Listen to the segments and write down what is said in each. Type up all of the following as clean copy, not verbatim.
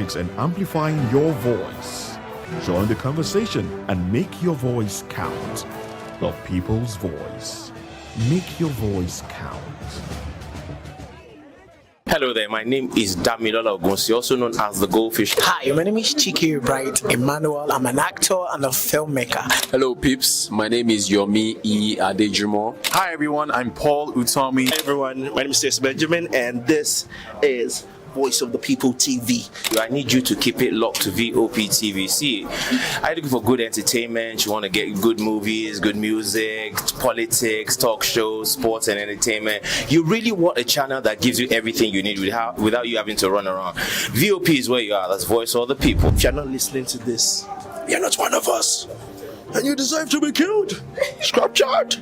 politics and amplifying your voice. Join the conversation and make your voice count. The People's Voice. Make your voice count. Hello there, my name is Damilola Ogunsi, also known as the Goldfish. Hi, my name is Chiki Bright Emmanuel. I'm an actor and a filmmaker. Hello peeps, my name is Yomi E. Adejimo. Hi everyone, I'm Paul Utomi. Hi everyone, my name is Stacey Benjamin and this is Voice of the People TV. I need you to keep it locked to VOP TV. See, are you looking for good entertainment? You want to get good movies, good music, politics, talk shows, sports and entertainment. You really want a channel that gives you everything you need without you having to run around. VOP is where you are. That's Voice of the People. If you're not listening to this, you're not one of us. And you deserve to be killed. Scrap chat.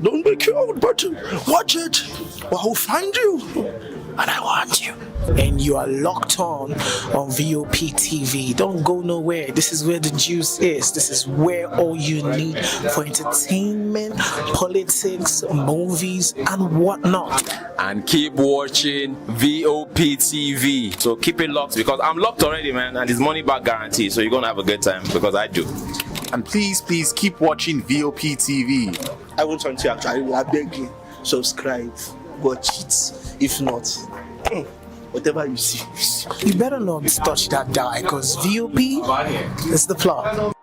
Don't be killed, but watch it. Or I'll find you. And I want you. And you are locked on VOP TV. Don't go nowhere. This is where the juice is. This is where all you need for entertainment, politics, movies, and whatnot. And keep watching VOP TV. So keep it locked because I'm locked already, man, and it's money back guarantee. So you're going to have a good time because I do. And please keep watching VOP TV. I won't want to actually, I beg you, subscribe, watch it. If not, whatever you see. You better not touch that die because VOP is the plot.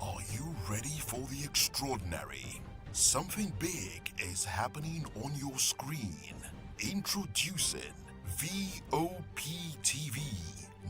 Are you ready for the extraordinary? Something big is happening on your screen. Introducing VOP TV.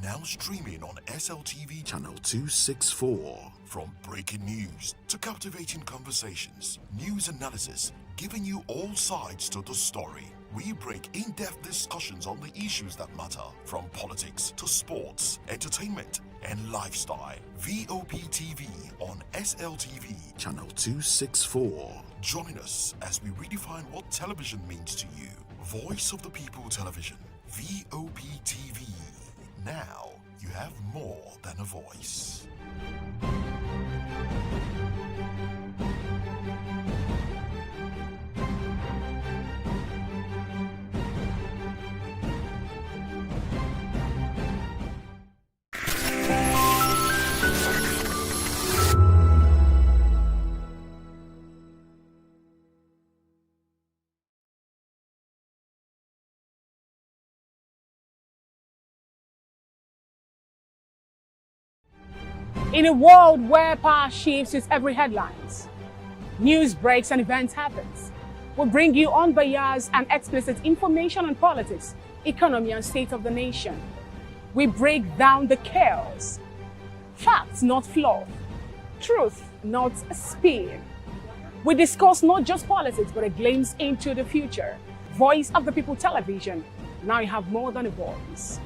Now streaming on SLTV channel 264. From breaking news to captivating conversations, news analysis, giving you all sides to the story. We break in-depth discussions on the issues that matter, from politics to sports, entertainment, and lifestyle. VOP TV on SLTV channel 264. Join us as we redefine what television means to you. Voice of the People Television, VOP TV. Now, you have more than a voice. In a world where power shifts with every headlines, news breaks and events happens, we bring you unbiased and explicit information on politics, economy and state of the nation. We break down the chaos. Facts, not fluff. Truth, not spin. We discuss not just politics, but a glimpse into the future. Voice of the People Television. Now you have more than a voice.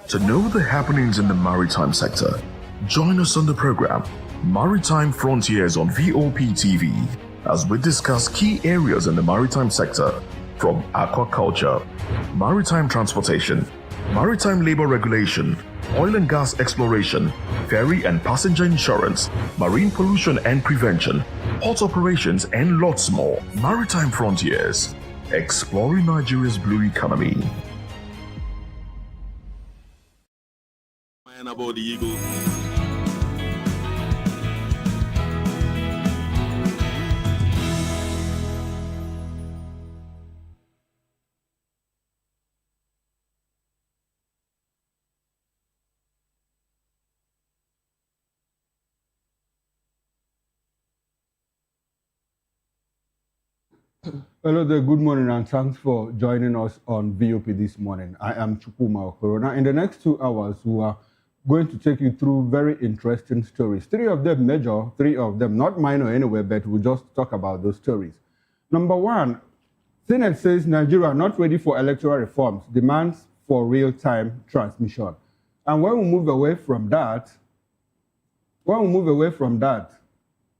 To know the happenings in the maritime sector, join us on the program Maritime Frontiers on VOP TV as we discuss key areas in the maritime sector from aquaculture, maritime transportation, maritime labor regulation, oil and gas exploration, ferry and passenger insurance, marine pollution and prevention, port operations and lots more. Maritime Frontiers, exploring Nigeria's blue economy. About the eagle. Hello there, good morning and thanks for joining us on VOP this morning. I am Chukuma Okoro. In the next 2 hours, we are going to take you through very interesting stories. 3 of them major, 3 of them not minor anyway, but we'll just talk about those stories. Number 1, Senate says Nigeria not ready for electoral reforms, demands for real-time transmission. And when we move away from that,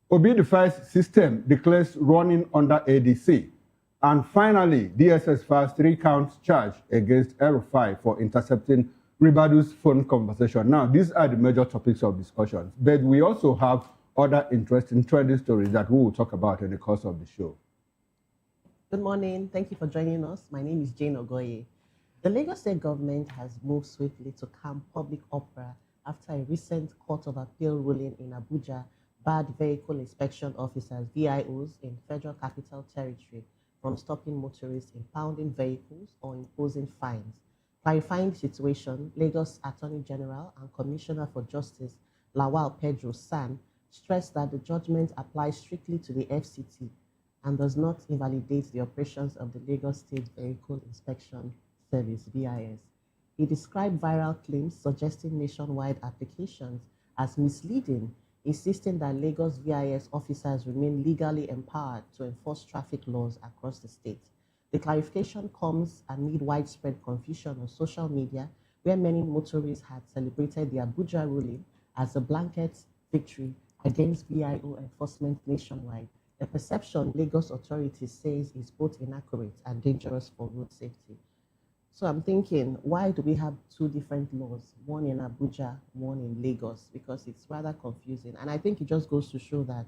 Obi-Defi's system declares running under ADC. And finally, DSS files 3 counts charge against El-Rufai for intercepting Ribadu's phone conversation. Now, these are the major topics of discussion, but we also have other interesting trending stories that we will talk about in the course of the show. Good morning. Thank you for joining us. My name is Jane Ogoye. The Lagos State government has moved swiftly to calm public uproar after a recent Court of Appeal ruling in Abuja barred vehicle inspection officers, VIOs, in Federal Capital Territory from stopping motorists impounding vehicles or imposing fines. Clarifying the situation, Lagos Attorney General and Commissioner for Justice Lawal Pedro San stressed that the judgment applies strictly to the FCT and does not invalidate the operations of the Lagos State Vehicle Inspection Service, VIS. He described viral claims suggesting nationwide applications as misleading, insisting that Lagos VIS officers remain legally empowered to enforce traffic laws across the state. The clarification comes amid widespread confusion on social media, where many motorists had celebrated the Abuja ruling as a blanket victory against VIO enforcement nationwide. A perception Lagos authorities says is both inaccurate and dangerous for road safety. So I'm thinking, why do we have two different laws, one in Abuja, one in Lagos? Because it's rather confusing. And I think it just goes to show that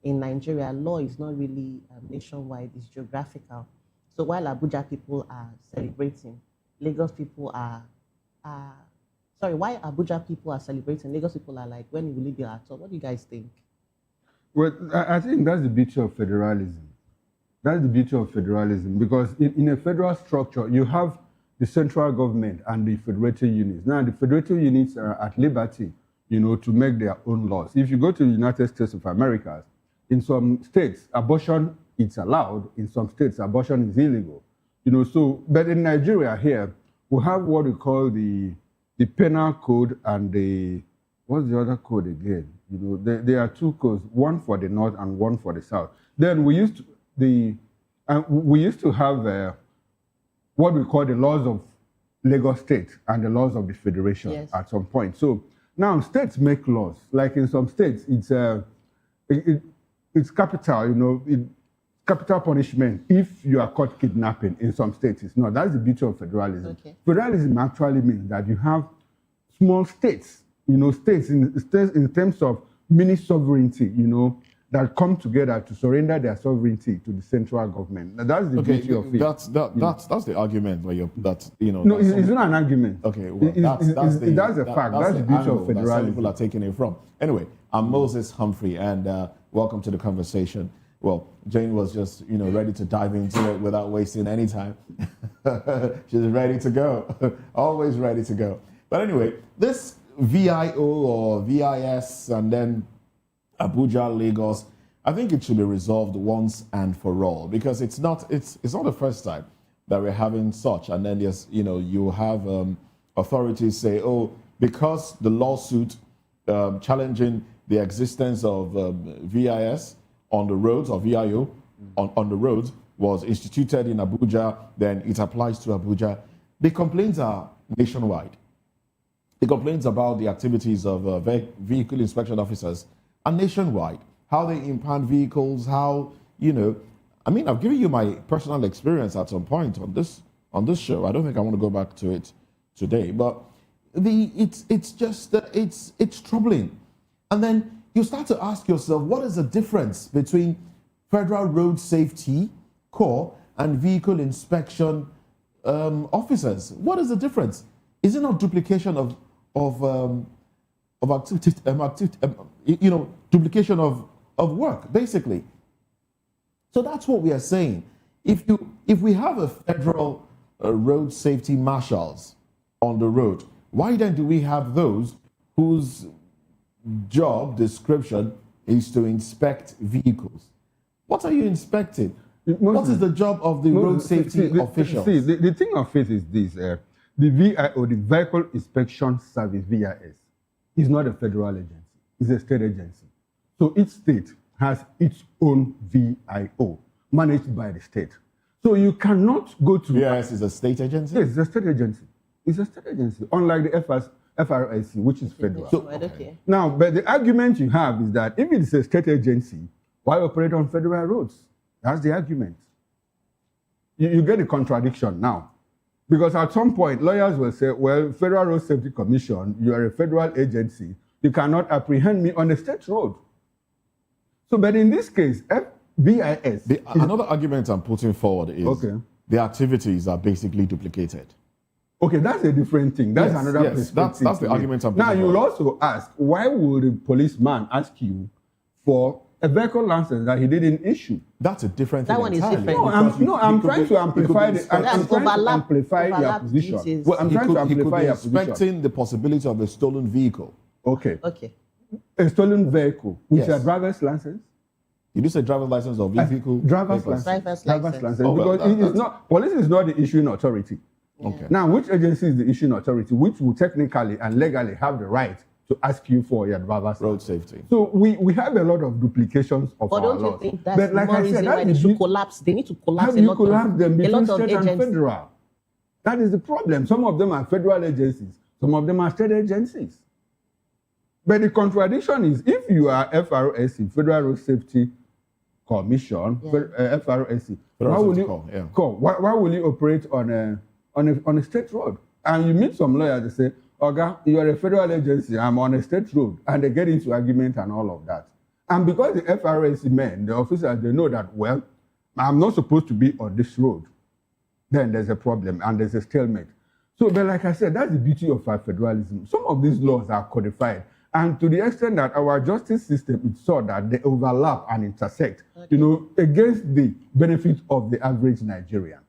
in Nigeria, law is not really nationwide, it's geographical. So while Abuja people are celebrating, Lagos people are why Abuja people are celebrating, Lagos people are like, when will it be at all? What do you guys think? Well, I think that's the beauty of federalism. That's the beauty of federalism, because in a federal structure, you have the central government and the federated units. Now, the federated units are at liberty, to make their own laws. If you go to the United States of America, in some states, abortion is allowed. In some states, abortion is illegal. But in Nigeria here, we have what we call the penal code and what's the other code again? There are two codes, one for the north and one for the south. Then we used to have what we call the laws of Lagos State and the laws of the Federation. Yes. At some point. So now states make laws. Like in some states, it's capital, capital punishment if you are caught kidnapping. In some states, it's not. That's the beauty of federalism. Okay. Federalism actually means that you have small states, states in terms of mini sovereignty, that come together to surrender their sovereignty to the central government. Now, that's the beauty of it. That's the argument where No, it's not an argument. Okay, well, that's a fact. That's the beauty of federalism. Some people are taking it from. Anyway, I'm Moses Humphrey, and welcome to the conversation. Well, Jane was just ready to dive into it without wasting any time. She's ready to go, always ready to go. But anyway, this VIO or VIS and then Abuja, Lagos, I think it should be resolved once and for all, because it's not the first time that we're having such. And then you have authorities say, oh, because the lawsuit challenging the existence of VIS on the roads, or VIO on the roads, was instituted in Abuja, then it applies to Abuja. The complaints are nationwide. The complaints about the activities of vehicle inspection officers are nationwide. How they impound vehicles, how, I've given you my personal experience at some point on this show. I don't think I want to go back to it today, but it's just it's troubling. And then you start to ask yourself, what is the difference between Federal Road Safety Corps and vehicle inspection officers? What is the difference? Is it not duplication of activity, duplication of work, basically? So that's what we are saying. If we have a federal road safety marshals on the road, why then do we have those whose job description is to inspect vehicles? What are you inspecting? What is the job of the road safety officials? See, the thing of it is this. The VIO, the Vehicle Inspection Service, VIS, is not a federal agency. It's a state agency. So each state has its own VIO, managed by the state. So you cannot go to... VIS is a state agency? Yes, it's a state agency. It's a state agency, unlike the FRSC, which is federal. So, okay. Now, but the argument you have is that if it's a state agency, why operate on federal roads? That's the argument. You get a contradiction now. Because at some point, lawyers will say, well, Federal Road Safety Commission, you are a federal agency. You cannot apprehend me on a state road. So, but in this case, VIS. Another argument I'm putting forward is Okay. the activities are basically duplicated. Okay, that's a different thing. That's Yes, another yes, perspective. that's the argument I'm Now, putting you'll forward. also ask, why would a policeman ask you for a vehicle license that he didn't issue? That's a different thing That one is entirely. different. I'm trying to amplify the, I'm That's trying to overlap your position. duties. Well, I'm He trying to could be amplify your position. expecting the possibility of a stolen vehicle. Okay. Okay. A stolen vehicle with Yes. your driver's license? Did you say driver's license or vehicle? Driver's papers? license. Driver's license. Oh, well, because it is not, police is not the issuing authority. Okay. Now, which agency is the issuing authority, which will technically and legally have the right to ask you for your driver's Road license? safety. So we have a lot of duplications of But our don't you laws. think that's But like more I reason said, why that they is should collapse? They need to how collapse do a you lot collapse them a between lot of state and agencies. federal? That is the problem. Some of them are federal agencies. Some of them are state agencies. But the contradiction is, if you are FRSC, Federal Road Safety Commission, FRSC, why will you why will you operate on a state road? And you meet some lawyers that say, "Oga, you are a federal agency. I'm on a state road," and they get into argument and all of that. And because the FRSC men, the officers, they know that, well, I'm not supposed to be on this road, then there's a problem and there's a stalemate. So, but like I said, that's the beauty of our federalism. Some of these laws are codified, and to the extent that our justice system is so that they overlap and intersect, against the benefit of the average Nigerian.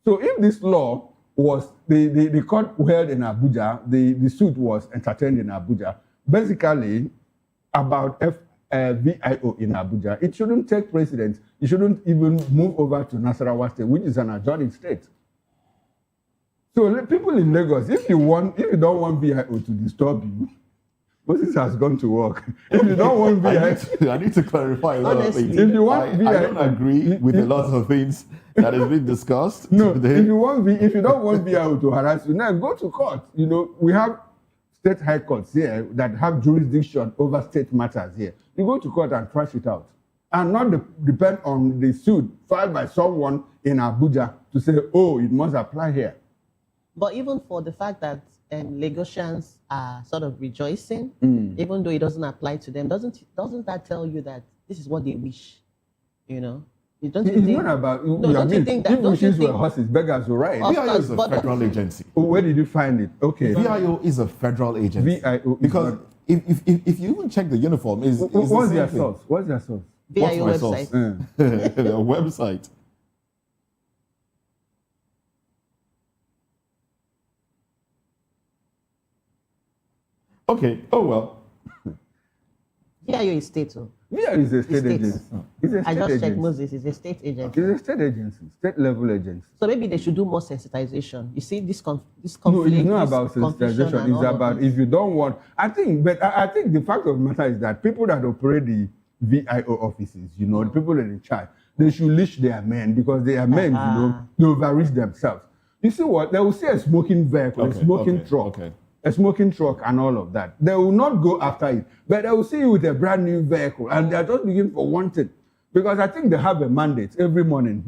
So, if this law was the court held in Abuja, the suit was entertained in Abuja, basically about VIO in Abuja, it shouldn't take precedence. It shouldn't even move over to Nasarawa State, which is an adjoining state. So people in Lagos, if you don't want VIO to disturb you, Moses has gone to work. If you don't want VIO, I need to clarify a lot of things. If you want VIO, I don't agree with a lot of things that has been discussed today. If you don't want VIO to harass you, now go to court. We have state high courts here that have jurisdiction over state matters here. You go to court and thrash it out, and not depend on the suit filed by someone in Abuja to say, oh, it must apply here. But even for the fact that Lagosians are sort of rejoicing, even though it doesn't apply to them, doesn't that tell you that this is what they wish? It's not about. Don't you think that? If wishes were horses, beggars were right. VIO is a federal agency. Where did you find it? Okay. VIO is a federal agency. VIO because if you even check the uniform, what's their source? What's their source? VIO website. The website. Okay. Oh well. VIO is state. VIO is a state agency. I just checked Moses. It's a state agency. It's a state agency, state level agency. So maybe they should do more sensitization. You see, this conflict. No, it's not about sensitization. It's about if you don't want. I think the fact of the matter is that people that operate the VIO offices, the people in charge, they should leash their men because they are men, they overreach themselves. You see what? They will see a smoking vehicle, a smoking truck. A smoking truck and all of that. They will not go after it, but they will see you with a brand new vehicle and they are just looking for one thing. Because I think they have a mandate every morning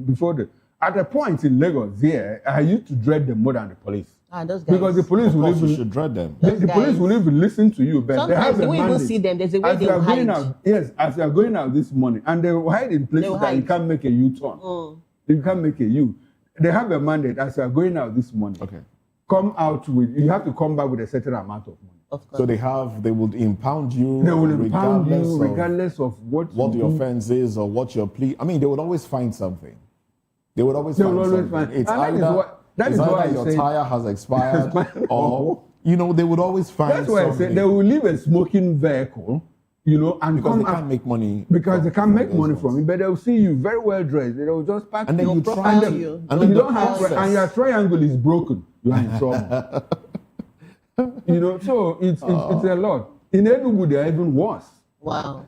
at a point in Lagos here, I used to dread them more than the police. Those guys. Because the police will even, you should dread them. The police will even listen to you, but sometimes they have a we mandate. even see them, there's a way they will hide. As you are going out this morning, and they will hide in places that you can't make a U-turn. You can't make a U. They have a mandate as you are going out this morning. Okay. You have to come back with a certain amount of money. Of course. So they will impound you. They will impound you regardless of what the offense is or what your plea. I mean, they would always find something. They would always find something. It's either your tire has expired or they would always find something. That's why I said they will leave a smoking vehicle, and because they can't make money. Because they can't make money from it, but they'll see you very well dressed. They will just pack and then you try them, and you don't have, and your triangle is broken. You are in trouble. So it's a lot. In Enugu, they are even worse. Wow.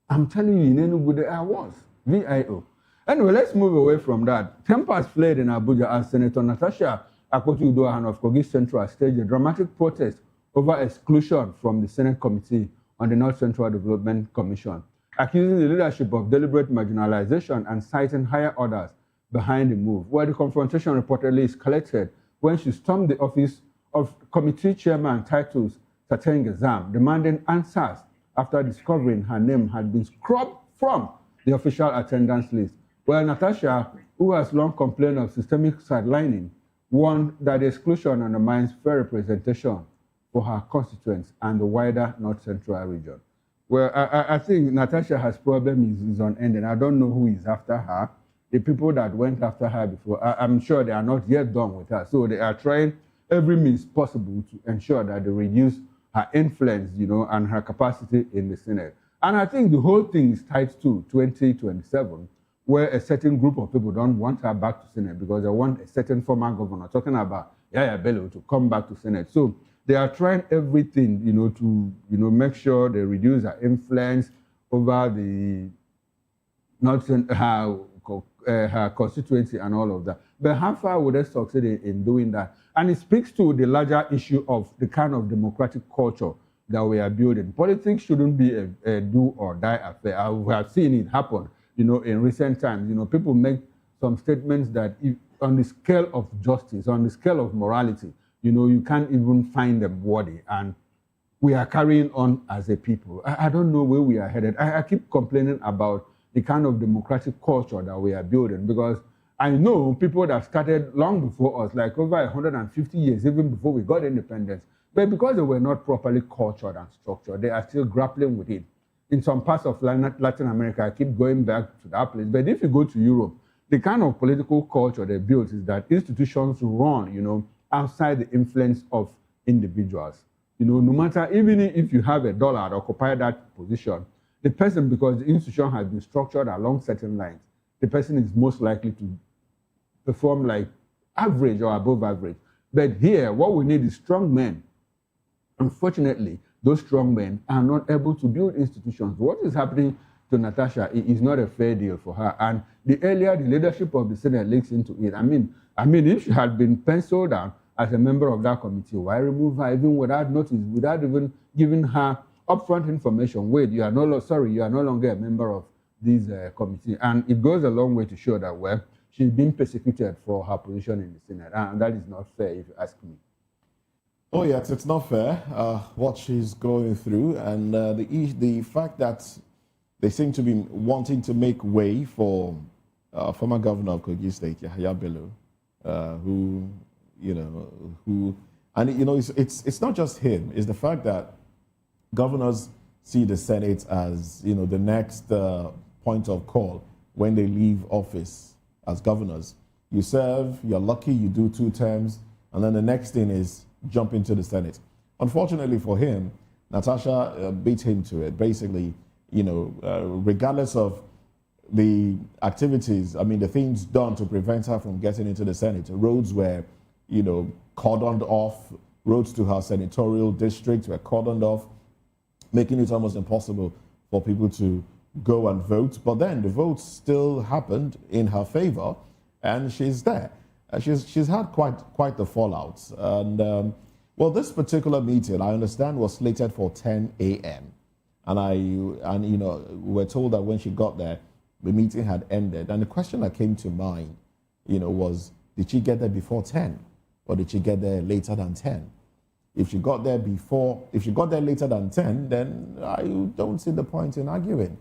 I'm telling you, in Enugu, they are worse. VIO. Anyway, let's move away from that. Tempers flared in Abuja as Senator Natasha Akpoti-Uduaghan of Kogi Central staged a dramatic protest over exclusion from the Senate Committee on the North Central Development Commission, accusing the leadership of deliberate marginalization and citing higher orders behind the move, where the confrontation reportedly escalated when she stormed the office of Committee Chairman Titus Sateng Exam, demanding answers after discovering her name had been scrubbed from the official attendance list. Well, Natasha, who has long complained of systemic sidelining, warned that the exclusion undermines fair representation for her constituents and the wider North Central region. Well, I think Natasha has problem is unending. I don't know who is after her. The people that went after her before, I'm sure they are not yet done with her. So they are trying every means possible to ensure that they reduce her influence, and her capacity in the Senate. And I think the whole thing is tied to 2027, where a certain group of people don't want her back to Senate because they want a certain former governor, talking about Yaya Bello, to come back to Senate. So they are trying everything, to, make sure they reduce her influence over the, not her constituency and all of that. But how far would they succeed in doing that? And it speaks to the larger issue of the kind of democratic culture that we are building. Politics shouldn't be a do or die affair. We have seen it happen, in recent times. People make some statements that on the scale of justice, on the scale of morality, you can't even find them worthy. And we are carrying on as a people. I don't know where we are headed. I keep complaining about the kind of democratic culture that we are building, because I know people that started long before us, like over 150 years, even before we got independence, but because they were not properly cultured and structured, they are still grappling with it. In some parts of Latin America, I keep going back to that place, but if you go to Europe, the kind of political culture they built is that institutions run, outside the influence of individuals. No matter, even if you have a dollar to occupy that position, the person, because the institution has been structured along certain lines, the person is most likely to perform like average or above average. But here, what we need is strong men. Unfortunately, those strong men are not able to build institutions. What is happening to Natasha is not a fair deal for her. And the earlier the leadership of the Senate leaks into it, I mean, if she had been penciled down as a member of that committee, why remove her even without notice, without even giving her upfront information? Wait, you are no longer a member of this committee. And it goes a long way to show that, well, she's been persecuted for her position in the Senate. And that is not fair, if you ask me. Oh, yes, it's not fair what she's going through. And the fact that they seem to be wanting to make way for former governor of Kogi State, Yahya Bello, it's not just him. It's the fact that governors see the Senate as, the next point of call when they leave office as governors. You serve, you're lucky, you do 2 terms, and then the next thing is jump into the Senate. Unfortunately for him, Natasha beat him to it. Basically, regardless of the activities, the things done to prevent her from getting into the Senate, roads were, cordoned off, roads to her senatorial district were cordoned off, making it almost impossible for people to go and vote. But then the votes still happened in her favor, and she's there. She's had quite the fallout. And this particular meeting, I understand, was slated for 10 a.m. And we're told that when she got there, the meeting had ended. And the question that came to mind, was, did she get there before 10, or did she get there later than 10? If she got there later than 10, then I don't see the point in arguing.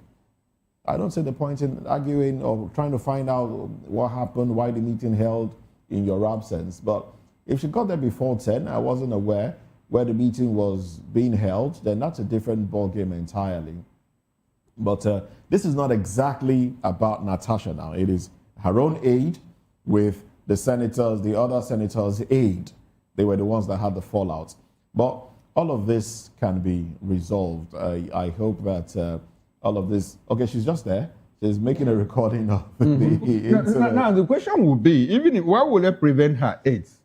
I don't see the point in arguing or trying to find out what happened, why the meeting held in your absence. But if she got there before 10, I wasn't aware where the meeting was being held, then that's a different ballgame entirely. But this is not exactly about Natasha now. It is her own aide with the senators, the other senators' aide. They were the ones that had the fallout. But all of this can be resolved. I hope that all of this... Okay, she's just there. She's making a recording of the incident. Now, the question would be, why would it prevent her aides,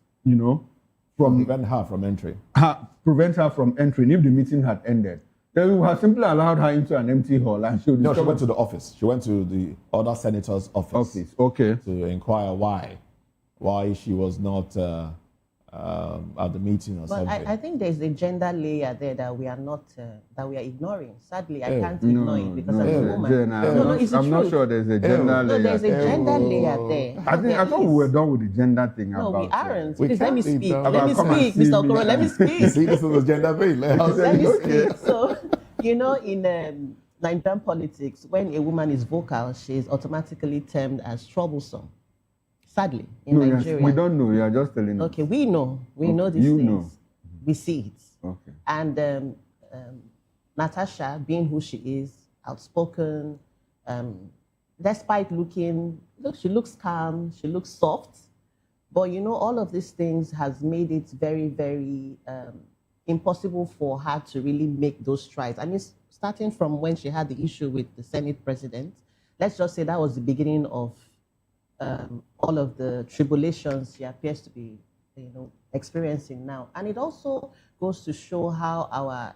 prevent her from entering? Prevent her from entering if the meeting had ended. They would have simply allowed her into an empty hall and she would... No, she went to the office. She went to the other senator's office. Okay. To inquire why she was not at the meeting or something. I think there's a gender layer there that we are not, that we are ignoring. Sadly, I can't ignore it because I'm a woman. I'm not sure there's a gender layer. No, there's a gender layer there. I thought we were done with the gender thing. No, we aren't. Please let me speak. Mr. Okoro, let me speak. See, this is a gender thing. Let me speak. So, in Nigerian politics, when a woman is vocal, she is automatically termed as troublesome. Sadly, in No, yes, Nigeria. we don't know. You are just telling us. Okay, we know. We Okay, know these you things. know. We see it. Okay. And Natasha, being who she is, outspoken, despite she looks calm, she looks soft, but you know, all of these things has made it very, very impossible for her to really make those strides. I mean, starting from when she had the issue with the Senate president, let's just say that was the beginning of all of the tribulations she appears to be, experiencing now. And it also goes to show how our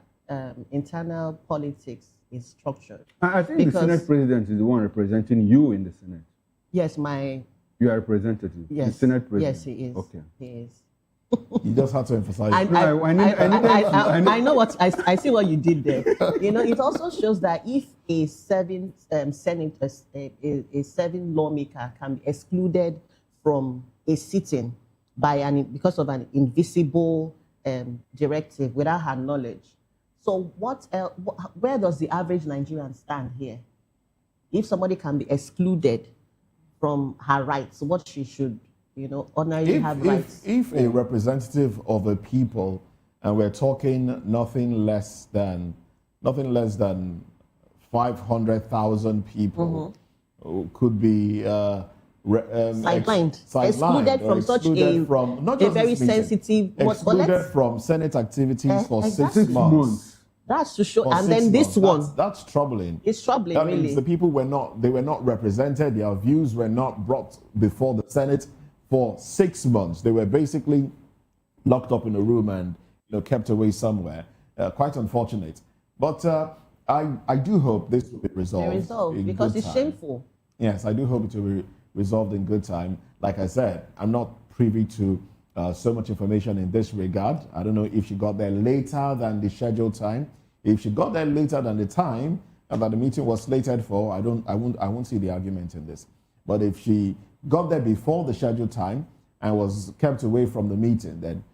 internal politics is structured. I think the Senate president is the one representing you in the Senate. Yes, You are representative. Yes. The Senate president. Yes, he is. Okay. He is. You just have to emphasize. I know what I see what you did there. It also shows that if a serving a serving lawmaker can be excluded from a sitting because of an invisible directive without her knowledge. So where does the average Nigerian stand here? If somebody can be excluded from her rights, what she should ordinarily have rights. If a representative of a people, and we're talking nothing less than 500,000 people, could be sidelined, excluded from such a very sensitive, excluded from Senate activities for exactly. 6 months. That's to show, and then this one. That's troubling. It's troubling, that really. means the people were not represented. Their views were not brought before the Senate for 6 months. They were basically locked up in a room and kept away somewhere. Quite unfortunate. But I do hope this will be resolved. Because it's shameful. Yes, I do hope it will be resolved in good time. Like I said, I'm not privy to so much information in this regard. I don't know if she got there later than the scheduled time. If she got there later than the time that the meeting was slated for, I won't see the argument in this. But if she got there before the scheduled time and was kept away from the meeting, then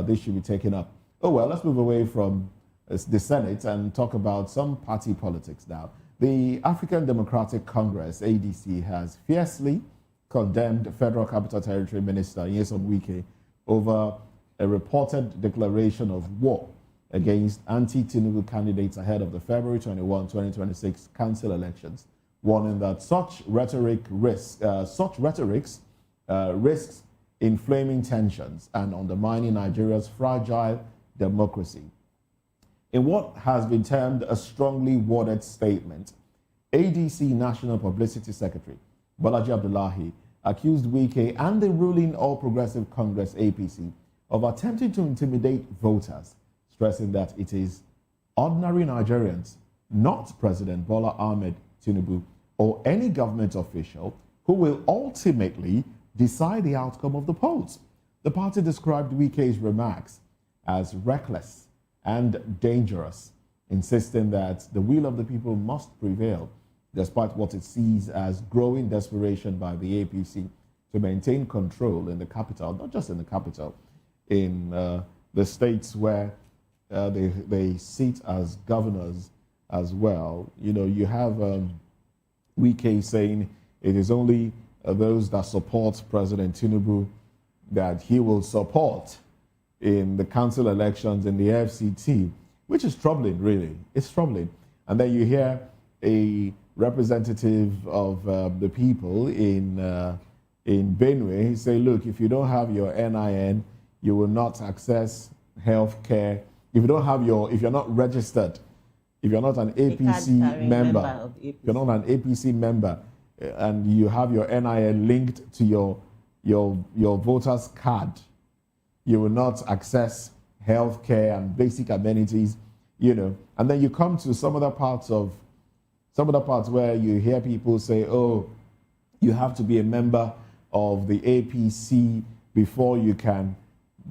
this should be taken up. Oh well, let's move away from the Senate and talk about some party politics now. The African Democratic Congress, ADC, has fiercely condemned Federal Capital Territory Minister Nyesom Wike over a reported declaration of war against anti-Tinubu candidates ahead of the February 21, 2026 council elections, warning that such rhetoric risks inflaming tensions and undermining Nigeria's fragile democracy. In what has been termed a strongly worded statement, ADC National Publicity Secretary Bolaji Abdullahi accused Wike and the ruling All Progressive Congress APC of attempting to intimidate voters, stressing that it is ordinary Nigerians, not President Bola Ahmed Tinubu or any government official, who will ultimately decide the outcome of the polls. The party described Wike's remarks as reckless and dangerous, insisting that the will of the people must prevail, despite what it sees as growing desperation by the APC to maintain control in the capital, not just in the capital, in the states where they sit as governors as well. You have Wike saying it is only those that support President Tinubu that he will support in the council elections in the FCT, which is troubling, really. It's troubling. And then you hear a representative of the people in Benue say, look, if you don't have your NIN, you will not access health care. If you're not registered, if you're not an APC member, if you're not an APC member, and you have your NIN linked to your voter's card, you will not access health care and basic amenities, And then you come to some other parts where you hear people say, oh, you have to be a member of the APC before you can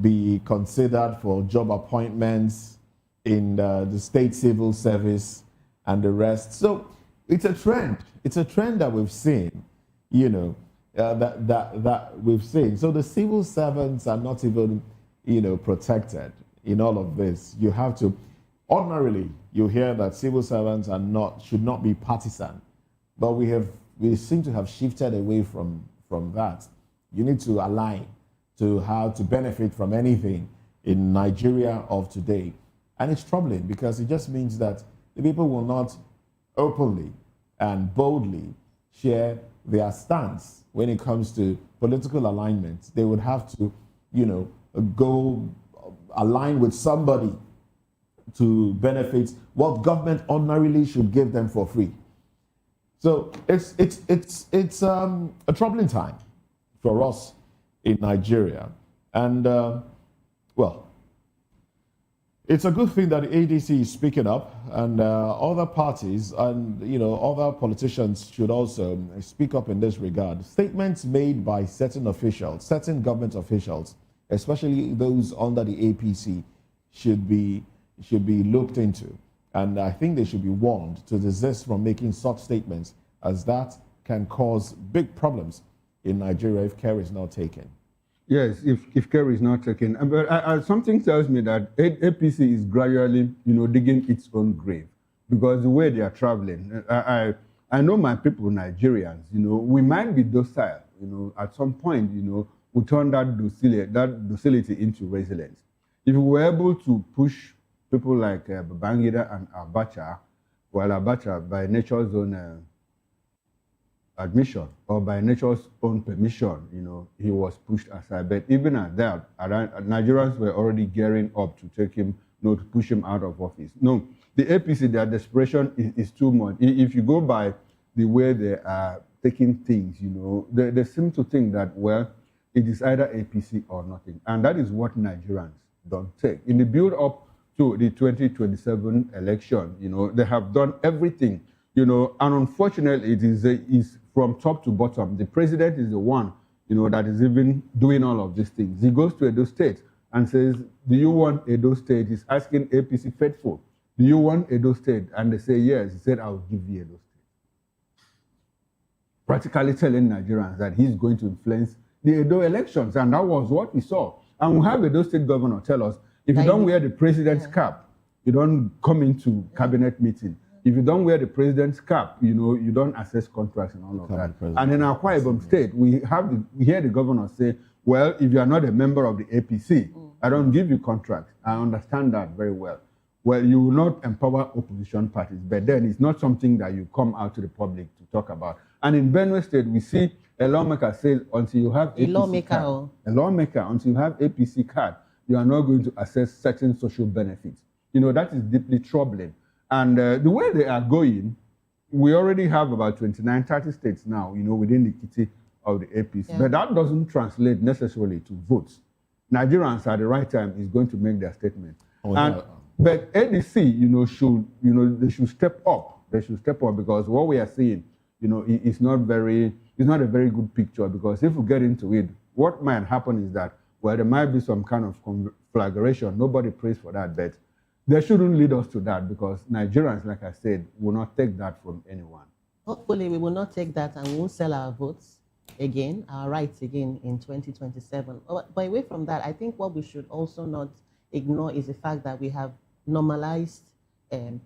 be considered for job appointments in the state civil service and the rest. So it's a trend. It's a trend that we've seen, that we've seen. So the civil servants are not even, protected in all of this. You have to, Ordinarily, you hear that civil servants should not be partisan, but we seem to have shifted away from that. You need to align to how to benefit from anything in Nigeria of today. And it's troubling because it just means that the people will not openly and boldly share their stance when it comes to political alignment. They would have to, go align with somebody to benefit what government ordinarily should give them for free. So it's a troubling time for us in Nigeria. And, it's a good thing that the ADC is speaking up, and other parties and other politicians should also speak up in this regard. Statements made by certain officials, certain government officials, especially those under the APC, should be looked into, and I think they should be warned to desist from making such statements, as that can cause big problems in Nigeria if care is not taken. Yes, if care is not taken. But something tells me that APC is gradually, digging its own grave, because the way they are traveling, I know my people, Nigerians, we might be docile, at some point, we turn that docility into resilience. If we were able to push people like Babangida and Abacha, while Abacha, by nature's own admission or by nature's own permission, he was pushed aside. But even at that, Nigerians were already gearing up to take him, to push him out of office. No, the APC, their desperation is too much. If you go by the way they are taking things, they seem to think that, well, it is either APC or nothing. And that is what Nigerians don't take. In the build-up to the 2027 election, they have done everything, and unfortunately, it is from top to bottom. The president is the one, that is even doing all of these things. He goes to Edo State and says, do you want Edo State? He's asking APC faithful, do you want Edo State? And they say, yes. He said, I'll give you Edo State. Practically telling Nigerians that he's going to influence the Edo elections, and that was what we saw. And we have Edo State governor tell us, if you don't wear the president's cap, you don't come into cabinet meeting. If you don't wear the president's cap, you don't access contracts and all of that. And in Akwa Ibom State, we hear the governor say, well, if you are not a member of the APC, I don't give you contracts. I understand that very well. Well, you will not empower opposition parties, but then it's not something that you come out to the public to talk about. And in Benue State, we see a lawmaker says, until you have APC card, until you have APC card, you are not going to access certain social benefits. That is deeply troubling. And the way they are going, we already have about 29, 30 states now, within the kitty of the APC. Yeah. But that doesn't translate necessarily to votes. Nigerians at the right time is going to make their statement. But ADC, they should step up. They should step up, because what we are seeing, it's not a very good picture, because if we get into it, what might happen is that, well, there might be some kind of conflagration. Nobody prays for that, but they shouldn't lead us to that, because Nigerians, like I said, will not take that from anyone. Hopefully, we will not take that and we won't sell our votes again, our rights again in 2027. But away from that, I think what we should also not ignore is the fact that we have normalized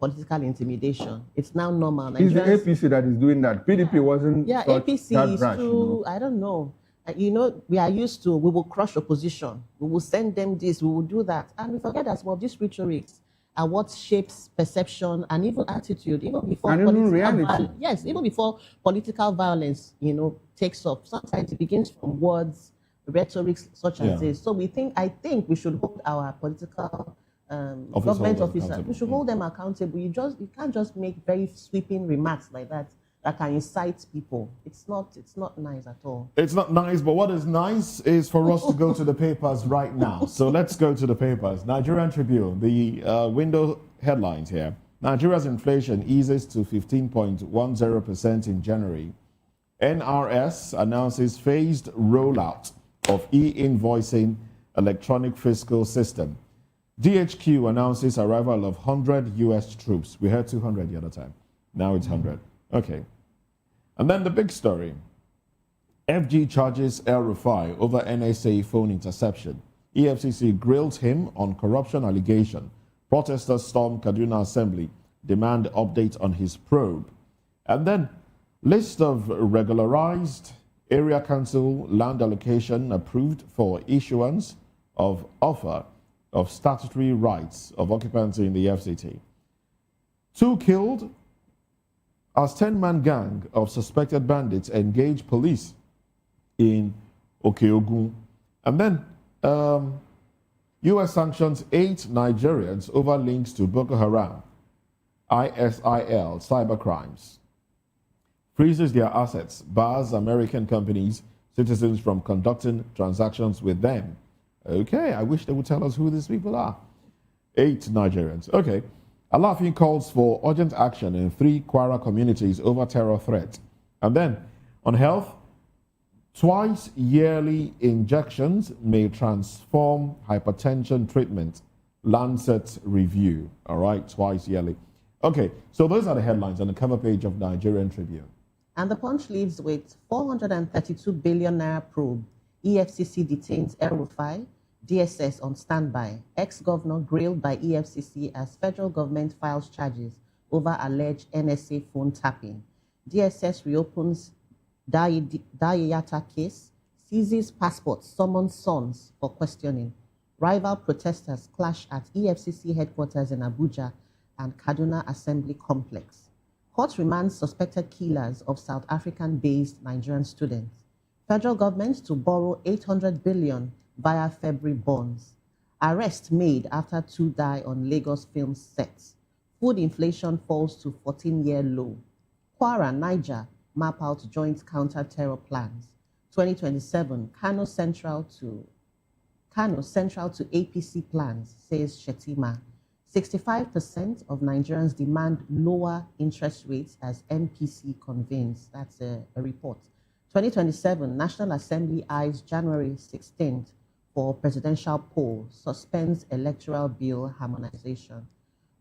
political intimidation. It's now normal. It's the APC that is doing that. PDP wasn't. Yeah, APC is too, I don't know. We are used to, we will crush opposition. We will send them this, we will do that. And we forget that some of these rhetorics are what shapes perception and even attitude, even before reality. Yes, even before political violence, takes off. Sometimes it begins from words, rhetorics such as this. So I think we should hold our political government officers. We should hold them accountable. You can't just make very sweeping remarks like that can incite people. It's not nice at all. It's not nice, but what is nice is for us to go to the papers right now. So let's go to the papers. Nigerian Tribune, the window headlines here. Nigeria's inflation eases to 15.10% in January. NRS announces phased rollout of e-invoicing electronic fiscal system. DHQ announces arrival of 100 U.S. troops. We heard 200 the other time. Now it's 100. Okay. And then the big story. FG charges El-Rufai over NSA phone interception. EFCC grilled him on corruption allegation Protesters storm Kaduna Assembly, demand update on his probe. And then, list of regularized area council land allocation approved for issuance of offer of statutory rights of occupancy in the FCT. 2 killed as 10-man gang of suspected bandits engage police in Okeogun. And then, U.S. sanctions 8 Nigerians over links to Boko Haram, ISIL, cybercrimes. Freezes their assets, bars American companies, citizens from conducting transactions with them. Okay, I wish they would tell us who these people are. 8 Nigerians. Okay. Alafin calls for urgent action in 3 Kwara communities over terror threat. And then, on health, twice yearly injections may transform hypertension treatment. Lancet review. All right, twice yearly. Okay, so those are the headlines on the cover page of Nigerian Tribune. And the Punch leaves with 432 billion naira probe. EFCC detains El-Rufai. DSS on standby. Ex-governor grilled by EFCC as federal government files charges over alleged NSA phone tapping. DSS reopens Dayeyata case. Seizes passports, summons sons for questioning. Rival protesters clash at EFCC headquarters in Abuja and Kaduna Assembly Complex. Court remands suspected killers of South African-based Nigerian students. Federal government to borrow 800 billion via February bonds. Arrest made after 2 die on Lagos film sets. Food inflation falls to 14-year low. Kwara, Niger, map out joint counter-terror plans. 2027, Kano Central to APC plans, says Shetima. 65% of Nigerians demand lower interest rates as MPC convenes. That's a report. 2027, National Assembly eyes January 16th for presidential poll, suspends electoral bill harmonization.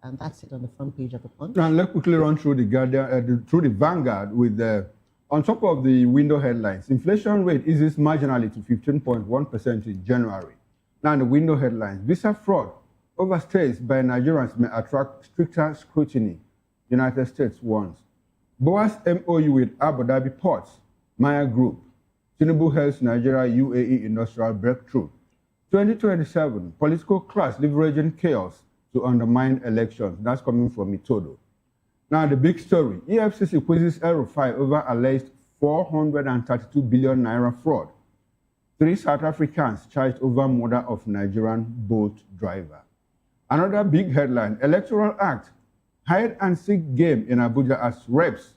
And that's it on the front page of the Punch. Now, let's quickly run through the Guardian, through the Vanguard with on top of the window headlines. Inflation rate eases marginally to 15.1% in January. Now, the window headlines. Visa fraud overstays by Nigerians may attract stricter scrutiny. United States warns. Boas MOU with Abu Dhabi Ports, Maya Group. Tinubu hails Nigeria UAE industrial breakthrough. 2027, political class leveraging chaos to undermine elections. That's coming from Mitodo. Now, the big story. EFCC quizzes El-Rufai over alleged 432 billion naira fraud. 3 South Africans charged over murder of Nigerian boat driver. Another big headline, Electoral Act, hide and seek game in Abuja as reps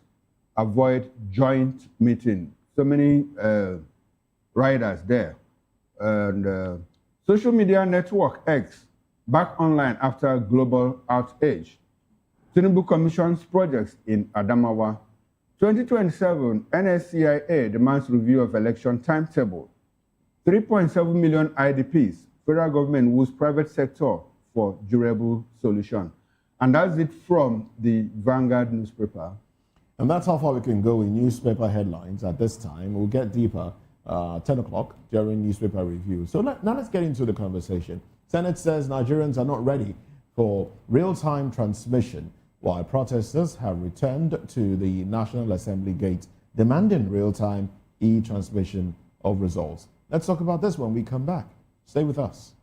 avoid joint meeting. So many riders there. And social media network X back online after global outage. Tinubu commissions projects in Adamawa. 2027, NSCIA demands review of election timetable. 3.7 million IDPs. Federal government woos private sector for durable solution. And that's it from the Vanguard newspaper. And that's how far we can go in newspaper headlines at this time. We'll get deeper 10 o'clock during newspaper review. So now let's get into the conversation. Senate says Nigerians are not ready for real-time transmission, while protesters have returned to the National Assembly gate demanding real-time e-transmission of results. Let's talk about this when we come back. Stay with us.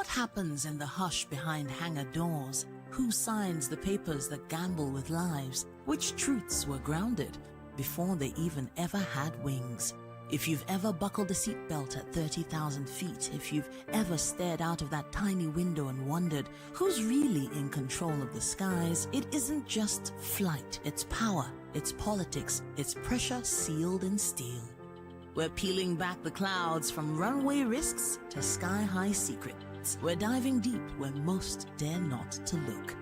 What happens in the hush behind hangar doors? Who signs the papers that gamble with lives? Which truths were grounded before they even ever had wings? If you've ever buckled a seatbelt at 30,000 feet, if you've ever stared out of that tiny window and wondered who's really in control of the skies, it isn't just flight, it's power, it's politics, it's pressure sealed in steel. We're peeling back the clouds from runway risks to sky-high secrets. We're diving deep where most dare not to look.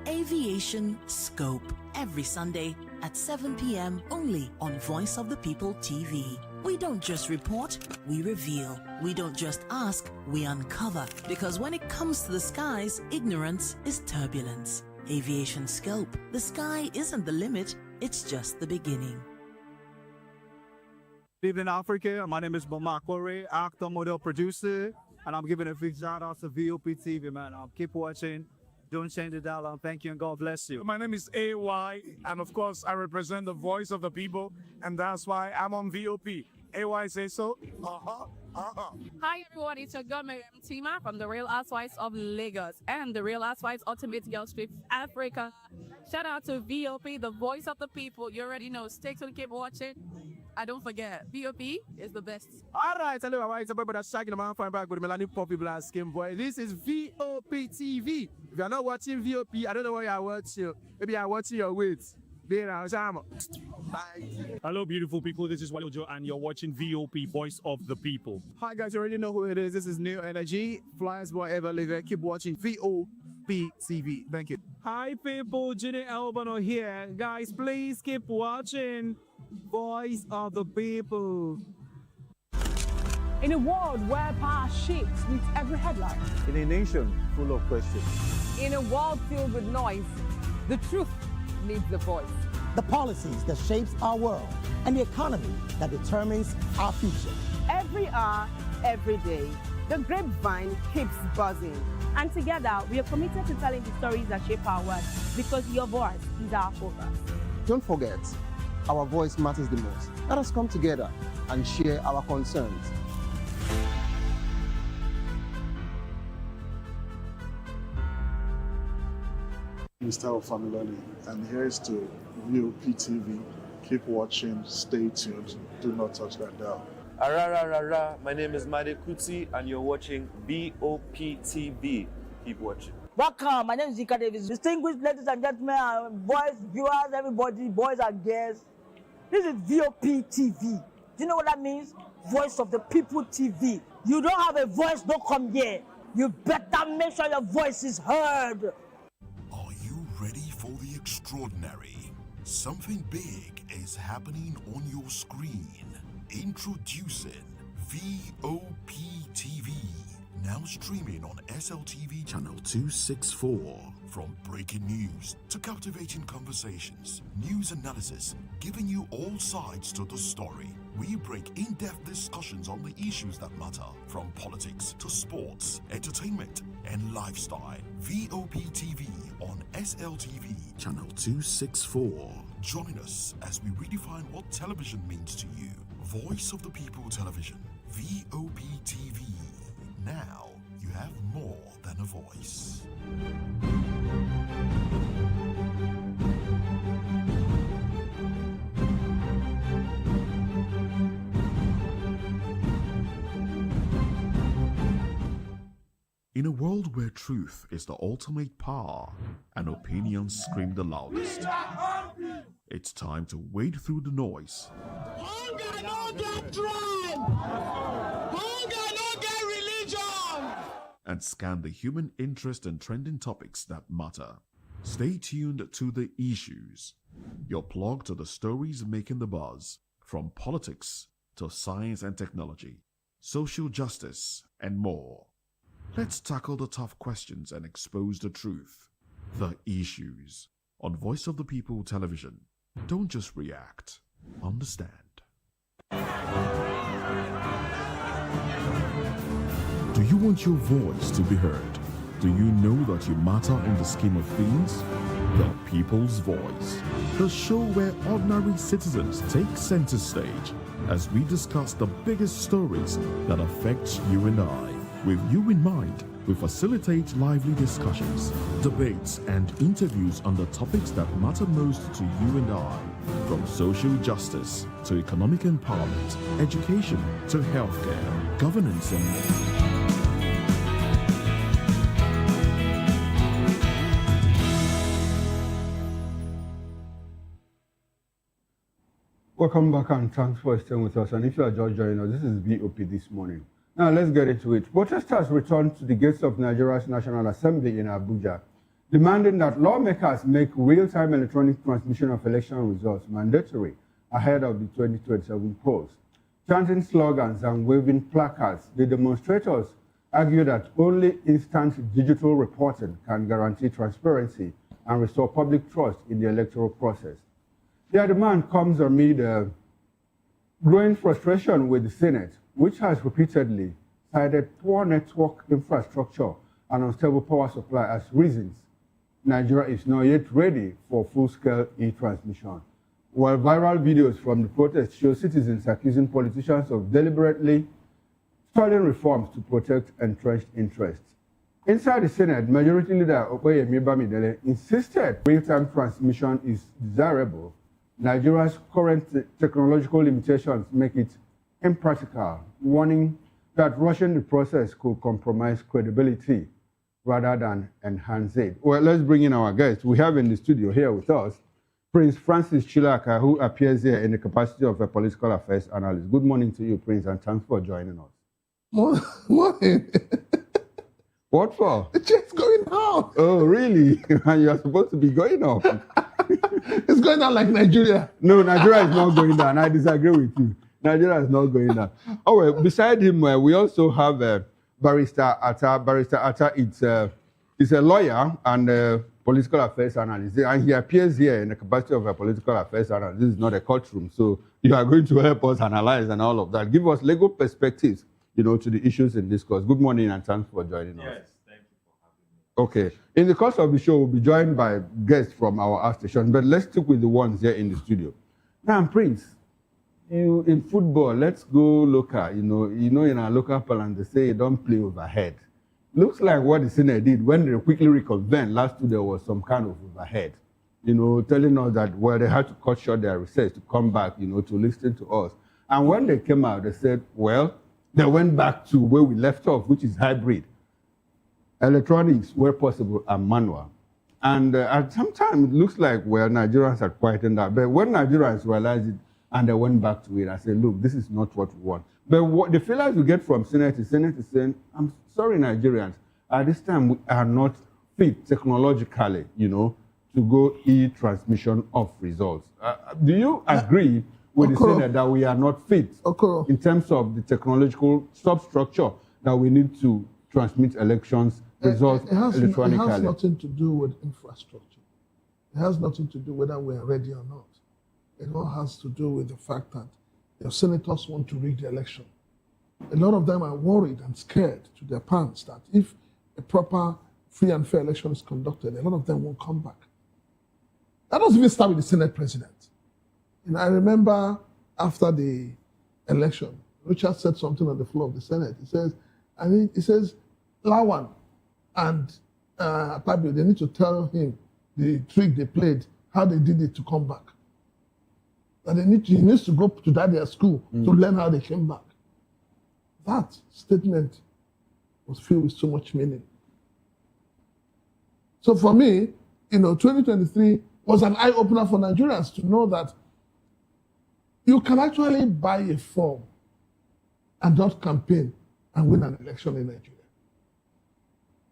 Aviation Scope, every Sunday at 7 p.m. only on Voice of the People TV. We don't just report, we reveal. We don't just ask, we uncover. Because when it comes to the skies, ignorance is turbulence. Aviation Scope, the sky isn't the limit, it's just the beginning. Good evening, Africa. My name is Sowore, actor, model, producer, and I'm giving a big shout out to VOP TV, man. Keep watching. Don't change the dial. Thank you and God bless you. My name is AY, and of course, I represent the voice of the people, and that's why I'm on VOP. AY say so. Hi everyone, it's your girl Miriam Tima from the Real Housewives of Lagos and the Real Housewives Ultimate Girls Trip Africa. Shout out to VOP, the voice of the people. You already know. Stay tuned, keep watching. And don't forget, VOP is the best. All right, hello, all right, it's about that shaking the man fine back with Melanie Poppy Blast Skin Boy. This is VOP TV. If you're not watching VOP, I don't know why you're watching. Maybe you're watching your weights. Hello, beautiful people. This is Walojo, and you're watching VOP, Voice of the People. Hi, guys. You already know who it is. This is New Energy. Flyers boy ever live. Keep watching VOP TV. Thank you. Hi, people. Jenny Albano here. Guys, please keep watching Voice of the People. In a world where power shifts with every headline. In a nation full of questions. In a world filled with noise, the truth needs a voice. The policies that shapes our world and the economy that determines our future. Every hour, every day, the grapevine keeps buzzing. And together, we are committed to telling the stories that shape our world because your voice is our focus. Don't forget, our voice matters the most. Let us come together and share our concerns. Mr. Ofamilani, and here's to VOP TV. Keep watching, stay tuned, do not touch that dial. Arara, my name is Made Kuti, and you're watching VOP TV. Keep watching. Welcome, my name is Zika Davis. Distinguished ladies and gentlemen, boys, viewers, everybody, boys and girls. This is VOP TV. Do you know what that means? Voice of the People TV. You don't have a voice, don't come here. You better make sure your voice is heard. Ready for the extraordinary? Something big is happening on your screen. Introducing VOP TV. Now streaming on SLTV channel 264. From breaking news to captivating conversations, news analysis, giving you all sides to the story. We break in-depth discussions on the issues that matter, from politics to sports, entertainment, and lifestyle. VOP TV on SLTV channel 264. Join us as we redefine what television means to you. Voice of the People Television, VOP TV. Now you have more than a voice. In a world where truth is the ultimate power and opinions scream the loudest, it's time to wade through the noise. Hunger no get tribe! Hunger no get religion! And scan the human interest and trending topics that matter. Stay tuned to The Issues, your plug to the stories making the buzz, from politics to science and technology, social justice, and more. Let's tackle the tough questions and expose the truth. The Issues on Voice of the People Television. Don't just react, understand. Do you want your voice to be heard? Do you know that you matter in the scheme of things? The People's Voice, the show where ordinary citizens take center stage as we discuss the biggest stories that affect you and I, with you in mind We facilitate lively discussions, debates, and interviews on the topics that matter most to you and I, from social justice to economic empowerment, education to healthcare, governance, and more. Welcome back and thanks for staying with us. And if you are just joining us, this is VOP This Morning. Now let's get into it. Protesters returned to the gates of Nigeria's National Assembly in Abuja, demanding that lawmakers make real-time electronic transmission of election results mandatory ahead of the 2027 polls. Chanting slogans and waving placards, the demonstrators argue that only instant digital reporting can guarantee transparency and restore public trust in the electoral process. Their demand comes amid growing frustration with the Senate, which has repeatedly cited poor network infrastructure and unstable power supply as reasons Nigeria is not yet ready for full-scale e-transmission. While viral videos from the protest show citizens accusing politicians of deliberately stalling reforms to protect entrenched interests. Inside the Senate, Majority Leader Okoyemi Bamidele insisted real-time transmission is desirable. Nigeria's current technological limitations make it impractical, warning that rushing the process could compromise credibility rather than enhance it. Well, let's bring in our guest. We have in the studio here with us Prince Francis Chilaka, who appears here in the capacity of a political affairs analyst. Good morning to you, Prince, and thanks for joining us. Morning. What for? The chair's going down. Oh, really? And you're supposed to be going up. It's going down like Nigeria. No, Nigeria is not going down. I disagree with you. Nigeria is not going down. Oh, well, beside him, we also have Barrister Atta. Barrister Atta is a lawyer and a political affairs analyst. And he appears here in the capacity of a political affairs analyst. This is not a courtroom, so you are going to help us analyze and all of that. Give us legal perspectives, to the issues in discourse. Good morning and thanks for joining us. Yes, thank you for having me. Okay. In the course of the show, we'll be joined by guests from our station, but let's stick with the ones here in the studio. Now, Prince, in football, let's go local. In our local parlance, they say don't play overhead. Looks like what the Senate did when they quickly reconvened last week, there was some kind of overhead, telling us that, well, they had to cut short their research to come back, to listen to us. And when they came out, they said, well, they went back to where we left off, which is hybrid. Electronics, where possible, and manual. And at some time, it looks like, well, Nigerians had quietened that. But when Nigerians realized it and they went back to it, I said, look, this is not what we want. But what the feelings we get from Senate is saying, I'm sorry, Nigerians, at this time, we are not fit technologically, to go e-transmission of results. Do you agree with the Senate that we are not fit in terms of the technological substructure that we need to transmit elections results electronically? It has nothing to do with infrastructure. It has nothing to do whether we are ready or not. It all has to do with the fact that the senators want to rig the election. A lot of them are worried and scared to their pants that if a proper, free and fair election is conducted, a lot of them won't come back. That doesn't even start with the Senate president. I remember after the election, Richard said something on the floor of the Senate. He says, Lawan and Pabio, they need to tell him the trick they played, how they did it to come back. That he needs to go to their school to learn how they came back. That statement was filled with so much meaning. So for me, 2023 was an eye-opener for Nigerians to know that you can actually buy a form and not campaign and win an election in Nigeria.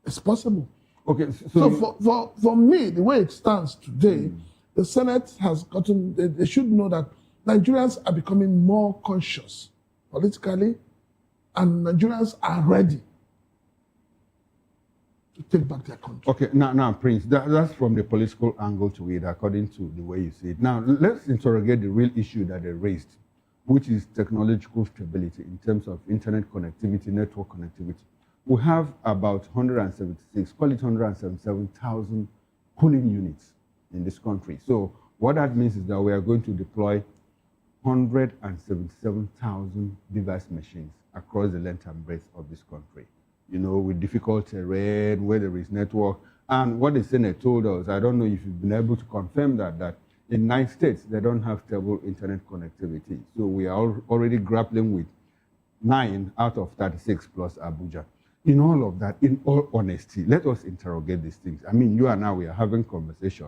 It's possible. Okay. So for me, the way it stands today, the Senate has gotten, they should know that Nigerians are becoming more conscious politically, and Nigerians are ready to take back their country. Okay, now Prince, that's from the political angle to it, according to the way you see it. Now, let's interrogate the real issue that they raised, which is technological stability in terms of internet connectivity, network connectivity. We have about 176, call it 177,000 polling units in this country. So what that means is that we are going to deploy 177,000 device machines across the length and breadth of this country. with difficult terrain, where there is network. And what the Senate told us, I don't know if you've been able to confirm that in 9 states, they don't have stable internet connectivity. So we are already grappling with 9 out of 36 plus Abuja. In all of that, in all honesty, let us interrogate these things. I mean, you and I, we are having conversation.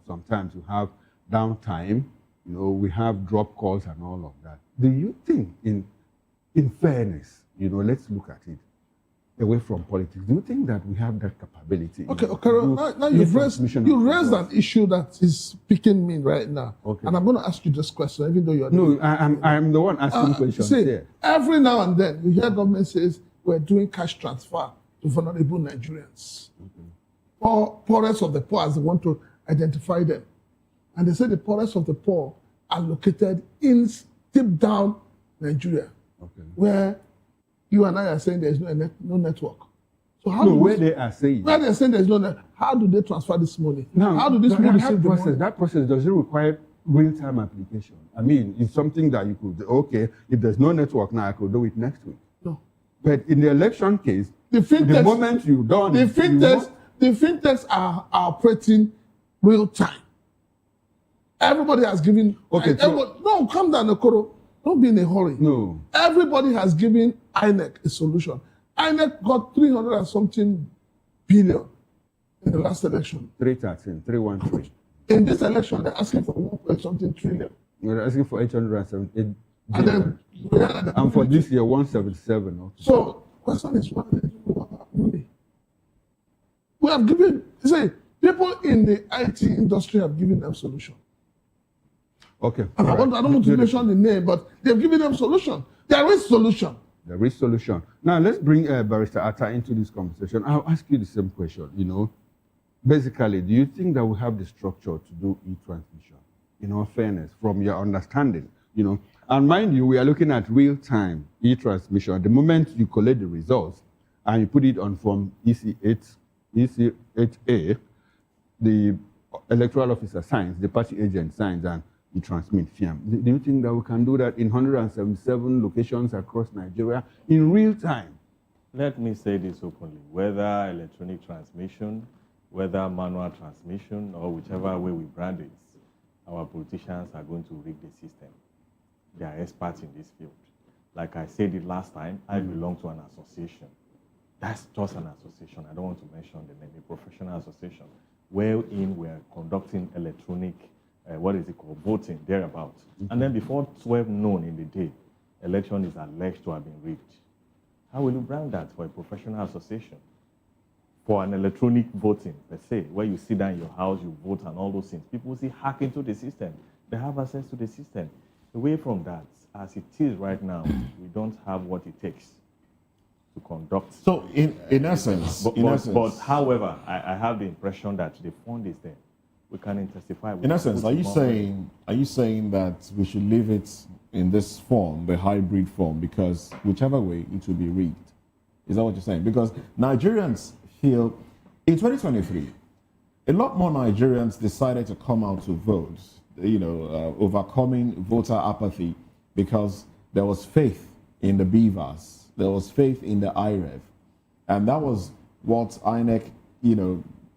Sometimes we have downtime, we have drop calls and all of that. Do you think, in fairness, let's look at it away from politics, do you think that we have that capability? Okay, now you've raised an issue that is picking me right now. Okay. And I'm going to ask you this question, even though you're... No, I'm the one asking questions here. Every now and then, you hear government says, we're doing cash transfer to vulnerable Nigerians. Or poorest of the poor, as they want to identify them. And they say the poorest of the poor are located in deep down Nigeria, where you and I are saying there's no network. So how where they are saying there's no network, how do they transfer this money? Now, how do these people receive the money? That process doesn't require real-time application. I mean, it's something that you could, okay, if there's no network now, I could do it next week. No. But in the election case, the moment you done the fintechs are operating real time. Everybody has given. Okay. No, calm down, Okoro. Don't be in a hurry. No. Everybody has given INEC a solution. INEC got 300 and something billion in the last election. 313. In this election, they're asking for 1 something trillion. They're asking for 878 billion. And for this year, 177. Okay. So, question is, what do they do with our money? We have given, people in the IT industry have given them solution. Okay. And I don't want to mention the name, but they've given them solution. There is solution. There is solution. Now, let's bring Barrister Atta into this conversation. I'll ask you the same question, Basically, do you think that we have the structure to do e-transmission? In all fairness, from your understanding, And mind you, we are looking at real-time e-transmission. The moment you collect the results and you put it on form EC8A, the electoral officer signs, the party agent signs, and you transmit FIAM. Do you think that we can do that in 177 locations across Nigeria in real time? Let me say this openly. Whether electronic transmission, whether manual transmission, or whichever way we brand it, our politicians are going to rig the system. They are experts in this field. Like I said it last time, I belong to an association. That's just an association. I don't want to mention the name, a professional association, wherein we are conducting electronic voting, thereabouts. And then before 12 noon in the day, election is alleged to have been rigged. How will you brand that for a professional association? For an electronic voting, let's say, where you sit down in your house, you vote and all those things, people will hack into the system. They have access to the system. Away from that, as it is right now, we don't have what it takes to conduct. So, in essence, but however, I have the impression that the fund is there. We can intensify. In essence, are you saying that we should leave it in this form, the hybrid form, because whichever way it will be rigged? Is that what you're saying? Because Nigerians feel in 2023, a lot more Nigerians decided to come out to vote, overcoming voter apathy because there was faith in the beavers, there was faith in the IREV, and that was what INEC,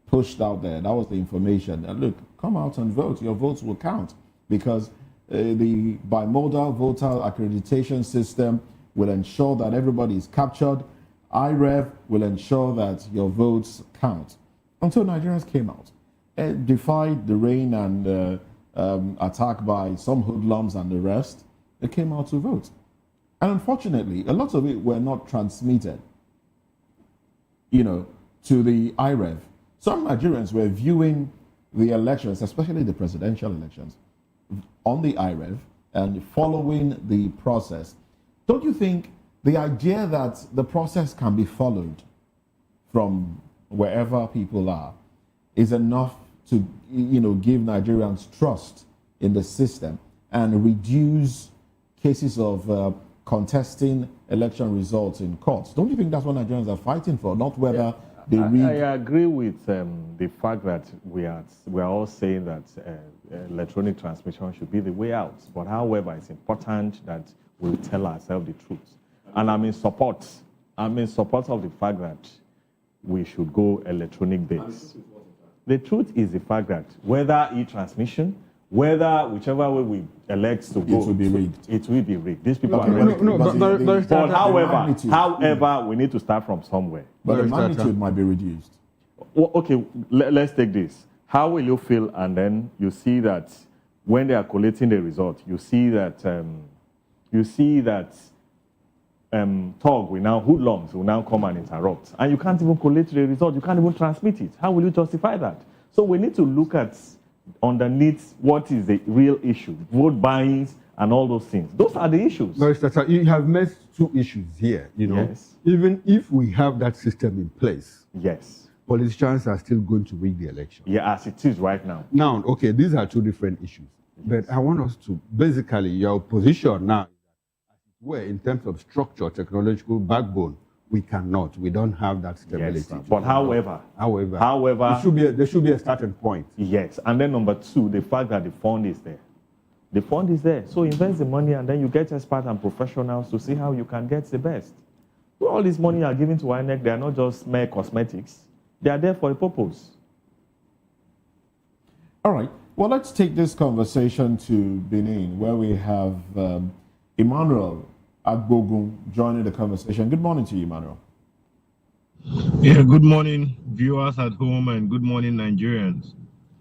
pushed out there. That was the information. And look, come out and vote. Your votes will count because the bimodal voter accreditation system will ensure that everybody is captured. IREV will ensure that your votes count. Until Nigerians came out, defied the rain and attack by some hoodlums and the rest, they came out to vote. And unfortunately, a lot of it were not transmitted, to the IREV. Some Nigerians were viewing the elections, especially the presidential elections, on the IREV and following the process. Don't you think the idea that the process can be followed from wherever people are is enough to, give Nigerians trust in the system and reduce cases of contesting election results in courts? Don't you think that's what Nigerians are fighting for, not whether they read? I agree with the fact that we are all saying that electronic transmission should be the way out. But however, it's important that we tell ourselves the truth. And I'm in support I'm in support of the fact that we should go electronic based. The truth is the fact that whether e-transmission, whether whichever way we elect to go, it will be rigged. It will be rigged. These people Okay, are but however, we need to start from somewhere. But the magnitude might be reduced. Well, okay, let's take this. How will you feel? And then you see that when they are collating the result, you see that hoodlums will now come and interrupt, and you can't even collate the result. You can't even transmit it. How will you justify that? So we need to look at underneath what is the real issue, vote buying and all those things. Those are the issues. You have missed two issues here. Yes. Even if we have that system in place, yes, politicians are still going to rig the election. Yeah, as it is right now. Now, okay, these are two different issues. But I want us to, basically, your position now, where in terms of structure, technological backbone, we don't have that stability. Yes, but however, there should be a starting point. Yes, and then number two, the fact that the fund is there. The fund is there, so invest the money and then you get experts and professionals to see how you can get the best. All this money you are giving to INEC, they are not just mere cosmetics. They are there for a purpose. All right. Well, let's take this conversation to Benin, where we have Emmanuel Agbogun joining the conversation. Good morning to you, Emmanuel. Yeah, good morning, viewers at home, and good morning, Nigerians.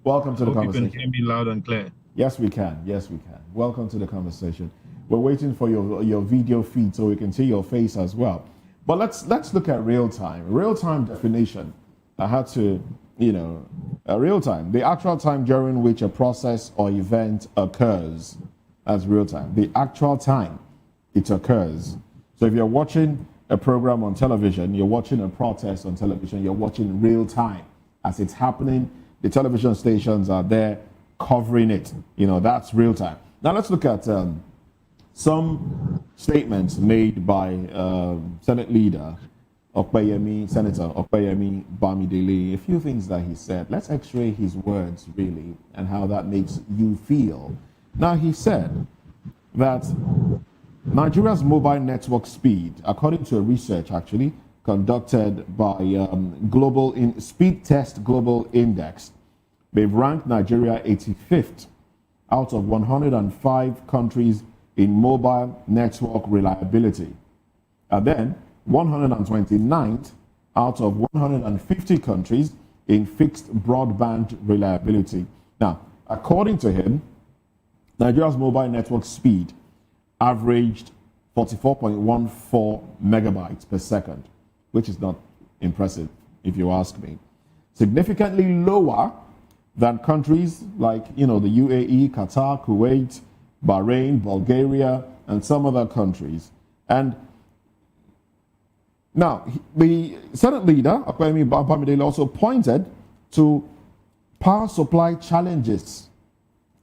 Welcome to the conversation. You can hear me loud and clear. Yes, we can. Yes, we can. Welcome to the conversation. We're waiting for your video feed so we can see your face as well. But let's look at real time. Real time definition. I had to, real time, the actual time during which a process or event occurs. That's real time. The actual time it occurs. So if you're watching a program on television, you're watching a protest on television, you're watching real time as it's happening. The television stations are there covering it. That's real time. Now let's look at some statements made by Senate leader Senator Okpeyemi Bamidele. A few things that he said. Let's x-ray his words really and how that makes you feel. Now he said that Nigeria's mobile network speed, according to a research actually conducted by Speed Test Global Index, they've ranked Nigeria 85th out of 105 countries in mobile network reliability, and then 129th out of 150 countries in fixed broadband reliability. Now, according to him, Nigeria's mobile network speed averaged 44.14 megabytes per second, which is not impressive, if you ask me. Significantly lower than countries like, the UAE, Qatar, Kuwait, Bahrain, Bulgaria, and some other countries. And now, the Senate leader, Okpeyemi Bamidele, also pointed to power supply challenges,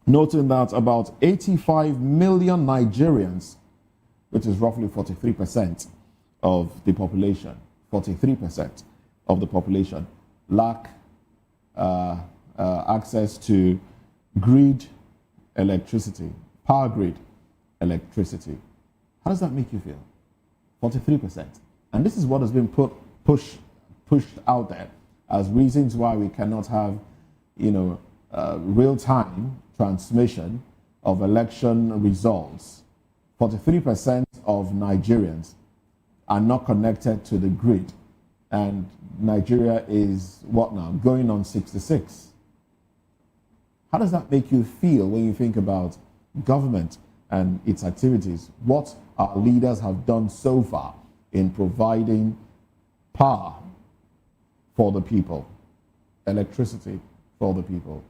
noting that about 85 million Nigerians, which is roughly 43% of the population, 43% of the population, lack access to grid electricity, power grid electricity. How does that make you feel? 43%. And this is what has been pushed out there as reasons why we cannot have, real-time transmission of election results. 43% of Nigerians are not connected to the grid. And Nigeria is, what now, going on 66. How does that make you feel when you think about government and its activities? What our leaders have done so far in providing power for the people, electricity for the people.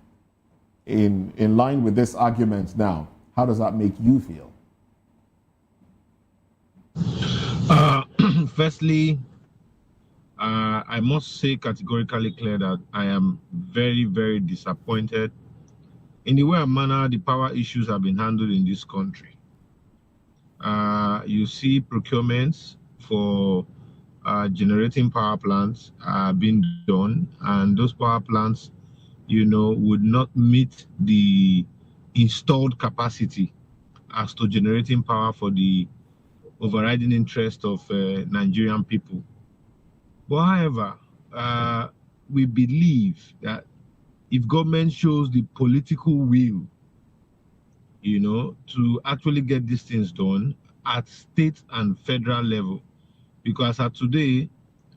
In line with this argument now, how does that make you feel? Firstly, I must say categorically clear that I am very, very disappointed in the way and manner the power issues have been handled in this country. You see procurements for generating power plants being done, and those power plants, would not meet the installed capacity as to generating power for the overriding interest of Nigerian people. But however, we believe that if government shows the political will, to actually get these things done at state and federal level, because at today,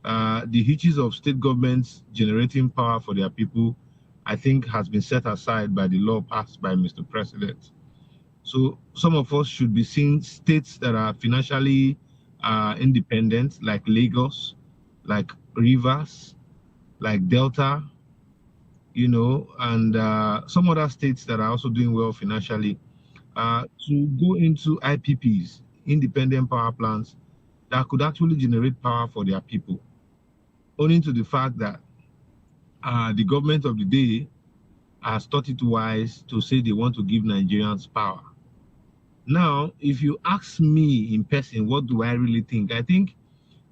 the hitches of state governments generating power for their people, I think, has been set aside by the law passed by Mr. President. So some of us should be seeing states that are financially independent, like Lagos, like Rivers, like Delta, and some other states that are also doing well financially, to go into IPPs, independent power plants, that could actually generate power for their people, owing to the fact that the government of the day has thought it wise to say they want to give Nigerians power. Now, if you ask me in person, what do I really think? I think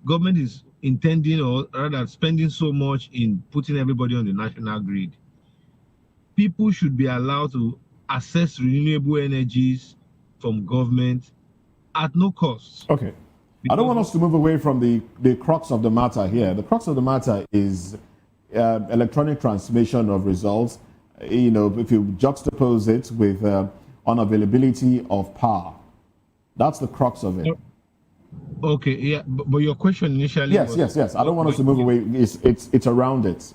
government is intending, or rather spending so much in putting everybody on the national grid. People should be allowed to access renewable energies from government at no cost. Okay. I don't want us to move away from the crux of the matter here. The crux of the matter is electronic transmission of results. If you juxtapose it with unavailability of power, that's the crux of it. Okay, yeah, but your question initially yes. I don't want us to move away. It's around it.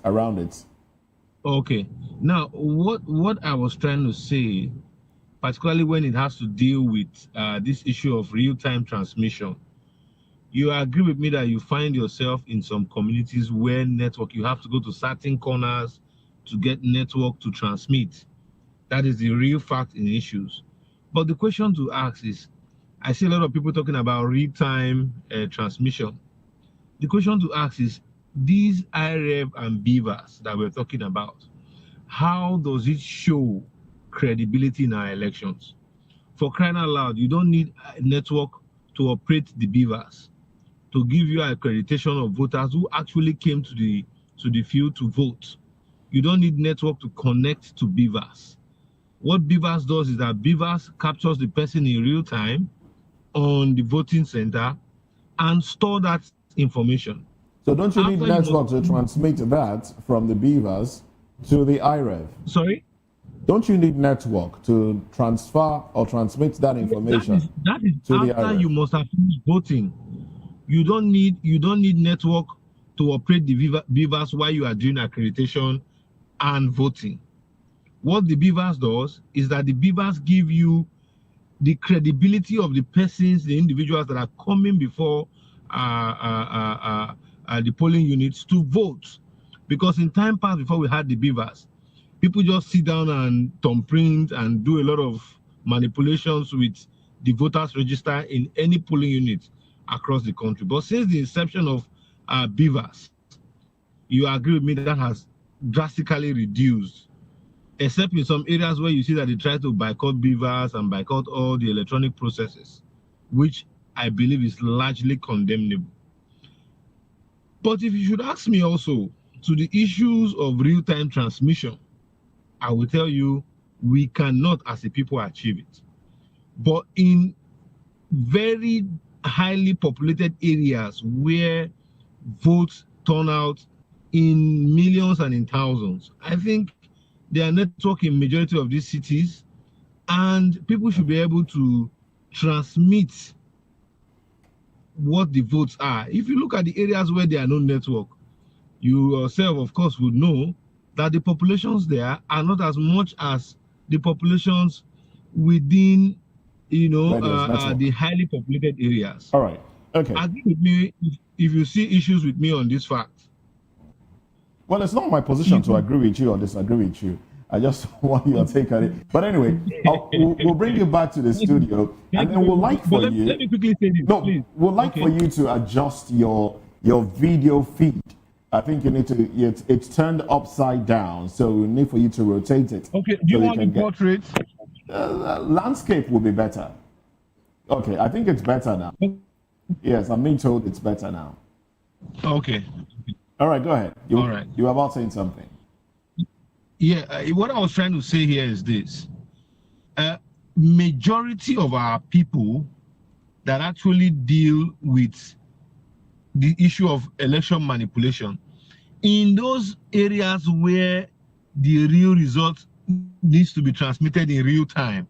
Okay. Now, what I was trying to say, particularly when it has to deal with this issue of real-time transmission, you agree with me that you find yourself in some communities where network, you have to go to certain corners to get network to transmit. That is the real fact in issues. But the question to ask is, I see a lot of people talking about real-time transmission. The question to ask is, these IREV and beavers that we're talking about, how does it show credibility in our elections? For crying out loud, you don't need a network to operate the beavers, to give you accreditation of voters who actually came to the field to vote. You don't need network to connect to beavers. What beavers does is that beavers captures the person in real time on the voting center and store that information. So don't you need network to transmit that from the beavers to the IREV? Sorry? Don't you need network to transfer or transmit that information? That is to after the IREV? you must have finished voting. You don't need network to operate the beavers while you are doing accreditation and voting. What the beavers does is that the beavers give you the credibility of the persons, the individuals that are coming before the polling units to vote. Because in time past, before we had the beavers, people just sit down and thumbprint and do a lot of manipulations with the voters register in any polling unit across the country. But since the inception of beavers, you agree with me that has drastically reduced, except in some areas where you see that they try to boycott beavers and boycott all the electronic processes, which I believe is largely condemnable. But if you should ask me also to the issues of real-time transmission, I will tell you we cannot as a people achieve it. But in very highly populated areas where votes turn out in millions and in thousands, I think there are network in majority of these cities, and people should be able to transmit what the votes are. If you look at the areas where there are no network, you yourself, of course, would know that the populations there are not as much as the populations within, the highly populated areas. All right. Okay. Agree with me if you see issues with me on this fact. Well, it's not my position to agree with you or disagree with you. I just want your take on it. But anyway, we'll bring you back to the studio, and then we'll like for you. Let me quickly say this. No, please. we'll like for you to adjust your video feed. I think you need to. It's turned upside down, so we need for you to rotate it. Okay. Do you want the portrait? Landscape will be better. Okay, I think it's better now. Yes, I'm being told it's better now. Okay. All right, go ahead. All right. You were about saying something. Yeah, what I was trying to say here is this. Majority of our people that actually deal with the issue of election manipulation. In those areas where the real result needs to be transmitted in real time,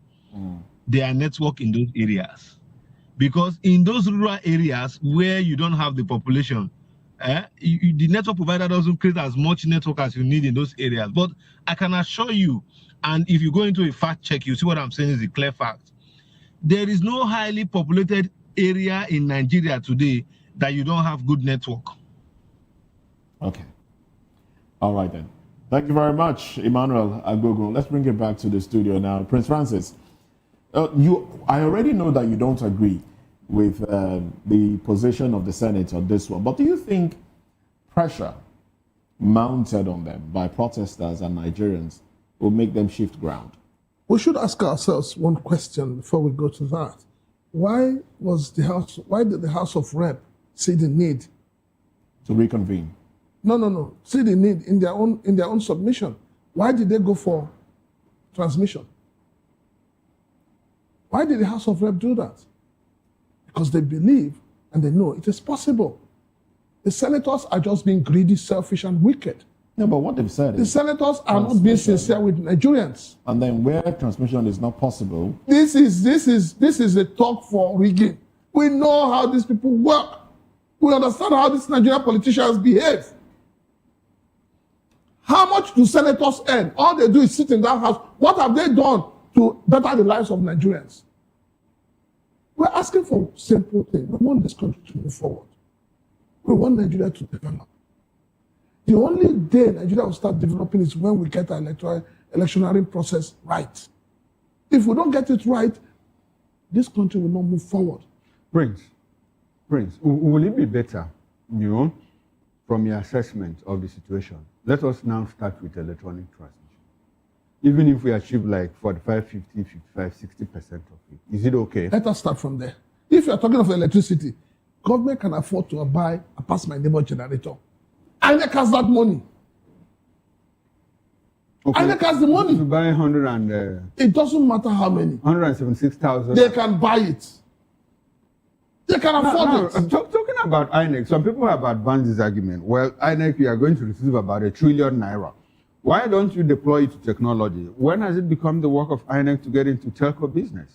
there are network in those areas. Because in those rural areas where you don't have the population, the network provider doesn't create as much network as you need in those areas. But I can assure you, and if you go into a fact check, you see what I'm saying is a clear fact. There is no highly populated area in Nigeria today that you don't have good network. Okay. All right then. Thank you very much, Emmanuel Agogo. Let's bring it back to the studio now. Prince Francis, I already know that you don't agree with the position of the Senate on this one, but do you think pressure mounted on them by protesters and Nigerians will make them shift ground? We should ask ourselves one question before we go to that. Why did the House of Rep see the need to reconvene? No. See the need in their own submission. Why did they go for transmission? Why did the House of Rep do that? Because they believe and they know it is possible. The senators are just being greedy, selfish, and wicked. No, but what they've said the senators are not being sincere with Nigerians. And then where transmission is not possible. This is a talk for rigging. We know how these people work. We understand how these Nigerian politicians behave. How much do senators earn? All they do is sit in that house. What have they done to better the lives of Nigerians? We're asking for simple things. We want this country to move forward. We want Nigeria to develop. The only day Nigeria will start developing is when we get our electionary process right. If we don't get it right, this country will not move forward. Prince, will it be better, from your assessment of the situation? Let us now start with electronic transmission. Even if we achieve like 45, 50, 55, 60% of it, is it okay? Let us start from there. If you are talking of electricity, government can afford to buy a pass my neighbor generator. INEC has that money. Okay. INEC has the money. To buy 100 and... it doesn't matter how many. 176,000. They can buy it. They can afford it. I'm talking about INEC. Some people have advanced this argument. Well, INEC, we are going to receive about ₦1 trillion. Why don't you deploy it to technology? When has it become the work of INEC to get into telco business?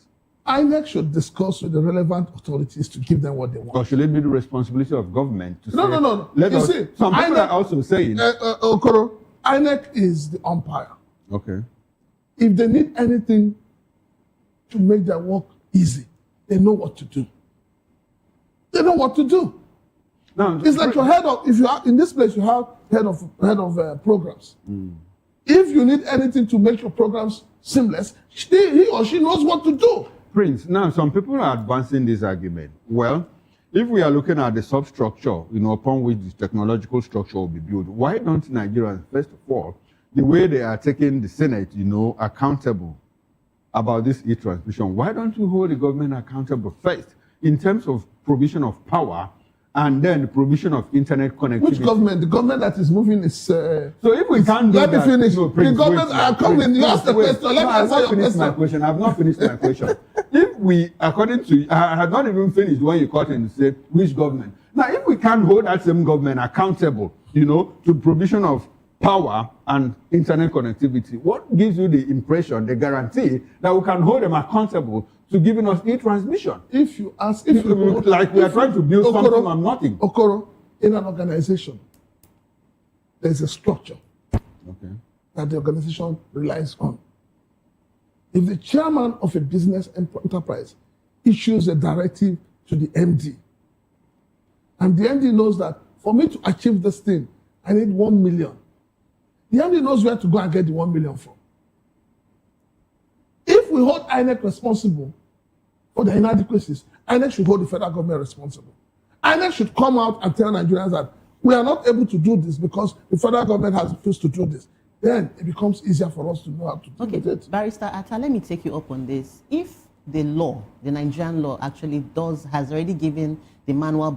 INEC should discuss with the relevant authorities to give them what they want. Or should it be the responsibility of government to say... No. See, some people are also saying... Okoro, INEC is the umpire. Okay. If they need anything to make their work easy, they know what to do. They know what to do. No, it's like your head of... If you are in this place, you have head of programs. If you need anything to make your programs seamless, he or she knows what to do. Prince, now some people are advancing this argument. Well, if we are looking at the substructure, upon which the technological structure will be built, why don't Nigerians, first of all, the way they are taking the Senate, accountable about this e-transmission, why don't you hold the government accountable first in terms of provision of power and then the provision of internet connectivity? Which government? The government that is moving is... so if we can't do let that... me finish. No, Prince, the government are coming. You ask the question. Let me answer your question. I've not finished my question. If we, according to... I had not even finished when you caught and said, which government? Now, if we can't hold that same government accountable, to provision of power and internet connectivity, what gives you the impression, the guarantee that we can hold them accountable to giving us e-transmission? If you ask... like we are trying to build something on nothing. Okoro, in an organization, there's a structure that the organization relies on. If the chairman of a business enterprise issues a directive to the MD, and the MD knows that for me to achieve this thing, I need 1 million. The MD knows where to go and get the 1 million from. If we hold INEC responsible for the inadequacies, INEC should hold the federal government responsible. INEC should come out and tell Nigerians that we are not able to do this because the federal government has refused to do this. Then it becomes easier for us to know how to do it. Barrister Atta, let me take you up on this. If the law, the Nigerian law, actually has already given the manual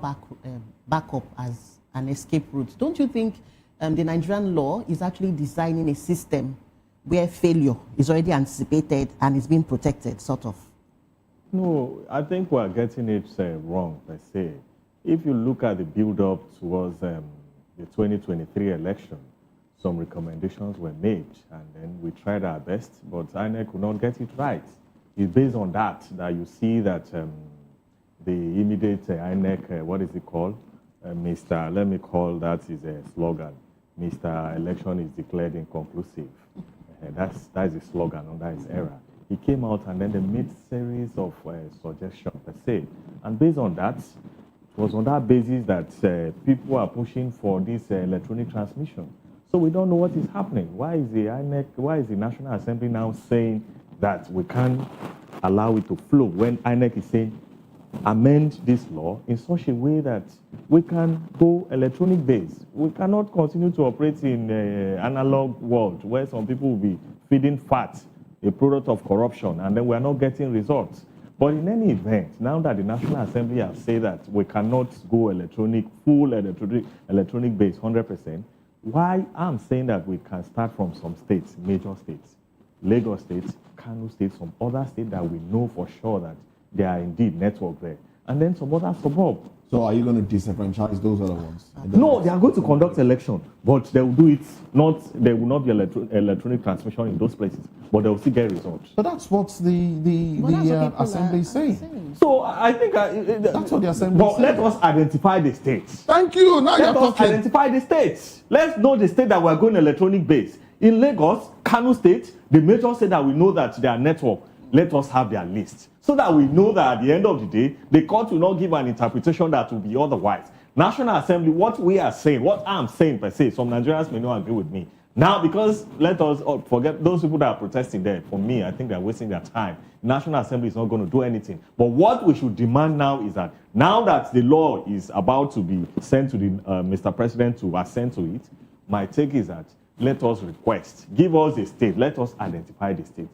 backup as an escape route, don't you think the Nigerian law is actually designing a system where failure is already anticipated and is being protected, sort of? No, I think we're getting it wrong, per se. If you look at the build-up towards the 2023 election, some recommendations were made, and then we tried our best, but INEC could not get it right. It's based on that you see that the immediate INEC, what is it called? Mr. Let me call that is a slogan. Mr. Election is declared inconclusive. That's the slogan under his era. He came out and then they made series of suggestions per se. And based on that, it was on that basis that people are pushing for this electronic transmission. So we don't know what is happening. Why is the INEC, why is the National Assembly now saying that we can't allow it to flow when INEC is saying amend this law in such a way that we can go electronic based? We cannot continue to operate in an analog world where some people will be feeding fat, a product of corruption, and then we are not getting results. But in any event, now that the National Assembly have said that we cannot go electronic, full electronic based 100%, why I'm saying that we can start from some states, major states, Lagos State, Kano State, some other states that we know for sure that there are indeed network there, and then some other suburb. So are you going to disenfranchise those other ones? No, they are going to conduct election, but they will do it there will not be electronic transmission in those places, but they will still get results. But that's what the assembly is saying. So I think that's what the assembly but is saying. let us identify the states. Thank you. Now Let us identify the states. Let's know the state that we're going electronic base. In Lagos, Kano State, the major state that we know that their network, let us have their list, so that we know that at the end of the day, the court will not give an interpretation that will be otherwise. National Assembly, what we are saying, what I'm saying per se, some Nigerians may not agree with me. Now, because let us forget those people that are protesting there, for me, I think they're wasting their time. National Assembly is not going to do anything. But what we should demand now is that now that the law is about to be sent to the Mr. President to assent to it, my take is that let us request, give us a state, let us identify the state.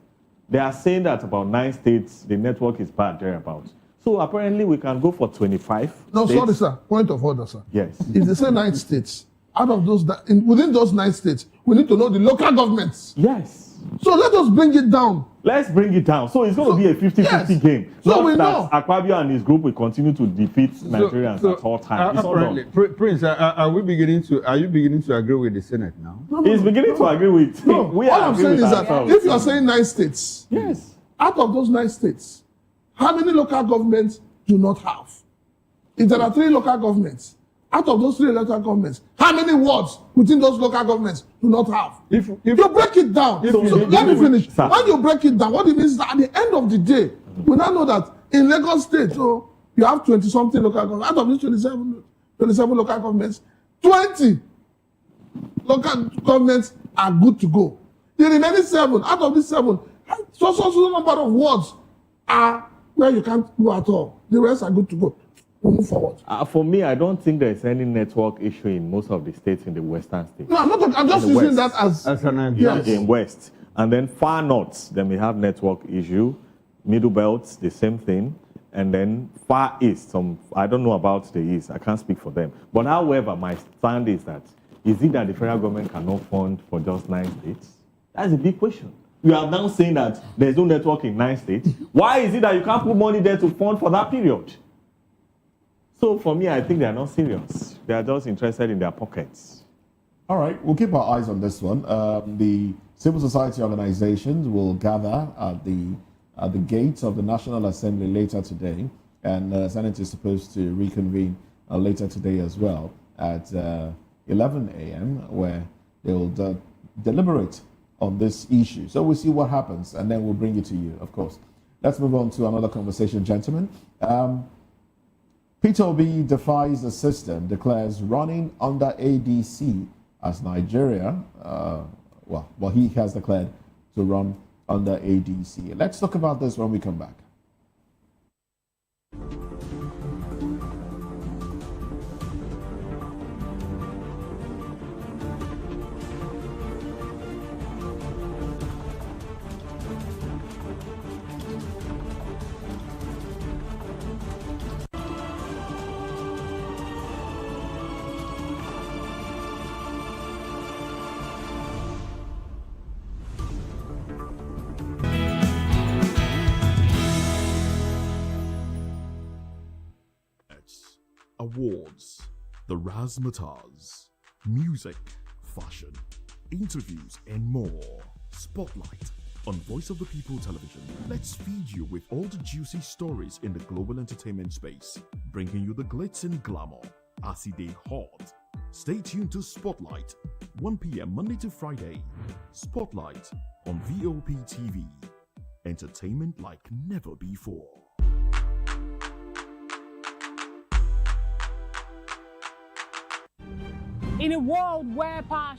They are saying that about 9 states, the network is bad thereabouts. So apparently we can go for 25 No, states. sorry, sir. Point of order, sir. Yes. If they say 9 states, out of those, within those 9 states, we need to know the local governments. Yes. So let us bring it down. Let's bring it down. So it's going to be a 50-50 game. So Not we that know. Akpabio and his group will continue to defeat Nigerians at all times. It's not Apparently, done. Prince, are you beginning to agree with the Senate now? He's beginning to agree with. No, we all are I'm agreeing saying is with that ourselves. if you are saying 9 states, yes, out of those 9 states, how many local governments do not have? If there are 3 local governments, out of those 3 local governments, how many wards within those local governments do not have? If you break it down, let me finish. Sir. When you break it down, what it means is that at the end of the day, we now know that in Lagos State, you have 20-something local governments. Out of these 27 local governments, 20 local governments are good to go. The remaining 7, out of these 7, so number of wards are where you can't go at all. The rest are good to go. We'll move forward. For me, I don't think there's any network issue in most of the states in the western states. No, I'm not talking, I'm just using that as an example. yes. In west. And then far north, they may have network issue. Middle belt, the same thing. And then far east, I don't know about the east. I can't speak for them. But however, my stand is that, is it that the federal government cannot fund for just 9 states? That's a big question. You are now saying that there's no network in 9 states. Why is it that you can't put money there to fund for that period? So for me, I think they are not serious. They are just interested in their pockets. All right, we'll keep our eyes on this one. The civil society organizations will gather at the gates of the National Assembly later today, and the Senate is supposed to reconvene later today as well at 11 a.m., where they will deliberate on this issue. So we'll see what happens, and then we'll bring it to you, of course. Let's move on to another conversation, gentlemen. Peter Obi defies the system, declares running under ADC as Nigeria, well, he has declared to run under ADC. Let's talk about this when we come back. awards, the razzmatazz, music, fashion, interviews, and more. Spotlight on Voice of the People Television. Let's feed you with all the juicy stories in the global entertainment space, bringing you the glitz and glamour as they hot. Stay tuned to Spotlight, 1 p.m. Monday to Friday. Spotlight on VOP TV. Entertainment like never before. In a world where power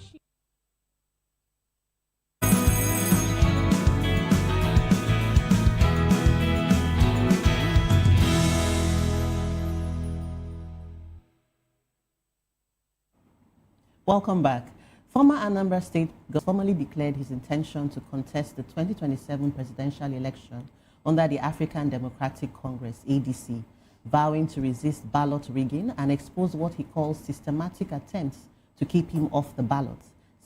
Welcome back. Former Anambra State governor formally declared his intention to contest the 2027 presidential election under the African Democratic Congress, ADC, vowing to resist ballot rigging and expose what he calls systematic attempts to keep him off the ballot.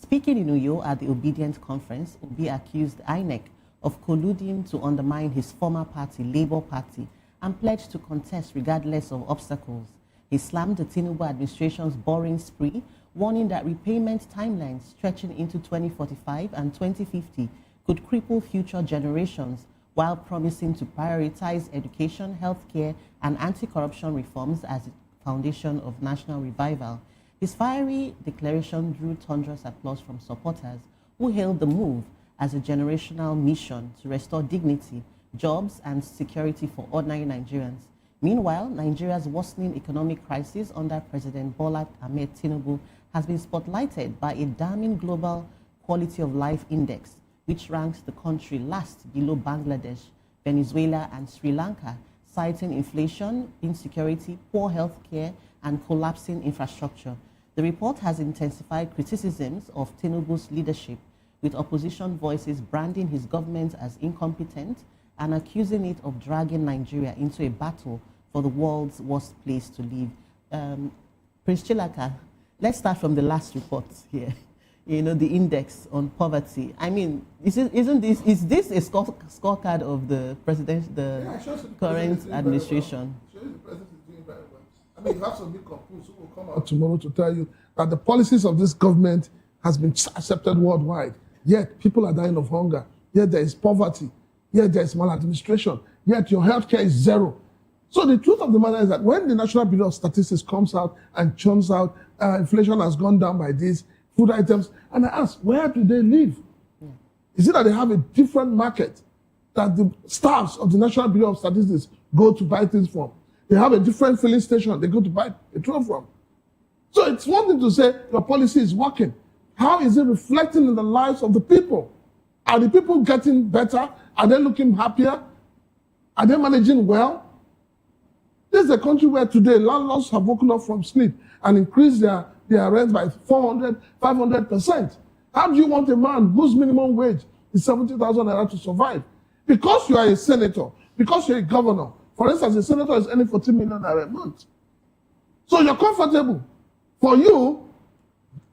Speaking in Uyo at the Obedient Conference, Obi accused INEC of colluding to undermine his former party, Labour Party, and pledged to contest regardless of obstacles. He slammed the Tinubu administration's borrowing spree, warning that repayment timelines stretching into 2045 and 2050 could cripple future generations, while promising to prioritize education, healthcare, and anti-corruption reforms as the foundation of national revival. His fiery declaration drew thunderous applause from supporters who hailed the move as a generational mission to restore dignity, jobs, and security for ordinary Nigerians. Meanwhile, Nigeria's worsening economic crisis under President Bola Ahmed Tinubu has been spotlighted by a damning global quality of life index, which ranks the country last below Bangladesh, Venezuela, and Sri Lanka, citing inflation, insecurity, poor health care, and collapsing infrastructure. The report has intensified criticisms of Tinubu's leadership, with opposition voices branding his government as incompetent and accusing it of dragging Nigeria into a battle for the world's worst place to live. Prince Chilaka, let's start from the last report here. You know, the index on poverty. I mean, is this a scorecard of the current administration? Shows the president is doing very well. I mean, you have some big companies who will come out tomorrow to tell you that the policies of this government has been accepted worldwide. Yet people are dying of hunger. Yet there is poverty. Yet there is maladministration. Yet your healthcare is zero. So the truth of the matter is that when the National Bureau of Statistics comes out and churns out, inflation has gone down by these food items, and I ask, where do they live? Is it that they have a different market that the staffs of the National Bureau of Statistics go to buy things from? They have a different filling station they go to buy petrol from. So it's one thing to say your policy is working. How is it reflecting in the lives of the people? Are the people getting better? Are they looking happier? Are they managing well? This is a country where today landlords have woken up from sleep and increased their rent by 400, 500%. How do you want a man whose minimum wage is 70,000 naira to survive? Because you are a senator, because you're a governor. For instance, a senator is earning 14 million naira a month. So you're comfortable. For you,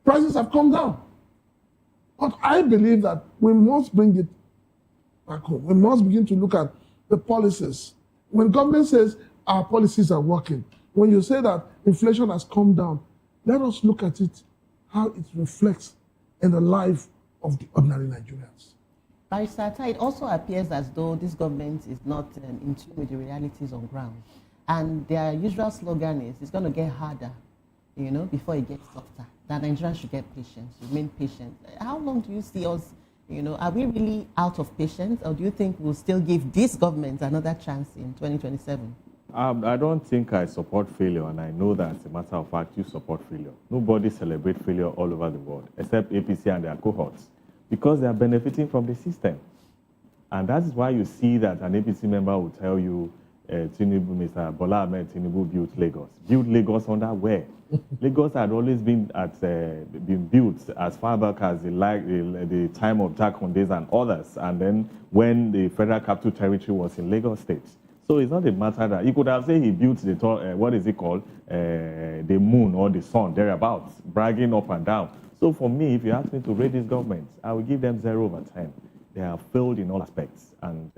prices have come down. But I believe that we must bring it back home. We must begin to look at the policies. When government says our policies are working, when you say that inflation has come down, let us look at it, how it reflects in the life of the ordinary Nigerians. Barrister, it also appears as though this government is not in tune with the realities on ground. And their usual slogan is, it's going to get harder, you know, before it gets softer. That Nigerians should get patience, remain patient. How long do you see us, you know, are we really out of patience, or do you think we'll still give this government another chance in 2027? I don't think I support failure, and I know that as a matter of fact, you support failure. Nobody celebrates failure all over the world, except APC and their cohorts, because they are benefiting from the system. And that is why you see that an APC member will tell you, Tinubu, Mr. Bola Ahmed Tinubu built Lagos. Built Lagos under where? Lagos had always been built as far back as the time of Jack Condes and others, and then when the Federal Capital Territory was in Lagos State. So it's not a matter that, he could have said he built the, what is it called, the moon or the sun, thereabouts, bragging up and down. So for me, if you ask me to rate this government, I will give them 0/10. They have failed in all aspects, and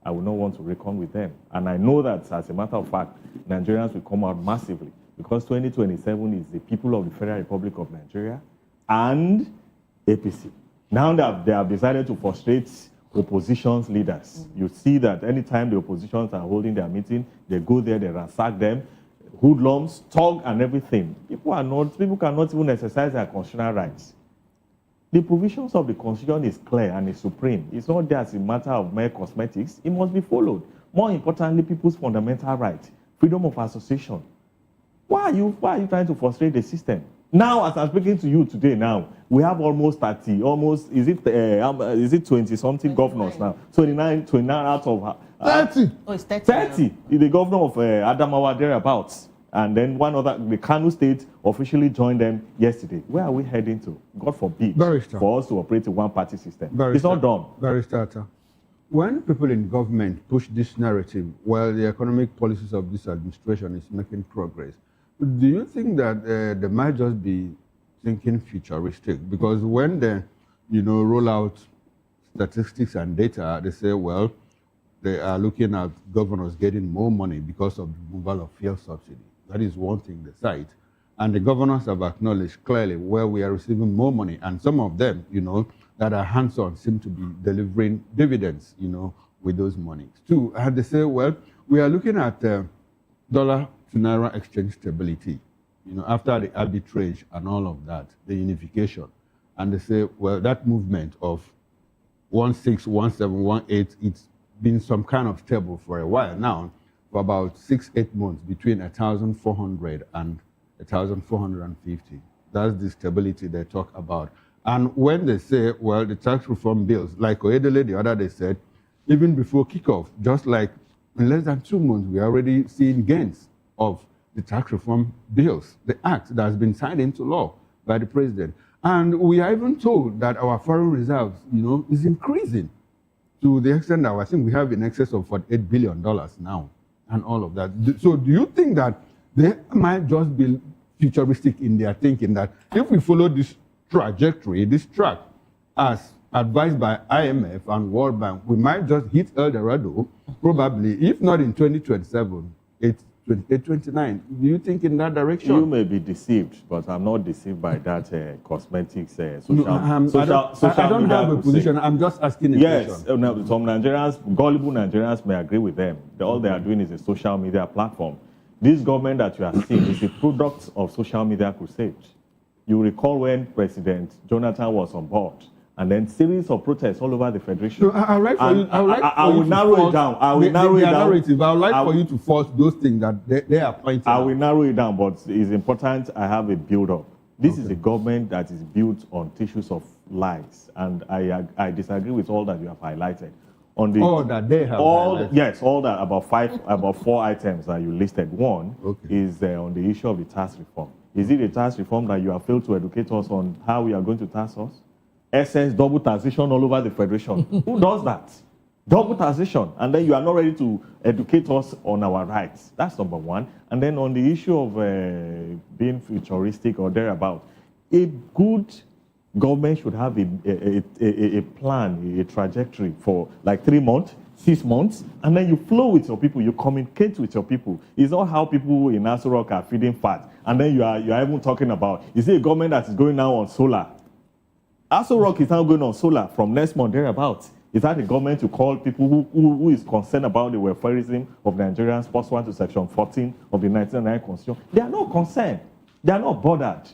I will not want to reckon with them. And I know that, as a matter of fact, Nigerians will come out massively, because 2027 is the people of the Federal Republic of Nigeria and APC. Now that they have decided to frustrate opposition's leaders, you see that anytime the oppositions are holding their meeting, they go there, they ransack them, hoodlums, talk and everything. People cannot even exercise their constitutional rights. The provisions of the Constitution is clear and is supreme. It's not there as a matter of mere cosmetics. It must be followed. More importantly, people's fundamental right, freedom of association. Why are you trying to frustrate the system? Now, as I'm speaking to you today now, we have almost 30, is it 20-something governors now? 29 out of... 30. Oh, it's 30. 30. The governor of Adamawa thereabouts. And then one other, the Kano State officially joined them yesterday. Where are we heading to? God forbid for us to operate a one-party system. It's not done. Barrister, when people in government push this narrative, while the economic policies of this administration is making progress, do you think that they might just be thinking futuristic? Because when they, roll out statistics and data, they say, well, they are looking at governors getting more money because of the removal of fuel subsidy. That is one thing they cite. And the governors have acknowledged clearly where we are receiving more money. And some of them, that are hands-on seem to be delivering dividends, with those monies. Two, and they say, well, we are looking at dollar to Naira exchange stability, after the arbitrage and all of that, the unification. And they say, well, that movement of 16, 17, 18, it's been some kind of stable for a while now, for about 6-8 months, between 1,400 and 1,450. That's the stability they talk about. And when they say, well, the tax reform bills, like Oyedele the other day said, even before kickoff, just like in less than 2 months, we are already seeing gains of the tax reform bills, the act that has been signed into law by the president. And we are even told that our foreign reserves, is increasing to the extent that I think we have in excess of $8 billion now and all of that. So do you think that they might just be futuristic in their thinking that if we follow this trajectory, this track, as advised by IMF and World Bank, we might just hit El Dorado, probably, if not in 2027, it's 2029. Do you think in that direction? You may be deceived, but I'm not deceived by that cosmetics I don't have a position. I'm just asking a question. Yes, some Nigerians, gullible Nigerians may agree with them. All they are doing is a social media platform. This government that you are seeing is a product of social media crusade. You recall when President Jonathan was on board, and then series of protests all over the federation. No, I will narrow it down. I will narrow it down. Narrative. I would like for you to force those things that they are pointing out. I will narrow it down, but it's important I have a build-up. This is a government that is built on tissues of lies, and I disagree with all that you have highlighted. On the, all that they have highlighted. Yes, all that, about 4 items that you listed. One is on the issue of the tax reform. Is it a tax reform that you have failed to educate us on how we are going to tax us? SS, double taxation all over the federation. Who does that? Double taxation. And then you are not ready to educate us on our rights. That's number one. And then on the issue of being futuristic or thereabout, a good government should have a plan, a trajectory for like 3 months, 6 months, and then you flow with your people, you communicate with your people. It's not how people in Aso Rock are feeding fat. And then you are even talking about, is it a government that is going now on solar? Aso Rock is now going on solar from next month thereabouts. Is that a government to call people who is concerned about the welfareism of Nigerians pursuant to Section 14 of the 1999 Constitution? They are not concerned. They are not bothered.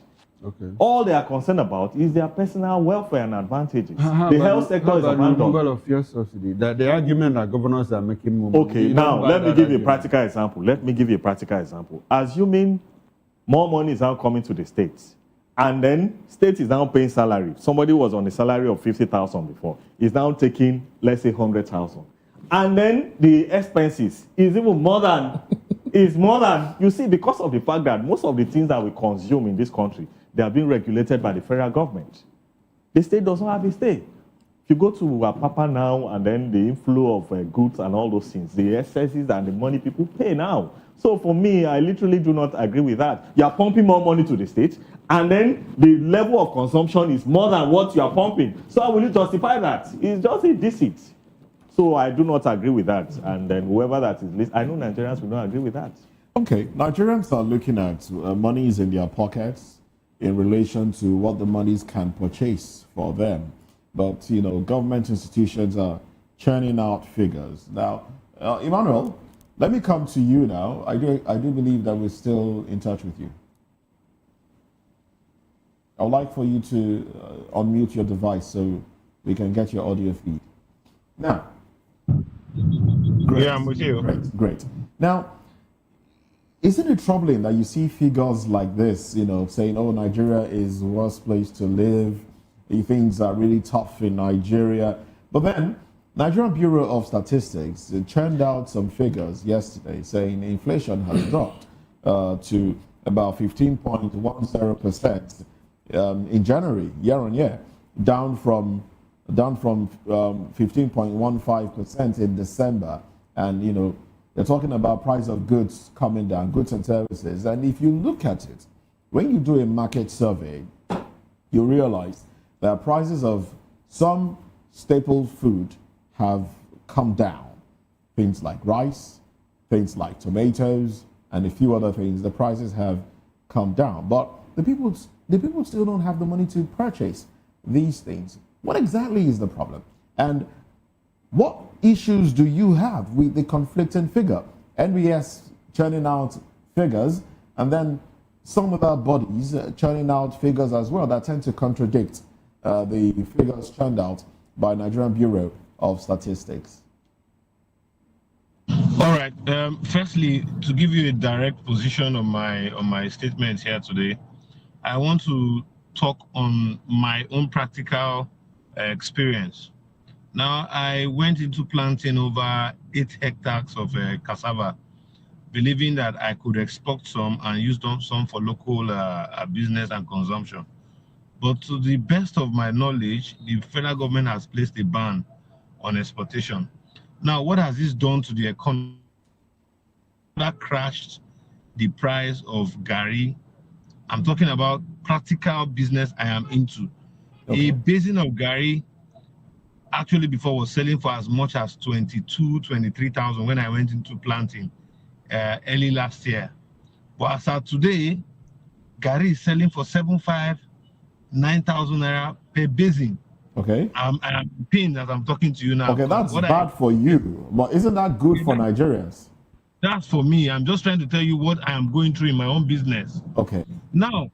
Okay. All they are concerned about is their personal welfare and advantages. The health sector is abandoned. The removal of fuel subsidy. The argument that governors are making more money. Okay, now let me give you a practical example. Assuming more money is now coming to the states, and then state is now paying salary. Somebody was on a salary of 50,000 before. Is now taking, let's say, 100,000. And then the expenses is even more than, you see, because of the fact that most of the things that we consume in this country, they are being regulated by the federal government. The state does not have a say. If you go to Apapa now, and then the inflow of goods and all those things, the excesses and the money people pay now. So for me, I literally do not agree with that. You are pumping more money to the state, and then the level of consumption is more than what you are pumping. So how will you justify that? It's just a deceit. So I do not agree with that. And then whoever that is listening, I know Nigerians will not agree with that. Okay, Nigerians are looking at monies in their pockets in relation to what the monies can purchase for them. But, you know, government institutions are churning out figures. Now, Emmanuel, let me come to you now. I do believe that we're still in touch with you. I would like for you to unmute your device so we can get your audio feed. Now, great. Yeah, I'm with you. Great. Now, isn't it troubling that you see figures like this, you know, saying, oh, Nigeria is the worst place to live, things are really tough in Nigeria. But then, Nigerian Bureau of Statistics churned out some figures yesterday saying inflation has dropped to about 15.10% in January, year on year, down from 15.15% in December. And, you know, they're talking about price of goods coming down, goods and services. And if you look at it, when you do a market survey, you realize that prices of some staple food have come down. Things like rice, things like tomatoes, and a few other things, the prices have come down. But the people still don't have the money to purchase these things. What exactly is the problem? And what issues do you have with the conflicting figure? NBS churning out figures, and then some other bodies churning out figures as well that tend to contradict the figures churned out by Nigerian Bureau of Statistics. All right. Firstly, to give you a direct position on my statements here today, I want to talk on my own practical experience. Now, I went into planting over 8 hectares of cassava, believing that I could export some and use some for local business and consumption. But to the best of my knowledge, the federal government has placed a ban on exportation. Now, what has this done to the economy? That crashed the price of Gari. I'm talking about practical business I am into. Okay. A basin of Gari actually before was selling for as much as 23,000 when I went into planting early last year. But as of today, Gari is selling for 9,000 naira per basin. Okay. I'm pained as I'm talking to you now. Okay, that's bad for you, but isn't that good for Nigerians? That's for me. I'm just trying to tell you what I am going through in my own business. Okay. Now,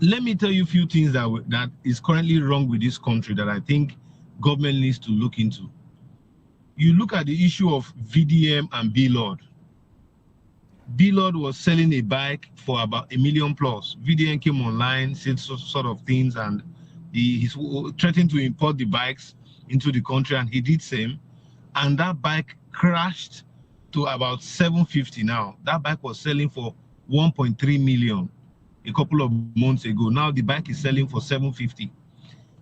let me tell you a few things that is currently wrong with this country that I think government needs to look into. You look at the issue of VDM and B-Lord. B-Lord was selling a bike for about $1 million plus. VDM came online, said sort of things, and he's threatening to import the bikes into the country, and he did same. And that bike crashed to about 750 now. That bike was selling for 1.3 million a couple of months ago. Now the bike is selling for 750.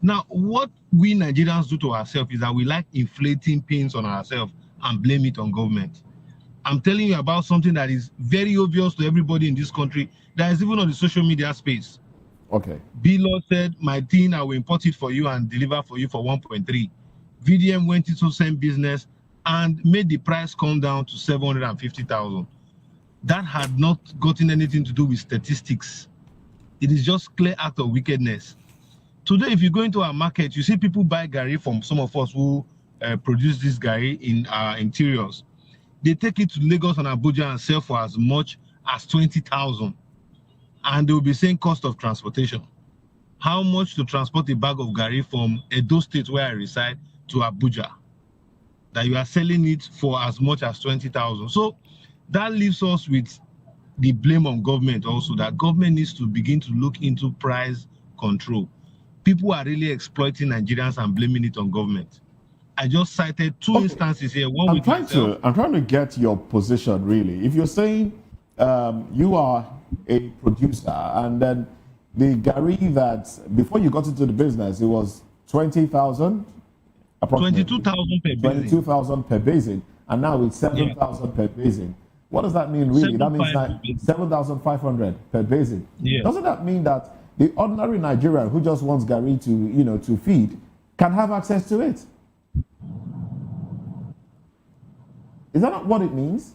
Now, what we Nigerians do to ourselves is that we like inflating pains on ourselves and blame it on government. I'm telling you about something that is very obvious to everybody in this country, that is even on the social media space. Okay. B-Lord said, my thing, I will import it for you and deliver for you for 1.3. VDM went into the same business and made the price come down to 750,000. That had not gotten anything to do with statistics. It is just clear act of wickedness. Today, if you go into our market, you see people buy Gari from some of us who produce this Gari in our interiors. They take it to Lagos and Abuja and sell for as much as 20,000. And they will be saying cost of transportation. How much to transport a bag of Gari from Edo State, where I reside, to Abuja? That you are selling it for as much as 20,000. So that leaves us with the blame on government also, that government needs to begin to look into price control. People are really exploiting Nigerians and blaming it on government. I just cited 2 instances here. One I'm trying to get your position really. If you're saying you are a producer and then the Gari that before you got into the business it was 20,000, 22,000 per basin. 22,000 per basin, and now it's 7,000 per basin. What does that mean really? That means that 7,500 per basin. Yes. Doesn't that mean that the ordinary Nigerian who just wants Gari to feed can have access to it? Is that not what it means?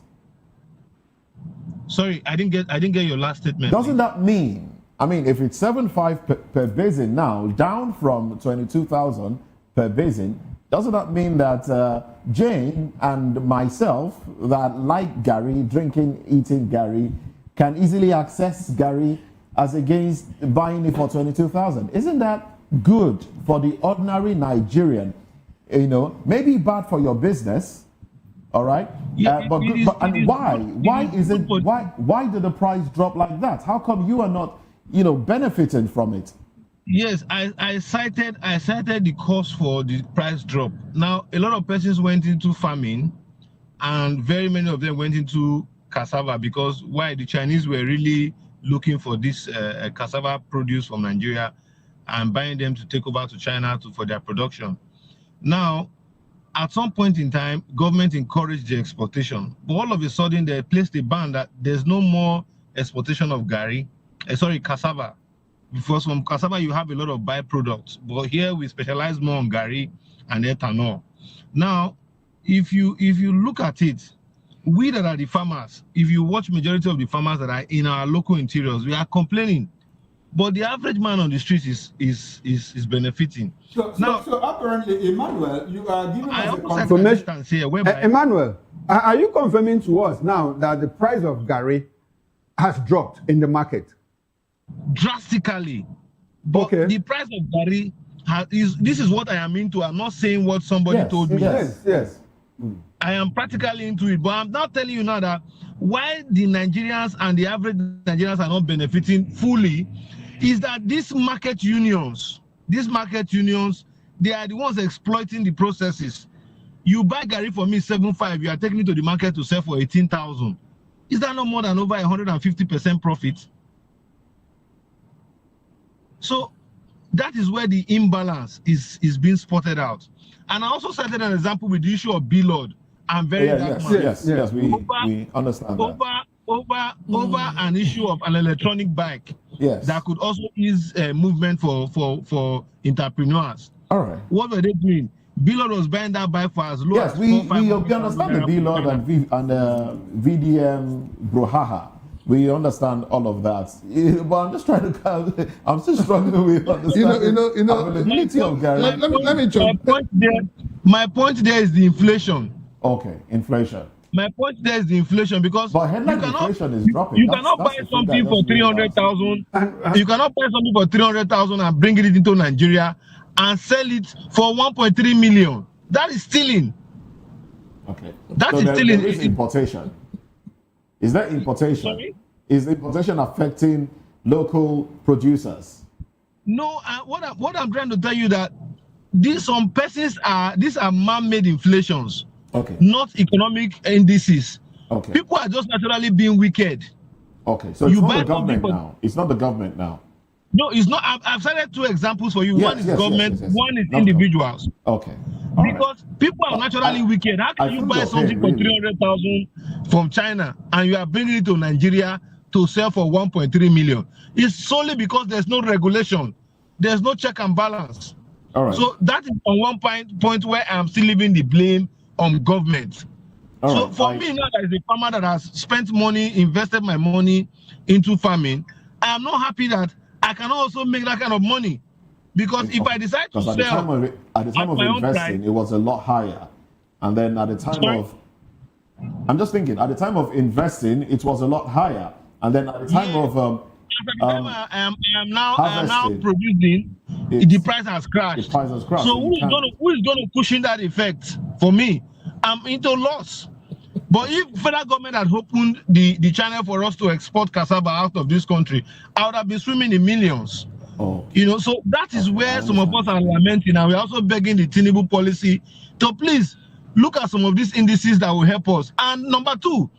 Sorry, I didn't get your last statement. Doesn't that mean, I mean, if it's 7.5 per basin now, down from 22,000 per basin, doesn't that mean that Jane and myself that like Gary, eating Gary, can easily access Gary as against buying it for 22,000? Isn't that good for the ordinary Nigerian? You know, maybe bad for your business, all right? Yeah, but good, and why? Why did the price drop like that? How come you are not, you know, benefiting from it? Yes, I cited the cause for the price drop. Now, a lot of persons went into farming, and very many of them went into cassava because why? The Chinese were really looking for this cassava produce from Nigeria and buying them to take over to China for their production. Now, at some point in time, government encouraged the exportation, but all of a sudden they placed a ban that there's no more exportation of cassava. Because from cassava you have a lot of byproducts, but here we specialize more on gari and ethanol. Now, if you look at it, we that are the farmers, if you watch majority of the farmers that are in our local interiors, we are complaining, but the average man on the street is benefiting. So apparently, Emmanuel, you are giving us a confirmation here. Emmanuel, are you confirming to us now that the price of gari has dropped in the market? Drastically, but the price of gari this is what I am into. I'm not saying what somebody told me. Yes. I am practically into it, but I'm not telling you now that why the Nigerians and the average Nigerians are not benefiting fully is that these market unions, they are the ones exploiting the processes. You buy gari for me 7.5, you are taking it to the market to sell for 18,000. Is that no more than over 150% profit? So that is where the imbalance is being spotted out. And I also cited an example with the issue of B-Lord. I'm very yes, we understand that. Over an issue of an electronic bike that could also ease movement for entrepreneurs. All right. What were they doing? B-Lord was buying that bike for as low as we understand the B-Lord and VDM Brohaha. We understand all of that, but I'm just trying to. I'm still struggling with understanding availability of gari. Let me jump. My point there is the inflation. Okay, inflation. My point there is the inflation because inflation is dropping. You cannot buy something for 300,000. You cannot buy something for 300,000 and bring it into Nigeria and sell it for 1.3 million. That is stealing. Okay. That is stealing. There is importation. Is that importation? Sorry? Is importation affecting local producers? No, what I'm trying to tell you that these are man-made inflations, not economic indices. Okay. People are just naturally being wicked. Okay, so it's not the government now. It's not the government now. No, it's not. I've cited two examples for you. One is government, one is individuals. Okay. Because people are naturally wicked. How can you buy something for 300,000 from China and you are bringing it to Nigeria to sell for 1.3 million? It's solely because there's no regulation. There's no check and balance. All right. So that is on one point where I'm still leaving the blame on government. So for me now, as a farmer that has spent money, invested my money into farming, I am not happy that I can also make that kind of money. Because if I decide to sell at the time of investing, it was a lot higher. And then at the time I'm just thinking, at the time of investing, it was a lot higher. And then at the time of I am now producing, the price has crashed. The price has crashed. So who is going to cushion that effect for me? I'm into loss. But if federal government had opened the channel for us to export cassava out of this country, I would have been swimming in millions. You know, so that is where some of us are lamenting, and we're also begging the Tinubu policy to please look at some of these indices that will help us. And number two,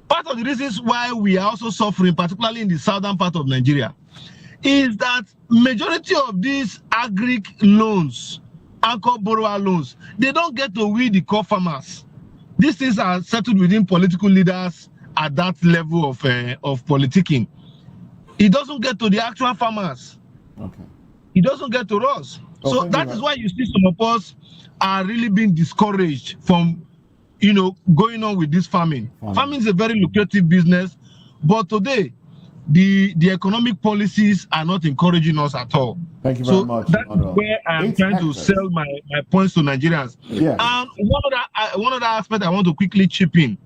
part of the reasons why we are also suffering, particularly in the southern part of Nigeria, is that majority of these agric loans, anchor borrower loans, they don't get to we the core farmers. These things are settled within political leaders at that level of politicking. It doesn't get to the actual farmers. Okay. It doesn't get to us. So that is why you see some of us are really being discouraged from, going on with this farming. Farming is a very lucrative business, But today, the economic policies are not encouraging us at all. Thank you very much. That's where I'm trying to sell my points to Nigerians. Yeah. And one other aspect I want to quickly chip in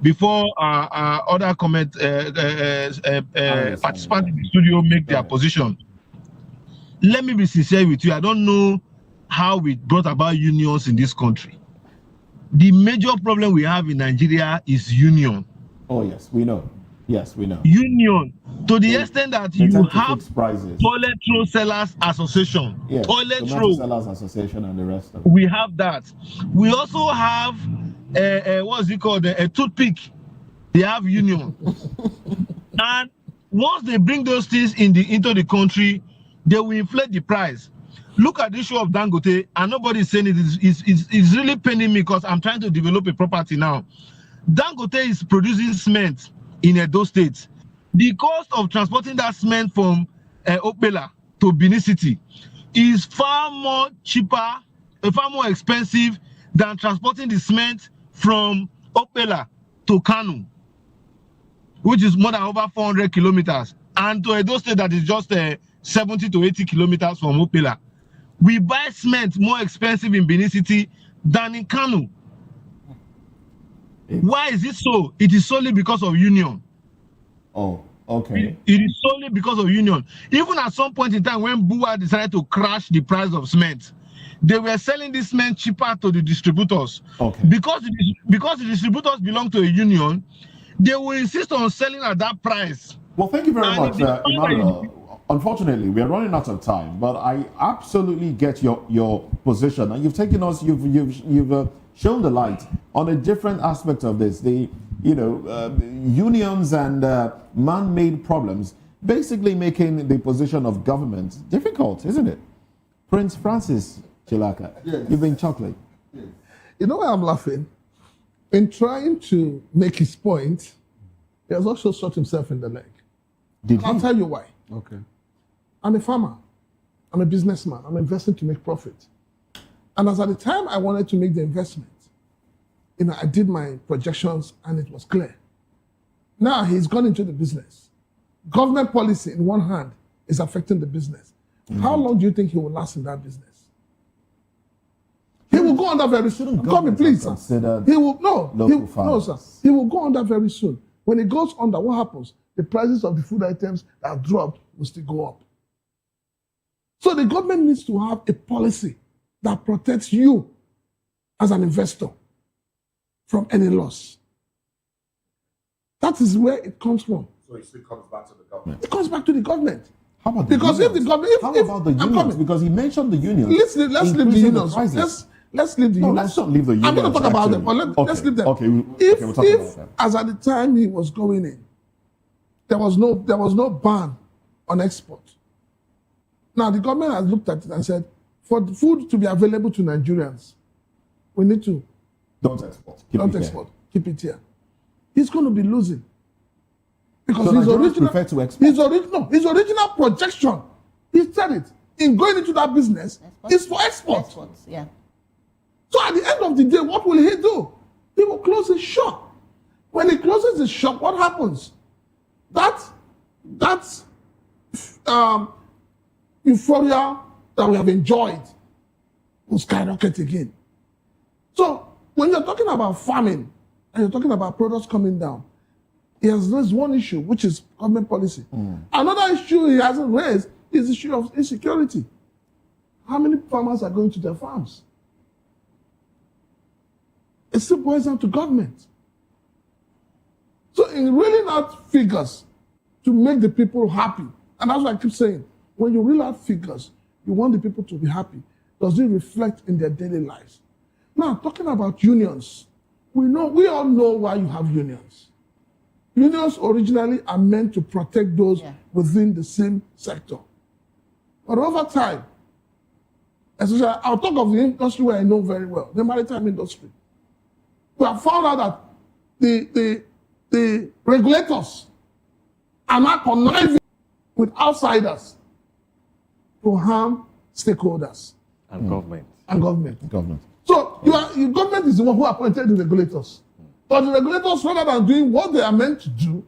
before other participants in the studio make their position. Let me be sincere with you. I don't know how we brought about unions in this country. The major problem we have in Nigeria is union. Oh, yes, we know. Yes, we know. Union, to the extent that you have prices. Toilet Roll Sellers Association, Yes, Toilet Tomato Roll Sellers Association and the rest of it. we have that. We also have what's it called? A toothpick. They have union, and once they bring those things into the country, they will inflate the price. Look at the issue of Dangote, and nobody is saying it's really paining me because I'm trying to develop a property now. Dangote is producing cement in Edo State. The cost of transporting that cement from Opela to Benin City is far more cheaper, far more expensive than transporting the cement from Opela to Kanu, which is more than over 400 kilometers, and to Edo State that is just 70 to 80 kilometers from Opela. We buy cement more expensive in Benin City than in Kanu. Why is it so? It is solely because of union. Oh, okay. It is solely because of union. Even at some point in time when Bua decided to crash the price of cement, they were selling this cement cheaper to the distributors. Okay. Because the distributors belong to a union, they will insist on selling at that price. Well, thank you very much, Emmanuel. Unfortunately, we are running out of time, but I absolutely get your position, and you've taken us, you've shown the light on a different aspect of this. The unions and man-made problems, basically making the position of government difficult, isn't it? Prince Francis Chilaka, yes. You've been chuckling. Yes. You know why I'm laughing? In trying to make his point, he has also shot himself in the leg. I'll tell you why. Okay. I'm a farmer. I'm a businessman. I'm investing to make profit. And as at the time I wanted to make the investment, I did my projections and it was clear. Now he's gone into the business. Government policy in one hand is affecting the business. Mm-hmm. How long do you think he will last in that business? He will go under very soon. Call me, please, sir. He will no, sir. He will go under very soon. When he goes under, what happens? The prices of the food items that dropped will still go up. So the government needs to have a policy that protects you as an investor from any loss. That is where it comes from. So it still comes back to the government. It comes back to the government. How about the unions? If the government, how about the unions? Because he mentioned the unions. Let's leave the unions. Let's leave the unions. Let's not leave the unions. I'm going to talk about them, but let's leave them. Okay, we'll talk about them. As at the time he was going in, there was no ban on export. Now the government has looked at it and said, for the food to be available to Nigerians, we need to don't export. Keep it here. He's going to be losing. Because so Nigerians prefer to export. His original projection, he said it, in going into that business, is for export. Exports, yeah. So at the end of the day, what will he do? He will close his shop. When he closes his shop, what happens? That euphoria that we have enjoyed will skyrocket again. So when you're talking about farming and you're talking about products coming down, he has raised one issue, which is government policy. Another issue he hasn't raised is the issue of insecurity. How many farmers are going to their farms? It still boils down to government. So in reeling out figures to make the people happy, and that's what I keep saying, when you reel out figures, you want the people to be happy. Does it reflect in their daily lives? Now, talking about unions, we all know why you have unions. Unions originally are meant to protect those within the same sector. But over time, especially, I'll talk of the industry where I know very well, the maritime industry. We have found out that the regulators are not conniving with outsiders to harm stakeholders. And government. And government. So your government is the one who appointed the regulators. But the regulators, rather than doing what they are meant to do,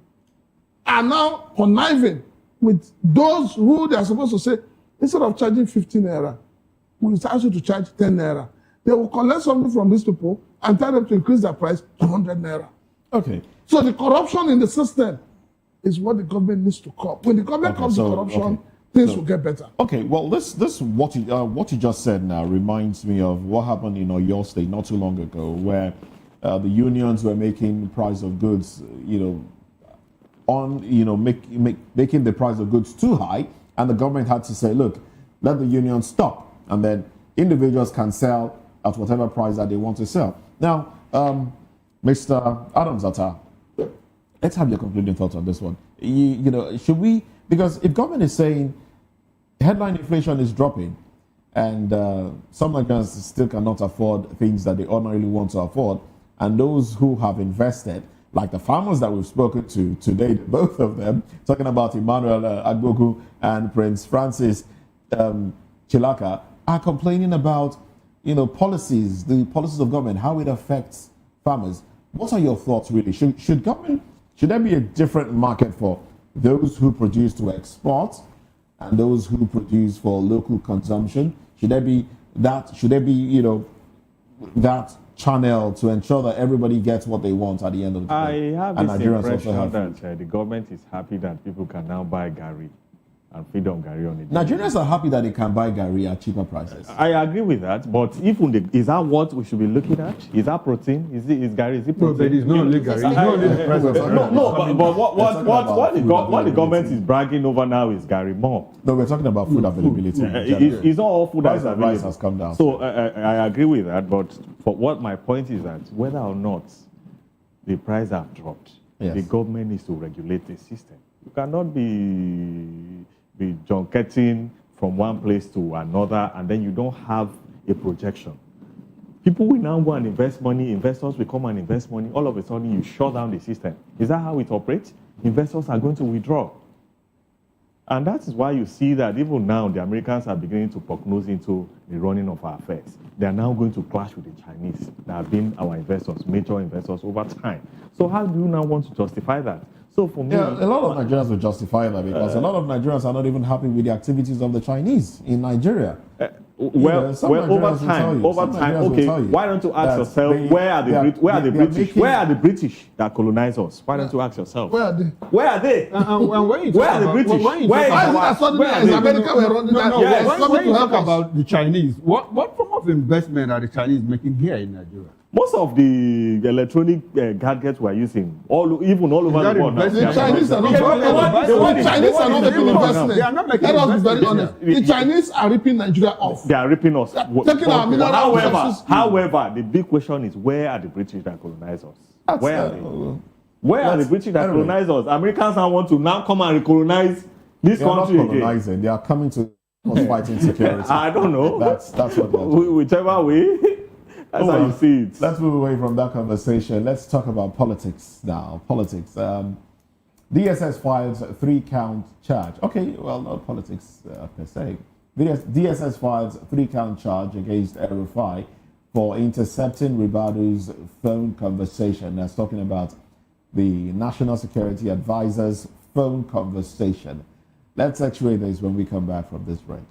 are now conniving with those who they are supposed to say, instead of charging 15 naira, we will ask you to charge 10 naira. They will collect something from these people and tell them to increase their price to 100 naira. Okay. So the corruption in the system is what the government needs to curb. When the government curbs the corruption, things will get better. Okay, well, this what you just said now reminds me of what happened in Oyo State not too long ago, where the unions were making price of goods, making the price of goods too high, and the government had to say, look, let the union stop, and then individuals can sell at whatever price that they want to sell. Now, Mr. Adams Atta, let's have your concluding thoughts on this one. Should we, because if government is saying headline inflation is dropping and some Nigerians still cannot afford things that they ordinarily want to afford, and those who have invested, like the farmers that we've spoken to today, both of them, talking about Emmanuel Agbogu and Prince Francis Chilaka, are complaining about the policies of government, how it affects farmers. What are your thoughts really? Should there be a different market for those who produce to export and those who produce for local consumption? Should there be that channel to ensure that everybody gets what they want at the end of the day? I have this impression that the government is happy that people can now buy Gary and feed on Gary on it. Nigerians are happy that they can buy Gary at cheaper prices. I agree with that, but is that what we should be looking at? Is that protein? Is Gary? Is it protein? No, but it's not only Gary. It's not only the price of Gary. What the government is bragging over now is Gary more. No, we're talking about food availability. It's not all food price is of available. rice has come down. So I agree with that, but what my point is that whether or not the price have dropped, the government needs to regulate the system. You cannot be junketing from one place to another, and then you don't have a projection. People will now go and invest money, investors will come and invest money, all of a sudden you shut down the system. Is that how it operates? Investors are going to withdraw. And that is why you see that even now the Americans are beginning to prognose into the running of our affairs. They are now going to clash with the Chinese that have been our investors, major investors over time. So how do you now want to justify that? So for me, a lot of Nigerians will justify that because a lot of Nigerians are not even happy with the activities of the Chinese in Nigeria. Over time, okay, why don't you ask yourself, where are the British? Where are the British that colonize us? Why don't you ask yourself? Where are they? Where are they? Where are the British? Why is America were running that? When you talk about the Chinese, what form of investment are the Chinese making here in Nigeria? Most of the electronic gadgets we're using, even all over the world. The Chinese are not making investment. They are not making Let us be investment. very honest. The Chinese are ripping Nigeria off. They are ripping us. Taking our mineral resources. However, the big question is, where are the British that colonize us? Where are they? Where are the British that colonize us? Americans now want to now come and recolonize this country again. They are not colonizing. They are coming to us fighting security. I don't know. That's what they're doing. Whichever way. That's how you see it. Let's move away from that conversation. Let's talk about politics now. Politics. DSS files 3-count charge. Okay, well, not politics per se. DSS files 3-count charge against El-Rufai for intercepting Ribado's phone conversation. That's talking about the National Security Advisor's phone conversation. Let's x-ray this when we come back from this break.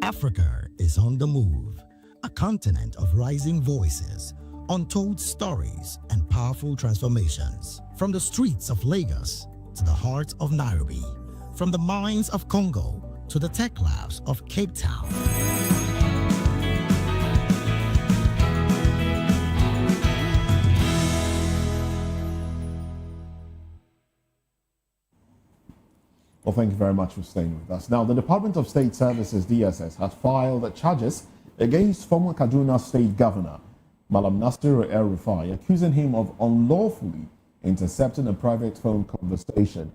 Africa is on the move, a continent of rising voices, untold stories, and powerful transformations. From the streets of Lagos to the heart of Nairobi, from the mines of Congo to the tech labs of Cape Town. Well, thank you very much for staying with us. Now, the Department of State Services, DSS, has filed charges against former Kaduna State Governor, Malam Nasir El-Rufai, accusing him of unlawfully intercepting a private phone conversation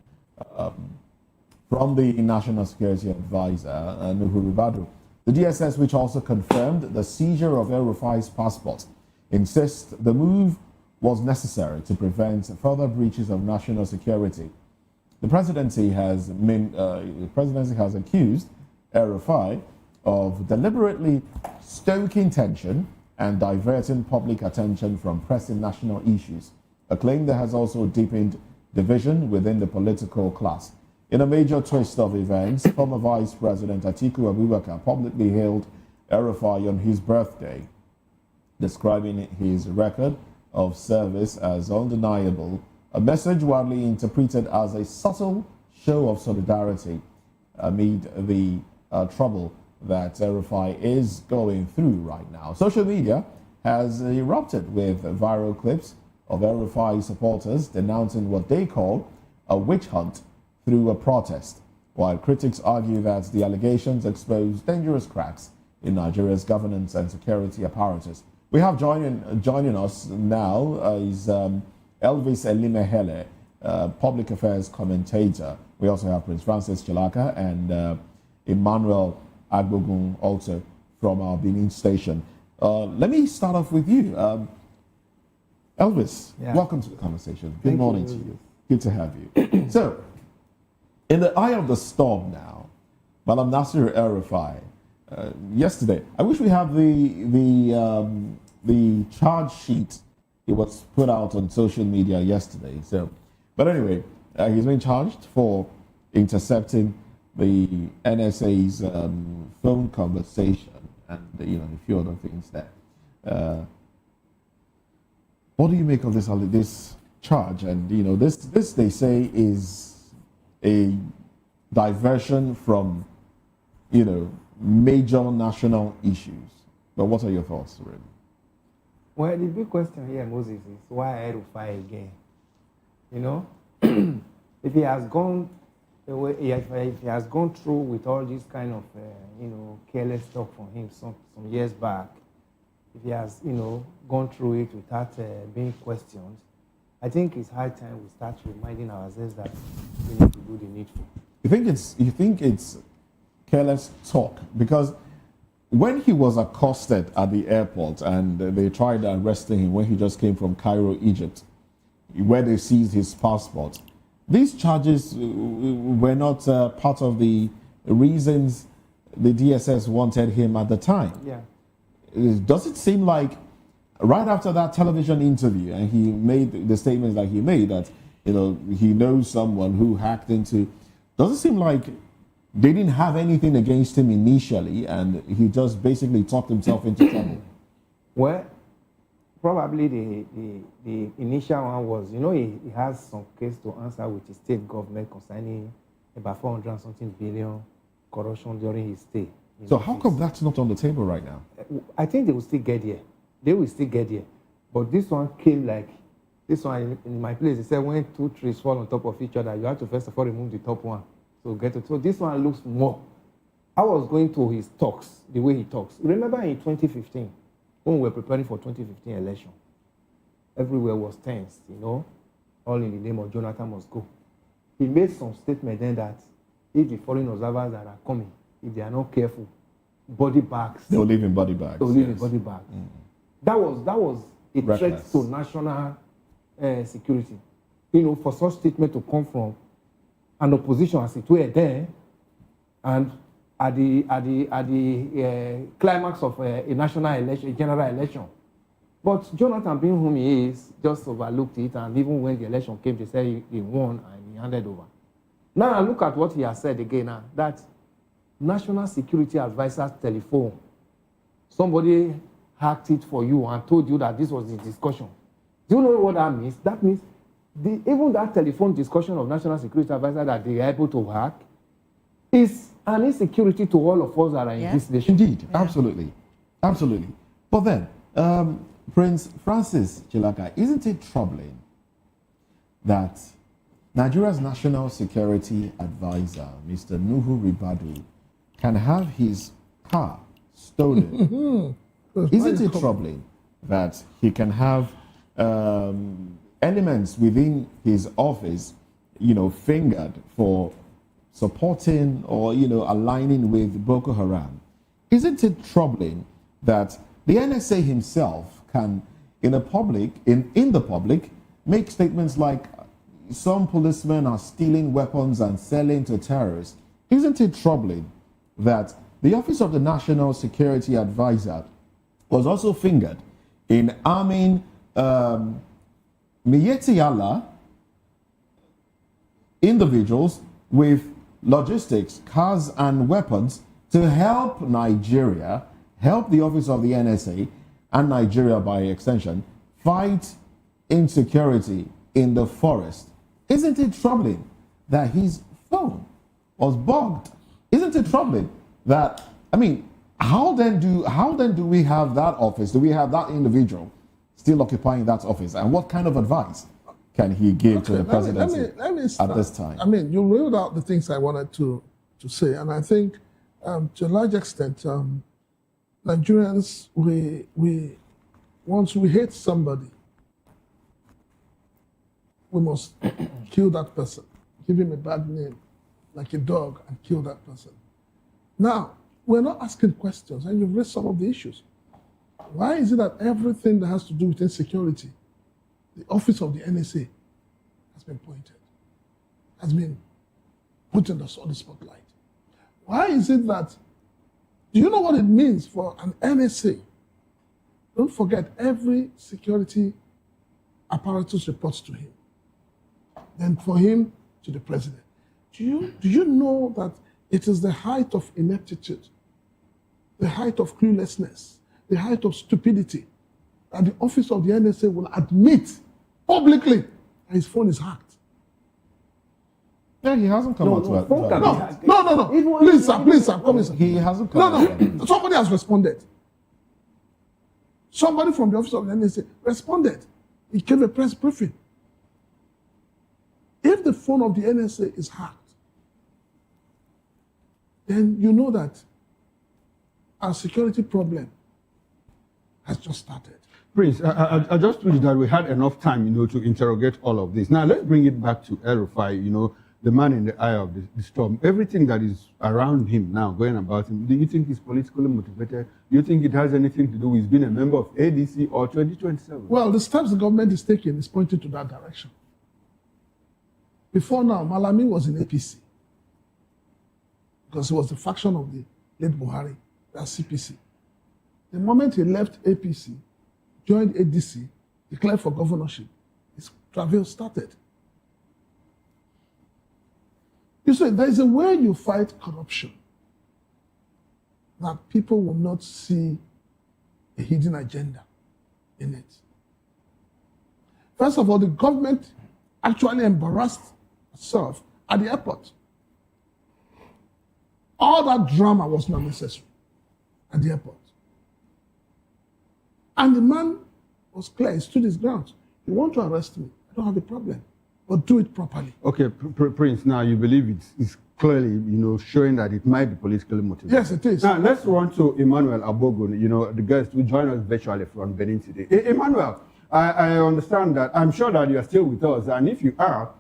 from the National Security Advisor, Nuhuru Badu. The DSS, which also confirmed the seizure of El-Rufai's passport, insists the move was necessary to prevent further breaches of national security. The presidency has accused El-Rufai of deliberately stoking tension and diverting public attention from pressing national issues, a claim that has also deepened division within the political class. In a major twist of events, former Vice President Atiku Abubakar publicly hailed El-Rufai on his birthday, describing his record of service as undeniable, a message widely interpreted as a subtle show of solidarity amid the trouble that El-Rufai is going through right now. Social media has erupted with viral clips of El-Rufai supporters denouncing what they call a witch hunt through a protest, while critics argue that the allegations expose dangerous cracks in Nigeria's governance and security apparatus. We have joining us now is Elvis Elimehele, public affairs commentator. We also have Prince Francis Chilaka and Emmanuel Agbogun, also from our Benin station. Let me start off with you. Elvis, welcome to the conversation. Good morning to you. Good to have you. So, in the eye of the storm now, Malam Nasir El-Rufai, yesterday, I wish we have the charge sheet. It was put out on social media yesterday. So, but anyway, he's been charged for intercepting the NSA's phone conversation and a few other things there. What do you make of this charge? And this they say is a diversion from major national issues. But what are your thoughts, really? Well, the big question here, Moses, is why El-Rufai again? If he has gone through with all this kind of careless talk from him some years back, if he has gone through it without being questioned, I think it's high time we start reminding ourselves that we need to do the needful. You think it's careless talk? Because when he was accosted at the airport and they tried arresting him when he just came from Cairo, Egypt, where they seized his passport, these charges were not part of the reasons the DSS wanted him at the time. Yeah. Does it seem like right after that television interview, and he made the statements that he made that he knows someone who hacked into, does it seem like they didn't have anything against him initially, and he just basically talked himself into trouble? Well, probably the initial one was, he has some case to answer with the state government concerning about 400 and something billion corruption during his stay. So how come that's not on the table right now? I think they will still get there. They will still get there. But this one came like, this one in my place, they said when two trees fall on top of each other, you have to first of all remove the top one. So get it. So this one looks more. I was going to his talks, the way he talks. Remember in 2015, when we were preparing for 2015 election, everywhere was tense, all in the name of Jonathan must go. He made some statement then that if the foreign observers that are coming, if they are not careful, body bags. They'll live in body bags. They'll live in body bags. Mm. That was a threat to national security. For such statement to come from an opposition as it were there, and at the climax of a national election, a general election. But Jonathan, being whom he is, just overlooked it, and even when the election came, they said he won and he handed over. Now look at what he has said again now, that National Security Advisor's telephone. Somebody hacked it for you and told you that this was the discussion. Do you know what that means? That means even that telephone discussion of National Security Advisor that they are able to hack is an insecurity to all of us that are in this nation. Indeed, absolutely. Absolutely. But then, Prince Francis Chilaka, isn't it troubling that Nigeria's National Security Advisor, Mr. Nuhu Ribadu, can have his car stolen? Isn't it troubling that he can have elements within his office, fingered for supporting or, aligning with Boko Haram? Isn't it troubling that the NSA himself can, in the public, make statements like some policemen are stealing weapons and selling to terrorists? Isn't it troubling that the Office of the National Security Advisor was also fingered in arming Miyetti Allah individuals with logistics, cars, and weapons to help Nigeria, help the Office of the NSA and Nigeria by extension, fight insecurity in the forest? Isn't it troubling that his phone was bugged? Isn't it troubling that, how then do we have that office? Do we have that individual still occupying that office? And what kind of advice can he give to the presidency at this time? You ruled out the things I wanted to say, and I think to a large extent, Nigerians, once we hate somebody, we must kill that person, give him a bad name, like a dog, and kill that person. Now, we're not asking questions, and you've raised some of the issues. Why is it that everything that has to do with insecurity, the office of the NSA has been pointed, has been put on the spotlight? Why is it that, do you know what it means for an NSA? Don't forget, every security apparatus reports to him. Then for him to the president. Do you know that it is the height of ineptitude, the height of cluelessness, the height of stupidity that the office of the NSA will admit publicly that his phone is hacked? Yeah, he hasn't come out to it. No. Please, sir, come in, sir. He hasn't come out. No. Somebody has responded. Somebody from the office of the NSA responded. He gave a press briefing. If the phone of the NSA is hacked, then you know that our security problem has just started. Prince, I just wish that we had enough time, to interrogate all of this. Now, let's bring it back to El-Rufai, the man in the eye of the storm. Everything that is around him now, going about him, do you think he's politically motivated? Do you think it has anything to do with being a member of ADC or 2027? Well, the steps the government is taking is pointing to that direction. Before now, Malami was in APC because he was the faction of the late Buhari, that's CPC. The moment he left APC, joined ADC, declared for governorship, his travel started. You see, there is a way you fight corruption that people will not see a hidden agenda in it. First of all, the government actually embarrassed itself at the airport. All that drama was not necessary at the airport. And the man was clear, he stood his ground. You want to arrest me, I don't have a problem, but do it properly. Okay, Prince, now you believe it's clearly, showing that it might be politically motivated. Yes, it is. Now, let's run to Emmanuel Abogun, the guest who joined us virtually from Benin today. Emmanuel, I understand that, I'm sure that you are still with us, and if you are,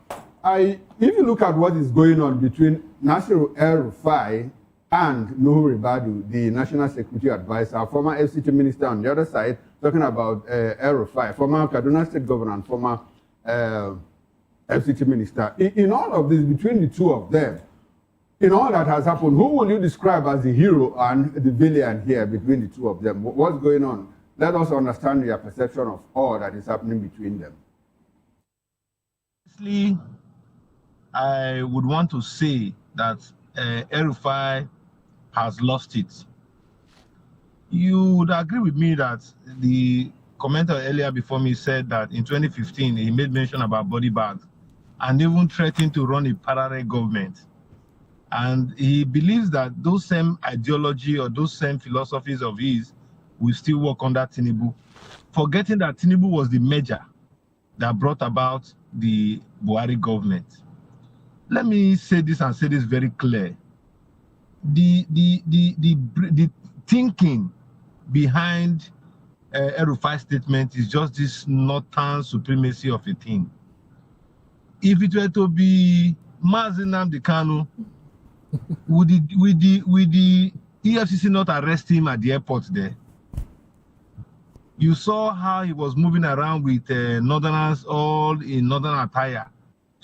if you look at what is going on between Nasiru El-Rufai and Nuhu Ribadu, the National Security Advisor, former FCT Minister on the other side, talking about El-Rufai, former Kaduna State Governor and former FCT Minister. In all of this, between the two of them, in all that has happened, who will you describe as the hero and the villain here between the two of them? What's going on? Let us understand your perception of all that is happening between them. I would want to say that El-Rufai has lost it. You would agree with me that the commenter earlier before me said that in 2015 he made mention about body bags and even threatened to run a parallel government. And he believes that those same ideology or those same philosophies of his will still work under Tinubu, forgetting that Tinubu was the merger that brought about the Buhari government. Let me say this and say this very clear. The thinking behind El-Rufai'S statement is just this northern supremacy of a thing. If it were to be Mazi Nnamdi Kanu, would the EFCC not arrest him at the airport there? You saw how he was moving around with northerners all in northern attire,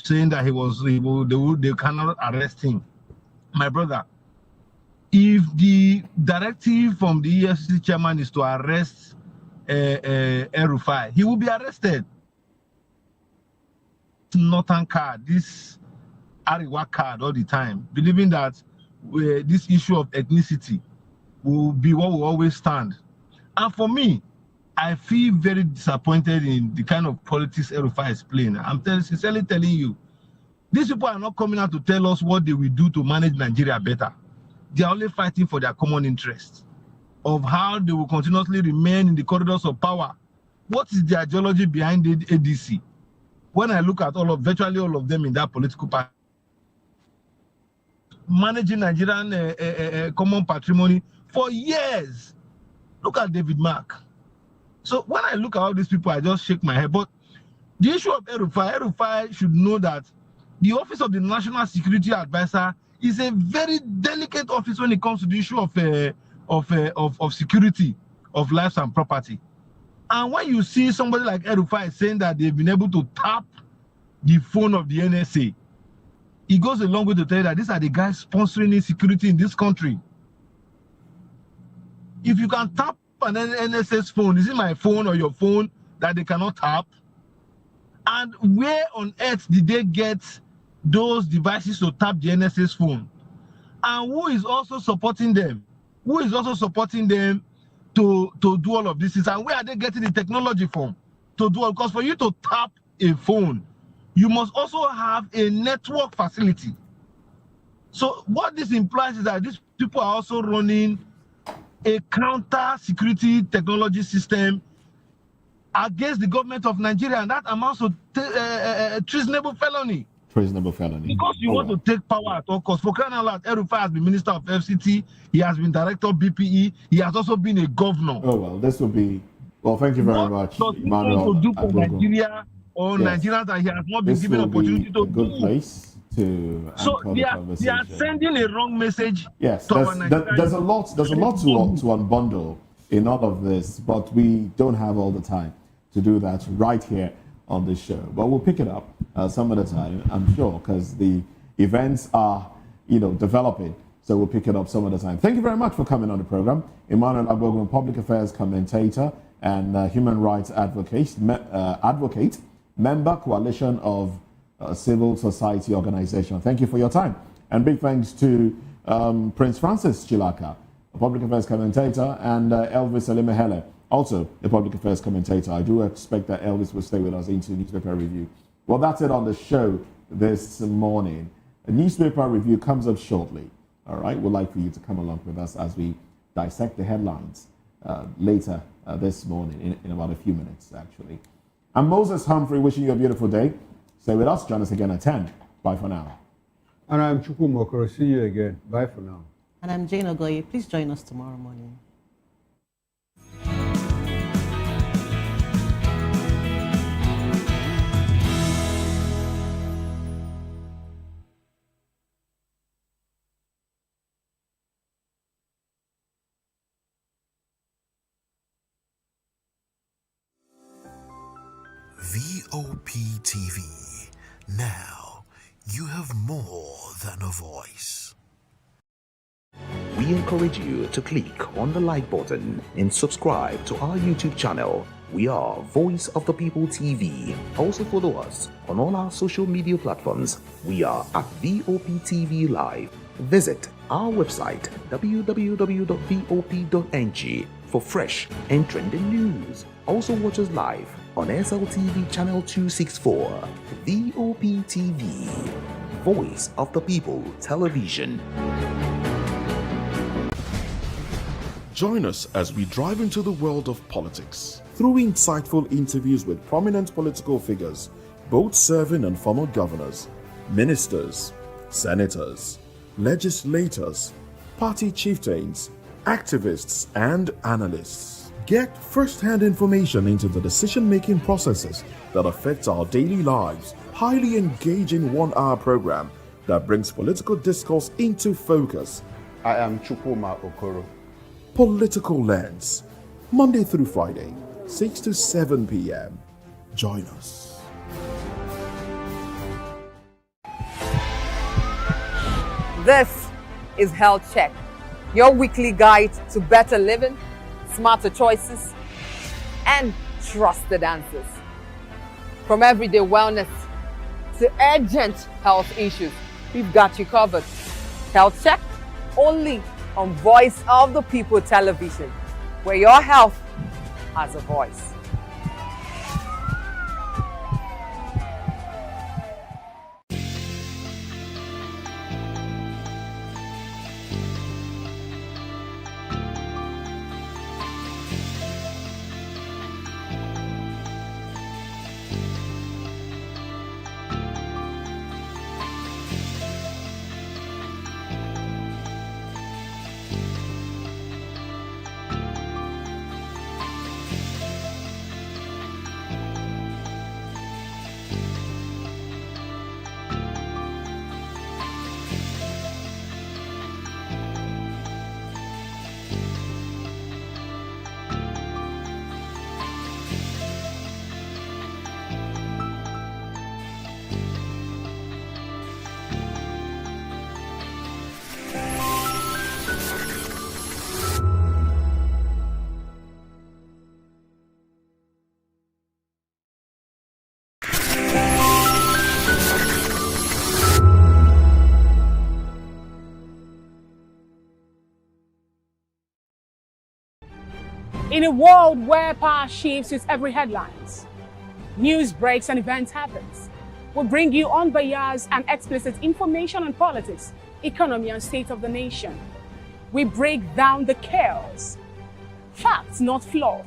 saying that they cannot arrest him. My brother, if the directive from the EFCC chairman is to arrest El-Rufai, he will be arrested. Northern card, this Ariwa card all the time, believing that this issue of ethnicity will be what will always stand. And for me, I feel very disappointed in the kind of politics El-Rufai is playing. I'm sincerely telling you, these people are not coming out to tell us what they will do to manage Nigeria better. They are only fighting for their common interests of how they will continuously remain in the corridors of power. What is the ideology behind the ADC? When I look at virtually all of them in that political party, managing Nigerian common patrimony for years. Look at David Mark. So when I look at all these people, I just shake my head. But the issue of El-Rufai should know that the office of the National Security Advisor is a very delicate office when it comes to the issue of security of lives and property. And when you see somebody like El-Rufai saying that they've been able to tap the phone of the NSA, it goes a long way to tell you that these are the guys sponsoring insecurity in this country. If you can tap an NSA's phone, is it my phone or your phone that they cannot tap? And where on earth did they get those devices to tap the NSA's phone? And who is also supporting them? Who is also supporting them to do all of this? And where are they getting the technology from to do all? Because for you to tap a phone, you must also have a network facility. So what this implies is that these people are also running a counter security technology system against the government of Nigeria, and that amounts to treasonable felony. Treasonable felony. Because you want to take power at all costs. For crying out loud, El-Rufai has been Minister of FCT, he has been Director of BPE, he has also been a governor. Oh, well, this will be, well, thank you very much, Emmanuel. To do for Nigeria or Nigerians that he has not been given opportunity to good place to so they are sending a wrong message. Yes, to our there's a lot to unbundle in all of this, but we don't have all the time to do that right here on this show. But we'll pick it up some other time, I'm sure, because the events are, developing. So we'll pick it up some other time. Thank you very much for coming on the program. Emmanuel Agbogun, public affairs commentator and human rights advocate, member coalition of civil society organization. Thank you for your time. And big thanks to Prince Francis Chilaka, a public affairs commentator, and Elvis Elimehele, also a public affairs commentator. I do expect that Elvis will stay with us into newspaper review. Well, that's it on the show this morning. A newspaper review comes up shortly. All right, we'd like for you to come along with us as we dissect the headlines later this morning, in about a few minutes, actually. I'm Moses Humphrey, wishing you a beautiful day. Stay with us. Join us again at 10. Bye for now. And I'm Chukwu Mokoro. See you again. Bye for now. And I'm Jane Ogoye. Please join us tomorrow morning. VOP TV. Now, you have more than a voice. We encourage you to click on the like button and subscribe to our YouTube channel. We are Voice of the People TV. Also follow us on all our social media platforms. We are at VOP TV Live. Visit our website www.vop.ng for fresh and trending news. Also watch us live on SLTV channel 264, VOP TV, Voice of the People Television. Join us as we drive into the world of politics through insightful interviews with prominent political figures, both serving and former governors, ministers, senators, legislators, party chieftains, activists, and analysts. Get first-hand information into the decision-making processes that affect our daily lives. Highly engaging one-hour program that brings political discourse into focus. I am Chukuma Okoro. Political Lens, Monday through Friday, 6 to 7 p.m. Join us. This is Health Check, your weekly guide to better living, smarter choices, and trusted answers. From everyday wellness to urgent health issues, we've got you covered. Health Check, only on Voice of the People Television, where your health has a voice. In a world where power shifts with every headlines, news breaks and events happens, we bring you unbiased and explicit information on politics, economy, and state of the nation. We break down the chaos. Facts, not fluff.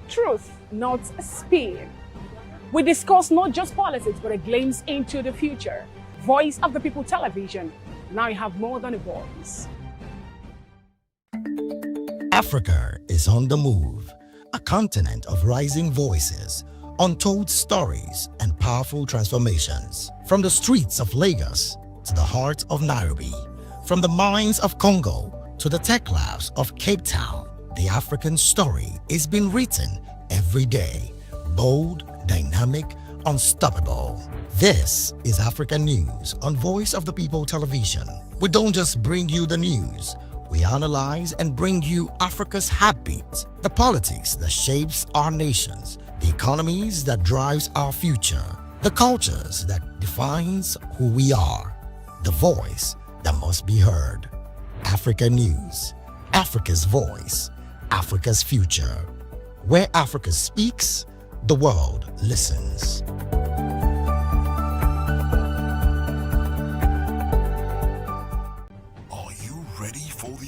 Truth, not spin. We discuss not just politics, but a glimpse into the future. Voice of the People Television. Now you have more than a voice. Africa is on the move, a continent of rising voices, untold stories, and powerful transformations. From the streets of Lagos to the heart of Nairobi, from the mines of Congo to the tech labs of Cape Town, the African story is being written every day. Bold, dynamic, unstoppable. This is African News on Voice of the People Television. We don't just bring you the news. We analyze and bring you Africa's heartbeat, the politics that shapes our nations, the economies that drives our future, the cultures that defines who we are, the voice that must be heard. Africa News, Africa's voice, Africa's future. Where Africa speaks, the world listens.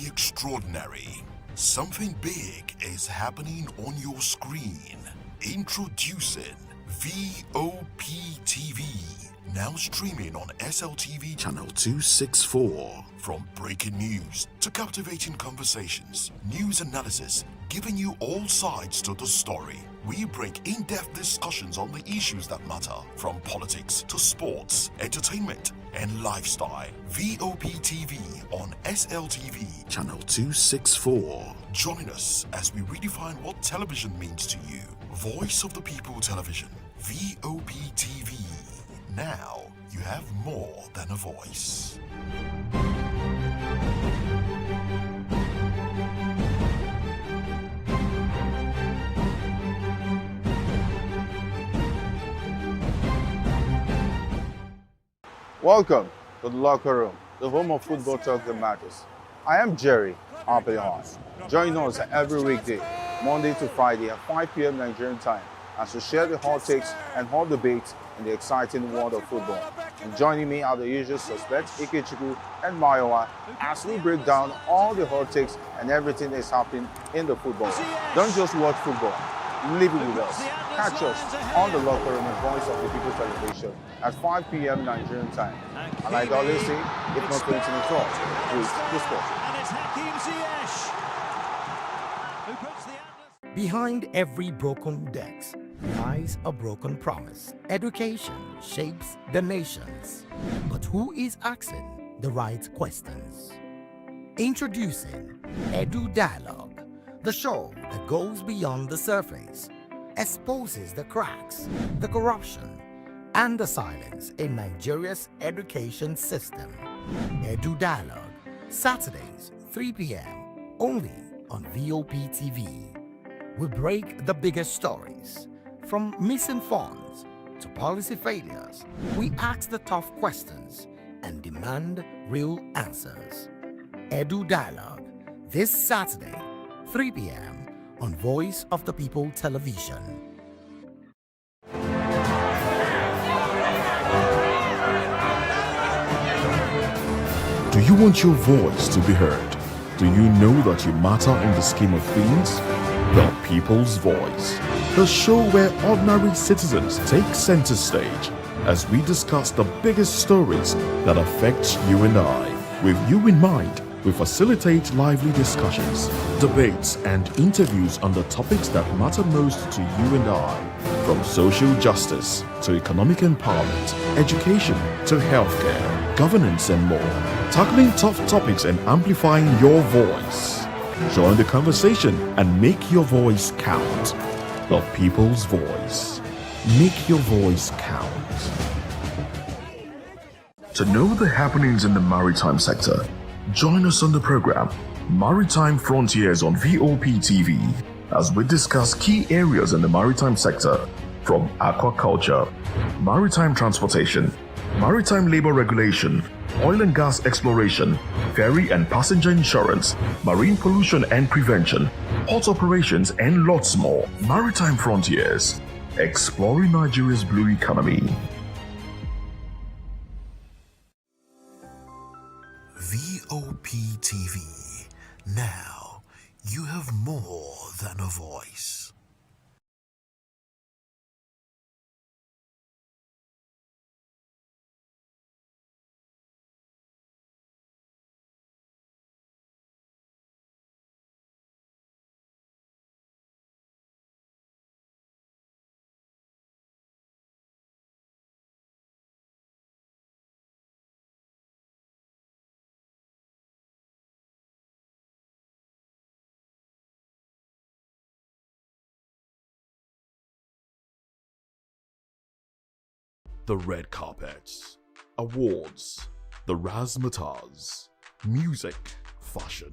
Extraordinary. Something big is happening on your screen. Introducing VOP TV. Now streaming on SLTV channel 264. From breaking news to captivating conversations, news analysis, giving you all sides to the story. We bring in-depth discussions on the issues that matter, from politics to sports, entertainment, and lifestyle. VOP TV on SLTV channel 264. Join us as we redefine what television means to you. Voice of the People Television, VOP TV. Now you have more than a voice. Welcome to the locker room. the home of football talk that matters. I am Jerry Arpelhon. Join us every weekday, Monday to Friday at 5 p.m. Nigerian time, as we share the hot takes and hot debates in the exciting world of football. And joining me are the usual suspects, Ikechukwu and Mayowa, as we break down all the hot takes and everything that's happening in the football. Don't just watch football, live it with us. Catch us on the Locker Room and Voice of the People television at 5 p.m. Nigerian time. And like I always say, if not 20 minutes, please Behind every broken desk lies a broken promise. Education shapes the nations. But who is asking the right questions? Introducing Edu Dialogue, the show that goes beyond the surface, exposes the cracks, the corruption, and the silence in Nigeria's education system. Edu Dialogue, Saturdays, 3 p.m., only on VOP TV. We break the biggest stories, from missing funds to policy failures. We ask the tough questions and demand real answers. Edu Dialogue, this Saturday, 3 p.m. on Voice of the People television. Do you want your voice to be heard? Do you know that you matter in the scheme of things? The People's Voice, the show where ordinary citizens take center stage as we discuss the biggest stories that affect you and I. With you in mind, we facilitate lively discussions, debates, and interviews on the topics that matter most to you and I. From social justice to economic empowerment, education to healthcare, governance, and more. Tackling tough topics and amplifying your voice. Join the conversation and make your voice count. The People's Voice. Make your voice count. To know the happenings in the maritime sector, join us on the program Maritime Frontiers on VOP TV as we discuss key areas in the maritime sector, from aquaculture, maritime transportation, maritime labor regulation, oil and gas exploration, ferry and passenger insurance, marine pollution and prevention, port operations, and lots more. Maritime Frontiers, exploring Nigeria's blue economy. VOP TV. Now, you have more than a voice. The red carpets, awards, the razzmatazz, music, fashion,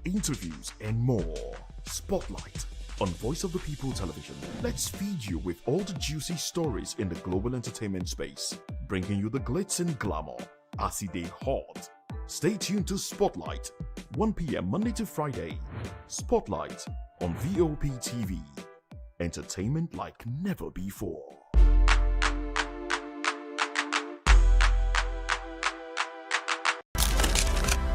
interviews, and more. Spotlight on Voice of the People television. Let's feed you with all the juicy stories in the global entertainment space, bringing you the glitz and glamour as it is hot. Stay tuned to Spotlight, 1 p.m. Monday to Friday. Spotlight on VOP TV. Entertainment like never before.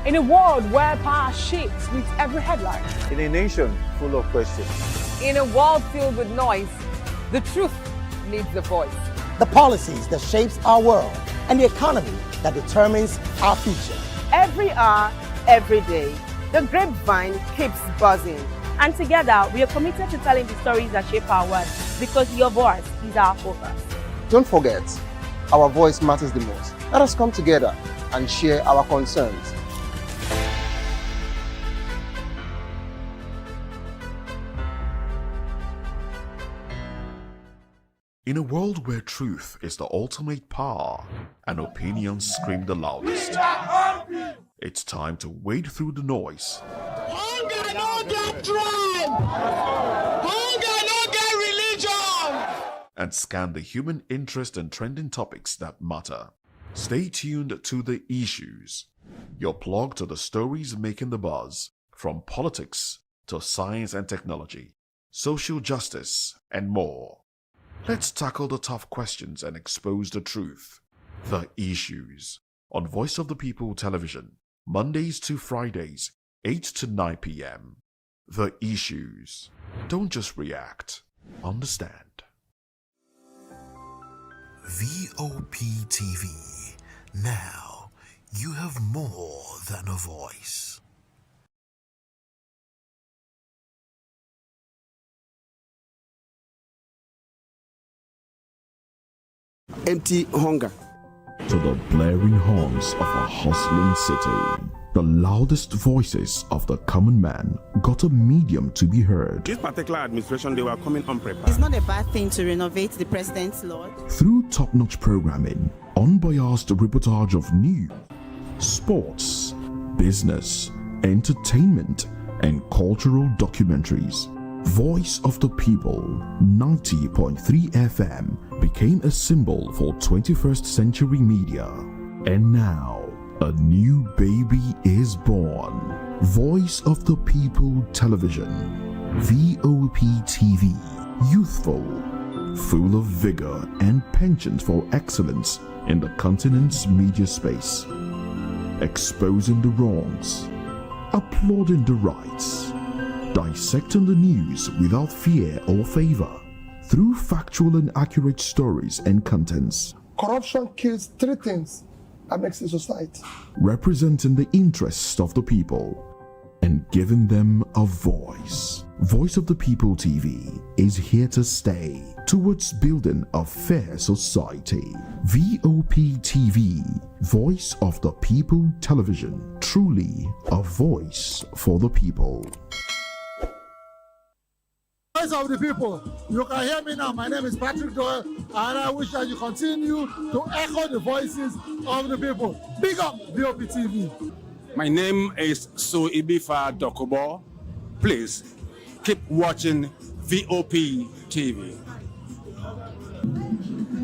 In a world where power shifts with every headline. In a nation full of questions. In a world filled with noise, the truth needs a voice. The policies that shapes our world and the economy that determines our future. Every hour, every day, the grapevine keeps buzzing. And together, we are committed to telling the stories that shape our world, because your voice is our focus. Don't forget, our voice matters the most. Let us come together and share our concerns. In a world where truth is the ultimate power and opinions scream the loudest, it's time to wade through the noise. Hunger no get tribe. Hunger no get religion. And scan the human interest and trending topics that matter. Stay tuned to The Issues, your plug to the stories making the buzz, from politics to science and technology, social justice, and more. Let's tackle the tough questions and expose the truth. The Issues on Voice of the People Television, Mondays to Fridays, 8 to 9 p.m. The Issues. Don't just react, understand. VOP TV. Now, you have more than a voice. Empty hunger. To the blaring horns of a hustling city, the loudest voices of the common man got a medium to be heard. This particular administration, they were coming unprepared. It's not a bad thing to renovate the president's lodge. Through top-notch programming, unbiased reportage of news, sports, business, entertainment, and cultural documentaries, Voice of the People 90.3 FM became a symbol for 21st century media. And now, a new baby is born. Voice of the People Television, VOP TV, youthful, full of vigor and penchant for excellence in the continent's media space, exposing the wrongs, applauding the rights, dissecting the news without fear or favor, through factual and accurate stories and contents. Corruption kills three things that makes a society. Representing the interests of the people and giving them a voice. Voice of the People TV is here to stay towards building a fair society. VOP TV, Voice of the People Television, truly a voice for the people. Voice of the People, you can hear me now. My name is Patrick Doyle, and I wish that you continue to echo the voices of the people. Big up VOP TV. My name is Suibifa Dokubo. Please keep watching VOP TV.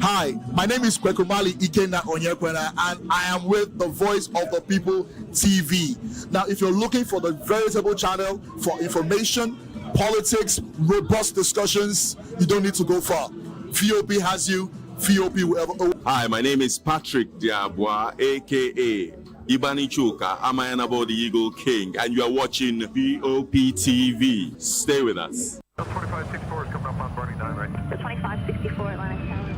Hi, my name is Kwekumali Ikena Onyekwena, and I am with the Voice of the People TV. Now, if you're looking for the veritable channel for information, politics, robust discussions, you don't need to go far. VOP has you. VOP will ever. Hi, my name is Patrick Diabwa, aka Ibani Chuka. I'm about the Eagle King, and you are watching VOP TV. Stay with us. 2564 is coming up on running 9 right. The 2564 Atlantic Tower.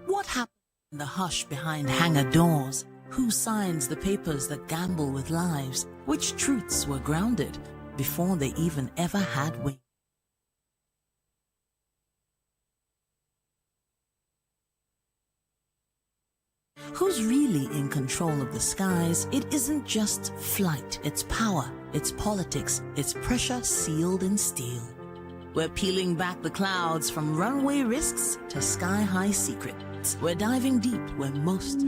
What happened in the hush behind hangar doors? Who signs the papers that gamble with lives? Which truths were grounded before they even ever had weight? Who's really in control of the skies? It isn't just flight, it's power, it's politics, it's pressure sealed in steel. We're peeling back the clouds from runway risks to sky-high secrets. We're diving deep where most...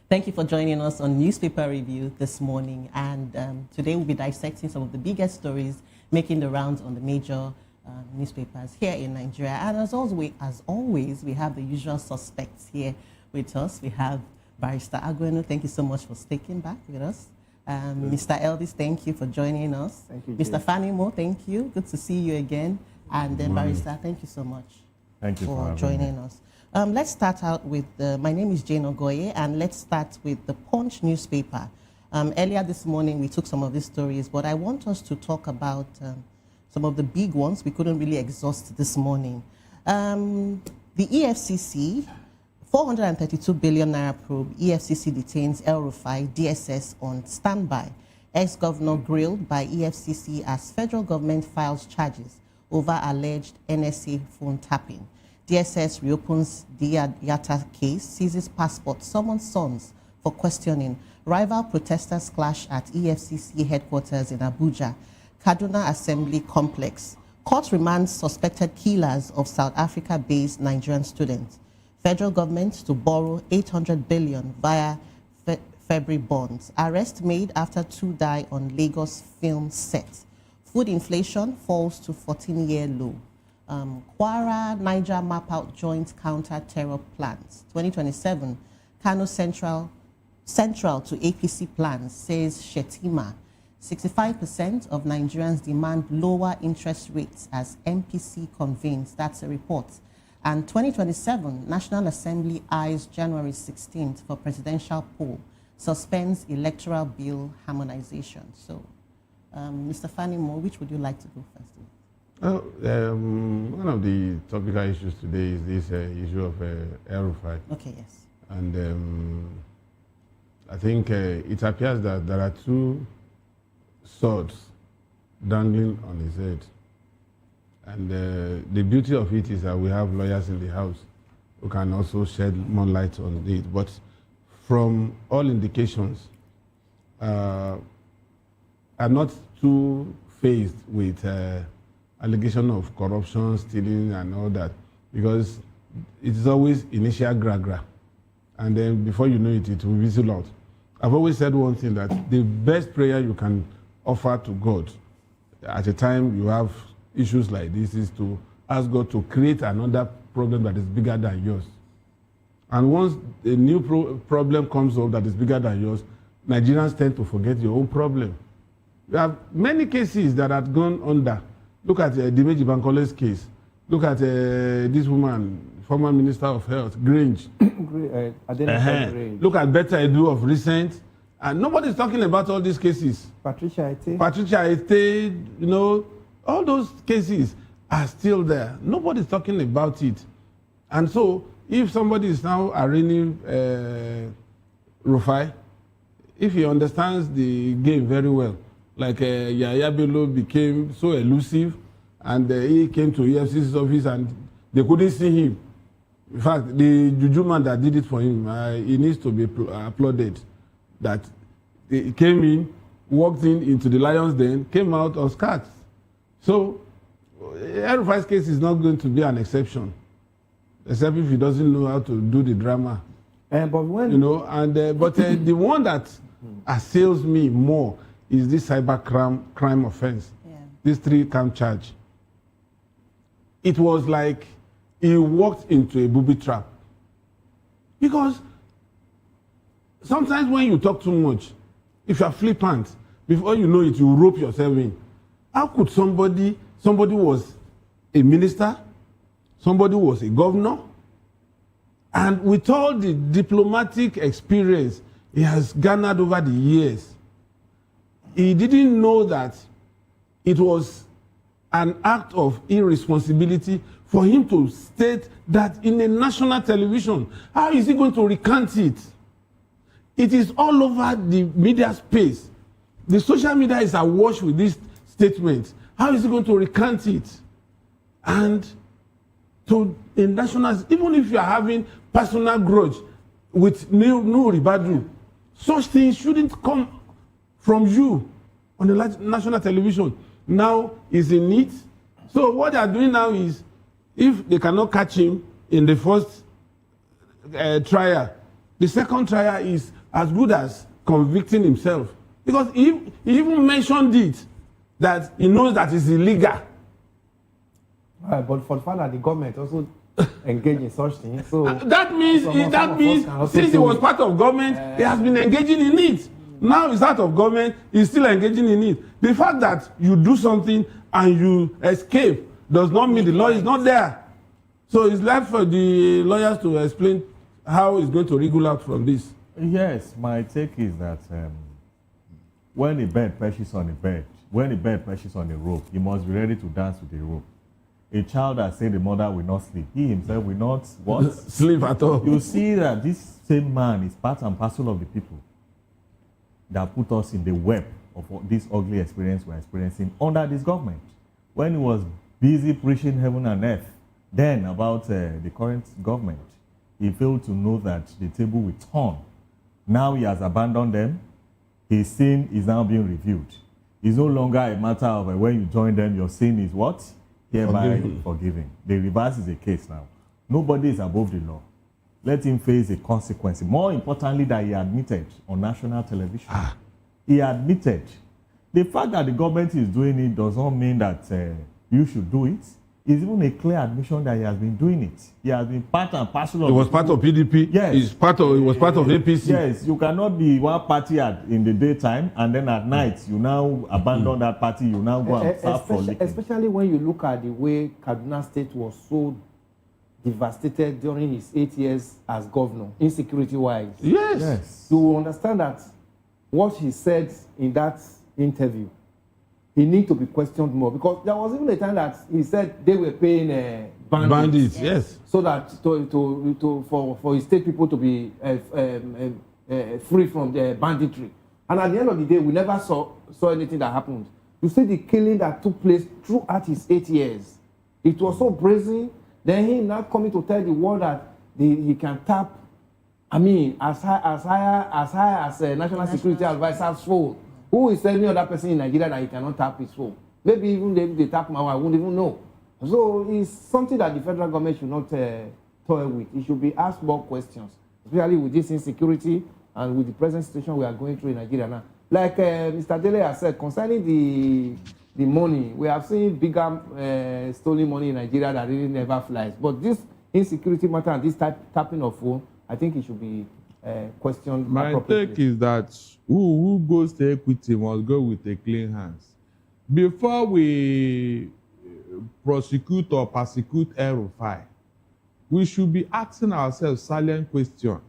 Thank you for joining us on Newspaper Review this morning. And today we'll be dissecting some of the biggest stories making the rounds on the major newspapers here in Nigeria. And as always, we have the usual suspects here with us. We have Barrister Agwenu. Thank you so much for sticking back with us. Mr. Eldis, thank you for joining us. Thank you, Mr. Fanimo, thank you. Good to see you again. And then Barrister, thank you so much for joining us. Let's start out with, my name is Jane Ogoye, and let's start with the Punch newspaper. Earlier this morning, we took some of these stories, but I want us to talk about some of the big ones we couldn't really exhaust this morning. The EFCC, 432 billion naira probe, EFCC detains El-Rufai, DSS on standby. Ex-governor grilled by EFCC as federal government files charges over alleged NSA phone tapping. DSS reopens the Yatta case, seizes passports, summons sons for questioning. Rival protesters clash at EFCC headquarters in Abuja. Kaduna Assembly Complex. Court remands suspected killers of South Africa-based Nigerian students. Federal government to borrow 800 billion via February bonds. Arrest made after 2 die on Lagos film set. Food inflation falls to 14-year low. Kwara, Niger map out joint counter-terror plans. 2027, Kano Central to APC plans, says Shetima. 65% of Nigerians demand lower interest rates as MPC convenes. That's a report. And 2027, National Assembly eyes January 16th for presidential poll, suspends electoral bill harmonization. So, Mr. Fanimo, which would you like to go first with? One of the topical issues today is this issue of El-Rufai. Okay, yes. And I think it appears that there are two swords dangling on his head. And the beauty of it is that we have lawyers in the house who can also shed more light on it. But from all indications, I'm not too faced with allegation of corruption, stealing, and all that, because it's always initial gra-gra. And then before you know it, it will fizzle out. I've always said one thing, that the best prayer you can offer to God at a time you have issues like this is to ask God to create another problem that is bigger than yours. And once a new problem comes up that is bigger than yours, Nigerians tend to forget your own problem. We have many cases that have gone under. Look at Dimeji Bankole's case. Look at this woman, former Minister of Health, Grange. Look at Betta Edu of recent. And nobody's talking about all these cases. Patricia Ete, you know, all those cases are still there. Nobody's talking about it. And so, if somebody is now arraigning Rufai, if he understands the game very well, like Yahya Bello became so elusive, and he came to EFCC's office and they couldn't see him. In fact, the juju man that did it for him, he needs to be applauded. That he came in, walked into the lion's den, came out unscathed. So, El-Rufai's case is not going to be an exception, except if he doesn't know how to do the drama. But when you know, and but the one that assails me more is this cyber crime offense. Yeah. This 3-count charge. It was like he walked into a booby trap. Because sometimes when you talk too much, if you are flippant, before you know it, you rope yourself in. How could somebody was a minister, somebody was a governor, and with all the diplomatic experience he has garnered over the years, he didn't know that it was an act of irresponsibility for him to state that in a national television. How is he going to recant it? It is all over the media space. The social media is awash with this statement. How is he going to recant it? And to a national, even if you are having personal grudge with Nuri Badru, such things shouldn't come from you on the national television. Now he's in it. So what they are doing now is, if they cannot catch him in the first trial, the second trial is as good as convicting himself. Because he even mentioned it, that he knows that it's illegal. But for the fact that the government also engaged in such things, so that means since he was part of government, he has been engaging in it. Now he's out of government, he's still engaging in it. The fact that you do something and you escape does not mean the law is not there. So it's left for the lawyers to explain how he's going to wriggle out from this. Yes, my take is that when a bird perches on a bed, when a bird perches on a rope, he must be ready to dance with the rope. A child that said the mother will not sleep, he himself will not what? Sleep at all. You see that this same man is part and parcel of the people that put us in the web of this ugly experience we're experiencing under this government. When he was busy preaching heaven and earth, then about the current government, he failed to know that the table will turn. Now he has abandoned them. His sin is now being reviewed. It's no longer a matter of when you join them, your sin is what? Hereby forgiven. The reverse is the case now. Nobody is above the law. let him face the consequence. More importantly, that he admitted on national television. He admitted. The fact that the government is doing it does not mean that you should do it. It's even a clear admission that he has been doing it. He has been part and parcel of. It was part of PDP. Yes. It was part of APC. Yes. You cannot be one party in the daytime and then at night you now abandon that party. You now go and serve for licking. Especially when you look at the way Kaduna State was so devastated during his 8 years as governor, insecurity-wise. Yes. You understand that what he said in that interview, he need to be questioned more, because there was even a time that he said they were paying bandits, yes, so that for his state people to be free from the banditry. And at the end of the day, we never saw anything that happened. You see the killing that took place throughout his 8 years. It was so brazen. Then he now coming to tell the world that he can tap, I mean, as high as a national security advisor's phone. Who is any other person in Nigeria that he cannot tap his phone? Maybe even if they tap my one, I won't even know. So it's something that the federal government should not toy with. It should be asked more questions, especially with this insecurity and with the present situation we are going through in Nigeria now. Like Mr. Dele has said, concerning the money, we have seen bigger stolen money in Nigeria that really never flies. But this insecurity matter and this tapping of phone, I think it should be questioned. My take is that who goes to equity must go with a clean hands. Before we prosecute or persecute El-Rufai, we should be asking ourselves silent question.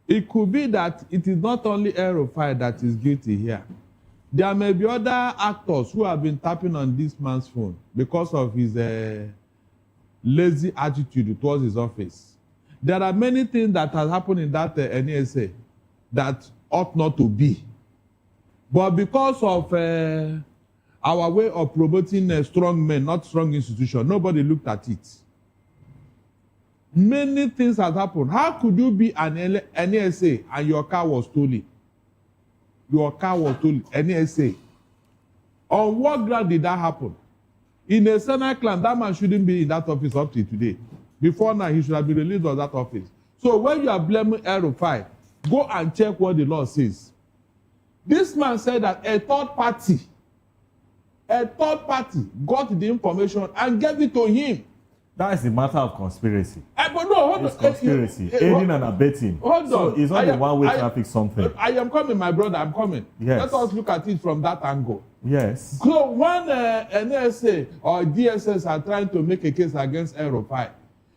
It could be that it is not only El-Rufai that is guilty here. There may be other actors who have been tapping on this man's phone because of his lazy attitude towards his office. There are many things that have happened in that NSA that ought not to be. But because of our way of promoting strong men, not strong institutions, nobody looked at it. Many things have happened. How could you be an NSA and your car was stolen? Your car was stolen, NSA. On what ground did that happen? In a Senate clan, that man shouldn't be in that office up to today. Before now, he should have been released from that office. So when you are blaming El-Rufai, go and check what the law says. This man said that a third party got the information and gave it to him. That is a matter of conspiracy. But no, hold on. It's conspiracy. Aiding and abetting. Hold on. So it's not a one-way traffic something. I am coming, my brother. I'm coming. Yes. Let us look at it from that angle. Yes. So when NSA or DSS are trying to make a case against El-Rufai,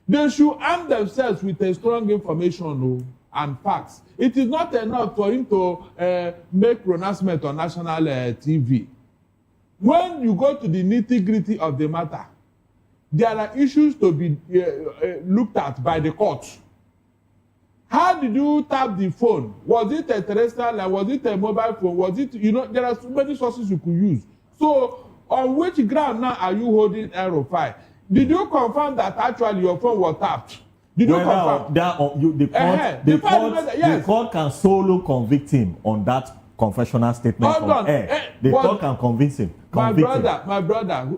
they should arm themselves with a strong information and facts. It is not enough for him to make pronouncement on national TV. When you go to the nitty-gritty of the matter, there are issues to be looked at by the court. How did you tap the phone? Was it a terrestrial line? Was it a mobile phone? Was it, there are so many sources you could use. So on which ground now are you holding El-Rufai? Did you confirm that actually your phone was tapped? Did you confirm? The court can solo convict him on that confessional statement from air. The court can convince him. My brother,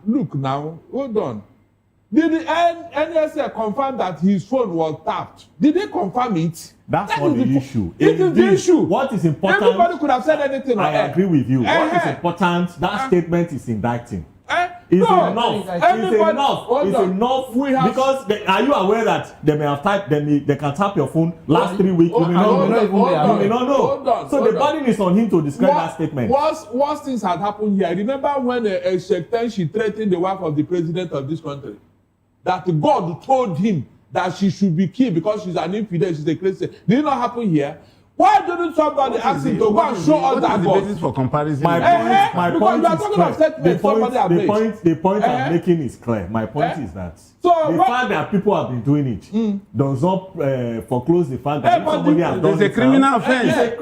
look now, hold on. Did the NSA confirm that his phone was tapped? Did they confirm it? That's not the issue. It is the issue. What is important? Everybody could have said anything. I agree with you. What is important? That statement is indicting. It's enough. It's enough. Because are you aware that they may have typed, they can tap your phone last 3 weeks? You may not know. So the burden is on him to describe that statement. Worse things had happened here. Remember when she threatened the wife of the president of this country? That God told him that she should be killed because she's an infidel, she's a Christian. Did it not happen here? Why didn't somebody ask him to go and show us that God? What is the basis for comparison? My point is clear. The point I'm making is clear. My point is that the fact that people have been doing it does not foreclose the fact that somebody has done it. It's a criminal offense. A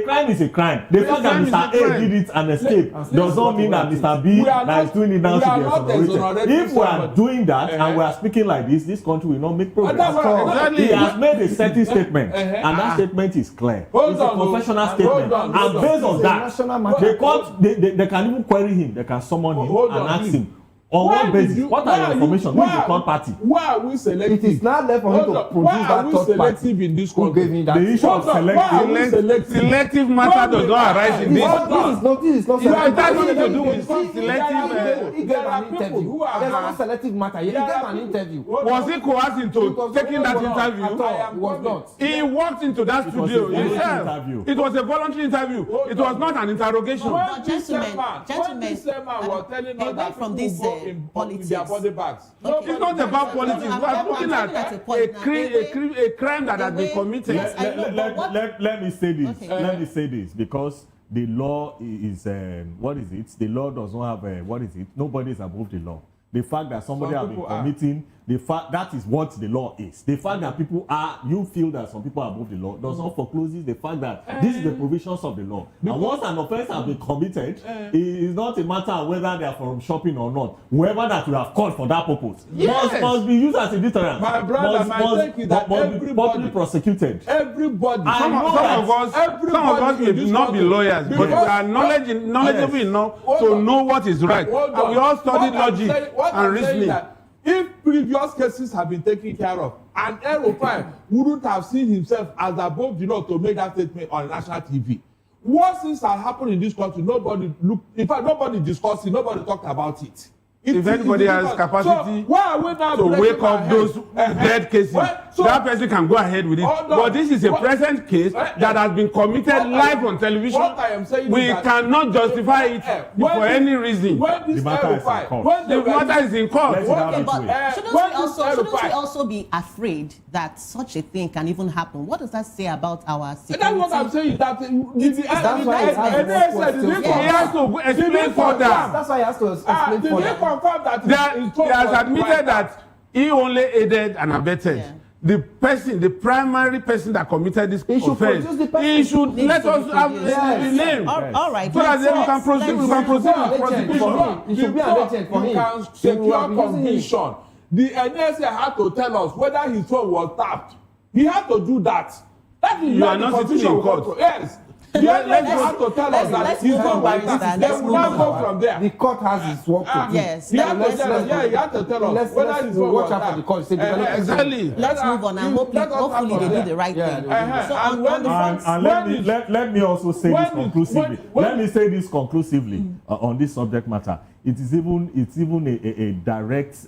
crime is a crime. The fact that Mr. A did it and escaped does not mean that Mr. B that is doing it now should be exonerated. If we are doing that and we are speaking like this country will not make progress. He has made a certain statement and that statement is clear. It's a confessional statement. And based on that, the court, they can even query him. They can summon him and ask him, On what basis? What are your information? Who is the third party? Why are we selective? It is not left for him to produce that third party. In this who gave me that? The issue of selective matter does not arise in this. This is not It has selective. nothing to do with selective. He gave an interview. There's no selective matter. He gave an interview. Was he coerced into taking that interview? It was not. He walked into that studio himself. It was a voluntary interview. It was not an interrogation. But gentlemen, was telling us that from people this go in politics. their body bags. It's not about politics. We are looking at a crime that has been committed. Let me say this. Okay. Let me say this because the law is what is it? The law does not have what is it? Nobody is above the law. The fact that somebody has been committing, the fact that is what the law is. The fact that people are, you feel that some people are above the law does not forecloses the fact that this is the provisions of the law. And once an offense has been committed, it is not a matter of whether they are from shopping or not. Whoever that you have called for that purpose must be used as a deterrent. My brother, my take is that must be properly prosecuted. Everybody. Some of us may not be lawyers, but we are knowledgeable enough to know what is right. And we all studied logic and reasoning. If previous cases have been taken care of, and El-Rufai wouldn't have seen himself as above the law to make that statement on national TV. What things have happened in this country, nobody looked, in fact, nobody discussed it, nobody talked about it. If anybody has capacity to wake up those dead cases, that person can go ahead with it. But this is a present case that has been committed live on television. We cannot justify it for any reason. The matter is in court. The matter is in court. Okay, but shouldn't we also be afraid that such a thing can even happen? What does that say about our security? And that's what I'm saying. That That's why he has to explain further. That's why he has to explain further. He has admitted that he only aided and abetted. The primary person that committed this offense, he should let us have the name. All right. So that then we can proceed with prosecution. It should be an agent for him. You can secure conviction. The NSA had to tell us whether his phone was tapped. He had to do that. That is you are not sitting in court. Yes. The NSA had to tell us that his phone was tapped. Then we now go from there. The court has its work to do. Yes. He had to tell us. He had to tell us whether his phone was watch out for the court. Exactly. Let's move on and hopefully they do the right thing. So on the front, And let me also say this conclusively. Let me say this conclusively on this subject matter. It's even a direct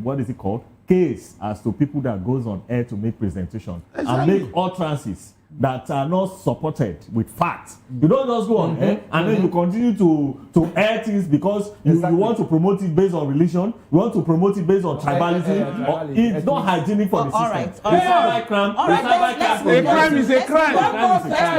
what is it called? Case as to people that goes on air to make presentation and make utterances that are not supported with facts. You don't just go on air and then you continue to air things because you want to promote it based on religion, you want to promote it based on tribalism. It's not hygienic for the system. All right. A crime is a crime. Let's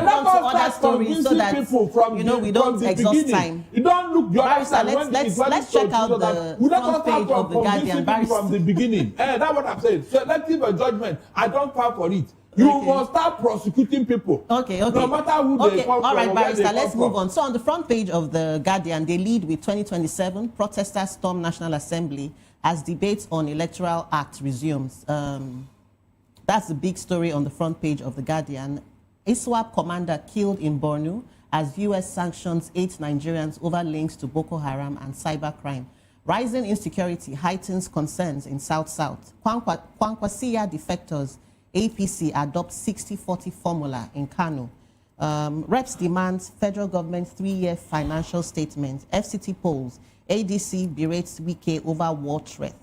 move on to other stories so that we don't exhaust time. You don't look the other side. Let's check out the front page of the Guardian. From the beginning. That's what I'm saying. Selective judgment. I don't fall for it. You must start prosecuting people. Okay. No matter who they come from. All right, Barrister, let's move on. So on the front page of the Guardian, they lead with 2027, protesters storm National Assembly as debates on Electoral Act resumes. That's the big story on the front page of the Guardian. ISWAP commander killed in Borno as US sanctions 8 Nigerians over links to Boko Haram and cybercrime. Rising insecurity heightens concerns in South-South. Kwankwasiya defectors, APC adopts 60-40 formula in Kano. Reps demands federal government 3-year financial statement. FCT polls, ADC berates Wike over war threat.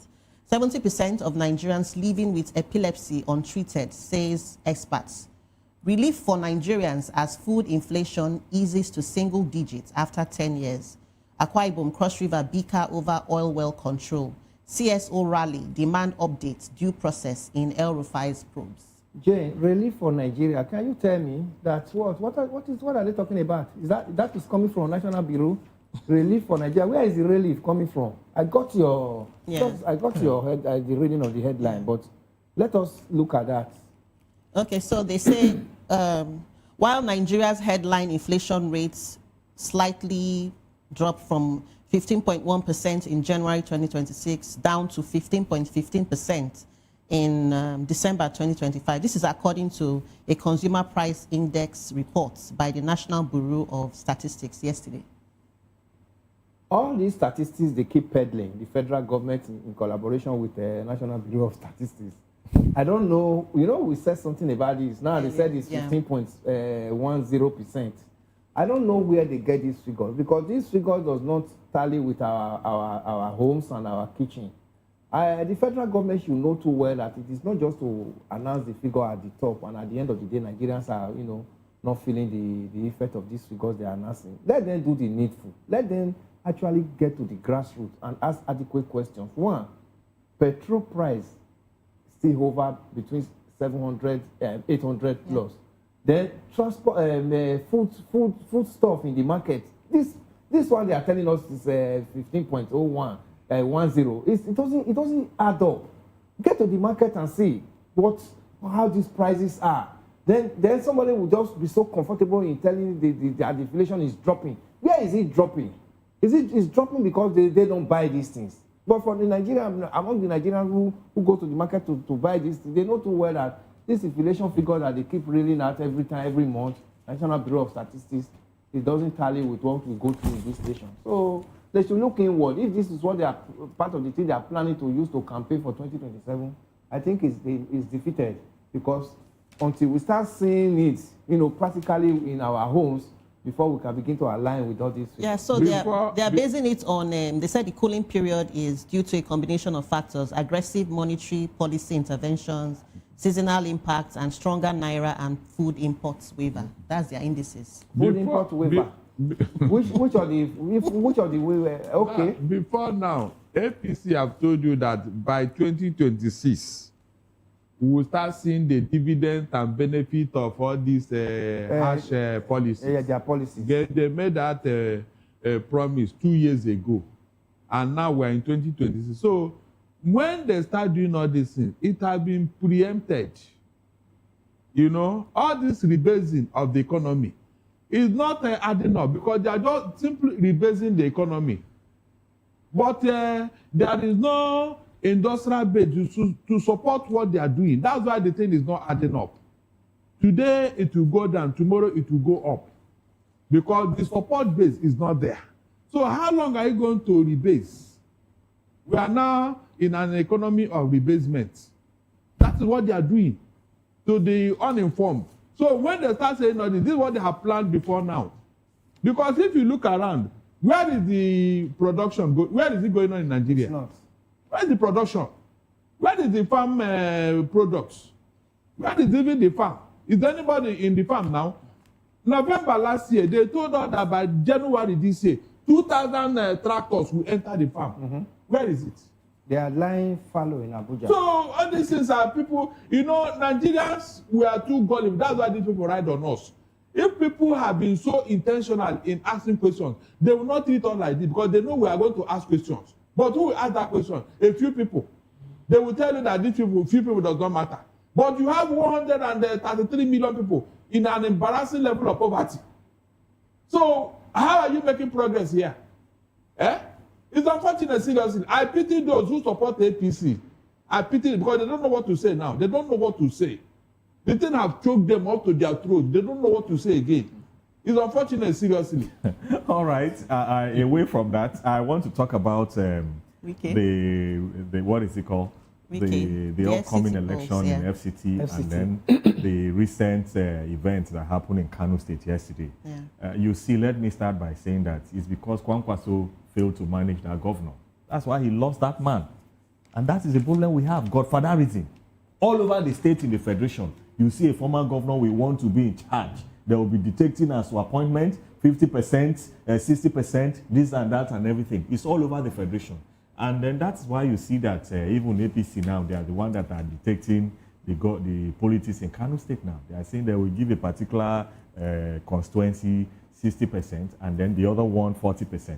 70% of Nigerians living with epilepsy untreated, says experts. Relief for Nigerians as food inflation eases to single digits after 10 years. Akwa Ibom Cross River Bika over oil well control. CSO rally, demand updates, due process in El-Rufai'S probes. Jane, relief for Nigeria. Can you tell me that what are they talking about? Is that is coming from National Bureau? Relief for Nigeria. Where is the relief coming from? I got the reading of the headline, but let us look at that. Okay, so they say while Nigeria's headline inflation rates slightly dropped from 15.1% in January 2026 down to 15.15% in December 2025. This is according to a consumer price index report by the National Bureau of Statistics yesterday. all these statistics they keep peddling, the federal government in collaboration with the National Bureau of Statistics. I don't know, we said something about this. Now they said it's 15.10%. I don't know where they get these figures, because these figures does not tally with our homes and our kitchen. The federal government should know too well that it is not just to announce the figure at the top, and at the end of the day, Nigerians are, not feeling the effect of these figures they are announcing. Let them do the needful. Let them actually get to the grassroots and ask adequate questions. One, petrol price still hover between 700 and 800 plus. Then transport, food stuff in the market. This one they are telling us is 15.01, 10. It doesn't add up. Get to the market and see how these prices are. Then somebody will just be so comfortable in telling that the inflation is dropping. Where is it dropping? It's dropping because they don't buy these things. But for the Nigerian, among the Nigerians who go to the market to buy these things, they know too well that this inflation figure that they keep reeling out every time, every month, National Bureau of Statistics, it doesn't tally with what we go through in this station. So they should look inward. If this is what they are part of the thing they are planning to use to campaign for 2027, I think it's defeated, because until we start seeing it, practically in our homes, before we can begin to align with all these things. Yeah, so they are basing it on, they said the cooling period is due to a combination of factors: aggressive monetary policy interventions, seasonal impacts, and stronger Naira and food imports waiver. That's their indices. Food import waiver. Which of the waiver? Okay. Before now, APC have told you that by 2026, we will start seeing the dividends and benefit of all these harsh policies. Yeah, their policies. They made that promise 2 years ago, and now we're in 2026. So when they start doing all these things, it has been preempted. All this rebasing of the economy is not adding up, because they are just simply rebasing the economy. But there is no industrial base to support what they are doing. That's why the thing is not adding up. Today it will go down, tomorrow it will go up, because the support base is not there. So how long are you going to rebase? We are now in an economy of rebasement. That is what they are doing to the uninformed. So when they start saying, no, this is what they have planned before now. Because if you look around, where is the production where is it going on in Nigeria? It's not. Where is the production? Where is the farm products? Where is even the farm? Is there anybody in the farm now? November last year, they told us that by January this year, 2,000 tractors will enter the farm. Mm-hmm. Where is it? They are lying fallow in Abuja. So all these things are people, Nigerians, we are too gullible. That's why these people ride on us. If people have been so intentional in asking questions, they will not treat us like this, because they know we are going to ask questions. But who will ask that question? A few people. They will tell you that these few people does not matter. But you have 133 million people in an embarrassing level of poverty. So how are you making progress here? It's unfortunate, seriously. I pity those who support the APC. I pity them, because they don't know what to say now. They don't know what to say. The thing have choked them up to their throat. They don't know what to say again. It's unfortunate, seriously. All right. Away from that, I want to talk about the what is it called? The upcoming FCT election polls, in FCT, and then the recent events that happened in Kano State yesterday. Yeah. You see, let me start by saying that it's because Kwankwaso failed to manage that governor. That's why he lost that man. And that is the problem we have, godfatherism. All over the state in the federation, you see a former governor will want to be in charge. They will be dictating as to appointment, 50%, 60%, this and that and everything. It's all over the federation. And then that's why you see that even APC now, they are the one that are dictating the politics in Kano State now. They are saying they will give a particular constituency 60% and then the other one 40%.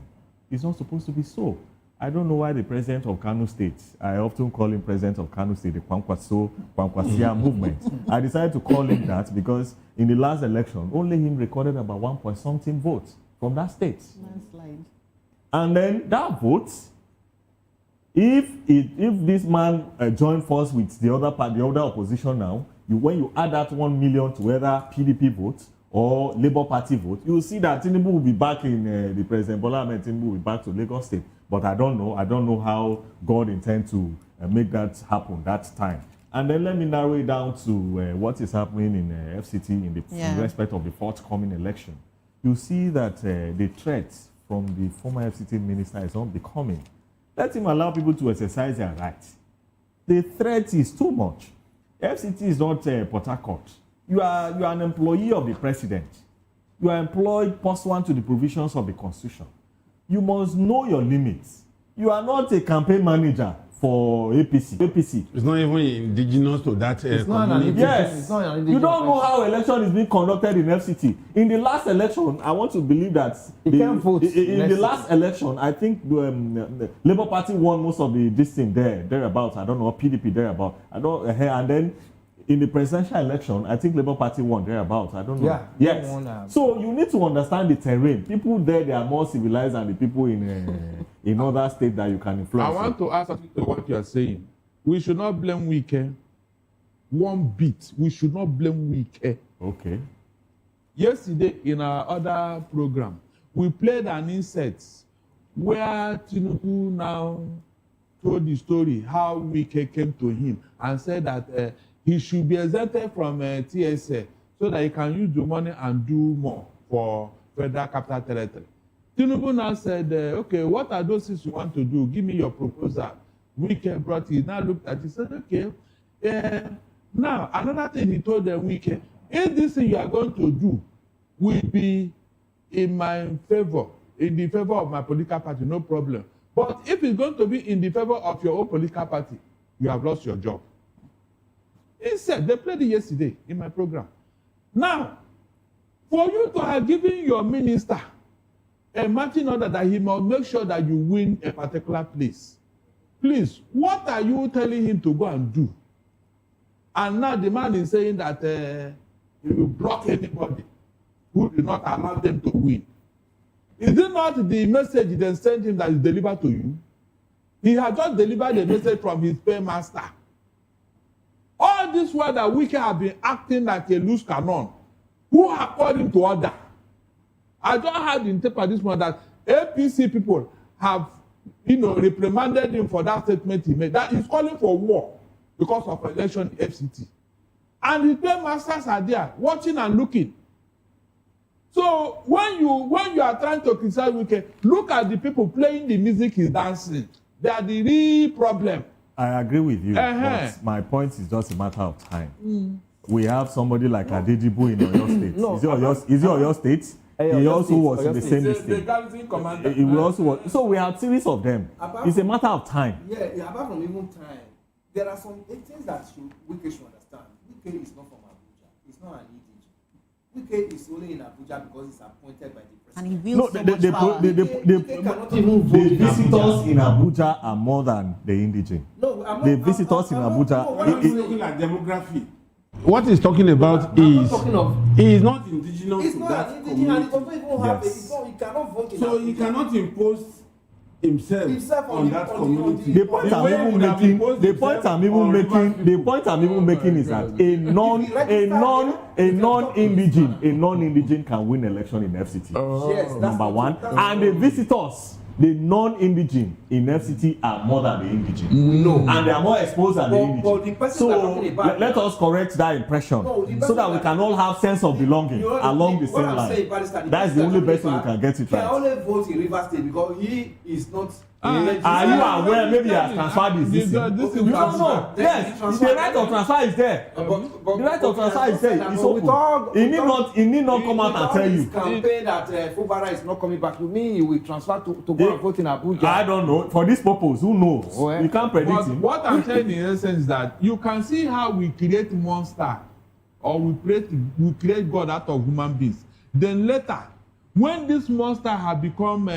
It's not supposed to be so. I don't know why the president of Kano State, I often call him president of Kano State, the Kwankwasia movement. I decided to call him that because in the last election, only him recorded about 1-point-something votes from that state. Landslide. And then that vote, if this man joined force with the other opposition now, when you add that 1 million to whether PDP votes or Labour Party vote, you will see that Tinubu will be back in the President Bola Ahmed Tinubu will be back to Lagos State. But I don't know how God intends to make that happen that time. And then let me narrow it down to what is happening in FCT in respect of the forthcoming election. You see that the threat from the former FCT minister is unbecoming. Let him allow people to exercise their rights. The threat is too much. FCT is not Port Harcourt. You are an employee of the president. You are employed pursuant to the provisions of the Constitution. You must know your limits. You are not a campaign manager for APC. It's not even indigenous to that community. Yes. You don't know how election is being conducted in FCT. In the last election, I want to believe that in the last election, I think the Labour Party won most of the distance thereabouts. I don't know, PDP thereabouts. And then in the presidential election, I think Labour Party won thereabouts. I don't know. Yeah. Yes. So you need to understand the terrain. People there, they are more civilized than the people in other states that you can influence. I want to ask something to what you are saying. We should not blame Wike. One bit. We should not blame Wike. Okay. Yesterday, in our other program, we played an insert where Tinubu now told the story how Wike came to him and said that he should be exempted from TSA so that he can use the money and do more for Federal Capital Territory. Tinubu now said, okay, what are those things you want to do? Give me your proposal. Wike brought it. Now looked at it. He said, okay. Now, another thing he told them, Wike, if this thing you are going to do will be in my favor, in the favor of my political party, no problem. But if it's going to be in the favor of your own political party, you have lost your job. He said, they played it yesterday in my program. Now, for you to have given your minister a marching order that he must make sure that you win a particular place, please, what are you telling him to go and do? And now the man is saying that he will block anybody who do not allow them to win. Is it not the message they sent him that is delivered to you? He has just delivered the message from his paymaster. All this while that Wike have been acting like a loose cannon, who have called him to order. I just heard in paper this morning that APC people have, reprimanded him for that statement he made. That he's calling for war because of election in FCT. And his paymasters are there, watching and looking. So when you are trying to criticize Wike, look at the people playing the music he's dancing. They are the real problem. I agree with you, but my point is just a matter of time. We have somebody like Adedibu in Oyo State. Is it Oyo State? He also was in the same state. He also was. So we have series of them. It's a matter of time. Yeah, apart from even time, there are some things that Wike should understand. Wike is not from Abuja. It's not an Wike is only in Abuja because he's appointed by the president. And he wields so much power. The visitors in Abuja are more than the indigene. No, the visitors in Abuja. Looking at demography. What he's talking about is he is not indigenous to that community. He cannot vote in so he cannot impose himself on that community. The point I'm even making is that a non-indigene can win election in FCT. Yes, number one, and the visitors, the non-indigene in FCT are more than the indigene. No. And they are more exposed than the indigene. So let us correct that impression so that we can all have sense of belonging along the same line. That is the only best way we can get it right. He can only vote in Rivers State because he is not. Are you aware maybe he has transferred his this? You don't know. Yes, the right of transfer is there. The right of transfer is there. It's open. He need not come out and tell you. Campaign that Fubara is not coming back. You mean he will transfer to go and vote in Abuja? I don't know. For this purpose, who knows? You can't predict him. What I'm saying in essence is that you can see how we create monster or we create God out of human beings. Then later, when this monster has become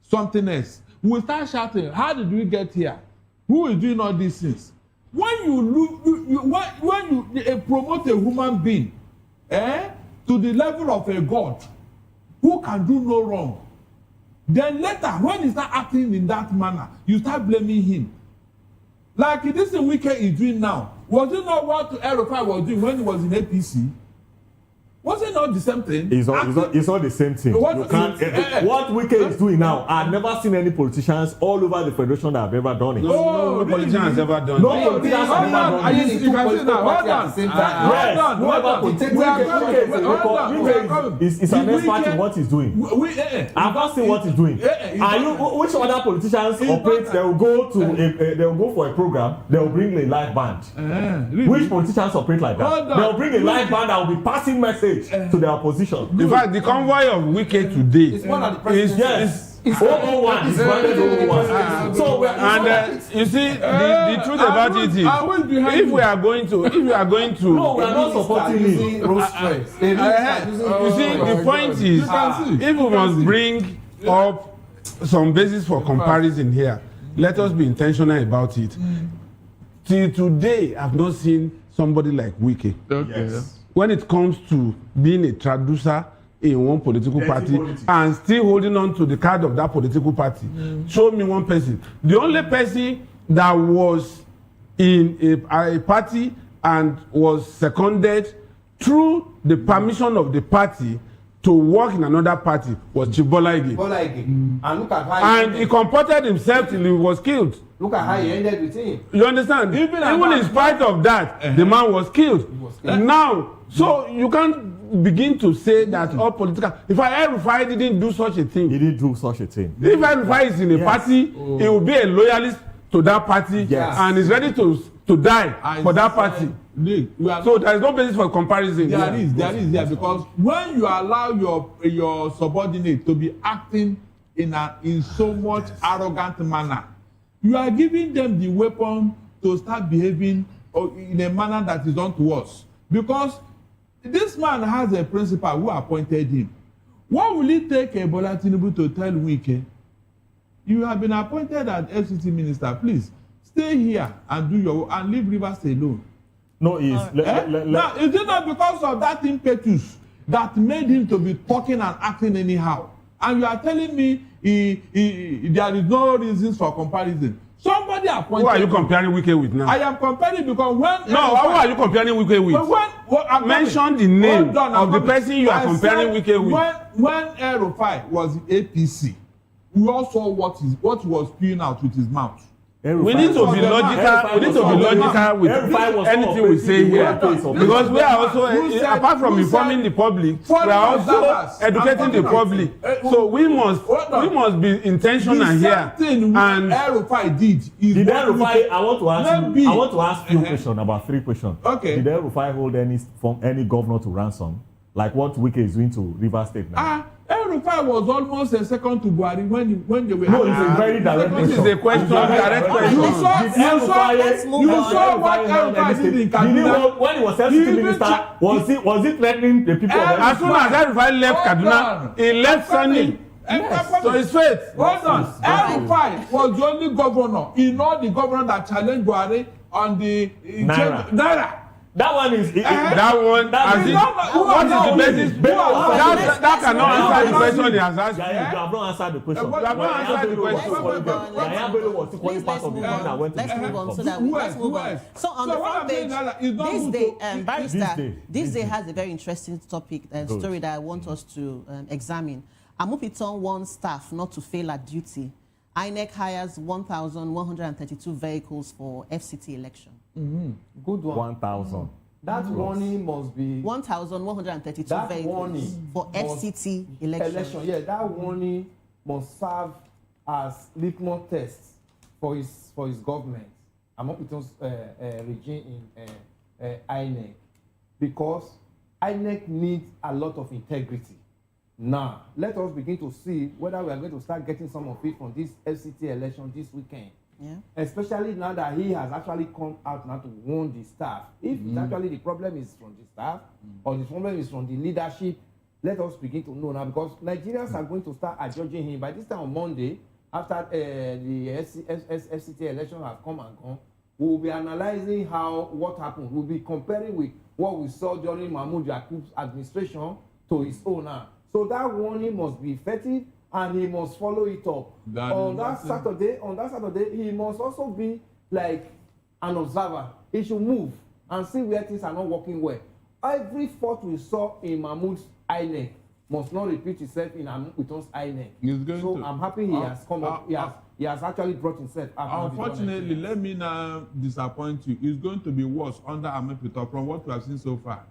something else, we start shouting, how did we get here? Who is doing all these things? When you promote a human being to the level of a god who can do no wrong, then later when he start acting in that manner, you start blaming him. Like this thing Wike is doing now. Was it not what El-Rufai was doing when he was in APC? Was it not the same thing? It's all the same thing. What Wike is doing now, I've never seen any politicians all over the federation that have ever done it. No politician has ever done it. No politicians have ever done it. You can see now. Yes, is an expert in what he's doing. I've not seen what he's doing. Which other politicians operate? They will go for a program. They will bring a live band. Which politicians operate like that? They will bring a live band that will be passing message to their opposition. In fact, the convoy of Wike today is 001. So you see, the truth about it is, if we are going to, no, we are not supporting it. You see, the point is, if we must bring up some basis for comparison here, let us be intentional about it. Till today, I've not seen somebody like Wike. Yes. When it comes to being a traducer in one political party and still holding on to the card of that political party, show me one person. The only person that was in a party and was seconded through the permission of the party to work in another party was Chibola Ige. And look at how he comported himself till he was killed. Look at how he ended with him. You understand? Even in spite of that, the man was killed. Now, so you can't begin to say that all political. If El-Rufai didn't do such a thing. He didn't do such a thing. If El-Rufai is in a party, he will be a loyalist to that party and is ready to die for that party. So there is no basis for comparison. There is because when you allow your subordinate to be acting in so much arrogant manner, you are giving them the weapon to start behaving in a manner that is unto because this man has a principal who appointed him. What will it take Bola Tinubu to tell Wike, you have been appointed as FCT minister, please stay here and do your and leave Rivers alone? No, now, is it not because of that impetus that made him to be talking and acting anyhow? And you are telling me there is no reasons for comparison. Somebody appointed. Who are you comparing Wike with now? I am comparing because when. No, who are you comparing Wike with? Mention the name of the person you are comparing Wike with. When El-Rufai was in APC, we all saw what he was spewing out with his mouth. We need to be logical. We need to be logical with anything we say here, because we are also, apart from informing the public, we are also educating the public. So we must be intentional here. And El-Rufai did El-Rufai? I want to ask you a question, about 3 questions. Okay. Did El-Rufai hold any governor to ransom, like what Wike is doing to Rivers State now? El-Rufai was almost a second to Buhari when they were. No, it's a very direct question. This is a question, direct question. You saw what El-Rufai did in Kaduna. When he was FCT minister, was he threatening the people of As soon as El-Rufai left Kaduna, he left Sunny. So it's faith. Hold on. El-Rufai was the only governor in all the governors that challenged Buhari on the Naira. That one is that one. What is the basis? That cannot answer the question he has asked. You have not answered the question. You have not answered the question. Let's move on. So on the front page, this day has a very interesting topic and story that I want us to examine. Amupiton warns staff not to fail at duty. INEC hires 1,132 vehicles for FCT election. Good one. 1,000. That warning must be 1,132 vehicles for FCT election. Yeah, that warning must serve as litmus test for his government. Amopiton's regime in INEC, because INEC needs a lot of integrity. Now, let us begin to see whether we are going to start getting some of it from this FCT election this weekend. Yeah. Especially now that he has actually come out now to warn the staff. If it's actually the problem is from the staff or the problem is from the leadership, let us begin to know now, because Nigerians are going to start adjudging him. By this time on Monday, after the FCT election has come and gone, we will be analyzing what happened. We'll be comparing with what we saw during Mahmoud Yakub's administration to his own now. So that warning must be effective, and he must follow it up. On that Saturday, he must also be like an observer. He should move and see where things are not working well. Every fault we saw in Mahmoud's INEC must not repeat itself in Amupiton's INEC. So I'm happy he has come up. He has actually brought himself up. Unfortunately, let me now disappoint you. It's going to be worse under Amupiton from what we have seen so far.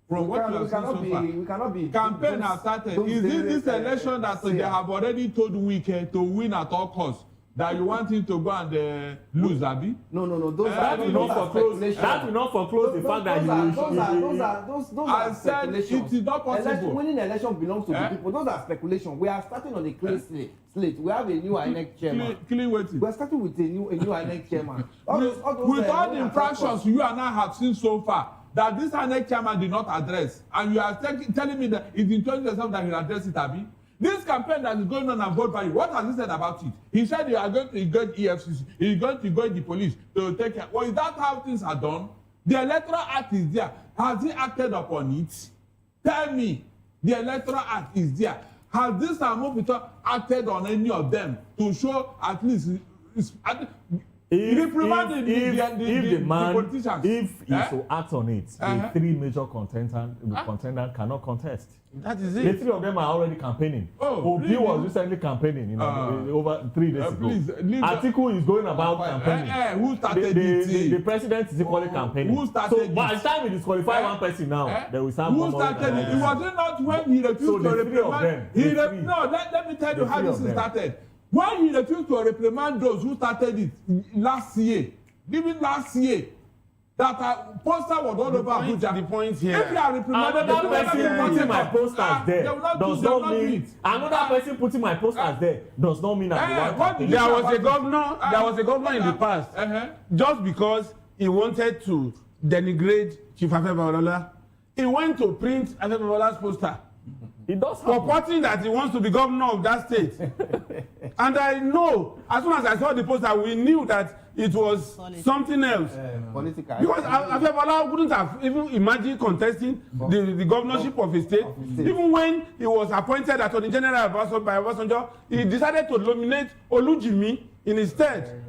From what we have seen so far. We cannot be. Campaign has started. Is it this election that they have already told Wike to win at all costs? That you want him to go and lose, Abi? No. That will not foreclose the fact that those are said it is not possible. Winning election belongs to the people. Those are speculation. We are starting on a clean slate. We have a new INEC chairman. Clean waiting. We are starting with a new INEC chairman. With all the infractions you and I have seen so far, that this INEC chairman did not address, and you are telling me that it's in 2017 that he will address it, Abi? This campaign that is going on and vote by you, what has he said about it? He said you are going to go EFCC, he's going to go the police to take care. Well, is that how things are done? The Electoral Act is there. Has he acted upon it? Tell me, the Electoral Act is there. Has this Amupiton acted on any of them to show at least if he so acts on it, the three major contenders cannot contest. That is it. The three of them are already campaigning. Obi was recently campaigning, over 3 days ago. Atiku is going about campaigning. Who started the president is equally campaigning. Who started so by the time we disqualify one person now, they will start. Who started it? It was not when he refused to reprimand. No, let me tell you how this started. When he refused to reprimand those who started it last year, even last year, that poster was all over Abuja. The point here. If you are reprimanded, another person putting my posters there does not mean another person putting my posters there does not mean that there was a governor in the past just because he wanted to denigrate Chief Afefe Balola, he went to print Afefe Balola's poster. It does purporting that he wants to be governor of that state. And I know, as soon as I saw the poster, we knew that it was something else. Political. Because Afefe Balola wouldn't have even imagined contesting the governorship of his state. Even when he was appointed Attorney General by Obasanjo, he decided to nominate Olujimi in his stead.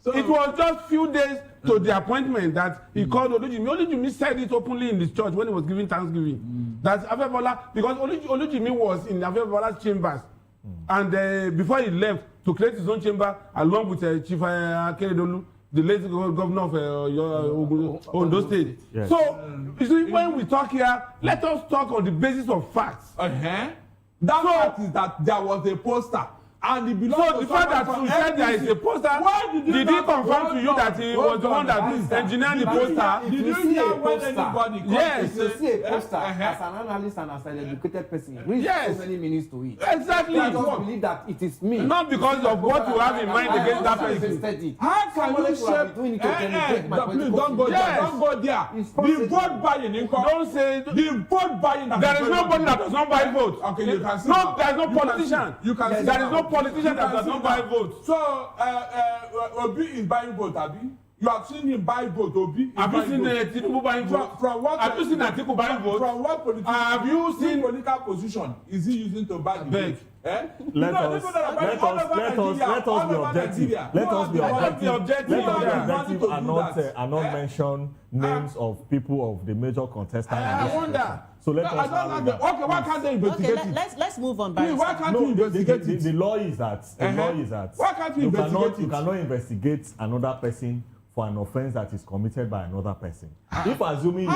So it was just few days to the appointment that he called Olujimi. Olujimi said it openly in this church when he was giving Thanksgiving. That Afefe Balola, because Olujimi was in Afefe Balola's chambers, and before he left to create his own chamber along with Chief Akeredolu, the late governor of Ondo State. Yes. So you see, when we talk here, let us talk on the basis of facts. That fact is that there was a poster. And it belongs so the fact that you said there is a poster, did he confirm to you that he was the one that engineered the poster? Did you hear when anybody yes. You see a poster as an analyst and as an educated person, read so many meanings to it. Exactly. I just believe that it is me. Not because of what you have in mind against that person. How can you shape? Please don't go there. Don't go there. The vote buying income. Don't say the vote buying. There is nobody that does not buy votes. Okay, you can see. No, there is no politician. You can see. There is no politician that does not buy votes. So, Obi is buying votes, Abi? You have seen him buy votes, Obi? Have you seen Tinubu buying votes? From what? Have you seen Atiku buying votes? From what political? Have you seen political position is he using to buy the votes? Let us be objective. Let us be objective and not mention names of people of the major contestants. I wonder. So let us. Okay, why can't they investigate it? Let's move on. Please, why can't you investigate it? The law is that. Why can't you investigate it? You cannot investigate another person for an offence that is committed by another person. If assuming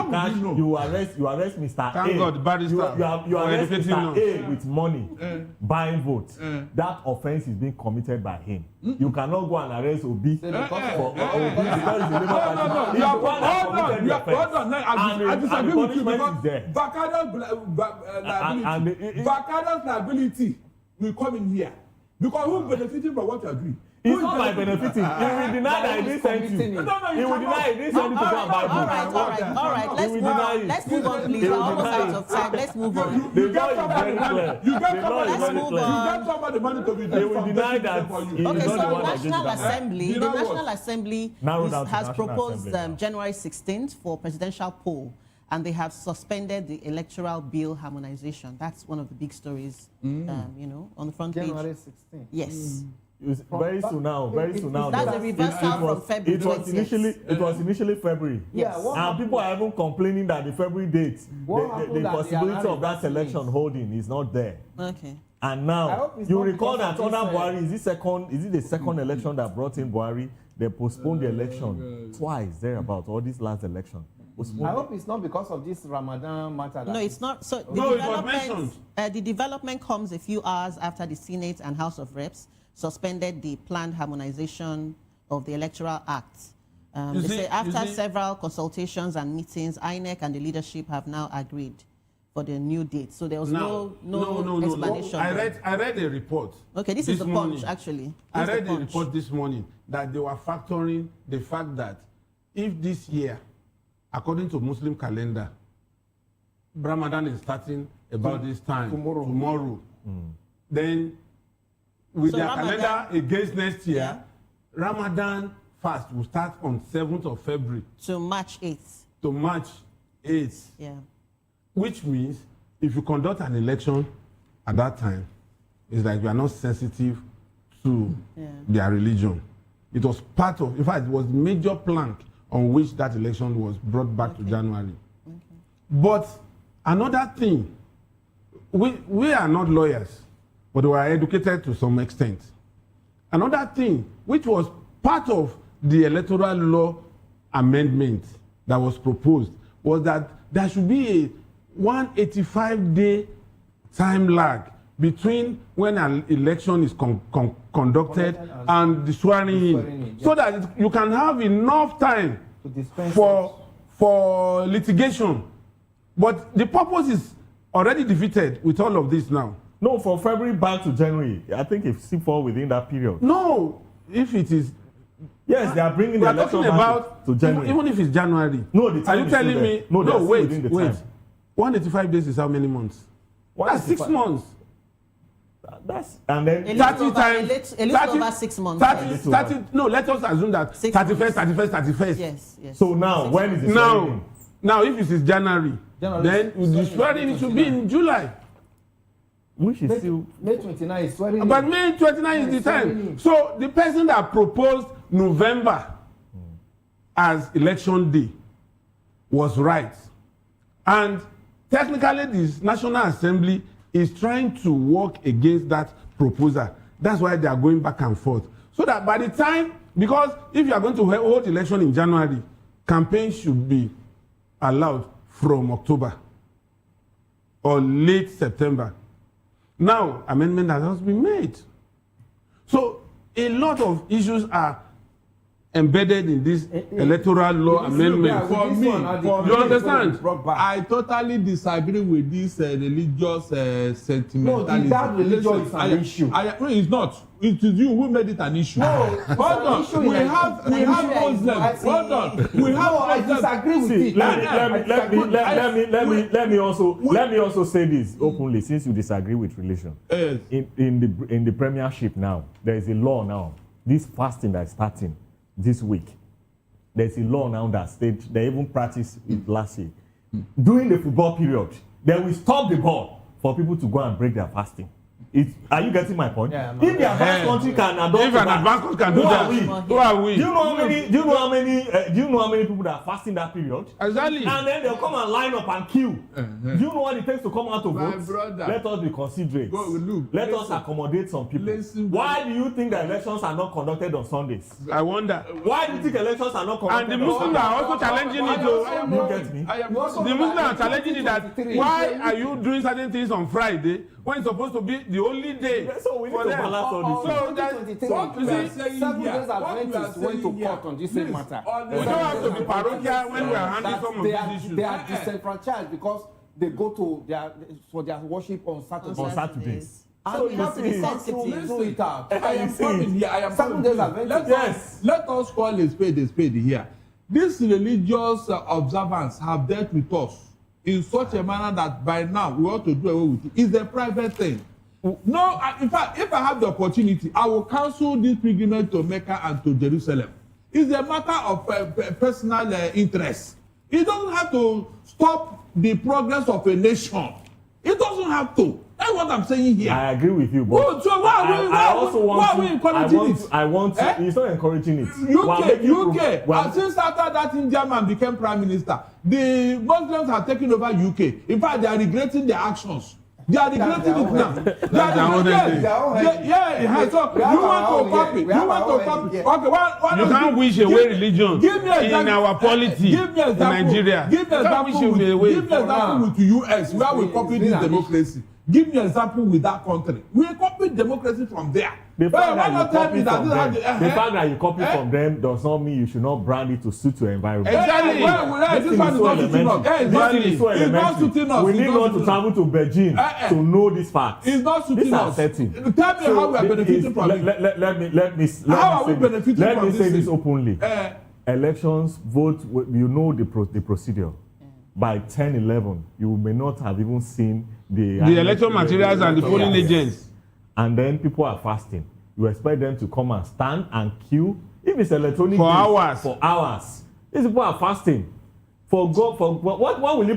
you arrest Mr. Thank A, God, barrister. you arrest Mr. A with money, buying votes. That offence is being committed by him. You cannot go and arrest Obi for Obi because he's a member party. You are hold on. I disagree with you because Bakada's liability will come in here because who benefiting from what you are doing? It's not by benefiting. He will deny that he didn't send you. He will deny he didn't send you to go and buy votes. All right. Let's move on, please. We're almost out of time. Let's move on. The law is very clear. You get somebody money to be they will deny that. Okay, so the National Assembly has proposed January 16th for presidential poll, and they have suspended the electoral bill harmonization. That's one of the big stories, on the front page. January 16th. Yes. Very soon now. That's a reversal from February. It was initially February. Yes. And people are even complaining that the February date, the possibility of that election holding is not there. Okay. And now, you recall that under Buhari, is it the second election that brought in Buhari? They postponed the election twice thereabout, or this last election. I hope it's not because of this Ramadan matter. No, it's not. So the development comes a few hours after the Senate and House of Reps suspended the planned harmonization of the Electoral Act. They say after several consultations and meetings, INEC and the leadership have now agreed for the new date. So there was no explanation. I read a report. Okay, this is the Punch, actually. I read a report this morning that they were factoring the fact that if this year, according to Muslim calendar, Ramadan is starting about this time, tomorrow. Then with their calendar against next year, Ramadan fast will start on 7th of February. To March 8th. To March 8th. Yeah. Which means if you conduct an election at that time, it's like you are not sensitive to their religion. It was part of, in fact, it was major plank on which that election was brought back to January. But another thing, we are not lawyers, but we are educated to some extent. Another thing, which was part of the electoral law amendment that was proposed, was that there should be a 185-day time lag between when an election is conducted and the swearing in, so that you can have enough time for litigation. But the purpose is already defeated with all of this now. No, from February back to January, I think it still falls within that period. No, if it is. Yes, they are bringing the election back to January. Even if it's January. No, the time are you telling me? No, wait. Time. 185 days is how many months? That's 6 months. That's and then 30 times. A little over 6 months. 30. No, let us assume that 31st. Yes. So now, when is it? Now, if it is January, then the swearing it should be in July. Which is still May 29 is swearing. But May 29 is the time. So the person that proposed November as election day was right. And technically, the National Assembly is trying to work against that proposal. That's why they are going back and forth. So that by the time, because if you are going to hold election in January, campaigns should be allowed from October or late September. Now, amendment has not been made. So a lot of issues are embedded in this electoral law amendment. For me, you understand? I totally disagree with this religious sentimentalism. No, that religion is an issue. No, it's not. It is you who made it an issue. No, hold on. We have Muslims. Hold on. We have. I disagree with it. Let me also say this openly, since you disagree with religion. Yes. In the premiership now, there is a law now. This fasting that is starting this week, there's a law now that states they even practiced it last year. During the football period, they will stop the ball for people to go and break their fasting. Are you getting my point? Yeah, if the advanced country can adopt if an advanced country can do that, who are we? Do you know how many people that are fasting that period? Exactly. And then they'll come and line up and queue. Do you know what it takes to come out to vote? Brother, let us be considerate. Let us accommodate some people. Why do you think the elections are not conducted on Sundays? I wonder. Why do you think elections are not conducted? And the Muslims are also challenging it. You get me? The Muslims are challenging it that why are you doing certain things on Friday when it's supposed to be the only day? So we need to balance all this. So that's 7 days Adventists went to court on this same matter. We don't have to be parochial when we are handling some of these issues. They are disenfranchised because they go to their worship on Saturdays. On Saturdays. So we have to be sensitive. Do it out. I am coming here. 7 days Adventists. Let us call a spade here. These religious observance have dealt with us in such a manner that by now we ought to do away with it. It's a private thing. No, in fact, if I have the opportunity, I will cancel this pilgrimage to Mecca and to Jerusalem. It's a matter of personal interest. It doesn't have to stop the progress of a nation. It doesn't have to. That's what I'm saying here. I agree with you, but so why are we encouraging it? I want to. He's not encouraging it. UK. And since after that Indian man became prime minister, the Muslims have taken over UK. In fact, they are regretting their actions. They are regretting it now. Yeah. So you want to copy? You want to copy? Okay, you can't wish away religion in our polity in Nigeria. Give me example with the US where we copy this democracy. Give me an example with that country. We copied democracy from there. The fact that you copy from them does not mean you should not brand it to suit your environment. Exactly. This one is not suiting us. It's not suiting us. We need not to travel to Beijing to know this fact. It's not suiting us. Tell me how we are benefiting from it. Let me say this openly. Elections, vote, you know the procedure. By 10-11, you may not have even seen the electoral materials and the polling agents. And then people are fasting. You expect them to come and stand and queue. If it's electronic for hours. These people are fasting. For God, what will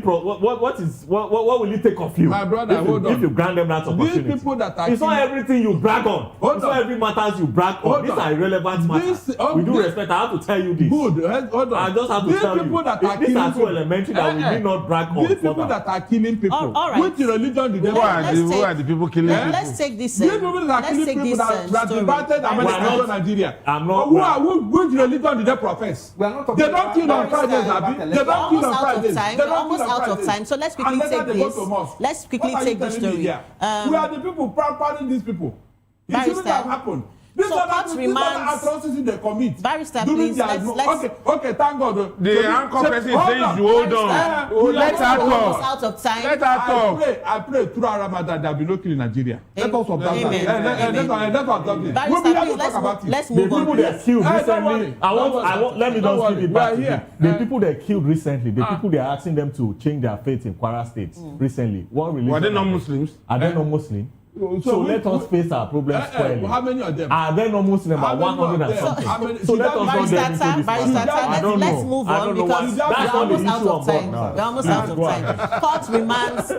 it take of you? My brother, if you grant them that opportunity. These people that are it's not everything you brag on. It's not every matters you brag on. These are irrelevant matters. With due respect, I have to tell you this. Good. Hold on. I just have to tell you. These are so elementary that we need not brag on. These people that are killing people. All right. Which religion did they who are the people killing people? Let's take this. These people that are killing people that divided America and Nigeria. Which religion did they profess? They don't kill on Fridays. They don't kill on Fridays. We're almost out of time, so let's quickly take this. Let's quickly take this story. We are the people pardon these people. It shouldn't have happened. These are atrocities they commit. Barrister, please. Okay, thank God. The handcuff person says you hold on. Let her talk. Out of time. Let her talk. I pray through Ramadan there will be no killing in Nigeria. Let us observe that. Let's move on. The people that killed recently. Let me just give it back to you. The people that killed recently, the people they are asking them to change their faith in Kwara State recently. What religion? Were they not Muslims? Are they not Muslim? So let us face our problems squarely. How many of them? Are there no Muslims? About 100 and something. So let us not get into this matter. Let's move on because that's not the issue on board now. We're almost out of time.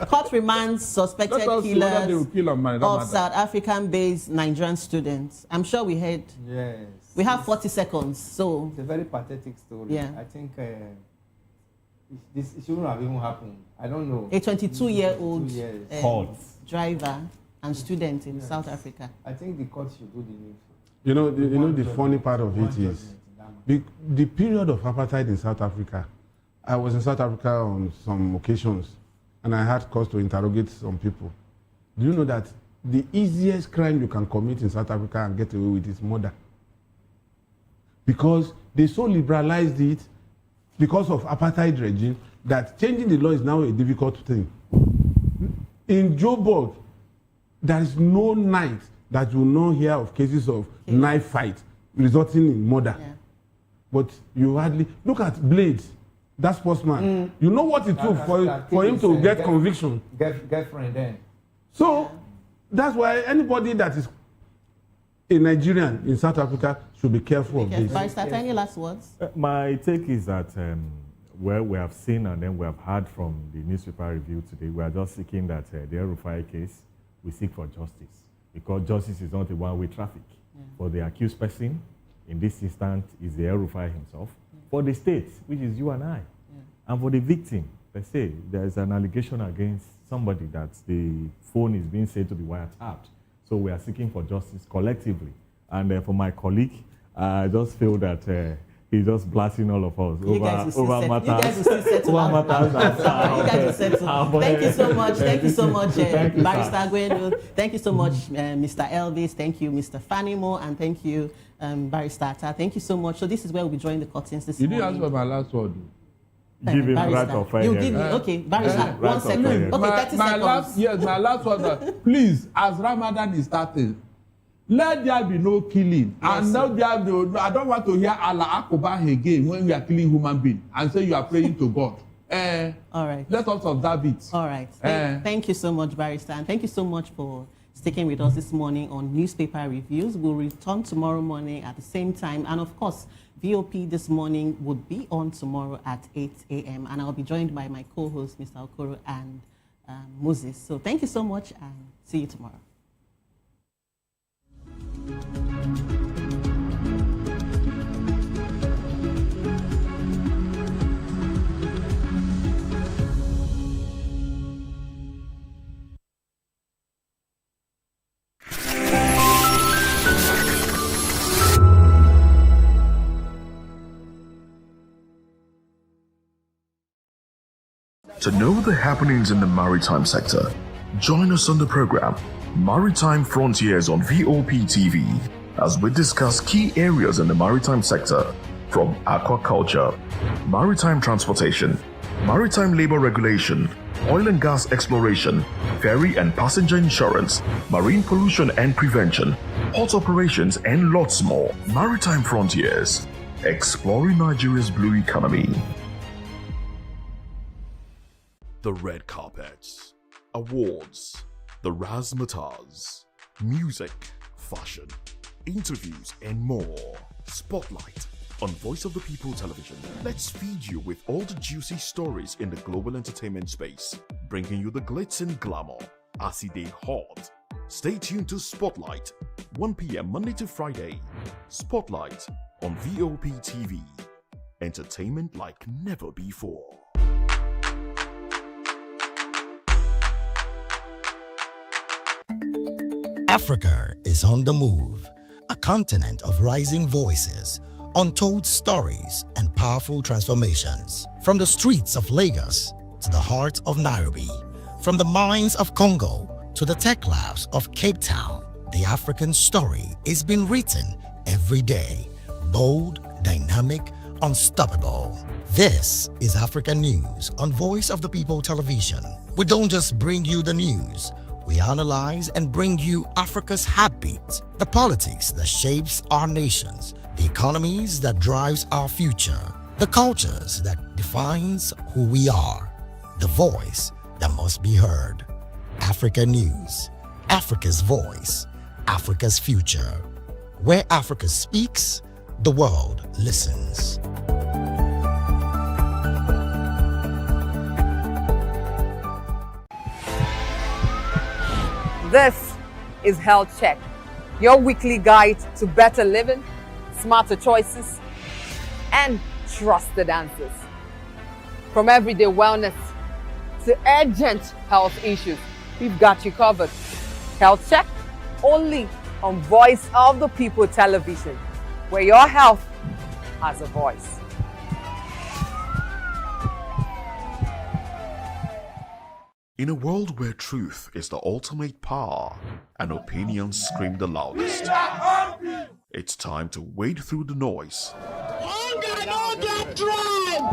Court remands suspected killers of South African-based Nigerian students. I'm sure we heard. Yes. We have 40 seconds, so. It's a very pathetic story. Yeah. I think this shouldn't have even happened. I don't know. A 22-year-old driver and student in South Africa. I think the court should do the needful. You know the funny part of it is the period of apartheid in South Africa. I was in South Africa on some occasions and I had cause to interrogate some people. Do you know that the easiest crime you can commit in South Africa and get away with is murder? Because they so liberalized it because of apartheid regime that changing the law is now a difficult thing. In Joburg, there is no night that you will not hear of cases of knife fight resulting in murder. Yeah. But you hardly look at Blades, that sportsman. You know what it took for him to get conviction. Girlfriend then. So that's why anybody that is a Nigerian in South Africa should be careful of this. Barrister, any last words? My take is that where we have seen and then we have heard from the newspaper review today, we are just seeking that the El-Rufai case, we seek for justice. Because justice is not a one-way traffic. Yeah. For the accused person, in this instance, is the El-Rufai himself. Yeah. For the state, which is you and I. Yeah. And for the victim, per se, there is an allegation against somebody that the phone is being said to be wiretapped. So we are seeking for justice collectively. And for my colleague, I just feel that he's just blasting all of us over matters. Thank you so much. Thank you so much, Barrister Gwenu. Thank you so much, Mr. Elvis. Thank you, Mr. Fanimo. And thank you, Barrister Atta. Thank you so much. So this is where we'll be drawing the curtains this morning. You didn't ask for my last word. Give him right of fire. You give me, okay, Barrister, 1 second. Okay, 30 seconds. My last word. Please, as Ramadan is starting, let there be no killing. Yes, and now there be no, I don't want to hear Allah Akbar again when we are killing human beings and say you are praying to God. All right. Let us observe it. All right. Thank you so much, Barrister. And thank you so much for sticking with us this morning on Newspaper Reviews. We'll return tomorrow morning at the same time. And of course, VOP this morning would be on tomorrow at 8 a.m. And I'll be joined by my co-host, Mr. Okoro, and Moses. So thank you so much, and see you tomorrow. To know the happenings in the maritime sector, join us on the program Maritime Frontiers on VOP TV as we discuss key areas in the maritime sector from aquaculture, maritime transportation, maritime labor regulation, oil and gas exploration, ferry and passenger insurance, marine pollution and prevention, port operations, and lots more. Maritime Frontiers, exploring Nigeria's blue economy. The red carpets, awards, the razzmatazz, music, fashion, interviews, and more. Spotlight on Voice of the People Television. Let's feed you with all the juicy stories in the global entertainment space, bringing you the glitz and glamour as it is hot. Stay tuned to Spotlight, 1 p.m. Monday to Friday. Spotlight on VOP TV. Entertainment like never before. Africa is on the move, a continent of rising voices, untold stories, and powerful transformations. From the streets of Lagos to the heart of Nairobi, from the mines of Congo to the tech labs of Cape Town, the African story is being written every day. Bold, dynamic, unstoppable. This is African News on Voice of the People Television. We don't just bring you the news. We analyze and bring you Africa's heartbeat, the politics that shapes our nations, the economies that drives our future, the cultures that defines who we are, the voice that must be heard. Africa News, Africa's voice, Africa's future. Where Africa speaks, the world listens. This is Health Check, your weekly guide to better living, smarter choices, and trusted answers. From everyday wellness to urgent health issues, we've got you covered. Health Check, only on Voice of the People Television, where your health has a voice. In a world where truth is the ultimate power and opinions scream the loudest, it's time to wade through the noise. Hunger no get tribe.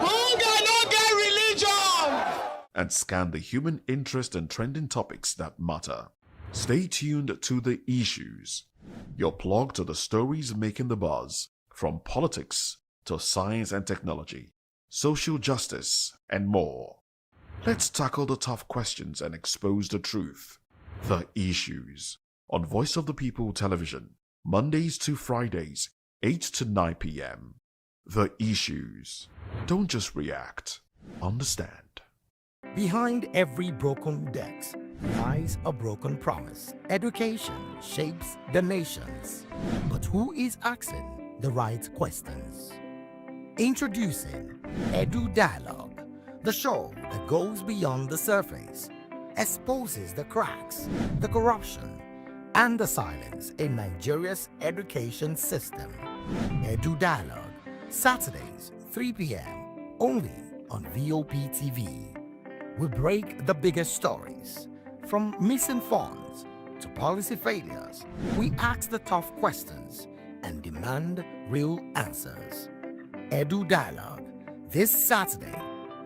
Hunger no get religion. And scan the human interest and trending topics that matter. Stay tuned to The Issues, your plug to the stories making the buzz, from politics to science and technology, social justice, and more. Let's tackle the tough questions and expose the truth. The Issues on Voice of the People Television, Mondays to Fridays, 8 to 9 p.m. The Issues. Don't just react, understand. Behind every broken desk lies a broken promise. Education shapes the nations. But who is asking the right questions? Introducing Edu Dialogue, the show that goes beyond the surface, exposes the cracks, the corruption, and the silence in Nigeria's education system. Edu Dialogue, Saturdays, 3 p.m., only on VOP TV. We break the biggest stories, from missing funds to policy failures. We ask the tough questions and demand real answers. Edu Dialogue, this Saturday,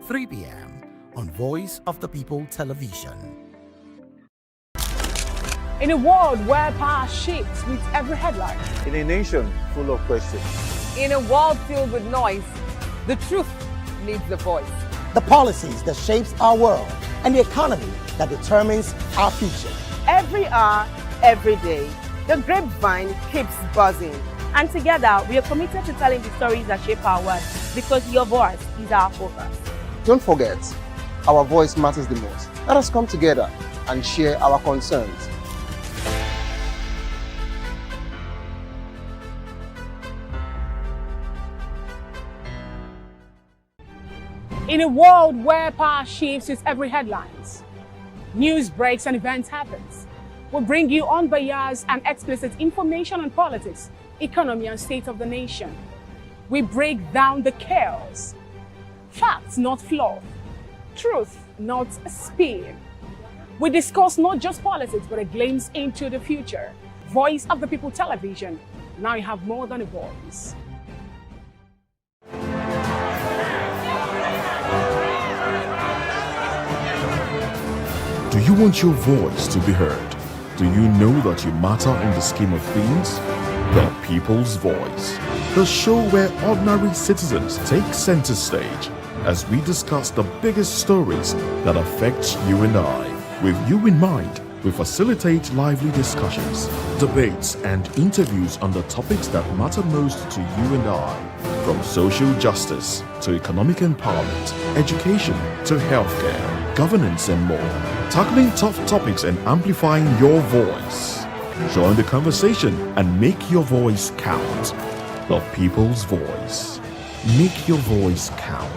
3 p.m. on Voice of the People Television. In a world where power shapes with every headline, in a nation full of questions, in a world filled with noise, the truth needs the voice. The policies that shapes our world and the economy that determines our future. Every hour, every day, the grapevine keeps buzzing. And together, we are committed to telling the stories that shape our world, because your voice is our focus. Don't forget, our voice matters the most. Let us come together and share our concerns. In a world where power shifts with every headlines, news breaks and events happens, we bring you unbiased and explicit information on politics, economy and state of the nation. We break down the chaos. Facts, not fluff. Truth, not spin. We discuss not just politics, but a glimpse into the future. Voice of the People Television. Now you have more than a voice. Do you want your voice to be heard? Do you know that you matter in the scheme of things? The People's Voice, the show where ordinary citizens take center stage as we discuss the biggest stories that affect you and I. With you in mind, we facilitate lively discussions, debates, and interviews on the topics that matter most to you and I. From social justice to economic empowerment, education to healthcare, governance, and more. Tackling tough topics and amplifying your voice. Join the conversation and make your voice count. The People's Voice. Make your voice count.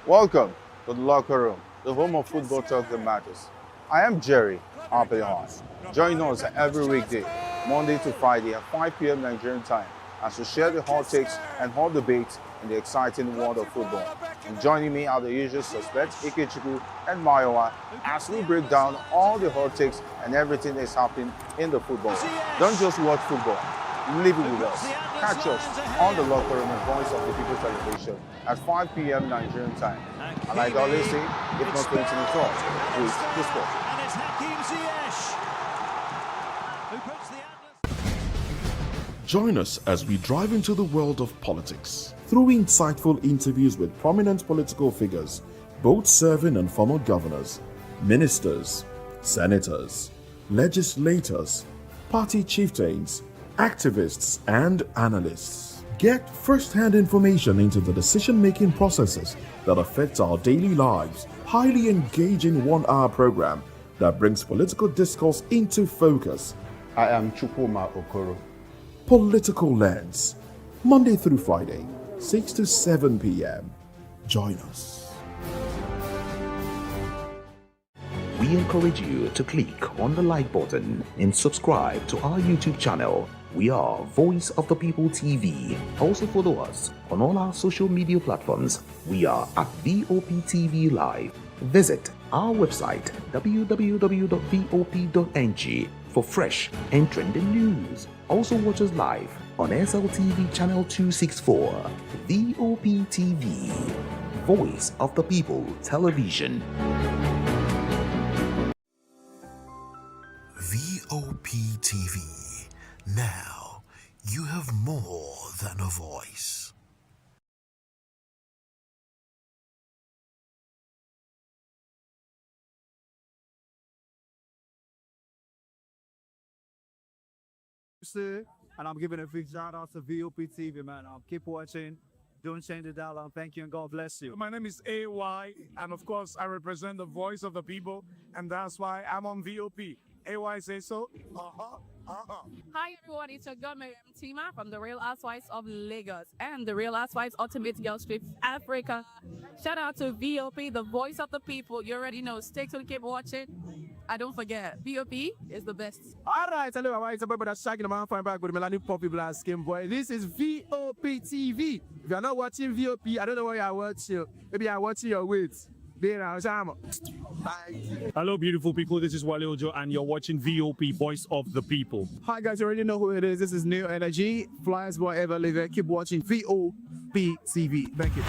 Welcome to the locker room, the home of football talk that matters. I am Jerry Arpelon. Join us every weekday, Monday to Friday at 5 p.m. Nigerian time, as we share the hot takes and hot debates in the exciting world of football. And joining me are the usual suspects, Ikechukwu and Mayowa, as we break down all the hot takes and everything that's happening in the football. Don't just watch football, live it with us. Catch us on the locker room and Voice of the People Television at 5 p.m. Nigerian time. And like I always say, if not going to the talk, please the sport. Join us as we drive into the world of politics through insightful interviews with prominent political figures, both serving and former governors, ministers, senators, legislators, party chieftains, activists, and analysts. Get first-hand information into the decision-making processes that affect our daily lives. Highly engaging one-hour program that brings political discourse into focus. I am Chukwuma Okoro. Political Lens, Monday through Friday, 6 to 7 p.m. Join us. We encourage you to click on the like button and subscribe to our YouTube channel. We are Voice of the People TV. Also follow us on all our social media platforms. We are at VOP TV Live. Visit our website www.vop.ng for fresh and trending news. Also watch us live on SLTV channel 264, VOP TV, Voice of the People Television. VOP TV. Now, you have more than a voice. And I'm giving a big shout out to VOP TV, man. Keep watching. Don't change the dial. Thank you and God bless you. My name is AY, and of course, I represent the voice of the people, and that's why I'm on VOP. AY say so. Hi everyone, it's your girl Miriam Tima from the Real Housewives of Lagos and the Real Housewives Ultimate Girls Trip Africa. Shout out to VOP, the voice of the people. You already know. Stay tuned, keep watching. And don't forget, VOP is the best. Alright, hello, it's a boy that's shaking the man fine back with Melanie Poppy Black Skin Boy. This is VOP TV. If you're not watching VOP, I don't know why you're watching. Maybe you're watching your weight. Hello, beautiful people. This is Wale Ojo, and you're watching VOP, Voice of the People. Hi, guys. You already know who it is. This is New Energy. Flyers boy ever live. Keep watching VOP TV. Thank you.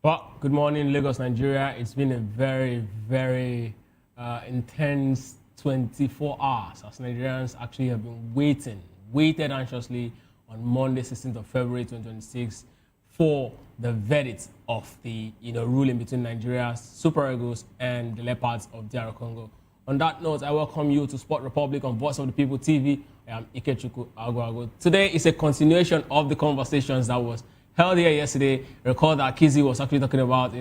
Well, good morning, Lagos, Nigeria. It's been a very, very intense 24 hours as Nigerians actually have been waited anxiously on Monday, 16th of February 2026 for the verdict of the ruling between Nigeria's Super Eagles and the Leopards of DR Congo. On that note, I welcome you to Sport Republic on Voice of the People TV. I am Ikechukwu Agwago. Today is a continuation of the conversations that was held here yesterday. Recall that Kizzy was actually talking about,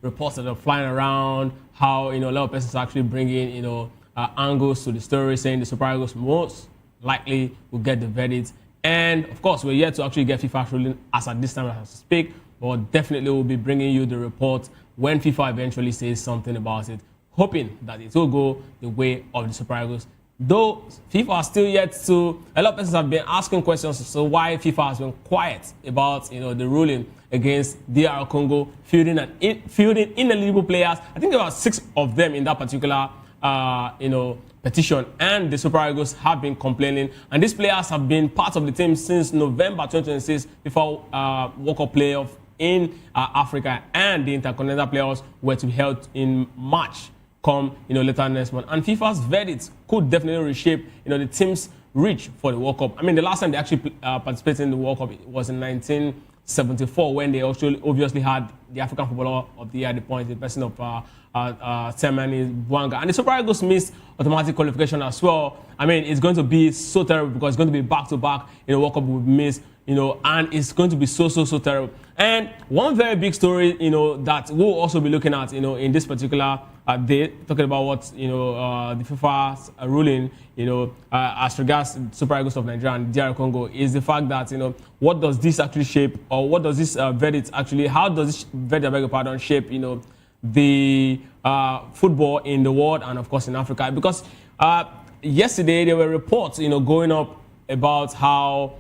reports that are flying around, how, a lot of persons actually bringing, angles to the story, saying the Super Eagles most likely will get the verdict. And of course, we're yet to actually get FIFA ruling as at this time as I speak, but definitely we'll be bringing you the report when FIFA eventually says something about it, hoping that it will go the way of the Super Eagles. Though FIFA are still yet to, a lot of persons have been asking questions as to why FIFA has been quiet about the ruling against DR Congo fielding ineligible players. I think there were 6 of them in that particular petition, and the Super Eagles have been complaining. And these players have been part of the team since November 2026 FIFA World Cup playoff in Africa, and the Intercontinental playoffs were to be held in March. Later next month. And FIFA's verdict could definitely reshape, the team's reach for the World Cup. I mean, the last time they actually participated in the World Cup was in 1974 when they obviously had the African Footballer of the Year at the point, the person of Temani Bwanga. And the Super Eagles missed automatic qualification as well. I mean, it's going to be so terrible because it's going to be back-to-back in the World Cup we've missed, and it's going to be so terrible. And one very big story, that we'll also be looking at, in this particular day, talking about what, the FIFA's ruling, as regards Super Eagles of Nigeria and DR Congo, is the fact that, what does this actually shape, or what does this verdict actually, how does this verdict, shape, the football in the world and, of course, in Africa? Because yesterday there were reports, going up about how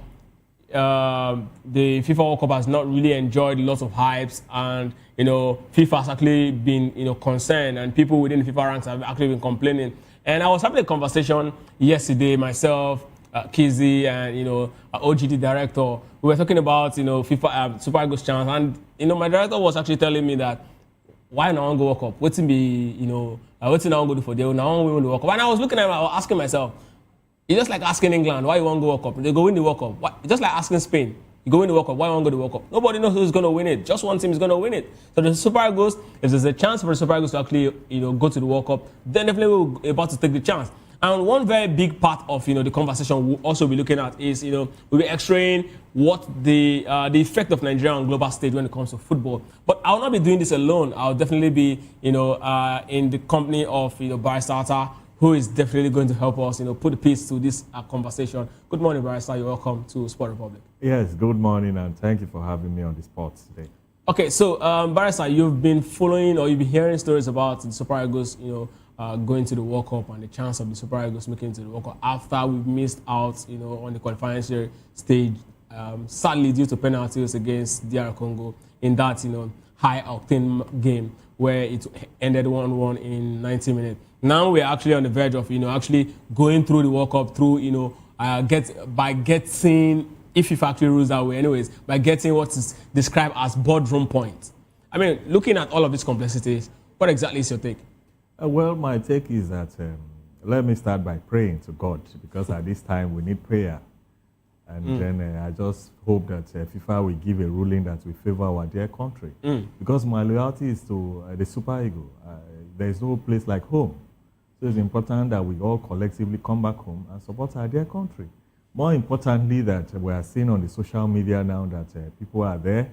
the FIFA World Cup has not really enjoyed lots of hypes, and FIFA has actually been concerned, and people within the FIFA ranks have actually been complaining. And I was having a conversation yesterday myself, Kizzy, and OGD director. We were talking about FIFA Super Eagles chance, and my director was actually telling me that why not go World Cup? What's be what's now go do for them? Now we win the World Cup. And I was looking at him, I was asking myself. It's just like asking England, why you want to go World Cup? They go win the World Cup. What? It's just like asking Spain, you go win the World Cup, why you want to go to the World Cup? Nobody knows who's going to win it. Just one team is going to win it. So the Super Eagles, if there's a chance for the Super Eagles to actually, go to the World Cup, then definitely we're about to take the chance. And one very big part of, the conversation we'll also be looking at is, we'll be x-raying what the effect of Nigeria on global stage when it comes to football. But I'll not be doing this alone. I'll definitely be, in the company of, Barrister, who is definitely going to help us, put a piece to this conversation. Good morning, Barrister. You're welcome to Sport Republic. Yes, good morning, and thank you for having me on the spot today. Okay, so Barrister, you've been following, or you've been hearing stories about the Super Eagles, going to the World Cup and the chance of the Super Eagles making it to the World Cup after we've missed out, on the qualifying stage, sadly due to penalties against DR Congo in that, high-octane game where it ended 1-1 in 90 minutes. Now we're actually on the verge of, actually going through the World Cup through, getting, if FIFA actually rules that way anyways, by getting what is described as boardroom points. I mean, looking at all of these complexities, what exactly is your take? Well, my take is that, let me start by praying to God, because at this time we need prayer. And then I just hope that FIFA will give a ruling that will favor our dear country. Because my loyalty is to the Super Eagle. There is no place like home. So it's important that we all collectively come back home and support our dear country. More importantly, that we are seeing on the social media now that people are there,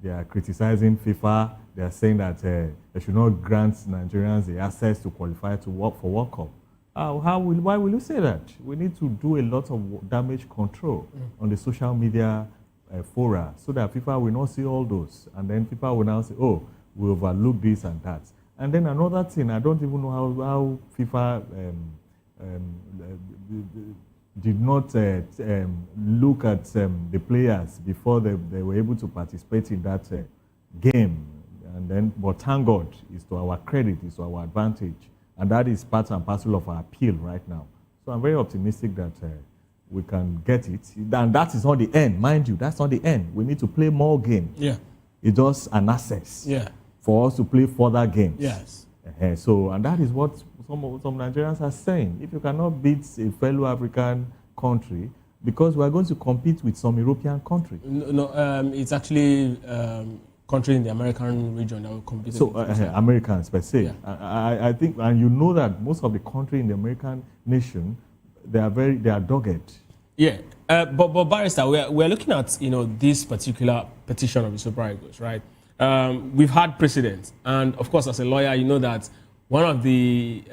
they are criticizing FIFA, they are saying that they should not grant Nigerians the access to qualify to work for World Cup. Why will you say that? We need to do a lot of damage control on the social media fora so that FIFA will not see all those. And then FIFA will now say, oh, we overlook this and that. And then another thing, I don't even know how FIFA did not look at the players before they were able to participate in that game. And then, but thank God, it's to our credit, it's to our advantage. And that is part and parcel of our appeal right now. So I'm very optimistic that we can get it. And that is not the end, mind you, that's not the end. We need to play more games. Yeah. It's just an access. Yeah. For us to play further games. Yes. So, and that is what some Nigerians are saying. If you cannot beat a fellow African country, because we are going to compete with some European country. No, it's actually country in the American region that will compete. So Americans per se. Yeah. I think, and you know that most of the country in the American nation, they are dogged. Yeah, but Barrister, we're looking at this particular petition of the Super Eagles, right? We've had precedents, and of course, as a lawyer, you know that one of the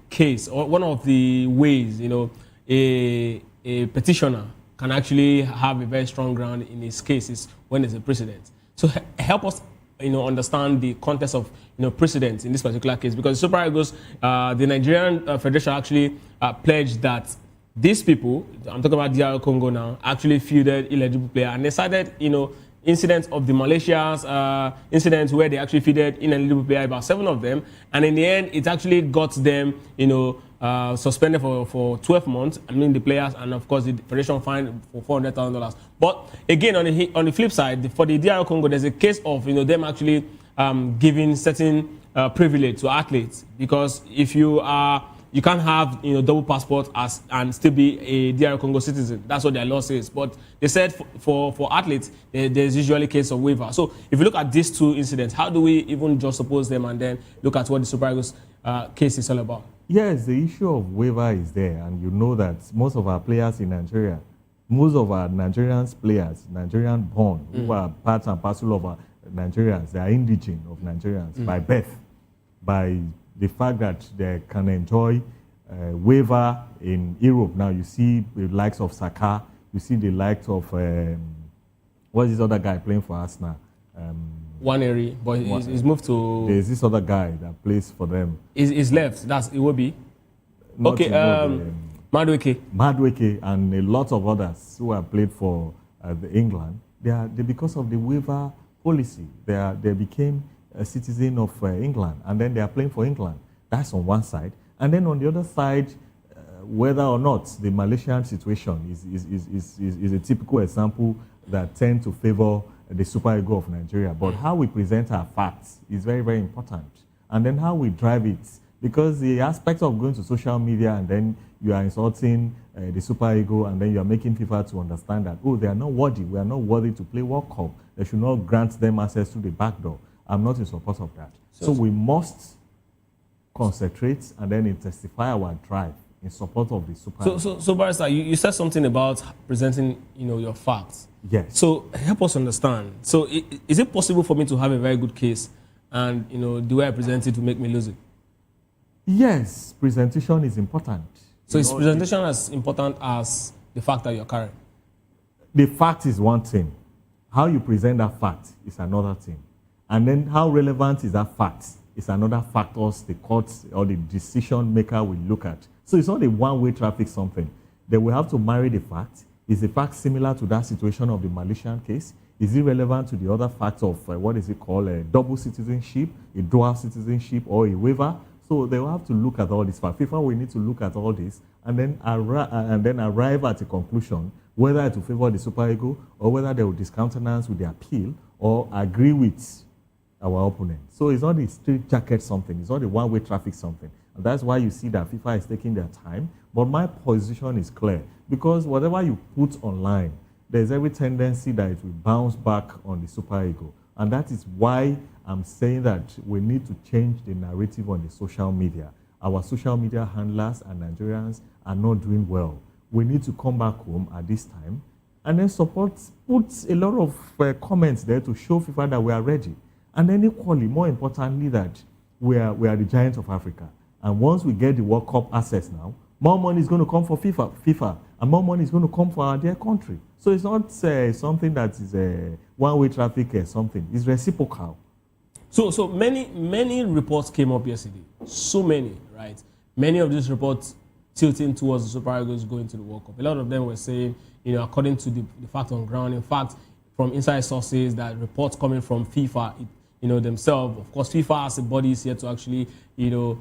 case or one of the ways a petitioner can actually have a very strong ground in his case is when there's a precedent. So help us, understand the context of precedents in this particular case, because the Super Eagles, the Nigerian Federation actually pledged that these people, I'm talking about DR Congo now, actually fielded illegible player, and they cited, incidents of the Malaysia's incidents where they actually fielded ineligible player, about 7 of them, and in the end, it actually got them, suspended for 12 months. I mean, the players, and of course, the federation fined for $400,000. But again, on the flip side, for the DR Congo, there's a case of them actually giving certain privilege to athletes, because if you can't have double passport and still be a DR Congo citizen. That's what their law says. But they said for athletes, there's usually a case of waiver. So if you look at these 2 incidents, how do we even just oppose them and then look at what the Super Eagles case is all about? Yes, the issue of waiver is there, and you know that most of our players in Nigeria, most of our Nigerian players, Nigerian born, who are part and parcel of our Nigerians, they are indigene of Nigerians by birth, by the fact that they can enjoy waiver in Europe. Now you see the likes of Saka, you see the likes of what's this other guy playing for us now? Waneri, but he's moved to. There's this other guy that plays for them. He's left. That's Iwobi. Okay, Madueke and a lot of others who have played for England. They because of the waiver policy, they became a citizen of England, and then they are playing for England. That's on one side, and then on the other side, whether or not the Malaysian situation is a typical example that tend to favor the Super Eagles of Nigeria. But how we present our facts is very, very important, and then how we drive it, because the aspect of going to social media and then you are insulting the Super Eagles, and then you are making FIFA to understand that, oh, they are not worthy, we are not worthy to play World Cup, they should not grant them access to the back door. I'm not in support of that. So we must concentrate and then intensify our drive in support of the Super. So Barrister, you said something about presenting, your facts. Yes. So help us understand. So is it possible for me to have a very good case, and the way I present it to make me lose it? Yes, presentation is important. So is presentation as important as the fact that you're carrying? The fact is one thing. How you present that fact is another thing. And then how relevant is that fact is another factors the court or the decision maker will look at. So it's not a one-way traffic something. They will have to marry the fact. Is the fact similar to that situation of the Malaysian case? Is it relevant to the other facts of what is it called, a double citizenship, a dual citizenship, or a waiver? So they will have to look at all these facts. FIFA will need to look at all this and then arrive at a conclusion whether to favor the Super Eagles or whether they will discountenance with the appeal or agree with our opponent. So it's not a straight jacket something. It's not a one-way traffic something. And that's why you see that FIFA is taking their time. But my position is clear, because whatever you put online, there's every tendency that it will bounce back on the Super Eagles. And that is why I'm saying that we need to change the narrative on the social media. Our social media handlers and Nigerians are not doing well. We need to come back home at this time and then put a lot of comments there to show FIFA that we are ready. And then equally, more importantly, that we are the giants of Africa. And once we get the World Cup access now, more money is going to come for FIFA, and more money is going to come for our dear country. So it's not something that is a one-way traffic or something. It's reciprocal. So many reports came up yesterday. So many, right? Many of these reports tilting towards the Super Eagles going to the World Cup. A lot of them were saying, according to the fact on ground, in fact, from inside sources, that reports coming from FIFA, themselves. Of course, FIFA as a body is here to actually, come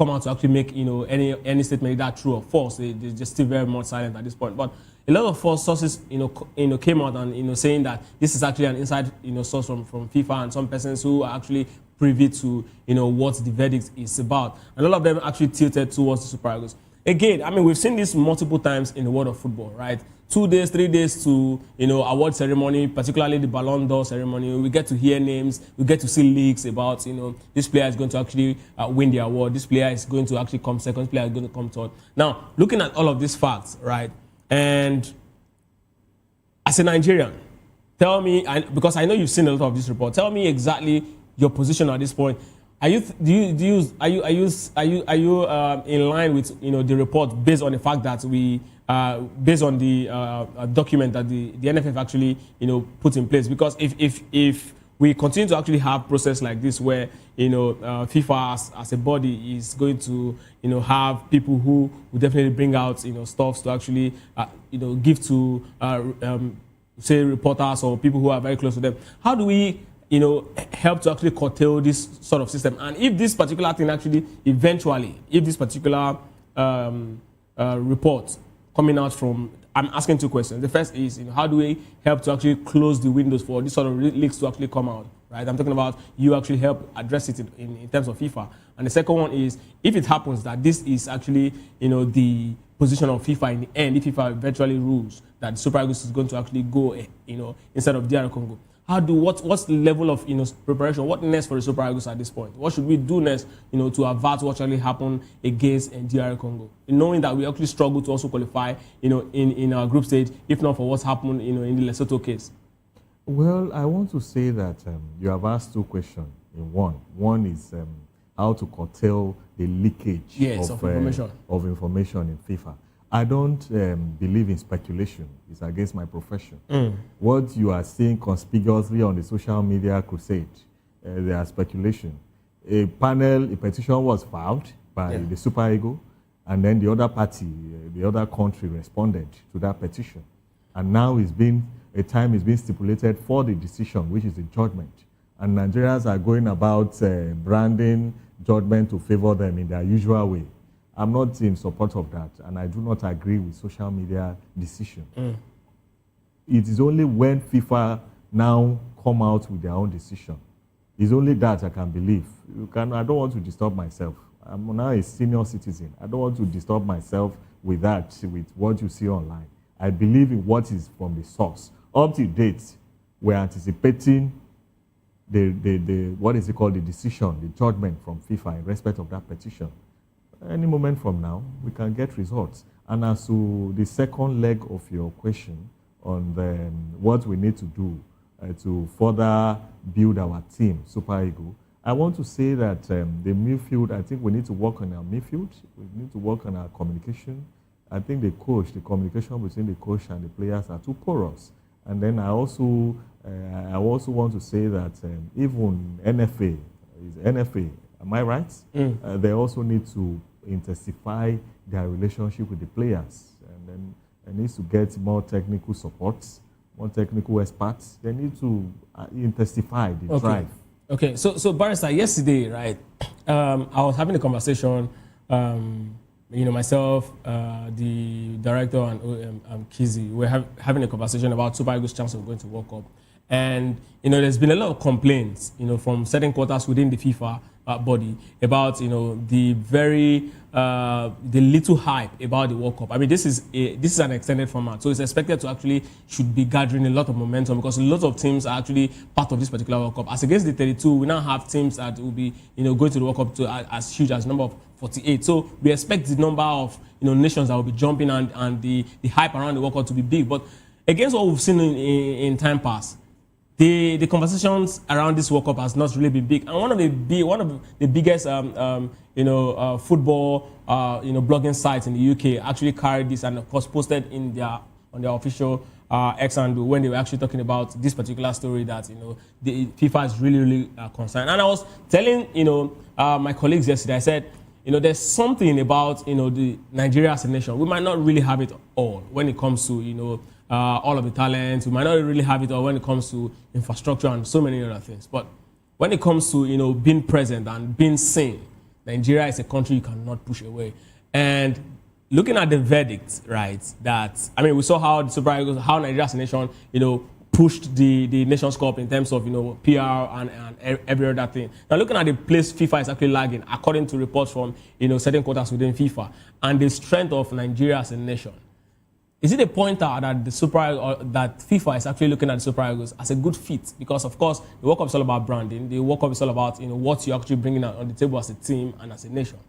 out to actually make, any statement, that true or false. They're just still very much silent at this point. But a lot of false sources, came out and, saying that this is actually an inside, source from FIFA and some persons who are actually privy to, what the verdict is about. And all of them actually tilted towards the Super Eagles. Again, I mean, we've seen this multiple times in the world of football, right? 2 days, 3 days to, award ceremony, particularly the Ballon d'Or ceremony. We get to hear names. We get to see leaks about, this player is going to actually win the award. This player is going to actually come second. This player is going to come third. Now, looking at all of these facts, right? And as a Nigerian, tell me, because I know you've seen a lot of this report, tell me exactly your position at this point. Are you in line with the report based on the fact that based on the document that the NFF actually put in place? Because if we continue to actually have process like this where FIFA as a body is going to have people who will definitely bring out stuff to actually give to say reporters or people who are very close to them, how do we help to actually curtail this sort of system? And if this particular thing actually eventually, if this particular report coming out from, I'm asking 2 questions. The first is, how do we help to actually close the windows for this sort of leaks to actually come out, right? I'm talking about you actually help address it in terms of FIFA. And the second one is, if it happens that this is actually, the position of FIFA in the end, if FIFA eventually rules that the Super Eagles is going to actually go, instead of DR Congo, what's the level of preparation? What next for the Super Eagles at this point? What should we do next, to avert what actually happened against DR Congo? Knowing that we actually struggle to also qualify, in our group stage, if not for what's happened, in the Lesotho case. Well, I want to say that you have asked 2 questions in one. One is how to curtail the leakage of information in FIFA. I don't believe in speculation. It's against my profession. What you are seeing conspicuously on the social media crusade, they are speculation. A petition was filed by the Super Eagle, and then the other party, the other country responded to that petition. And now a time is being stipulated for the decision, which is the judgment. And Nigerians are going about branding judgment to favor them in their usual way. I'm not in support of that, and I do not agree with social media decision. It is only when FIFA now come out with their own decision. It's only that I can believe. I don't want to disturb myself. I'm now a senior citizen. I don't want to disturb myself with that, with what you see online. I believe in what is from the source. Up to date, we're anticipating the decision, the judgment from FIFA in respect of that petition. Any moment from now, we can get results. And as to the second leg of your question on what we need to do to further build our team, Super Eagle, I want to say that the midfield, I think we need to work on our midfield. We need to work on our communication. I think the communication between the coach and the players are too porous. And then I also want to say that even NFA, am I right? They also need to intensify their relationship with the players, and then they need to get more technical support, more technical experts. They need to intensify the drive. Okay, so Barrister, yesterday, right, I was having a conversation, myself, the director, and Kizzy, we're having a conversation about Super Eagles' chance of going to World Cup. And, there's been a lot of complaints, from certain quarters within the FIFA body about, the little hype about the World Cup. I mean, this is an extended format, so it's expected to actually should be gathering a lot of momentum because a lot of teams are actually part of this particular World Cup. As against the 32, we now have teams that will be, going to the World Cup to as huge as number of 48. So we expect the number of, nations that will be jumping and the hype around the World Cup to be big. But against what we've seen in time past, the conversations around this World Cup has not really been big. And one of the biggest football blogging sites in the UK actually carried this and of course posted on their official X handle when they were actually talking about this particular story that the FIFA is really concerned. And I was telling my colleagues yesterday, I said, there's something about the Nigeria as a nation. We might not really have it all when it comes to all of the talents. We might not really have it all when it comes to infrastructure and so many other things. But when it comes to being present and being seen, Nigeria is a country you cannot push away. And looking at the verdict, right, we saw how the Super Eagles, how Nigeria as a nation, pushed the Nations Cup in terms of PR and every other thing. Now looking at the place FIFA is actually lagging, according to reports from certain quarters within FIFA, and the strength of Nigeria as a nation. Is it a pointer that that FIFA is actually looking at the Super Eagles as a good fit? Because of course the World Cup is all about branding. The World Cup is all about what you're actually bringing out on the table as a team and as a nation.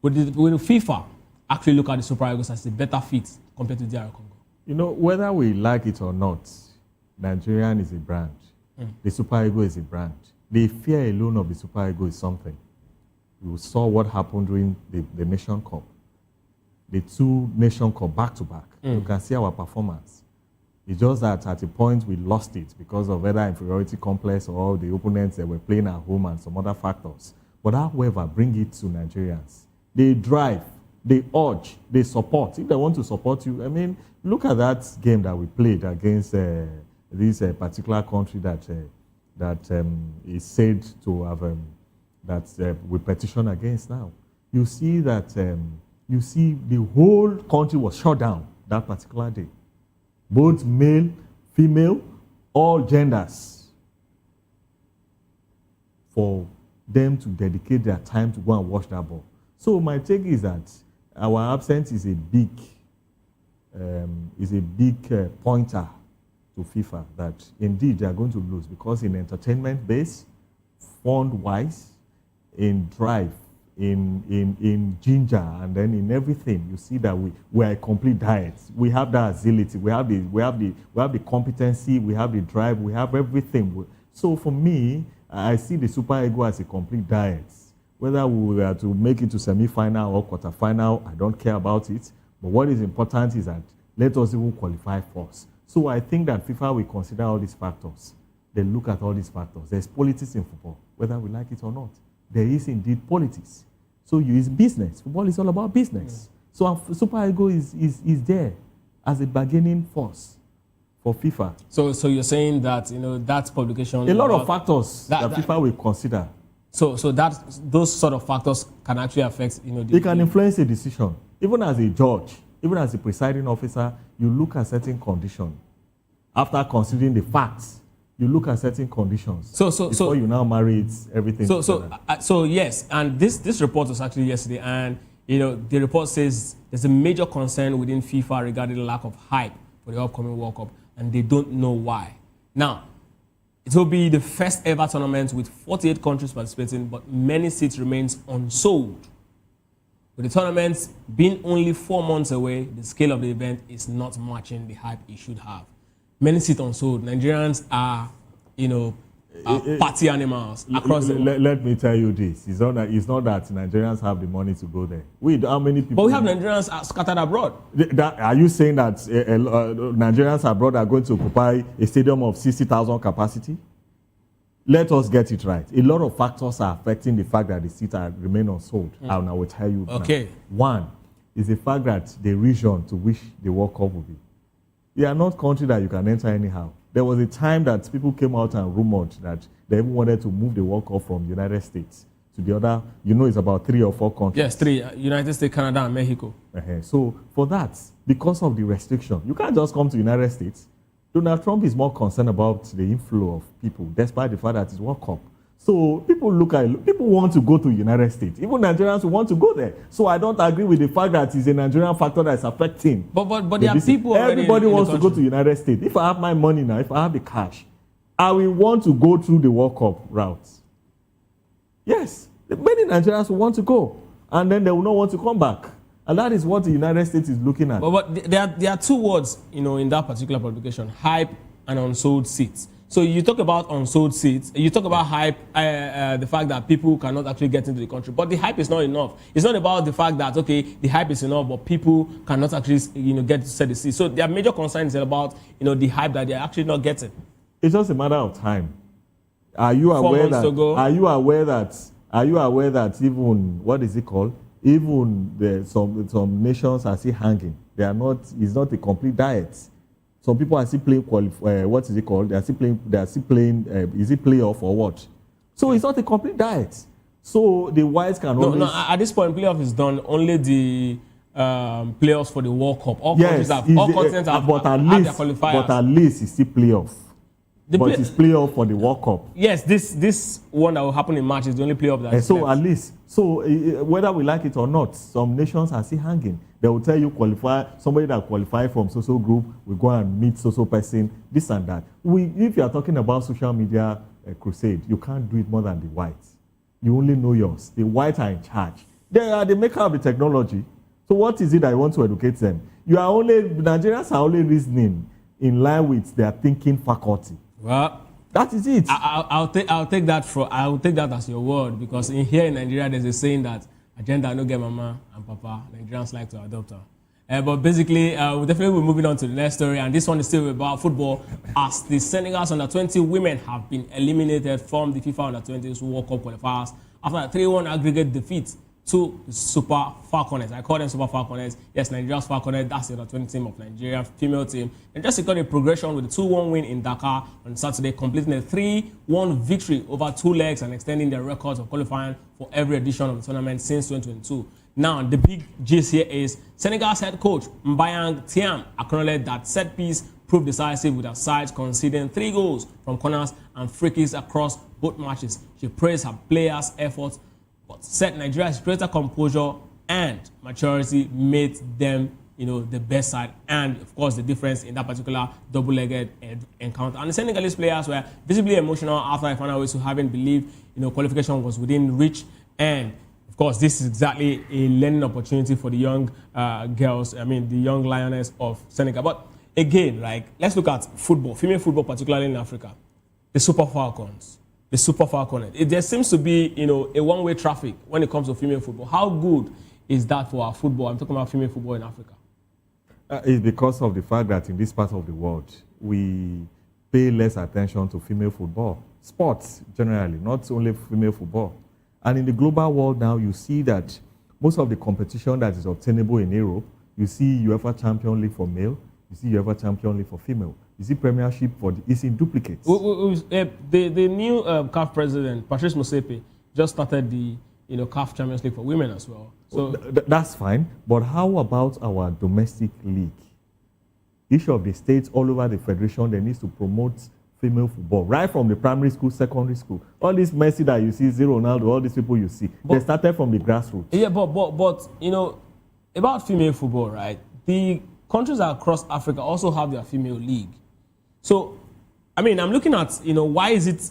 Will FIFA actually look at the Super Eagles as a better fit compared to DR Congo? Whether we like it or not, Nigerian is a brand. The Super Eagle is a brand. The fear alone of the Super Eagle is something. You saw what happened during the Nation Cup. The two Nation Cup back to back. You can see our performance. It's just that at a point we lost it because of whether inferiority complex or the opponents that were playing at home and some other factors. But however, bring it to Nigerians. They drive, they urge, they support. If they want to support you, I mean, look at that game that we played against this particular country that is said to have we petition against now. You see that the whole country was shut down that particular day. Both male, female, all genders, for them to dedicate their time to go and watch that ball. So my take is that our absence is a big pointer to FIFA that indeed they are going to lose, because in entertainment base, fund-wise, in drive, in ginger, and then in everything, you see that we are a complete diet. We have that agility, we have the competency, we have the drive, we have everything. So for me, I see the Super Eagle as a complete diet. Whether we are to make it to semi-final or quarter-final, I don't care about it. But what is important is that let us even qualify first. So I think that FIFA will consider all these factors. They look at all these factors. There's politics in football, whether we like it or not. There is indeed politics. So it's business. Football is all about business. So Super Eagle is there as a bargaining force for FIFA. So you're saying that that publication, a lot of factors that FIFA will consider. So those sort of factors can actually affect It can influence a decision. Even as a judge, even as a presiding officer, you look at certain conditions. After considering the facts, you look at certain conditions. Before you now marry it, everything. So yes, and this report was actually yesterday, and the report says there's a major concern within FIFA regarding the lack of hype for the upcoming World Cup, and they don't know why. Now, it will be the first ever tournament with 48 countries participating, but many seats remains unsold. With the tournament being only 4 months away, the scale of the event is not matching the hype it should have. Many seats unsold. Nigerians are, party animals across the world. Let me tell you this. It's not that Nigerians have the money to go there. How many people? But we have Nigerians scattered abroad. Are you saying that Nigerians abroad are going to occupy a stadium of 60,000 capacity? Let us get it right. A lot of factors are affecting the fact that the seats remain unsold. And I will tell you Okay. now. One is the fact that the region to which the World Cup will be. They are not country that you can enter anyhow. There was a time that people came out and rumored that they even wanted to move the World Cup from the United States to the other. It's about 3 or 4 countries. Yes, 3. United States, Canada, and Mexico. So for that, because of the restriction, you can't just come to the United States. Donald Trump is more concerned about the inflow of people, despite the fact that it's World Cup. So people want to go to the United States. Even Nigerians want to go there. So I don't agree with the fact that it's a Nigerian factor that is affecting. But there are people everybody wants to go to the United States. If I have my money now, if I have the cash, I will want to go through the World Cup route. Yes, many Nigerians will want to go, and then they will not want to come back. And that is what the United States is looking at. But there are 2 words, in that particular publication: hype and unsold seats. So you talk about unsold seats, you talk about hype, the fact that people cannot actually get into the country. But the hype is not enough. It's not about the fact that, okay, the hype is enough, but people cannot actually, get to set the seats. So their major concern is about, the hype that they're actually not getting. It's just a matter of time. Are you aware that even, what is it called? Even some nations are still hanging. It's not a complete diet. Some people are still playing what is it called? They are still playing, is it playoff or what? So it's not a complete diet. So the whites can No, at this point, playoff is done. Only the playoffs for the World Cup. All countries have, all continents have, but at have their least, qualifiers. but at least it's still playoff. But it's playoff for the World Cup. Yes, this one that will happen in March is the only playoff that. So left. At least, whether we like it or not, some nations are still hanging. They will tell you somebody that qualified from social group will go and meet social person, this and that. If you are talking about social media crusade, you can't do it more than the whites. You only know yours. The whites are in charge. They are the maker of the technology. So what is it that you want to educate them? Nigerians are only reasoning in line with their thinking faculty. Well, that is it. I'll take that as your word, because here in Nigeria there's a saying that agenda no get mama and papa. Nigerians like to adopt her. But basically, we'll definitely be moving on to the next story, and this one is still about football, as the Senegal's under-20 women have been eliminated from the FIFA under-20s World Cup qualifiers after a 3-1 aggregate defeat to the Super Falconets. I call them Super Falconets. Yes, Nigeria's Falconets, that's the under-20 team of Nigeria, female team. They just secured a progression with a 2-1 win in Dakar on Saturday, completing a 3-1 victory over 2 legs and extending their records of qualifying for every edition of the tournament since 2022. Now, the big gist here is Senegal's head coach, Mbayang Thiam, acknowledged that set piece proved decisive, with her sides conceding 3 goals from corners and free kicks across both matches. She praised her players' efforts, but said Nigeria's greater composure and maturity made them, the best side, and of course the difference in that particular double-legged encounter. And the Senegalese players were visibly emotional after a final whistle, having believed, qualification was within reach. And of course, this is exactly a learning opportunity for the young girls. the young lioness of Senegal. But again, let's look at football, female football, particularly in Africa. The Super Falcons. The Super Falconet. There seems to be, a one-way traffic when it comes to female football. How good is that for our football? I'm talking about female football in Africa. It's because of the fact that in this part of the world, we pay less attention to female football. Sports, generally, not only female football. And in the global world now, you see that most of the competition that is obtainable in Europe, you see UEFA Champions League for male, you see UEFA Champions League for female. You see Premiership it's in duplicates. The new CAF president, Patrice Motsepe, just started the CAF Champions League for women as well. So that's fine. But how about our domestic league? Each of the states all over the federation, they need to promote female football, right from the primary school, secondary school. All this Messi that you see, Ronaldo, all these people you see, they started from the grassroots. Yeah, but about female football, right? The countries across Africa also have their female league. So, I'm looking at, why is it,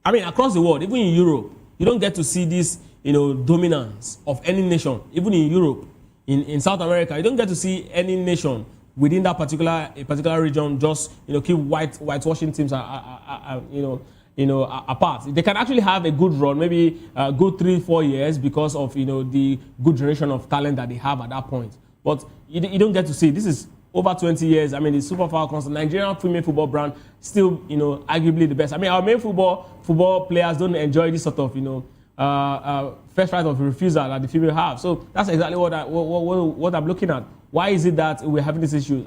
across the world, even in Europe, you don't get to see this, dominance of any nation. Even in Europe, in South America, you don't get to see any nation within that particular region just, keep whitewashing teams, apart. They can actually have a good run, maybe a good 3-4 years because of, the good generation of talent that they have at that point. But you don't get to see, this is over 20 years. The Super Falcons, the Nigerian female football brand, still, arguably the best. Our main football players don't enjoy this sort of, first right of refusal that the female have. So that's exactly what I'm looking at. Why is it that we're having these issues?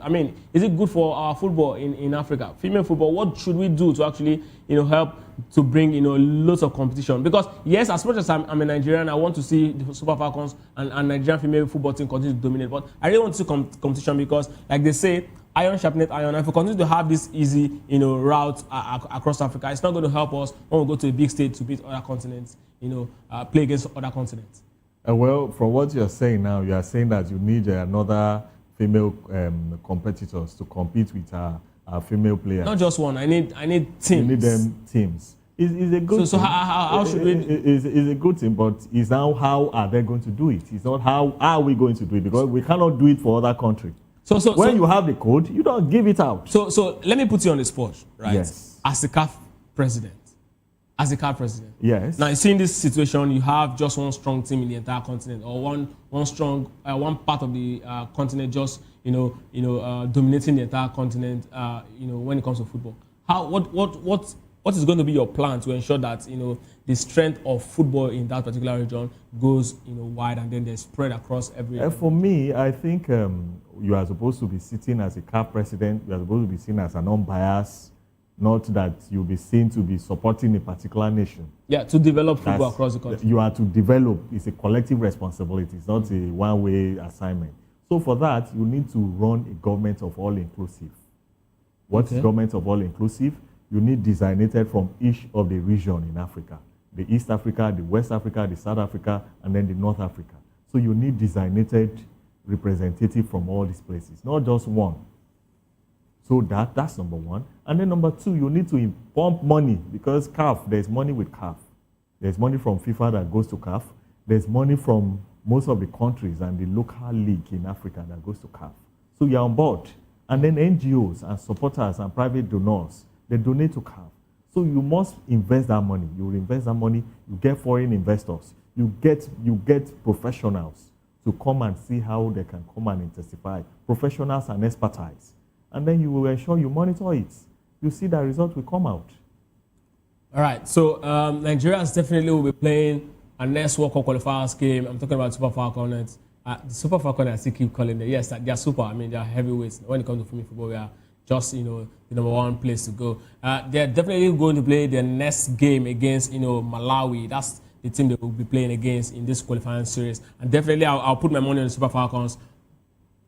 Is it good for our football in Africa? Female football, what should we do to actually, help to bring, lots of competition? Because yes, as much as I'm a Nigerian, I want to see the Super Falcons and Nigerian female football team continue to dominate. But I really want to see competition because, like they say, iron sharpeneth iron. And if we continue to have this easy, route across Africa, it's not going to help us when we go to a big state to beat other continents, play against other continents. Well, from what you're saying now, you are saying that you need another female competitors to compete with our female players. Not just one. I need teams. You need them teams. It's a good. So how should we? It's a good thing, but it's now how are they going to do it? It's not how are we going to do it, because we cannot do it for other countries. So when you have the code, you don't give it out. So let me put you on the spot, right? Yes. As the CAF president. Yes. Now, you see in this situation, you have just one strong team in the entire continent, or one strong one part of the continent just dominating the entire continent. When it comes to football, what is going to be your plan to ensure that the strength of football in that particular region goes wide and then they spread across every? For me, I think you are supposed to be sitting as a CAF president. You are supposed to be seen as an unbiased. Not that you'll be seen to be supporting a particular nation. Yeah, to develop football across the country. You are to develop. It's a collective responsibility. It's not a one-way assignment. So for that, you need to run a government of all inclusive. What is government of all inclusive? You need designated from each of the region in Africa. The East Africa, the West Africa, the South Africa, and then the North Africa. So you need designated representative from all these places, not just one. So that's number one. And then number two, you need to pump money because CAF, there's money with CAF. There's money from FIFA that goes to CAF. There's money from most of the countries and the local league in Africa that goes to CAF. So you're on board. And then NGOs and supporters and private donors, they donate to CAF. So you must invest that money. You invest that money, you get foreign investors, you get professionals to come and see how they can come and intensify, professionals and expertise. And then you will ensure you monitor it. You see that result will come out. All right, so Nigeria definitely will be playing a next World Cup qualifiers game. I'm talking about Super Falcons. The Super Falcons, I still keep calling them. Yes, they are super. I mean, they are heavyweights. When it comes to female football, we are just, the number one place to go. They're definitely going to play their next game against, Malawi. That's the team they will be playing against in this qualifying series. And definitely, I'll put my money on the Super Falcons.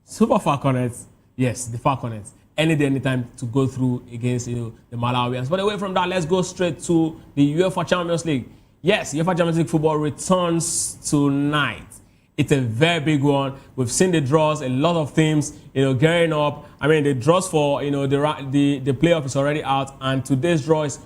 Super Falcons, yes, the Falcons. Any day, anytime to go through against, the Malawians. But away from that, let's go straight to the UEFA Champions League. Yes, UEFA Champions League football returns tonight. It's a very big one. We've seen the draws, a lot of teams, gearing up. I mean, the draws for, the playoff is already out, and today's draw is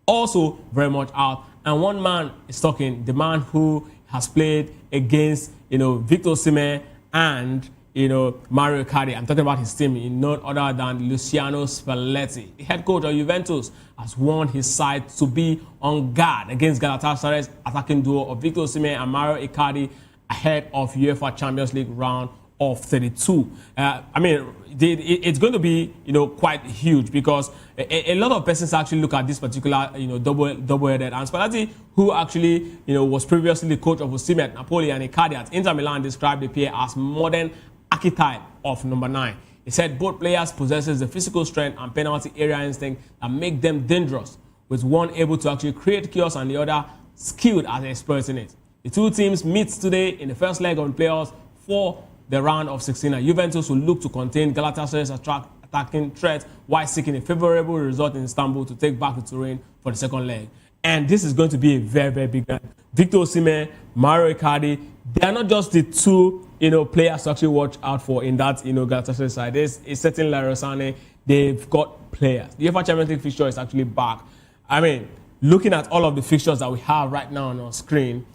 also very much out. And one man is talking, the man who has played against, Victor Osimhen and, Mario Icardi. I'm talking about his team, none other than Luciano Spalletti. The head coach of Juventus has warned his side to be on guard against Galatasaray's attacking duo of Victor Osimhen and Mario Icardi ahead of UEFA Champions League round of 32. It's going to be, quite huge because a lot of persons actually look at this particular, double-headed. And Spalletti, who actually, was previously the coach of Osimhen at Napoli and Icardi at Inter Milan, described the pair as modern archetype of number 9. He said both players possesses the physical strength and penalty area instinct that make them dangerous, with one able to actually create chaos and the other skilled at exploiting it. The two teams meet today in the first leg of the playoffs for the round of 16. And Juventus will look to contain Galatasaray's attacking threat while seeking a favorable result in Istanbul to take back to Turin for the second leg. And this is going to be a very, very big game. Victor Osimhen, Mario Icardi, they are not just the two, players to actually watch out for in that, Galatasaray side. There's a certain Larosane. They've got players. The UEFA Champions League fixture is actually back. I mean, looking at all of the fixtures that we have right now on our screen,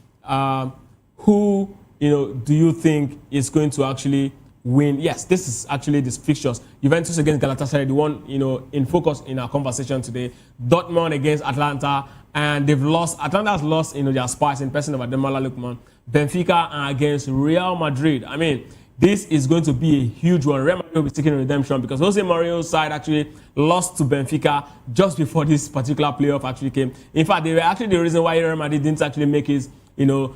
who, do you think is going to actually win? Yes, this is actually the fixtures. Juventus against Galatasaray, the one, in focus in our conversation today. Dortmund against Atlanta, and they've lost. Atlanta has lost, their spies in person of Ademola Lookman. Benfica against Real Madrid. I mean, this is going to be a huge one. Real Madrid will be taking redemption because Jose Mourinho's side actually lost to Benfica just before this particular playoff actually came. In fact, they were actually the reason why Real Madrid didn't actually make his the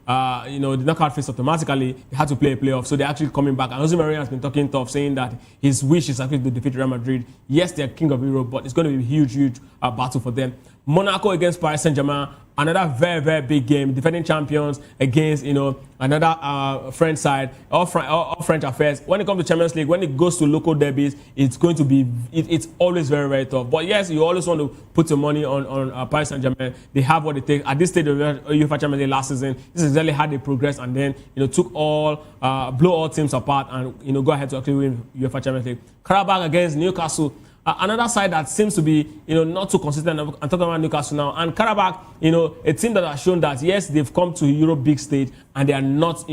knockout phase automatically. They had to play a playoff, so they're actually coming back. And Jose Mourinho has been talking tough, saying that his wish is actually to defeat Real Madrid. Yes, they're king of Europe, but it's going to be a huge battle for them. Monaco against Paris Saint-Germain, another very, very big game. Defending champions against, another French side, all French affairs. When it comes to Champions League, when it goes to local derbies, it's going to be, it's always very, very tough. But yes, you always want to put your money on Paris Saint-Germain. They have what it takes. At this stage of UEFA Champions League last season, this is exactly how they progressed and then, took blow all teams apart and, go ahead to actually win UEFA Champions League. Karabakh against Newcastle. Another side that seems to be, not too consistent. I'm talking about Newcastle now. And Karabakh, a team that has shown that, yes, they've come to Europe big stage and they are not,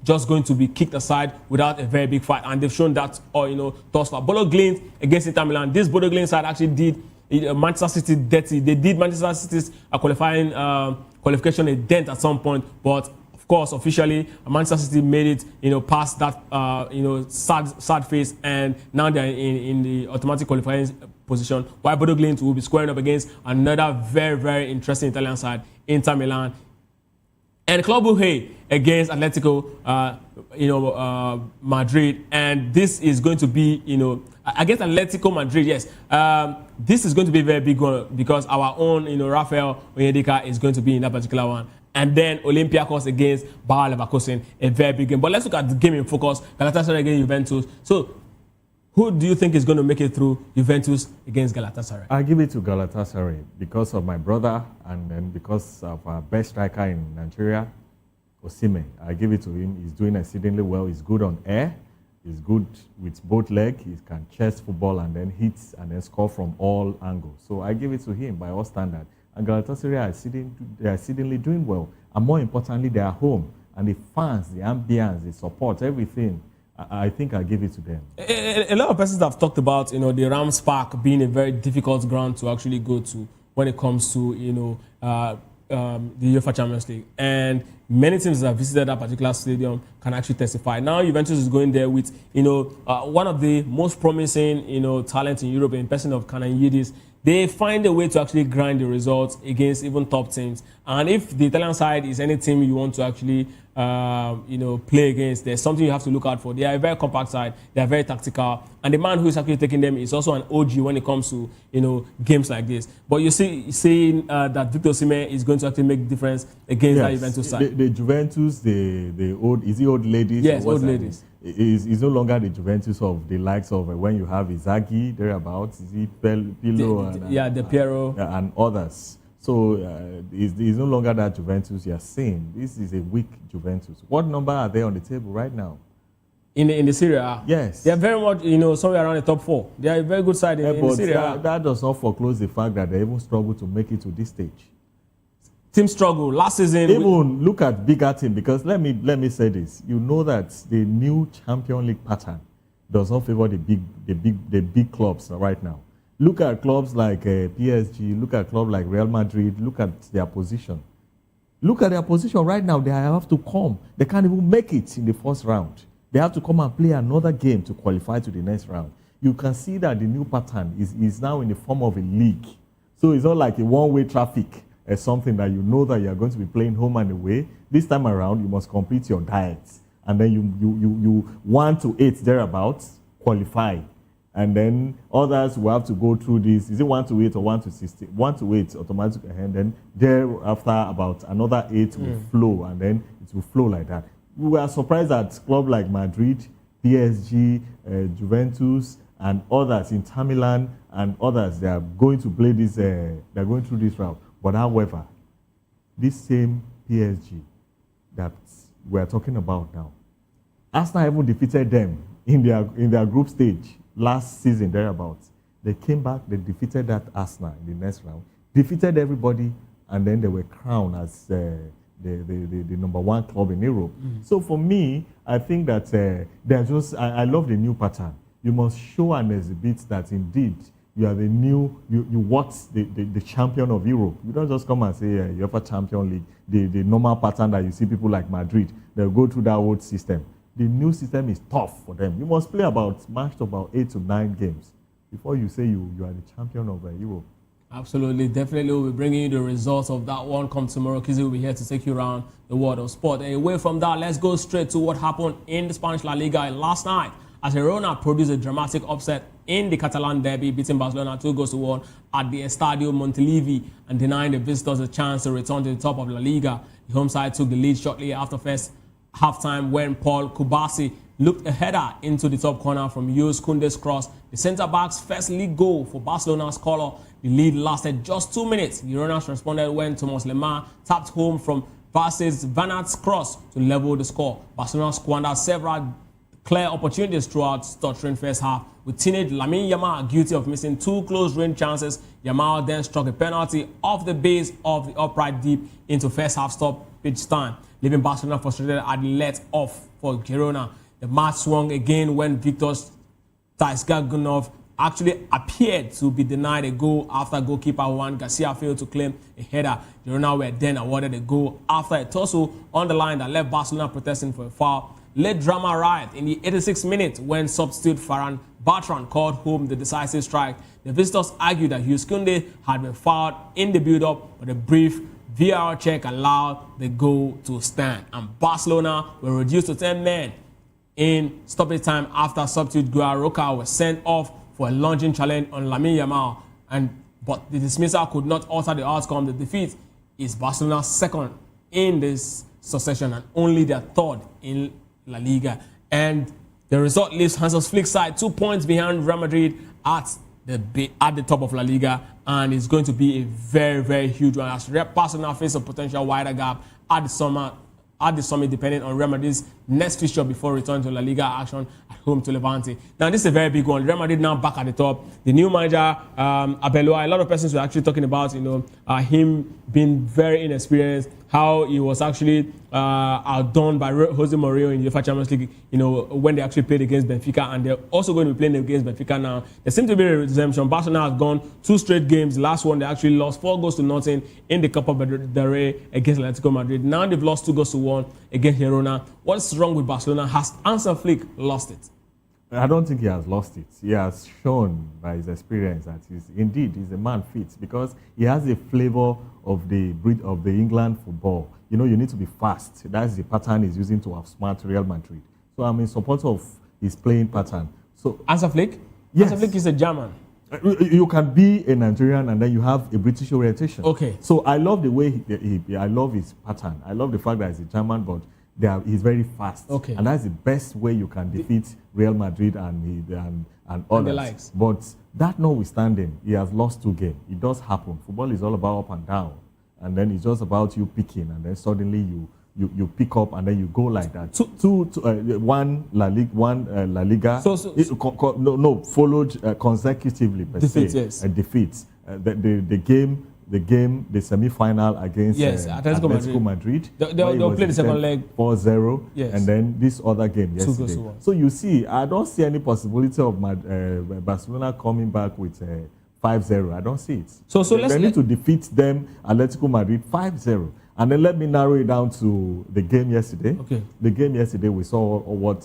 just going to be kicked aside without a very big fight. And they've shown that, thus far. Bodo Glimt against Inter Milan. This Bodo Glimt side actually did Manchester City dirty. They did Manchester City's qualification a dent at some point, but of course, officially, Manchester City made it, past that, sad phase, and now they're in the automatic qualifying position. While Bodo Glimt will be squaring up against another very, very interesting Italian side, Inter Milan. And Club Brugge against Atletico, Madrid. And this is going to be, against Atletico Madrid, yes. This is going to be a very big one because our own, Rafael Onyedika is going to be in that particular one. And then Olympiacos against Bayer Leverkusen, a very big game. But let's look at the game in focus. Galatasaray against Juventus. So, who do you think is going to make it through Juventus against Galatasaray? I give it to Galatasaray because of my brother and then because of our best striker in Nigeria, Osimhen. I give it to him. He's doing exceedingly well. He's good on air. He's good with both legs. He can chest football and then hits and then score from all angles. So I give it to him by all standards. And Galatasaray are exceedingly doing well. And more importantly, they are home. And the fans, the ambience, the support, everything, I think I give it to them. A lot of persons have talked about, the Rams Park being a very difficult ground to actually go to when it comes to, the UEFA Champions League. And many teams that have visited that particular stadium can actually testify. Now Juventus is going there with, one of the most promising, talent in Europe in person of Kenan Yildiz. They find a way to actually grind the results against even top teams. And if the Italian side is any team you want to actually, play against, there's something you have to look out for. They are a very compact side. They are very tactical. And the man who is actually taking them is also an OG when it comes to, games like this. But you see that Victor Osimhen is going to actually make a difference against that Juventus side. The Juventus, the old, is it old ladies? Yes, old ladies. Is no longer the Juventus of the likes of when you have Inzaghi thereabouts, is it Pirlo De Piero and others. So it's no longer that Juventus you're seeing. This is a weak Juventus. What number are they on the table right now? In the Serie A? Yes. They are very much, somewhere around the top 4. They are a very good side in the Serie A. That does not foreclose the fact that they even struggle to make it to this stage. Team struggle last season. Even look at bigger team, because let me say this. You know that the new Champions League pattern does not favor the big clubs right now. Look at clubs like PSG. Look at clubs like Real Madrid. Look at their position. Look at their position right now. They have to come. They can't even make it in the first round. They have to come and play another game to qualify to the next round. You can see that the new pattern is now in the form of a league. So it's not like a one-way traffic. As something that you know that you are going to be playing home and away. This time around, you must complete your diet. And then you 1 to 8 thereabouts, qualify. And then others will have to go through this. Is it 1 to 8 or 1 to 16? 1 to 8 automatically. And then thereafter, about another 8 will flow. And then it will flow like that. We were surprised that clubs like Madrid, PSG, Juventus, and others, Inter Milan, and others, they are going to play this, they're going through this route. But however, this same PSG that we're talking about now, Arsenal even defeated them in their group stage last season, thereabouts. They came back, they defeated that Arsenal in the next round, defeated everybody, and then they were crowned as the number 1 club in Europe. So for me, I think that they're just, I love the new pattern. You must show and exhibit that indeed you are the new, you watch the champion of Europe. You don't just come and say, UEFA Champions League, the normal pattern that you see people like Madrid, they'll go through that old system. The new system is tough for them. You must play about 8 to 9 games before you say you are the champion of Europe. Absolutely, definitely we'll be bringing you the results of that one come tomorrow. Kizzy will be here to take you around the world of sport. And away from that, let's go straight to what happened in the Spanish La Liga last night, as Girona produced a dramatic upset in the Catalan derby, beating Barcelona 2-1 at the Estadio Montilivi and denying the visitors a chance to return to the top of La Liga. The home side took the lead shortly after first halftime when Paul Kubasi looked a header into the top corner from Jules Koundé's cross. The centre-back's first league goal for Barcelona's colour. The lead lasted just 2 minutes. Girona responded when Thomas Lemar tapped home from Barca's Van Aert's cross to level the score. Barcelona squandered several clear opportunities throughout stuttering first half, with teenage Lamine Yamal guilty of missing 2 close-range chances. Yamal then struck a penalty off the base of the upright deep into first half stoppage time, leaving Barcelona frustrated at the let-off for Girona. The match swung again when Victor Taisgagunov actually appeared to be denied a goal after goalkeeper Juan Garcia failed to claim a header. Girona were then awarded a goal after a tussle on the line that left Barcelona protesting for a foul. Late drama arrived in the 86th minute when substitute Ferran Bertrand called home the decisive strike. The visitors argued that Jules Koundé had been fouled in the build-up, but a brief VAR check allowed the goal to stand. And Barcelona were reduced to 10 men in stoppage time after substitute Guerrero Roca was sent off for a lunging challenge on Lamine Yamal. But the dismissal could not alter the outcome. The defeat is Barcelona's second in this succession and only their third in La Liga. And the result leaves Hansi Flick's side 2 points behind Real Madrid at the top of La Liga, and it's going to be a very, very huge one as Barcelona face a potential wider gap at the summit, depending on Real Madrid's next fixture before returning to La Liga action at home to Levante. Now, this is a very big one. Real Madrid now back at the top. The new manager, Arbeloa, a lot of persons were actually talking about, him being very inexperienced, how he was actually outdone by Jose Mourinho in the UEFA Champions League, when they actually played against Benfica, and they're also going to be playing against Benfica now. There seems to be a redemption. Barcelona has gone 2 straight games. The last one, they actually lost 4-0 in the Copa del Rey against Atletico Madrid. Now they've lost 2-1 against Girona. What's wrong with Barcelona? Has Hansi Flick lost it? I don't think he has lost it. He has shown by his experience that he's a man fit, because he has a flavor of the breed of the England football. You need to be fast. That's the pattern he's using to outsmart Real Madrid. So I'm in support of his playing pattern. So Hansi Flick? Yes. Hansi Flick is a German. You can be a Nigerian and then you have a British orientation. Okay. So I love the way I love his pattern. I love the fact that he's a German, but he's very fast. Okay. And that's the best way you can defeat Real Madrid and others. And the likes. But that notwithstanding, he has lost 2 games. It does happen. Football is all about up and down. And then it's just about you picking, and then suddenly you pick up, and then you go like that. One La Liga. Followed consecutively per defeats, se. Yes. Defeats. The semi-final against Atletico Madrid. They'll play the second leg 4-0, yes. And then this other game yesterday. So you see, I don't see any possibility of Barcelona coming back with 5-0. I don't see it. So they need to defeat them, Atletico Madrid, 5-0. And then let me narrow it down to the game yesterday. Okay. The game yesterday, we saw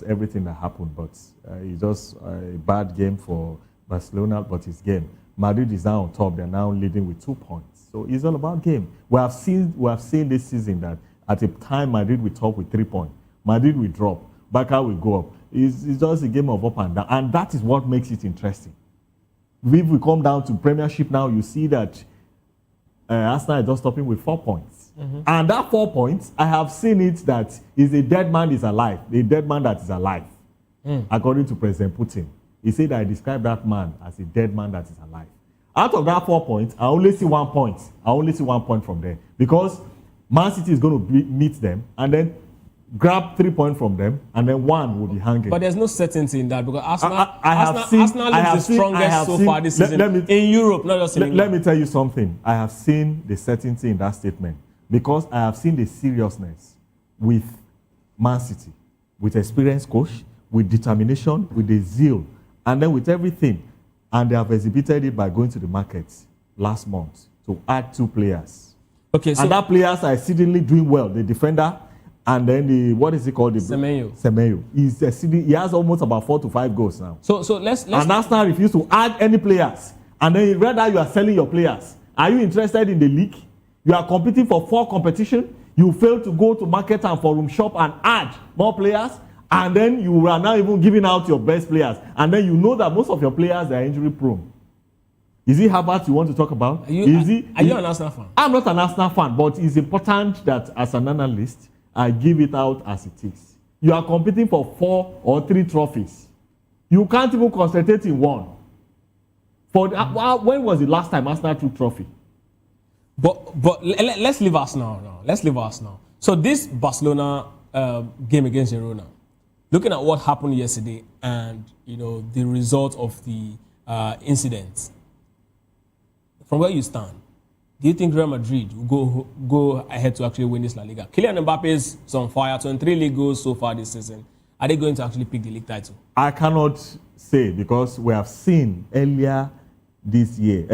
everything that happened, but it's just a bad game for Barcelona, but it's game. Madrid is now on top. They're now leading with 2 points. So it's all about game. We have seen this season that at a time Madrid will top with 3 points. Madrid will drop. Barca will go up. It's just a game of up and down. And that is what makes it interesting. If we come down to Premiership now, you see that Arsenal is just stopping with 4 points. Mm-hmm. And that 4 points, I have seen it that is a dead man is alive. A dead man that is alive. According to President Putin. He said I described that man as a dead man that is alive. Out of that 4 points, I only see 1 point. I only see 1 point from there. Because Man City is going to meet them and then grab 3 points from them, and then 1 will be hanging. But there's no certainty in that, because Arsenal is the strongest so far this season in Europe, not just in England. Let me tell you something. I have seen the certainty in that statement, because I have seen the seriousness with Man City, with experienced coach, with determination, with the zeal, and then with everything. And they have exhibited it by going to the markets last month to add 2 players. Okay, so and that players are exceedingly doing well. The defender, and then the, what is it called? Semenyo. He has almost about 4 to 5 goals now. So let's and Arsenal refuse to add any players. And then rather you are selling your players. Are you interested in the league? You are competing for 4 competition. You fail to go to market and forum shop and add more players. And then you are now even giving out your best players. And then you know that most of your players are injury prone. Is it Havertz you want to talk about? Are you an Arsenal fan? I'm not an Arsenal fan, but it's important that as an analyst, I give it out as it is. You are competing for 4 or 3 trophies. You can't even concentrate in one. When was the last time Arsenal took trophy? But let's leave Arsenal now. Let's leave Arsenal. So this Barcelona game against Girona, looking at what happened yesterday and the result of the incident, from where you stand, do you think Real Madrid will go ahead to actually win this La Liga? Kylian Mbappe is on fire, 23 league goals so far this season. Are they going to actually pick the league title? I cannot say, because we have seen earlier this season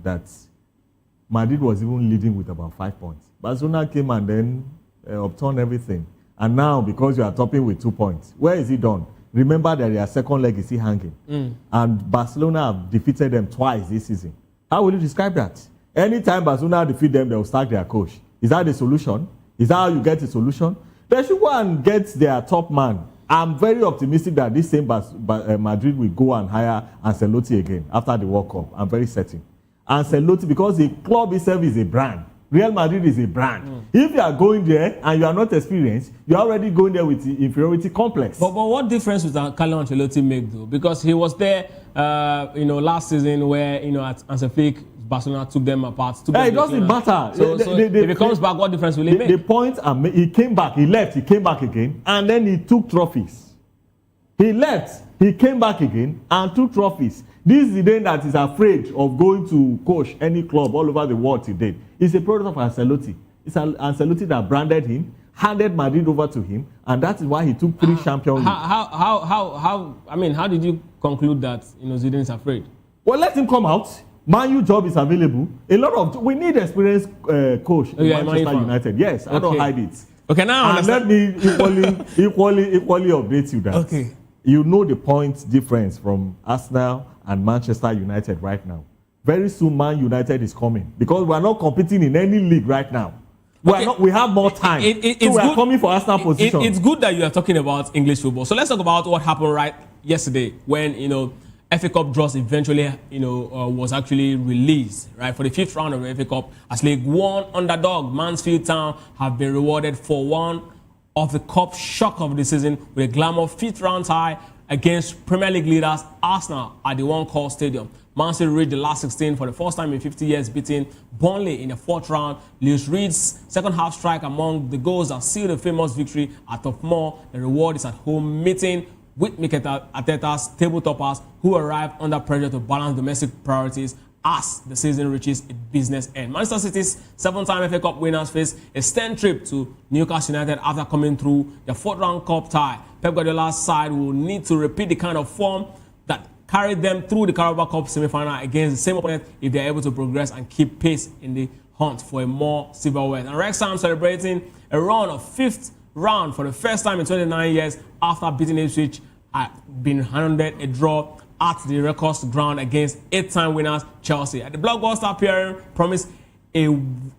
that Madrid was even leading with about 5 points. Barcelona came and then upturned everything. And now, because you are topping with 2 points, where is it done? Remember that their second leg is still hanging. And Barcelona have defeated them twice this season. How will you describe that? Anytime Barcelona defeat them, they will sack their coach. Is that the solution? Is that how you get a solution? They should go and get their top man. I'm very optimistic that this same Madrid will go and hire Ancelotti again after the World Cup. I'm very certain. Ancelotti, because the club itself is a brand. Real Madrid is a brand. If you are going there and you are not experienced, you are already going there with the inferiority complex. But what difference would Carlo Ancelotti make though? Because he was there, last season where at Hansi Flick, Barcelona took them apart. It doesn't matter. So if he comes back, what difference will he make? The point, he came back, he left, he came back again, and then he took trophies. He left, he came back again, and took trophies. This is the day that is afraid of going to coach any club all over the world today. It's a product of Ancelotti. It's Ancelotti that branded him, handed Madrid over to him, and that is why he took 3 Champions League. How did you conclude that Zidane is afraid? Well, let him come out. Man U job is available. We need experienced coach in Manchester United. Yes, I don't hide it. Okay, now and let me equally update you that. Okay. You know the point difference from Arsenal and Manchester United right now. Very soon, Man United is coming because we are not competing in any league right now. We have more time. So we are coming for Arsenal position. It's good that you are talking about English football. So let's talk about what happened right yesterday when FA Cup draws eventually was actually released right for the 5th round of the FA Cup as League One underdog Mansfield Town have been rewarded for one of the cup shock of the season with a glamour 5th round tie against Premier League leaders Arsenal at the One Call Stadium. Mansfield reached the last 16 for the first time in 50 years, beating Burnley in the 4th round. Lewis Reed's second half strike among the goals that sealed the famous victory at Top Moor. The reward is at home meeting with Mikel Arteta's table toppers who arrived under pressure to balance domestic priorities as the season reaches its business end. Manchester City's 7-time FA Cup winners face a stern trip to Newcastle United after coming through the 4th round cup tie. Pep Guardiola's side will need to repeat the kind of form that carried them through the Carabao Cup semi-final against the same opponent if they are able to progress and keep pace in the hunt for a more silverware. And Wrexham celebrating a run of 5th round for the first time in 29 years after beating Ipswich had been handed a draw at the Records ground against 8-time winners Chelsea. At the blockbuster appearing promised a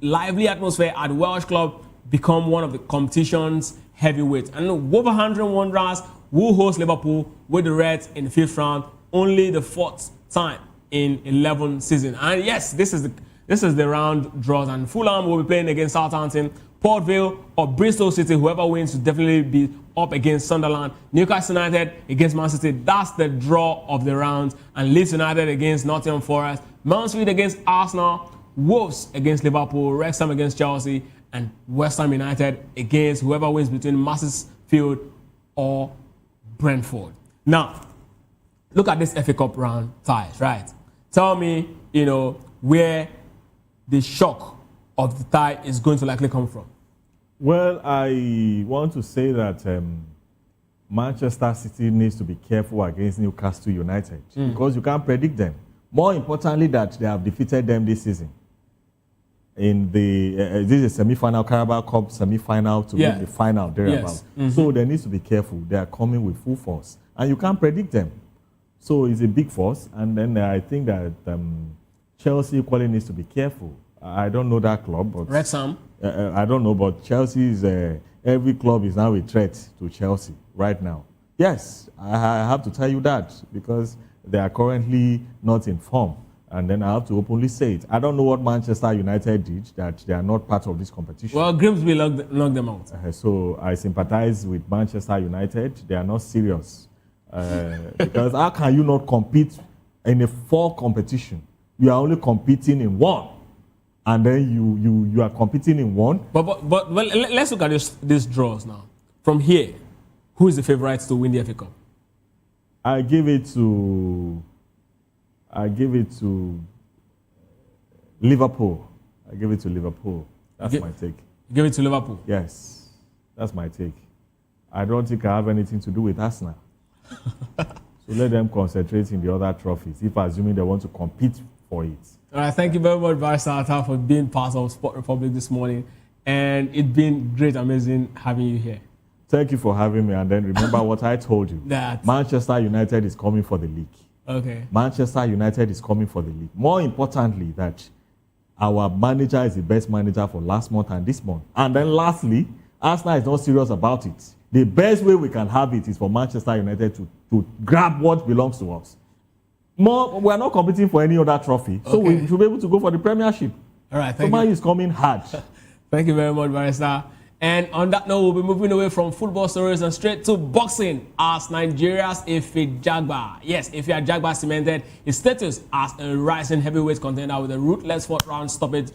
lively atmosphere at the Welsh club become one of the competition's heavyweights. And Wolverhampton Wanderers will host Liverpool with the Reds in the 5th round, only the 4th time in 11 seasons. And yes, this is the round draws, and Fulham will be playing against Southampton, Port Vale or Bristol City. Whoever wins will definitely be up against Sunderland. Newcastle United against Man City. That's the draw of the round. And Leeds United against Nottingham Forest. Mansfield against Arsenal. Wolves against Liverpool. Wrexham against Chelsea. And West Ham United against whoever wins between Macclesfield or Brentford. Now, look at this FA Cup round ties, right? Tell me, where the shock of the tie is going to likely come from. Well, I want to say that Manchester City needs to be careful against Newcastle United because you can't predict them. More importantly, that they have defeated them this season. In the this is semi-final, Carabao Cup semi-final to the final thereabout. Yes. So they need to be careful. They are coming with full force, and you can't predict them. So it's a big force, and then I think that Chelsea equally needs to be careful. I don't know that club, but Wrexham. I don't know, but Chelsea is every club is now a threat to Chelsea right now. Yes, I have to tell you that because they are currently not in form, and then I have to openly say it. I don't know what Manchester United did that they are not part of this competition. Well, Grimsby knocked them out. So I sympathize with Manchester United. They are not serious because how can you not compete in a 4 competition? You are only competing in 1. And then you are competing in 1. But let's look at these draws now. From here, who is the favourite to win the FA Cup? I give it to Liverpool. That's my take. Give it to Liverpool? Yes, that's my take. I don't think I have anything to do with Arsenal. So let them concentrate in the other trophies, if assuming they want to compete for it. All right, thank you very much, Barrister Atta, for being part of Sport Republic this morning. And it's been great, amazing having you here. Thank you for having me. And then remember what I told you. That Manchester United is coming for the league. Okay. Manchester United is coming for the league. More importantly, that our manager is the best manager for last month and this month. And then lastly, Arsenal is not serious about it. The best way we can have it is for Manchester United to grab what belongs to us. We are not competing for any other trophy, so we should be able to go for the Premiership. All right, thank you. Is coming hard. Thank you very much, Barrister. And on that note, we'll be moving away from football stories and straight to boxing as Nigeria's Ife Jagba. Yes, Ife Jagba cemented his status as a rising heavyweight contender with a ruthless fourth-round stoppage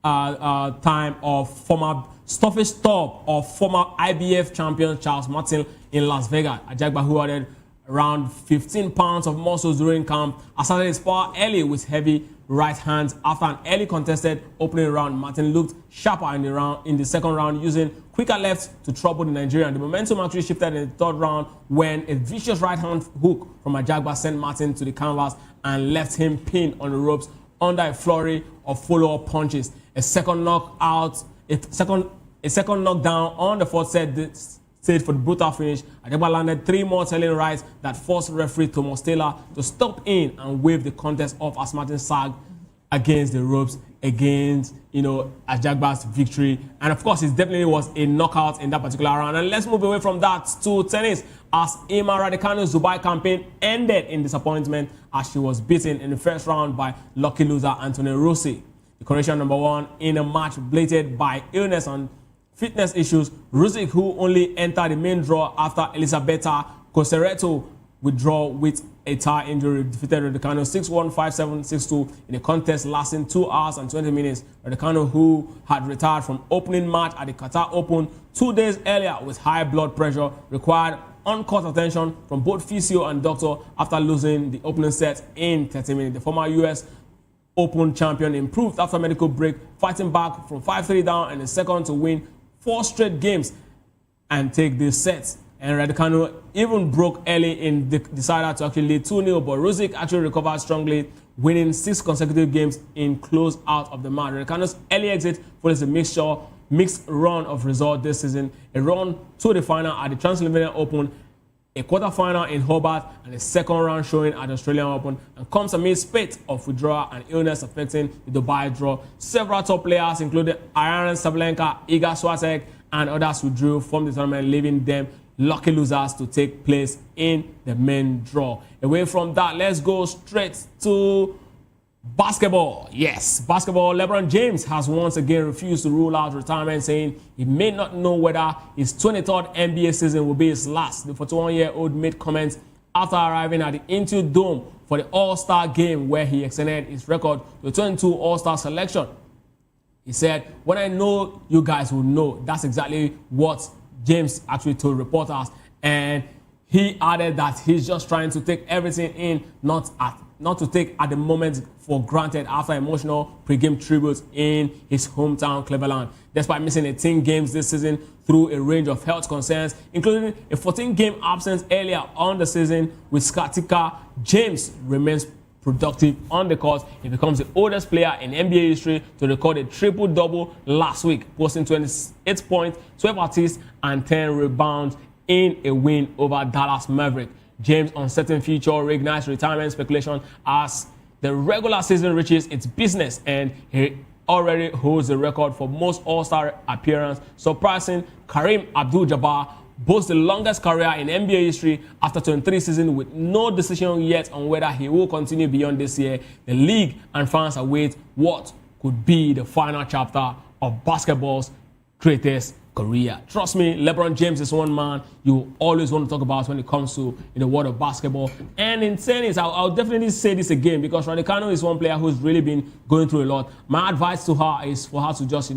time of former IBF champion Charles Martin in Las Vegas. Jagba, who added around 15 pounds of muscles during camp, asserted his power early with heavy right hands. After an early contested opening round, Martin looked sharper in the second round, using quicker lefts to trouble the Nigerian. The momentum actually shifted in the third round when a vicious right hand hook from Jagba sent Martin to the canvas and left him pinned on the ropes under a flurry of follow-up punches. A second knockdown on the fourth set stayed for the brutal finish. Jagba landed 3 more telling rights that forced referee Thomas Taylor to stop in and wave the contest off as Martin sagged against the ropes against, Jagba's victory. And of course, it definitely was a knockout in that particular round. And let's move away from that to tennis as Emma Raducanu's Dubai campaign ended in disappointment as she was beaten in the first round by lucky loser Antonio Rossi. The Croatian #1 in a match blighted by illness and fitness issues, Ruzic, who only entered the main draw after Elisabetta Coseretto withdrew with a thigh injury, defeated Raducanu 6-1, 5-7, 6-2 in a contest lasting 2 hours and 20 minutes. Raducanu, who had retired from opening match at the Qatar Open 2 days earlier with high blood pressure, required on-court attention from both physio and doctor after losing the opening set in 30 minutes. The former U.S. Open champion improved after medical break, fighting back from 5-3 down in the second to win 4 straight games and take these sets. And Raducanu even broke early in the decider to actually lead 2-0, but Ruzic actually recovered strongly, winning 6 consecutive games in close out of the match. Raducanu's early exit follows a mixed run of results this season, a run to the final at the Transylvania Open, a quarterfinal in Hobart, and a second round showing at the Australian Open, and comes amid spate of withdrawal and illness affecting the Dubai draw. Several top players, including Aryna Sabalenka, Iga Swiatek, and others withdrew from the tournament, leaving them lucky losers to take place in the main draw. Away from that, let's go straight to basketball. Yes, basketball. LeBron James has once again refused to rule out retirement, saying he may not know whether his 23rd NBA season will be his last. The 41-year-old made comments after arriving at the Intuit Dome for the All-Star game, where he extended his record to the 22 All-Star selection. He said, "When I know, you guys will know." That's exactly what James actually told reporters, and he added that he's just trying to take everything in, not to take at the moment for granted after emotional pre-game tributes in his hometown Cleveland. Despite missing 18 games this season through a range of health concerns, including a 14-game absence earlier on the season with sciatica, James remains productive on the court. He becomes the oldest player in NBA history to record a triple-double last week, posting 28 points, 12 assists, and 10 rebounds in a win over Dallas Maverick. James' uncertain future reignites retirement speculation as the regular season reaches its business, and he already holds the record for most All-Star appearances, surpassing Kareem Abdul-Jabbar, boasts the longest career in NBA history after 23 seasons with no decision yet on whether he will continue beyond this year. The league and fans await what could be the final chapter of basketball's greatest career. Trust me, LeBron James is one man you always want to talk about when it comes to the world of basketball. And in tennis, I'll definitely say this again, because Raducanu is one player who's really been going through a lot. My advice to her is for her to just,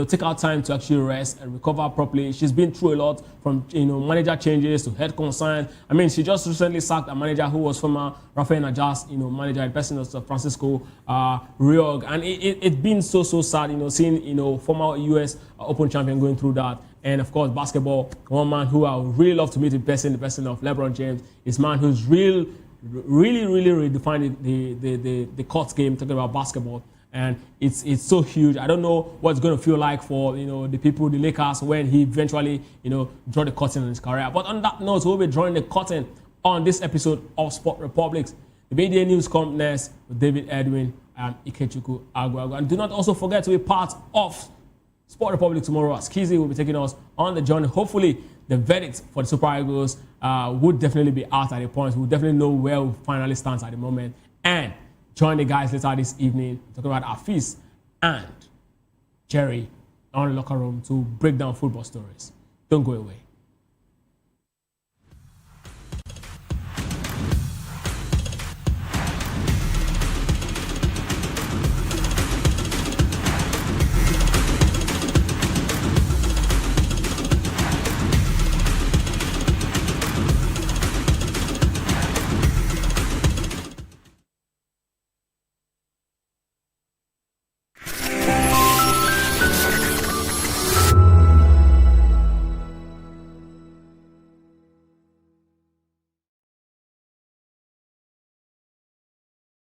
take out time to actually rest and recover properly. She's been through a lot, from manager changes to head concerns. I mean, she just recently sacked a manager who was former Rafael Nadal's manager, in person of Francisco Riog, and it's been so sad, seeing former U.S. Open champion going through that. And of course, basketball, one man who I would really love to meet in person, the person of LeBron James, is man who's really redefined the court game, talking about basketball. And it's so huge. I don't know what it's going to feel like for the people, the Lakers, when he eventually draw the curtain on his career. But on that note, we'll be drawing the curtain on this episode of Sport Republics. The BDA News comes next with David Edwin and Ikechukwu Agwago. And do not also forget to be part of Sport Republic tomorrow, as Kizzy will be taking us on the journey. Hopefully, the verdict for the Super Eagles would definitely be out at a point. We'll definitely know where we finally stand at the moment. And join the guys later this evening talking about Afis and Jerry on Locker Room to break down football stories. Don't go away.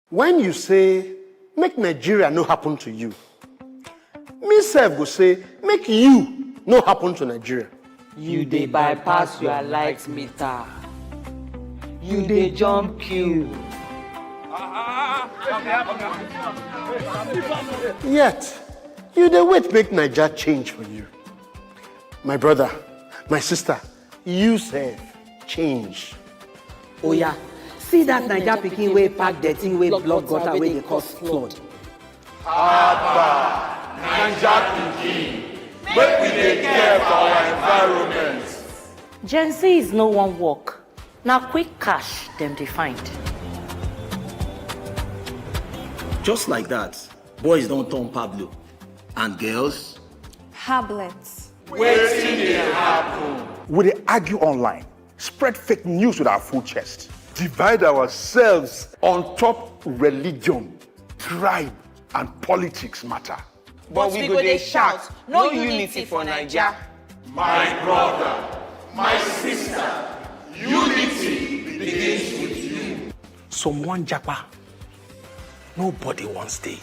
When you say, make Nigeria no happen to you, me sef go say, make you no happen to Nigeria. You dey bypass your light meter. You dey jump queue. Yet, you dey wait make Nigeria change for you. My brother, my sister, you sef change. Oh yeah. See that Naija pikin wey pack dirty wey block gutter wey dey cause flood. Abba, Naija pikin, make we dey care for our environment. Gen Z is no one work. Now quick cash them dey find. Just like that, boys don't turn Pablo, and girls, Hablets. Wetin dey happen? We dey argue online, spread fake news with our full chest, divide ourselves on top religion, tribe, and politics matter. But we go dey shout, no unity for Naija. My brother, my sister, unity begins with you. Someone japa, nobody wants stay.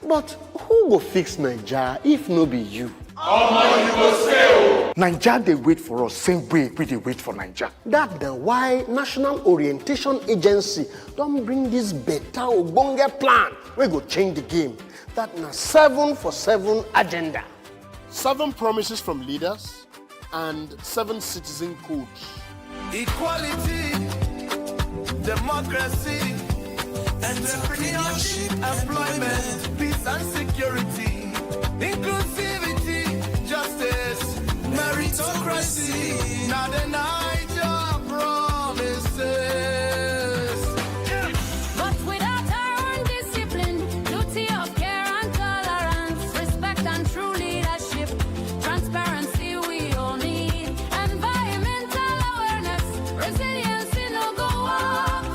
But who go fix Naija if no be you? Omo, you go stay o. Naija dey wait for us same way we dey wait for Naija. That's why National Orientation Agency don bring this better ogbonge plan wey go change the game. That na 7 for 7 agenda. 7 promises from leaders and 7 citizen codes. Equality, democracy, entrepreneurship, employment, peace and security, inclusivity, justice, meritocracy. Now the Naija promises. But without our own discipline, duty of care and tolerance, respect and true leadership, transparency we all need, environmental awareness, resilience in no go walk.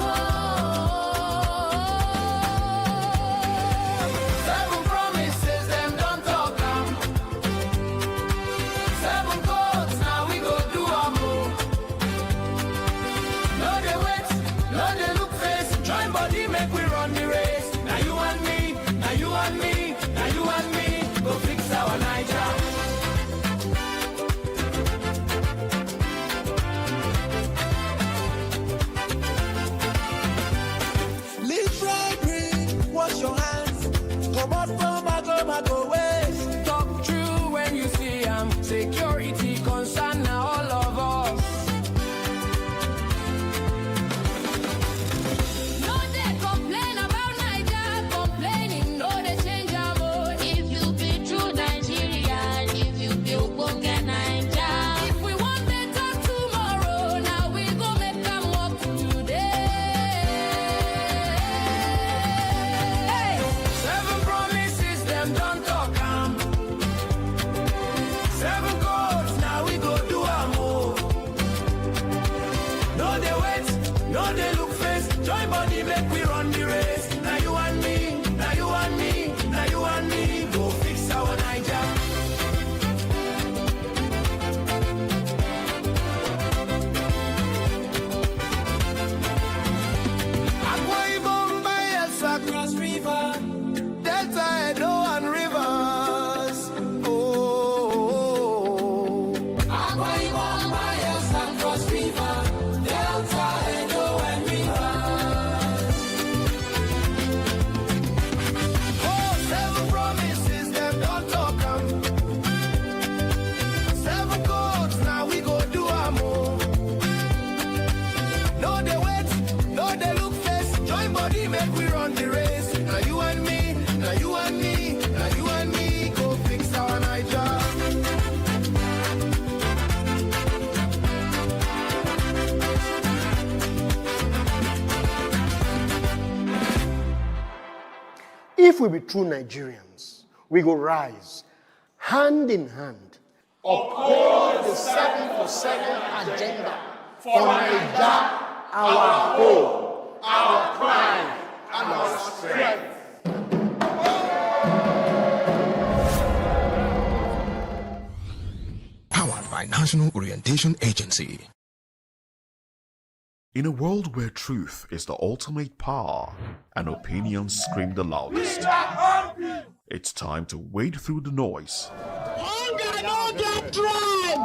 7 promises, them don't talk am. 7 codes, now we go do am o. No dey wait, no dey look face, join body make we run the race. Now you and me, now you and me, now you and me, go fix our Naija. Leave bribery, wash your hands, come out from mago ways. Talk true when you see am, security concern na all of us. No dey complain about Naija, complaining no dey change am o. If you be true Nigerian, if you be ogbonge Naija, if we want better tomorrow, now we go make am work today. 7 promises, them don't talk am. 7 codes, now we go do am o. No dey wait, no dey look face, join body make we run the race. Now you and me, now you and me, now you and me, go fix our Naija. Akwa Ibom, Bayelsa, Cross River, Delta, Edo, and Rivers. Oh, Akwa Ibom, Bayelsa, Cross River, Delta, Edo, and Rivers. Oh, 7 promises, them don't talk am. 7 codes, now we go do am o. No dey wait, no dey look face, join body make we run the race. Now you and me, now you and me, now If we be true Nigerians, we go rise hand in hand, uphold the 7 for 7 agenda for Nigeria, our hope, our pride, and our strength. Powered by National Orientation Agency. In a world where truth is the ultimate power and opinions scream the loudest, it's time to wade through the noise. Hunger no get tribe.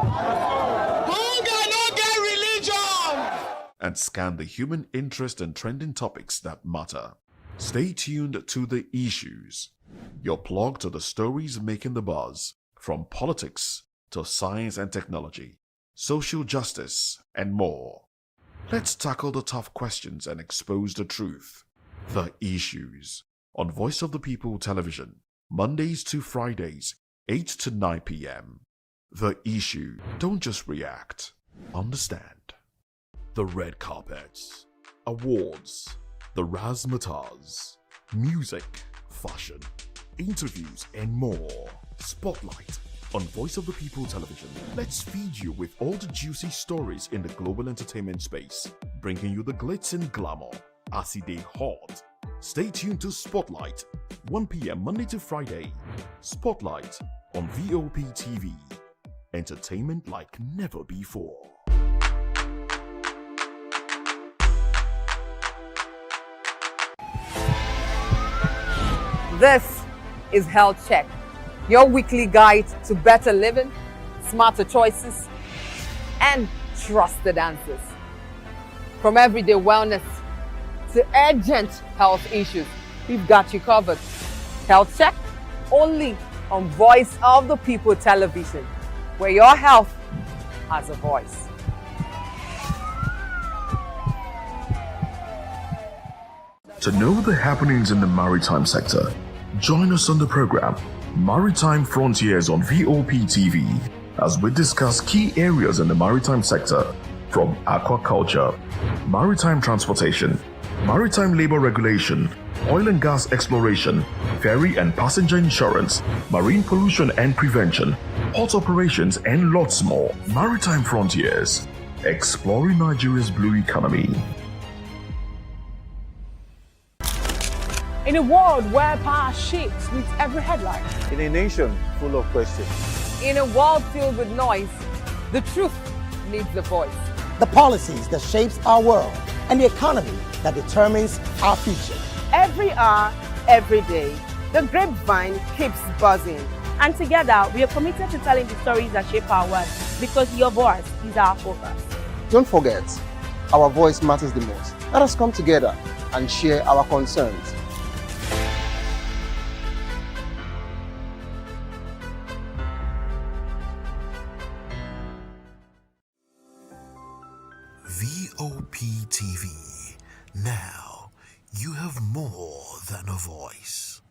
Hunger no get religion. And scan the human interest and trending topics that matter. Stay tuned to The Issues, your plug to the stories making the buzz, from politics to science and technology, social justice, and more. Let's tackle the tough questions and expose the truth. The Issues on Voice of the People Television, Mondays to Fridays, 8 to 9 p.m. The Issue. Don't just react. Understand. The red carpets, awards, the razzmatazz, music, fashion, interviews, and more. Spotlight on Voice of the People Television. Let's feed you with all the juicy stories in the global entertainment space, bringing you the glitz and glamour as it is hot. Stay tuned to Spotlight, 1 p.m. Monday to Friday. Spotlight on VOP TV. Entertainment like never before. This is Health Check, your weekly guide to better living, smarter choices, and trusted answers. From everyday wellness to urgent health issues, we've got you covered. Health Check, only on Voice of the People Television, where your health has a voice. To know the happenings in the maritime sector, join us on the program Maritime Frontiers on VOP TV as we discuss key areas in the maritime sector, from aquaculture, maritime transportation, maritime labor regulation, oil and gas exploration, ferry and passenger insurance, marine pollution and prevention, port operations, and lots more. Maritime Frontiers, exploring Nigeria's blue economy. In a world where power shakes with every headline, In a nation full of questions, in a world filled with noise, the truth needs the voice. The policies that shapes our world and the economy that determines our future. Every hour, every day, the grapevine keeps buzzing. And together, we are committed to telling the stories that shape our world, because your voice is our focus. Don't forget, our voice matters the most. Let us come together and share our concerns. VOP TV. Now, you have more than a voice.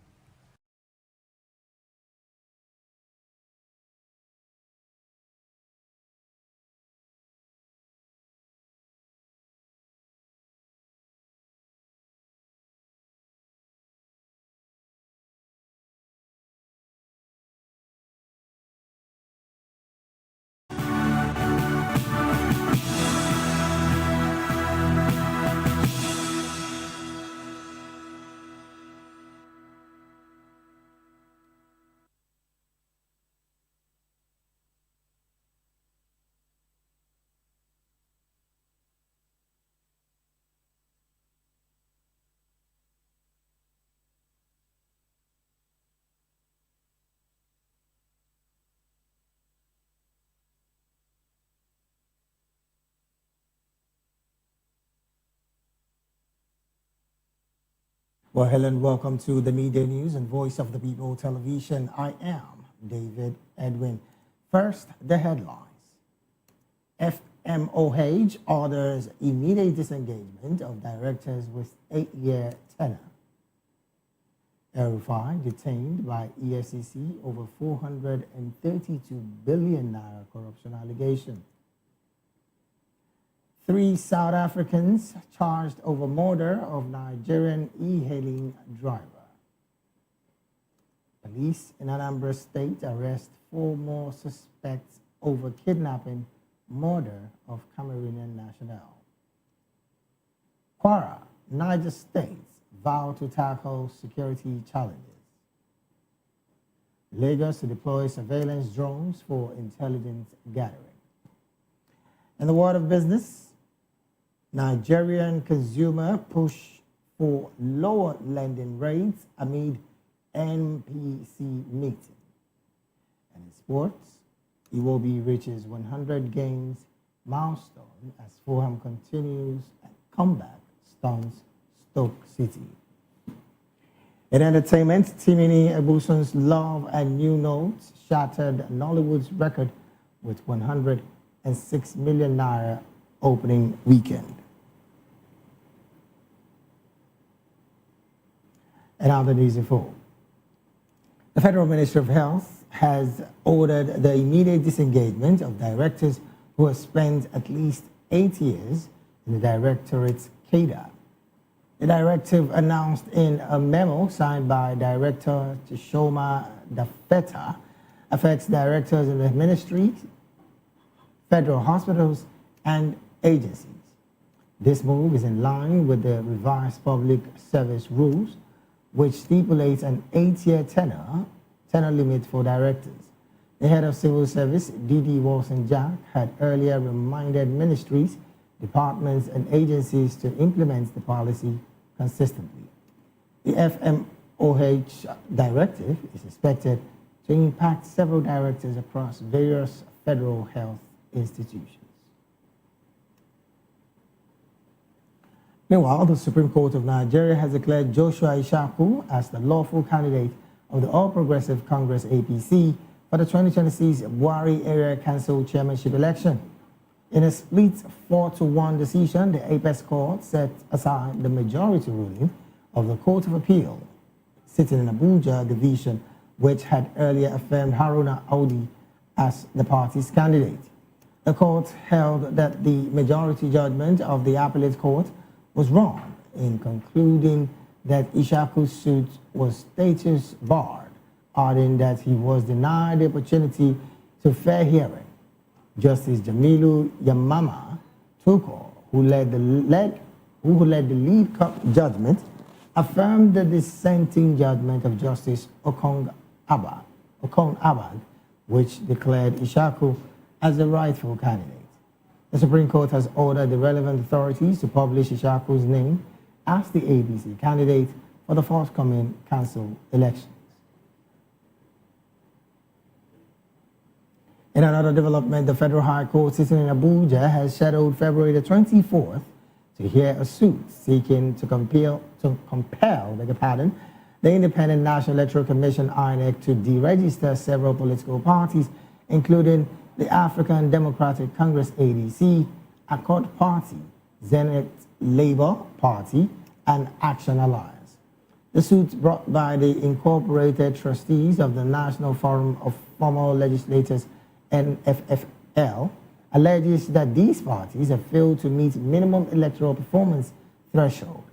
Well, hello and welcome to the Media News and Voice of the People Television. I am David Edwin. First, the headlines. FMOH orders immediate disengagement of directors with 8-year tenure. El-Rufai detained by EFCC over 432 billion naira corruption allegation. 3 South Africans charged over murder of Nigerian e-hailing driver. Police in Anambra State arrest 4 more suspects over kidnapping, murder of Cameroonian national. Kwara, Niger State vow to tackle security challenges. Lagos to deploy surveillance drones for intelligence gathering. In the world of business, Nigerian consumer push for lower lending rates amid NPC meeting. And in sports, Iwobi reaches 100 games milestone as Fulham continues and comeback stuns Stoke City. In entertainment, Timini Ebuson's Love and New Notes shattered Nollywood's record with 106 million naira opening weekend. And other news info. The Federal Ministry of Health has ordered the immediate disengagement of directors who have spent at least 8 years in the directorate's cadre. The directive, announced in a memo signed by Director Chishoma Dafeta, affects directors in the ministry, federal hospitals, and agencies. This move is in line with the revised public service rules, which stipulates an 8-year tenure limit for directors. The head of civil service, D.D. Wilson-Jack, had earlier reminded ministries, departments, and agencies to implement the policy consistently. The FMOH directive is expected to impact several directors across various federal health institutions. Meanwhile, the Supreme Court of Nigeria has declared Joshua Ishaku as the lawful candidate of the All Progressive Congress APC for the 2026 Buhari Area Council Chairmanship election. In a split 4-1 decision, the Apex Court set aside the majority ruling of the Court of Appeal, sitting in Abuja Division, which had earlier affirmed Haruna Audi as the party's candidate. The court held that the majority judgment of the appellate court was wrong in concluding that Ishaku's suit was status barred, adding that he was denied the opportunity to fair hearing. Justice Jamilu Yamama Tuko, who led the lead judgment, affirmed the dissenting judgment of Justice Okon Abad, which declared Ishaku as the rightful candidate. The Supreme Court has ordered the relevant authorities to publish Ishaku's name as the ABC candidate for the forthcoming council elections. In another development, the Federal High Court sitting in Abuja has scheduled February the 24th to hear a suit seeking to compel the Independent National Electoral Commission (INEC) to deregister several political parties, including the African Democratic Congress (ADC), Accord Party, Zenith Labour Party, and Action Alliance. The suit, brought by the Incorporated Trustees of the National Forum of Former Legislators (NFFL), alleges that these parties have failed to meet minimum electoral performance threshold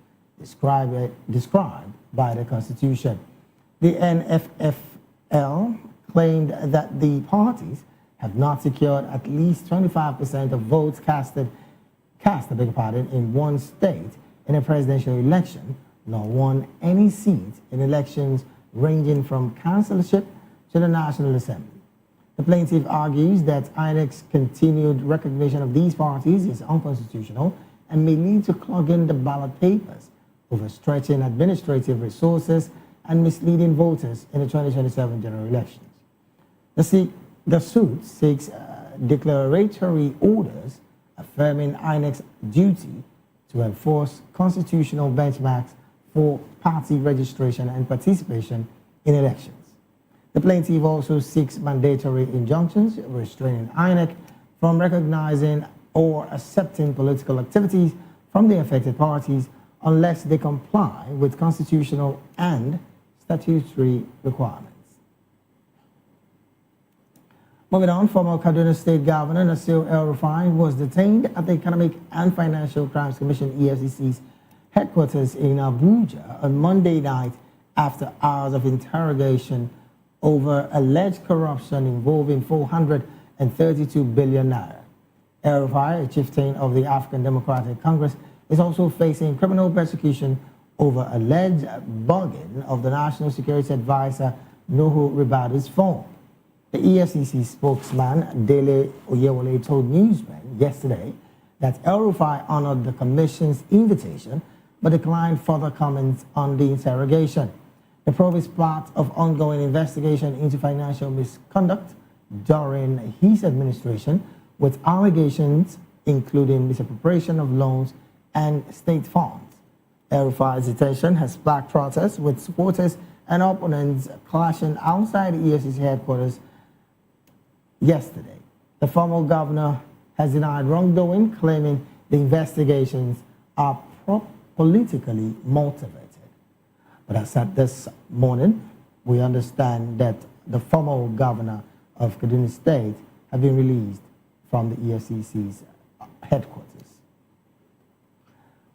described by the Constitution. The NFFL claimed that the parties have not secured at least 25% of votes cast in one state in a presidential election, nor won any seat in elections ranging from councilship to the National Assembly. The plaintiff argues that INEC's continued recognition of these parties is unconstitutional and may lead to clogging the ballot papers, overstretching administrative resources, and misleading voters in the 2027 general elections. The suit seeks declaratory orders affirming INEC's duty to enforce constitutional benchmarks for party registration and participation in elections. The plaintiff also seeks mandatory injunctions restraining INEC from recognizing or accepting political activities from the affected parties unless they comply with constitutional and statutory requirements. Moving on, former Kaduna State Governor Nasir El-Rufai was detained at the Economic and Financial Crimes Commission (EFCC's) headquarters in Abuja on Monday night after hours of interrogation over alleged corruption involving 432 billion naira. El-Rufai, a chieftain of the African Democratic Congress, is also facing criminal persecution over alleged bugging of the National Security Advisor Nuhu Ribadu's phone. The EFCC spokesman, Dele Oyewole, told newsmen yesterday that El-Rufai honored the Commission's invitation but declined further comments on the interrogation. The probe is part of ongoing investigation into financial misconduct during his administration, with allegations including misappropriation of loans and state funds. El-Rufai's detention has sparked protests, with supporters and opponents clashing outside the EFCC headquarters yesterday. The former governor has denied wrongdoing, claiming the investigations are politically motivated. But as at this morning, we understand that the former governor of Kaduna State have been released from the EFCC's headquarters.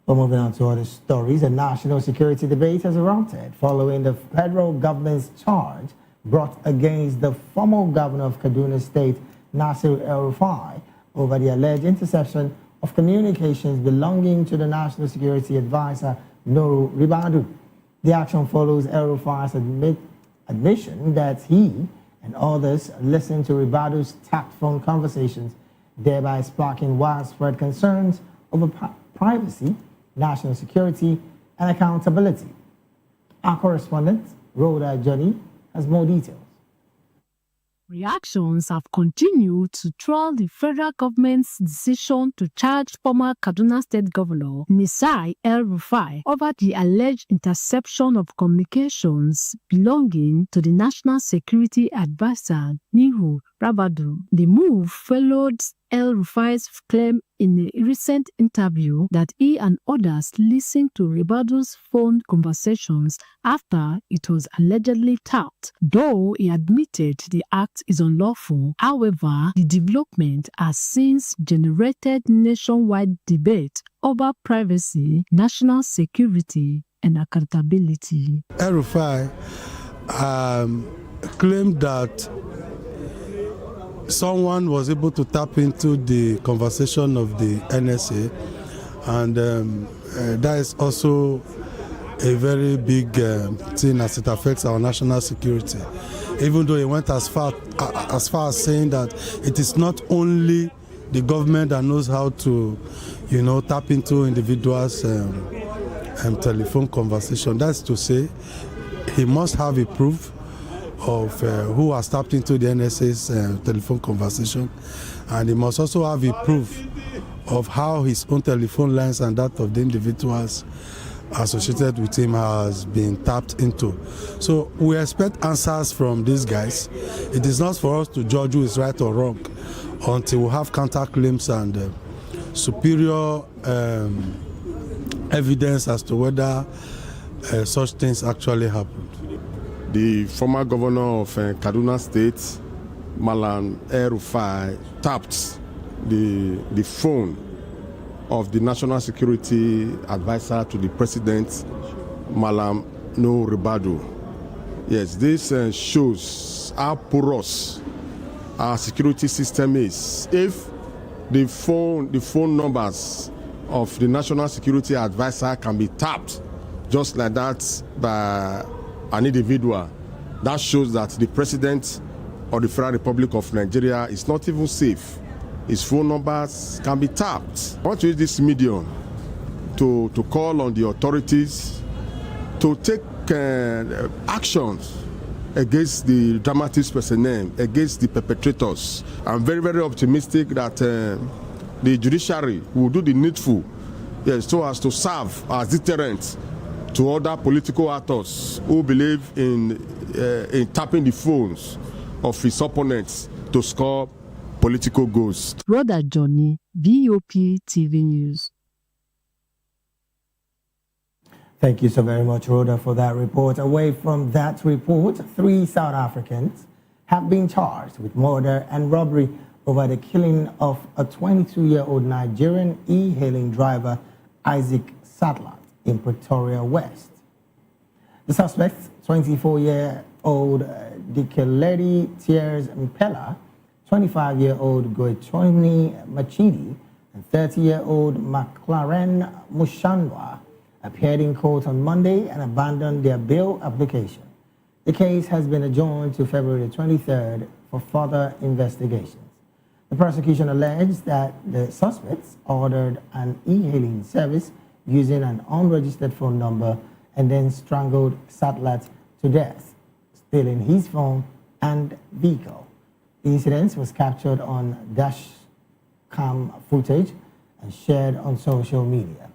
Well, moving on to other stories, a national security debate has erupted following the federal government's charge brought against the former governor of Kaduna State, Nasir El-Rufai, over the alleged interception of communications belonging to the National Security Advisor, Nuhu Ribadu. The action follows El-Rufai's admission that he and others listened to Ribadu's tapped phone conversations, thereby sparking widespread concerns over privacy, national security, and accountability. Our correspondent, Rhoda Johnny, has more details. Reactions have continued to trail the federal government's decision to charge former Kaduna State Governor Nasir El-Rufai over the alleged interception of communications belonging to the National Security Advisor Nuhu Ribadu. The move followed El-Rufai's claim in a recent interview that he and others listened to Ribadu's phone conversations after it was allegedly tapped. Though he admitted the act is unlawful, however, the development has since generated nationwide debate over privacy, national security, and accountability. El-Rufai claimed that someone was able to tap into the conversation of the NSA, and that is also a very big thing as it affects our national security. Even though he went as far as saying that it is not only the government that knows how to, tap into individuals' telephone conversation. That's to say, he must have a proof of who has tapped into the NSA's telephone conversation, and he must also have a proof of how his own telephone lines and that of the individuals associated with him has been tapped into. So we expect answers from these guys. It is not for us to judge who is right or wrong until we have counterclaims and superior evidence as to whether such things actually happened. The former governor of Kaduna State, Malam El-Rufai, tapped the phone of the National Security Advisor to the President, Malam Nuhu Ribadu. Yes, this shows how porous our security system is. If the phone numbers of the National Security Advisor can be tapped just like that by an individual, that shows that the President of the Federal Republic of Nigeria is not even safe. His phone numbers can be tapped. I want to use this medium to call on the authorities to take actions against the dramatist personnel, against the perpetrators. I'm very, very optimistic that the judiciary will do the needful, yes, so as to serve as deterrent to other political actors who believe in tapping the phones of his opponents to score political goals. Rhoda Johnny, VOP TV News. Thank you so very much, Rhoda, for that report. Away from that report, 3 South Africans have been charged with murder and robbery over the killing of a 22-year-old Nigerian e-hailing driver, Isaac Sadler, in Pretoria West. The suspect, 24-year-old Dikeledi Tiers Mpela, 25-year-old Goichoni Machidi, and 30-year-old McLaren Mushandwa appeared in court on Monday and abandoned their bail application. The case has been adjourned to February 23rd for further investigations. The prosecution alleged that the suspects ordered an e-hailing service using an unregistered phone number and then strangled Satlat to death, stealing his phone and vehicle. The incident was captured on dash cam footage and shared on social media.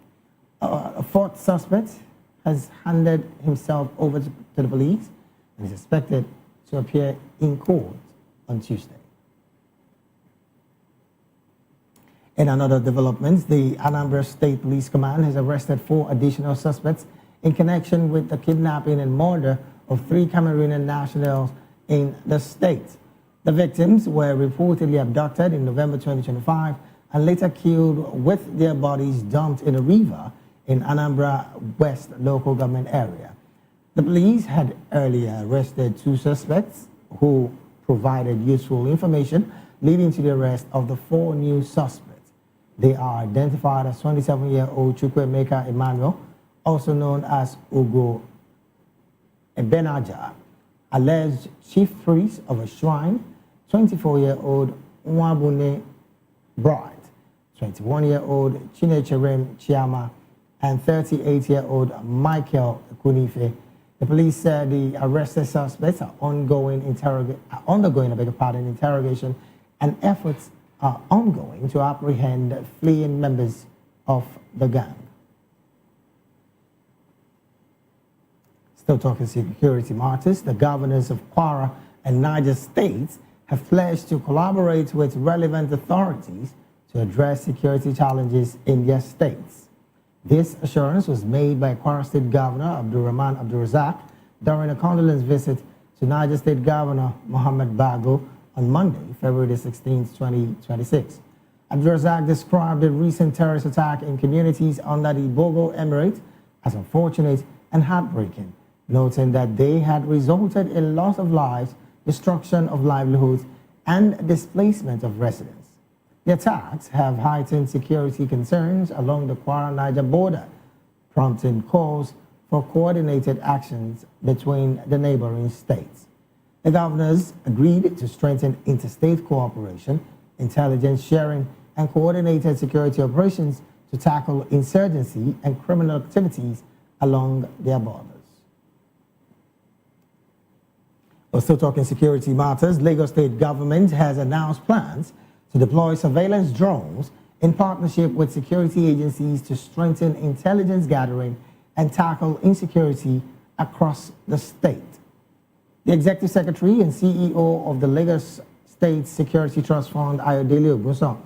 A fourth suspect has handed himself over to the police and is expected to appear in court on Tuesday. In another development, the Anambra State Police Command has arrested 4 additional suspects in connection with the kidnapping and murder of 3 Cameroonian nationals in the state. The victims were reportedly abducted in November 2025 and later killed with their bodies dumped in a river in Anambra West local government area. The police had earlier arrested 2 suspects who provided useful information leading to the arrest of the 4 new suspects. They are identified as 27-year-old Chukwemeka Emmanuel, also known as Ugo Ebenaja, alleged chief priest of a shrine, 24-year-old Nwabune Bright, 21-year-old Chinecherem Chiama, and 38-year-old Michael Kunife. The police said the arrested suspects are undergoing interrogation, and efforts are ongoing to apprehend fleeing members of the gang. Still talking security matters, the governors of Kwara and Niger states have pledged to collaborate with relevant authorities to address security challenges in their states. This assurance was made by Kwara State Governor Abdurrahman Abdurrazak during a condolence visit to Niger State Governor Mohamed Bago on Monday, February 16, 2026. Abdurrazak described the recent terrorist attack in communities under the Bogo Emirate as unfortunate and heartbreaking, noting that they had resulted in loss of lives, destruction of livelihoods, and displacement of residents. The attacks have heightened security concerns along the Kwara-Niger border, prompting calls for coordinated actions between the neighboring states. The governors agreed to strengthen interstate cooperation, intelligence sharing, and coordinated security operations to tackle insurgency and criminal activities along their borders. We're still talking security matters. Lagos State government has announced plans to deploy surveillance drones in partnership with security agencies to strengthen intelligence gathering and tackle insecurity across the state. The Executive Secretary and CEO of the Lagos State Security Trust Fund, Ayodele Ogunson,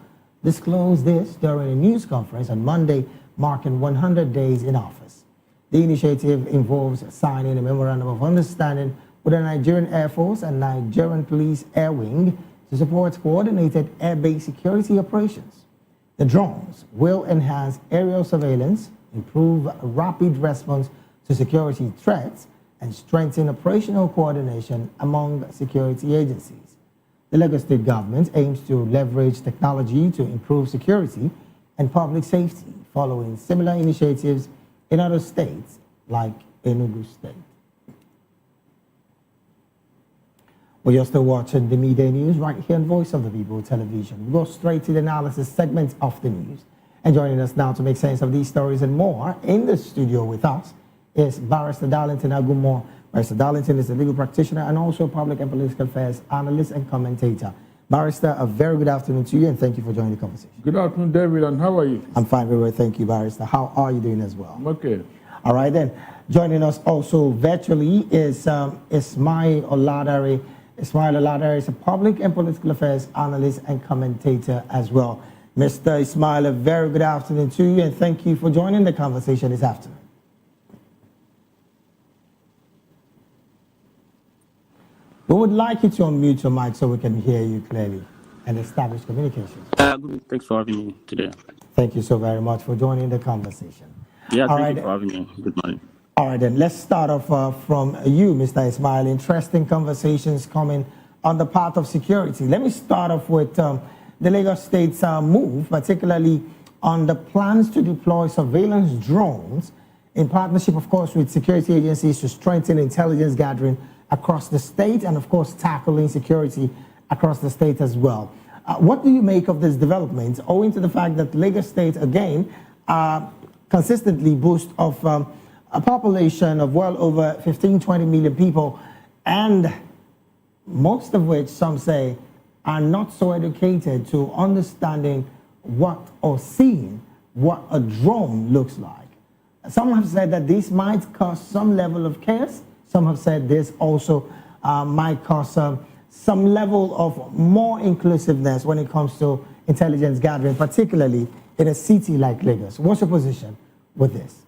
disclosed this during a news conference on Monday, marking 100 days in office. The initiative involves signing a memorandum of understanding with the Nigerian Air Force and Nigerian Police Air Wing to support coordinated air-based security operations. The drones will enhance aerial surveillance, improve rapid response to security threats, and strengthen operational coordination among security agencies. The Lagos State government aims to leverage technology to improve security and public safety, following similar initiatives in other states like Enugu State. Well, you're still watching the midday news right here on Voice of the People television. We go straight to the analysis segment of the news. And joining us now to make sense of these stories and more in the studio with us is Barrister Darlington Agumore. Barrister Darlington is a legal practitioner and also public and political affairs analyst and commentator. Barrister, a very good afternoon to you and thank you for joining the conversation. Good afternoon, David, and how are you? I'm fine, very well, thank you, Barrister. How are you doing as well? I'm okay. All right then. Joining us also virtually is Ismail Oladare. Ismail Oladare is a public and political affairs analyst and commentator as well. Mr. Ismail, a very good afternoon to you and thank you for joining the conversation this afternoon. We would like you to unmute your mic so we can hear you clearly and establish communication. Good. Thanks for having me today. Thank you so very much for joining the conversation. Yeah, thank you for having me. Good morning. All right, then let's start off from you, Mr. Ismail. Interesting conversations coming on the path of security. Let me start off with the Lagos State's move, particularly on the plans to deploy surveillance drones in partnership, of course, with security agencies to strengthen intelligence gathering across the state and, of course, tackling security across the state as well. What do you make of this development, owing to the fact that Lagos State, again, consistently boasts of a population of well over 15-20 million people, and most of which, some say, are not so educated to understanding what or seeing what a drone looks like. Some have said that this might cause some level of chaos. Some have said this also might cause some level of more inclusiveness when it comes to intelligence gathering, particularly in a city like Lagos. What's your position with this?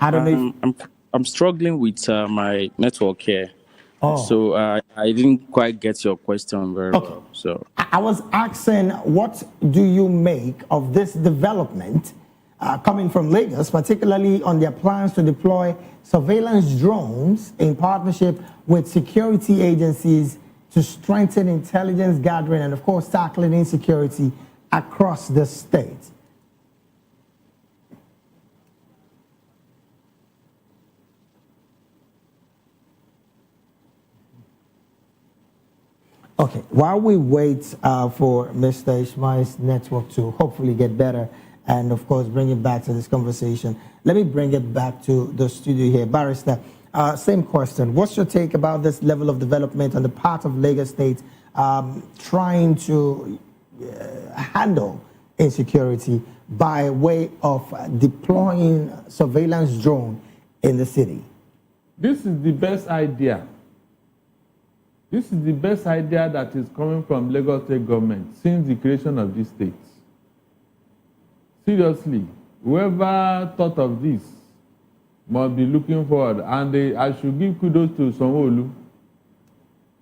I don't know. I'm struggling with my network here. Oh. So I didn't quite get your question very well. So I was asking, what do you make of this development coming from Lagos, particularly on their plans to deploy surveillance drones in partnership with security agencies to strengthen intelligence gathering and, of course, tackling insecurity across the state? Okay, while we wait for Mr. Ismail's network to hopefully get better and, of course, bring it back to this conversation, let me bring it back to the studio here. Barrister, same question. What's your take about this level of development on the part of Lagos State trying to handle insecurity by way of deploying surveillance drone in the city? This is the best idea. This is the best idea that is coming from Lagos State government since the creation of this state. Seriously, whoever thought of this must be looking forward, and I should give kudos to Sowore,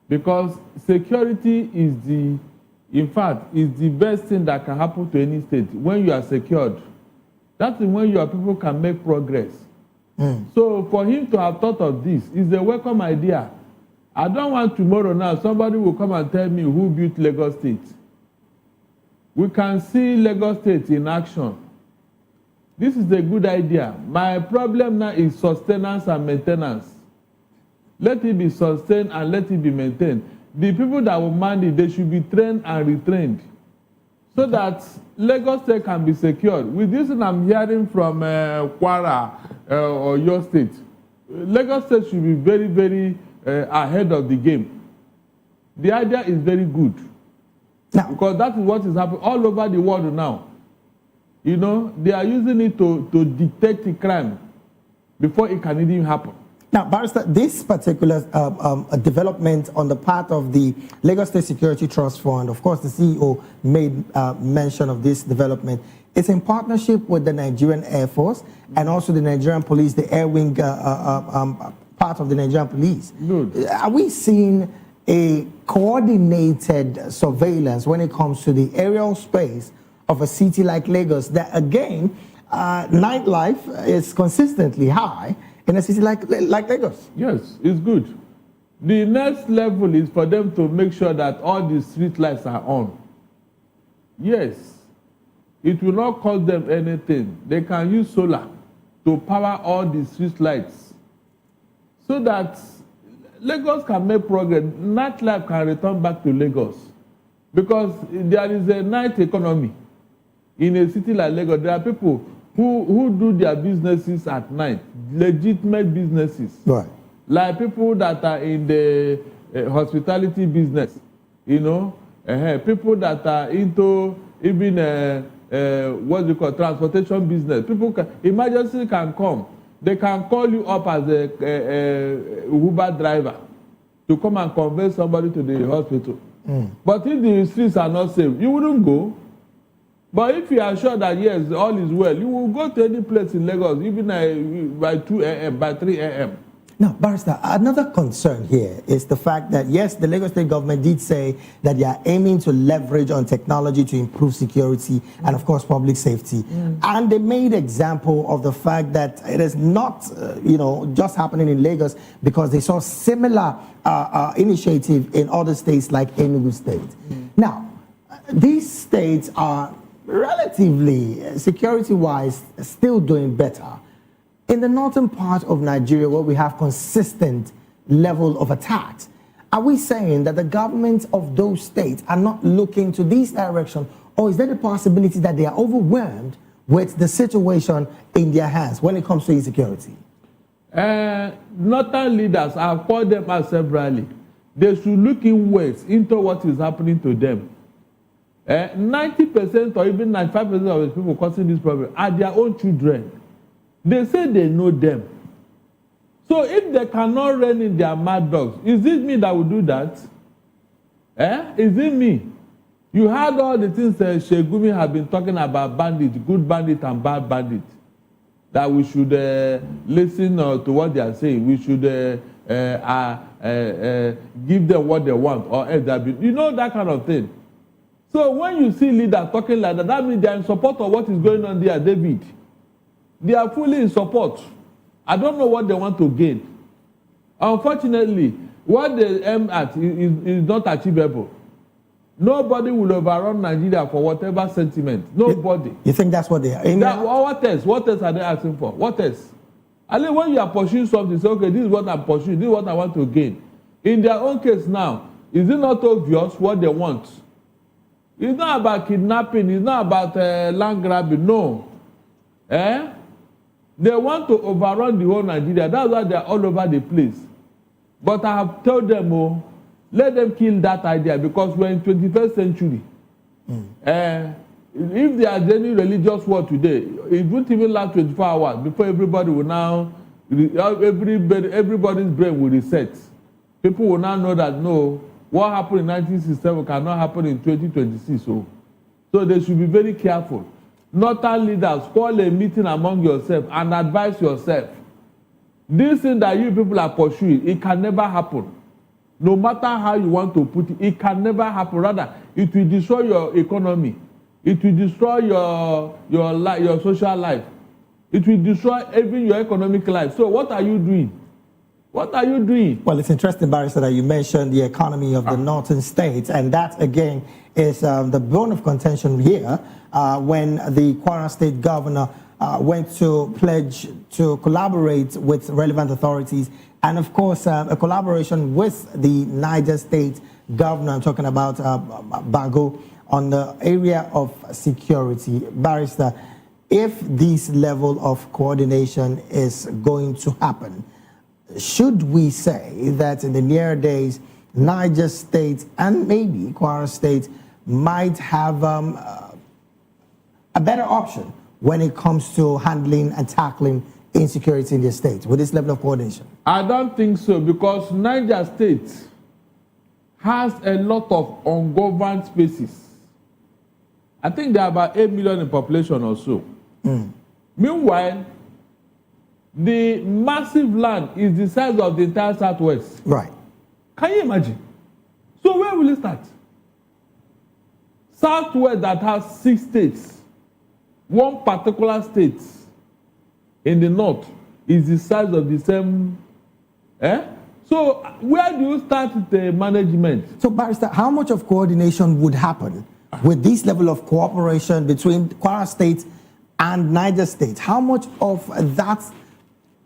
because security is in fact, is the best thing that can happen to any state. When you are secured, that is when your people can make progress. So for him to have thought of this is a welcome idea. I don't want tomorrow now somebody will come and tell me who built Lagos State. We can see Lagos State in action. This is a good idea. My problem now is sustenance and maintenance. Let it be sustained and let it be maintained. The people that will man it, they should be trained and retrained so that Lagos State can be secured. With this thing I'm hearing from Kwara or your state, Lagos State should be very, very ahead of the game. The idea is very good because that is what is happening all over the world now. You know, they are using it to detect the crime before it can even happen. Now, Barrister, this particular development on the part of the Lagos State Security Trust Fund, of course, the CEO made mention of this development. It's in partnership with the Nigerian Air Force and also the Nigerian Police, the Air Wing part of the Nigerian Police. Good. Are we seeing a coordinated surveillance when it comes to the aerial space of a city like Lagos that, again, nightlife is consistently high in a city like Lagos? Yes, it's good. The next level is for them to make sure that all the street lights are on. Yes, it will not cost them anything. They can use solar to power all the street lights so that Lagos can make progress. Nightlife can return back to Lagos because there is a night economy in a city like Lagos. There are people who do their businesses at night, legitimate businesses. Right. Like people that are in the hospitality business, you know, people that are into even what you call transportation business. People emergency can come. They can call you up as a Uber driver to come and convey somebody to the hospital. But if the streets are not safe, you wouldn't go. But if you are sure that, yes, all is well, you will go to any place in Lagos, even by 2 a.m., by 3 a.m. Now, Barrister, another concern here is the fact that, yes, the Lagos State government did say that they are aiming to leverage on technology to improve security and, of course, public safety. And they made example of the fact that it is not, just happening in Lagos, because they saw similar initiative in other states like Enugu State. Now, these states are relatively, security-wise, still doing better. In the northern part of Nigeria, where we have consistent level of attacks, are we saying that the governments of those states are not looking to this direction, or is there the possibility that they are overwhelmed with the situation in their hands when it comes to insecurity? Northern leaders, I've called them out severally. They should look inwards into what is happening to them. 90% or even 95% of the people causing this problem are their own children. They say they know them. So if they cannot rein in their mad dogs, is it me that will do that? Is it me? You heard all the things Shegumi have been talking about bandits, good bandits and bad bandits. That we should listen to what they are saying. We should give them what they want, or else that kind of thing. So when you see leaders talking like that, that means they are in support of what is going on there, David. They are fully in support. I don't know what they want to gain. Unfortunately, what they aim at is not achievable. Nobody will overrun Nigeria for whatever sentiment. Nobody. You think that's what they are aiming at? What else? What else are they asking for? What else? I mean, when you are pursuing something, say, okay, this is what I'm pursuing, this is what I want to gain. In their own case now, is it not obvious what they want? It's not about kidnapping, it's not about land grabbing, no. They want to overrun the whole Nigeria. That's why they're all over the place. But I have told them, let them kill that idea, because we're in 21st century. If they are genuine religious war today, it won't even last 24 hours before everybody will now, everybody's brain will reset. People will now know that, no, what happened in 1967 cannot happen in 2026. So they should be very careful. Northern leaders, call a meeting among yourself and advise yourself. This thing that you people are pursuing, it can never happen. No matter how you want to put it, it can never happen. Rather, it will destroy your economy. It will destroy your social life. It will destroy even your economic life. So what are you doing? What are you doing? Well, it's interesting, Barrister, that you mentioned the economy of the northern states, and that, again, is the bone of contention here when the Kwara State governor went to pledge to collaborate with relevant authorities, and, of course, a collaboration with the Niger State governor, I'm talking about Bago, on the area of security. Barrister, if this level of coordination is going to happen, should we say that in the near days, Niger State and maybe Kwara State might have a better option when it comes to handling and tackling insecurity in the state with this level of coordination? I don't think so, because Niger State has a lot of ungoverned spaces. I think there are about 8 million in population or so. Meanwhile, the massive land is the size of the entire Southwest. Right. Can you imagine? So where will it start? Southwest that has 6 states. One particular state in the north is the size of the same. So where do you start the management? So, Barrister, how much of coordination would happen with this level of cooperation between Kwara State and Niger State? How much of that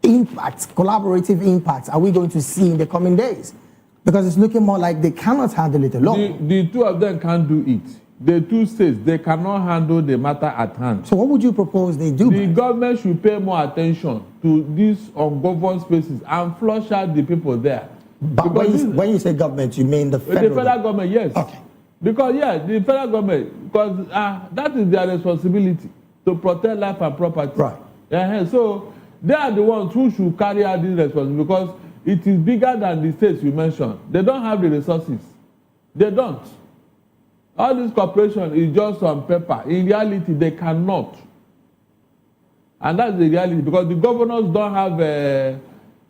impact, collaborative impact, are we going to see in the coming days? Because it's looking more like they cannot handle it alone. The two of them can't do it. The two states, they cannot handle the matter at hand. So what would you propose they do? The government should pay more attention to these ungoverned spaces and flush out the people there. But when you say government, you mean the federal government? Yes. Okay. Because, the federal government, because that is their responsibility to protect life and property. Right. So they are the ones who should carry out this responsibility, because it is bigger than the states you mentioned. They don't have the resources. They don't. All this cooperation is just on paper. In reality, they cannot. And that's the reality, because the governors don't have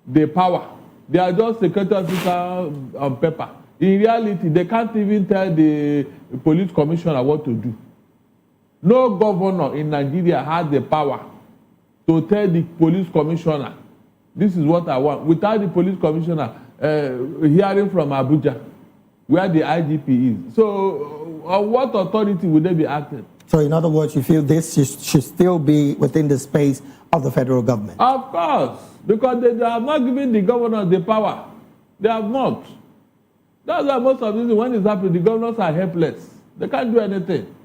the power. They are just security officers on paper. In reality, they can't even tell the police commissioner what to do. No governor in Nigeria has the power to tell the police commissioner, this is what I want, without the police commissioner hearing from Abuja, where the IGP is. So, on what authority would they be acting? So, in other words, you feel this should still be within the space of the federal government? Of course, because they have not given the governors the power. They have not. That's why most of this, when it's happening, the governors are helpless. They can't do anything.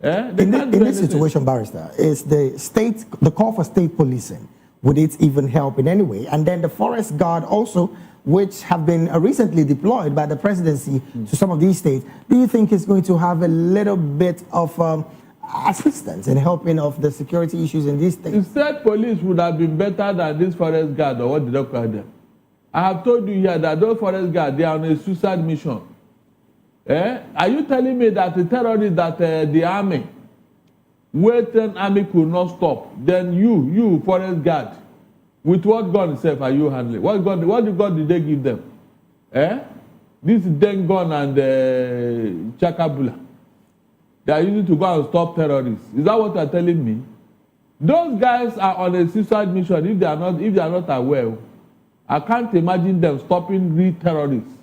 In this situation, Barrister, is the call for state policing, would it even help in any way? And then the forest guard also, which have been recently deployed by the presidency to some of these states, do you think is going to have a little bit of assistance in helping of the security issues in these states? The state police would have been better than this forest guard, or what did they call them? I have told you here that those forest guards, they are on a suicide mission. Are you telling me that the terrorists that the army, Western army could not stop, then you forest guard, with what gun itself are you handling? What gun did they give them? This Den gun and Chakabula. They are using to go and stop terrorists. Is that what you are telling me? Those guys are on a suicide mission if they are not aware. I can't imagine them stopping real terrorists.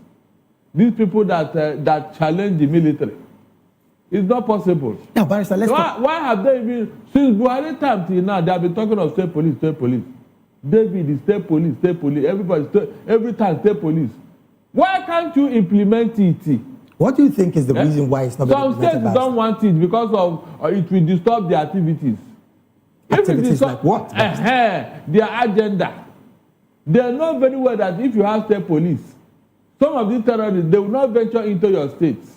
These people that challenge the military. It's not possible. Now, Barrister, why have they even, since Buhari time till now, they have been talking of state police, state police. David is state police, everybody, every time state police. Why can't you implement it? What do you think is the reason why it's not being implemented? Some states don't want it because of it will disturb their activities. Activities like what? Their agenda. They know very well that if you have state police, some of these terrorists, they will not venture into your states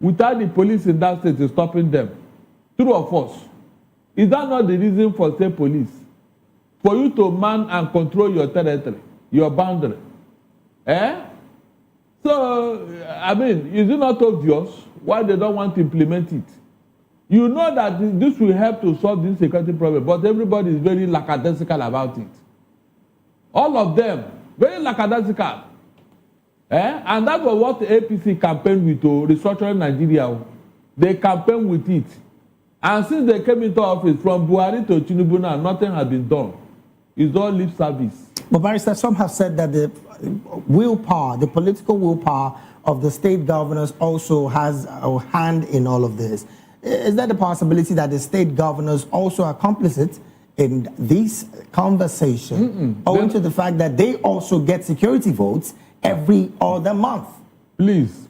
without the police in that state stopping them. True or false? Is that not the reason for state police? For you to man and control your territory, your boundary. So, I mean, is it not obvious why they don't want to implement it? You know that this will help to solve this security problem, but everybody is very lackadaisical about it. All of them, very lackadaisical. And that was what the APC campaigned with to restructuring Nigeria. They campaigned with it. And since they came into office, from Buhari to Tinubu now, nothing has been done. It's all lip service. But Barrister, some have said that the willpower, the political willpower of the state governors also has a hand in all of this. Is there the possibility that the state governors also are complicit in these conversations, owing to the fact that they also get security votes every other month? Please.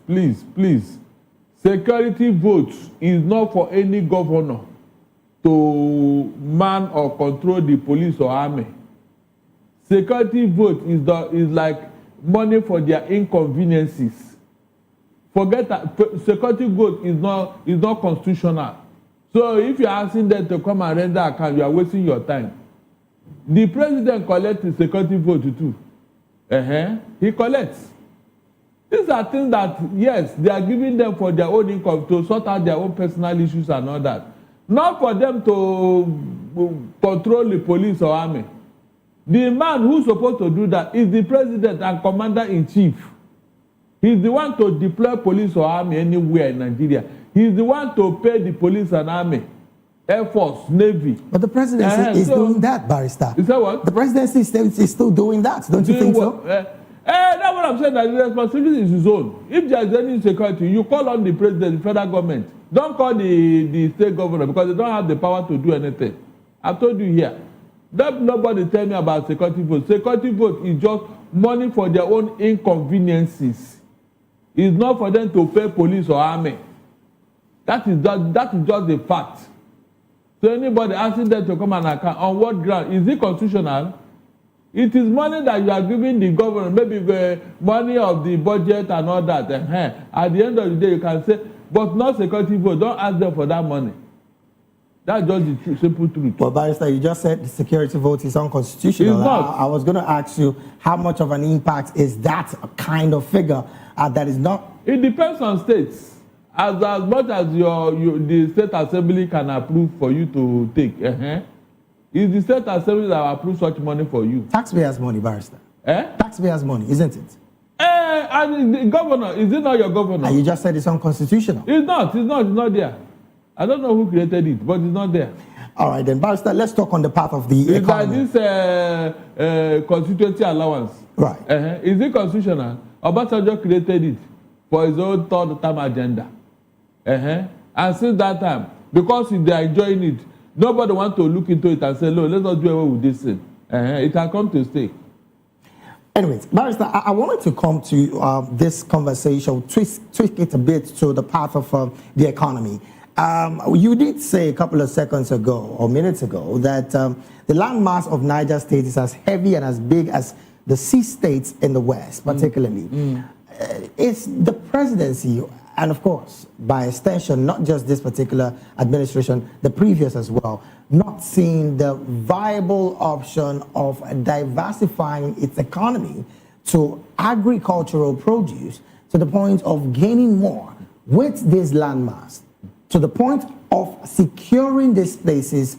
Security votes is not for any governor to man or control the police or army. Security vote is like money for their inconveniences. Forget that security vote is not constitutional. So if you are asking them to come and render account, you are wasting your time. The president collects the security vote too. He collects. These are things that, yes, they are giving them for their own income to sort out their own personal issues and all that. Not for them to control the police or army. The man who's supposed to do that is the president and commander-in-chief. He's the one to deploy police or army anywhere in Nigeria. He's the one to pay the police and army, Air Force, Navy. But the presidency is doing that, Barrister. Is that what? The presidency is still doing that, don't you think so? That's what I'm saying, that the responsibility is his own. If there is any insecurity, you call on the president, the federal government. Don't call the state governor because they don't have the power to do anything. I've told you here. Don't nobody tell me about security vote. Security vote is just money for their own inconveniences. It's not for them to pay police or army. That is just a fact. So anybody asking them to come and account, on what ground? Is it constitutional? It is money that you are giving the government, maybe the money of the budget and all that. At the end of the day, you can say, but not security vote. Don't ask them for that money. That's just the simple truth. Well, Barrister, you just said the security vote is unconstitutional. It's not. I was going to ask you, how much of an impact is that kind of figure that is not? It depends on states. As much as the state assembly can approve for you to take. It's the state assembly that will approve such money for you. Taxpayers' money, barrister. Taxpayers' money, isn't it? And the governor, is it not your governor? And you just said it's unconstitutional. It's not there. I don't know who created it, but it's not there. All right, then, barrister, let's talk on the path of the economy. It's like this constituency allowance. Right. Is it constitutional? Obasanjo created it for his own third-term agenda. And since that time, because they are enjoying it, nobody wants to look into it and say, no, let's not do away with this thing. It has come to stay. Anyways, barrister, I wanted to come to this conversation, twist it a bit to the path of the economy. You did say a couple of seconds ago or minutes ago that the landmass of Niger State is as heavy and as big as the sea states in the West, particularly. It's the presidency, and of course, by extension, not just this particular administration, the previous as well, not seeing the viable option of diversifying its economy to agricultural produce to the point of gaining more with this landmass, to the point of securing these places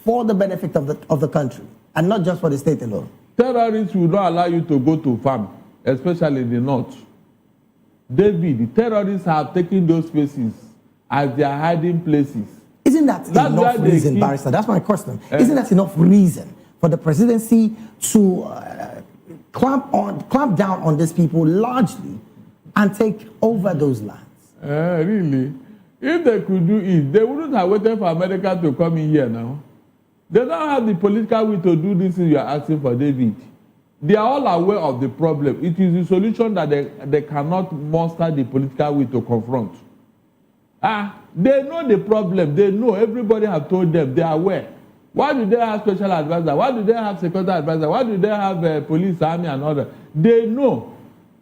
for the benefit of the country, and not just for the state alone. Terrorists will not allow you to go to farm, especially in the north. David, the terrorists have taken those places as their hiding places. Isn't that enough reason, barrister? That's my question. Isn't that enough reason for the presidency to clamp down on these people largely and take over those lands? Really? If they could do it, they wouldn't have waited for America to come in here now. They don't have the political will to do this thing you are asking for, David. They are all aware of the problem. It is the solution that they cannot muster the political will to confront. They know the problem. They know. Everybody have told them. They are aware. Why do they have special advisor? Why do they have security advisor? Why do they have police, army, and other? They know.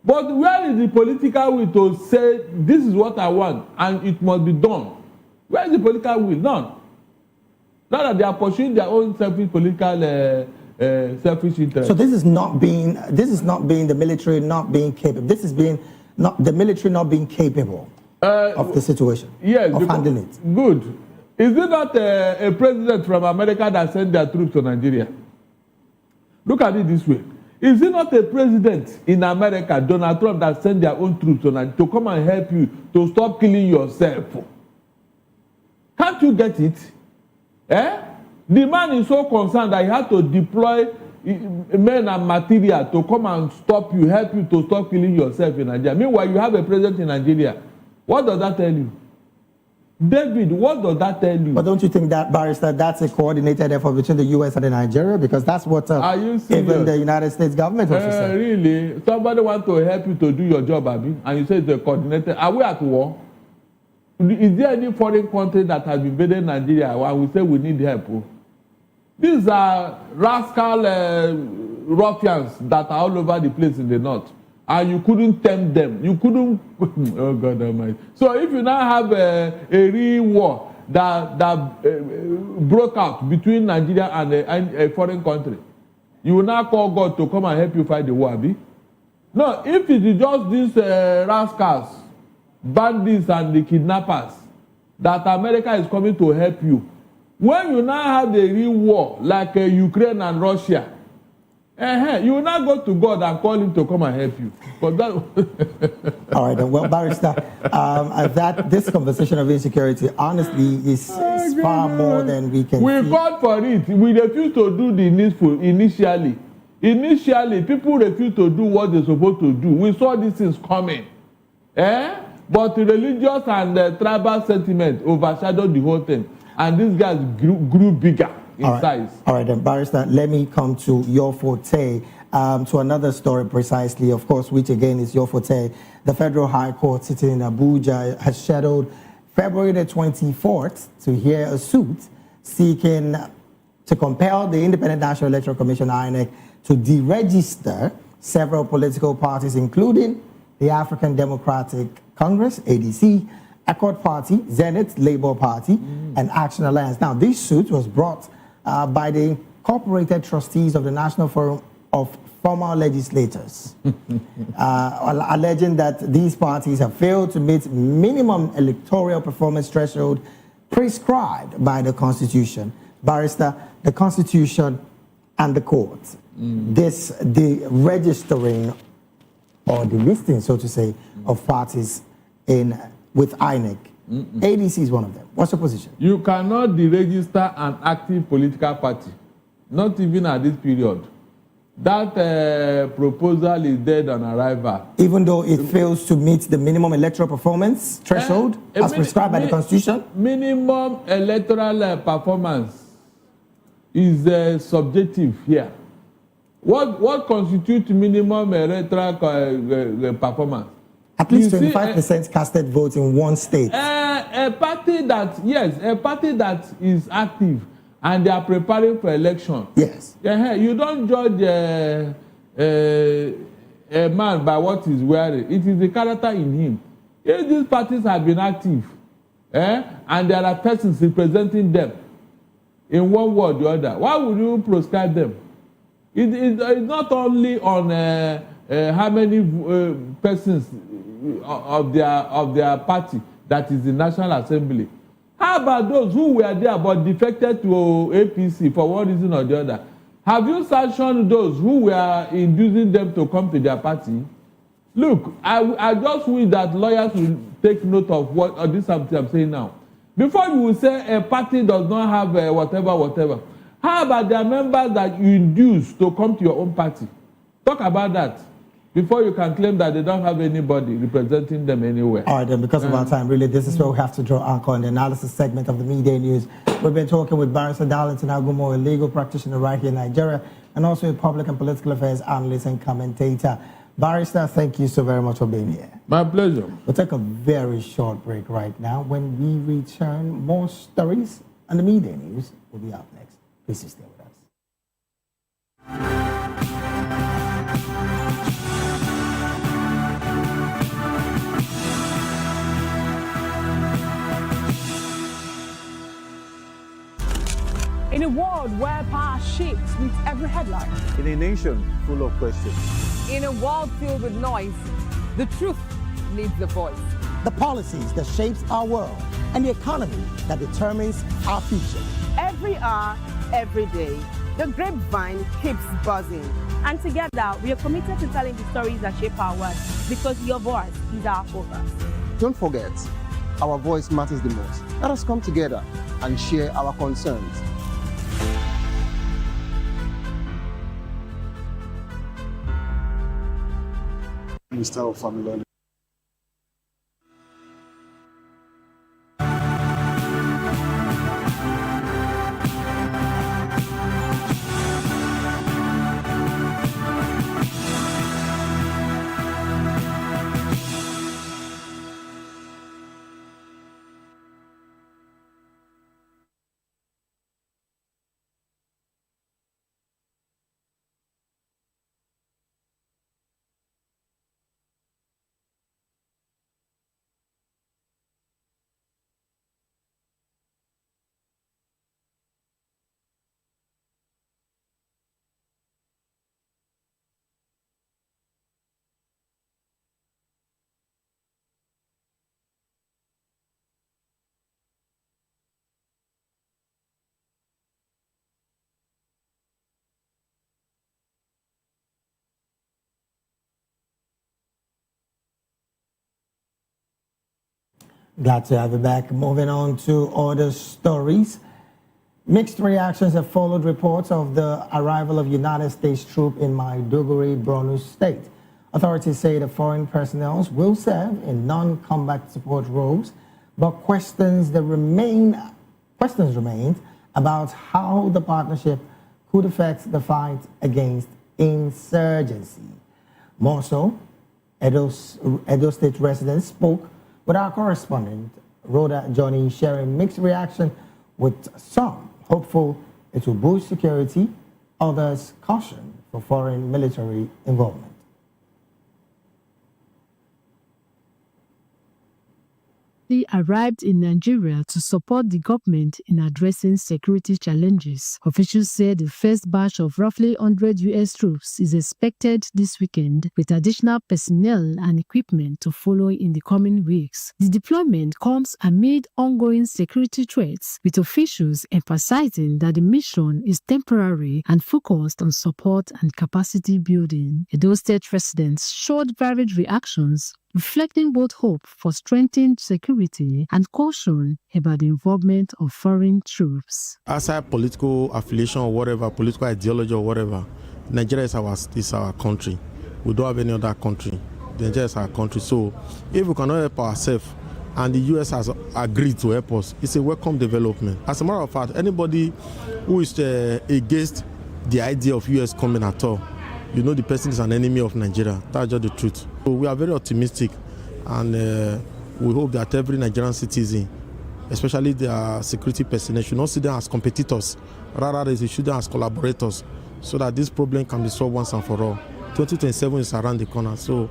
But where is the political will to say, this is what I want, and it must be done? Where is the political will? None. Now that they are pursuing their own selfish political selfish interest. So this is not being the military not being capable. This is being not the military not being capable of the situation. Yes, of handling it. Good. Is it not a president from America that sent their troops to Nigeria? Look at it this way. Is it not a president in America, Donald Trump, that sent their own troops to Nigeria to come and help you to stop killing yourself? Can't you get it? The man is so concerned that he had to deploy men and material to come and stop you, help you to stop killing yourself in Nigeria. Meanwhile, you have a president in Nigeria. What does that tell you? David, what does that tell you? But don't you think that, barrister, that's a coordinated effort between the U.S. and Nigeria? Because that's what even the United States government also said. Really? Somebody wants to help you to do your job, Abi, and you say it's a coordinated. Are we at war? Is there any foreign country that has invaded Nigeria and we say we need help? These are rascal ruffians that are all over the place in the north. And you couldn't tempt them. You couldn't. Oh, God Almighty. So if you now have a real war that broke out between Nigeria and a foreign country, you will now call God to come and help you fight the war, Abi? No, if it is just these rascals, bandits and the kidnappers, that America is coming to help you. When you now have a real war like Ukraine and Russia, you will not go to God and call him to come and help you. But that all right, then. Well, barrister, this conversation of insecurity, honestly, is far more than we can. We called for it. We refused to do the needful initially. Initially, people refused to do what they're supposed to do. We saw these things coming. But the religious and tribal sentiment overshadowed the whole thing. And these guys grew bigger in size. All right, then, barrister, let me come to your forte, to another story precisely, of course, which again is your forte. The Federal High Court sitting in Abuja has scheduled February the 24th to hear a suit seeking to compel the Independent National Electoral Commission, INEC, to deregister several political parties, including the African Democratic Congress, ADC, Accord Party, Zenith Labour Party, and Action Alliance. Now, this suit was brought by the incorporated trustees of the National Forum of Former Legislators, alleging that these parties have failed to meet minimum electoral performance threshold prescribed by the Constitution. Barrister, the Constitution and the courts, the registering or the listing, so to say, of parties with INEC. ADC is one of them. What's your position? You cannot deregister an active political party, not even at this period. That proposal is dead on arrival. Even though it fails to meet the minimum electoral performance threshold as prescribed by the Constitution? Minimum electoral performance is subjective here. What constitutes minimum electoral performance? At least 25% casted votes in one state. A party that is active and they are preparing for election. Yes. You don't judge a man by what he's wearing. It is the character in him. If these parties have been active, and there are persons representing them in one way or the other, why would you proscribe them? It's not only on how many persons of their party that is the National Assembly. How about those who were there but defected to APC for one reason or the other? Have you sanctioned those who were inducing them to come to their party? Look, I just wish that lawyers will take note of what this something I'm saying now. Before you will say a party does not have whatever. How about their members that you induce to come to your own party? Talk about that before you can claim that they don't have anybody representing them anywhere. All right, then, because of our time, really, this is where we have to draw anchor on the analysis segment of the Midday News. We've been talking with Barrister Darlington Agumo, a legal practitioner right here in Nigeria, and also a public and political affairs analyst and commentator. Barrister, thank you so very much for being here. My pleasure. We'll take a very short break right now. When we return, more stories and the Midday News will be up next. Please stay with us. In a world where power shifts with every headline. In a nation full of questions. In a world filled with noise, the truth needs a voice. The policies that shapes our world and the economy that determines our future. Every hour, every day, the grapevine keeps buzzing. And together, we are committed to telling the stories that shape our world because your voice is our focus. Don't forget, our voice matters the most. Let us come together and share our concerns. Mr. Family. Glad to have you back. Moving on to other stories. Mixed reactions have followed reports of the arrival of United States troops in Maiduguri, Borno State. Authorities say the foreign personnel will serve in non-combat support roles, but questions remain about how the partnership could affect the fight against insurgency. More so, Edo State residents spoke with our correspondent, Rhoda Johnny, sharing mixed reaction, with some hopeful it will boost security, others caution for foreign military involvement. arrived in Nigeria to support the government in addressing security challenges. Officials said the first batch of roughly 100 U.S. troops is expected this weekend, with additional personnel and equipment to follow in the coming weeks. The deployment comes amid ongoing security threats, with officials emphasizing that the mission is temporary and focused on support and capacity building. Edo State residents showed varied reactions, reflecting both hope for strengthened security and caution about the involvement of foreign troops. Outside political affiliation or whatever, political ideology or whatever, Nigeria is our country. We don't have any other country. Nigeria is our country. So if we cannot help ourselves and the US has agreed to help us, it's a welcome development. As a matter of fact, anybody who is against the idea of US coming at all, you know the person is an enemy of Nigeria. That's just the truth. So we are very optimistic, and we hope that every Nigerian citizen, especially the security personnel, should not see them as competitors, rather they should see them as collaborators, so that this problem can be solved once and for all. 2027 is around the corner, so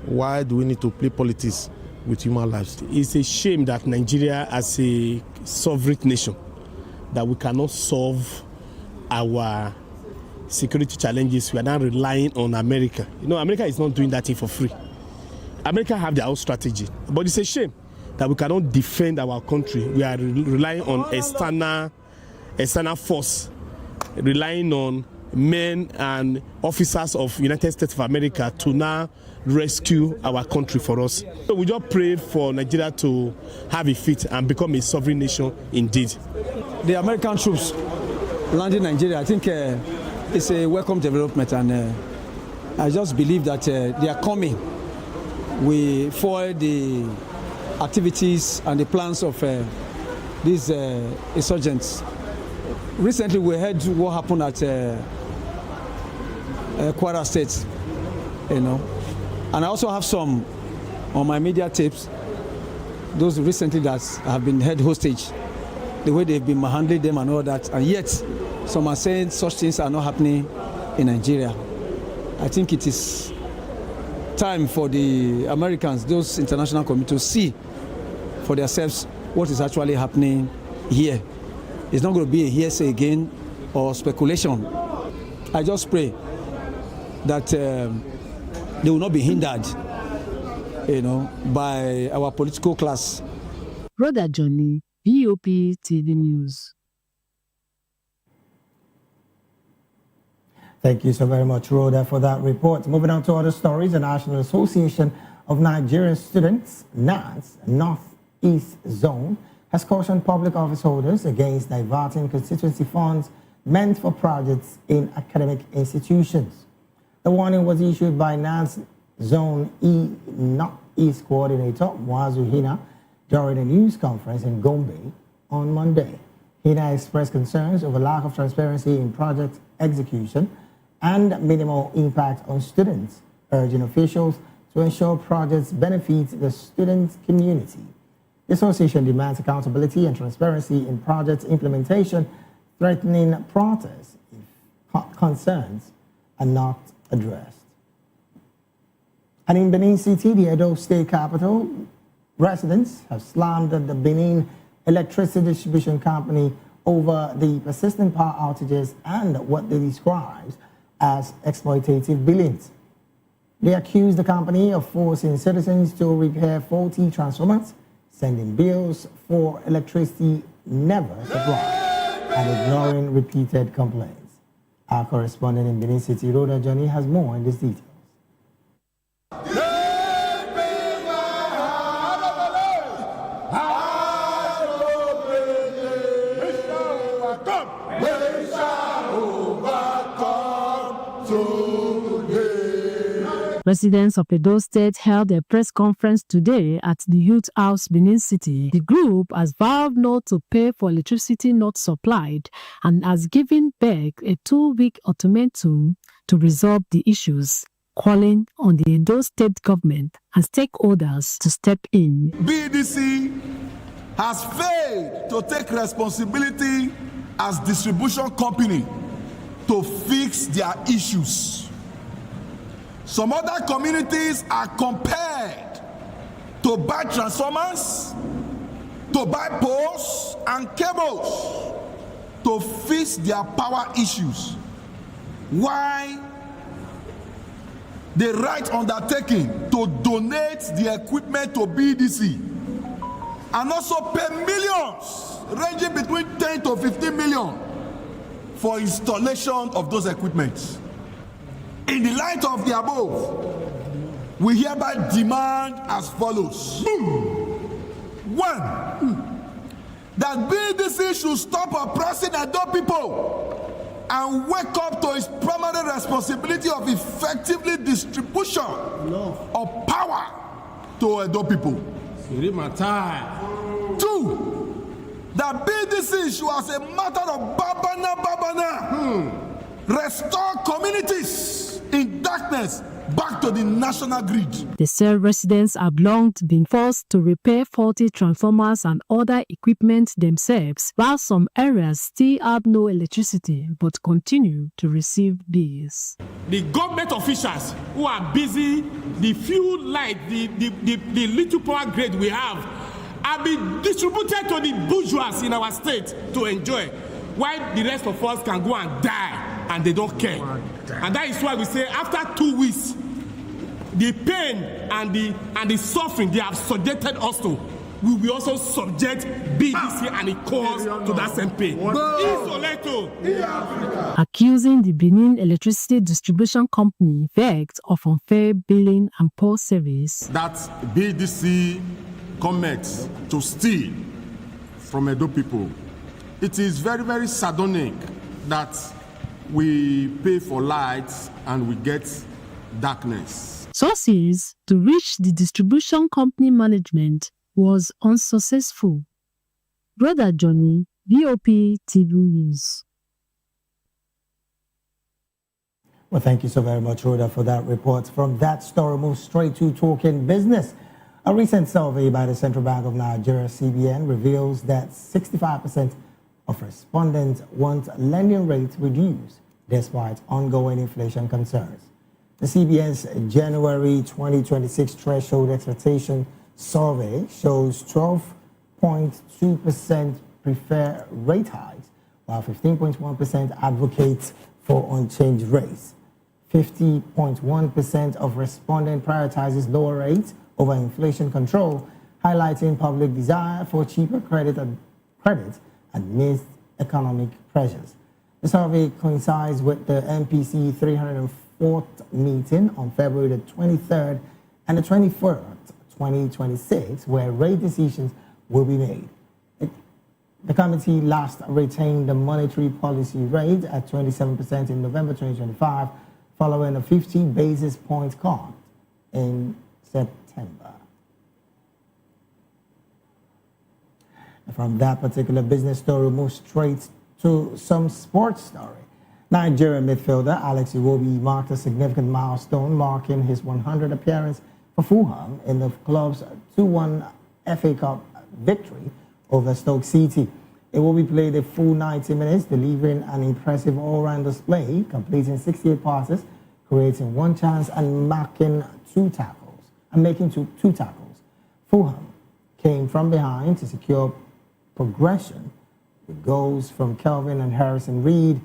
why do we need to play politics with human lives? It's a shame that Nigeria, as a sovereign nation, that we cannot solve our security challenges. We are now relying on America. You know, America is not doing that thing for free. America have their own strategy, but it's a shame that we cannot defend our country. We are relying on external force, relying on men and officers of United States of America to now rescue our country for us. So we just pray for Nigeria to have a fit and become a sovereign nation indeed. The American troops landing in Nigeria, I think it's a welcome development, and I just believe that they are coming. We foil the activities and the plans of these insurgents. Recently, we heard what happened at Kwara State, you know, and I also have some on my media tapes, those recently that have been held hostage, the way they've been handling them and all that, and yet some are saying such things are not happening in Nigeria. I think it is time for the Americans, those international community, to see for themselves what is actually happening here. It's not going to be a hearsay again or speculation. I just pray that they will not be hindered, you know, by our political class. Brother Johnny, VOP TV News. Thank you so very much, Rhoda, for that report. Moving on to other stories, the National Association of Nigerian Students, NAS, Northeast Zone, has cautioned public office holders against diverting constituency funds meant for projects in academic institutions. The warning was issued by NAS Zone E Northeast Coordinator Mwazu Hina during a news conference in Gombe on Monday. Hina expressed concerns over lack of transparency in project execution and minimal impact on students, urging officials to ensure projects benefit the student community. The association demands accountability and transparency in project implementation, threatening protests if concerns are not addressed. And in Benin City, the Edo State capital, residents have slammed the Benin Electricity Distribution Company over the persistent power outages and what they describe as exploitative billings. They accuse the company of forcing citizens to repair faulty transformers, sending bills for electricity never supplied, and ignoring repeated complaints. Our correspondent in Benin City, Rhoda Johnny, has more in this detail. Residents of Edo State held a press conference today at the Youth House, Benin City. The group has vowed not to pay for electricity not supplied and has given back a 2-week ultimatum to resolve the issues, calling on the Edo State government and stakeholders to step in. BDC has failed to take responsibility as distribution company to fix their issues. Some other communities are compelled to buy transformers to buy poles and cables to fix their power issues. Why the right undertaking to donate the equipment to BDC and also pay millions ranging between 10 to 15 million for installation of those equipments. In the light of the above, we hereby demand as follows. 1, that BDC should stop oppressing adult people and wake up to its primary responsibility of effectively distribution of power to adult people. 2, that BDC should, as a matter of babana, restore communities in darkness back to the national grid. They say residents have long been forced to repair faulty transformers and other equipment themselves, while some areas still have no electricity but continue to receive bills. The government officials who are busy, the few light, the little power grid we have been distributed to the bourgeois in our state to enjoy, while the rest of us can go and die and they don't care. And that is why we say after 2 weeks, the pain and the suffering they have subjected us to, we will also subject BDC and the cause to that same pain. Accusing the Benin Electricity Distribution Company VECT of unfair billing and poor service. That BDC commits to steal from Edo people. It is very, very sardonic that we pay for lights and we get darkness. Sources to reach the distribution company management was unsuccessful. Brother Johnny, VOP TV News. Well, thank you so very much, Rhoda, for that report. From that story, move straight to talking business. A recent survey by the Central Bank of Nigeria, CBN, reveals that 65% of respondents want lending rates reduced despite ongoing inflation concerns. The CBN's January 2026 threshold expectation survey shows 12.2% prefer rate hikes, while 15.1% advocates for unchanged rates. 50.1% of respondents prioritizes lower rates over inflation control, highlighting public desire for cheaper credit amidst economic pressures. The survey coincides with the MPC 304th meeting on February the 23rd and the 21st, 2026, where rate decisions will be made. The committee last retained the monetary policy rate at 27% in November 2025, following a 50 basis point cut in September. From that particular business story, we'll move straight to some sports story. Nigerian midfielder Alex Iwobi marked a significant milestone, marking his 100th appearance for Fulham in the club's 2-1 FA Cup victory over Stoke City. Iwobi played a full 90 minutes, delivering an impressive all-round display, completing 68 passes, creating one chance and making two tackles. Fulham came from behind to secure progression with goals from Kelvin and Harrison Reed,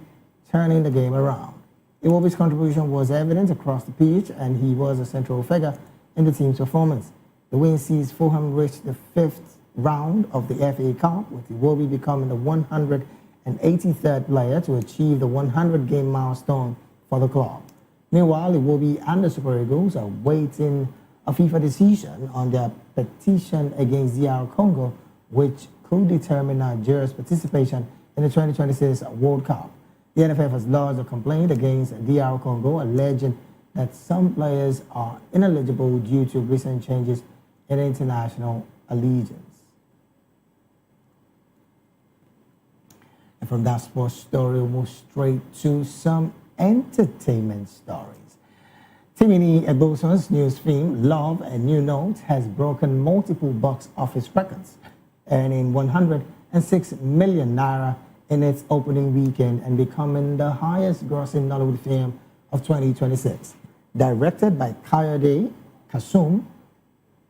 turning the game around. Iwobi's contribution was evident across the pitch, and he was a central figure in the team's performance. The win sees Fulham reach the 5th round of the FA Cup, with Iwobi becoming the 183rd player to achieve the 100-game milestone for the club. Meanwhile, Iwobi and the Super Eagles are waiting a FIFA decision on their petition against DR Congo, which could determine Nigeria's participation in the 2026 World Cup. The NFF has lodged a complaint against DR Congo, alleging that some players are ineligible due to recent changes in international allegiance. And from that sports story, we'll move straight to some entertainment stories. Timini Eboson's new film, Love, A New Note, has broken multiple box office records, earning 106 million naira in its opening weekend and becoming the highest grossing Nollywood film of 2026. Directed by Kayode Kasum,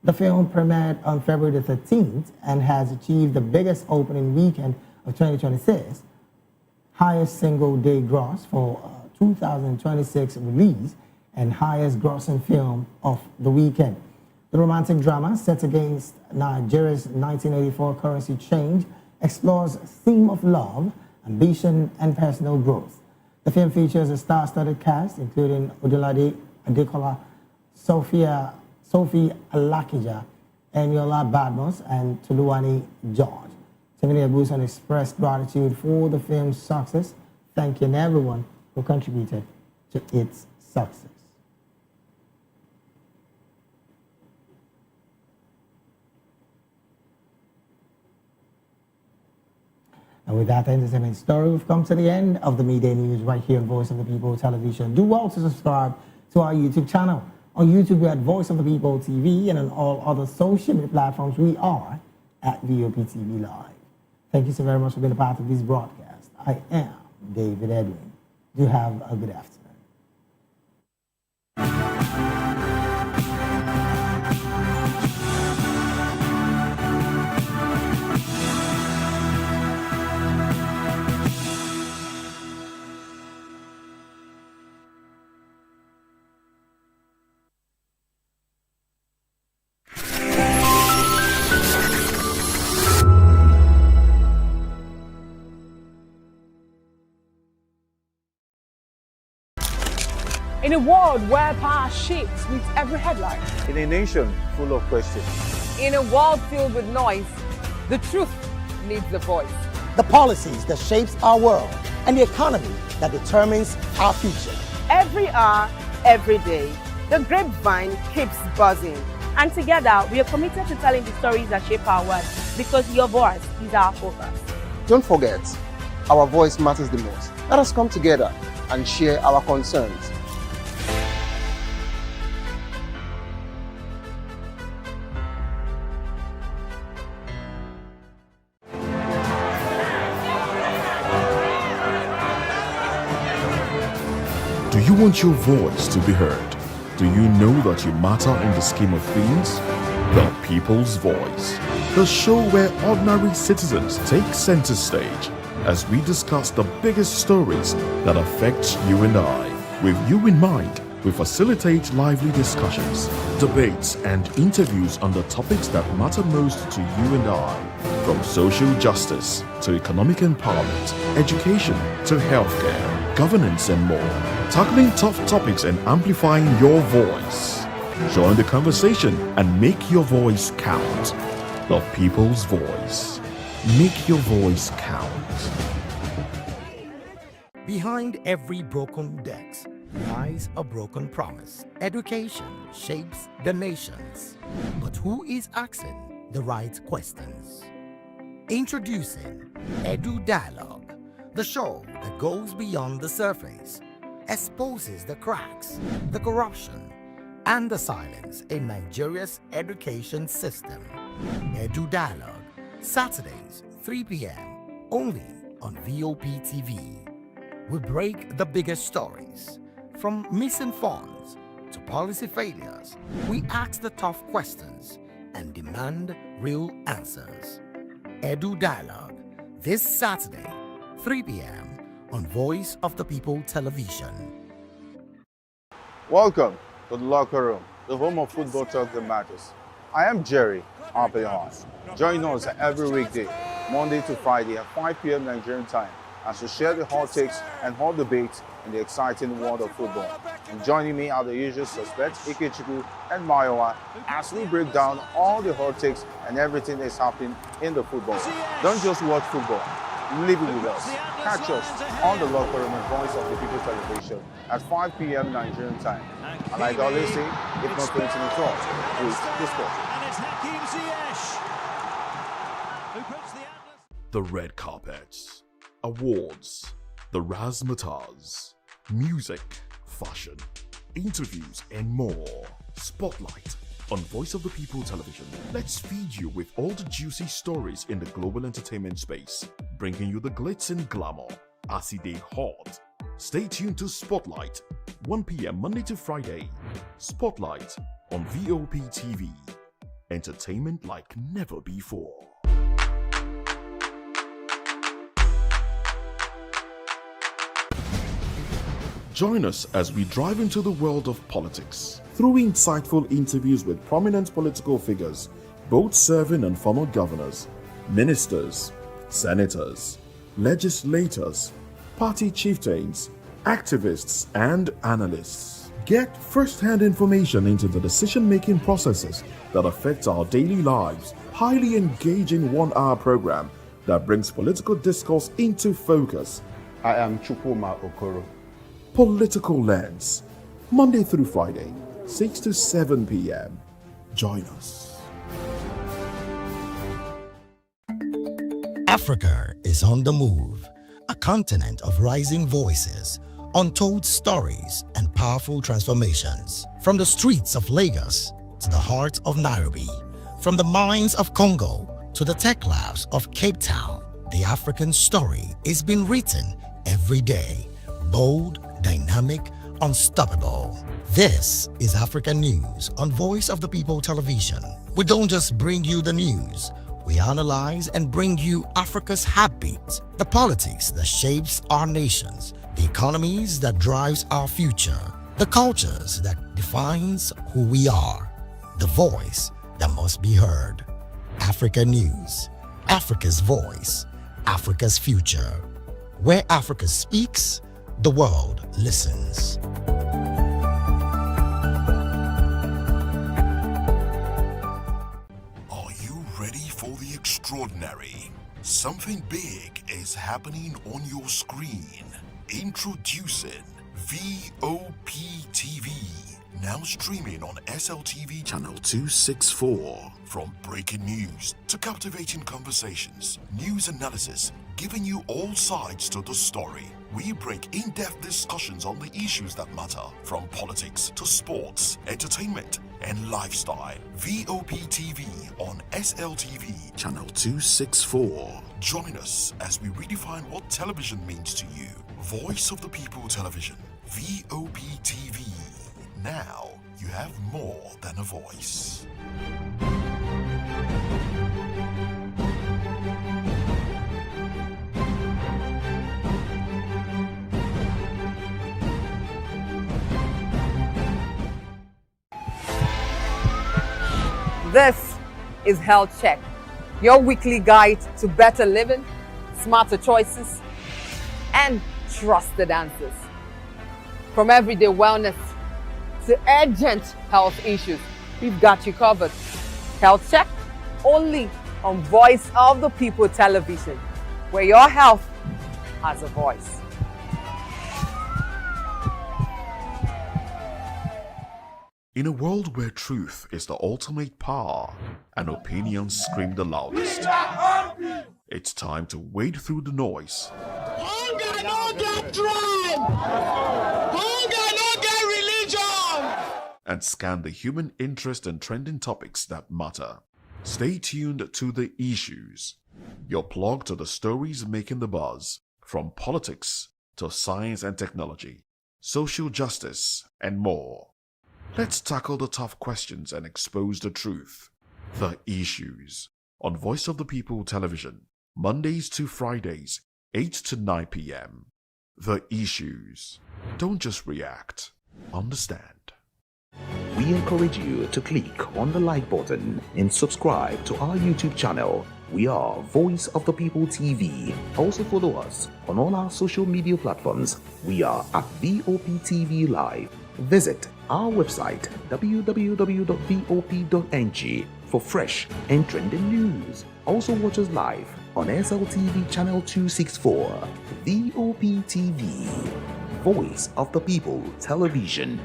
The film premiered on February the 13th and has achieved the biggest opening weekend of 2026, highest single-day gross for 2026 release, and highest grossing film of the weekend. The romantic drama set against Nigeria's 1984 currency change explores a theme of love, ambition, and personal growth. The film features a star-studded cast, including Odunlade Adekola, Sophie Alakija, Eniola Badmus, and Toluwani George. Timothy Abuson expressed gratitude for the film's success, thanking everyone who contributed to its success. And with that entertainment story, we've come to the end of the Midday News right here on Voice of the People Television. Do well to subscribe to our YouTube channel. On YouTube, we're at Voice of the People TV, and on all other social media platforms, we are at VOP TV Live. Thank you so very much for being a part of this broadcast. I am David Edwin. Do have a good afternoon. In a world where power shifts with every headline. In a nation full of questions. In a world filled with noise, the truth needs a voice. The policies that shapes our world and the economy that determines our future. Every hour, every day, the grapevine keeps buzzing. And together, we are committed to telling the stories that shape our world, because your voice is our focus. Don't forget, our voice matters the most. Let us come together and share our concerns. Do you want your voice to be heard? Do you know that you matter in the scheme of things? The People's Voice, the show where ordinary citizens take center stage as we discuss the biggest stories that affect you and I. With you in mind, we facilitate lively discussions, debates, and interviews on the topics that matter most to you and I. From social justice to economic empowerment, education to healthcare, governance, and more. Tackling tough topics and amplifying your voice. Join the conversation and make your voice count. The People's Voice. Make your voice count. Behind every broken desk lies a broken promise. Education shapes the nations. But who is asking the right questions? Introducing Edu Dialogue, the show that goes beyond the surface, exposes the cracks, the corruption, and the silence in Nigeria's education system. Edu Dialogue, Saturdays, 3 p.m., only on VOP TV. We break the biggest stories, from missing funds to policy failures. We ask the tough questions and demand real answers. Edu Dialogue, this Saturday, 3 p.m. on Voice of the People Television. Welcome to the locker room, the home of football talk that matters. I am Jerry Arpillon. Join us every weekday, Monday to Friday at 5 p.m. Nigerian time, as we share the hot takes and hot debates in the exciting world of football. And joining me are the usual suspects, Ikechukwu and Mayowa, as we break down all the hot takes and everything that's happening in the football. Don't just watch football, live it with us. Catch us on the locker room and Voice of the People Television at 5 p.m. Nigerian time. And like I always say, if not going to the talk, please discuss. The red carpets, awards, the razzmatazz, music, fashion, interviews, and more. Spotlight on Voice of the People Television. Let's feed you with all the juicy stories in the global entertainment space, bringing you the glitz and glamour as they hot. Stay tuned to Spotlight, 1 p.m. Monday to Friday. Spotlight on VOP TV. entertainment like never before. Join us as we drive into the world of politics through insightful interviews with prominent political figures, both serving and former governors, ministers, senators, legislators, party chieftains, activists, and analysts. Get first-hand information into the decision-making processes that affect our daily lives. Highly engaging one-hour program that brings political discourse into focus. I am Chukwuma Okoro. Political Lens, Monday through Friday, 6 to 7 p.m. Join us. Africa is on the move, a continent of rising voices, untold stories, and powerful transformations. From the streets of Lagos to the heart of Nairobi, from the mines of Congo to the tech labs of Cape Town, the African story is being written every day. Bold, dynamic, unstoppable. This is African News on Voice of the People Television. We don't just bring you the news. We analyze and bring you Africa's heartbeat, the politics that shapes our nations, the economies that drives our future, the cultures that defines who we are, the voice that must be heard. Africa News, Africa's voice, Africa's future. Where Africa speaks, the world listens. Are you ready for the extraordinary? Something big is happening on your screen. Introducing VOP TV. Now streaming on SLTV channel 264. From breaking news to captivating conversations, news analysis, giving you all sides to the story. We break in-depth discussions on the issues that matter, from politics to sports, entertainment, and lifestyle. VOP TV on SLTV channel 264. Join us as we redefine what television means to you. Voice of the People Television, VOP TV. Now you have more than a voice. This is Health Check, your weekly guide to better living, smarter choices, and trusted answers. From everyday wellness to urgent health issues, we've got you covered. Health Check, only on Voice of the People Television, where your health has a voice. In a world where truth is the ultimate power and opinions scream the loudest, it's time to wade through the noise. Hunger no get tribe. Hunger no get religion. And scan the human interest and trending topics that matter. Stay tuned to The Issues, your plug to the stories making the buzz, from politics to science and technology, social justice, and more. Let's tackle the tough questions and expose the truth. The Issues on Voice of the People Television, Mondays to Fridays, 8 to 9 p.m. The Issues. Don't just react, understand. We encourage you to click on the like button and subscribe to our YouTube channel. We are Voice of the People TV. Also follow us on all our social media platforms. We are at VOP TV Live. Visit our website www.vop.ng for fresh and trending news. Also watch us live on SLTV channel 264. VOP TV, Voice of the People Television.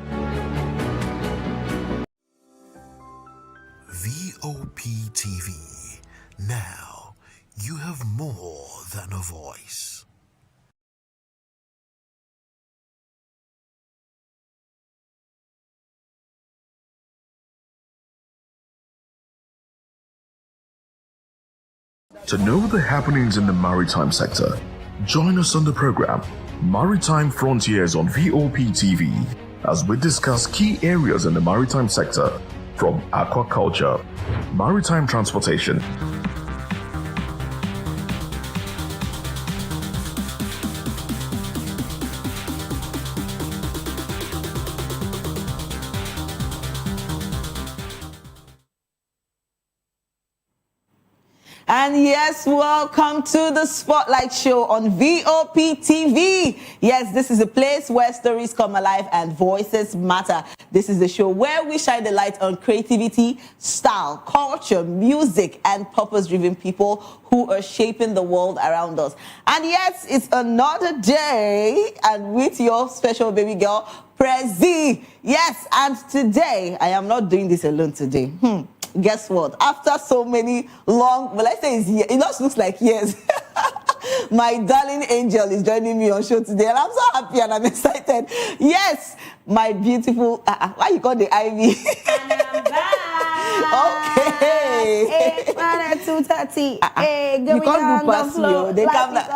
VOP TV. Now you have more than a voice. To know the happenings in the maritime sector, join us on the program Maritime Frontiers on VOP TV as we discuss key areas in the maritime sector, from aquaculture, maritime transportation, And yes, welcome to the Spotlight Show on VOP TV. Yes, this is a place where stories come alive and voices matter. This is the show where we shine the light on creativity, style, culture, music, and purpose-driven people who are shaping the world around us. And yes, it's another day, and with your special baby girl, Prezi. Yes, and today, I am not doing this alone today. Guess what? After so many long, well, let's say it's years, it just looks like years. My darling angel is joining me on show today, and I'm so happy and I'm excited. Yes, my beautiful, why you call the Ivy? And I'm back. Okay. 2:30. Hey, you can't do past me. They come back.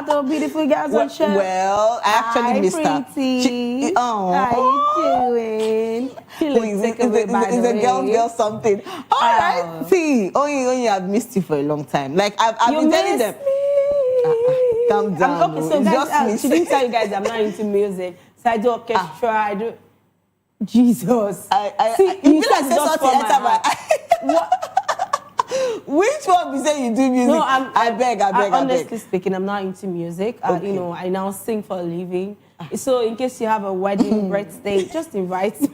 All beautiful girls on show. Well, I actually missed her. Pretty. How you doing? It's a girl something. All right. See, only I've missed you for a long time. Like I've been telling them. Calm down. Okay, so guys, she didn't tell you guys I'm not into music. So I do orchestra. I do. Jesus. See, you feel like say something enter my What? Which one be say you do music? No, I beg. Honestly speaking, I'm not into music. Okay. You know, I now sing for a living. So in case you have a wedding, birthday, just invite me.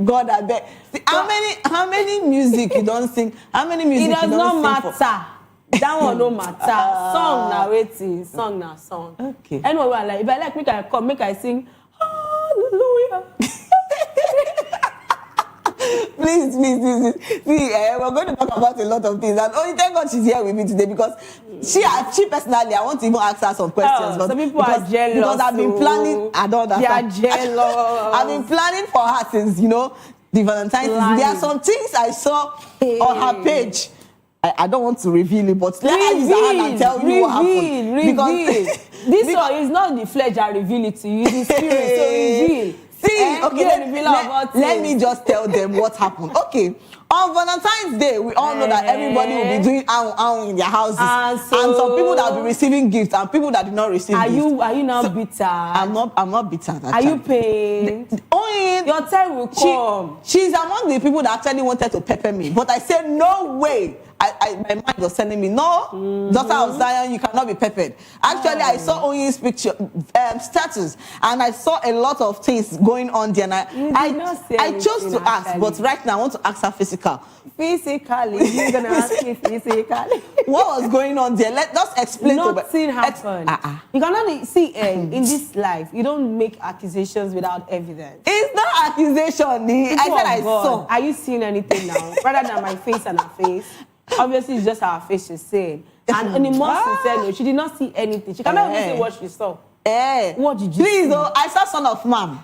God, I beg. See, how many music you don't sing? How many music it does you don't not sing matter. That one no matter. Song na waiting, song na song. Okay. Anyway, like if I like, make I sing hallelujah. Please. See, we're going to talk about a lot of things, and only thank God she's here with me today because she personally, I want to even ask her some questions. But some people are jealous because I've been planning. I don't understand. They are jealous. I've been planning for her since the Valentine's. There are some things I saw on her page. I don't want to reveal it, but let her use her hand and tell you what happened. Because this one is not the flesh I reveal it to you, it's the spirit. So reveal. See, okay, let me just tell them what happened. Okay, on Valentine's Day, we all know that everybody will be doing in their houses, and some people that will be receiving gifts, and people that did not receive gifts. Are you now bitter? I'm not bitter. Are you pained? Your time will come. She's among the people that actually wanted to pepper me, but I said no way. My mind was telling me, no, daughter of Zion, you cannot be peppered. Actually, I saw Onyi's picture, status, and I saw a lot of things going on there. And I chose to ask, but right now I want to ask her physical. Physically, you're going to ask me physically. What was going on there? Let's explain to me. Nothing happened. You cannot see, in this life, you don't make accusations without evidence. It's not accusation. I said I saw. Are you seeing anything now? Rather than my face and her face? Obviously, it's just our face she's saying. And in the most sincere note, she did not see anything. She cannot even say what she saw. What did you see? I saw Son of Man.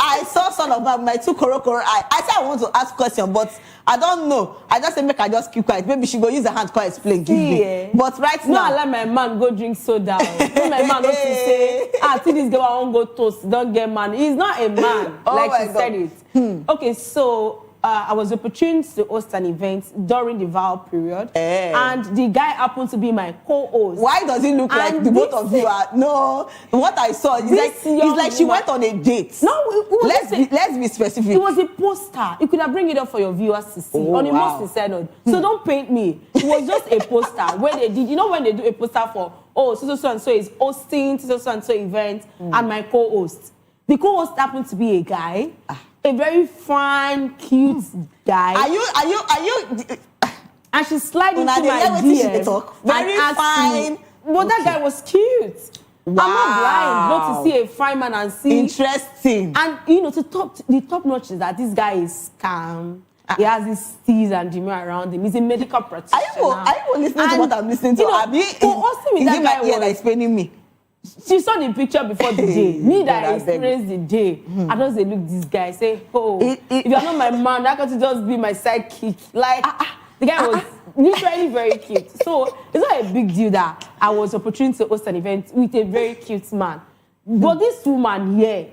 I saw Son of Man with my two korokoro eyes. I said I want to ask question, but I don't know. I just said make I just keep quiet. Maybe she go use her hand to explain. Give me. But right now, I let my man go drink soda. When my man goes to say, see this girl, I won't go toast. Don't get man. He's not a man. Like she said it. Okay, so I was opportune to host an event during the vow period, and the guy happened to be my co-host. Why does it look like the both of you are? No, what I saw is like she went on a date. No, let's be specific. It was a poster. You could have bring it up for your viewers to see on a most sincere note. So don't paint me. It was just a poster where they did. You know when they do a poster for so and so is hosting so and so event, and my co-host. The co-host happened to be a guy. A very fine, cute guy. Are you? And she slid into my DMs. Very fine. But that guy was cute. Wow. I'm not blind not to see a fine man and see. Interesting. And the top notch is that this guy is calm. He has his steez and Jimmy around him. He's a medical practitioner. Are you listening to what I'm listening to? Is it my ear that is paining me? She saw the picture before the day. Me that I experienced the day. I just look this guy, say, if you're not my man, that got to just be my sidekick. Like, the guy was literally very cute. So, it's not a big deal that I was opportune to host an event with a very cute man. But this woman here,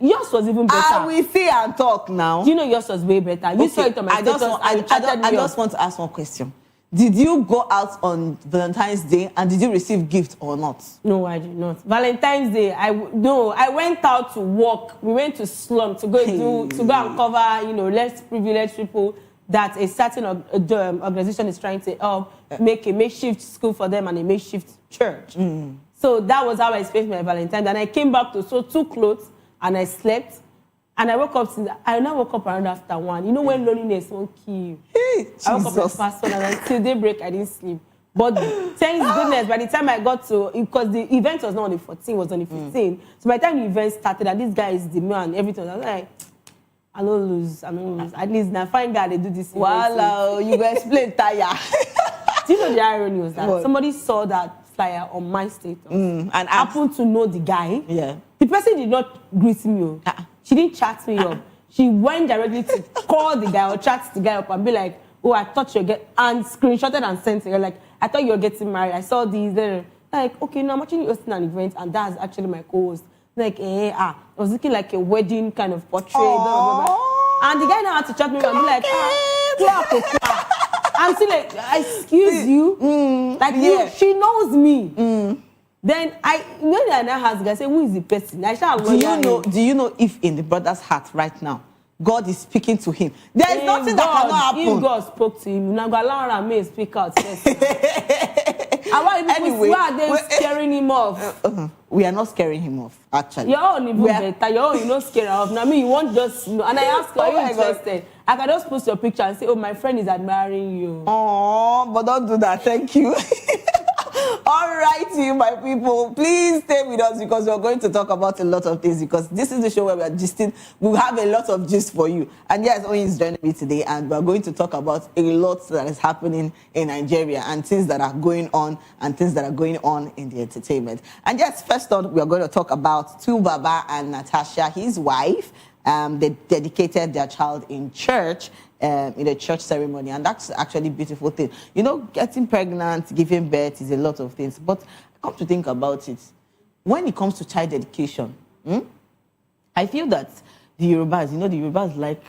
Yours was even better. We see and talk now. Do you know yours was way better? You saw it on my status. I just want to ask one question. Did you go out on Valentine's Day and did you receive gifts or not? No, I did not. Valentine's Day, I went out to work. We went to slum to go and cover, less privileged people that a certain organization is trying to help make a makeshift school for them and a makeshift church. So that was how I spent my Valentine's. And I came back to sew 2 clothes and I slept. And I woke up around after 1. You know when loneliness won't kill you. I woke up past 1 and until daybreak I didn't sleep. But thanks goodness, by the time I got to, because the event was not on the 14th, it was on the 15th. So by the time the event started and this guy is the man and everything, I was like, I don't lose. At least now fine guy they do this. Wow, you go explain tire. Do you know the irony was that somebody saw that flyer on my status and happened to know the guy. Yeah. The person did not greet me. She didn't chat me up. She went directly to call the guy or chat the guy up and be like, oh, I thought you were and screenshotted and sent it. Like, I thought you were getting married. I saw these. Like, okay, no, I'm actually hosting an event and that's actually my co-host. Like, it was looking like a wedding kind of portrait. Blah, blah, blah. And the guy now had to chat me up and be like, I'm still like, excuse you. Like, she knows me. Then when I now ask the guy, say, who is the person? I shall do you know if in the brother's heart right now, God is speaking to him? There is nothing that cannot happen. If God spoke to him, now allow him to speak out. Anyway, why are they scaring him off? We are not scaring him off, actually. Your own even better. Your own, you not scare off. Now, you won't just. And I ask you, are you interested? I can just post your picture and say, oh, my friend is admiring you. Oh, but don't do that. Thank you. All right, you, my people. Please stay with us because we're going to talk about a lot of things because this is the show where we are gisting. We have a lot of gist for you. And yes, Oyin is joining me today and we're going to talk about a lot that is happening in Nigeria and things that are going on and things that are going on in the entertainment. And yes, first on, we are going to talk about Baba and Natasha, his wife. They dedicated their child in church, in a church ceremony, and that's actually a beautiful thing. You know, getting pregnant, giving birth is a lot of things, but come to think about it, when it comes to child dedication, I feel that the Yorubas like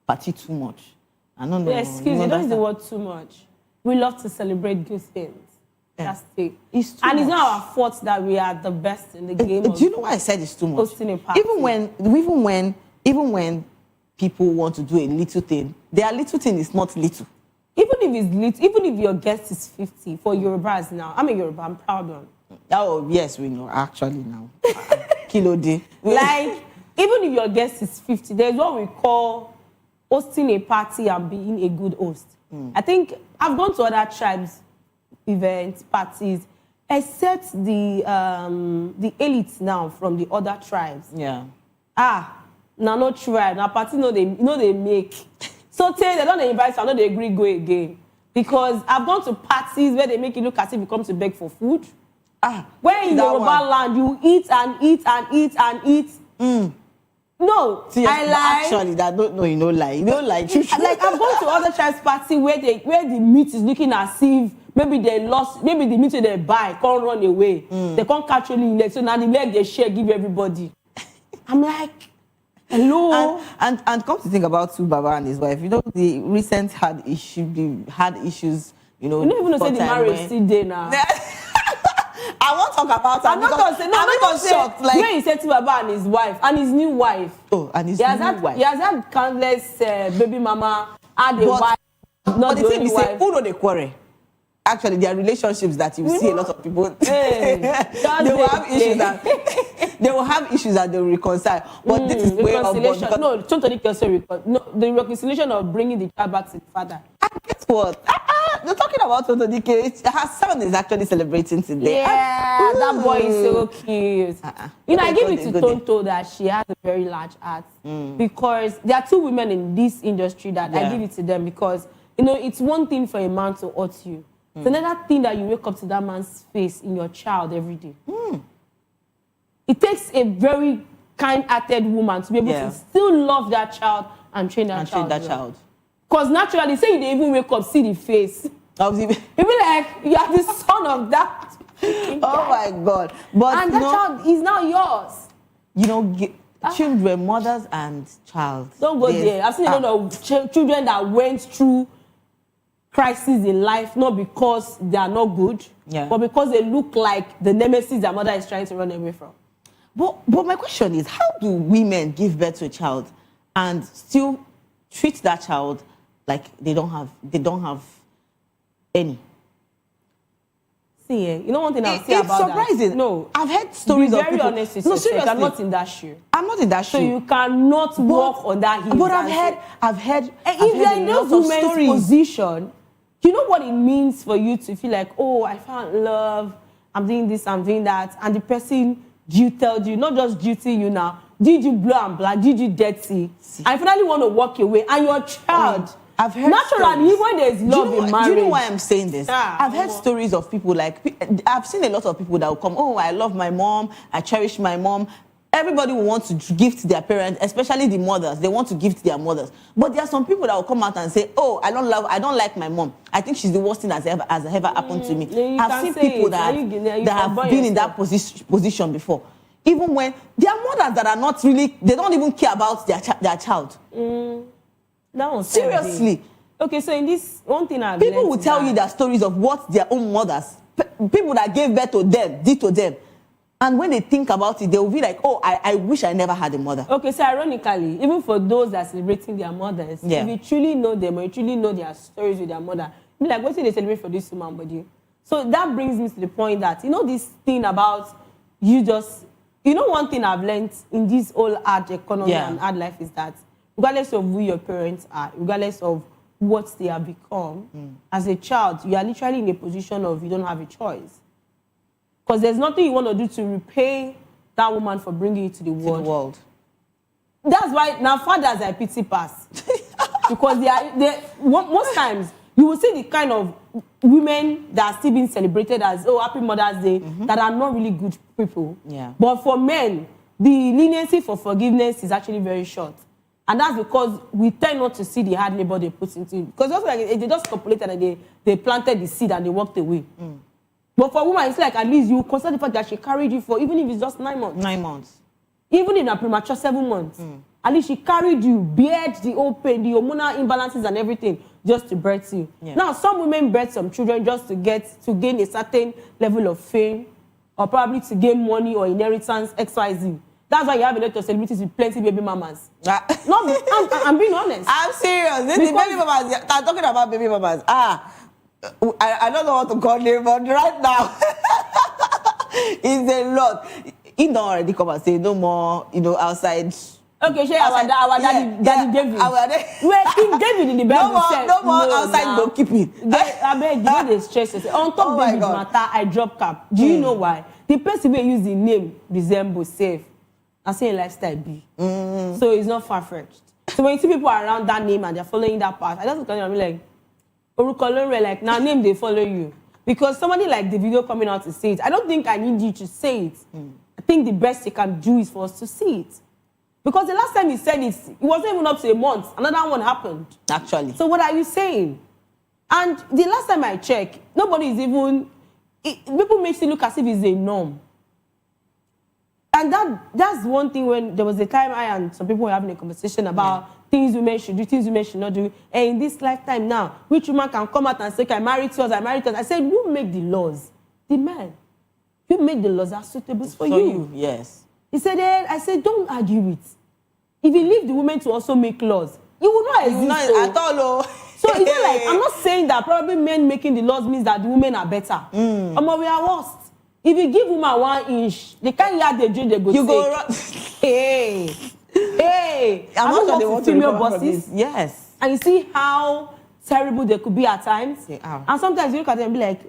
party too much. I don't know. Excuse me, don't use the word too much. We love to celebrate good things. That's it. It's not our fault that we are the best in the game. Do you know why I said it's too much? Even when people want to do a little thing, their little thing is not little. Even if it's little, even if your guest is 50 for Yorubas now, I'm a Yoruba, I'm proud of. Oh yes, we know actually now. Kilo day. Like even if your guest is 50, there's what we call hosting a party and being a good host. I think I've gone to other tribes events, parties, except the elites now from the other tribes. Yeah. No tribe, now party they make. So they don't invite, I know they agree go again. Because I've gone to parties where they make you look as if you come to beg for food. Where in Yoruba land you eat and eat and eat and eat. No, see, actually, that you don't lie. You don't lie. Like I've gone to other tribes party where the meat is looking as if maybe they lost, maybe the meat they buy can't run away. They can't catch only leg. So now the leg they share give everybody. I'm like, hello. And come to think about Baba and his wife, you know, the recent had issues, you know. You don't even know say the marriage still there now. I won't talk about it. I'm not going to say, I'm not shocked. Like, when he said to Baba and his wife, and his new wife. Oh, and his new wife. He has had countless baby mama, had a wife, not the only wife. Who know they quarrel? Actually, there are relationships that you see a lot of people. They will have issues that they will reconcile. But this is way reconciliation. No, the reconciliation of bringing the child back to the father. And guess what? They're talking about Toto Dike. Her son is actually celebrating today. Yeah, that boy is so cute. You know, I give it to Tonto that she has a very large heart. Because there are two women in this industry that I give it to them because, you know, it's one thing for a man to hurt you. It's another thing that you wake up to that man's face in your child every day. It takes a very kind-hearted woman to be able to still love that child and train that child. Because naturally, say you didn't even wake up, see the face. You'll be like, you are the son of that. Oh my God. But and that child is now yours. you know, children, mothers and child. Don't go there. I've seen a lot of children that went through crises in life, not because they are not good, but because they look like the nemesis their mother is trying to run away from. But my question is, how do women give birth to a child and still treat that child like they don't have any? See, you know one thing I'll say about that? It's surprising. No, I've heard stories of people. Be very honest with No, yourself. seriously. I'm not in that shoe. I'm not in that shoe. So you cannot walk on that heel. But I've heard. If you're in those women's position, you know what it means for you to feel like, oh, I found love, I'm doing this, I'm doing that, and the person duty you, not just duty you now, did you blue and black, did you dirty? I finally want to walk away, and your child. I've heard naturally, even when there's love in marriage. Do you know why I'm saying this? I've heard stories of people like, I've seen a lot of people that will come, oh, I love my mom, I cherish my mom. Everybody will want to gift their parents, especially the mothers. They want to gift their mothers. But there are some people that will come out and say, oh, I don't like my mom. I think she's the worst thing that's ever happened to me. I've seen people that have been in that position before. Even when there are mothers that are not really, they don't even care about their child. That one seriously. Okay, so in this one thing I've people will tell you their stories of what their own mothers, people that gave birth to them, did to them. And when they think about it, they will be like, oh, I wish I never had a mother. Okay, so ironically, even for those that are celebrating their mothers, if you truly know them or you truly know their stories with their mother, be like, what do they celebrate for this woman body? So that brings me to the point that, you know, this thing about you just, you know, one thing I've learned in this whole hard economy and hard life is that regardless of who your parents are, regardless of what they have become, as a child, you are literally in a position of you don't have a choice. Because there's nothing you want to do to repay that woman for bringing you to the world. That's why now fathers are pity pass. Because most times you will see the kind of women that are still being celebrated as, oh, Happy Mother's Day, that are not really good people. Yeah. But for men, the leniency for forgiveness is actually very short. And that's because we tend not to see the hard labor they put into it. Because also, like, they just copulated and they planted the seed and they walked away. But for a woman, it's like at least you consider the fact that she carried you for, even if it's just 9 months. 9 months. Even in a premature 7 months. At least she carried you, bared the whole pain, the hormonal imbalances and everything, just to birth you. Now, some women birth some children just to gain a certain level of fame, or probably to gain money or inheritance, XYZ. That's why you have a lot of celebrities with plenty baby mamas. No, I'm being honest. I'm serious. This is baby mamas. I'm talking about baby mamas. I don't know what to call them, but right now, it's a lot. He don't already come and say no more, you know, outside. Okay, sure, our daddy David. Where King David in the Bible said, no more outside goalkeeping. I beg you, don't dey stress yourself. On top David matter, I drop cap. Do you know why? The person wey use the name resemble safe. I say lifestyle B. So it's not far-fetched. So when you see people around that name and they're following that path, I just look at them and be like, Orukolore, like, now name they follow you. Because somebody like the video coming out to say it, I don't think I need you to say it. I think the best you can do is for us to see it. Because the last time he said it wasn't even up to a month. Another one happened. Actually. So what are you saying? And the last time I checked, nobody is even... people make it look as if it's a norm. And that's one thing when there was a time I and some people were having a conversation about things women should do, things women should not do. And in this lifetime now, which woman can come out and say, I married to us, I married to us. I said, who make the laws? The man. You make the laws that are suitable for you. Yes. He said, I said, don't argue it. If you leave the women to also make laws, you will not exist. At all. So it's not like, I'm not saying that probably men making the laws means that the women are better. We are worst. If you give woman 1 inch, they can't hear the drill, they go you take. Go run. Hey. I'm not sure they want female to bosses. Yes. And you see how terrible they could be at times. And sometimes you look at them and be like,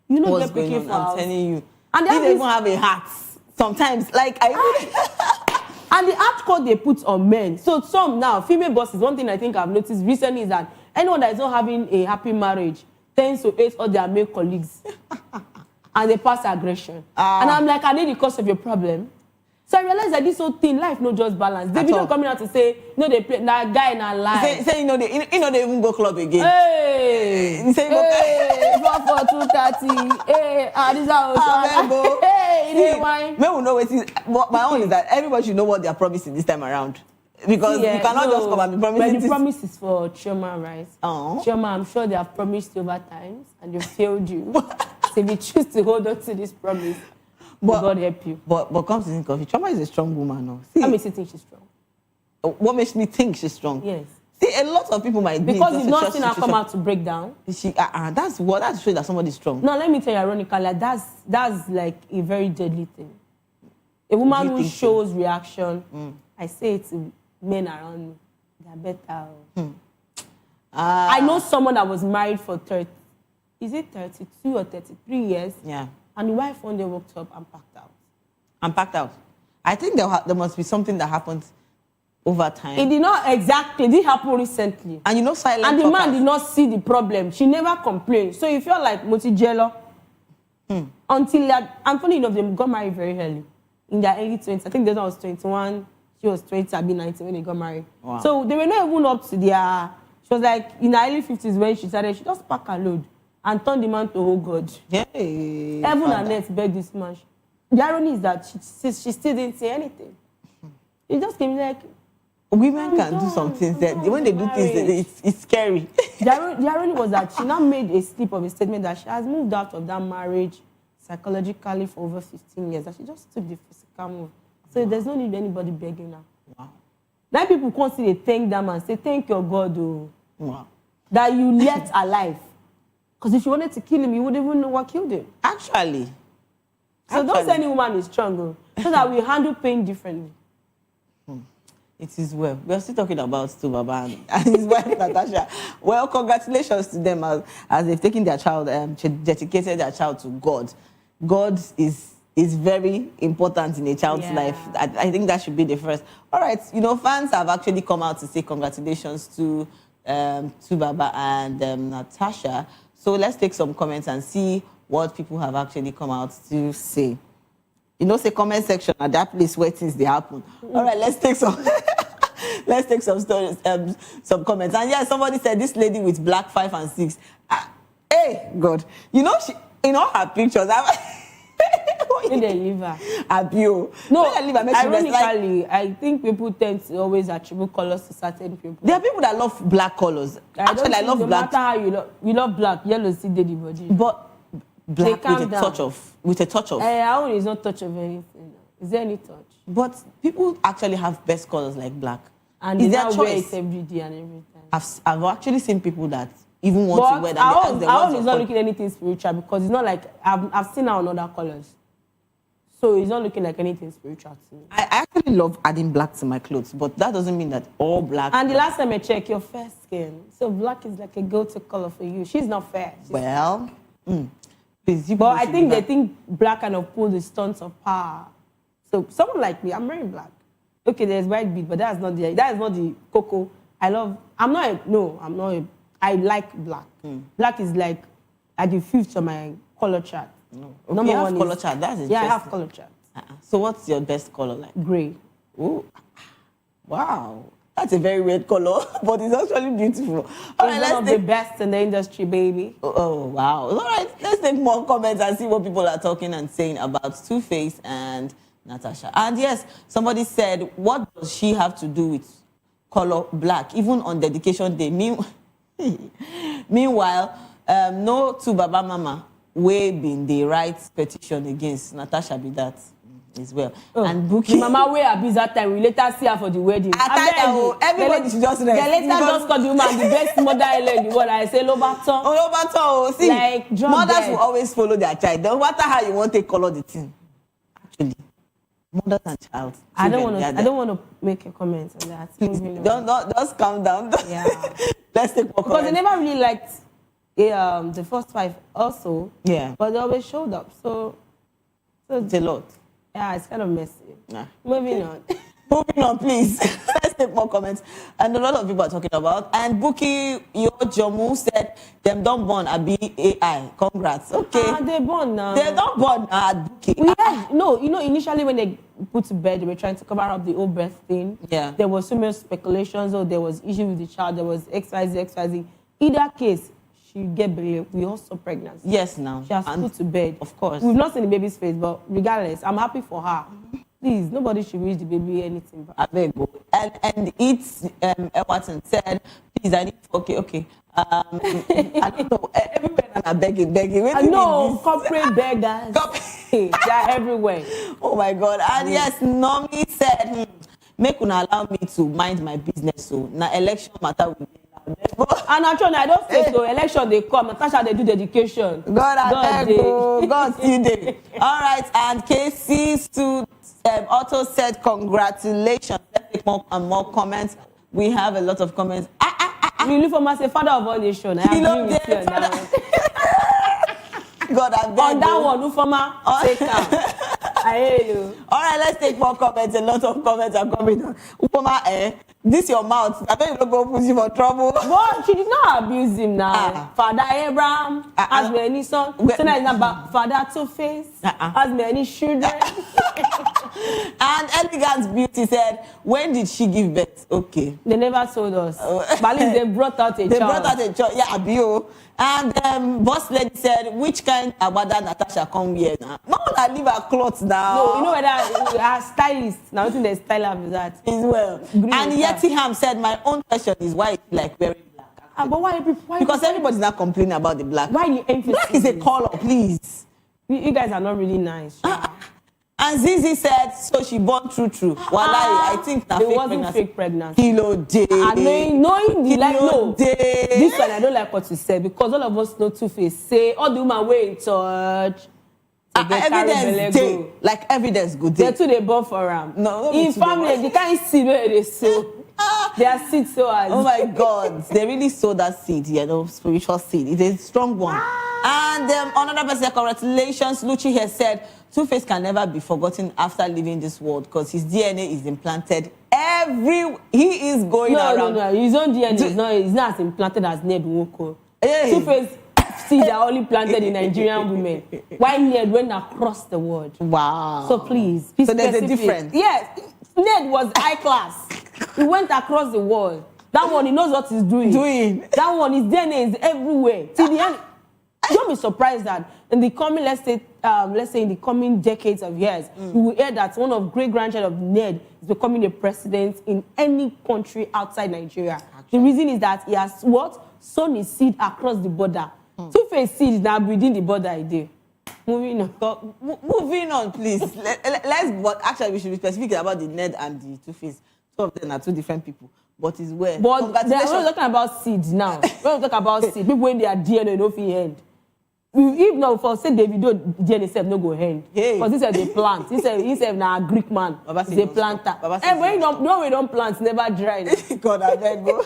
you know, what's going on? I'm telling you. And they even have a hat. Sometimes, like and the art code they put on men. So some now, female bosses, one thing I think I've noticed recently is that anyone that is not having a happy marriage tends to hate all their male colleagues. And they pass aggression. And I'm like, are they the cause of your problem? So I realized that this whole thing, life no just balance. They don't coming out to say, no, they play that guy in our life. Say they even go club again. Hey, you say hey, 4-4-2-30. Hey, this is how. Hey, wine. May we know what is. My own is that everybody should know what they are promising this time around, because you cannot just come and be promising. But the promise is for Chioma, right? Chioma, I'm sure they have promised you over times and they failed you. So if you choose to hold on to this promise, God help you. But come to think of it, Chioma is a strong woman. No? What makes you think she's strong? What makes me think she's strong? Yes. See, a lot of people might be because you've not seen her come out to break down. That's shows that somebody's strong. No, let me tell you, ironically, that's like a very deadly thing. A woman who shows reaction, I say it to men around me, they're better. I know someone that was married for 32 or 33 years. Yeah. And the wife one day woke up and packed out. I think there must be something that happened over time. It did not exactly. It did happen recently. And you know, silent. And the man did not see the problem. She never complained. So you feel like Motijelo. Until that, and funny enough, they got married very early. In their early 20s. I think the other was 21. She was 20, I'd be 19 when they got married. Wow. So they were not even up to their... She was like in her early 50s when she started. She just packed her load and turned the man to, oh God. Hey, Heaven and earth begged this man. The irony is that she still didn't say anything. It just came like... Women can do some things that when they do things, it's scary. The irony was that she now made a slip of a statement that she has moved out of that marriage psychologically for over 15 years. That she just took the physical move. So there's no need anybody begging her. Wow. Now people constantly thank them and say, thank your God, oh, wow, that you left alive. Because if you wanted to kill him, you wouldn't even know what killed him. Actually. So don't say any woman is strong, so that we handle pain differently. It is well. We are still talking about Stu Baba and his wife, Natasha. Well, congratulations to them as they've taken their child, dedicated their child to God. God is very important in a child's life. I think that should be the first. All right, you know, fans have actually come out to say congratulations to Baba and Natasha. So let's take some comments and see what people have actually come out to say. You know, say comment section at that place where things they happen. All right, let's take some let's take some stories, some comments. And yeah, somebody said this lady with black 5 and 6. Hey, God, you know, she in all her pictures. When they leave her. No, ironically, I think people tend to always attribute colors to certain people. There are people that love black colors. Actually, I love black. No matter how you love black, yellow still the body. But black with a touch of. Our own is not touch of anything. Is there any touch? But people actually have best colors like black. And is there choice every day and every time? I've actually seen people that even want to wear that. Our own is not looking anything spiritual because it's not like I've seen her on other colors. So it's not looking like anything spiritual to me. I actually love adding black to my clothes, but that doesn't mean that all black. And the last time I checked, your fair skin. So black is like a go-to color for you. She's not fair. Please, but I think they think black kind of pull the stunts of power. So someone like me, I'm wearing black. Okay, there's white bead, but that is not the cocoa. I like black. Black is like at the fifth of my color chart. No. Okay, number one color chart. That's interesting. Yeah, I have color chart. So what's your best color like? Gray. Oh, wow. That's a very weird color, but it's actually beautiful. All right, let's take the best in the industry, baby. Oh, wow. All right, let's take more comments and see what people are talking and saying about Two-Face and Natasha. And yes, somebody said, what does she have to do with color black, even on dedication day? Meanwhile, no to Baba Mama, we been the right petition against Natasha be that as well. And booking. Mama we abuse that time. We later see her for the wedding. Everybody should just rest. They later just call the woman the best mother in the world. I say Lobaton. Lobaton. See, like, mothers will always follow their child. No matter how you want to color the thing. Actually, mothers and child. I don't want to make a comment on that. Don't just calm down. Yeah. Let's take more comments. Because they never really liked the first wife also. Yeah. But they always showed up. So it's a lot. Yeah, it's kind of messy. Moving on. Moving on, please. Let's take more comments. And a lot of people are talking about. And Buki Yojomu said, them don't born a BAI. Congrats. Okay. They born now. They don't born now. Buki. No, initially when they put to bed, they were trying to cover up the old birth thing. Yeah. There was so much speculations, or there was issue with the child, there was XYZ. Either case, she get belly. We also pregnant. Yes, now. She has put to bed. Of course. We've not seen the baby's face, but regardless, I'm happy for her. Please, nobody should wish the baby anything. I beg you. And it's Everton said, please, I need okay. I don't know. Everywhere I'm begging. I know, corporate beggars. They are everywhere. Oh my God. And yes, Nomi said, make una allow me to mind my business. So now election matter with me. And actually, I don't say so. Election they come. Natasha they do dedication. God still there. All right, and KC stood. Otto said, congratulations. Let's take more and more comments. We have a lot of comments. Lufoma say, father of all nations. I agree with you on that one. God, I beg on that one, Lufoma, take her. I hear you. All right, let's take more comments. A lot of comments are coming. Ufoma, this your mouth. I bet you don't go put you for trouble. But she did not abuse him now. Father Abraham has many sons. So now it's not about Father Two-Face has many children. And Elegant Beauty said, when did she give birth? Okay. They never told us. But at least they brought out a child. They brought out a child. Yeah, Abio. And Boss Lady said, which kind of Abada Natasha come here now? No one that leave her clothes now. No, you know whether her stylist, now nothing they style her with that. Is well. Green and Yeti Ham said, my own question is why it's like wearing black. But why people? Because everybody's not complaining about the black. Why you emphasize? Black is a color, please. You guys are not really nice. And Zizi said, so she born true. I think that it wasn't fake pregnancy. Kilo day. And knowing the like, no. This one I don't like what you said because all of us know Two-Face. Say all the woman way in church. Evidence day. Like evidence good day. They too they born for them. No, in family they can't see where they sow. Their seed sowers. Oh my God, they really sow that seed, spiritual seed. It is a strong one. And another person, congratulations, Lucci has said, Two-Face can never be forgotten after leaving this world because his DNA is implanted he is going around. No, his own DNA is not as implanted as Ned Nwoko. Two-Face seeds are only planted in Nigerian women. While Ned went across the world. Wow. So please. So there's a difference. Yes. Ned was high class. He went across the world. That one, he knows what he's doing. That one, his DNA is everywhere. Till the end. Don't be surprised that in the coming, let's say in the coming decades of years, you will hear that one of great-grandchild of Ned is becoming a president in any country outside Nigeria. The reason is that he has sown his seed across the border. Two-Face seed is now within the border idea. Moving on, please. But actually, we should be specific about the Ned and the Two-Face. Two of them are two different people. But it's where. But we're talking about seeds now. We're talking about seeds. People when they are DNA, no fit end. If not for say Davido DNA self no go end. Because this is a plant. He said na a Greek man. He's a planter. And when we don't plant, never dry. God, I beg go.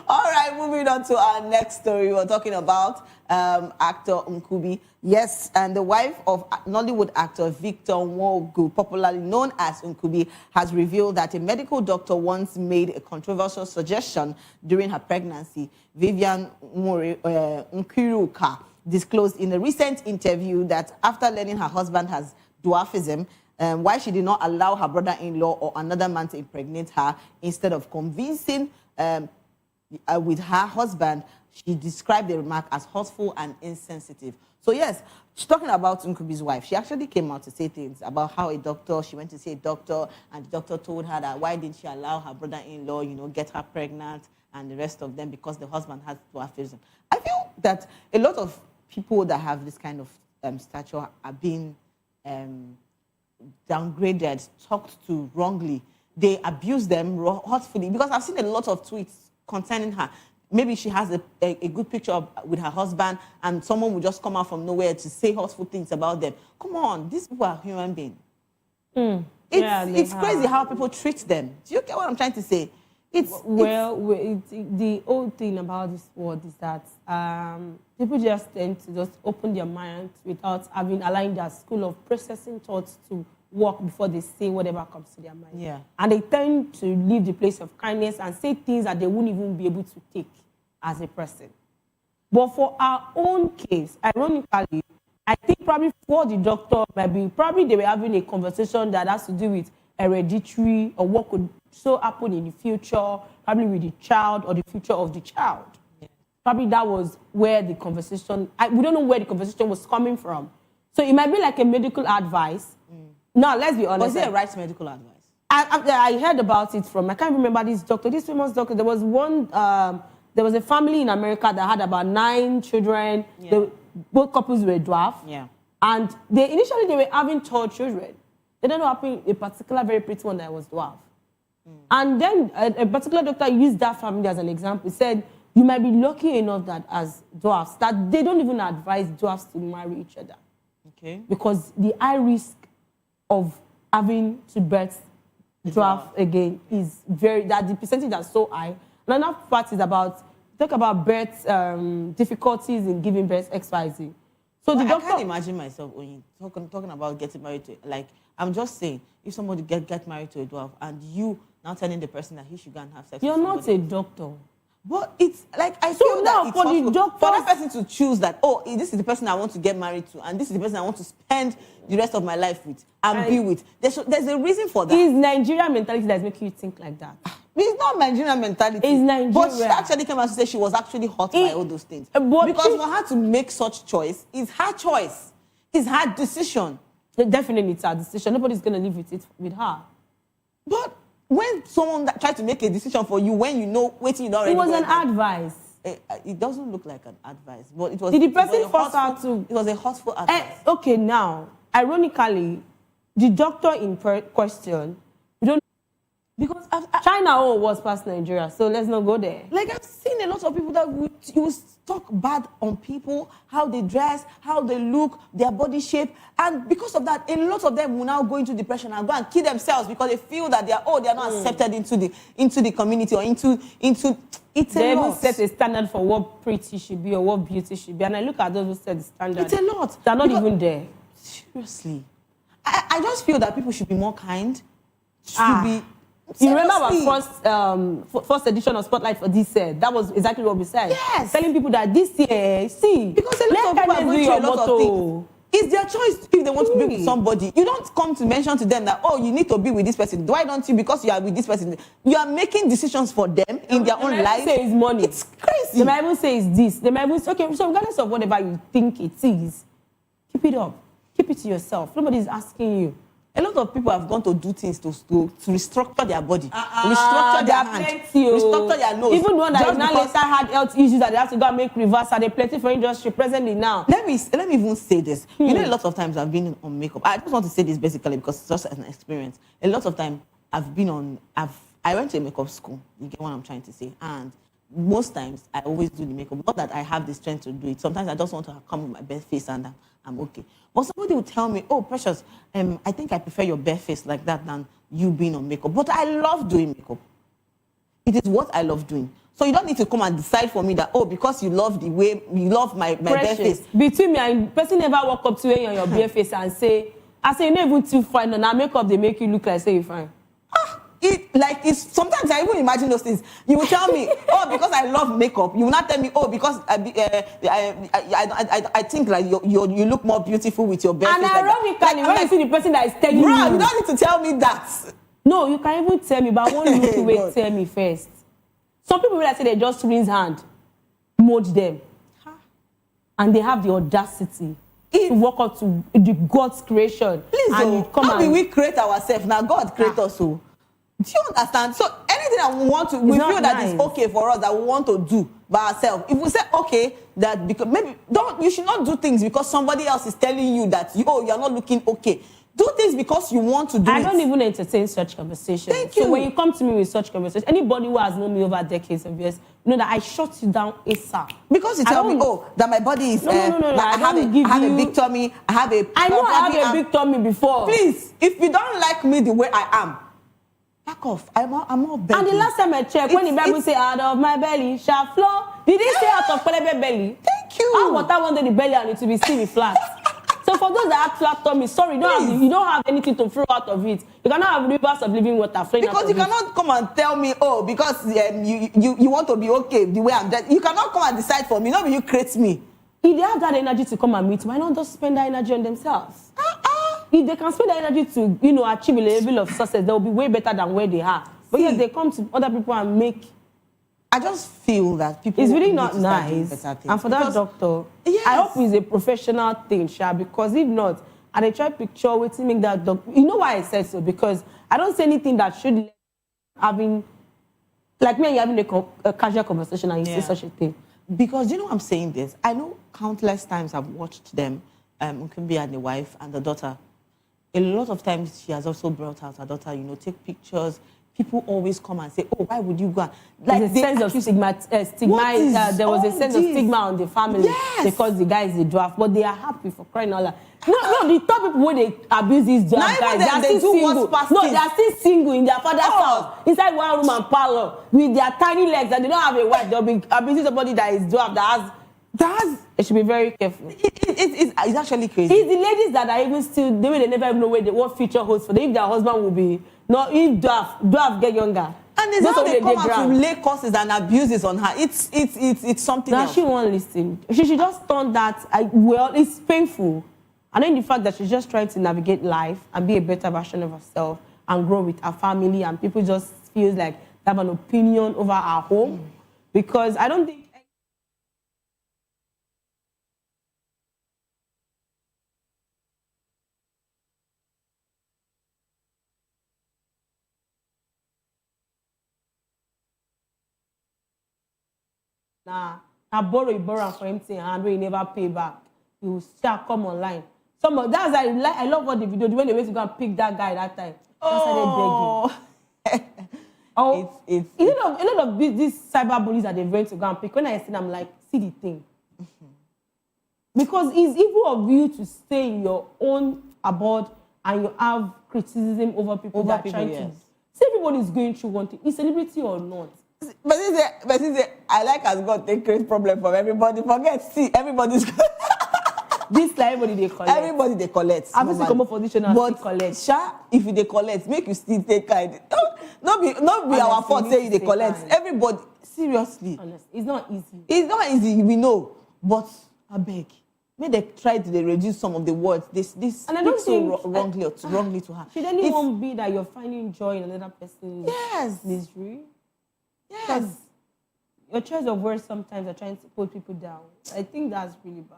All right, moving on to our next story. We're talking about actor Nkubi. Yes, and the wife of Nollywood actor Victor Nwogu, popularly known as Nkubi, has revealed that a medical doctor once made a controversial suggestion during her pregnancy. Vivian Nkiruka disclosed in a recent interview that after learning her husband has dwarfism, why she did not allow her brother-in-law or another man to impregnate her instead of convincing with her husband, she described the remark as hurtful and insensitive. So yes, she's talking about Nkubi's wife. She actually came out to say things about how she went to see a doctor, and the doctor told her that why didn't she allow her brother-in-law, get her pregnant and the rest of them because the husband has dwarfism. I feel that a lot of people that have this kind of stature are being downgraded, talked to wrongly. They abuse them hurtfully because I've seen a lot of tweets concerning her. Maybe she has a good picture with her husband and someone will just come out from nowhere to say hurtful things about them. Come on, these people are human beings. It's crazy how people treat them. Do you get what I'm trying to say? The old thing about this world is that people just tend to just open their minds without allowing their school of processing thoughts to work before they say whatever comes to their mind. Yeah. And they tend to leave the place of kindness and say things that they wouldn't even be able to take as a person. But for our own case, ironically, I think probably for the doctor, probably they were having a conversation that has to do with hereditary or what could so happen in the future, probably with the child or the future of the child. Yeah. Probably that was where the conversation, we don't know where the conversation was coming from. So it might be like a medical advice. Now, let's be honest. Was it a right medical advice? I heard about it from, I can't remember this doctor, this famous doctor. There was one, there was a family in America that had about 9 children. Yeah. Both couples were dwarf. Yeah. And initially they were having 12 children. They don't know happened a particular very pretty one that was dwarf. And then a particular doctor used that family as an example. He said, you might be lucky enough that as dwarfs, that they don't even advise dwarfs to marry each other. Okay. Because the high risk of having to birth dwarf again is that the percentage is so high. And another part is talk about birth difficulties in giving birth, XYZ. So the doctor, I can't imagine myself talking about getting married to, like, I'm just saying, if somebody get married to a dwarf and you now telling the person that he should go and have sex you're with not a doctor. But it's like, I feel that it's for that person to choose that, oh, this is the person I want to get married to, and this is the person I want to spend the rest of my life with and be with. There's a reason for that. It's Nigerian mentality that's making you think like that. It's not Nigerian mentality. It's Nigeria. But she actually came out to say she was actually hurt by all those things. Because for her to make such choice, it's her choice. It's her decision. Definitely it's her decision. Nobody's going to live with it with her. But when someone tries to make a decision for you, when you know waiting, you already it was know an advice. It doesn't look like an advice, but it was. Did the person force her to? It was a hurtful advice. Okay, now, ironically, the doctor in question, we don't. Because China was past Nigeria, so let's not go there. Like, I've seen a lot of people that would talk bad on people, how they dress, how they look, their body shape, and because of that, a lot of them will now go into depression and go and kill themselves because they feel that they are not accepted into the community or into. It's they a lot. They even set a standard for what pretty should be or what beauty should be, and I look at those who set the standard. It's a lot. They're not even there. Seriously, I just feel that people should be more kind. You remember our first edition of Spotlight for this year? That was exactly what we said. Yes. Telling people that this year, because a lot of people are going through a lot of things. It's their choice if they want to be with somebody. You don't come to mention to them that, oh, you need to be with this person. Why don't you? Because you are with this person. You are making decisions for them in their own life. They might say it's money. It's crazy. They might even say it's this. They might even say, okay, so regardless of whatever you think it is, keep it up. Keep it to yourself. Nobody's asking you. A lot of people have gone to do things to restructure their body, restructure their hand, restructure their nose. Even one that now later had health issues that they have to go and make reversal. They're plenty for industry presently now. Let me even say this. You know, a lot of times I've been on makeup. I just want to say this basically because it's just an experience. A lot of time I went to a makeup school. You get what I'm trying to say? And most times I always do the makeup. Not that I have the strength to do it. Sometimes I just want to come with my best face and I'm okay. But somebody will tell me, oh, Precious, I think I prefer your bare face like that than you being on makeup. But I love doing makeup. It is what I love doing. So you don't need to come and decide for me that, oh, because you love the way, you love my bare face. Between me and person never walk up to you on your bare face and say, I say, you're not even too fine. Now makeup, they make you look like, say, you're fine. Sometimes I even imagine those things. You will tell me, oh, because I love makeup. You will not tell me, oh, because I think like you look more beautiful with your bare face. And ironically, when you see the person that is telling you, you don't need to tell me that. No, you can even tell me, but I want you to wait. Tell me first. Some people will say they just rinse hand, mold them, and they have the audacity to walk up to the God's creation. Please, how will we create ourselves? Now God create us. So. Do you understand? So anything that we want to, we feel that is okay for us, that we want to do by ourselves. If we say okay, that because maybe you should not do things because somebody else is telling you that you're not looking okay. Do things because you want to do it. I don't even entertain such conversations. Thank you. So when you come to me with such conversations, anybody who has known me over decades of years, you know that I shut you down ASAP. Because you tell me, that my body is... No. I have a big tummy. I have a... I know I have a big tummy before. Please, if you don't like me the way I am, back off. I'm not begging. And the last time I checked, when the Bible say, out of my belly shall flow, did it say out of belly? Thank you. How water one day the belly and it to be still flat. So for those that have tracheotomy, sorry, you don't have anything to flow out of it. You cannot have rivers of living water flowing out of it. Because you cannot come and tell me, oh, because you want to be okay the way I'm dead. You cannot come and decide for me. Not you create me. If they have that energy to come and meet, why not just spend that energy on themselves? If they can spend that energy to, achieve a level of success, they'll be way better than where they are. But yes, they come to other people and make. I just feel that people. It's really not nice. And for that doctor, yes. I hope it's a professional thing, Sha, because if not, and I try to picture what to make that doctor. You know why I said so? Because I don't say anything that should having, like me and you having a casual conversation and you say such a thing. Because you know I'm saying this. I know countless times I've watched them, Nkumbi and the wife and the daughter. A lot of times she has also brought out her daughter, take pictures. People always come and say, oh, why would you go? There's a sense of stigma. There was a sense of stigma on the family because the guy is a dwarf, but they are happy for crying out loud. No, the top people when they abuse these dwarf guys, they are still single. No, they are still single in their father's house, inside one room and parlor with their tiny legs, and they don't have a wife. They'll be abusing somebody that is dwarf that has. They should be very careful. It's actually crazy. It's the ladies that are even still, they never even know what future holds for them. If their husband will be, if dwarf get younger. And it's how they come out to lay curses and abuses on her. It's something else. She won't listen. She should just turn that, it's painful. And then the fact that she's just trying to navigate life and be a better version of herself and grow with her family, and people just feels like they have an opinion over our home. Because I don't think I borrow for empty hand when you never pay back. You will still come online. That's I love what the video when they went to go and pick that guy that time. Oh, it's a lot of these cyber bullies that they went to go and pick. When I see them, I'm like, see the thing. Because it's evil of you to stay in your own abode and you have criticism over people that are trying to. See, everybody's going through one thing. Is celebrity or not? But I like as God take great problem from everybody. Everybody's this like everybody they collect. Everybody they collect. I'm just come up for this and but collect. Sha, if they collect, make you still take kind. Not be our fault say they collect. Kind. Everybody seriously. Honestly, it's not easy. It's not easy, we know. But I beg. May they try to reduce some of the words. This and I don't think wrongly to her. Should anyone be that you're finding joy in another person's misery? Yes. Your choice of words sometimes are trying to put people down. I think that's really bad.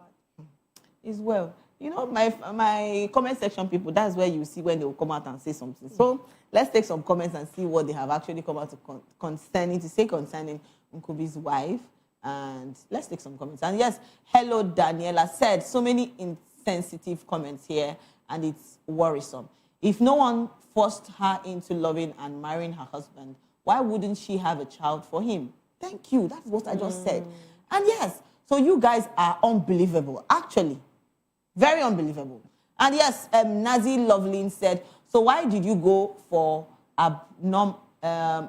As well. My comment section people, that's where you see when they will come out and say something. So let's take some comments and see what they have actually come out to concerning Nkumbi's wife. And let's take some comments. And yes, hello Daniela said, so many insensitive comments here and it's worrisome. If no one forced her into loving and marrying her husband, why wouldn't she have a child for him? Thank you. That's what I just said. And yes, so you guys are unbelievable. Actually, very unbelievable. And yes, Nazi Loveline said, so why did you go for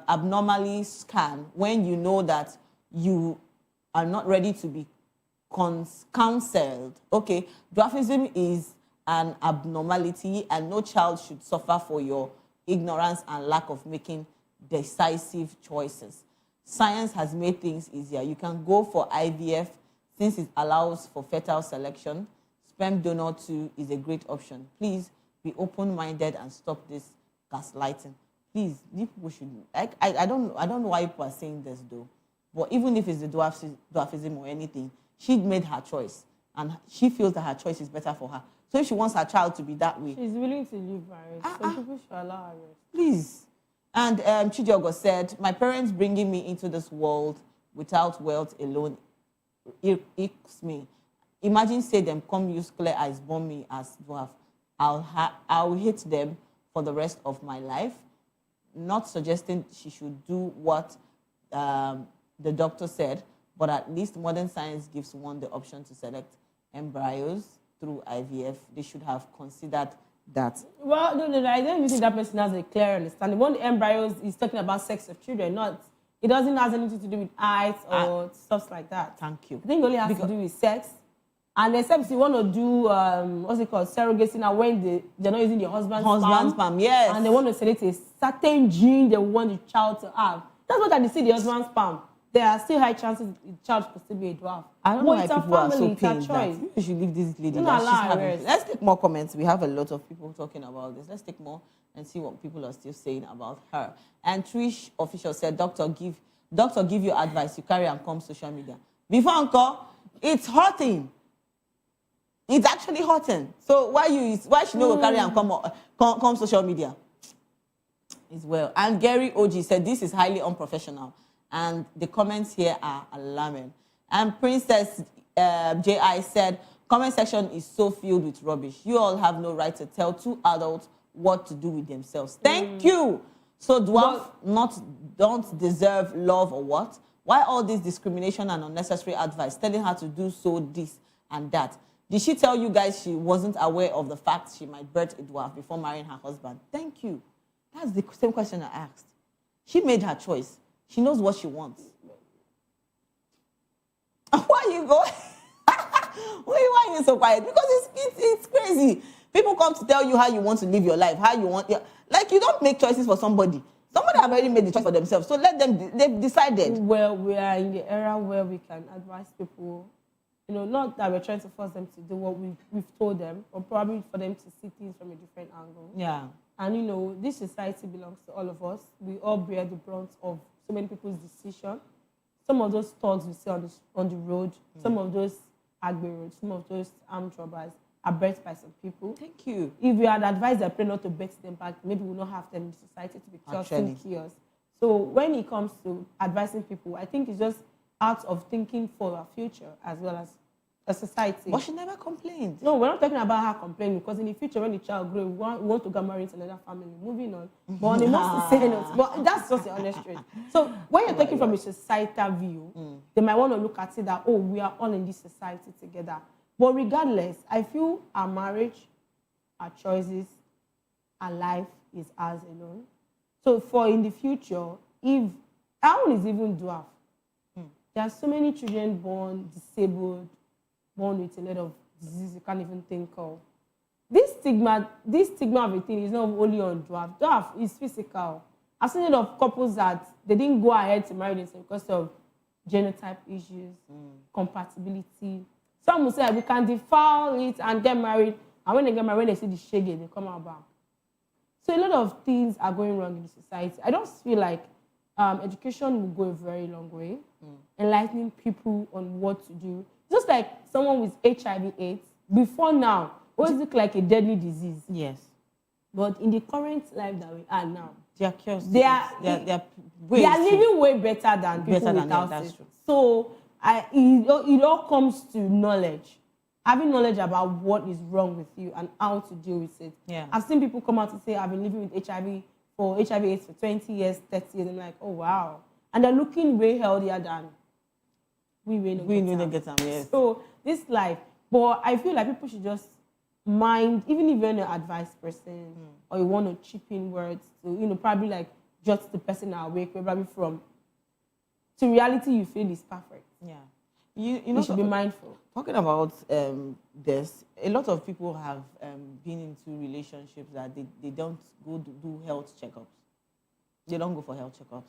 abnormally scan when you know that you are not ready to be counseled? Okay, dwarfism is an abnormality and no child should suffer for your ignorance and lack of making decisive choices. Science has made things easier. You can go for IVF since it allows for fertile selection. Sperm donor too is a great option. Please be open-minded and stop this gaslighting. Please, people should. I don't know why people are saying this though. But even if it's the dwarfism or anything, she made her choice, and she feels that her choice is better for her. So if she wants her child to be that way, she's willing to live by it. So people should allow her rest. Please. And Chidiogo said, my parents bringing me into this world without wealth alone irks me. Imagine say them come use clear eyes born me as dwarf. I'll hate them for the rest of my life. Not suggesting she should do what the doctor said, but at least modern science gives one the option to select embryos through IVF. They should have considered that. Well, no, I don't even think that person has a clear understanding. One of the embryos is talking about sex of children, it doesn't have anything to do with eyes or stuff like that. Thank you. I think it only has to do with sex And except you want to do, what's it called, surrogacy now, when they're not using their husband's sperm, yes. And they want to select a certain gene they want the child to have. That's what I see the husband's sperm. There are still high chances the child could still be a dwarf. I don't know why people are so it's a pained that choice. you should leave this lady. Don't that she's allow her having. rest. Let's take more comments. We have a lot of people talking about this. Let's take more and see what people are still saying about her. And Trish official said, Doctor, give you advice. You carry and come social media. Before Uncle, it's hurting. It's actually hurting. So why should you carry and come social media? It's well. And Gary OG said, this is highly unprofessional. And the comments here are alarming. And Princess J.I. said, comment section is so filled with rubbish. You all have no right to tell two adults what to do with themselves. Thank you. So dwarf don't deserve love or what? Why all this discrimination and unnecessary advice, telling her to do so, this and that? Did she tell you guys she wasn't aware of the fact she might birth a dwarf before marrying her husband? Thank you. That's the same question I asked. She made her choice. She knows what she wants. Why you going? Why are you so quiet? Because it's crazy. People come to tell you how you want to live your life, how you want... Like, you don't make choices for somebody. Somebody have already made the choice for themselves. So let them... They've decided. Well, we are in the era where we can advise people, not that we're trying to force them to do what we've told them, or probably for them to see things from a different angle. Yeah. And, this society belongs to all of us. We all bear the brunt of so many people's decisions. Some of those thugs we see on the road, some of those agbe roads, some of those armed robbers are birthed by some people. Thank you. If we had advised their parents not to bet them back, maybe we'll not have them in society to be causing chaos. So when it comes to advising people, I think it's just out of thinking for our future as well as a society. But she never complained. No, we're not talking about her complaining, because in the future, when the child grows, we want to get married into another family. Moving on. But on the most sincere note, but that's just the honest truth. So when you're taking from a societal view, they might want to look at it that, oh, we are all in this society together. But regardless, I feel our marriage, our choices, our life is ours alone. So for in the future, if our own is even dwarf, there are so many children born disabled, born with a lot of diseases you can't even think of. This stigma of a thing is not only on dwarf. Dwarf is physical. I've seen a lot of couples that they didn't go ahead to marry themselves because of genotype issues, compatibility. Some will say we can defile it and get married, and when they get married, when they see the shege, they come out back. So a lot of things are going wrong in the society. I don't feel like education will go a very long way, enlightening people on what to do. Just like someone with HIV/AIDS, before now, always look like a deadly disease. Yes. But in the current life that we are now, they are cured. They are living way better than people without it. True. So it all comes to knowledge. Having knowledge about what is wrong with you and how to deal with it. Yeah. I've seen people come out and say, I've been living with HIV/AIDS for 20 years, 30 years. I'm like, oh, wow. And they're looking way healthier than we don't get them. Yes. So this life, but I feel like people should just mind, even if you're an advice person or you want to chip in words to, probably like jot the person awake, probably from to reality you feel is perfect. Yeah. You should be mindful. Talking about this, a lot of people have been into relationships that they don't go do health checkups. They don't go for health checkups.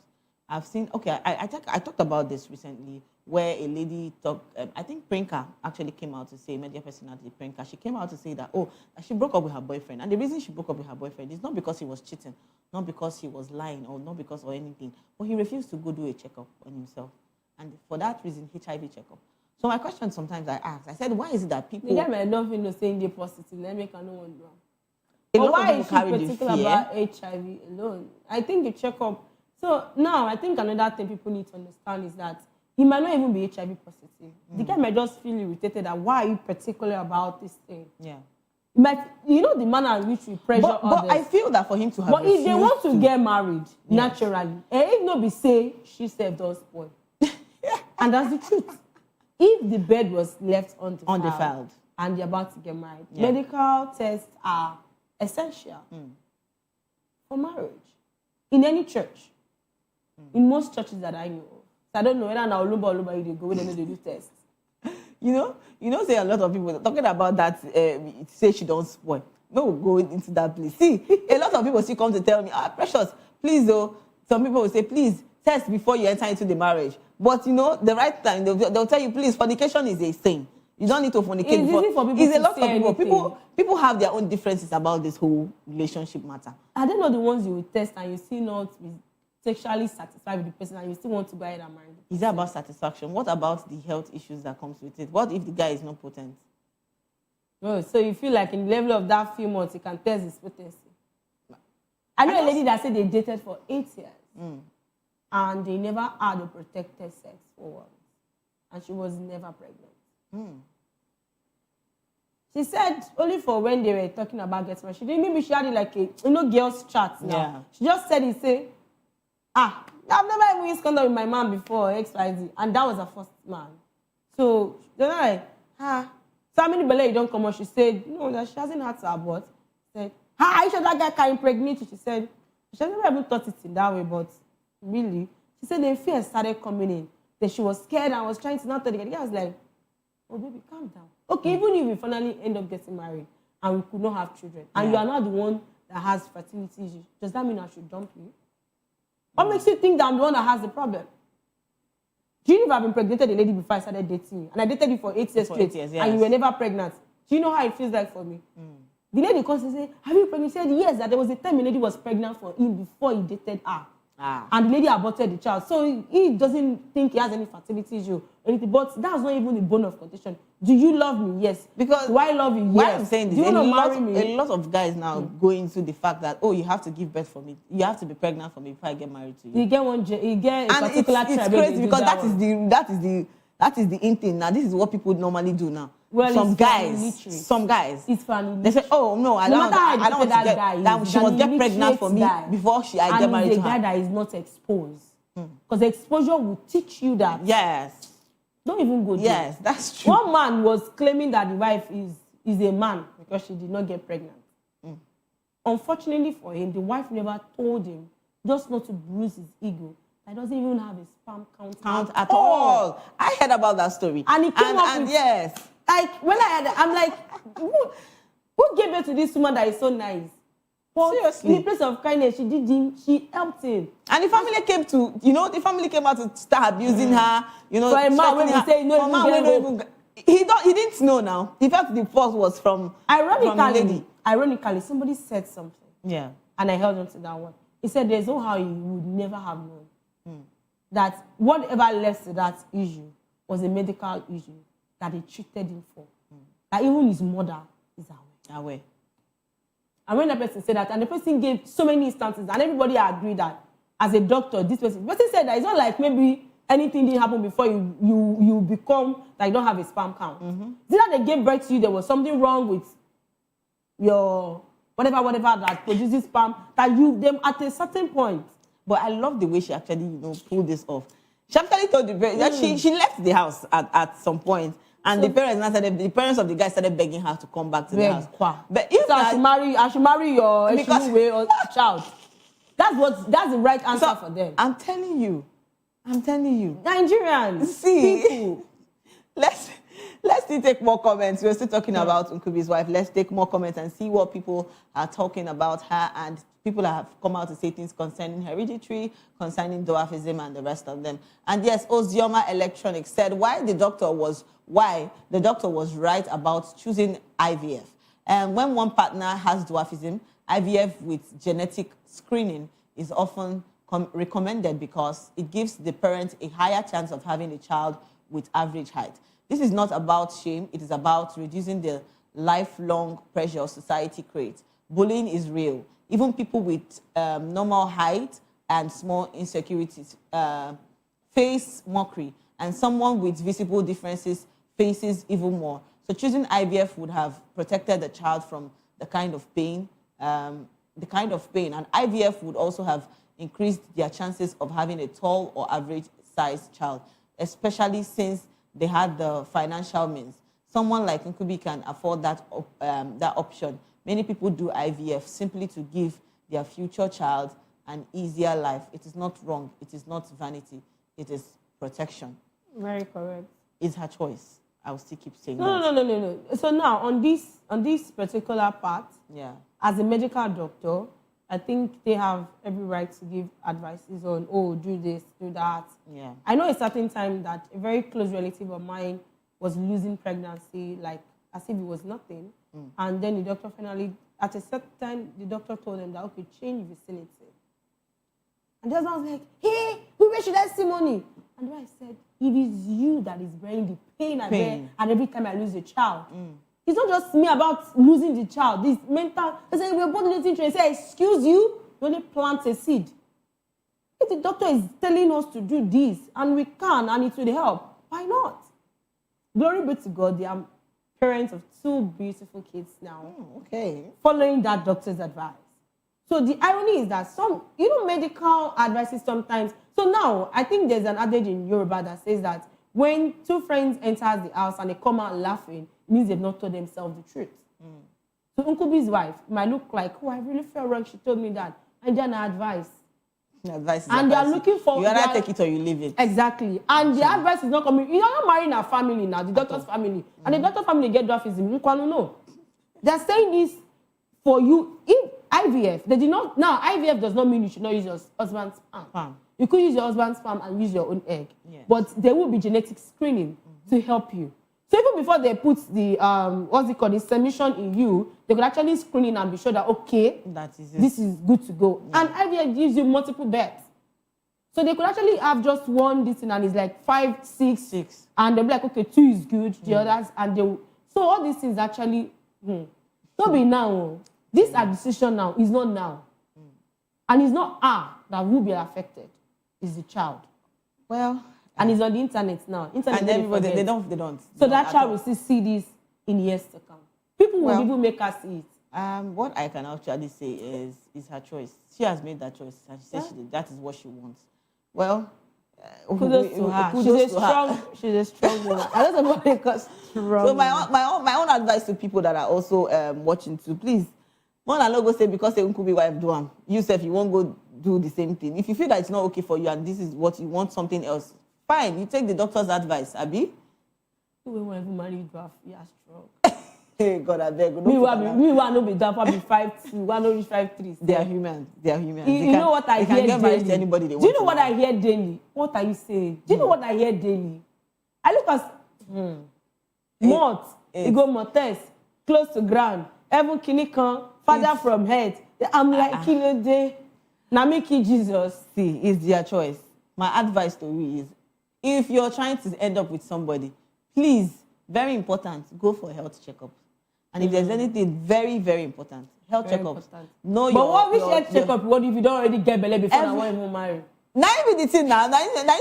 I've seen, I talked about this recently where a lady talked, I think Prinka actually came out to say, media personality Prinka, she came out to say that, that she broke up with her boyfriend. And the reason she broke up with her boyfriend is not because he was cheating, not because he was lying, or not because of anything, but he refused to go do a checkup on himself. And for that reason, HIV checkup. So my question sometimes I ask, I said, why is it that people... The guy might not feel saying they're positive, let me know one wrong. But why is she particular about HIV alone? I think the checkup... So now, I think another thing people need to understand is that he might not even be HIV positive. The guy might just feel irritated that why are you particular about this thing? Yeah. But the manner in which we pressure others. But I feel that for him to have But if they want to get married, naturally, and if nobody say, she said does spoil. And that's the truth. If the bed was left undefiled and they're about to get married, medical tests are essential for marriage. In any church. In most churches that I know. So I don't know whether now Oluba they go when they do tests. You know, say a lot of people talking about that, say she don't spoil. No, we'll go into that place. See, a lot of people still come to tell me, Precious, please though. Some people will say, please, test before you enter into the marriage. But you know, the right time, they'll tell you, please, fornication is a sin. You don't need to fornicate. It's easy for people it's to a lot say of people. anything. People have their own differences about this whole relationship matter. Are they not the ones you will test and you still not be sexually satisfied with the person and you still want to go ahead and marry them? Is that about satisfaction? What about the health issues that comes with it? What if the guy is not potent? Oh, so you feel like in the level of that few months, you can test his potency. I know a lady that said they dated for 8 years and they never had a protected sex for once. And she was never pregnant. She said only for when they were talking about getting married. She didn't, maybe she had it like a, girls chat now. Yeah. She just said it, say, I've never even used condom with my man before, XYZ. And that was her first man. So they're like, so how many belly you don't come on? She said, no, that she hasn't had to abort. She said, are you sure that guy can impregnate you? She said, she never even thought it in that way, but really, she said the fear started coming in. That she was scared and was trying to not tell the guy. The guy was like, oh baby, calm down. Okay, even if we finally end up getting married and we could not have children, and you are not the one that has fertility issues, does that mean I should dump you? What makes you think that I'm the one that has the problem? Do you know if I've impregnated a lady before I started dating you? And I dated you for 8 years straight, and you were never pregnant. Do you know how it feels like for me? The lady comes and says, have you pregnant? She said, yes, that there was a time a lady was pregnant for him before he dated her. And the lady aborted the child. So he doesn't think he has any fertility issue or anything. But that's not even the bone of contention. Do you love me? Yes. Because do I love you? Yes. Why I'm saying this, do you want to marry me? A lot of guys now go into the fact that, oh, you have to give birth for me. You have to be pregnant for me before I get married to you. You get a particular tribe. It's crazy because that is the in thing. Now, this is what people normally do now. Well, some guys. It's funny. They say, "Oh no, I don't want to get that. She must get pregnant for me before I get married to her." And the guy that is not exposed, because exposure will teach you that. Yes. Don't even go there. Yes, that's true. One man was claiming that the wife is a man because she did not get pregnant. Unfortunately for him, the wife never told him just not to bruise his ego. He doesn't even have a sperm count at all. I heard about that story. And he came up with, yes. Like, when I heard it, I'm like, who gave birth to this woman that is so nice? But seriously. In the place of kindness, she helped him. And the family came out to start abusing her, For a man, when we say, he didn't know now. He felt the force was from the lady. Ironically, somebody said something. Yeah. And I held on to that one. He said, there's no how you would never have known that whatever led to that issue was a medical issue that they treated him for. That even his mother is aware. And when the person said that, and the person gave so many instances, and everybody agreed that as a doctor, the person said that it's not like maybe anything didn't happen before you become that you don't have a sperm count. Is it that they gave birth to you, there was something wrong with your whatever that produces sperm, that them at a certain point. But I love the way she actually, pulled this off. She actually told the parents that she left the house at some point, and the parents of the guy started begging her to come back to the house. But if I should marry your child. That's the right answer for them. I'm telling you. Nigerians. See, people. Let's still take more comments. We're still talking about Nkubi's wife. Let's take more comments and see what people are talking about her, and people have come out to say things concerning hereditary, concerning dwarfism, and the rest of them. And yes, Ozioma Electronics said why the doctor was right about choosing IVF. And when one partner has dwarfism, IVF with genetic screening is often recommended because it gives the parent a higher chance of having a child with average height. This is not about shame. It is about reducing the lifelong pressure society creates. Bullying is real. Even people with normal height and small insecurities face mockery, and someone with visible differences faces even more. So choosing IVF would have protected the child from the kind of pain, and IVF would also have increased their chances of having a tall or average-sized child, especially since they had the financial means. Someone like Nkubi can afford that option. Many people do IVF simply to give their future child an easier life. It is not wrong. It is not vanity. It is protection. Very correct. It's her choice. I'll still keep saying No. So now on this particular part, yeah, as a medical doctor, I think they have every right to give advices on, oh, do this, do that. Yeah. I know a certain time that a very close relative of mine was losing pregnancy, like as if it was nothing. And then the doctor finally, at a certain time, the doctor told them that, okay, change vicinity. And the husband was like, hey, where should I see money? And I said, it is you that is bearing the pain I bear, and every time I lose a child. It's not just me about losing the child. This mental, they say, we're both losing children. They say, excuse you, you only plant a seed. If the doctor is telling us to do this, and we can, and it will help, why not? Glory be to God, they are parents of 2 beautiful kids now. Following that doctor's advice. So the irony is that some, medical advices sometimes. So now, I think there's an adage in Yoruba that says that when 2 friends enter the house and they come out laughing, it means they've not told themselves the truth. So Uncle B's wife might look like, oh, I really felt wrong. She told me that. And then advice. And they are looking for... You either take it or you leave it. Exactly. And the advice is not coming. You're not marrying a family now, the doctor's family. And the doctor's family get dwarfism. No. They're saying this for you. In IVF, they did not... Now, IVF does not mean you should not use your husband's sperm. You could use your husband's sperm and use your own egg. Yes. But there will be genetic screening to help you. So even before they put the, the semission in you, they could actually screen it and be sure that, okay, this is good to go. Yeah. And IVF gives you multiple births. So they could actually have just one this thing and it's like 5, 6. And they'll be like, okay, 2 is good, the others, and they will. So all these things actually, don't be now. This decision now is not now. And it's not that will be affected. It's the child. Well, and it's on the internet now. And everybody, they don't. So that child will still see this in years to come. People will even make her see it. What I can actually say is her choice. She has made that choice, and she says that is what she wants. Well, kudos to her. She's a strong woman. I don't know what they call strong. So my own advice to people that are also watching too, please, one and not go say because they won't be wife do them. You say if you won't go do the same thing. If you feel that it's not okay for you and this is what you want, something else, fine. You take the doctor's advice, Abi. We won't even marry you, you are strong. Hey, God, I beg. We want to be done probably 5'2", we want to reach 5'3". They are human. You know what I hear daily? They can get married to anybody they want. Do you know what I hear daily? What are you saying? Do you know what I hear daily? I look at Mort, Ego Mortes, close to ground, Evan Kinikan, father from head. I'm like, kilo day. Now make it Jesus. See, it's their choice. My advice to you is, if you're trying to end up with somebody, please, very important, go for a health checkup. And if there's anything very, very important, health checkup. But what which health checkup? What if you don't already get belly before I want to marry? Now even the thing now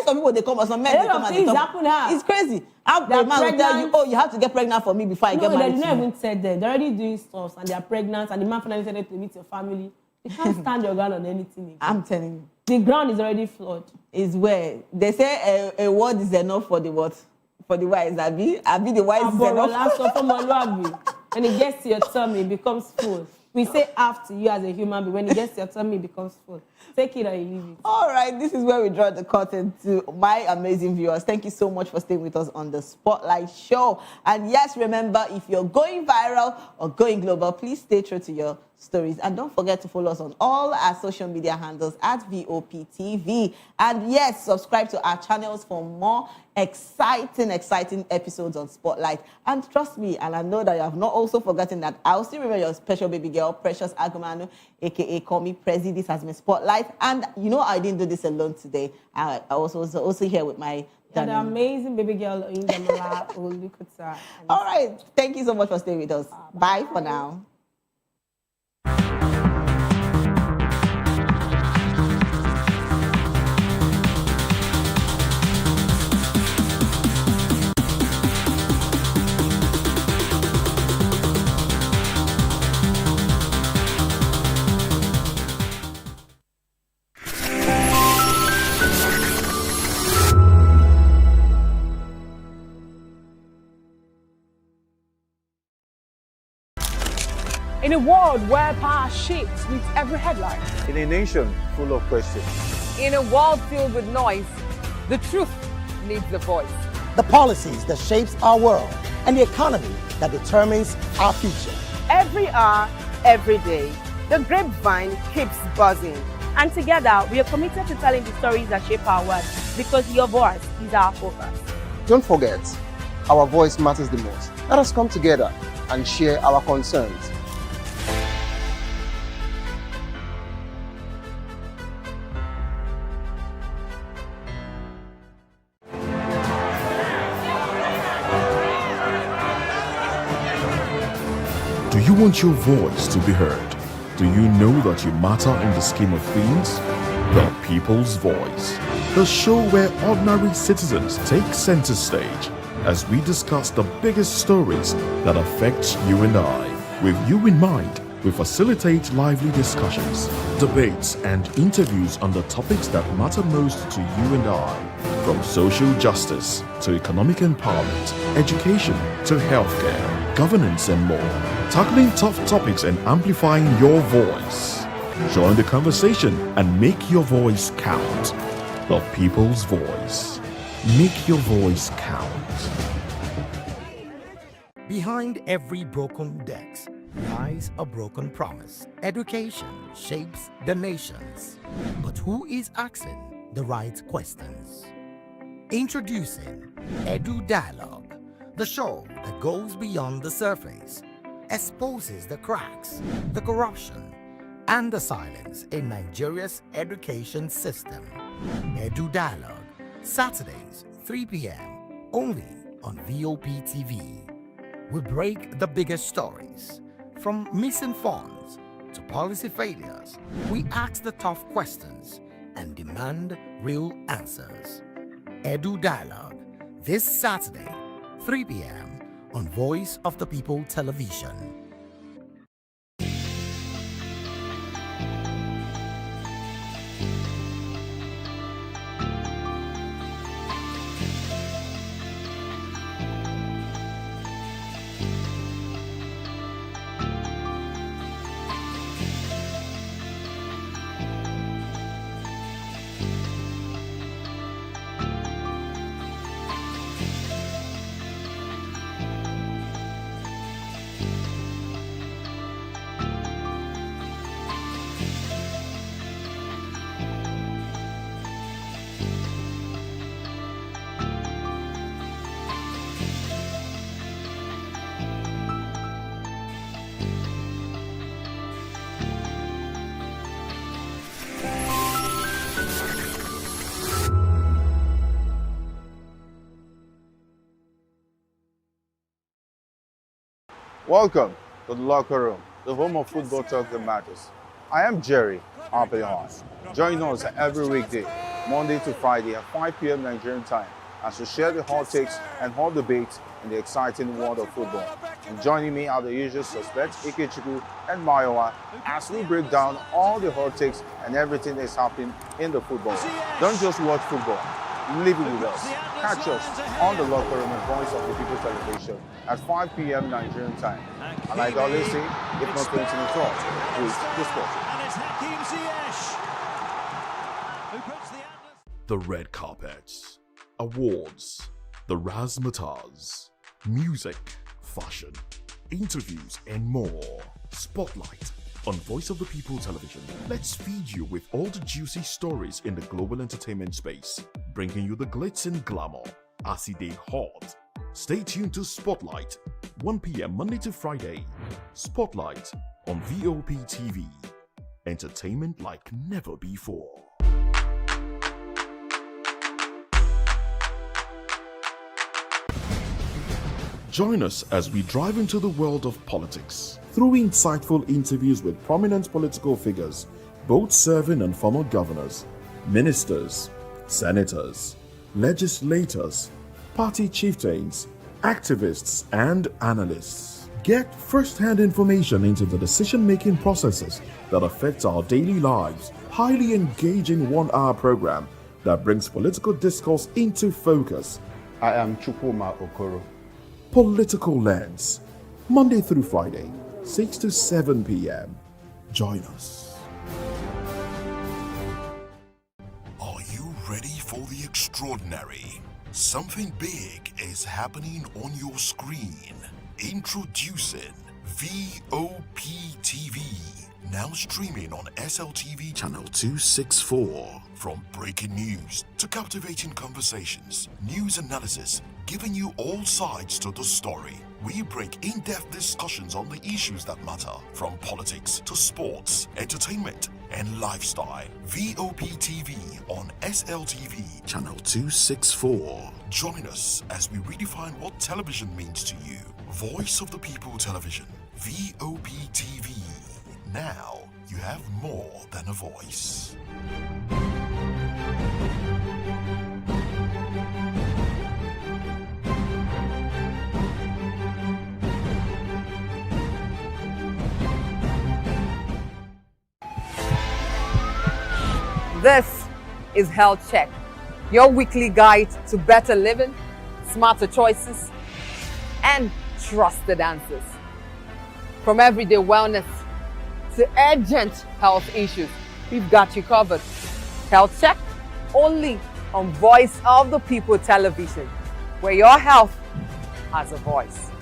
some people they come or some men they come and they talk. It's crazy. The man will tell you, oh, you have to get pregnant for me before I get married. No, they don't even said that. They're already doing stuff and they are pregnant and the man finally said to meet your family. You can't stand your ground on anything again. I'm telling you. The ground is already flawed. Is where they say a word is enough for the what? For the wise. Abi the wise is enough. When it gets to your tummy, it becomes full. We say after you as a human being. When it gets to your tummy, it becomes full. Take it or you leave it. All right, this is where we draw the curtain to my amazing viewers. Thank you so much for staying with us on the Spotlight Show. And yes, remember, if you're going viral or going global, please stay true to your stories. And don't forget to follow us on all our social media handles at VOPTV. And yes, subscribe to our channels for more exciting episodes on Spotlight. And trust me, and I know that you have not also forgotten that I'll still remember your special baby girl, Precious Agumanu, aka Call Me Prezi. This has been Spotlight. And you know I didn't do this alone today. I was also here with my the amazing baby girl in the All right. Thank you so much for staying with us. Bye for now. In a world where power shifts with every headline. In a nation full of questions. In a world filled with noise, the truth needs a voice. the policies that shapes our world, and the economy that determines our future. Every hour, every day, the grapevine keeps buzzing. And together, we are committed to telling the stories that shape our world, because your voice is our focus. Don't forget, our voice matters the most. Let us come together and share our concerns. Do you want your voice to be heard? Do you know that you matter in the scheme of things? The People's Voice, the show where ordinary citizens take center stage as we discuss the biggest stories that affect you and I. With you in mind, we facilitate lively discussions, debates, and interviews on the topics that matter most to you and I. From social justice to economic empowerment, education to healthcare, governance, and more. Tackling tough topics and amplifying your voice. Join the conversation and make your voice count. The People's Voice. Make your voice count. Behind every broken desk lies a broken promise. Education shapes the nations. But who is asking the right questions? Introducing Edu Dialogue, the show that goes beyond the surface, exposes the cracks, the corruption, and the silence in Nigeria's education system. Edu Dialogue, Saturdays, 3 p.m., only on VOP TV. We break the biggest stories, from missing funds to policy failures. We ask the tough questions and demand real answers. Edu Dialogue, this Saturday, 3 p.m. on Voice of the People Television. Welcome to the locker room, the home of football talk that matters. I am Jerry El-Rufai'S. Join us every weekday, Monday to Friday at 5 p.m. Nigerian time, as we share the hot takes and hot debates in the exciting world of football. And joining me are the usual suspects, Ikechukwu and Mayowa, as we break down all the hot takes and everything that's happening in the football. Don't just watch football, live it with us. Catch us on the locker room and Voice of the People Television at 5 p.m. Nigerian time. And like I always say, if not 20 minutes off, with the sport. The red carpets, awards, the razzmatazz, music, fashion, interviews, and more. Spotlight on Voice of the People Television. Let's feed you with all the juicy stories in the global entertainment space, bringing you the glitz and glamour as it is hot. Stay tuned to Spotlight, 1 p.m. Monday to Friday. Spotlight on VOP TV. Entertainment like never before. Join us as we drive into the world of politics through insightful interviews with prominent political figures, both serving and former governors, ministers, senators, legislators, party chieftains, activists, and analysts. Get first-hand information into the decision-making processes that affect our daily lives. Highly engaging one-hour program that brings political discourse into focus. I am Chukwuma Okoro. Political Lens, Monday through Friday, 6 to 7 p.m. Join us. Are you ready for the extraordinary? Something big is happening on your screen. Introducing VOP TV. Now streaming on SLTV channel 264. From breaking news to captivating conversations, news analysis, giving you all sides to the story. We bring in-depth discussions on the issues that matter, from politics to sports, entertainment, and lifestyle. VOP TV on SLTV channel 264. Join us as we redefine what television means to you. Voice of the People Television, VOP TV. Now you have more than a voice. This is Health Check, your weekly guide to better living, smarter choices, and trusted answers. From everyday wellness to urgent health issues, we've got you covered. Health Check, only on Voice of the People Television, where your health has a voice.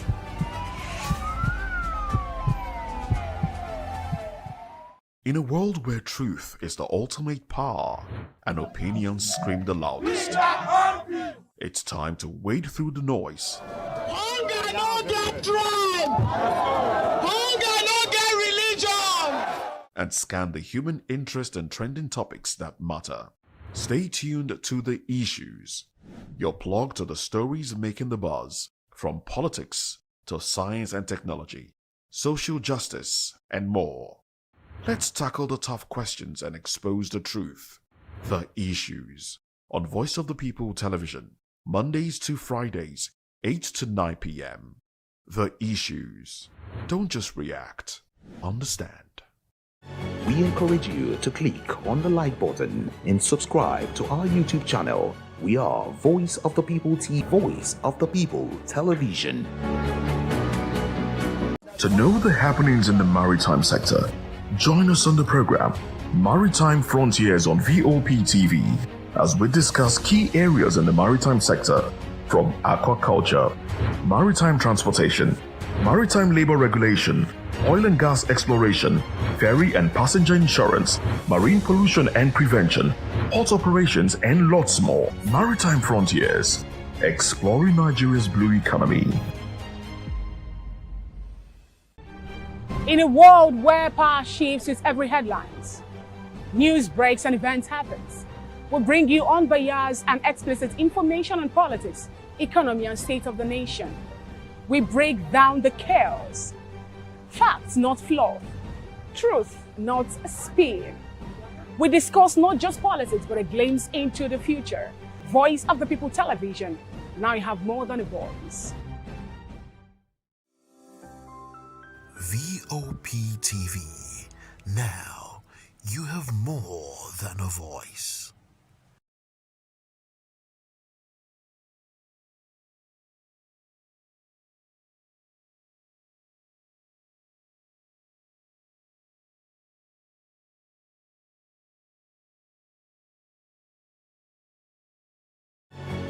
In a world where truth is the ultimate power and opinions scream the loudest, it's time to wade through the noise. Hunger no get tribe. Hunger no get religion. And scan the human interest and trending topics that matter. Stay tuned to The Issues, your plug to the stories making the buzz, from politics to science and technology, social justice, and more. Let's tackle the tough questions and expose the truth. The Issues on Voice of the People Television, Mondays to Fridays, 8 to 9 p.m. The Issues. Don't just react, understand. We encourage you to click on the like button and subscribe to our YouTube channel. We are Voice of the People TV, Voice of the People Television. To know the happenings in the maritime sector, join us on the program Maritime Frontiers on VOP TV as we discuss key areas in the maritime sector, from aquaculture, maritime transportation, maritime labor regulation, oil and gas exploration, ferry and passenger insurance, marine pollution and prevention, port operations, and lots more. Maritime Frontiers, exploring Nigeria's blue economy. In a world where power shifts with every headlines, news breaks and events happens, we bring you unbiased and explicit information on politics, economy, and state of the nation. We break down the chaos. Facts, not fluff. Truth, not spin. We discuss not just politics, but a glimpse into the future. Voice of the People Television. Now you have more than a voice. VOP TV. Now you have more than a voice.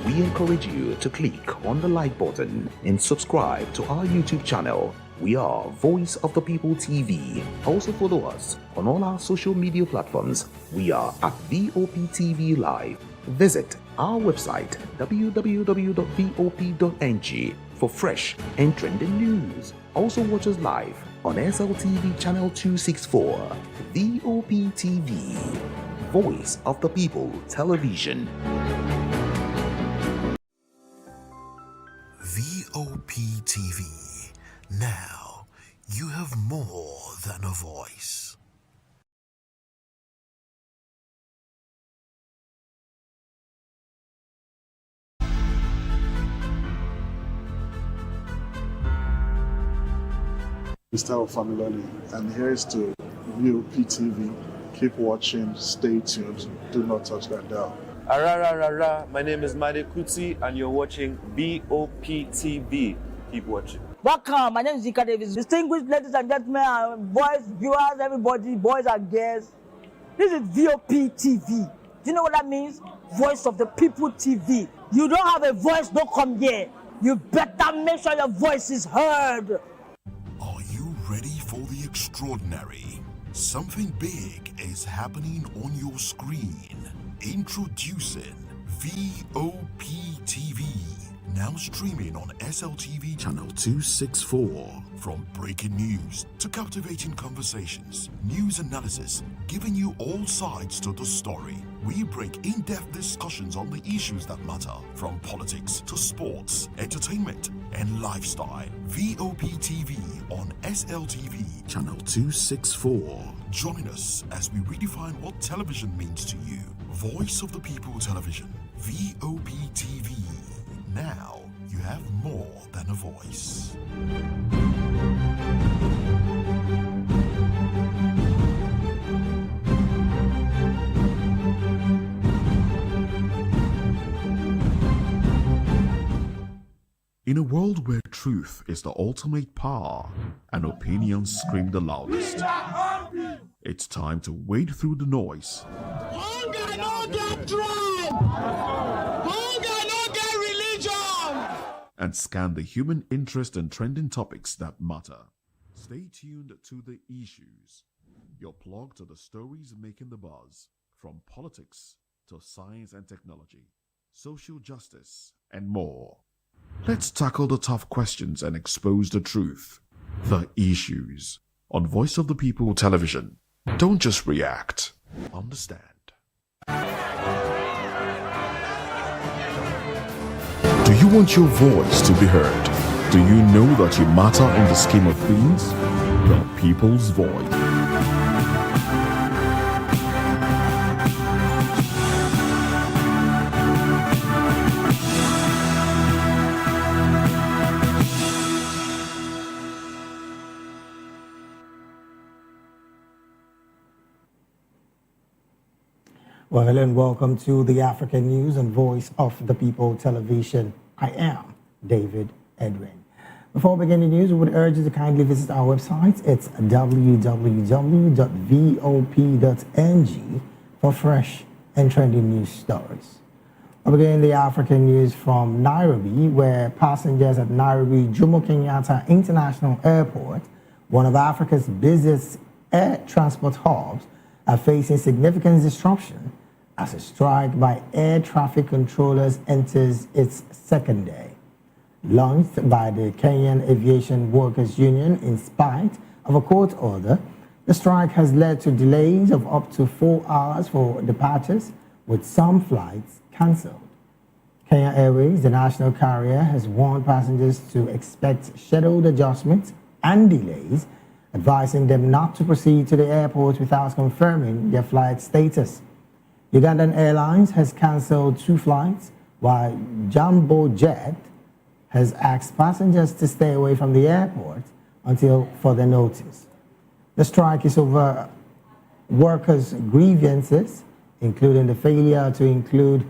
We encourage you to click on the like button and subscribe to our YouTube channel. We are Voice of the People TV. Also follow us on all our social media platforms. We are at VOP TV Live. Visit our website www.vop.ng for fresh and trending news. Also watch us live on SLTV channel 264. VOP TV, Voice of the People Television. VOP TV. Now you have more than a voice. Mr. Familoni, and here's to VOP TV. Keep watching, stay tuned, do not touch that dial. My name is Made Kuti and you're watching VOP TV. Keep watching. Welcome, my name is Zika Davis. Distinguished ladies and gentlemen, boys, viewers, everybody, boys and girls. This is VOP TV. Do you know what that means? Voice of the People TV. You don't have a voice, don't come here. You better make sure your voice is heard. Are you ready for the extraordinary? Something big is happening on your screen. Introducing VOP TV. Now streaming on SLTV channel 264. From breaking news to captivating conversations, news analysis, giving you all sides to the story. We break in-depth discussions on the issues that matter, from politics to sports, entertainment, and lifestyle. VOP TV on SLTV channel 264. Join us as we redefine what television means to you. Voice of the People Television, VOP TV. Now you have more than a voice. In a world where truth is the ultimate power and opinions scream the loudest, it's time to wade through the noise. Hunger no get tribe. Hunger no get religion. And scan the human interest and trending topics that matter. Stay tuned to The Issues, your plug to the stories making the buzz, from politics to science and technology, social justice, and more. Let's tackle the tough questions and expose the truth. The Issues on Voice of the People Television. Don't just react, understand. Do you want your voice to be heard? Do you know that you matter in the scheme of things? The People's Voice. Well, hello and welcome to the African News and Voice of the People Television. I am David Edwin. Before beginning the news, we would urge you to kindly visit our website. It's www.vop.ng for fresh and trending news stories. We'll begin the African news from Nairobi, where passengers at Nairobi Jomo Kenyatta International Airport, one of Africa's busiest air transport hubs, are facing significant disruption as a strike by air traffic controllers enters its second day. Launched by the Kenyan Aviation Workers Union in spite of a court order, the strike has led to delays of up to 4 hours for departures, with some flights cancelled. Kenya Airways, the national carrier, has warned passengers to expect scheduled adjustments and delays, advising them not to proceed to the airport without confirming their flight status. Ugandan Airlines has cancelled 2 flights, while Jambo Jet has asked passengers to stay away from the airport until further notice. The strike is over workers' grievances, including the failure to include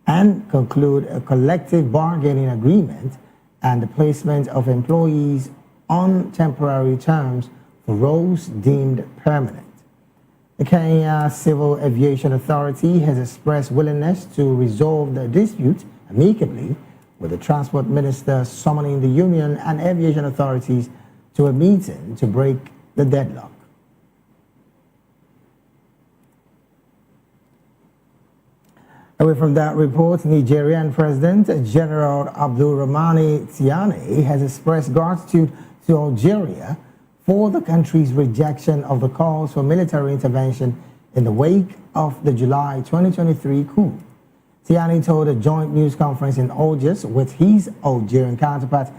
and conclude a collective bargaining agreement and the placement of employees on temporary terms for roles deemed permanent. The Kenya Civil Aviation Authority has expressed willingness to resolve the dispute amicably, with the Transport Minister summoning the union and aviation authorities to a meeting to break the deadlock. Away from that report, Nigerian President General Abdulrahman Tiani has expressed gratitude to Algeria for the country's rejection of the calls for military intervention in the wake of the July 2023 coup. Tiani told a joint news conference in Algiers with his Algerian counterpart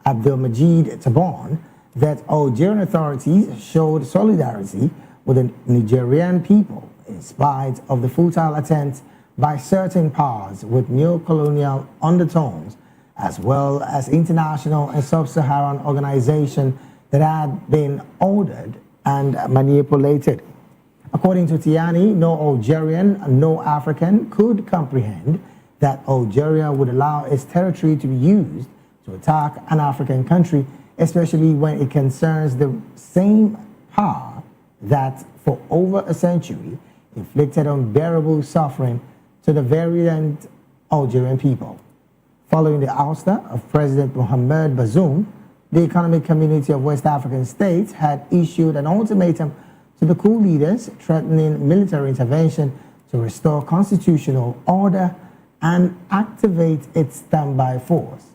Abdelmajid Tebboune that Algerian authorities showed solidarity with the Nigerian people in spite of the futile attempts by certain powers with neo-colonial undertones, as well as international and sub-Saharan organizations that had been ordered and manipulated. According to Tiani, no Algerian, no African could comprehend that Algeria would allow its territory to be used to attack an African country, especially when it concerns the same power that for over a century inflicted unbearable suffering to the variant Algerian people. Following the ouster of President Mohamed Bazoum, the Economic Community of West African States had issued an ultimatum to the coup leaders threatening military intervention to restore constitutional order and activate its standby force.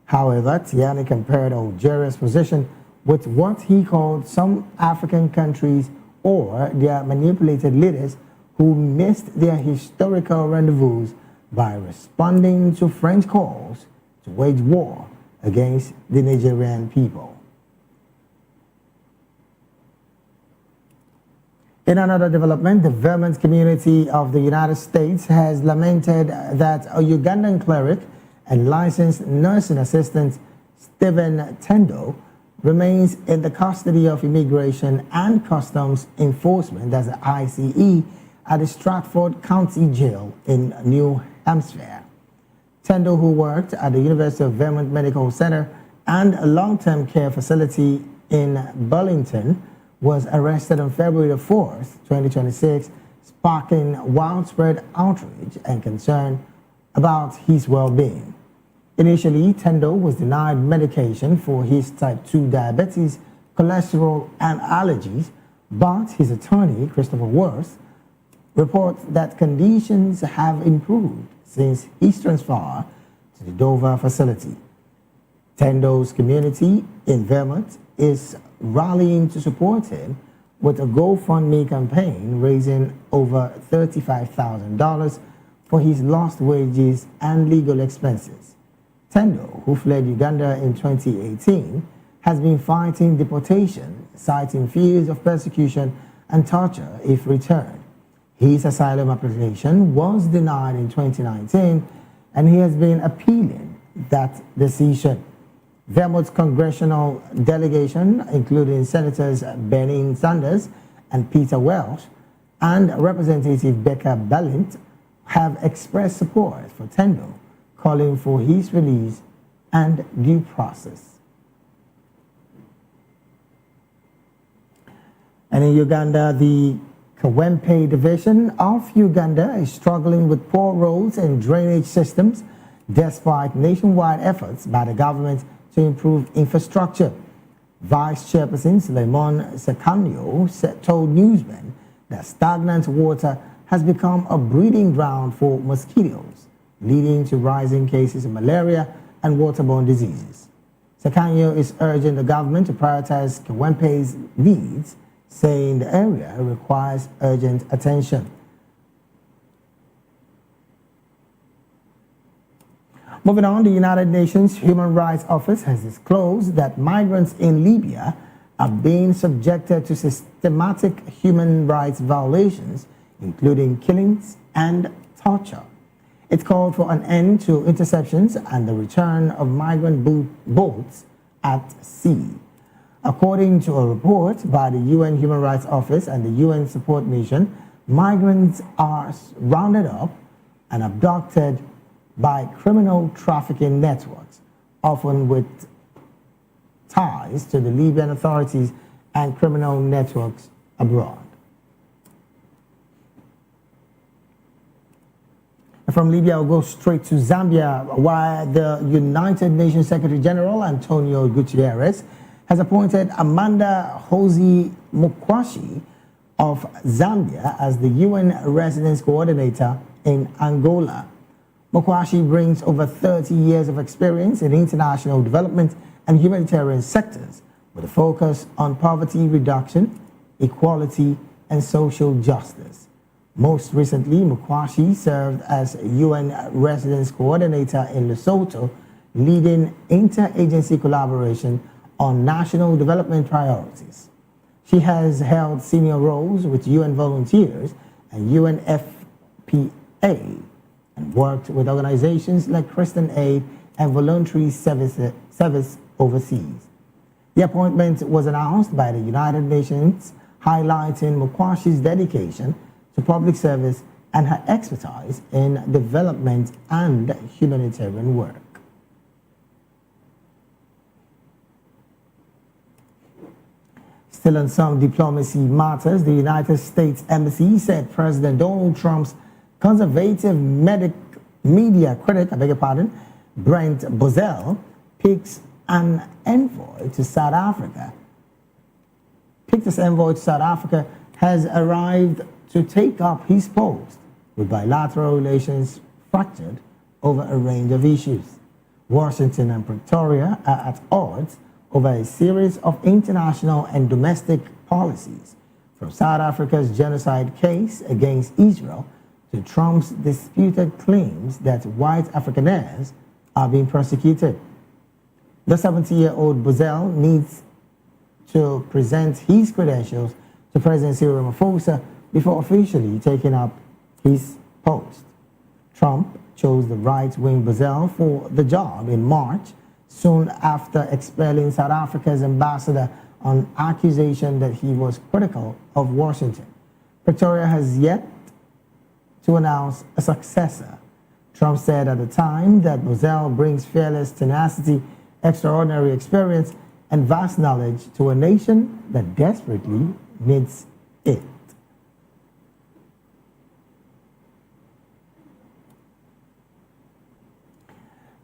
However, Tiani compared Algeria's position with what he called some African countries or their manipulated leaders who missed their historical rendezvous by responding to French calls to wage war against the Nigerian people. In another development, the Vermont community of the United States has lamented that a Ugandan cleric and licensed nursing assistant Stephen Tendo remains in the custody of Immigration and Customs Enforcement, that's the ICE, at the Stratford County Jail in New Hampshire. Tendo, who worked at the University of Vermont Medical Center and a long-term care facility in Burlington, was arrested on February 4th, 2026, sparking widespread outrage and concern about his well-being. Initially, Tendo was denied medication for his type 2 diabetes, cholesterol, and allergies, but his attorney, Christopher Worth, reports that conditions have improved since his transfer to the Dover facility. Tendo's community in Vermont is rallying to support him with a GoFundMe campaign raising over $35,000 for his lost wages and legal expenses. Tendo, who fled Uganda in 2018, has been fighting deportation, citing fears of persecution and torture if returned. His asylum application was denied in 2019, and he has been appealing that decision. Vermont's congressional delegation, including Senators Bernie Sanders and Peter Welch and Representative Becca Balint, have expressed support for Tendo, calling for his release and due process. And in Uganda, the Kawempe division of Uganda is struggling with poor roads and drainage systems despite nationwide efforts by the government to improve infrastructure. Vice Chairperson Suleiman Sekanyo told newsmen that stagnant water has become a breeding ground for mosquitoes, leading to rising cases of malaria and waterborne diseases. Sekanyo is urging the government to prioritize Kawempe's needs, saying the area requires urgent attention. Moving on, the United Nations Human Rights Office has disclosed that migrants in Libya are being subjected to systematic human rights violations, including killings and torture. It called for an end to interceptions and the return of migrant boats at sea. According to a report by the UN Human Rights Office and the UN Support Mission, migrants are rounded up and abducted by criminal trafficking networks, often with ties to the Libyan authorities and criminal networks abroad. From Libya, we'll go straight to Zambia, where the United Nations Secretary General Antonio Guterres has appointed Amanda Hosi Mukwashi of Zambia as the UN Residence Coordinator in Angola. Mukwashi brings over 30 years of experience in international development and humanitarian sectors with a focus on poverty reduction, equality, and social justice. Most recently, Mukwashi served as UN Residence Coordinator in Lesotho, leading interagency collaboration on national development priorities. She has held senior roles with UN Volunteers and UNFPA and worked with organizations like Christian Aid and Voluntary Service overseas. The appointment was announced by the United Nations, highlighting Mukwashi's dedication to public service and her expertise in development and humanitarian work. Still on some diplomacy matters, the United States Embassy said President Donald Trump's conservative media critic, Brent Bozell, picks an envoy to South Africa. Has arrived to take up his post, with bilateral relations fractured over a range of issues. Washington and Pretoria are at odds over a series of international and domestic policies, from South Africa's genocide case against Israel to Trump's disputed claims that white Afrikaners are being persecuted. The 70-year-old Bozell needs to present his credentials to President Cyril Ramaphosa before officially taking up his post. Trump chose the right-wing Bozell for the job in March, soon after expelling South Africa's ambassador on accusation that he was critical of Washington. Pretoria has yet to announce a successor. Trump said at the time that Bozell brings fearless tenacity, extraordinary experience, and vast knowledge to a nation that desperately needs it.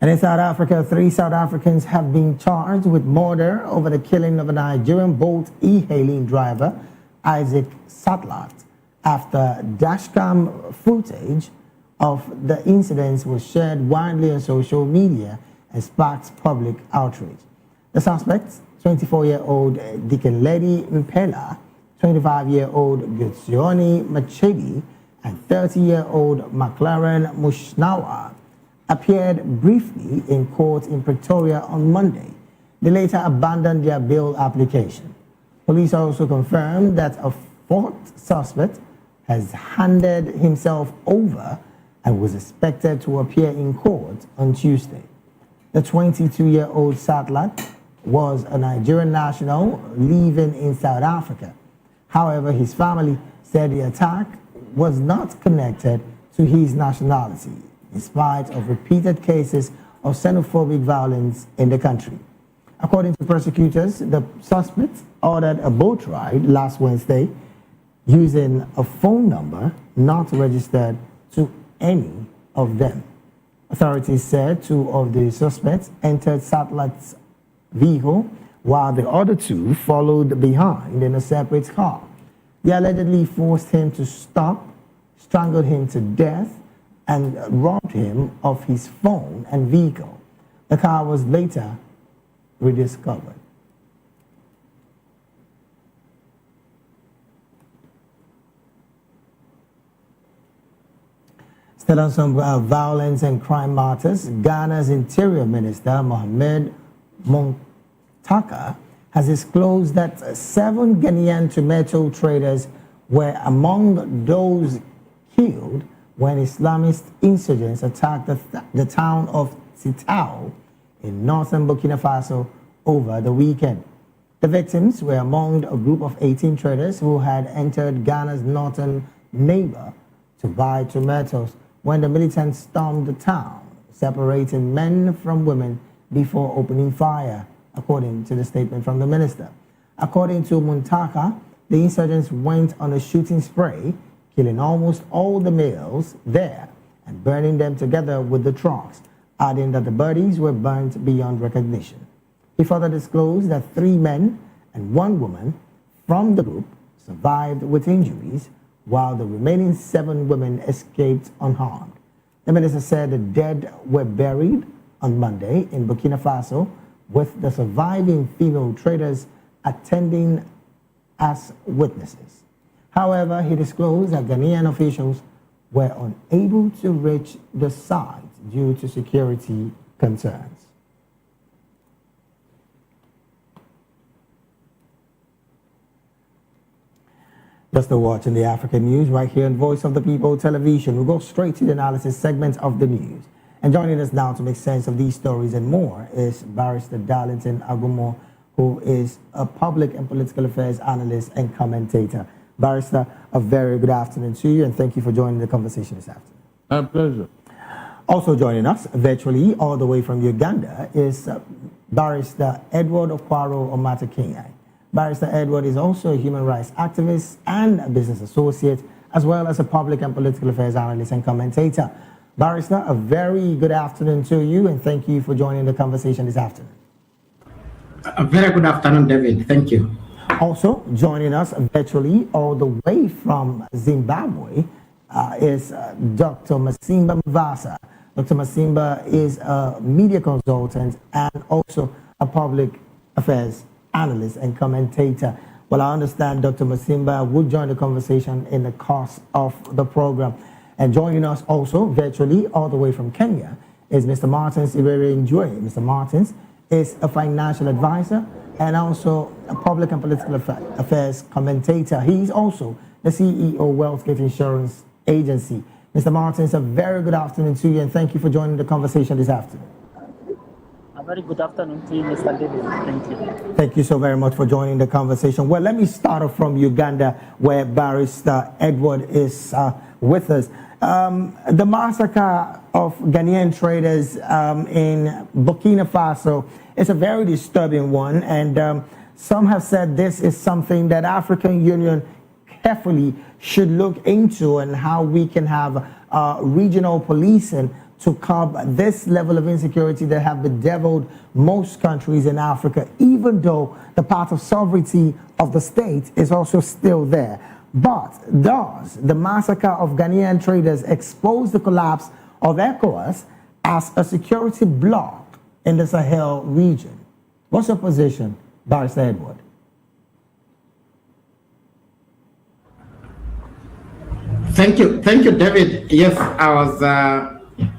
And in South Africa, 3 South Africans have been charged with murder over the killing of a Nigerian Bolt e-hailing driver, Isaac Satlat, after dashcam footage of the incidents was shared widely on social media and sparked public outrage. The suspects, 24-year-old Dikeledi Mpela, 25-year-old Gutsioni Machedi, and 30-year-old McLaren Mushnawa, appeared briefly in court in Pretoria on Monday. They later abandoned their bail application. Police also confirmed that a 4th suspect has handed himself over and was expected to appear in court on Tuesday. The 22-year-old Satlat was a Nigerian national living in South Africa. However, his family said the attack was not connected to his nationality, in spite of repeated cases of xenophobic violence in the country. According to prosecutors, the suspect ordered a boat ride last Wednesday using a phone number not registered to any of them. Authorities said 2 of the suspects entered Satlat's vehicle while the other 2 followed behind in a separate car. They allegedly forced him to stop, strangled him to death, and robbed him of his phone and vehicle. The car was later rediscovered. Still on some violence and crime matters, Ghana's Interior Minister Mohamed Muntaka has disclosed that 7 Ghanaian tomato traders were among those killed when Islamist insurgents attacked the town of Sitao in northern Burkina Faso over the weekend. The victims were among a group of 18 traders who had entered Ghana's northern neighbor to buy tomatoes when the militants stormed the town, separating men from women before opening fire, according to the statement from the minister. According to Muntaka, the insurgents went on a shooting spree, killing almost all the males there and burning them together with the trucks, adding that the bodies were burnt beyond recognition. He further disclosed that 3 men and 1 woman from the group survived with injuries, while the remaining 7 women escaped unharmed. The minister said the dead were buried on Monday in Burkina Faso, with the surviving female traders attending as witnesses. However, he disclosed that Ghanaian officials were unable to reach the site due to security concerns. Just a watch in the African news right here on Voice of the People Television. We'll go straight to the analysis segment of the news. And joining us now to make sense of these stories and more is Barrister Darlington Agumo, who is a public and political affairs analyst and commentator. Barrister, a very good afternoon to you, and thank you for joining the conversation this afternoon. My pleasure. Also joining us virtually all the way from Uganda is Barrister Edward Okwaro Omatakinyai. Barrister Edward is also a human rights activist and a business associate, as well as a public and political affairs analyst and commentator. Barrister, a very good afternoon to you, and thank you for joining the conversation this afternoon. A very good afternoon, David. Thank you. Also joining us virtually all the way from Zimbabwe is Dr. Masimba Mvasa. Dr. Masimba is a media consultant and also a public affairs analyst and commentator. Well, I understand Dr. Masimba would join the conversation in the course of the program. And joining us also virtually all the way from Kenya is Mr. Martins Irere Njue. Mr. Martins is a financial advisor and also a public and political affairs commentator. He's also the CEO of Wealthgate Insurance Agency. Mr. Martins, a very good afternoon to you, and thank you for joining the conversation this afternoon. A very good afternoon to you, Mr. David. Thank you. Thank you so very much for joining the conversation. Well, let me start off from Uganda, where Barrister Edward is with us. The massacre of Ghanaian traders in Burkina Faso is a very disturbing one, and some have said this is something that African Union carefully should look into, and how we can have regional policing to curb this level of insecurity that have bedeviled most countries in Africa, even though the part of sovereignty of the state is also still there. But does the massacre of Ghanaian traders expose the collapse of ECOWAS as a security bloc in the Sahel region? What's your position, Barrister Edward? Thank you, David. Yes, I was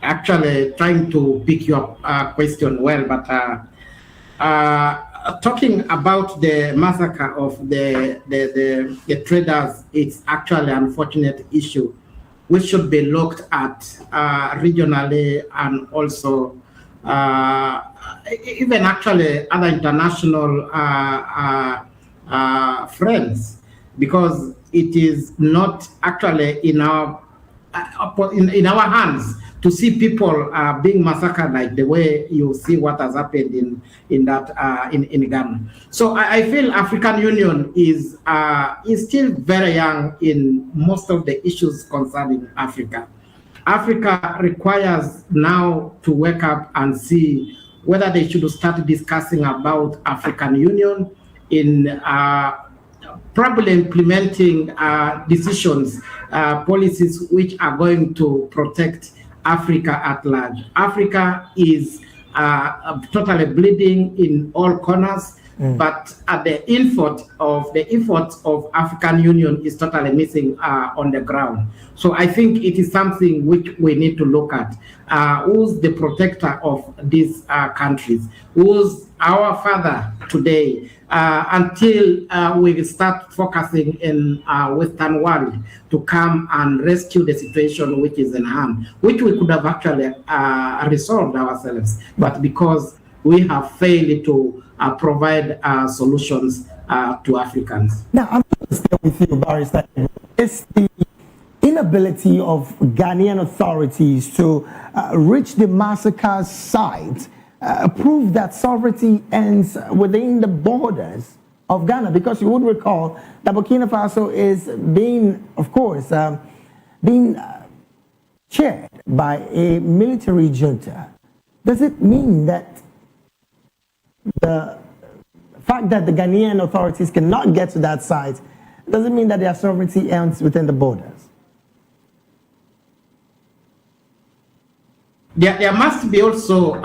actually trying to pick your question well, but talking about the massacre of the traders, it's actually an unfortunate issue which should be looked at regionally, and also even actually other international friends, because it is not actually in our hands to see people being massacred like the way you see what has happened in Ghana. So I feel African Union is still very young in most of the issues concerning Africa. Africa requires now to wake up and see whether they should start discussing about African Union in probably implementing decisions, policies which are going to protect Africa at large. Africa is totally bleeding in all corners, but at the efforts of African Union is totally missing on the ground. So I think it is something which we need to look at. Who's the protector of these countries? Who's our father today? Until we start focusing in Western world to come and rescue the situation which is in hand, which we could have actually resolved ourselves, but because we have failed to provide solutions to Africans. Now, I'm going to stay with you, Barrister. It's the inability of Ghanaian authorities to reach the massacre site, prove that sovereignty ends within the borders of Ghana, because you would recall that Burkina Faso is being, of course, being chaired by a military junta. Does it mean that the fact that the Ghanaian authorities cannot get to that site doesn't mean that their sovereignty ends within the borders? There must be also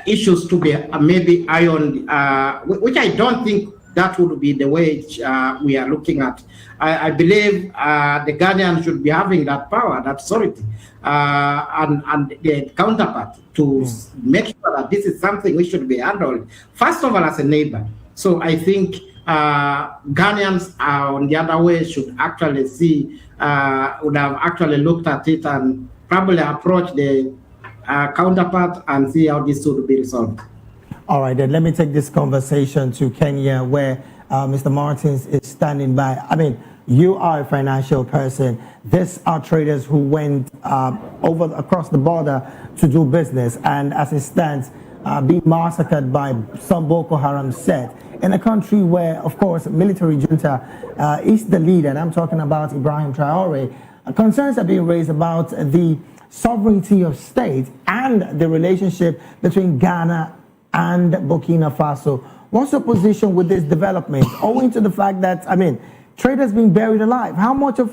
issues to be maybe ironed, which I don't think that would be the way we are looking at. I believe the Ghanaians should be having that power, that authority, and the counterpart to make sure that this is something we should be handled, first of all, as a neighbor. So I think Ghanaians, on the other way, should actually see, would have actually looked at it and probably approach the counterpart and see how this should be resolved. All right, then let me take this conversation to Kenya, where Mr. Martins is standing by. I mean, you are a financial person. These are traders who went across the border to do business, and as it stands, being massacred by some Boko Haram set in a country where, of course, military junta is the leader, and I'm talking about Ibrahim Traore. Concerns are being raised about the sovereignty of state and the relationship between Ghana and Burkina Faso. What's your position with this development, owing to the fact that, I mean, traders being buried alive? How much of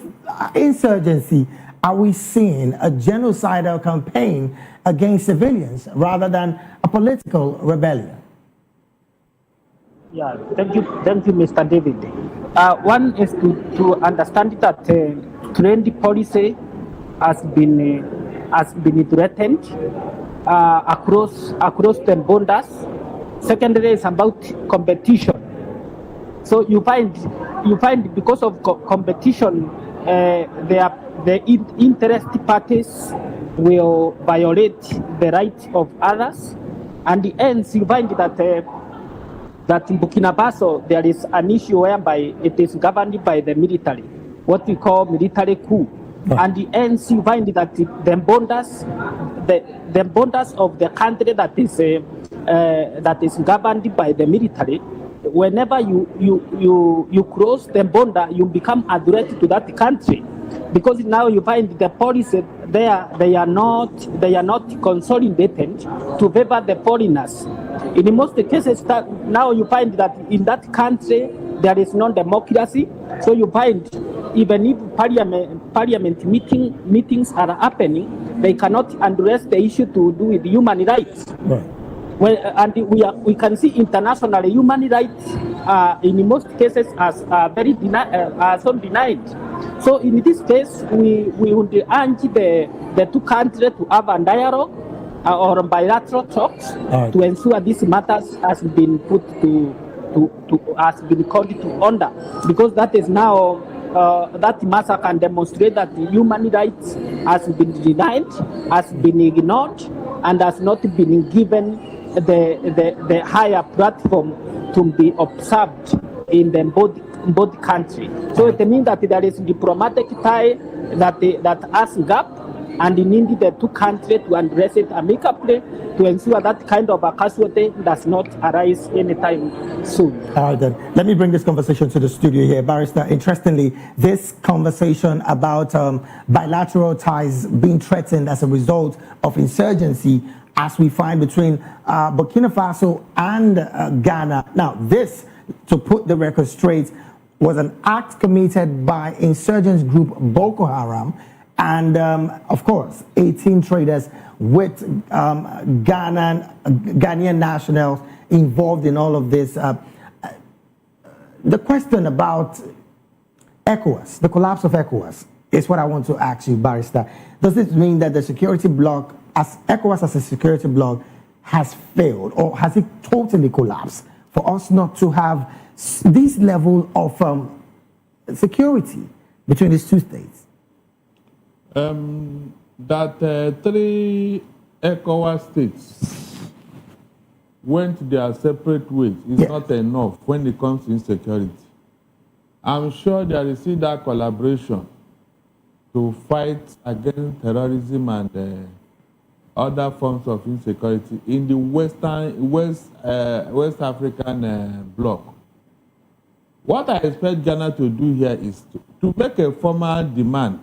insurgency are we seeing, a genocidal campaign against civilians rather than a political rebellion? Yeah, thank you, Mr. David. One is to understand that trade policy has been threatened across the borders. Secondly, is about competition. So you find because of competition, the interested parties will violate the rights of others, and the ends you find that in Burkina Faso there is an issue whereby it is governed by the military, what we call military coup. And the ends you find that the borders of the country that is governed by the military, whenever you cross the border, you become a threat to that country, because now you find the policy there they are not consolidated to favor the foreigners. In most cases, now you find that in that country there is no democracy. So you find even if parliament meetings are happening, they cannot address the issue to do with human rights. Right. Well, and we can see international human rights in most cases as very denied. So in this case, we would urge the two countries to have a dialogue or bilateral talks to ensure these matters has been put has been called to order, because that is now that massacre can demonstrate that human rights has been denied, has been ignored, and has not been given the higher platform to be observed in the both country. So it means that there is diplomatic tie that has gap, and you need the two countries to address it amicably to ensure that kind of a casualty does not arise anytime soon. All right, then. Let me bring this conversation to the studio here. Barrister, interestingly, this conversation about bilateral ties being threatened as a result of insurgency, as we find between Burkina Faso and Ghana. Now, this, to put the record straight, was an act committed by insurgents group Boko Haram, and of course 18 traders with Ghanaian nationals involved in all of this. The question about ECOWAS, the collapse of ECOWAS, is what I want to ask you, Barrister. Does it mean that the security bloc, as ECOWAS as a security bloc, has failed, or has it totally collapsed for us not to have this level of security between these two states? That 3 ECOWAS states went their separate ways is not enough when it comes to insecurity. I'm sure there is still that collaboration to fight against terrorism and other forms of insecurity in the West African bloc. What I expect Ghana to do here is to make a formal demand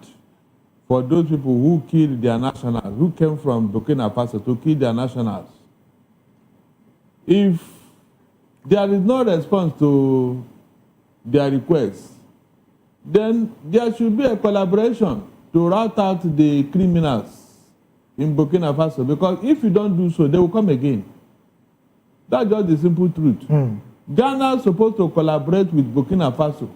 for those people who killed their nationals, who came from Burkina Faso to kill their nationals. If there is no response to their request, then there should be a collaboration to rout out the criminals in Burkina Faso, because if you don't do so, they will come again. That's just the simple truth. Ghana is supposed to collaborate with Burkina Faso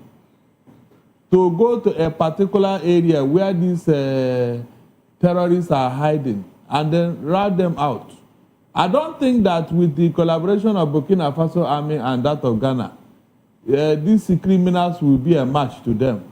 to go to a particular area where these terrorists are hiding and then rout them out. I don't think that with the collaboration of Burkina Faso army and that of Ghana, these criminals will be a match to them.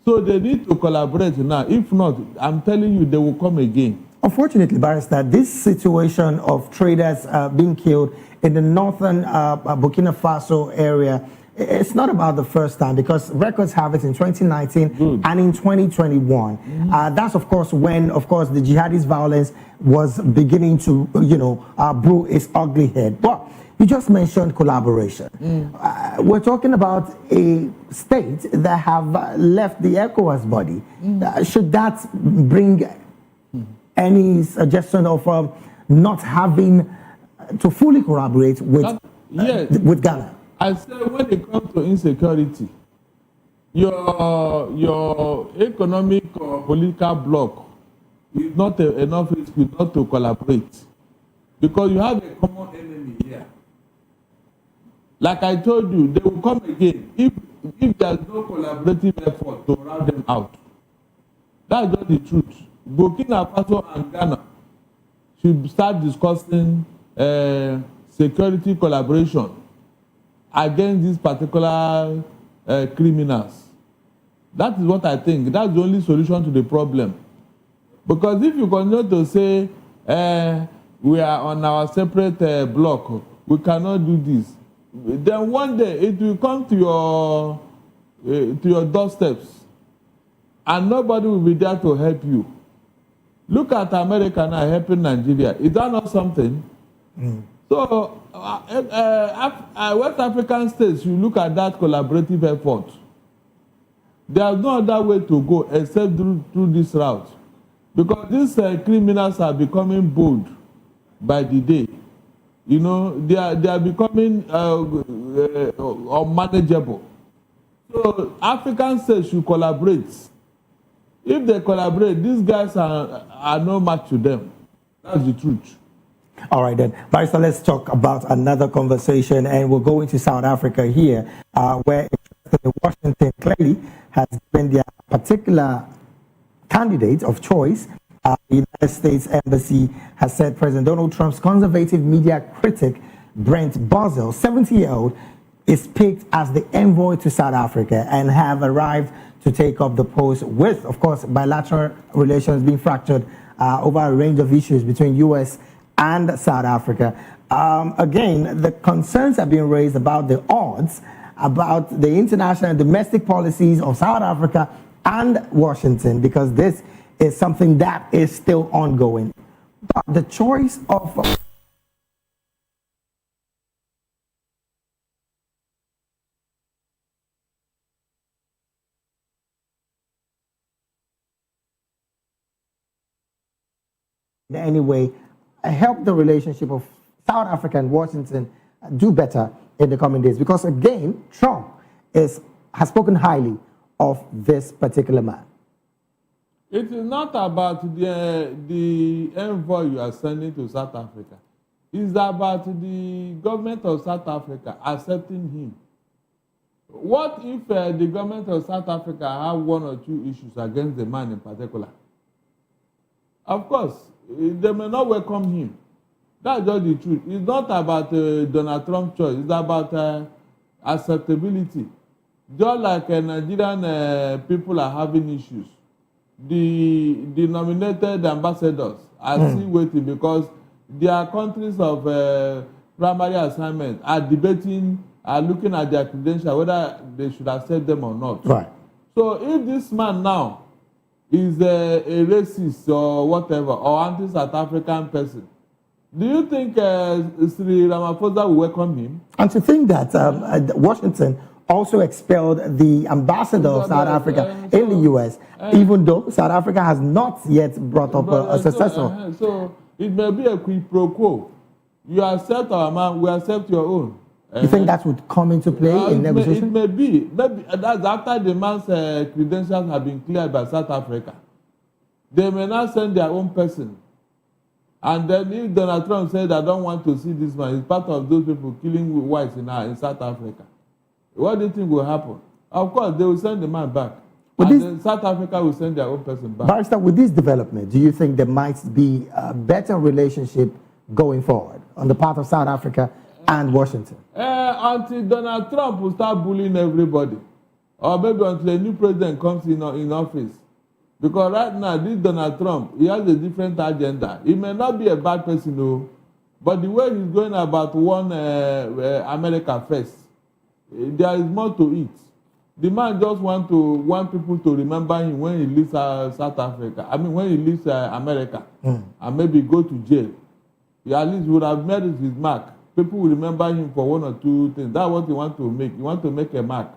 So they need to collaborate now. If not, I'm telling you, they will come again. Unfortunately, Barrister, this situation of traders being killed in the northern Burkina Faso area it's not about the first time, because records have it in 2019 and in 2021. That's of course when, of course, the jihadist violence was beginning to, brew its ugly head. But you just mentioned collaboration. We're talking about a state that have left the ECOWAS body. Should that bring any suggestion of not having to fully collaborate with Ghana? I said when it comes to insecurity, your economic or political bloc is not enough risk not to collaborate, because you have a common enemy here. Like I told you, they will come again if there's no collaborative effort to round them out. That's just the truth. Burkina Faso and Ghana should start discussing security collaboration against these particular criminals. That is what I think. That's the only solution to the problem. Because if you continue to say we are on our separate block, we cannot do this, then one day it will come to your doorsteps, and nobody will be there to help you. Look at America now helping Nigeria. Is that not something? So, West African states, you look at that collaborative effort. There's no other way to go except through this route. Because these criminals are becoming bold by the day. You know, they are becoming unmanageable. So, African states should collaborate. If they collaborate, these guys are no match to them. That's the truth. All right, then. Barrister, let's talk about another conversation, and we'll go into South Africa here, where Washington clearly has been their particular candidate of choice. The United States Embassy has said President Donald Trump's conservative media critic, Brent Bozell, 70-year-old, is picked as the envoy to South Africa and have arrived to take up the post with, of course, bilateral relations being fractured over a range of issues between U.S. and South Africa. Again, the concerns have been raised about the odds, about the international and domestic policies of South Africa and Washington, because this is something that is still ongoing. But the choice of in any way help the relationship of South Africa and Washington do better in the coming days? Because again, Trump has spoken highly of this particular man. It is not about the envoy you are sending to South Africa. It's about the government of South Africa accepting him. What if the government of South Africa have one or two issues against the man in particular? Of course, they may not welcome him. That's just the truth. It's not about Donald Trump's choice. It's about acceptability. Just like Nigerian people are having issues, the nominated ambassadors are still waiting because their countries of primary assignment are debating, are looking at their credentials, whether they should accept them or not. Right. So if this man now is a racist or whatever, or anti-South African person, do you think Sri Ramaphosa will welcome him? And to think that Washington also expelled the ambassador of South Africa in the U.S., even though South Africa has not yet brought up a successor. So it may be a quid pro quo. You accept our man, we accept your own. You think that would come into play in negotiation? It may be. Maybe that's after the man's credentials have been cleared by South Africa. They may not send their own person. And then if Donald Trump said, I don't want to see this man, he's part of those people killing whites in South Africa, what do you think will happen? Of course, they will send the man back. And then South Africa will send their own person back. Barrister, with this development, do you think there might be a better relationship going forward on the part of South Africa and Washington? Until Donald Trump will start bullying everybody. Or maybe until a new president comes in office. Because right now, this Donald Trump, he has a different agenda. He may not be a bad person, no, but the way he's going about one America first There is more to it. The man just want people to remember him when he leaves South Africa. I mean, when he leaves America, and maybe go to jail. He at least would have made his mark. People will remember him for one or two things. That's what he want to make. He want to make a mark.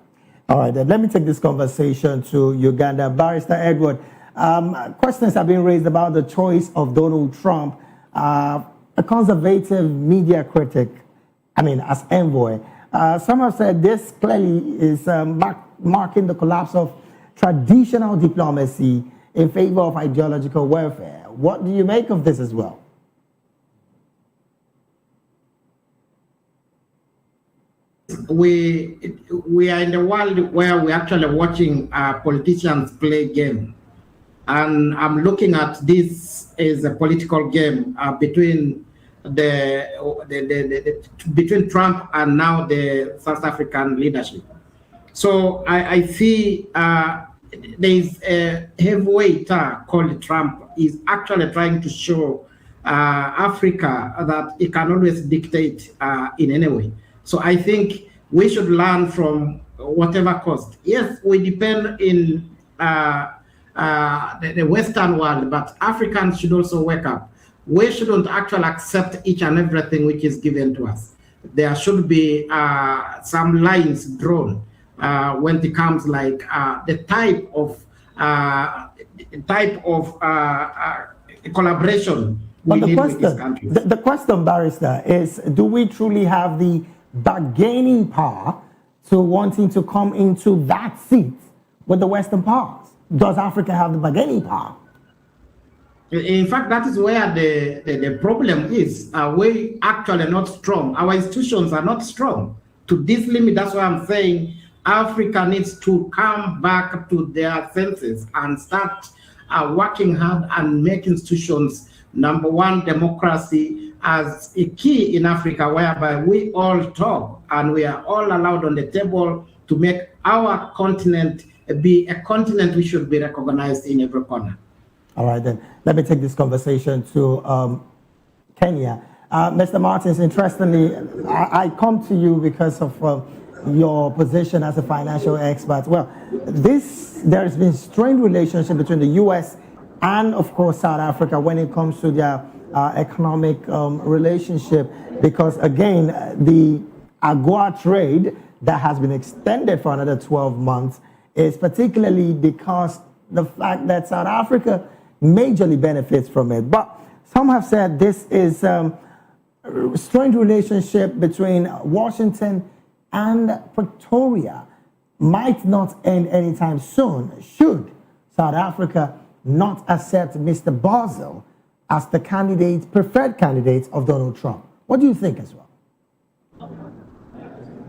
All right, then let me take this conversation to Uganda. Barrister Edward, questions have been raised about the choice of Donald Trump, a conservative media critic, as envoy. Some have said this clearly is marking the collapse of traditional diplomacy in favor of ideological warfare. What do you make of this as well? We are in the world where we're actually watching politicians play game. And I'm looking at this as a political game between between Trump and now the South African leadership. So I see there is a heavyweight called Trump is actually trying to show Africa that it can always dictate in any way. So I think we should learn from whatever cost. Yes, we depend in the Western world, but Africans should also wake up. We shouldn't actually accept each and everything which is given to us. There should be some lines drawn when it comes like the type of collaboration we need with this country. The question, Barrister, is do we truly have the bargaining power to wanting to come into that seat with the Western powers? Does Africa have the bargaining power? In fact, that is where the problem is. We actually not strong. Our institutions are not strong. To this limit, that's why I'm saying Africa needs to come back to their senses and start working hard and make institutions, number one, democracy as a key in Africa, whereby we all talk and we are all allowed on the table to make our continent be a continent which should be recognized in every corner. All right, then. Let me take this conversation to Kenya. Mr. Martins, interestingly, I come to you because of your position as a financial expert. Well, there has been strained relationship between the U.S. and, of course, South Africa when it comes to their economic relationship, because, again, the AGOA trade that has been extended for another 12 months is particularly because the fact that South Africa majorly benefits from it. But some have said this is a strained relationship between Washington and Pretoria might not end anytime soon should South Africa not accept Mr. Basil as the preferred candidate of Donald Trump. What do you think as well?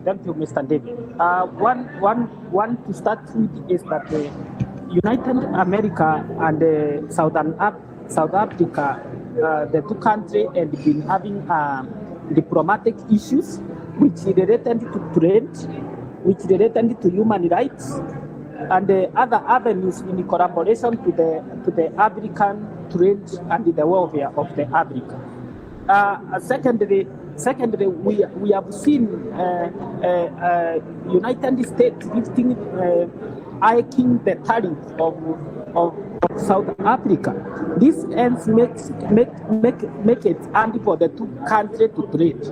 Thank you, Mr. David. One to start with is that the United America and South Africa, the two countries, have been having diplomatic issues, which related to trade, which related to human rights, and the other avenues in collaboration to the African trade and the welfare of the Africa. Secondly, we have seen United States lifting, hiking the tariff of South Africa. This ends make it handy for the two countries to trade.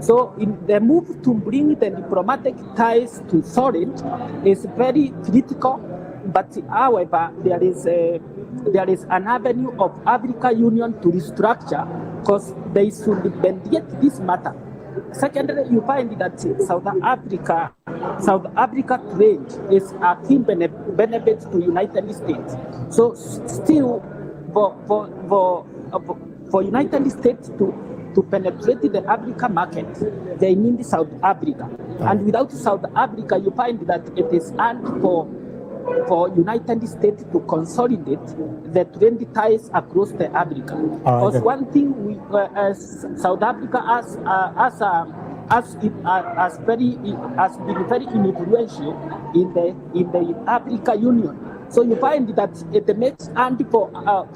So in the move to bring the diplomatic ties to solid is very critical. But however, there is an avenue of Africa Union to restructure because they should mediate this matter. Secondly, you find that South Africa trade is a key benefit to United States. So still, for United States to penetrate the Africa market, they need South Africa. And without South Africa, you find that it is hard for United States to consolidate the trade ties across the Africa. Because one thing South Africa has been very influential in the Africa Union. So you find that it makes handy for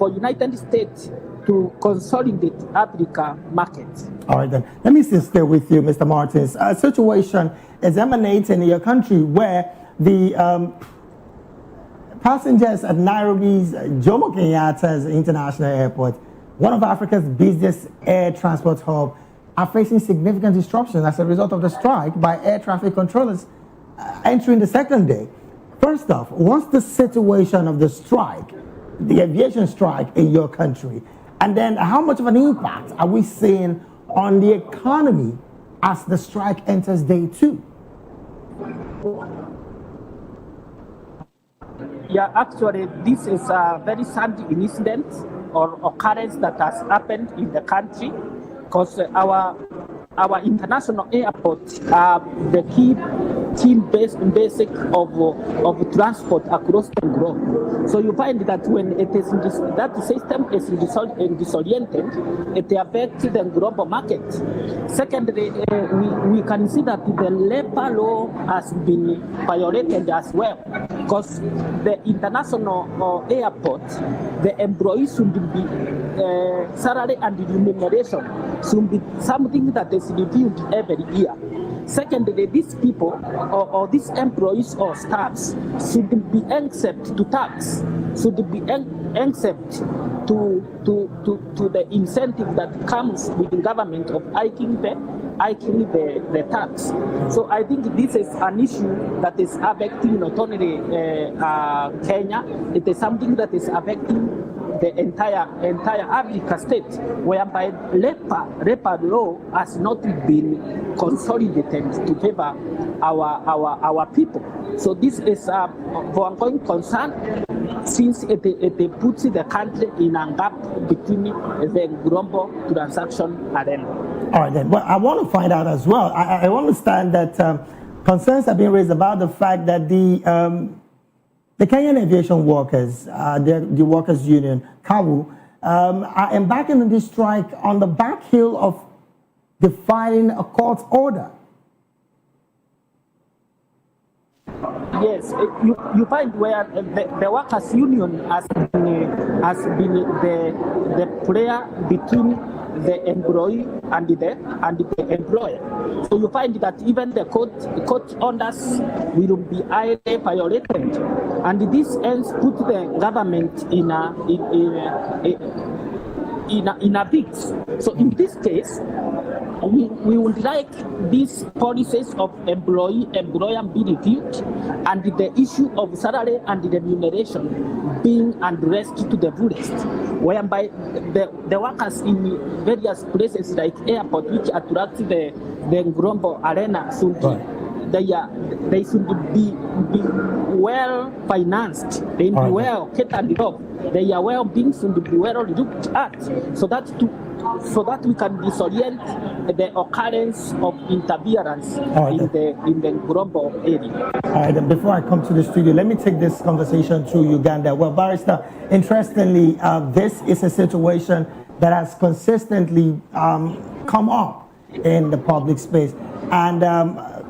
United States to consolidate Africa market. All right, then. Let me still stay with you, Mr. Martins. A situation is emanating in your country where the passengers at Nairobi's Jomo Kenyatta's International Airport, one of Africa's busiest air transport hub, are facing significant disruption as a result of the strike by air traffic controllers entering the second day. First off, what's the situation of the strike, the aviation strike in your country? And then how much of an impact are we seeing on the economy as the strike enters day 2? Yeah, actually, this is a very sad incident or occurrence that has happened in the country, because our international airports are the key basic of transport across the globe. So you find that when it is that system is disoriented, it affects the global market. Secondly, we can see that the labor law has been violated as well, because the international airport, the employees should be salary and remuneration should be something that is reviewed every year. Secondly, these people or these employees or staffs should be exempt to tax, should be exempt to the incentive that comes with the government of hiking the tax. So I think this is an issue that is affecting not only Kenya, it is something that is affecting the entire Africa state, whereby labor law has not been consolidated to favor our people. So this is of ongoing concern, since it puts the country in a gap between the global transaction arena. All right, then. Well, I want to find out as well. I understand that concerns have been raised about the fact that the Kenyan aviation workers, the workers' union, KAWU, are embarking on this strike on the back heel of defying a court order. Yes, you find where the workers' union has been the player between the employee and the employer. So you find that even the court orders will be highly violated, and this ends put the government in a fix. So in this case, we would like these policies of employer being reviewed, and the issue of salary and remuneration being addressed to the fullest, whereby the workers in various places like airport, which attract the global arena, should they should be well financed, they should be well catered off, their well-being should be well looked at, so that we can disorient the occurrence of interference in the global area. All right, and before I come to the studio, let me take this conversation to Uganda. Well, Barrister, interestingly, this is a situation that has consistently come up in the public space, and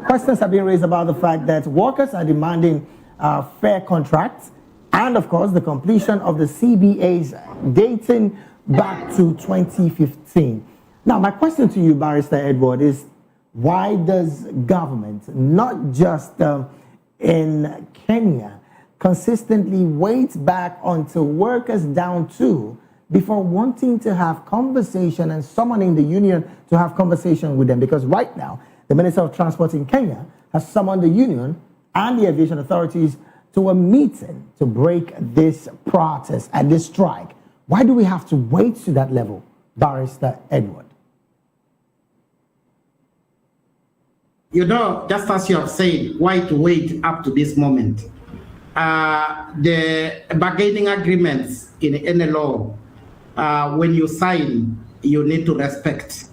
questions have been raised about the fact that workers are demanding fair contracts, and of course the completion of the CBAs dating back to 2015. Now, my question to you, Barrister Edward, is why does government, not just in Kenya, consistently wait back until workers down to before wanting to have conversation and summoning the union to have conversation with them? Because right now, the Minister of Transport in Kenya has summoned the union and the aviation authorities to a meeting to break this protest and this strike. Why do we have to wait to that level, Barrister Edward? You know, just as you have said, why to wait up to this moment? The bargaining agreements in any law, when you sign, you need to respect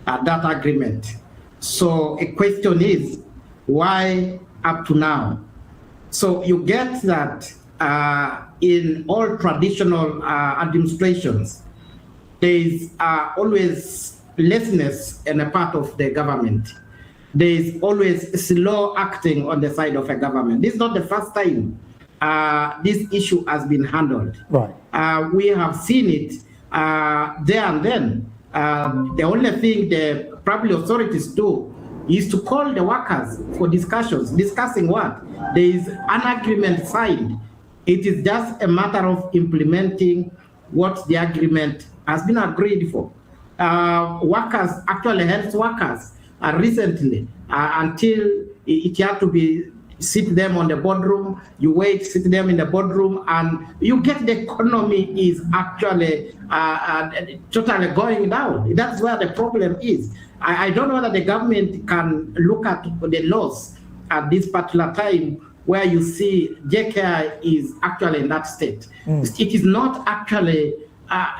that agreement. So a question is, why up to now? So you get that in all traditional administrations, there is always laziness on a part of the government. There is always slow acting on the side of a government. This is not the first time this issue has been handled. Right. We have seen it there and then. The only thing the probably authorities do is to call the workers for discussions. Discussing what? There is an agreement signed. It is just a matter of implementing what the agreement has been agreed for. Workers, actually health workers, recently, until it had to be sit them on the boardroom, you wait, sit them in the boardroom, and you get the economy is actually totally going down. That's where the problem is. I don't know whether the government can look at the laws at this particular time where you see JKI is actually in that state. It is not actually,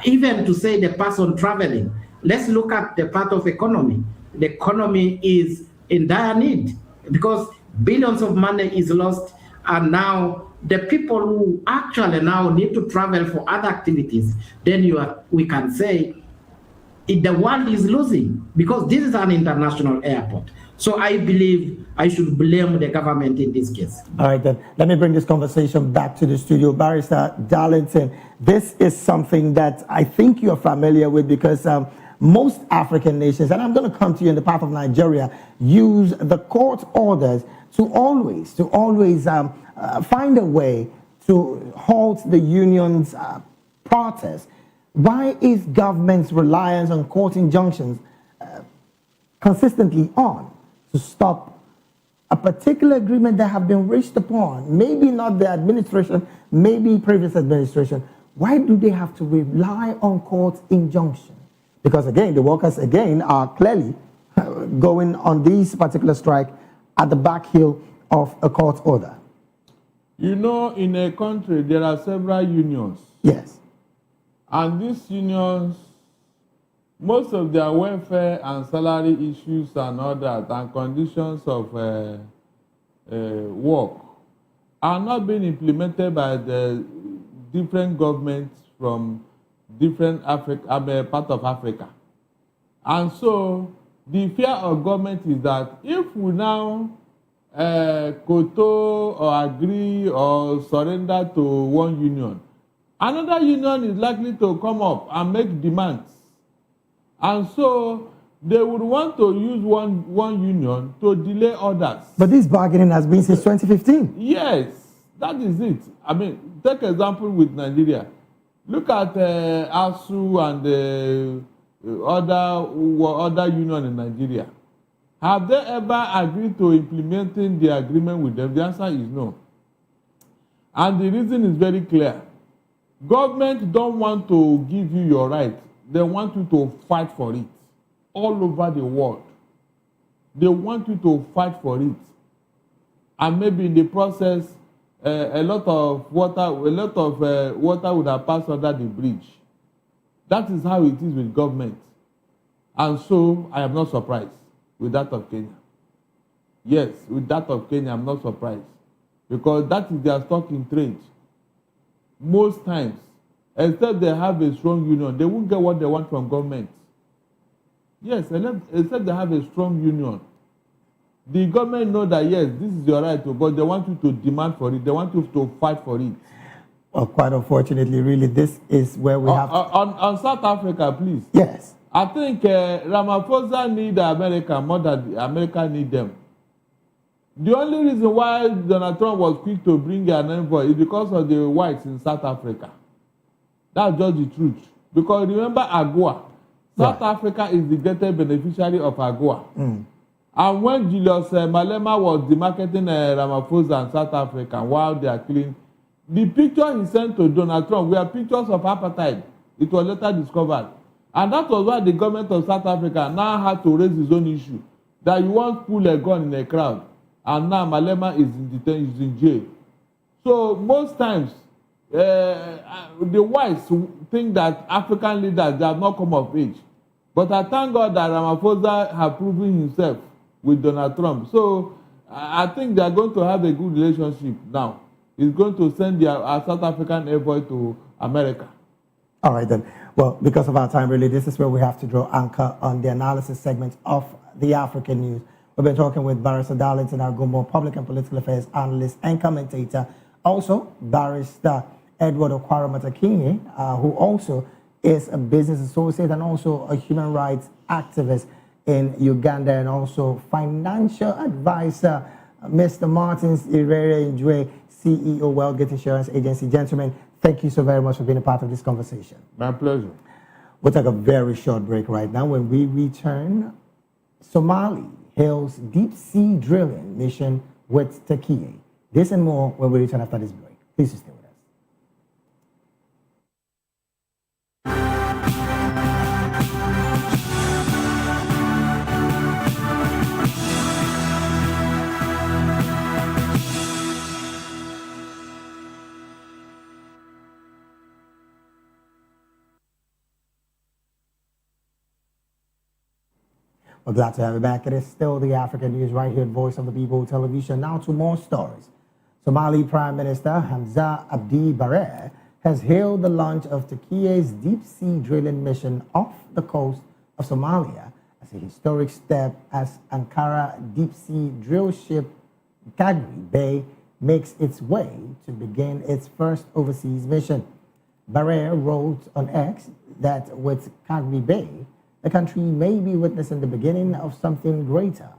even to say the person traveling, let's look at the part of economy. The economy is in dire need because billions of money is lost, and now the people who actually now need to travel for other activities, then we can say the world is losing because this is an international airport. So I believe I should blame the government in this case. All right, then let me bring this conversation back to the studio. Barrister Darlington, this is something that I think you're familiar with because most African nations, and I'm going to come to you in the path of Nigeria, use the court orders to always find a way to halt the union's protest. Why is government's reliance on court injunctions consistently on to stop a particular agreement that have been reached upon? Maybe not the administration, maybe previous administration. Why do they have to rely on court injunction? Because again, the workers again are clearly going on this particular strike at the back heel of a court order. You know, in a country, there are several unions. Yes. And these unions, most of their welfare and salary issues and all that, and conditions of work are not being implemented by the different governments from different part of Africa. And so the fear of government is that if we now koto or agree or surrender to one union, another union is likely to come up and make demands. And so they would want to use one union to delay others. But this bargaining has been since 2015. Yes, that is it. I mean, take example with Nigeria. Look at ASU and the other union in Nigeria. Have they ever agreed to implementing the agreement with them? The answer is no. And the reason is very clear. Government don't want to give you your right. They want you to fight for it all over the world. They want you to fight for it. And maybe in the process, a lot of water would have passed under the bridge. That is how it is with government. And so I am not surprised with that of Kenya. Yes, with that of Kenya, I'm not surprised. Because that is their stock in trade. Most times, except they have a strong union, they won't get what they want from government. Yes, except they have a strong union. The government know that, yes, this is your right, but they want you to demand for it. They want you to fight for it. Well, quite unfortunately, really, this is where we have to... On South Africa, please. Yes. I think Ramaphosa need America more than America need them. The only reason why Donald Trump was quick to bring an envoy is because of the whites in South Africa. That's just the truth. Because remember AGOA. South Africa is the greatest beneficiary of AGOA. And when Julius Malema was demarketing Ramaphosa in South Africa while they are killing, the picture he sent to Donald Trump were pictures of apartheid. It was later discovered. And that was why the government of South Africa now had to raise his own issue. That you won't pull a gun in a crowd. And now Malema is in detention, is in jail. So most times, the whites think that African leaders, they have not come of age. But I thank God that Ramaphosa has proven himself with Donald Trump. So I think they are going to have a good relationship now. He's going to send our South African envoy to America. All right, then. Well, because of our time, really, this is where we have to draw anchor on the analysis segment of the African news. We've been talking with Barrister Darlington Agumbo, public and political affairs analyst and commentator. Also, Barrister Edward Okwara Matakinye, who also is a business associate and also a human rights activist in Uganda and also financial advisor. Mr. Martins Irere Njwe, CEO, Wellgate Insurance Agency. Gentlemen, thank you so very much for being a part of this conversation. My pleasure. We'll take a very short break right now. When we return, Somali hails deep sea drilling mission with Turkey. This and more when we return after this break. Please stay with us. We're glad to have you back. It is still the African News right here at Voice of the People Television. Now to more stories. Somali Prime Minister Hamza Abdi Barre has hailed the launch of Turkey's deep sea drilling mission off the coast of Somalia as a historic step as Ankara deep sea drill ship Kagri Bay makes its way to begin its first overseas mission. Barre wrote on X that with Kagri Bay, the country may be witnessing the beginning of something greater,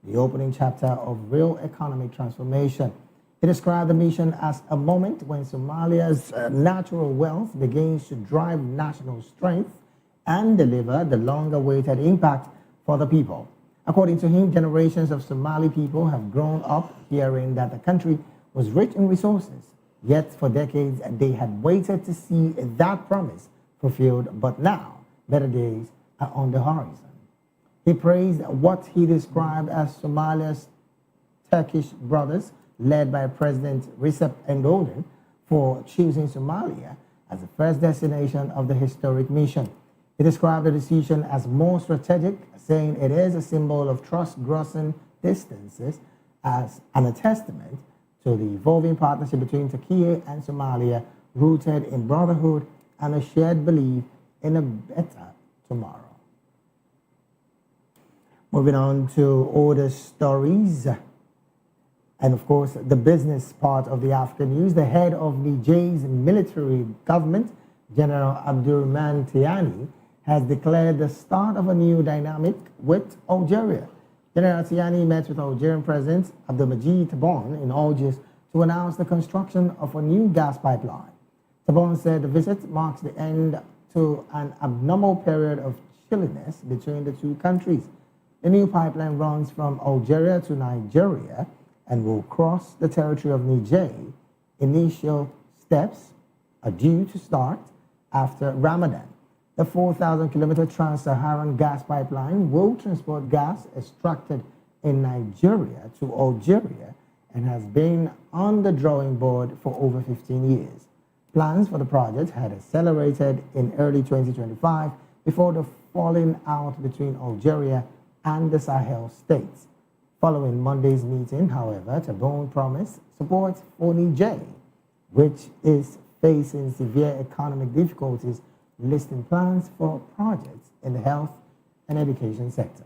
the opening chapter of real economic transformation. He described the mission as a moment when Somalia's natural wealth begins to drive national strength and deliver the long-awaited impact for the people. According to him, generations of Somali people have grown up hearing that the country was rich in resources, yet for decades they had waited to see that promise fulfilled, but now better days are on the horizon. He praised what he described as Somalia's Turkish brothers, led by President Recep Erdogan, for choosing Somalia as the first destination of the historic mission. He described the decision as more strategic, saying it is a symbol of trust crossing distances as and a testament to the evolving partnership between Turkey and Somalia, rooted in brotherhood and a shared belief in a better tomorrow. Moving on to other stories, and of course, the business part of the African News. The head of Niger's military government, General Abdurrahman Tiani, has declared the start of a new dynamic with Algeria. General Tiani met with Algerian President Abdelmadjid Tebboune in Algiers to announce the construction of a new gas pipeline. Tebboune said the visit marks the end to an abnormal period of chilliness between the two countries. The new pipeline runs from Algeria to Nigeria and will cross the territory of Niger. Initial steps are due to start after Ramadan. The 4,000-kilometer trans-Saharan gas pipeline will transport gas extracted in Nigeria to Algeria and has been on the drawing board for over 15 years. Plans for the project had accelerated in early 2025 before the falling out between Algeria and the Sahel states. Following Monday's meeting, however, Tebboune promised support for Niger, which is facing severe economic difficulties, listing plans for projects in the health and education sector.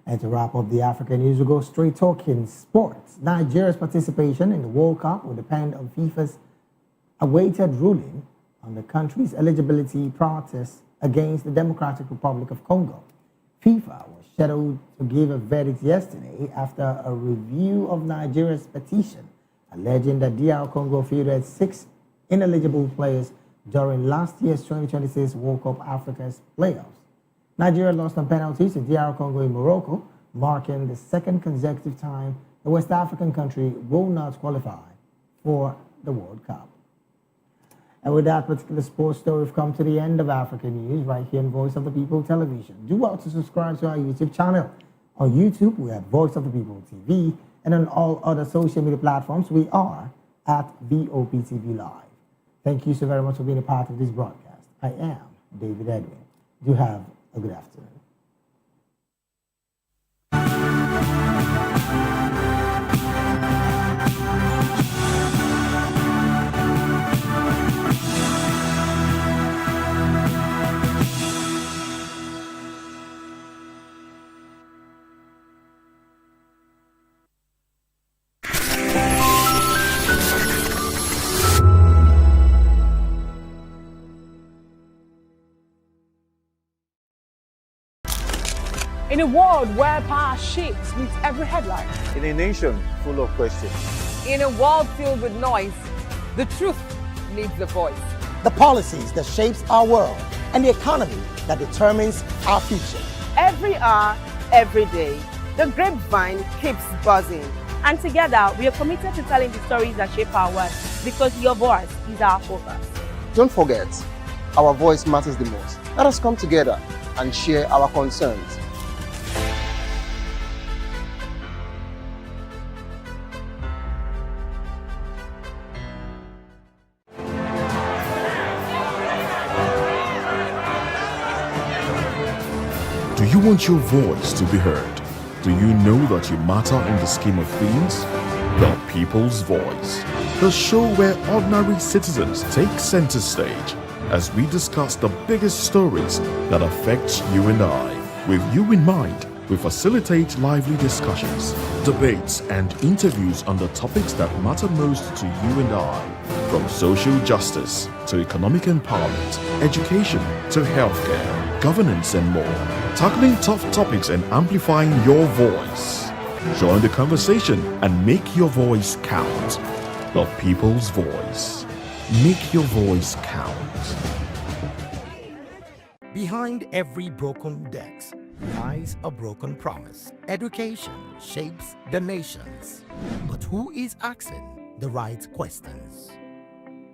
And to wrap up the African news, we go straight talking sports. Nigeria's participation in the World Cup will depend on FIFA's awaited ruling on the country's eligibility protest against the Democratic Republic of Congo. FIFA was scheduled to give a verdict yesterday after a review of Nigeria's petition alleging that DR Congo fielded 6 ineligible players during last year's 2026 World Cup Africa's playoffs. Nigeria lost on penalties to DR Congo in Morocco, marking the second consecutive time the West African country will not qualify for the World Cup. And with that particular sports story, we've come to the end of African News right here on Voice of the People Television. Do well to subscribe to our YouTube channel. On YouTube, we are Voice of the People TV, and on all other social media platforms, we are at VOPTV Live. Thank you so very much for being a part of this broadcast. I am David Edwin. Do have a good afternoon. In a world where power shifts with every headline. In a nation full of questions. In a world filled with noise, the truth needs a voice. The policies that shapes our world and the economy that determines our future. Every hour, every day, the grapevine keeps buzzing. And together, we are committed to telling the stories that shape our world because your voice is our focus. Don't forget, our voice matters the most. Let us come together and share our concerns. Do you want your voice to be heard? Do you know that you matter in the scheme of things? The People's Voice, the show where ordinary citizens take center stage as we discuss the biggest stories that affect you and I. With you in mind, we facilitate lively discussions, debates, and interviews on the topics that matter most to you and I, from social justice to economic empowerment, education to healthcare, governance, and more, tackling tough topics and amplifying your voice. Join the conversation and make your voice count. The People's Voice. Make your voice count. Behind every broken desk lies a broken promise. Education shapes the nations. But who is asking the right questions?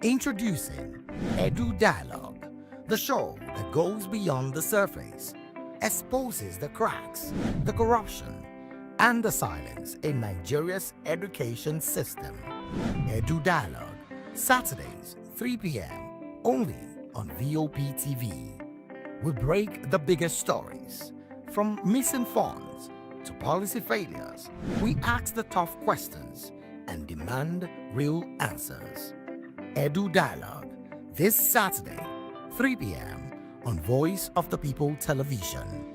Introducing Edu Dialogue, the show that goes beyond the surface, exposes the cracks, the corruption, and the silence in Nigeria's education system. Edu Dialogue, Saturdays, 3 p.m., only on VOP TV. We break the biggest stories, from missing funds to policy failures. We ask the tough questions and demand real answers. Edu Dialogue, this Saturday, 3 p.m. on Voice of the People Television.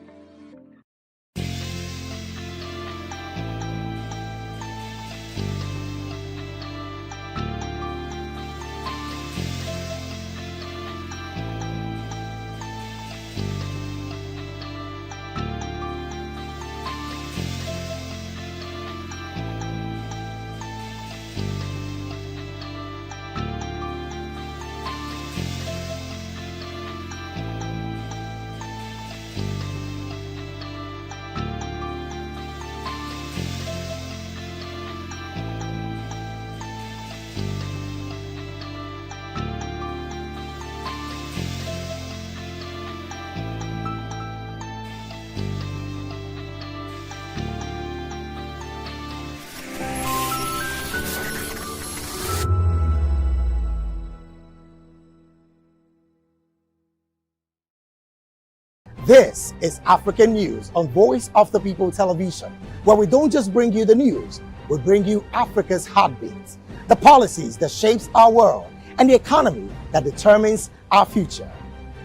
This is African News on Voice of the People Television, where we don't just bring you the news, we bring you Africa's heartbeats, the policies that shapes our world, and the economy that determines our future.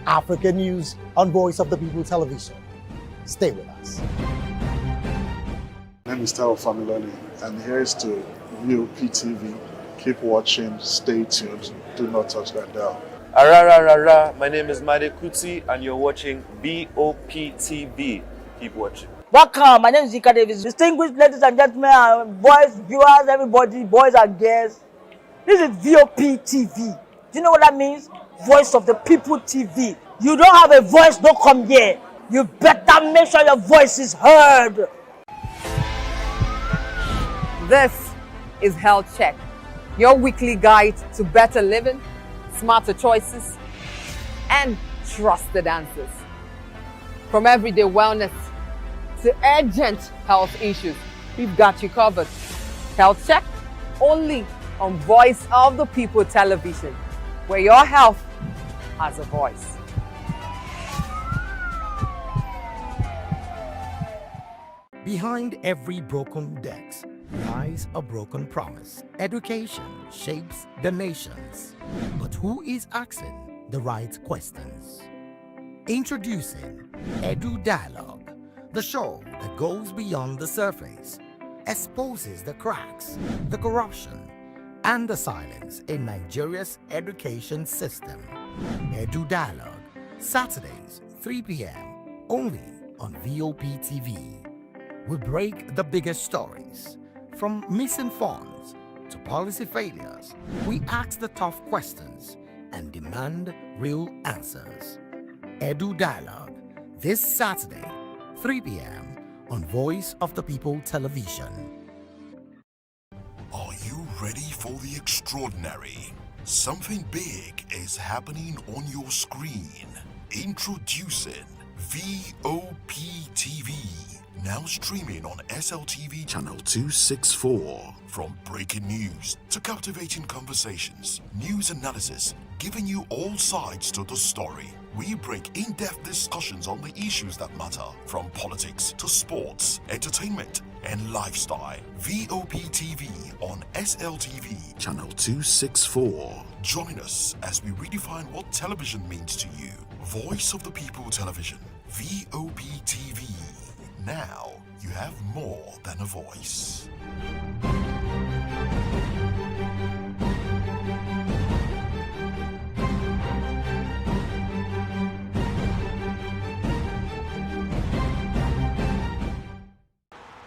African News on Voice of the People Television. Stay with us. My name is Tao Familoni, and here's to VOP TV. Keep watching, stay tuned, do not touch that dial. My name is Made Kuti and you're watching BOP TV. Keep watching. Welcome, my name is Zika Davis. Distinguished ladies and gentlemen, boys, viewers, everybody, boys and girls. This is VOP TV. Do you know what that means? Voice of the People TV. You don't have a voice, don't come here. You better make sure your voice is heard. This is Health Check, your weekly guide to better living, smarter choices, and trusted answers. From everyday wellness to urgent health issues, we've got you covered. Health Check, only on Voice of the People Television, where your health has a voice. Behind every broken desk lies a broken promise. Education shapes the nations. But who is asking the right questions? Introducing Edu Dialogue, the show that goes beyond the surface, exposes the cracks, the corruption, and the silence in Nigeria's education system. Edu Dialogue, Saturdays, 3 p.m., only on VOP TV. We break the biggest stories, from missing funds to policy failures. We ask the tough questions and demand real answers. Edu Dialogue, this Saturday, 3 p.m. on Voice of the People Television. Are you ready for the extraordinary? Something big is happening on your screen. Introducing VOP TV. Now streaming on SLTV channel 264. From breaking news to captivating conversations, news analysis, giving you all sides to the story. We break in-depth discussions on the issues that matter, from politics to sports, entertainment, and lifestyle. VOP TV on SLTV channel 264. Join us as we redefine what television means to you. Voice of the People Television, VOP TV. Now you have more than a voice.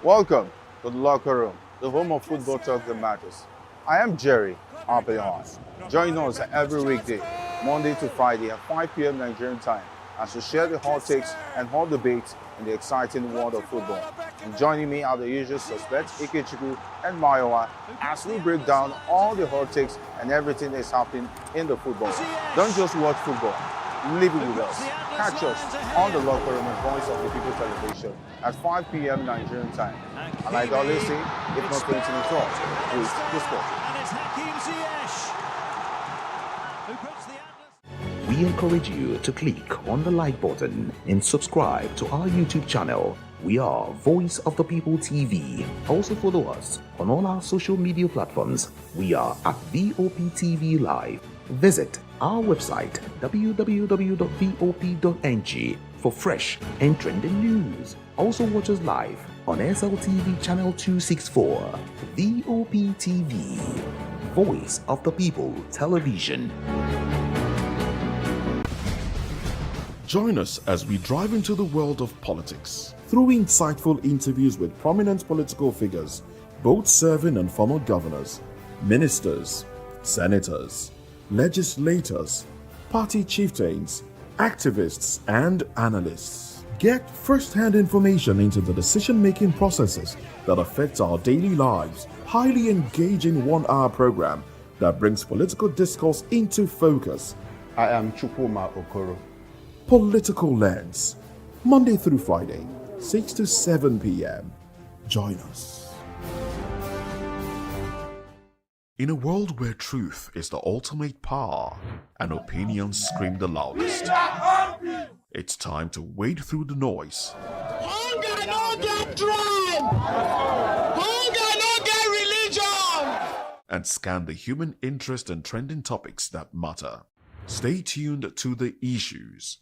Welcome to the locker room, the home of football talk that matters. I am Jerry El-Rufai'S. Join us every weekday, Monday to Friday at 5 p.m. Nigerian time, as we share the hot takes and hot debates in the exciting world of football. And joining me are the usual suspects, Ikechukwu and Mayowa, as we break down all the hot takes and everything that's happening in the football. Don't just watch football, live it with us. Catch us on the locker room and Voice of the People Television at 5 p.m. Nigerian time. And like I always say, if not anything at all, please discuss. We encourage you to click on the like button and subscribe to our YouTube channel. We are Voice of the People TV. Also follow us on all our social media platforms. We are at VOP TV Live. Visit our website www.vop.ng for fresh and trending news. Also watch us live on SLTV channel 264. VOP TV, Voice of the People Television. Join us as we drive into the world of politics through insightful interviews with prominent political figures, both serving and former governors, ministers, senators, legislators, party chieftains, activists, and analysts. Get first-hand information into the decision-making processes that affect our daily lives. Highly engaging one-hour program that brings political discourse into focus. I am Chukwuma Okoro. Political Lens, Monday through Friday, 6 to 7 p.m. Join us. In a world where truth is the ultimate power and opinions scream the loudest, it's time to wade through the noise. Hunger no get tribe! Hunger no get religion! And scan the human interest and trending topics that matter. Stay tuned to The Issues,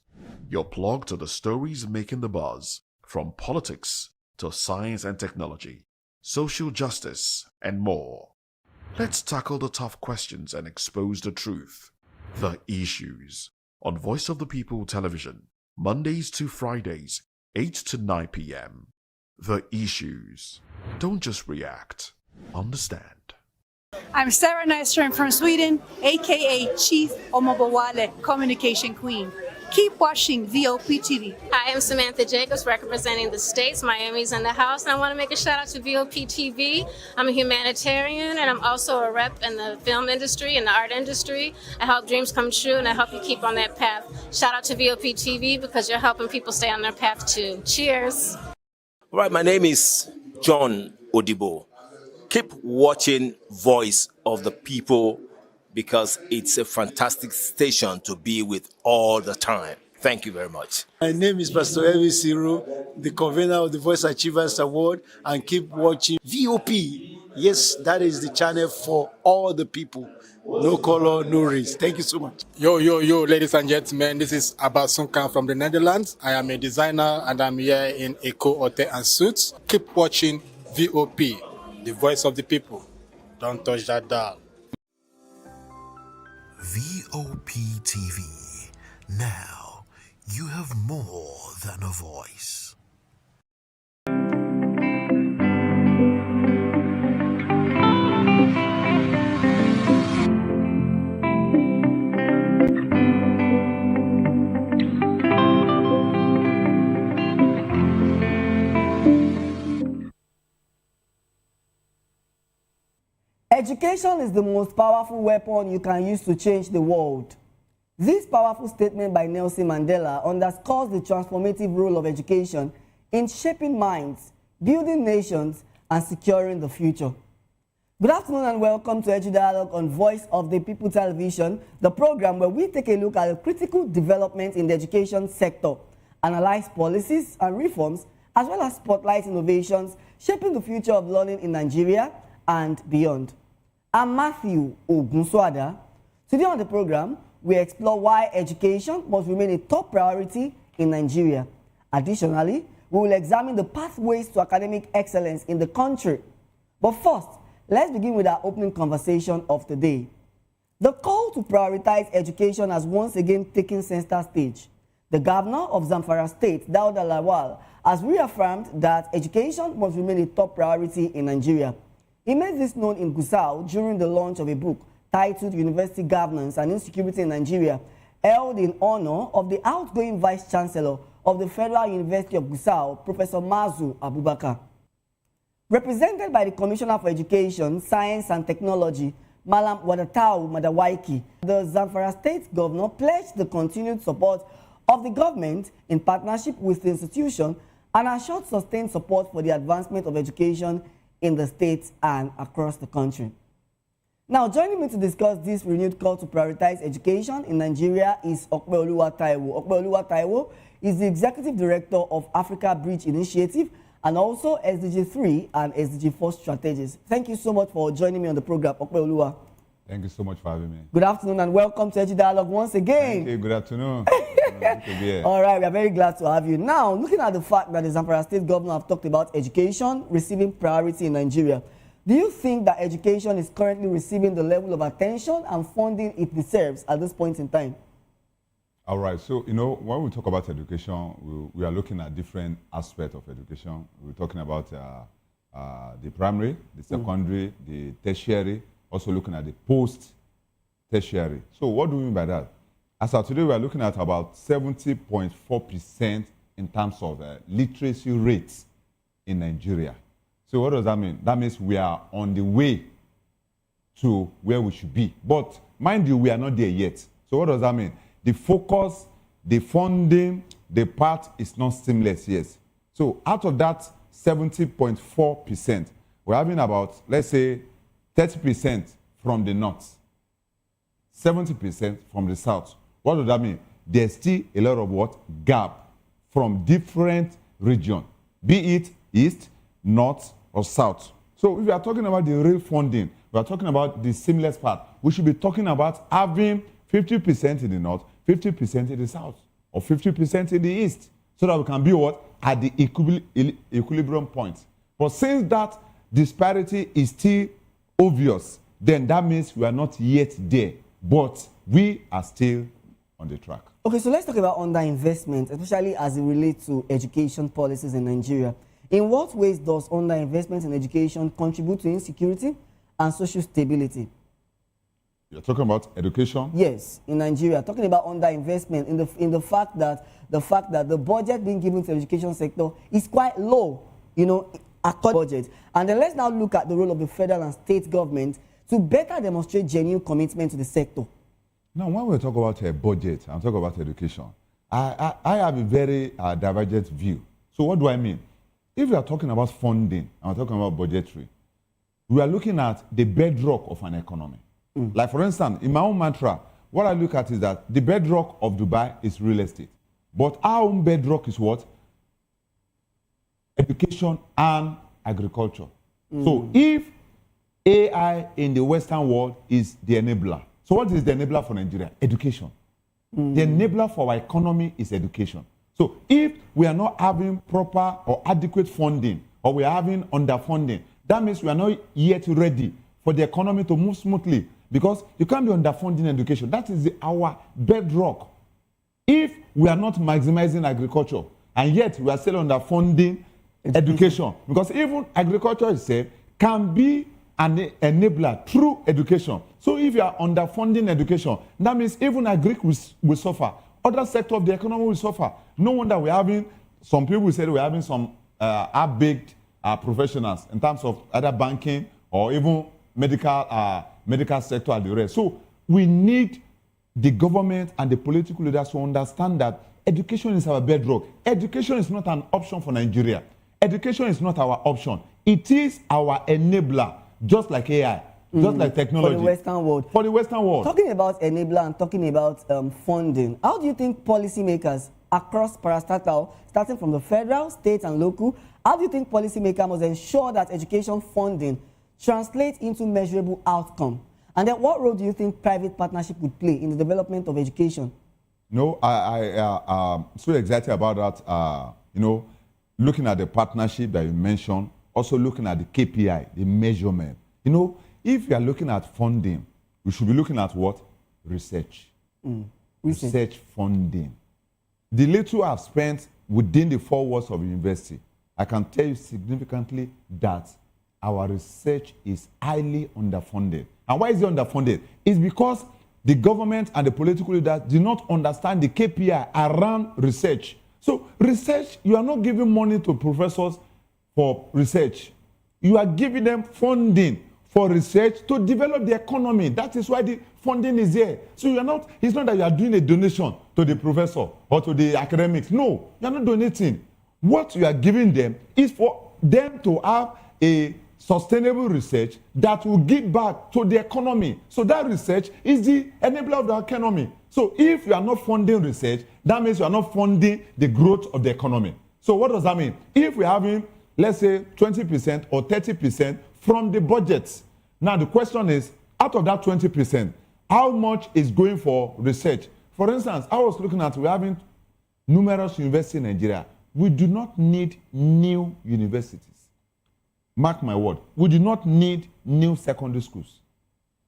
your plug to the stories making the buzz, from politics to science and technology, social justice, and more. Let's tackle the tough questions and expose the truth. The Issues on Voice of the People Television, Mondays to Fridays, 8 to 9 p.m. The Issues. Don't just react, understand. I'm Sarah Nystrom from Sweden, aka Chief Omobawale Communication Queen. Keep watching VOP TV. Hi, I'm Samantha Jacobs representing the States. Miami's in the house. And I want to make a shout out to VOP TV. I'm a humanitarian and I'm also a rep in the film industry and the art industry. I help dreams come true and I help you keep on that path. Shout out to VOP TV because you're helping people stay on their path too. Cheers. All right, my name is John Odibo. Keep watching Voice of the People because it's a fantastic station to be with all the time. Thank you very much. My name is Pastor Elvis Siru, the convener of the Voice Achievers Award, and keep watching VOP. Yes, that is the channel for all the people. No color, no race. Thank you so much. Yo, ladies and gentlemen, this is Abbas Sunkan from the Netherlands. I am a designer and I'm here in Eco Hotel and Suits. Keep watching VOP, the voice of the people. Don't touch that dial. VOP TV. Now, you have more than a voice. Education is the most powerful weapon you can use to change the world. This powerful statement by Nelson Mandela underscores the transformative role of education in shaping minds, building nations, and securing the future. Good afternoon and welcome to Edu Dialogue on Voice of the People Television, the program where we take a look at the critical developments in the education sector, analyze policies and reforms, as well as spotlight innovations shaping the future of learning in Nigeria and beyond. I'm Matthew Ogunswada. Today on the program, we explore why education must remain a top priority in Nigeria. Additionally, we will examine the pathways to academic excellence in the country. But first, let's begin with our opening conversation of the day. The call to prioritize education has once again taken center stage. The governor of Zamfara State, Dauda Lawal, has reaffirmed that education must remain a top priority in Nigeria. He made this known in Gusau during the launch of a book titled University Governance and Insecurity in Nigeria, held in honor of the outgoing Vice Chancellor of the Federal University of Gusau, Professor Mazu Abubakar. Represented by the Commissioner for Education, Science and Technology, Malam Wadatau Madawaiki, the Zamfara State Governor pledged the continued support of the government in partnership with the institution and assured sustained support for the advancement of education in the state and across the country. Now, joining me to discuss this renewed call to prioritize education in Nigeria is Okpeoluwa Taiwo. Okpeoluwa Taiwo is the Executive Director of Africa Bridge Initiative and also SDG 3 and SDG 4 strategies. Thank you so much for joining me on the program, Okpeoluwa. Thank you so much for having me. Good afternoon and welcome to Edu Dialogue once again. Thank you. Good afternoon. Good to be here. All right, we are very glad to have you. Now, looking at the fact that the Zamfara State Governor have talked about education receiving priority in Nigeria, do you think that education is currently receiving the level of attention and funding it deserves at this point in time? All right. So, when we talk about education, we are looking at different aspects of education. We're talking about the primary, the secondary, the tertiary, also looking at the post-tertiary. So what do we mean by that? As of today, we are looking at about 70.4% in terms of literacy rates in Nigeria. So what does that mean? That means we are on the way to where we should be. But mind you, we are not there yet. So what does that mean? The focus, the funding, the path is not seamless yet. So out of that 70.4%, we're having about, let's say, 30% from the north, 70% from the south. What does that mean? There's still a lot of gap from different regions, be it east, north, or south. So if we are talking about the real funding, we are talking about the seamless path. We should be talking about having 50% in the north, 50% in the south, or 50% in the east, so that we can be at the equilibrium point. But since that disparity is still obvious, then that means we are not yet there, but we are still on the track. Okay, so let's talk about underinvestment, especially as it relates to education policies in Nigeria. In what ways does underinvestment in education contribute to insecurity and social stability? You're talking about education? Yes, in Nigeria, talking about underinvestment in the fact that the budget being given to the education sector is quite low, according to budget. And then let's now look at the role of the federal and state government to better demonstrate genuine commitment to the sector. Now, when we talk about a budget and talk about education, I have a very divergent view. So what do I mean? If we are talking about funding and we're talking about budgetary, we are looking at the bedrock of an economy. Like, for instance, in my own mantra, what I look at is that the bedrock of Dubai is real estate. But our own bedrock is what? Education and agriculture. So if AI in the Western world is the enabler, so what is the enabler for Nigeria? Education. The enabler for our economy is education. So if we are not having proper or adequate funding, or we are having underfunding, that means we are not yet ready for the economy to move smoothly, because you can't be underfunding education. That is our bedrock. If we are not maximizing agriculture, and yet we are still underfunding education, because even agriculture itself can be an enabler through education. So if you are underfunding education, that means even agric will suffer. Other sector of the economy will suffer. No wonder we're having, some people said we're having some half-baked professionals in terms of either banking or even medical sector and the rest. So we need the government and the political leaders to understand that education is our bedrock. Education is not an option for Nigeria. Education is not our option. It is our enabler, just like AI, just like technology. For the Western world. For the Western world. Talking about enabler and talking about funding, how do you think policymakers across parastatal, starting from the federal, state, and local, how do you think policymakers must ensure that education funding translates into measurable outcome? And then what role do you think private partnership would play in the development of education? No, I'm so excited about that. Looking at the partnership that you mentioned, also looking at the KPI, the measurement. If you are looking at funding, we should be looking at what? Research. Research funding. The little I've spent within the 4 walls of the university, I can tell you significantly that our research is highly underfunded. And why is it underfunded? It's because the government and the political leaders do not understand the KPI around research. So research, you are not giving money to professors for research. You are giving them funding for research to develop the economy. That is why the funding is there. So it's not that you are doing a donation to the professor or to the academics. No, you are not donating. What you are giving them is for them to have a sustainable research that will give back to the economy. So that research is the enabler of the economy. So if you are not funding research, that means you are not funding the growth of the economy. So what does that mean? If we're having, let's say, 20% or 30% from the budget. Now the question is, out of that 20%, how much is going for research? For instance, I was looking at, we're having numerous universities in Nigeria. We do not need new universities. Mark my word, we do not need new secondary schools.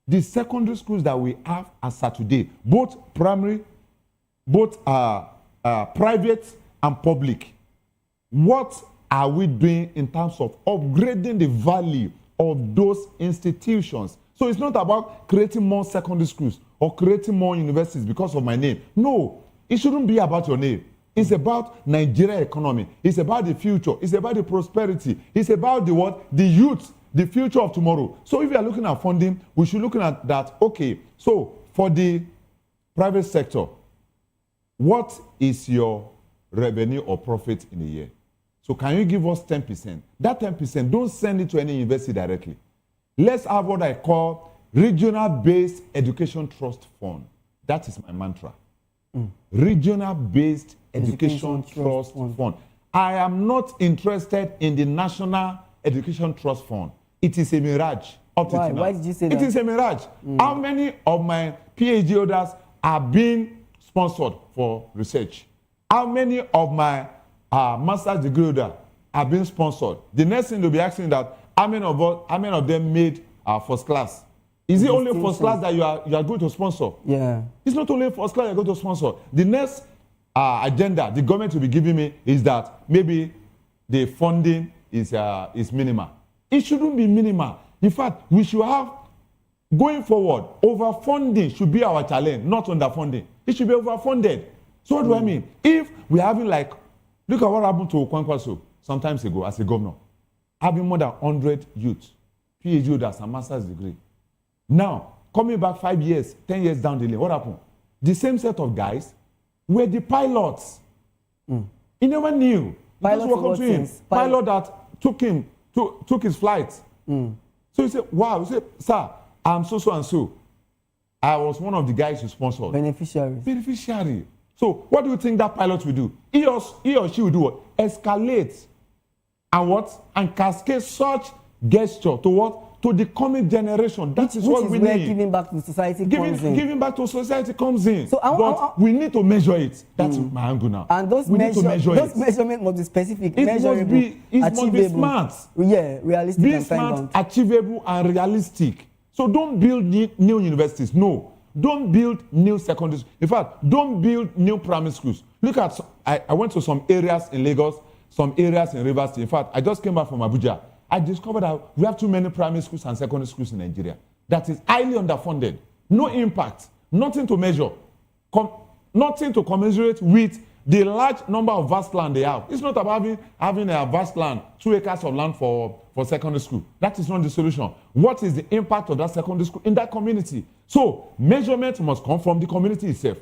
The secondary schools that we have as of today, both primary, both private and public, what are we doing in terms of upgrading the value of those institutions? So it's not about creating more secondary schools or creating more universities because of my name. No, it shouldn't be about your name. It's about Nigeria economy. It's about the future. It's about the prosperity. It's about the what? The youth, the future of tomorrow. So if you are looking at funding, we should look at that. Okay, so for the private sector, what is your revenue or profit in a year? So can you give us 10%? That 10%, don't send it to any university directly. Let's have what I call regional-based education trust fund. That is my mantra. Regional-based education trust fund. I am not interested in the National Education Trust Fund. It is a mirage. Why did you say that? It is a mirage. How many of my PhD holders are being sponsored for research? How many of my master's degree holders are being sponsored? The next thing they'll be asking that, how many of them made first class? Is it only first class that you are going to sponsor? Yeah. It's not only first class you're going to sponsor. The next agenda the government will be giving me is that maybe the funding is minimal. It shouldn't be minimal. In fact, we should have, going forward, overfunding should be our challenge, not underfunding. It should be overfunded. So what do I mean? If we're having look at what happened to Kwankwaso some time ago as a governor, having more than 100 youths, PhD holders and master's degree. Now, coming back 5 years, 10 years down the lane, what happened? The same set of guys were the pilots. He never knew. Pilot that took his flight. So he said, wow, he said, sir, I'm so and so. I was one of the guys who sponsored. Beneficiary. So what do you think that pilot will do? He or she will do what? Escalate. And what? And cascade such gesture to what? To the coming generation. That is what we need. Giving back to society comes in. Giving back to society comes in. So but we need to measure it. That's my angle now. And those measurements must be specific, measurable, it must be smart. Yeah, realistic be and smart, achievable, and realistic. So don't build new universities. No. Don't build new secondary schools. In fact, don't build new primary schools. Look at, I went to some areas in Lagos, some areas in Rivers State. In fact, I just came back from Abuja. I discovered that we have too many primary schools and secondary schools in Nigeria. That is highly underfunded. No impact. Nothing to measure. Nothing to commiserate with the large number of vast land they have. It's not about having a vast land, 2 acres of land for secondary school. That is not the solution. What is the impact of that secondary school in that community? So measurement must come from the community itself.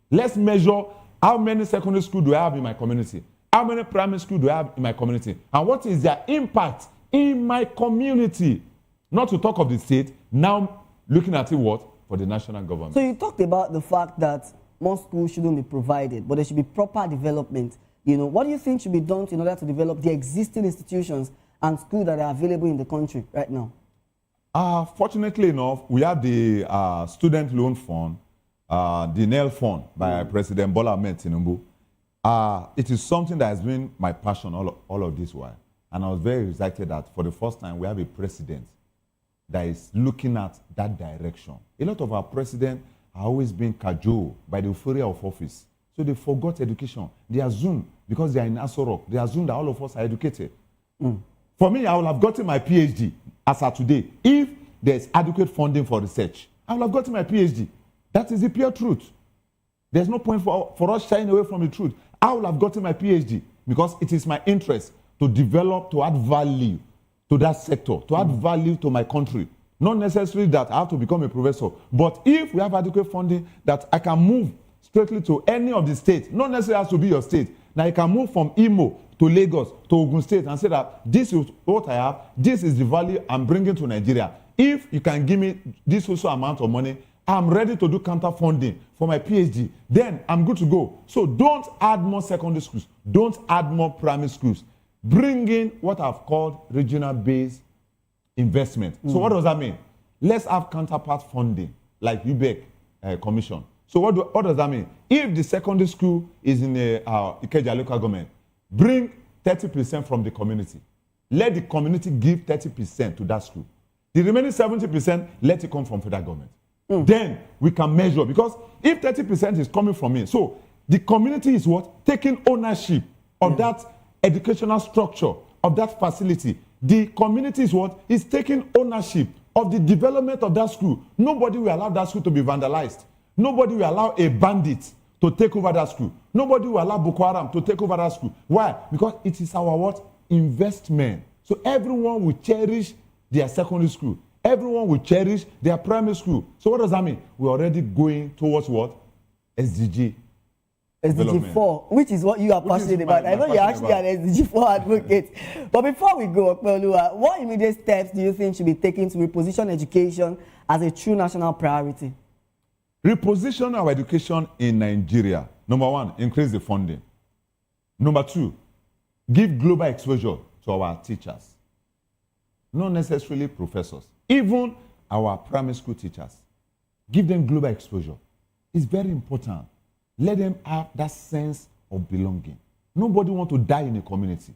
Let's measure how many secondary schools do I have in my community? How many primary schools do I have in my community? And what is their impact in my community? Not to talk of the state, now looking at it what? For the national government. So you talked about the fact that more schools shouldn't be provided, but there should be proper development. You know, what do you think should be done in order to develop the existing institutions and schools that are available in the country right now? Fortunately enough, we have the student loan fund, the NEL fund by President Bola Ahmed Tinubu. It is something that has been my passion all of this while. And I was very excited that for the first time we have a president that is looking at that direction. A lot of our presidents are always being cajoled by the euphoria of office. So they forgot education. They assume, because they are in Aso Rock, they assume that all of us are educated. For me, I would have gotten my PhD as of today. If there's adequate funding for research, I would have gotten my PhD. That is the pure truth. There's no point for us shying away from the truth. I would have gotten my PhD because it is my interest to develop, to add value to that sector, to add value to my country. Not necessarily that I have to become a professor, but if we have adequate funding that I can move straightly to any of the states, not necessarily has to be your state. Now I can move from Imo to Lagos to Ogun State and say that this is what I have, this is the value I'm bringing to Nigeria. If you can give me this also amount of money, I'm ready to do counter funding for my PhD. Then I'm good to go. So don't add more secondary schools. Don't add more primary schools. Bring in what I've called regional-based investment. So what does that mean? Let's have counterpart funding, like UBEC Commission. So what does that mean? If the secondary school is in the Ikeja local government, bring 30% from the community. Let the community give 30% to that school. The remaining 70%, let it come from federal government. Then we can measure, because if 30% is coming from me, so the community is what? Taking ownership of that educational structure, of that facility. The community is what? Is taking ownership of the development of that school. Nobody will allow that school to be vandalized. Nobody will allow a bandit to take over that school. Nobody will allow Boko Haram to take over that school. Why? Because it is our what? Investment. So everyone will cherish their secondary school. Everyone will cherish their primary school. So what does that mean? We're already going towards what? SDG. SDG 4, which is what you are passionate about. I know you're actually an SDG 4 advocate. But before we go, Okpeoluwa, what immediate steps do you think should be taken to reposition education as a true national priority? Reposition our education in Nigeria. Number one, increase the funding. Number two, give global exposure to our teachers. Not necessarily professors. Even our primary school teachers. Give them global exposure. It's very important. Let them have that sense of belonging. Nobody wants to die in a community.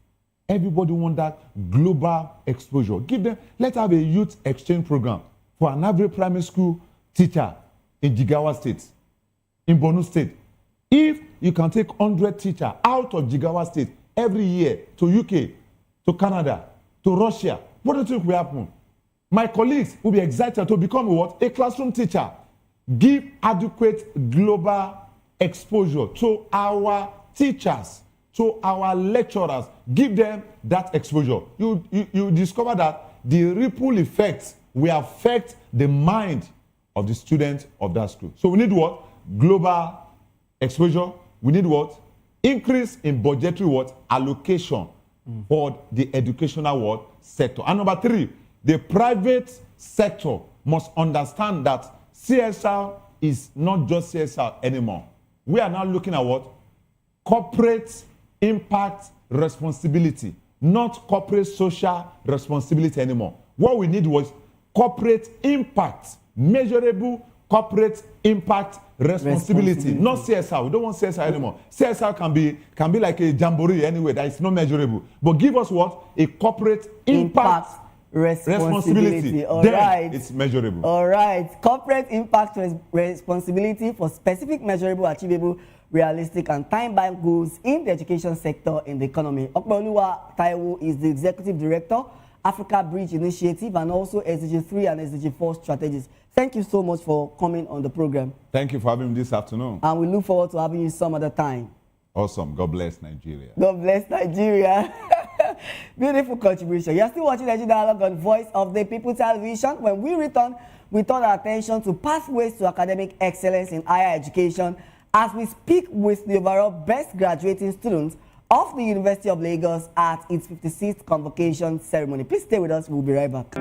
Everybody wants that global exposure. Give them, let's have a youth exchange program for an average primary school teacher in Jigawa State, in Borno State. If you can take 100 teachers out of Jigawa State every year to UK, to Canada, to Russia, what do you think will happen? My colleagues will be excited to become what? A classroom teacher. Give adequate global exposure to our teachers, to our lecturers. Give them that exposure. You discover that the ripple effect will affect the mind of the student of that school. So we need what? Global exposure. We need what? Increase in budgetary what? Allocation for the educational what? Sector. And number three, the private sector must understand that CSR is not just CSR anymore. We are now looking at what? Corporate impact responsibility, not corporate social responsibility anymore. What we need was corporate impact, measurable corporate impact responsibility, not CSR. We don't want CSR anymore. CSR can be like a jamboree anyway, that is not measurable. But give us what? A corporate impact responsibility. All then right. It's measurable. All right. Corporate impact responsibility for specific, measurable, achievable, realistic, and time-bound goals in the education sector in the economy. Okpeoluwa Taiwo is the Executive Director, Africa Bridge Initiative, and also SDG 3 and SDG 4 strategies. Thank you so much for coming on the program. Thank you for having me this afternoon. And we look forward to having you some other time. Awesome. God bless Nigeria. God bless Nigeria. Beautiful contribution. You're still watching Energy Dialogue on Voice of the People Television. When we return, we turn our attention to pathways to academic excellence in higher education as we speak with the overall best graduating students of the University of Lagos at its 56th convocation ceremony. Please stay with us. We'll be right back.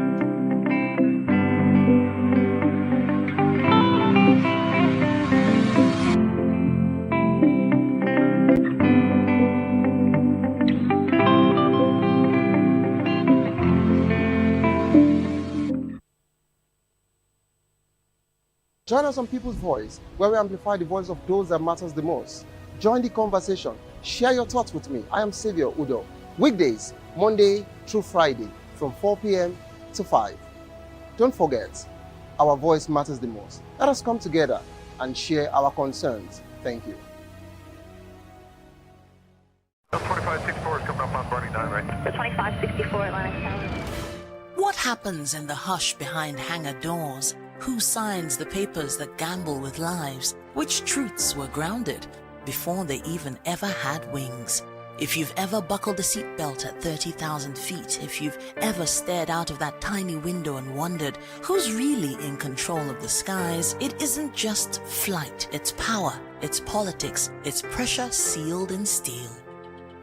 Join us on People's Voice, where we amplify the voice of those that matters the most. Join the conversation. Share your thoughts with me. I am Savior Udo. Weekdays, Monday through Friday, from 4 p.m. to 5. Don't forget, our voice matters the most. Let us come together and share our concerns. Thank you. 2564 is coming up on running 9 right. The 2564 Atlantic Tower. What happens in the hush behind hangar doors? Who signs the papers that gamble with lives? Which truths were grounded before they even ever had wings? If you've ever buckled a seatbelt at 30,000 feet, if you've ever stared out of that tiny window and wondered who's really in control of the skies, it isn't just flight, it's power, it's politics, it's pressure sealed in steel.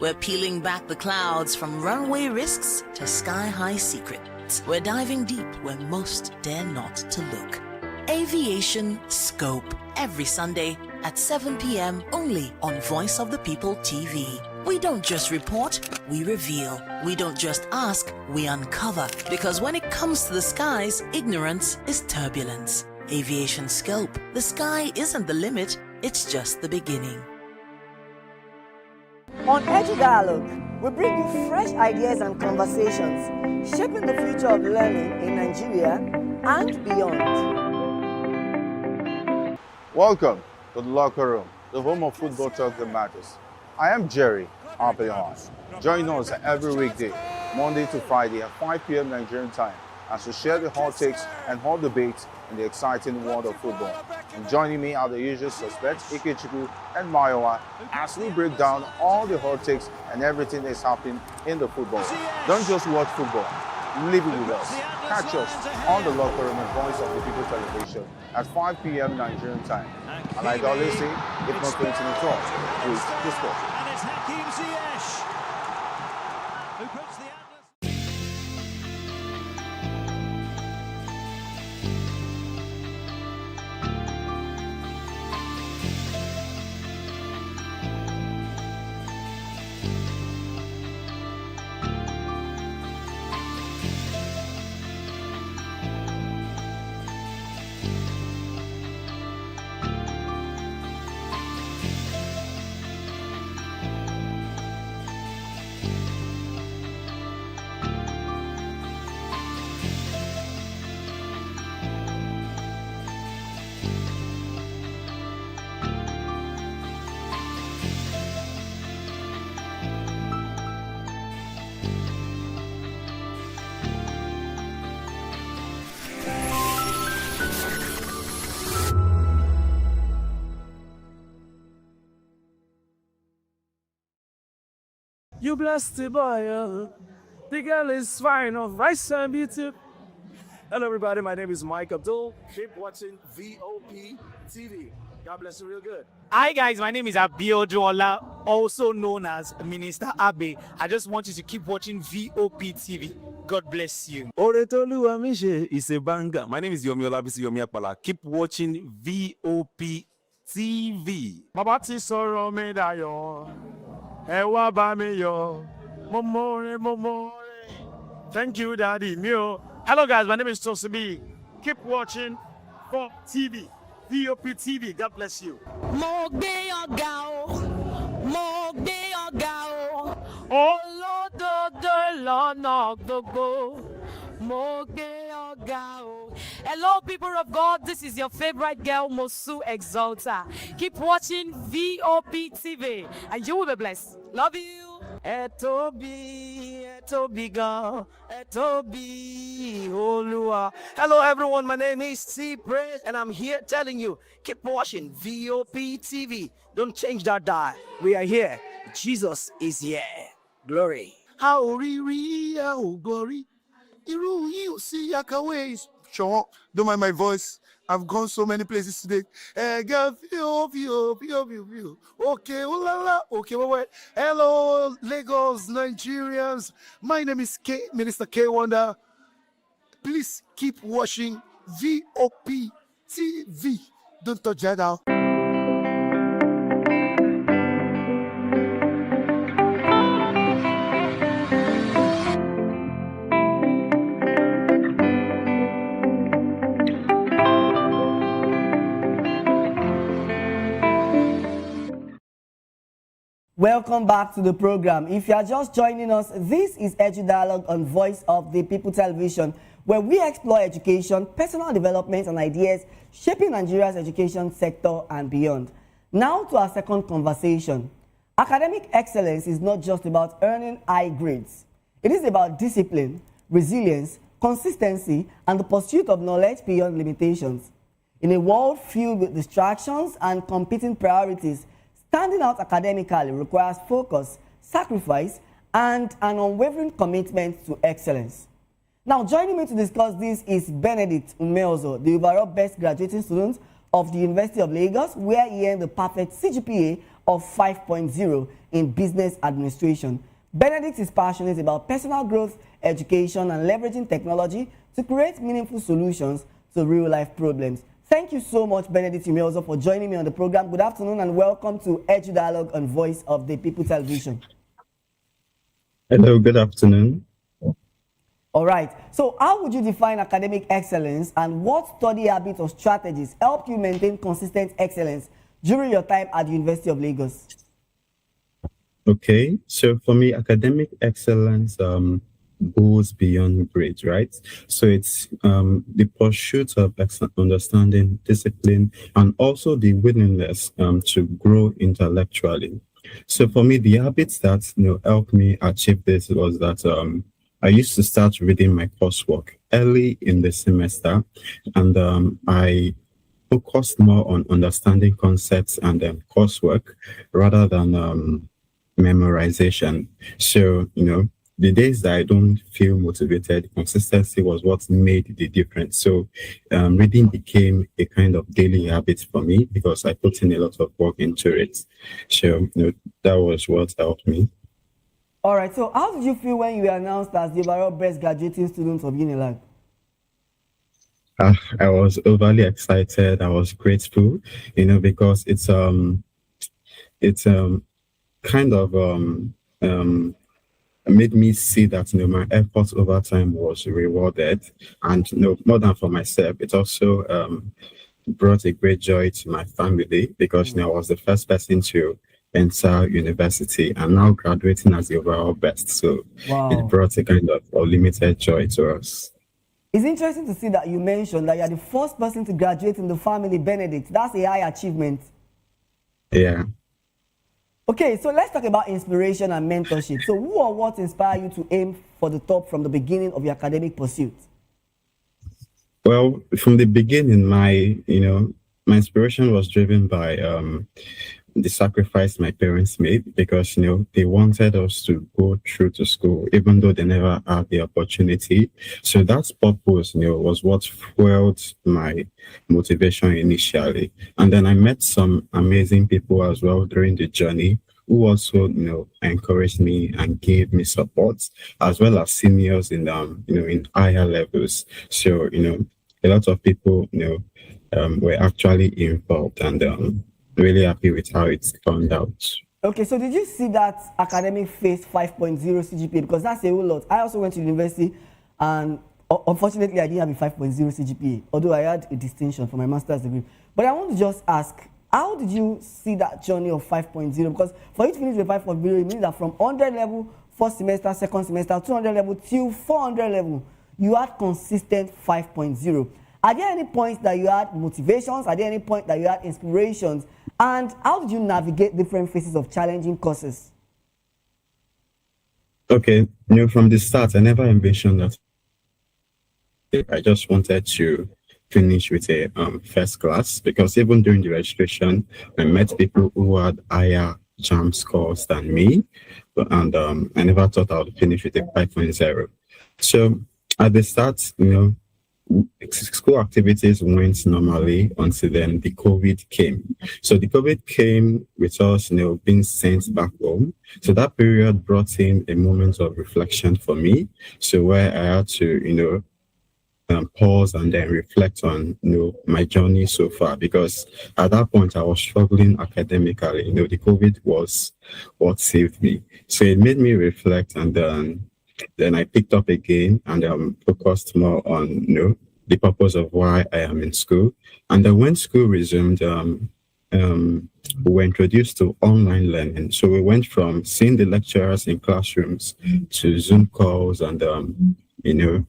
We're peeling back the clouds from runway risks to sky-high secrets. We're diving deep where most dare not to look. Aviation Scope, every Sunday at 7 p.m. only on Voice of the People TV. We don't just report, we reveal. We don't just ask, we uncover. Because when it comes to the skies, ignorance is turbulence. Aviation Scope, the sky isn't the limit, it's just the beginning. On Energy Dialogue, we bring you fresh ideas and conversations, shaping the future of learning in Nigeria and beyond. Welcome to the locker room, the home of football talk that matters. I am Jerry El-Rufai'S. Join us every weekday, Monday to Friday at 5 p.m. Nigerian time, as we share the hot takes and hot debates in the exciting world of football. And joining me are the usual suspects, Ikechukwu and Mayowa, as we break down all the hot takes and everything that's happening in the football. Don't just watch football, live it with us. Catch us on the locker room and Voice of the People television at 5 p.m. Nigerian time. And like I always say, if not going to the talk, please discuss. And it's Hakim Ziyech, who puts the You blessed the boy, the girl is fine, of rice and beauty. Hello everybody, my name is Mike Abdul. Keep watching VOP TV. God bless you real good. Hi guys, my name is Abiodun, also known as Minister Abe. I just want you to keep watching VOP TV. God bless you. Oretolu Amishe is a banger. My name is Yomi Olabisi Yomi Akpala. Keep watching VOP TV. Baba ti sọ̀rọ̀ mi dayọ̀, ẹ wá bá mi yọ̀, mo more. Thank you, Daddy. Mio. Hello guys, my name is Tosibi. Keep watching VOP TV. VOP TV. God bless you. Mo gbé ọ̀gá o, mo gbé ọ̀gá o, olódodo lọ́nà gbogbo, mo gbé ọ̀gá o. Hello, people of God. This is your favorite girl, Mosu Exalta. Keep watching VOP TV, and you will be blessed. Love you. Ẹ tóbi, ẹ Etobiga, Etobi, Olua. Hello everyone, my name is Cries, and I'm here telling you, keep watching VOP TV. Don't change that dial. We are here. Jesus is here. Glory. How glory. Iru you see Yakaways. Sure, don't mind my voice. I've gone so many places today. Girl, view. Okay, oh la la. Okay, wait. Hello, Lagos, Nigerians. My name is Minister K Wonder. Please keep watching VOP TV. Don't touch that out. Welcome back to the program. If you are just joining us, this is Edu Dialogue on Voice of the People Television, where we explore education, personal development, and ideas shaping Nigeria's education sector and beyond. Now to our second conversation. Academic excellence is not just about earning high grades. It is about discipline, resilience, consistency, and the pursuit of knowledge beyond limitations. In a world filled with distractions and competing priorities, standing out academically requires focus, sacrifice, and an unwavering commitment to excellence. Now, joining me to discuss this is Benedict Umeozo, the overall best graduating student of the University of Lagos, where he earned the perfect CGPA of 5.0 in business administration. Benedict is passionate about personal growth, education, and leveraging technology to create meaningful solutions to real-life problems. Thank you so much, Benedict Umeozo, for joining me on the program. Good afternoon and welcome to Edu Dialogue on Voice of the People Television. Hello, good afternoon. All right. So how would you define academic excellence, and what study habits or strategies helped you maintain consistent excellence during your time at the University of Lagos? Okay, so for me, academic excellence goes beyond grades, right? So it's the pursuit of understanding, discipline, and also the willingness to grow intellectually. So for me, the habits that helped me achieve this was that I used to start reading my coursework early in the semester, and I focused more on understanding concepts and coursework rather than memorization. So, the days that I don't feel motivated, consistency was what made the difference. So reading became a kind of daily habit for me because I put in a lot of work into it. So that was what helped me. All right. So how did you feel when you were announced as the overall best graduating student of UNILAG? I was overly excited. I was grateful, because it's kind of made me see that my effort over time was rewarded, and more than for myself, it also brought a great joy to my family because I was the first person to enter university and now graduating as the overall best. So it brought a kind of unlimited joy to us. It's interesting to see that you mentioned that you're the first person to graduate in the family, Benedict. That's a high achievement. Yeah. Okay, so let's talk about inspiration and mentorship. So who or what inspired you to aim for the top from the beginning of your academic pursuit? Well, from the beginning, my inspiration was driven by the sacrifice my parents made because, they wanted us to go through to school, even though they never had the opportunity. So that purpose, was what fueled my motivation initially. And then I met some amazing people as well during the journey who also, encouraged me and gave me support, as well as seniors in, in higher levels. So, a lot of people, were actually involved, and really happy with how it's turned out. Okay, so did you see that academic phase 5.0 CGPA? Because that's a whole lot. I also went to university, and unfortunately, I didn't have a 5.0 CGPA, although I had a distinction for my master's degree. But I want to just ask, how did you see that journey of 5.0? Because for you to finish with 5.0, it means that from 100 level, first semester, second semester, 200 level, till 400 level, you had consistent 5.0. Are there any points that you had motivations? Are there any point that you had inspirations? And how did you navigate different phases of challenging courses? Okay, from the start, I never envisioned that. I just wanted to finish with a first class because even during the registration, I met people who had higher jam scores than me, and I never thought I would finish with a 5.0. So at the start, school activities went normally until then the COVID came. So the COVID came with us, being sent back home. So that period brought in a moment of reflection for me. So where I had to, pause and then reflect on my journey so far, because at that point I was struggling academically. The COVID was what saved me. So it made me reflect, and then I picked up again and focused more on the purpose of why I am in school. And then when school resumed, we were introduced to online learning. So we went from seeing the lecturers in classrooms to Zoom calls and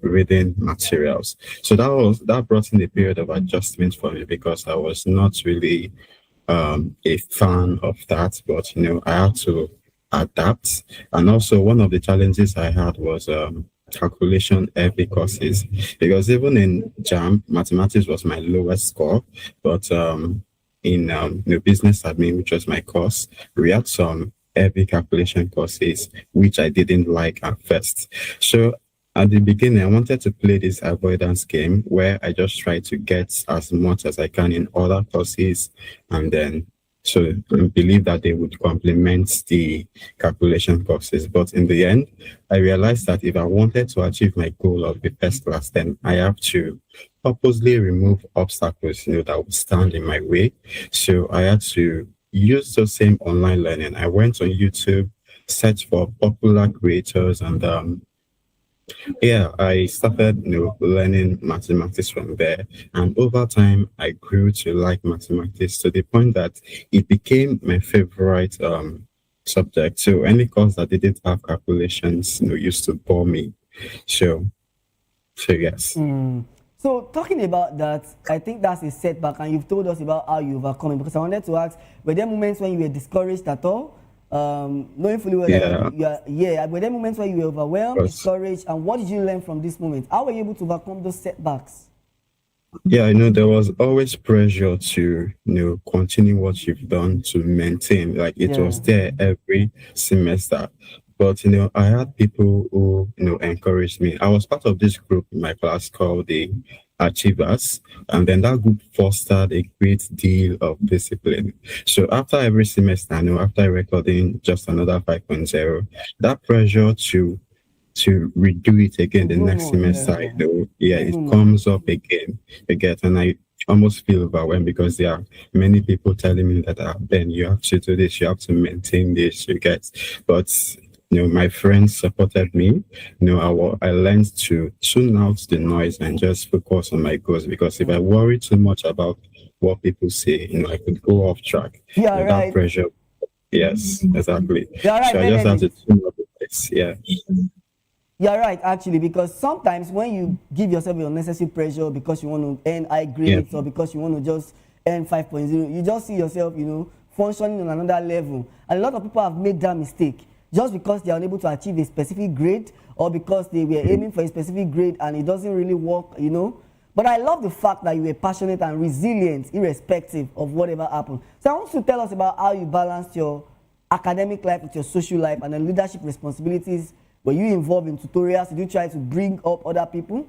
reading materials. So that brought in a period of adjustment for me, because I was not really a fan of that, but I had to adapt. And also one of the challenges I had was calculation heavy courses, because even in JAM, mathematics was my lowest score, but in business admin, which was my course, we had some heavy calculation courses which I didn't like at first. So at the beginning, I wanted to play this avoidance game where I just try to get as much as I can in other courses, and then I believe that they would complement the calculation courses. But in the end, I realized that if I wanted to achieve my goal of the first class, then I have to purposely remove obstacles, that would stand in my way. So I had to use the same online learning. I went on YouTube, searched for popular creators, and I started, learning mathematics from there. And over time, I grew to like mathematics to the point that it became my favorite subject. So any course that didn't have calculations, used to bore me. So yes. So talking about that, I think that's a setback, and you've told us about how you overcome it. Because I wanted to ask, were there moments when you were discouraged at all? Knowing fully well that were there moments where you were overwhelmed, discouraged, and what did you learn from this moment? How were you able to overcome those setbacks? Yeah, there was always pressure to, continue what you've done, to maintain. Like it was there every semester. But, I had people who, encouraged me. I was part of this group in my class called the Achievers, and then that group fostered a great deal of discipline. So after every semester, after recording just another 5.0, that pressure to redo it again the next semester, it comes up again, and I almost feel overwhelmed, because there are many people telling me that Ben, you have to do this, you have to maintain this, you get. But my friends supported me. I learned to tune out the noise and just focus on my goals, because if I worry too much about what people say, I could go off track. That pressure. Yes, exactly. So I just have to tune out the noise. Yeah. You're right, actually, because sometimes when you give yourself unnecessary pressure because you want to earn high grades or because you want to just earn 5.0, you just see yourself, functioning on another level. And a lot of people have made that mistake just because they are unable to achieve a specific grade, or because they were aiming for a specific grade and it doesn't really work, But I love the fact that you were passionate and resilient irrespective of whatever happened. So I want you to tell us about how you balanced your academic life with your social life and the leadership responsibilities. Were you involved in tutorials? Did you try to bring up other people?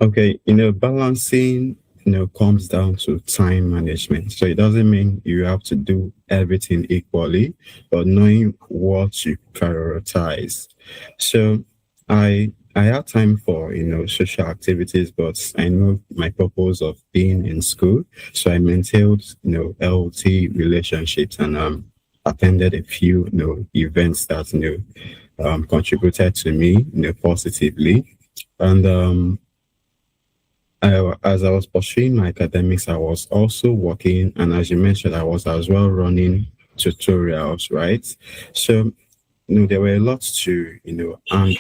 Okay, balancing, comes down to time management. So it doesn't mean you have to do everything equally, but knowing what you prioritize. So I have time for, social activities, but I know my purpose of being in school. So I maintained, healthy relationships, and attended a few, events that, contributed to me, positively. And as I was pursuing my academics, I was also working, and as you mentioned, I was as well running tutorials, right? So, there were a lot to, handle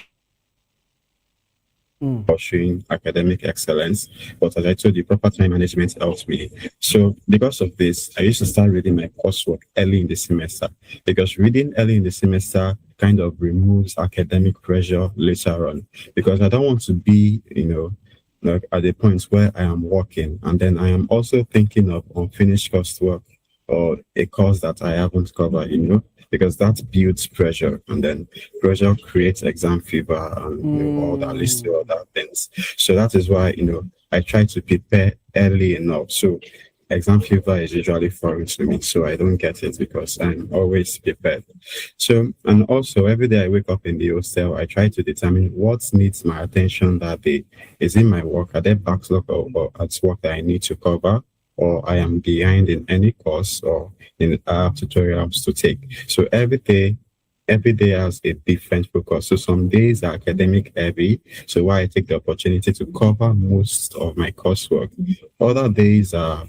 pursuing academic excellence. But as I told you, proper time management helps me. So because of this, I used to start reading my coursework early in the semester, because reading early in the semester kind of removes academic pressure later on, because I don't want to be, like at the point where I am working and then I am also thinking of unfinished coursework or a course that I haven't covered, because that builds pressure, and then pressure creates exam fever and all that leads to other things. So that is why, I try to prepare early enough. So exam fever is usually foreign to me, so I don't get it because I'm always prepared. So, and also every day I wake up in the hostel, I try to determine what needs my attention that day. Is it my work? Are there backlog or at work that I need to cover? Or I am behind in any course or in tutorials to take. So every day has a different focus. So some days are academic heavy, so why I take the opportunity to cover most of my coursework. Other days are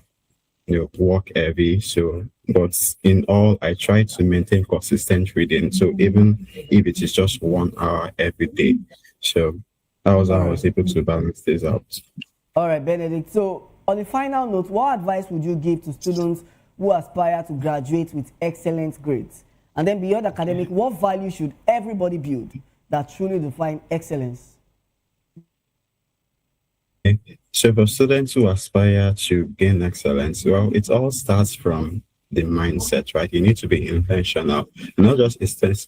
work heavy. So, but in all, I try to maintain consistent reading. So even if it is just 1 hour every day, so that was how I was able to balance this out. All right, Benedict. So on a final note, what advice would you give to students who aspire to graduate with excellent grades? And then beyond academic, what value should everybody build that truly define excellence? So for students who aspire to gain excellence, well, it all starts from the mindset, right? You need to be intentional, not just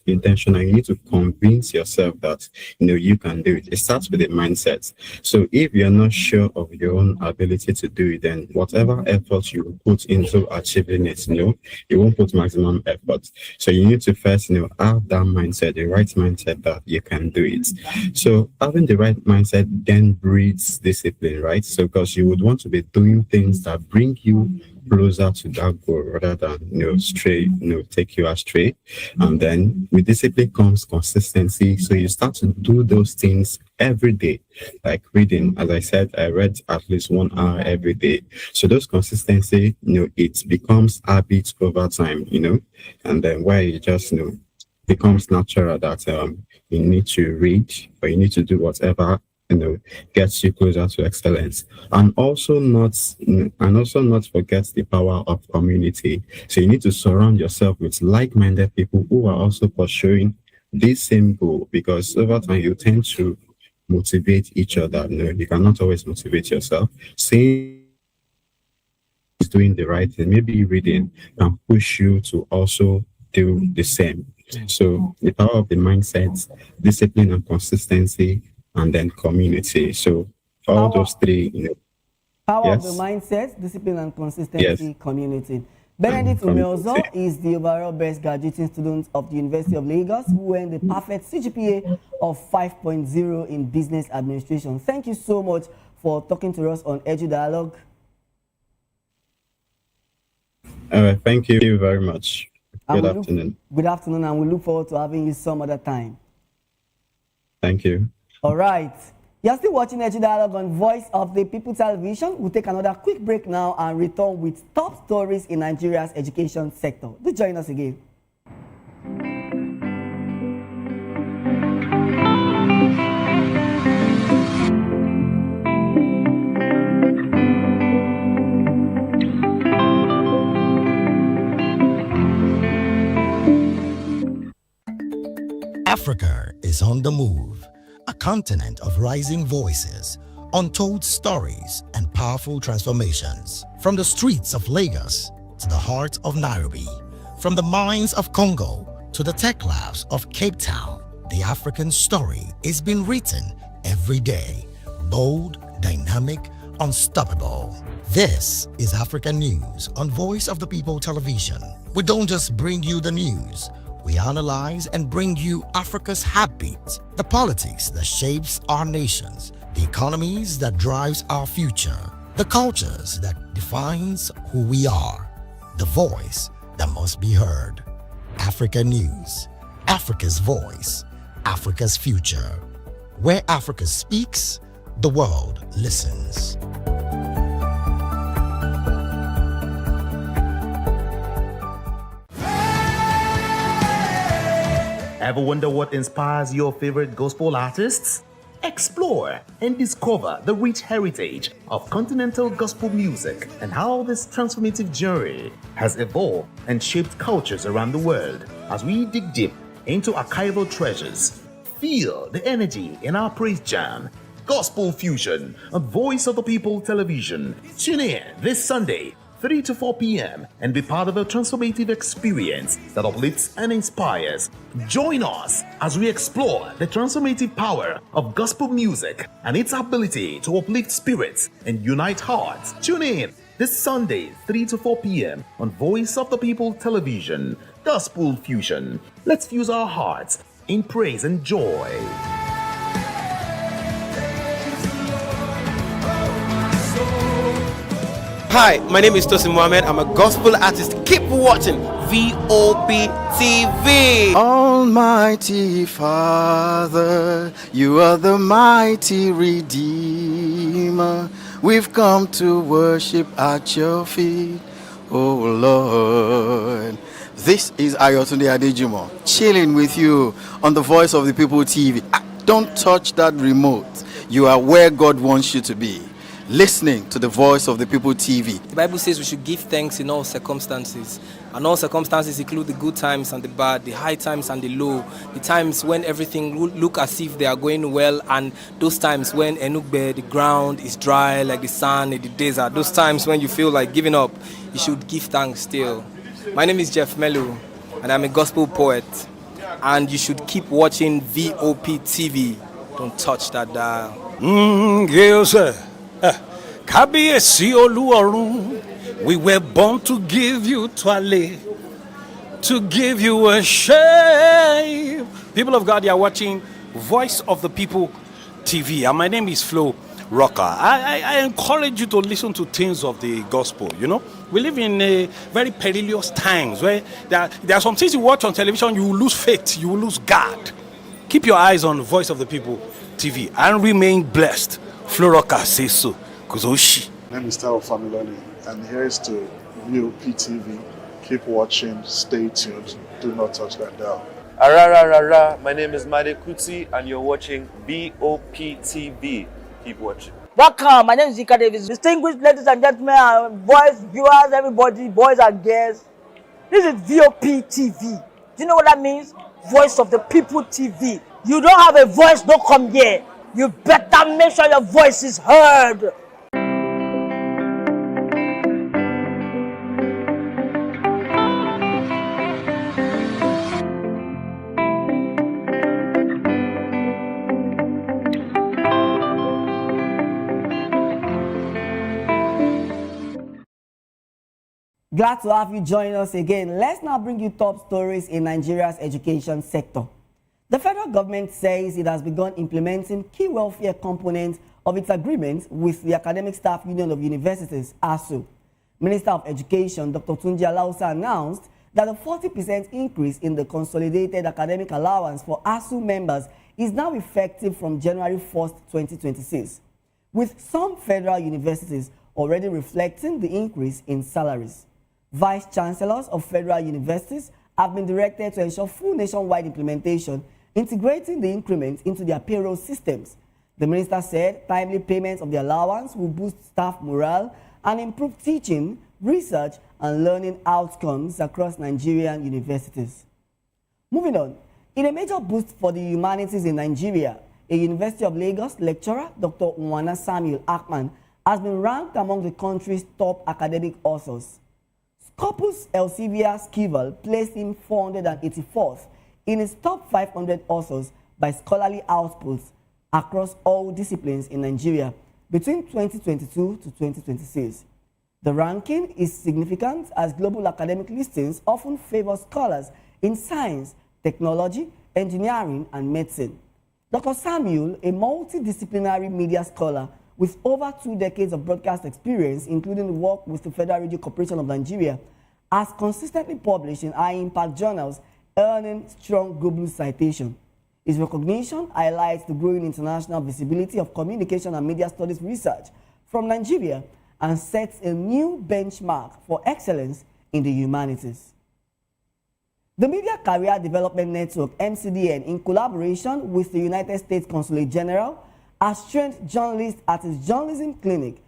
intentional. You need to convince yourself that you can do it. It starts with the mindset. So if you're not sure of your own ability to do it, then whatever effort you put into achieving it, you won't put maximum effort. So you need to first, have that mindset, the right mindset that you can do it. So having the right mindset then breeds discipline, right? So because you would want to be doing things that bring you closer to that goal rather than take you astray. And then with discipline comes consistency. So you start to do those things every day, like reading. As I said, I read at least 1 hour every day. So those consistency, it becomes habit over time, and then where you just becomes natural that you need to read or you need to do whatever gets you closer to excellence. And also not forget the power of community. So you need to surround yourself with like-minded people who are also pursuing this same goal, because over time you tend to motivate each other. You cannot always motivate yourself. Saying is doing the right thing, maybe reading can push you to also do the same. So the power of the mindset, discipline and consistency, and then community. So all those three, Power yes. of the mindset, discipline and consistency, Yes. community. Benedict Umeozo is the overall best graduating student of the University of Lagos, who earned the perfect CGPA of 5.0 in business administration. Thank you so much for talking to us on Edu Dialogue. All right, thank you very much. Good afternoon. Good afternoon, and we look forward to having you some other time. Thank you. All right. You're still watching Edu Dialogue on Voice of the People Television. We'll take another quick break now and return with top stories in Nigeria's education sector. Do join us again. Africa is on the move, a continent of rising voices, untold stories, and powerful transformations. From the streets of Lagos to the heart of Nairobi, from the mines of Congo to the tech labs of Cape Town, the African story is being written every day. Bold, dynamic, unstoppable. This is African News on Voice of the People Television. We don't just bring you the news. We analyze and bring you Africa's heartbeat, the politics that shapes our nations, the economies that drives our future, the cultures that defines who we are, the voice that must be heard. Africa News, Africa's voice, Africa's future. Where Africa speaks, the world listens. Ever wonder what inspires your favorite gospel artists? Explore and discover the rich heritage of continental gospel music and how this transformative journey has evolved and shaped cultures around the world. As we dig deep into archival treasures, feel the energy in our praise jam, Gospel Fusion on Voice of the People Television. Tune in this Sunday, 3 to 4 p.m. and be part of a transformative experience that uplifts and inspires. Join us as we explore the transformative power of gospel music and its ability to uplift spirits and unite hearts. Tune in this Sunday, 3 to 4 p.m. on Voice of the People Television. Gospel Fusion. Let's fuse our hearts in praise and joy. Hi, my name is Tosin Mohammed. I'm a gospel artist. Keep watching VOP TV. Almighty Father, you are the mighty Redeemer. We've come to worship at your feet, oh Lord. This is Ayotunde Adejimo, chilling with you on the Voice of the People TV. Don't touch that remote. You are where God wants you to be. Listening to the Voice of the People TV. The Bible says we should give thanks in all circumstances. And all circumstances include the good times and the bad, the high times and the low, the times when everything look as if they are going well, and those times when Enugbe, the ground is dry like the sand in the desert. Those times when you feel like giving up, you should give thanks still. My name is Jeff Melu, and I'm a gospel poet. And you should keep watching VOP TV. Don't touch that dial. Yes, sir. Kábíyèsí Olúọ̀run, we were born to give you twale, to give you a shame. People of God, you are watching Voice of the People TV, and my name is Flo Rocker. I encourage you to listen to things of the gospel. You know, we live in a very perilous times where there are some things you watch on television, you will lose faith, you will lose God. Keep your eyes on Voice of the People TV and remain blessed. Flo Rocker says so. Kuzoshi. My name is Tao Familoni, and here's to VOP TV. Keep watching, stay tuned, do not touch that dial. Arararara, my name is Made Kuti, and you're watching VOP TV. Keep watching. Welcome, my name is Zika Davis. Distinguished ladies and gentlemen, boys, viewers, everybody, boys and girls. This is VOP TV. Do you know what that means? Voice of the People TV. You don't have a voice, don't come here. You better make sure your voice is heard. Glad to have you join us again. Let's now bring you top stories in Nigeria's education sector. The federal government says it has begun implementing key welfare components of its agreement with the Academic Staff Union of Universities, ASU. Minister of Education, Dr. Tunji Alausa, announced that a 40% increase in the consolidated academic allowance for ASU members is now effective from January 1st, 2026, with some federal universities already reflecting the increase in salaries. Vice chancellors of federal universities have been directed to ensure full nationwide implementation, integrating the increment into their payroll systems. The minister said timely payment of the allowance will boost staff morale and improve teaching, research, and learning outcomes across Nigerian universities. Moving on, in a major boost for the humanities in Nigeria, a University of Lagos lecturer, Dr. Nwana Samuel Akman, has been ranked among the country's top academic authors. Scopus Elsevier Skival placed him 484th in his top 500 authors by scholarly outputs across all disciplines in Nigeria between 2022 to 2026. The ranking is significant as global academic listings often favor scholars in science, technology, engineering, and medicine. Dr. Samuel, a multidisciplinary media scholar with over 2 decades of broadcast experience, including work with the Federal Radio Corporation of Nigeria, has consistently published in high-impact journals, earning strong global citation. His recognition highlights the growing international visibility of communication and media studies research from Nigeria and sets a new benchmark for excellence in the humanities. The Media Career Development Network, MCDN, in collaboration with the United States Consulate General, as trained journalist at his journalism clinic,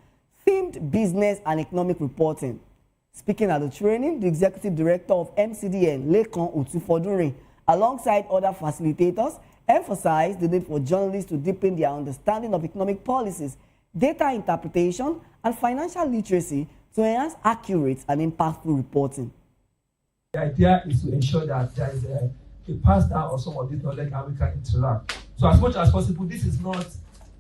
themed business and economic reporting. Speaking at the training, the executive director of MCDN, Lekan Utufodunrin, alongside other facilitators, emphasized the need for journalists to deepen their understanding of economic policies, data interpretation, and financial literacy to enhance accurate and impactful reporting. The idea is to ensure that there is a pass down of some of this knowledge and we can interact. So as much as possible, this is not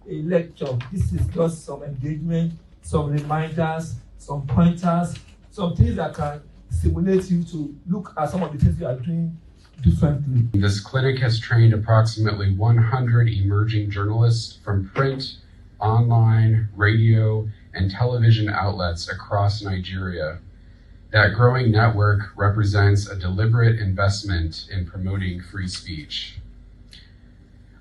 a lecture. This is just some engagement, some reminders, some pointers, some things that can stimulate you to look at some of the things you are doing differently. This clinic has trained approximately 100 emerging journalists from print, online, radio, and television outlets across Nigeria. That growing network represents a deliberate investment in promoting free speech.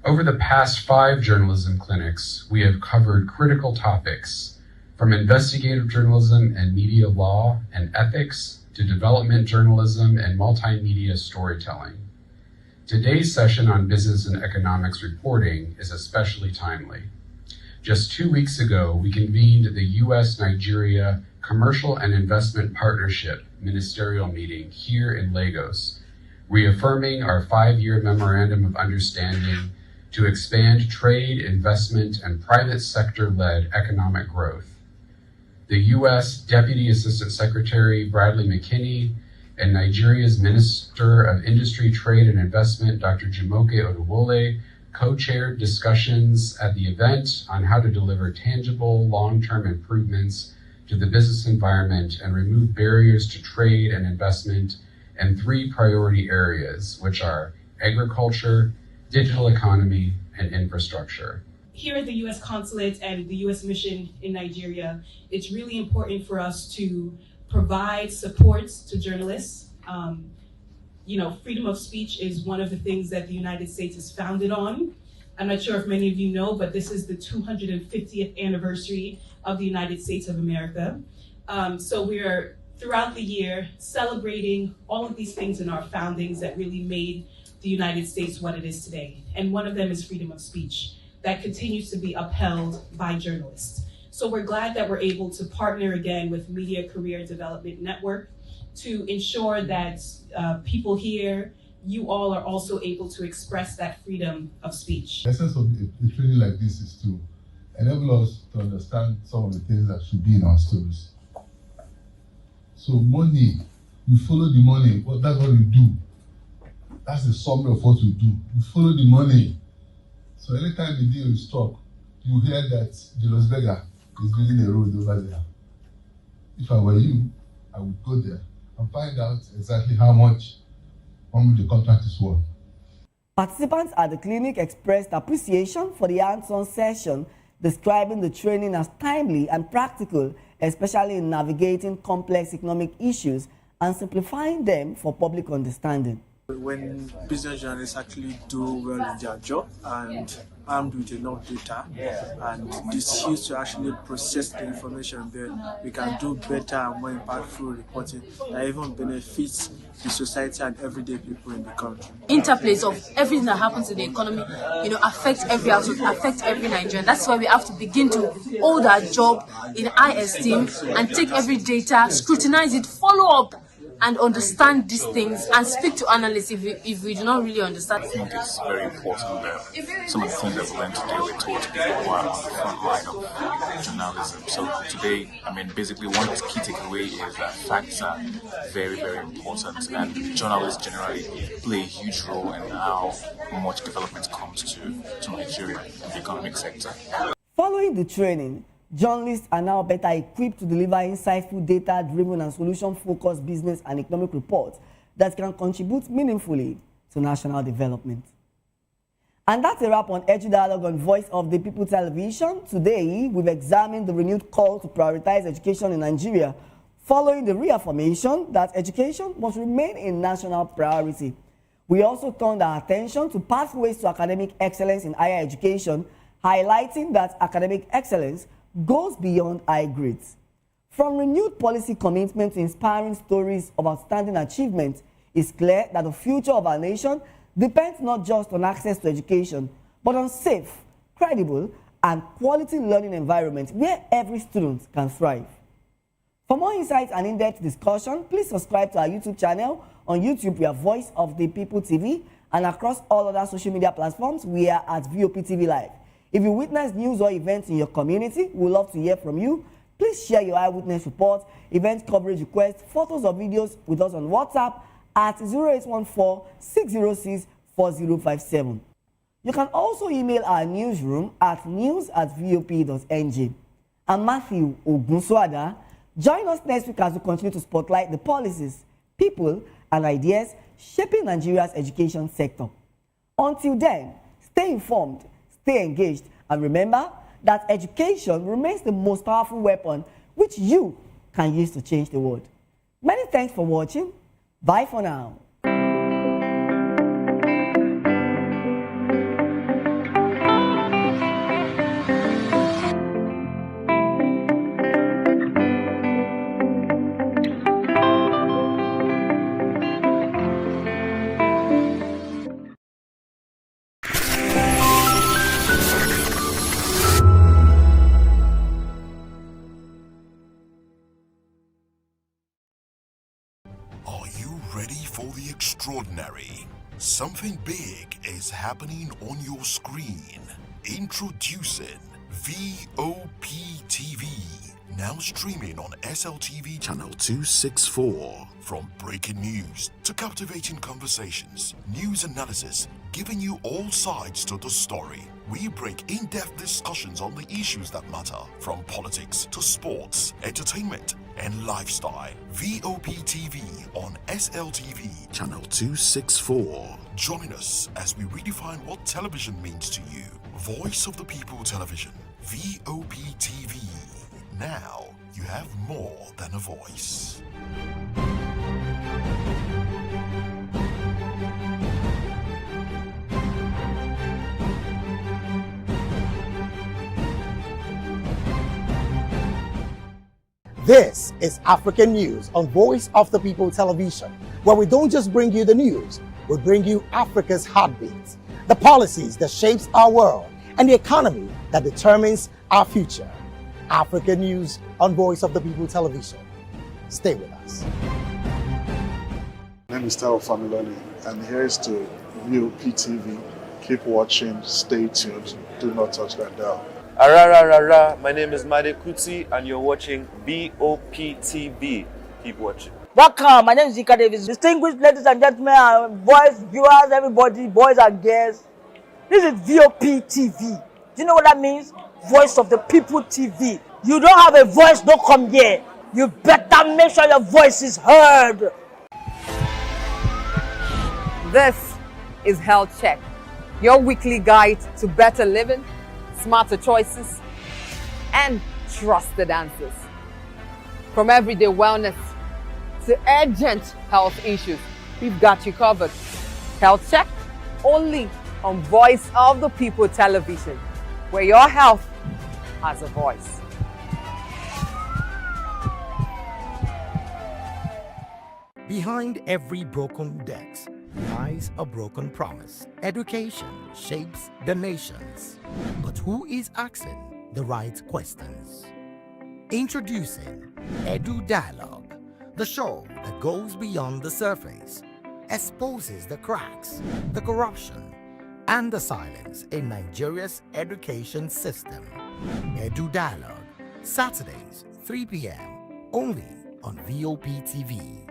Over the past 5 journalism clinics, we have covered critical topics from investigative journalism and media law and ethics to development journalism and multimedia storytelling. Today's session on business and economics reporting is especially timely. Just 2 weeks ago, we convened the U.S.-Nigeria Commercial and Investment Partnership Ministerial Meeting here in Lagos, reaffirming our 5-year Memorandum of Understanding to expand trade, investment, and private sector-led economic growth. The U.S. Deputy Assistant Secretary Bradley McKinney and Nigeria's Minister of Industry, Trade, and Investment, Dr. Jumoke Odewole, co-chaired discussions at the event on how to deliver tangible, long-term improvements to the business environment and remove barriers to trade and investment in 3 priority areas, which are agriculture, digital economy, and infrastructure. Here at the U.S. Consulate and the U.S. Mission in Nigeria, it's really important for us to provide support to journalists. Freedom of speech is one of the things that the United States is founded on. I'm not sure if many of you know, but this is the 250th anniversary of the United States of America. So we are, throughout the year, celebrating all of these things in our foundings that really made the United States what it is today. And one of them is freedom of speech that continues to be upheld by journalists. So we're glad that we're able to partner again with Media Career Development Network to ensure that people here, you all are also able to express that freedom of speech. The essence of a training like this is to enable us to understand some of the things that should be in our stories. So money, we follow the money, that's what we do. That's the summary of what we do. We follow the money. So anytime the deal is struck, you hear that Julius Berger is building a road over there. If I were you, I would go there and find out exactly how much the contract is worth. Participants at the clinic expressed appreciation for the hands-on session, describing the training as timely and practical, especially in navigating complex economic issues and simplifying them for public understanding. When business journalists actually do well in their job and armed with enough data and this used to actually process the information, then we can do better and more impactful reporting that even benefits the society and everyday people in the country. Interplays of everything that happens in the economy, affects every household, affects every Nigerian. That's why we have to begin to hold our job in high esteem and take every data, scrutinize it, follow up, and understand these things and speak to analysts if we do not really understand. I think it's very important that some of the things that we learn today we're taught to people who are on the front line of journalism. So today, basically one key takeaway is that facts are very, very important, and journalists generally play a huge role in how much development comes to Nigeria in the economic sector. Following the training, journalists are now better equipped to deliver insightful, data-driven and solution-focused business and economic reports that can contribute meaningfully to national development. And that's a wrap on Edu Dialogue on Voice of the People Television. Today, we've examined the renewed call to prioritize education in Nigeria, following the reaffirmation that education must remain a national priority. We also turned our attention to pathways to academic excellence in higher education, highlighting that academic excellence goes beyond high grades. From renewed policy commitment to inspiring stories of outstanding achievement, it's clear that the future of our nation depends not just on access to education, but on safe, credible, and quality learning environment where every student can thrive. For more insights and in-depth discussion, please subscribe to our YouTube channel. On YouTube, we are Voice of the People TV, and across all other social media platforms, we are at VOP TV Live. If you witness news or events in your community, we would love to hear from you. Please share your eyewitness report, event coverage requests, photos or videos with us on WhatsApp at 0814-606-4057. You can also email our newsroom at news@vop.ng. I'm Matthew Ogunswada. Join us next week as we continue to spotlight the policies, people, and ideas shaping Nigeria's education sector. Until then, stay informed, stay engaged, and remember that education remains the most powerful weapon which you can use to change the world. Many thanks for watching. Bye for now. Extraordinary. Something big is happening on your screen. Introducing VOP TV. Now streaming on SLTV channel 264. From breaking news to captivating conversations, news analysis, giving you all sides to the story. We break in-depth discussions on the issues that matter, from politics to sports, entertainment, and lifestyle. VOP TV on SLTV channel 264. Join us as we redefine what television means to you. Voice of the People Television, VOP TV. Now you have more than a voice. This is African News on Voice of the People Television, where we don't just bring you the news, we bring you Africa's heartbeat, the policies that shapes our world, and the economy that determines our future. African News on Voice of the People Television. Stay with us. My name is Tao Familoni, and here is to VOP TV. Keep watching, stay tuned, do not touch that dial. My name is Made Kuti, and you're watching BOP TV. Keep watching. Welcome, my name is Zika Davis. Distinguished ladies and gentlemen, boys, viewers, everybody, boys and girls. This is VOP TV. Do you know what that means? Voice of the People TV. You don't have a voice, don't come here. You better make sure your voice is heard. This is Health Check, your weekly guide to better living, smarter choices, and trusted answers. From everyday wellness to urgent health issues, we've got you covered. Health Check, only on Voice of the People Television, where your health has a voice. Behind every broken desk lies a broken promise. Education shapes the nations. But who is asking the right questions? Introducing Edu Dialogue, the show that goes beyond the surface, exposes the cracks, the corruption, and the silence in Nigeria's education system. Edu Dialogue, Saturdays, 3 p.m., only on VOP TV.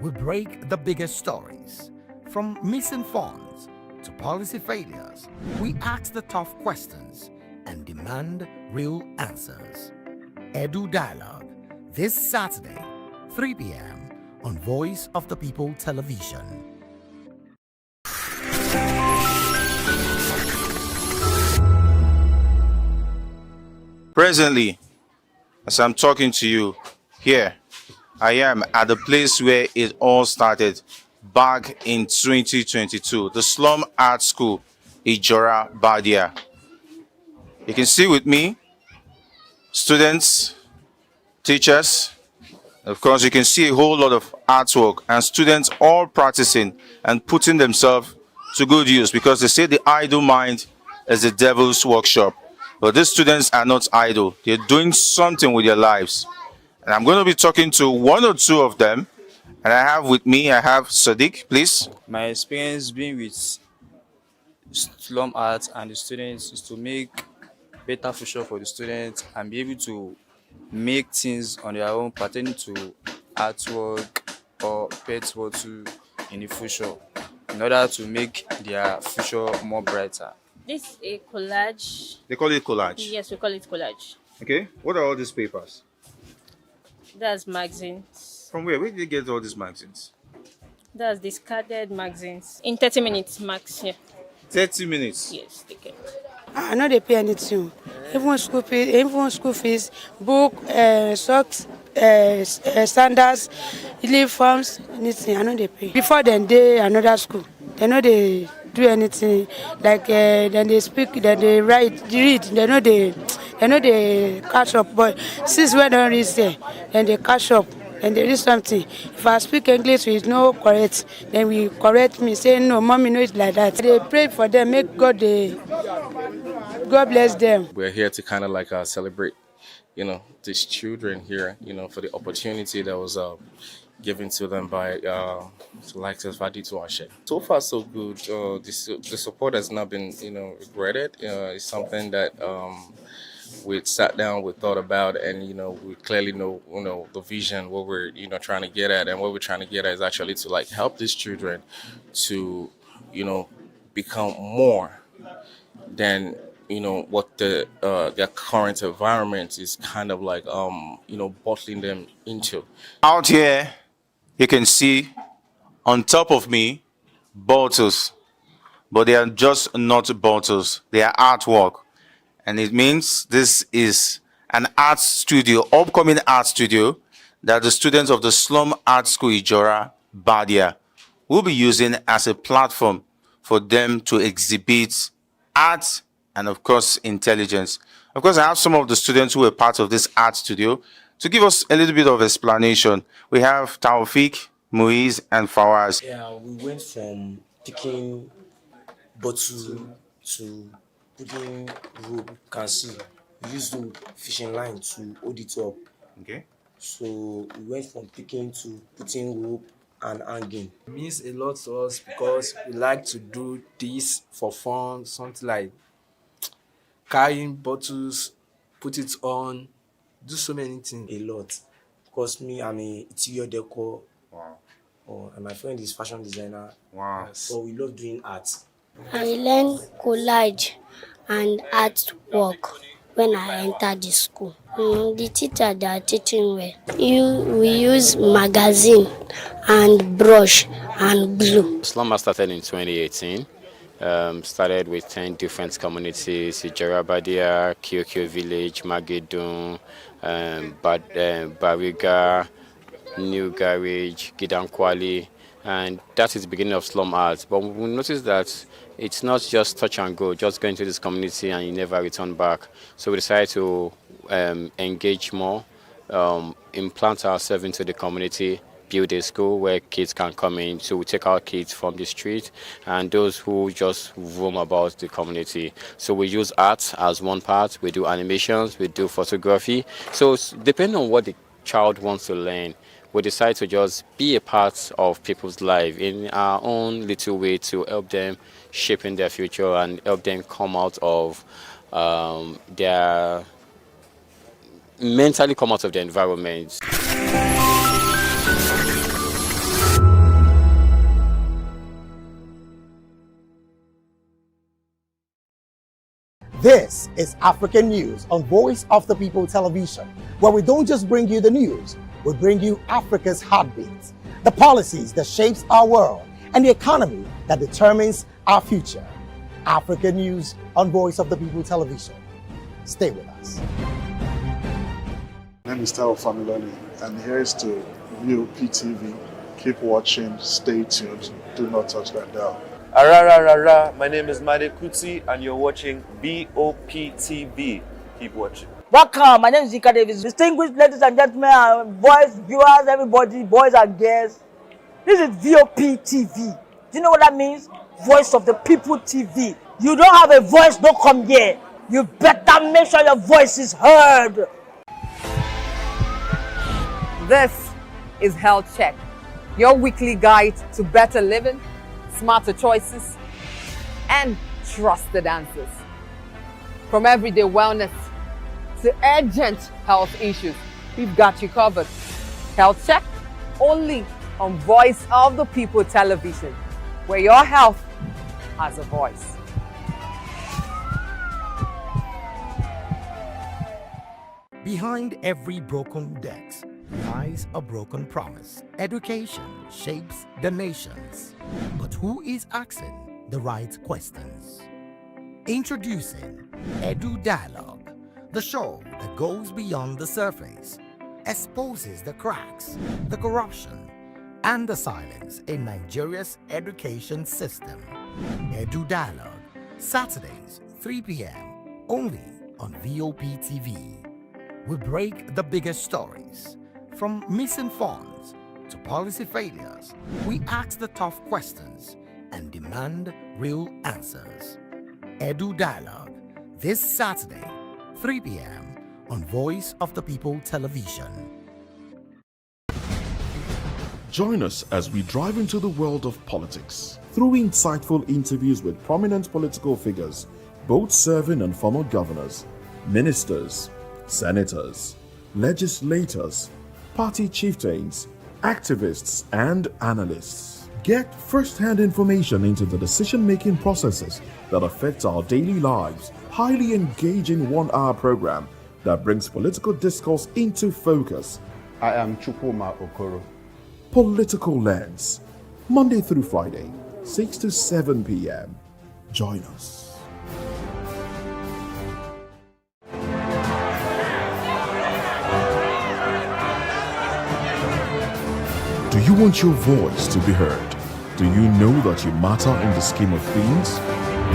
We break the biggest stories, from missing funds to policy failures. We ask the tough questions and demand real answers. Edu Dialogue, this Saturday, 3 p.m. on Voice of the People Television. Presently, as I'm talking to you, here I am at the place where it all started back in 2022, the Slum Art School, Ijora Badia. You can see with me, students, teachers, of course you can see a whole lot of artwork and students all practicing and putting themselves to good use, because they say the idle mind is the devil's workshop. But these students are not idle. They're doing something with their lives. And I'm going to be talking to one or two of them. And I have Sadiq, please. My experience being with slum art and the students is to make better future for the students and be able to make things on their own pertaining to artwork or pet photo in the future in order to make their future more brighter. This is a collage. They call it collage? Yes, we call it collage. Okay. What are all these papers? That's magazines. From where? Where did you get all these magazines? That's discarded magazines. In 30 minutes max, yeah. 30 minutes? Yes, take it. I know they pay anything. Even school fees, book, socks, sandals, uniforms, anything. I know they pay. Before then, they another school. They know they do anything. Like then they speak, then they write, read. They know they catch up. But since we don't read there, then they catch up. And there is something. If I speak English with no correct, then we correct me, say no, mommy, no, it's like that. They pray for them, make God bless them. We're here to kind of like celebrate, these children here, for the opportunity that was given to them by Selectors Vaditu Ashe. So far, so good. The support has not been, regretted. It's something that we sat down, we thought about, and we clearly know the vision, what we're trying to get at, and what we're trying to get at is actually to like help these children to become more than what their current environment is kind of like bottling them into. Out here, you can see on top of me bottles, but they are just not bottles. They are artwork. And it means this is an art studio, upcoming art studio, that the students of the Slum Art School Ijora, Badia, will be using as a platform for them to exhibit art and, of course, intelligence. Of course, I have some of the students who were part of this art studio to give us a little bit of explanation. We have Taufik, Muiz, and Fawaz. Yeah, we went from picking bottle to putting rope, can see. We used the fishing line to hold it up. Okay. So we went from picking to putting rope and hanging. It means a lot to us because we like to do this for fun, something like carrying bottles, put it on, do so many things. A lot. Because me, I'm a interior decor. Wow. And my friend is fashion designer. Wow. So we love doing art. I learned collage and artwork when I entered the school. The teacher, they are teaching well. We use magazine and brush and glue. Slum started in 2018. Started with 10 different communities: Ijarabadia, Kyokyo Village, Magedun, Bariga, New Garage, Gidankwali, and that is the beginning of slum art. But we noticed that it's not just touch and go, just go into this community and you never return back. So we decided to engage more, implant ourselves into the community, build a school where kids can come in. So we take our kids from the street and those who just roam about the community. So we use art as one part. We do animations, we do photography. So depending on what the child wants to learn, we decide to just be a part of people's life in our own little way to help them shape in their future and help them come out of mentally come out of their environment. This is African News on Voice of the People Television, where we don't just bring you the news, we bring you Africa's heartbeats, the policies that shapes our world, and the economy that determines our future. African News on Voice of the People Television. Stay with us. My name is Tao Familoni, and here is to view PTV. Keep watching, stay tuned, do not touch that dial. My name is Made Kuti, and you're watching BOPTV. Keep watching. Welcome, my name is Zika Davis. Distinguished ladies and gentlemen, boys, viewers, everybody, boys and girls. This is VOPTV. Do you know what that means? Voice of the People TV. You don't have a voice, don't come here. You better and make sure your voice is heard. This is Health Check, your weekly guide to better living, smarter choices, and trusted answers. From everyday wellness to urgent health issues, we've got you covered. Health Check, only on Voice of the People television, where your health has a voice. Behind every broken desk lies a broken promise. Education shapes the nations. But who is asking the right questions? Introducing Edu Dialogue, the show that goes beyond the surface, exposes the cracks, the corruption, and the silence in Nigeria's education system. Edu Dialogue, Saturdays, 3 p.m., only on VOP TV. We break the biggest stories, from missing funds to policy failures. We ask the tough questions and demand real answers. Edu Dialogue, this Saturday, 3 p.m. on Voice of the People television. Join us as we drive into the world of politics through insightful interviews with prominent political figures, both serving and former governors, ministers, senators, legislators, party chieftains, activists, and analysts. Get first-hand information into the decision-making processes that affect our daily lives. Highly engaging one-hour program that brings political discourse into focus. I am Chukwuma Okoro. Political Lens, Monday through Friday, 6 to 7 p.m. Join us. Do you want your voice to be heard? Do you know that you matter in the scheme of things?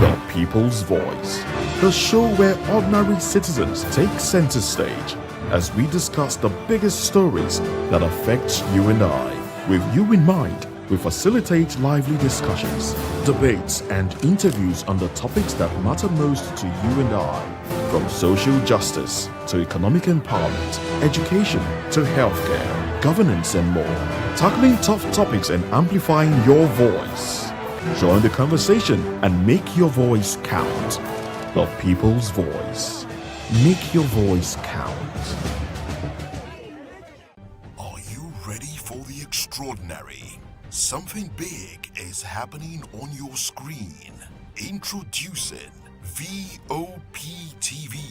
The People's Voice, the show where ordinary citizens take center stage as we discuss the biggest stories that affect you and I. With you in mind, we facilitate lively discussions, debates, and interviews on the topics that matter most to you and I. From social justice to economic empowerment, education to healthcare, governance, and more. Tackling tough topics and amplifying your voice. Join the conversation and make your voice count. The People's Voice. Make your voice count. Are you ready for the extraordinary? Something big is happening on your screen. Introducing VOP TV.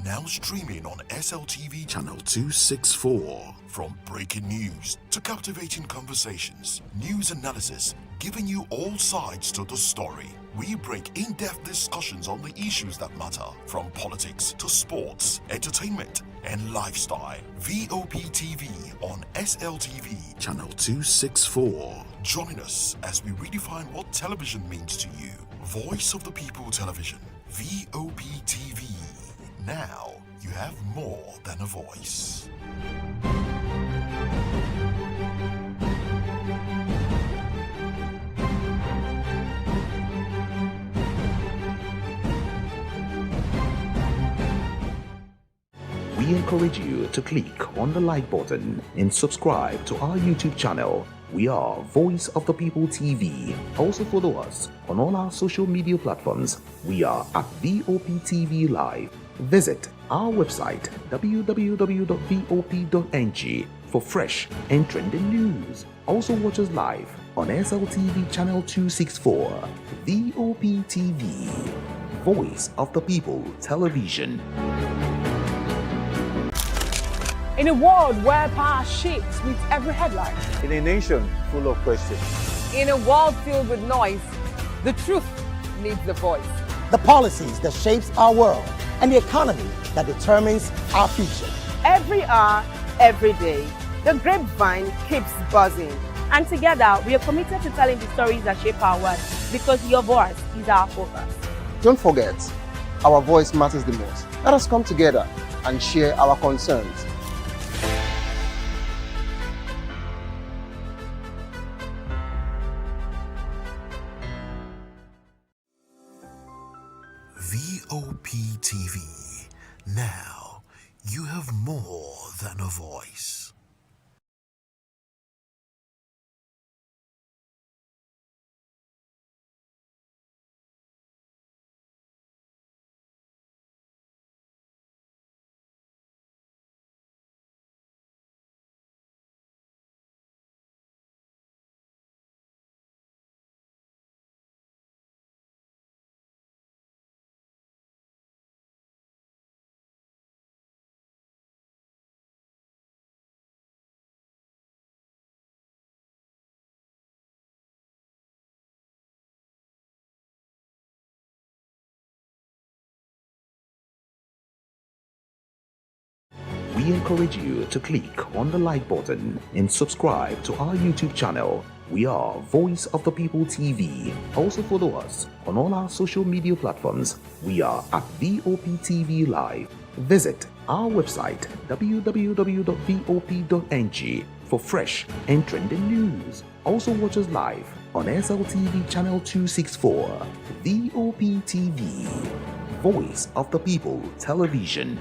Now streaming on SLTV channel 264. From breaking news to captivating conversations, news analysis, giving you all sides to the story. We break in-depth discussions on the issues that matter, from politics to sports, entertainment, and lifestyle. VOP TV on SLTV channel 264. Join us as we redefine what television means to you. Voice of the People Television, VOP TV. Now you have more than a voice. We encourage you to click on the like button and subscribe to our YouTube channel. We are Voice of the People TV. Also follow us on all our social media platforms. We are at VOP TV Live. Visit our website www.vop.ng for fresh and trending news. Also watch us live on SLTV channel 264. VOP TV, Voice of the People Television. In a world where power shapes with every headline, In a nation full of questions, in a world filled with noise, the truth needs a voice. The policies that shapes our world and the economy that determines our future. Every hour, every day, the grapevine keeps buzzing. And together, we are committed to telling the stories that shape our world, because your voice is our focus. don't forget, our voice matters the most. Let us come together and share our concerns. VOP TV, you have more than a voice. We encourage you to click on the like button and subscribe to our YouTube channel. We are Voice of the People TV. Also follow us on all our social media platforms. We are at VOPTV Live. Visit our website www.vop.ng for fresh and trending news. Also watch us live on SLTV channel 264. VOPTV, Voice of the People Television.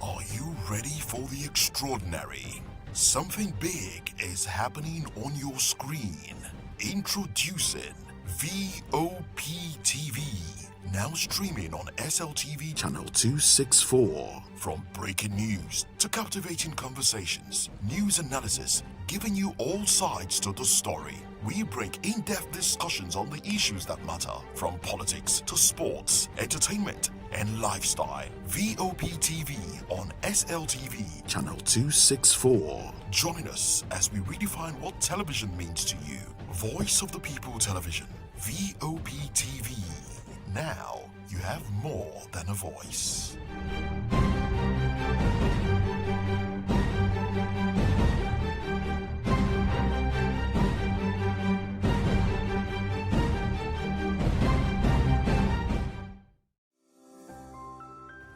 Are you ready for the extraordinary? Something big is happening on your screen. Introducing VOPTV. Now streaming on SLTV channel 264. From breaking news to captivating conversations, news analysis, giving you all sides to the story. We bring in-depth discussions on the issues that matter, from politics to sports, entertainment, and lifestyle. VOPTV on SLTV channel 264. Join us as we redefine what television means to you. Voice of the People Television, VOPTV. Now you have more than a voice.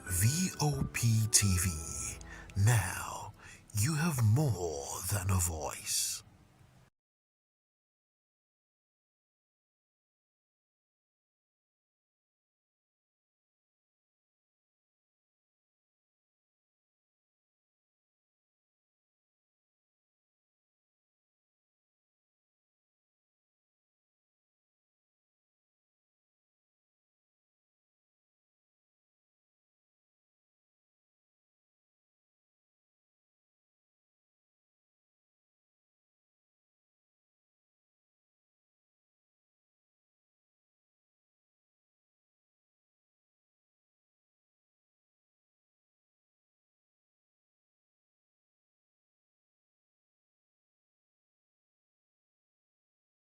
VOPTV. Now you have more than a voice.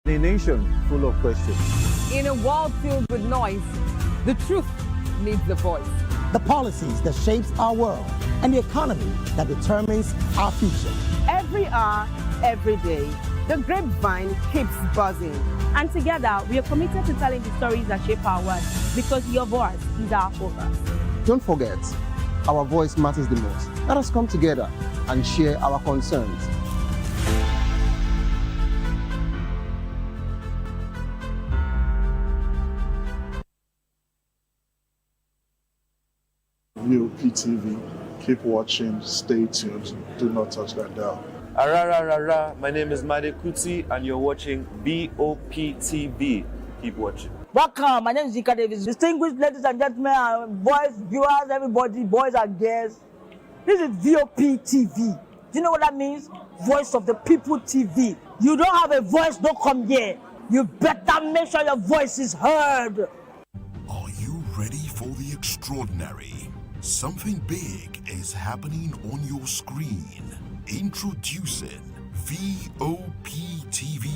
A nation full of questions. In a world filled with noise, the truth needs a voice. The policies that shapes our world and the economy that determines our future. Every hour, every day, the grapevine keeps buzzing. And together, we are committed to telling the stories that shape our world, because your voice is our focus. Don't forget, our voice matters the most. Let us come together and share our concerns. VOPTV, keep watching, stay tuned, do not touch that dial. My name is Made Kuti and you're watching VOPTV. Keep watching. Welcome, my name is Zika Davis. Distinguished ladies and gentlemen, boys, viewers, everybody, boys and girls. This is VOPTV. Do you know what that means? Voice of the People TV. You don't have a voice, don't come here. You better make sure your voice is heard. Are you ready for the extraordinary? Something big is happening on your screen. Introducing VOPTV.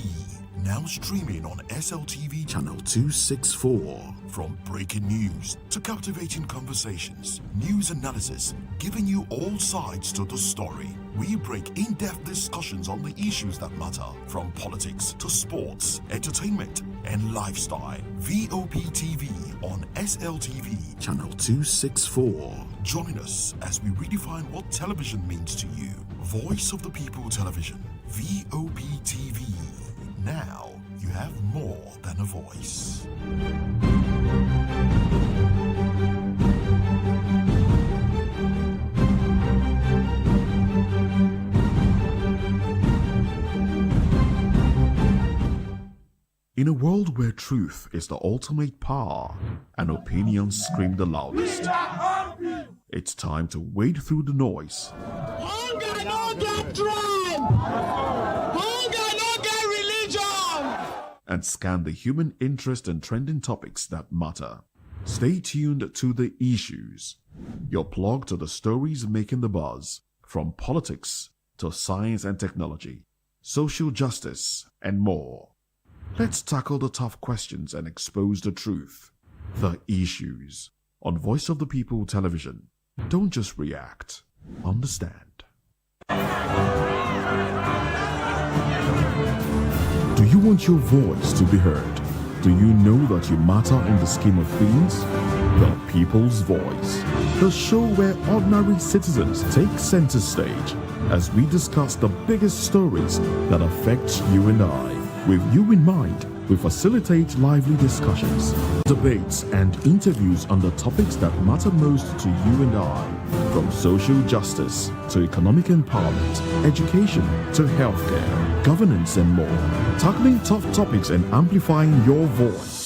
Now streaming on SLTV channel 264. From breaking news to captivating conversations, news analysis, giving you all sides to the story. We break in-depth discussions on the issues that matter, from politics to sports, entertainment, and lifestyle. VOPTV on SLTV channel 264. Join us as we redefine what television means to you. Voice of the People Television, VOPTV. Now you have more than a voice. In a world where truth is the ultimate power and opinions scream the loudest, it's time to wade through the noise. Hunger no get tribe! Hunger no get religion! And scan the human interest and trending topics that matter. Stay tuned to The Issues, your plug to the stories making the buzz, from politics to science and technology, social justice, and more. Let's tackle the tough questions and expose the truth. The Issues on Voice of the People Television. Don't just react, understand. Do you want your voice to be heard? Do you know that you matter in the scheme of things? The People's Voice, the show where ordinary citizens take center stage as we discuss the biggest stories that affect you and I. With you in mind, we facilitate lively discussions, debates, and interviews on the topics that matter most to you and I, from social justice to economic empowerment, education to healthcare, governance, and more, tackling tough topics and amplifying your voice.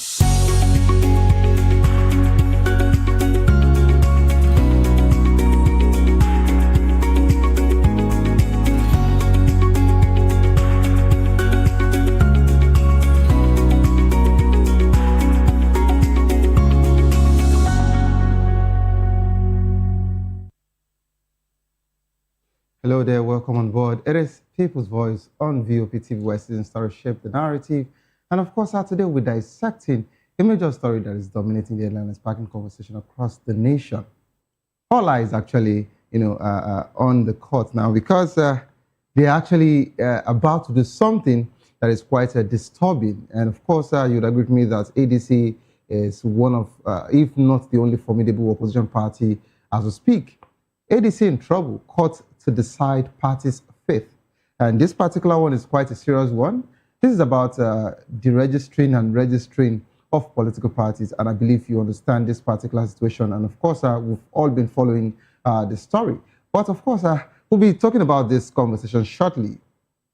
Hello there, welcome on board. It is People's Voice on VOP TV, where citizens stories shape the narrative. And of course, today we're dissecting a major story that is dominating the headline and sparking conversation across the nation. All eyes actually, on the court now because they're actually about to do something that is quite disturbing. And of course, you'd agree with me that ADC is one of, if not the only formidable opposition party as we speak. ADC in trouble, court to decide party's fate. And this particular one is quite a serious one. This is about deregistering and registering of political parties. And I believe you understand this particular situation. And of course, we've all been following the story. But of course, we'll be talking about this conversation shortly.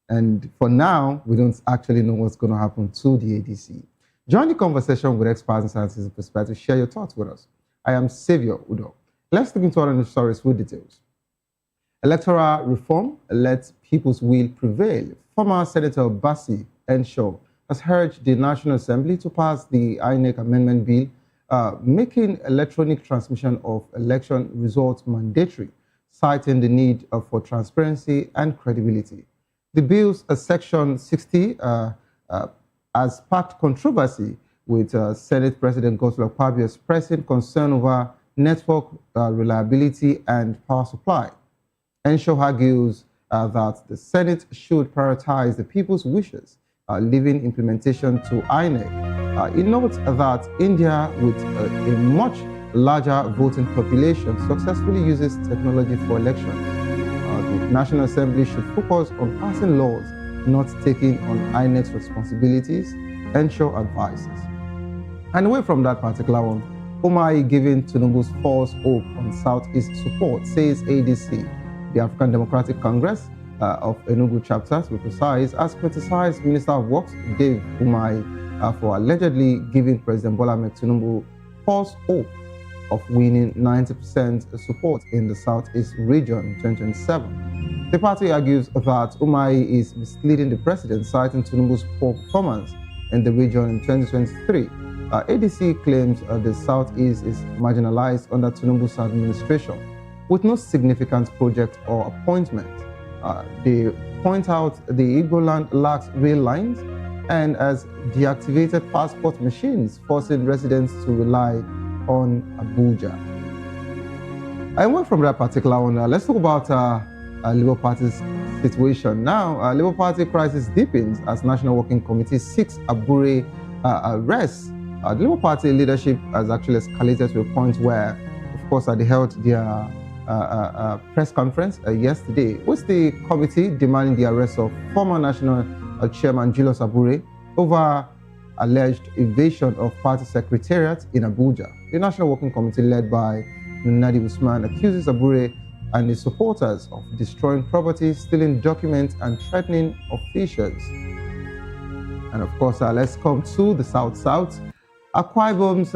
And for now, we don't actually know what's going to happen to the ADC. Join the conversation with experts and scientists in perspective. Share your thoughts with us. I am Xavier Udo. Let's look into other news stories with details. Electoral reform, let people's will prevail. Former Senator Bassi Enshaw has urged the National Assembly to pass the INEC Amendment Bill, making electronic transmission of election results mandatory, citing the need for transparency and credibility. The bill's Section 60 has sparked controversy, with Senate President Godswill Akpabio expressing concern over network reliability and power supply. Enshaw argues that the Senate should prioritize the people's wishes, leaving implementation to INEC. He notes that India, with a much larger voting population, successfully uses technology for elections. The National Assembly should focus on passing laws, not taking on INEC's responsibilities, Enshaw advises. And away from that particular one, Umai giving Tinubu's false hope on Southeast support, says ADC. The African Democratic Congress of Enugu chapter, to be precise, has criticized Minister of Works Dave Umai for allegedly giving President Bola Ahmed Tinubu false hope of winning 90% support in the Southeast region in 2027. The party argues that Umai is misleading the president, citing Tinubu's poor performance in the region in 2023. ADC claims the Southeast is marginalized under Tinubu's administration, with no significant project or appointment. They point out the Igbo land lacks rail lines and has deactivated passport machines, forcing residents to rely on Abuja. I went from that particular one. Let's talk about Labour Party's situation. Now, Labour Party crisis deepens as National Working Committee seeks Abure arrest. The Labour Party leadership has actually escalated to a point where, of course, they held their press conference yesterday, with the committee demanding the arrest of former National Chairman Julius Abure over alleged evasion of party secretariat in Abuja. The National Working Committee, led by Nadi Usman, accuses Abure and his supporters of destroying property, stealing documents, and threatening officials. And of course, let's come to the South. Akwa Ibom's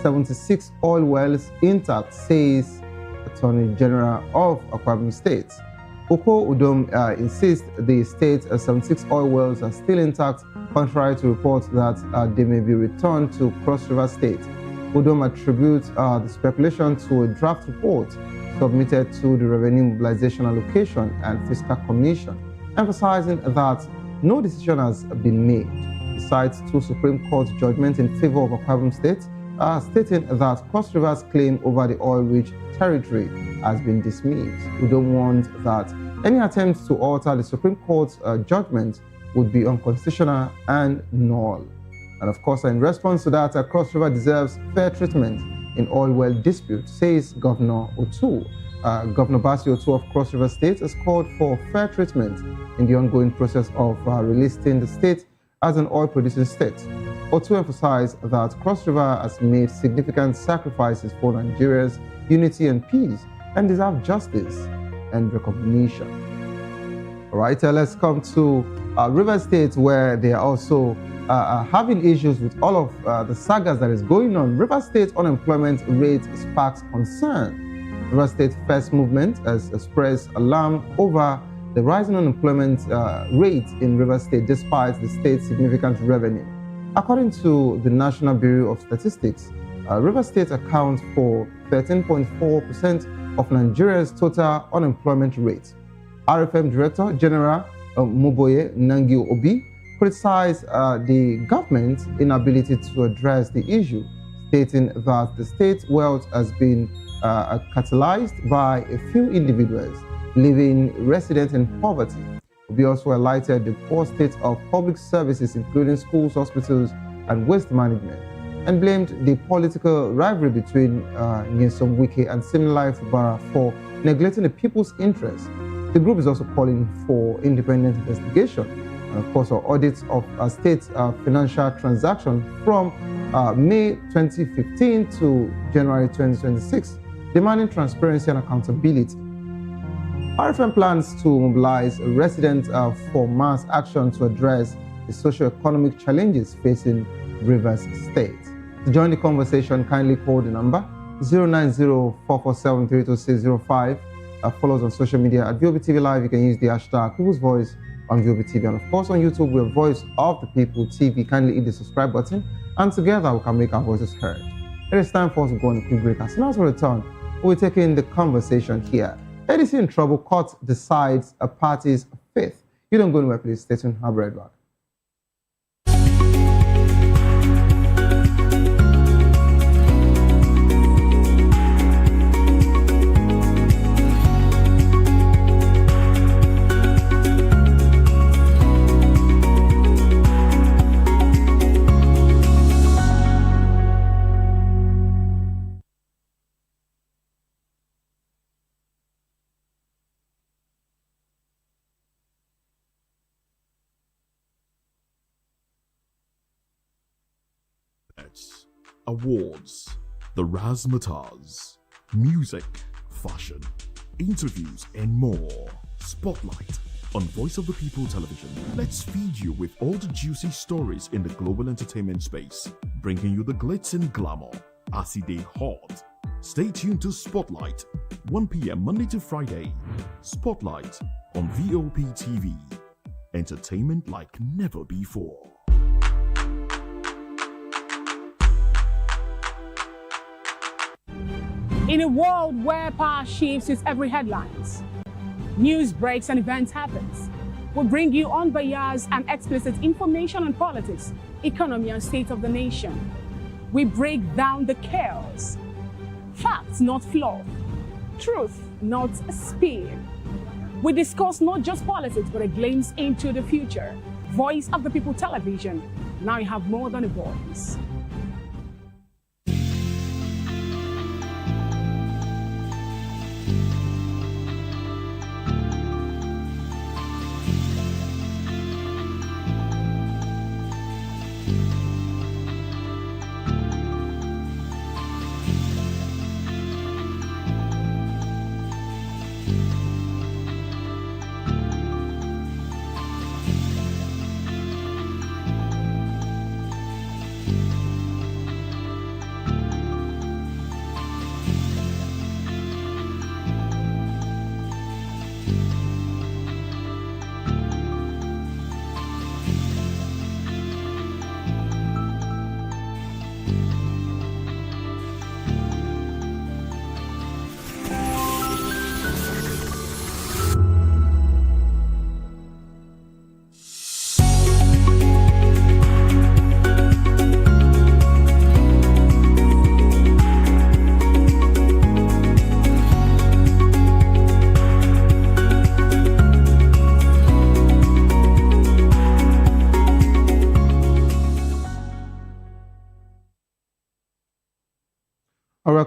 76 oil wells intact, says Attorney General of Akwa Ibom State. Oko Udom insists the state's 76 oil wells are still intact, contrary to reports that they may be returned to Cross River State. Udom attributes the speculation to a draft report submitted to the Revenue Mobilization Allocation and Fiscal Commission, emphasizing that no decision has been made. He cites two Supreme Court judgments in favor of Akwa Ibom State, stating that Cross River's claim over the oil-rich territory has been dismissed. Udom warned that any attempts to alter the Supreme Court's judgment would be unconstitutional and null. And of course, in response to that, Cross River deserves fair treatment in oil well dispute, says Governor Otu. Governor Basi Otu of Cross River State has called for fair treatment in the ongoing process of relisting the state as an oil-producing state. Otu emphasized that Cross River has made significant sacrifices for Nigeria's unity and peace and deserve justice and recognition. All right, let's come to River State, where they are also having issues with all of the sagas that is going on. River State unemployment rate sparks concern. River State First Movement has expressed alarm over the rising unemployment rate in River State despite the state's significant revenue. According to the National Bureau of Statistics, River State accounts for 13.4% of Nigeria's total unemployment rate. RFM Director General Moboye Nangi Obi criticized the government's inability to address the issue, stating that the state's wealth has been catalyzed by a few individuals living resident in poverty. We also highlighted the poor state of public services, including schools, hospitals, and waste management, and blamed the political rivalry between Nyesom Wike and Siminalayi Fubara for neglecting the people's interests. The group is also calling for independent investigation and, of course, audits of state financial transactions from May 2015 to January 2026, demanding transparency and accountability. RFM plans to mobilize residents for mass action to address the socio-economic challenges facing Rivers State. To join the conversation, kindly call the number 090-447-32605. Follow us on social media at VOB TV Live. You can use the hashtag People's Voice on VOB TV. And of course, on YouTube, we're Voice of the People TV. Kindly hit the subscribe button, and together we can make our voices heard. It is time for us to go on a quick break. As soon as we return, we're taking the conversation here. ADC in trouble, court decides a party's fate. You don't go anywhere, please. Stay tuned. I'll be right back. Awards, the razzmatazz, music, fashion, interviews, and more. Spotlight on Voice of the People Television. Let's feed you with all the juicy stories in the global entertainment space, bringing you the glitz and glamour as they hot. Stay tuned to Spotlight, 1 p.m. Monday to Friday. Spotlight on VOP TV. Entertainment like never before. In a world where power shifts its every headlines, news breaks and events happens, we bring you unbiased and explicit information on politics, economy, and state of the nation. We break down the chaos. Facts, not fluff. Truth, not spin. We discuss not just politics, but a glimpse into the future. Voice of the People Television. Now you have more than a voice.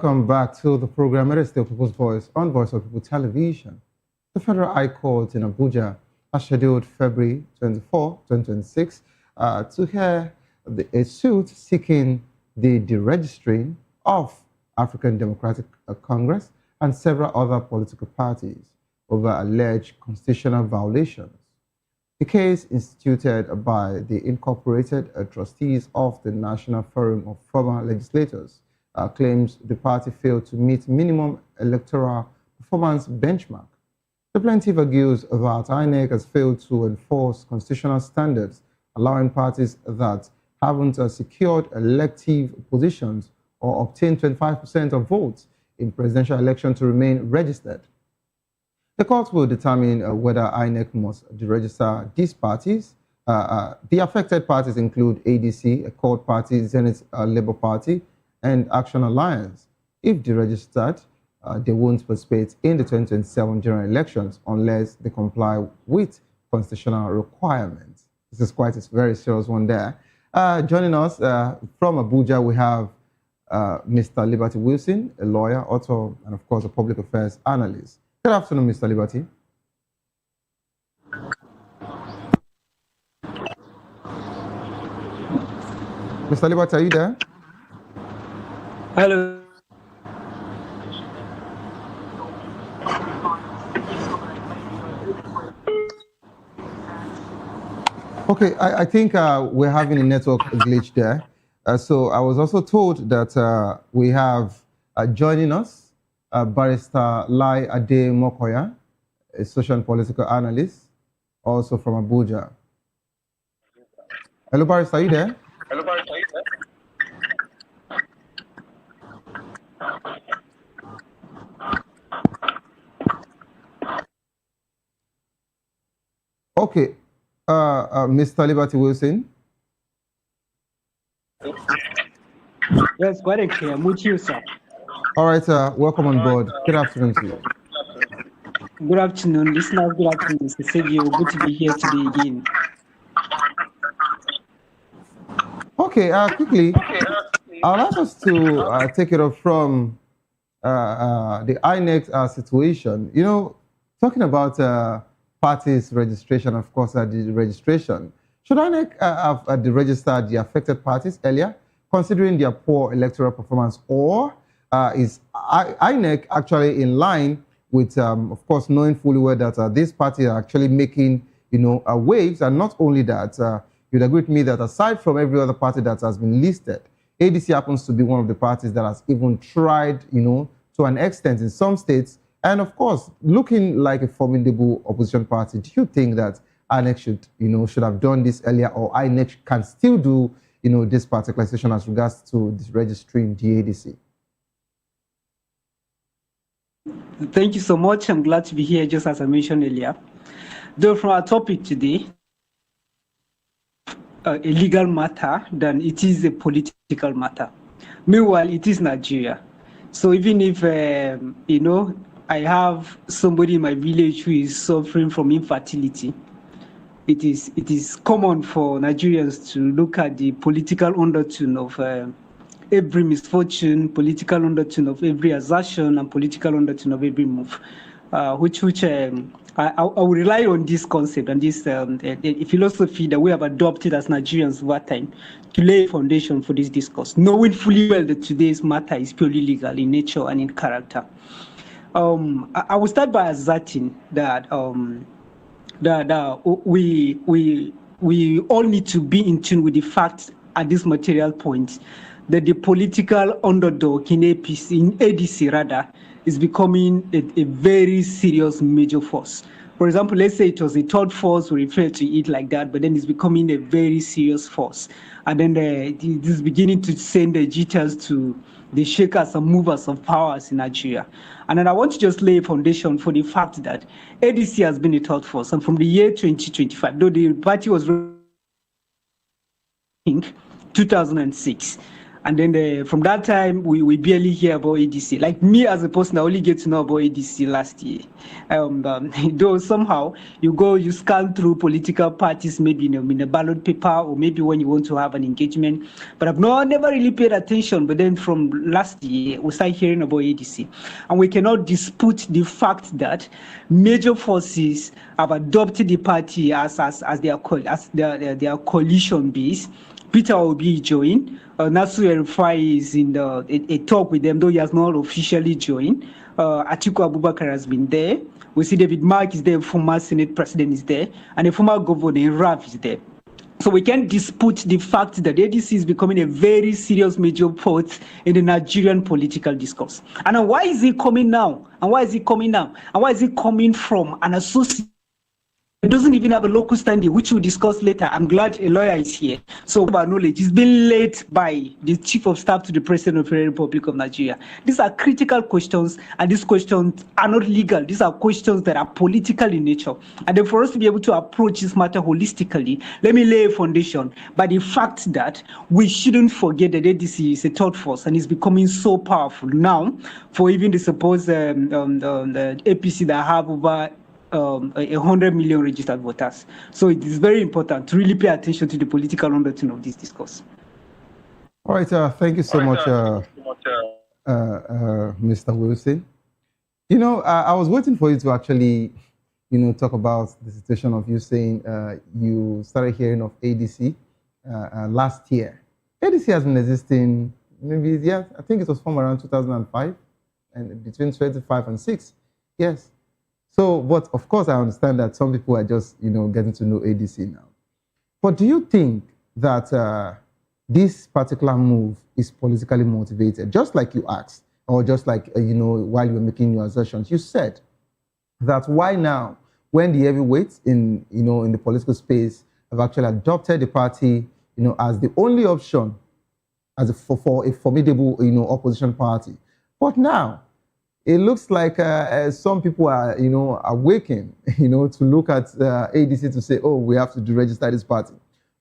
Welcome back to the program. It is still People's Voice on Voice of People Television. The Federal High Court in Abuja has scheduled February 24, 2026 to hear a suit seeking the deregistering of African Democratic Congress and several other political parties over alleged constitutional violations. The case instituted by the Incorporated Trustees of the National Forum of Former Legislators claims the party failed to meet minimum electoral performance benchmark. The plaintiff argues that INEC has failed to enforce constitutional standards, allowing parties that haven't secured elective positions or obtained 25% of votes in presidential election to remain registered. The court will determine whether INEC must deregister these parties. The affected parties include ADC, Accord Party, Zenith Labour Party, and Action Alliance. If deregistered, they won't participate in the 2027 general elections unless they comply with constitutional requirements. This is quite a very serious one there. Joining us from Abuja, we have Mr. Liberty Wilson, a lawyer, author, and of course a public affairs analyst. Good afternoon, Mr. Liberty. Mr. Liberty, are you there? Hello. Okay, I think we're having a network glitch there. So I was also told that we have joining us Barrister Lai Ade Mokoya, a social and political analyst, also from Abuja. Hello, Barrister, are you there? Hello, Barrister, are you there? Okay, Mr. Liberty Wilson. Yes, quite a clear. With you, sir. All right, welcome on board. Good afternoon to you. Good afternoon, listeners. Good afternoon, Mr. Sergio. Good to be here today again. Okay, quickly, I'd like us to take it off from the INEC situation. You know, talking about parties registration, of course, the registration. Should INEC have deregistered the affected parties earlier, considering their poor electoral performance, or is INEC actually in line with, of course, knowing fully well that these parties are actually making, waves, and not only that, you'd agree with me that aside from every other party that has been listed, ADC happens to be one of the parties that has even tried, to an extent in some states, and of course, looking like a formidable opposition party. Do you think that INEC should have done this earlier, or INEC can still do, this particular session as regards to this registering the ADC? Thank you so much. I'm glad to be here, just as I mentioned earlier. Though from our topic today, a legal matter than it is a political matter. Meanwhile, it is Nigeria. So even if, I have somebody in my village who is suffering from infertility, it is common for Nigerians to look at the political undertone of every misfortune, political undertone of every assertion, and political undertone of every move, I will rely on this concept and this philosophy that we have adopted as Nigerians over time to lay a foundation for this discourse, knowing fully well that today's matter is purely legal in nature and in character. I will start by asserting that we all need to be in tune with the fact at this material point that the political underdog in ADC rather is becoming a very serious major force. For example, let's say it was a third force, we refer to it like that, but then it's becoming a very serious force. And then it is beginning to send the jitters to the shakers and movers of powers in Nigeria. And then I want to just lay a foundation for the fact that ADC has been a third force. And from the year 2025, though the party was in 2006, And then from that time, we barely hear about ADC. Like me as a person, I only get to know about ADC last year. Though somehow you scan through political parties, maybe in a ballot paper, or maybe when you want to have an engagement. But I've never really paid attention. But then from last year, we started hearing about ADC. And we cannot dispute the fact that major forces have adopted the party as their coalition base. Peter Obi joined. El-Rufai'S is in a talk with them, though he has not officially joined. Atiku Abubakar has been there. We see David Mark is there, former Senate president is there, and the former governor, Raf, is there. So we can't dispute the fact that ADC is becoming a very serious major force in the Nigerian political discourse. And why is it coming now? And why is it coming now? And why is it coming from an associate? It doesn't even have a local standing, which we'll discuss later. I'm glad a lawyer is here. So about knowledge, it's been led by the Chief of Staff to the President of the Republic of Nigeria. These are critical questions, and these questions are not legal. These are questions that are political in nature. And then for us to be able to approach this matter holistically, let me lay a foundation by the fact that we shouldn't forget that ADC is a third force and is becoming so powerful now for even the supposed the APC that have over 100 million registered voters. So it is very important to really pay attention to the political undertone of this discourse. All right, thank you so much, Mr. Wilson. You know, I was waiting for you to actually, talk about the situation of you saying you started hearing of ADC last year. ADC has been existing, maybe, I think it was from around 2005 and between 25 and 6, yes. So, but of course, I understand that some people are just, getting to know ADC now. But do you think that this particular move is politically motivated? Just like you asked, or just like, while you were making your assertions, you said that why now, when the heavyweights in the political space have actually adopted the party, as the only option for a formidable, opposition party. But now, it looks like some people are, awakened, to look at ADC to say, oh, we have to register this party.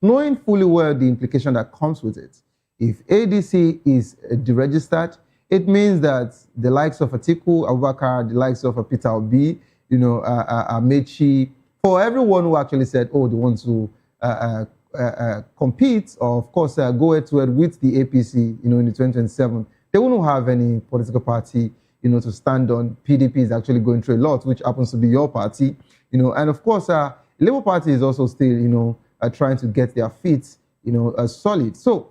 Knowing fully well the implication that comes with it. If ADC is deregistered, it means that the likes of Atiku Abubakar, the likes of Peter Obi, Amechi, for everyone who actually said, oh, they want to compete, or of course go head-to-head with the APC, in the 2027, they won't have any political party to stand on. PDP is actually going through a lot, which happens to be your party, and of course, Labour Party is also still, trying to get their feet, solid. So,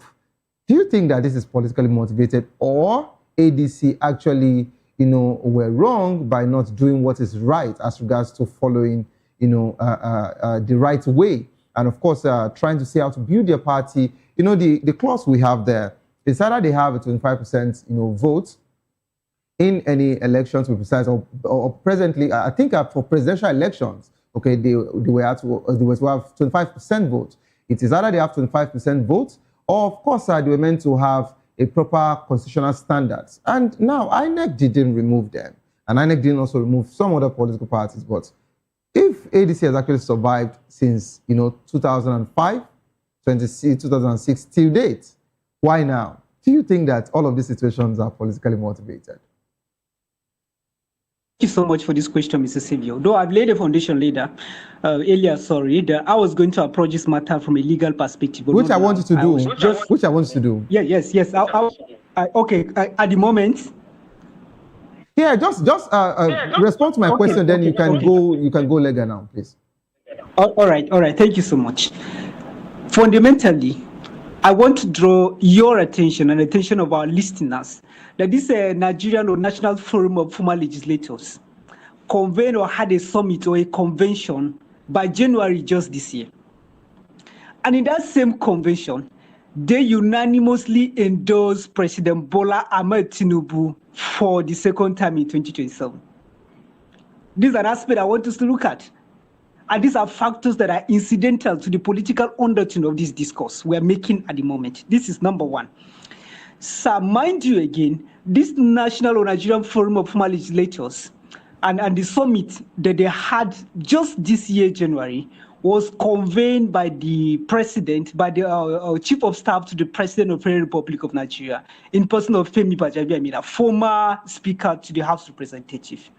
do you think that this is politically motivated, or ADC actually, were wrong by not doing what is right as regards to following, the right way, and of course, trying to see how to build their party? The clause we have there is either they have a 25%, vote in any elections, to be precise, or presently, I think for presidential elections, okay, they were to have 25% vote. It is either they have 25% vote, or of course, they were meant to have a proper constitutional standards. And now, INEC didn't remove them, and INEC didn't also remove some other political parties. But if ADC has actually survived since 2005, 2006 till date, why now? Do you think that all of these situations are politically motivated? Thank you so much for this question, Mr. Savio. Though I've laid a foundation earlier, that I was going to approach this matter from a legal perspective. Which I want you to do. Which I want you to do. Yeah, yes. Okay, at the moment. Yeah, just respond to my question, then you can go legal now, please. All right. Thank you so much. Fundamentally, I want to draw your attention and attention of our listeners that this Nigerian or National Forum of Former Legislators convened or had a summit or a convention by January just this year. And in that same convention, they unanimously endorsed President Bola Ahmed Tinubu for the second time in 2027. This is an aspect I want us to look at. And these are factors that are incidental to the political undertone of this discourse we are making at the moment. This is number one. So mind you again, this National or Nigerian Forum of Former Legislators and the summit that they had just this year, January, was convened by the president, by the chief of staff to the president of the Federal Republic of Nigeria, in person of Femi Bajabiamila, former speaker to the House of Representatives.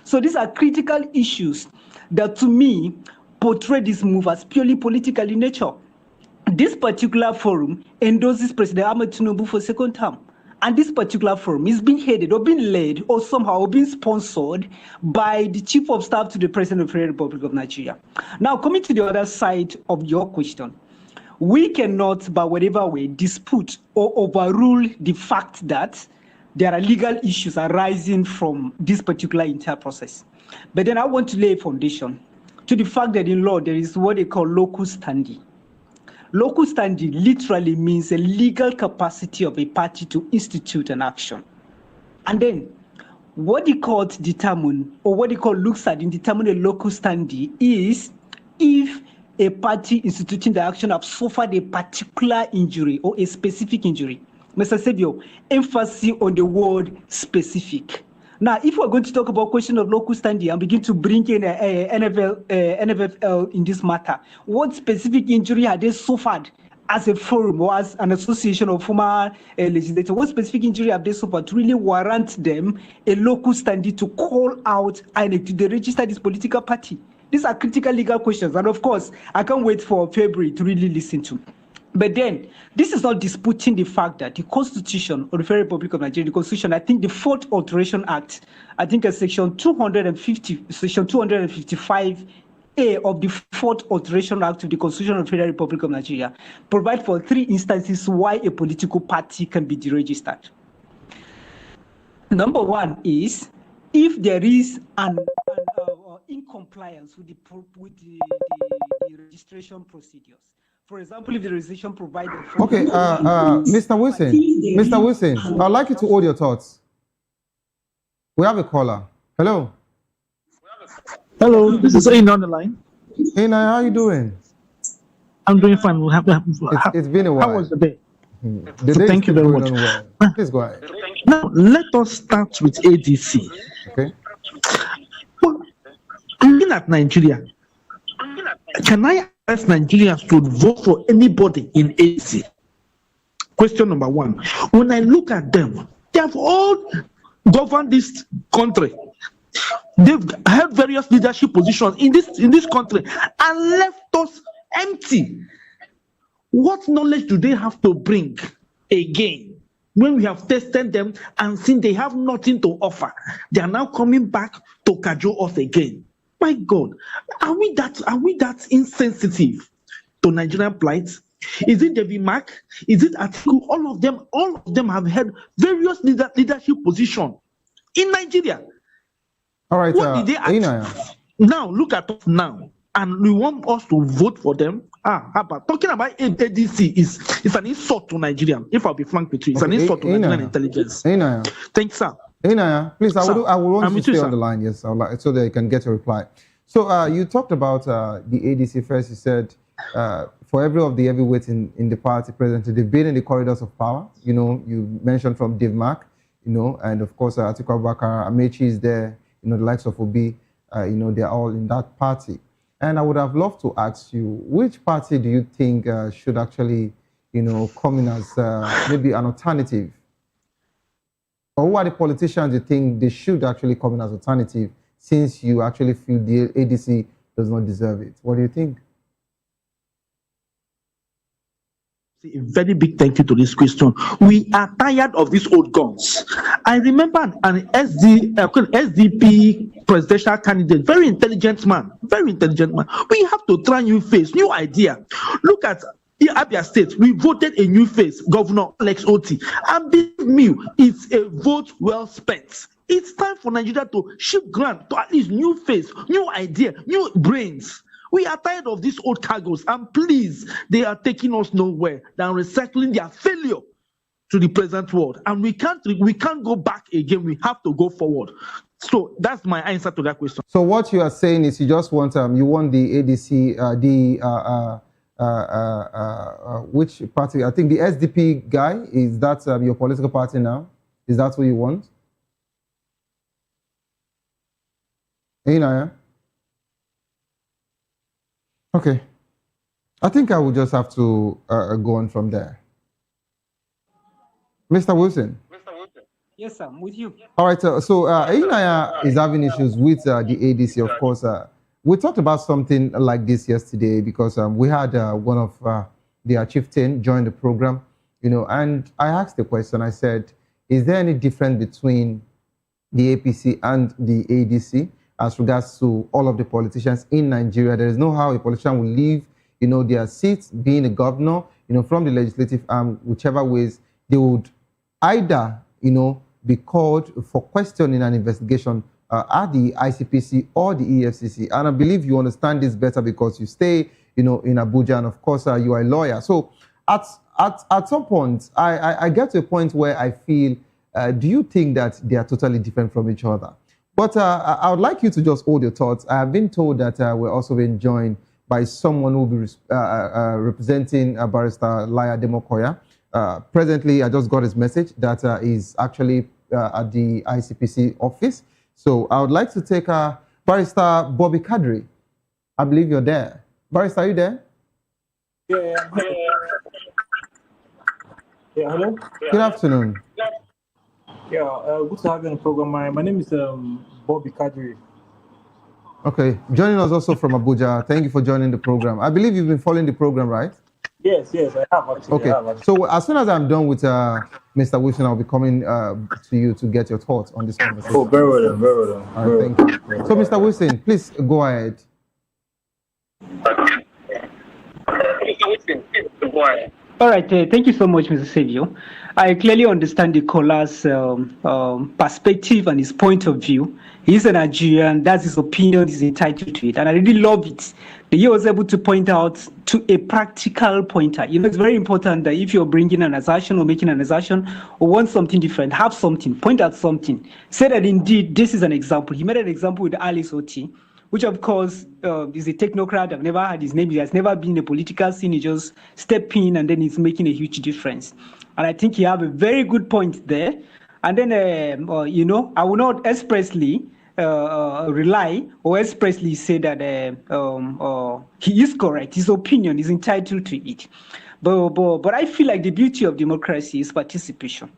So these are critical issues that, to me, portray this move as purely political in nature. This particular forum endorses President Ahmed Tinubu for second term. And this particular forum is being headed or being led or somehow being sponsored by the Chief of Staff to the President of the Federal Republic of Nigeria. Now, coming to the other side of your question, we cannot, by whatever way, dispute or overrule the fact that there are legal issues arising from this particular entire process. But then I want to lay a foundation to the fact that in law there is what they call locus standi. Locus standi literally means a legal capacity of a party to institute an action. And then what the court determine, or what the court looks at in determining a locus standi, is if a party instituting the action have suffered a particular injury or a specific injury. Mr. Sebio, emphasis on the word specific. Now, if we're going to talk about question of locus standi and begin to bring in NFFL in this matter, what specific injury have they suffered as a forum or as an association of former legislators? What specific injury have they suffered to really warrant them a locus standi to call out INEC to register this political party? These are critical legal questions, and of course, I can't wait for February to really listen to. But then, this is not disputing the fact that the Constitution of the Federal Republic of Nigeria, the Constitution, I think the Fourth Alteration Act, I think Section 255A of the Fourth Alteration Act of the Constitution of the Federal Republic of Nigeria, provide for 3 instances why a political party can be deregistered. Number 1 is if there is an incompliance with the registration procedures. For example, if the registration provider... Okay, Mr. Wilson, I'd like you to hold your thoughts. We have a caller. Hello. Hello, this is Aina on the line. Aina, how are you doing? I'm doing fine. It's been a while. How was the day? The day Thank you very much. well. Please go ahead. Now, let us start with ADC. Okay. Well, looking at Nigeria, can I ask Nigerians to vote for anybody in ADC? Question number 1. When I look at them, they have all governed this country. They've held various leadership positions in this country and left us empty. What knowledge do they have to bring again when we have tested them and seen they have nothing to offer? They are now coming back to cajole us again. My God, are we that insensitive to Nigerian plight? Is it David Mark? Is it Atiku? All of them have held various leadership positions in Nigeria. All right. What did they achieve? Now look at us now, and we want us to vote for them. But talking about ADC is an insult to Nigerian. If I'll be frank with you, it's an insult to Nigerian intelligence. Thanks, sir. Please, I will want you to stay on the line, yes, so that you can get a reply. So you talked about the ADC first. You said for every of the heavyweights in the party presently, they've been in the corridors of power. You know, you mentioned from Dave Mark, you know, and of course Atiku Abubakar, Amechi is there, you know, the likes of Obi, you know, they're all in that party. And I would have loved to ask you, which party do you think should actually, you know, come in as maybe an alternative? Or who are the politicians you think they should actually come in as alternative, since you actually feel the ADC does not deserve it? What do you think? A very big thank you to this question. We are tired of these old guns. I remember an SDP presidential candidate, very intelligent man. We have to try new face, new idea. Look at Abia State. We voted a new face, Governor Alex Oti. And believe me, it's a vote well spent. It's time for Nigeria to shift ground to at least new face, new idea, new brains. We are tired of these old cargoes, and please, they are taking us nowhere than recycling their failure to the present world. And we can't go back again. We have to go forward. So that's my answer to that question. So what you are saying is you just want the ADC, which party? I think the SDP guy, is that your political party now? Is that what you want? Inaya? Okay. I think I will just have to go on from there. Mr. Wilson. Yes, sir, I'm with you. All right. So Inaya is having issues with the ADC, of course. We talked about something like this yesterday because we had one of their chieftain join the program, and I asked the question. I said, is there any difference between the APC and the ADC as regards to all of the politicians in Nigeria? There is no how a politician will leave, their seats, being a governor, from the legislative arm, whichever ways they would either, be called for questioning and investigation at the ICPC or the EFCC. And I believe you understand this better because you stay, in Abuja, and of course you are a lawyer. So at some point, I get to a point where I feel, do you think that they are totally different from each other? But I would like you to just hold your thoughts. I have been told that we're also being joined by someone who will be representing Barrister Laya Demokoya. Presently, I just got his message that he's actually at the ICPC office. So I would like to take Barrister Bobby Kadri. I believe you're there. Barrister, are you there? Yeah. Yeah, hello? Good afternoon. Yeah, good to have you on the program. My name is Bobby Kadri. Okay, joining us also from Abuja. Thank you for joining the program. I believe you've been following the program, right? Yes, I have actually. Okay, so as soon as I'm done with Mr. Wilson, I'll be coming to you to get your thoughts on this conversation. Oh, very well done, very well done. All right, thank you. So, Mr. Wilson, please go ahead. All right, thank you so much, Mr. Savio. I clearly understand the caller's perspective and his point of view. He's a Nigerian, that's his opinion, he's entitled to it. And I really love it that he was able to point out to a practical pointer. It's very important that if you're bringing an assertion or making an assertion or want something different, have something, point out something. Say that indeed this is an example. He made an example with Alice Oti, which of course is a technocrat. I've never heard his name. He has never been in a political scene. He just stepped in and then he's making a huge difference. And I think he have a very good point there. And then, I will not expressly rely or expressly say that he is correct. His opinion is entitled to it. But I feel like the beauty of democracy is participation.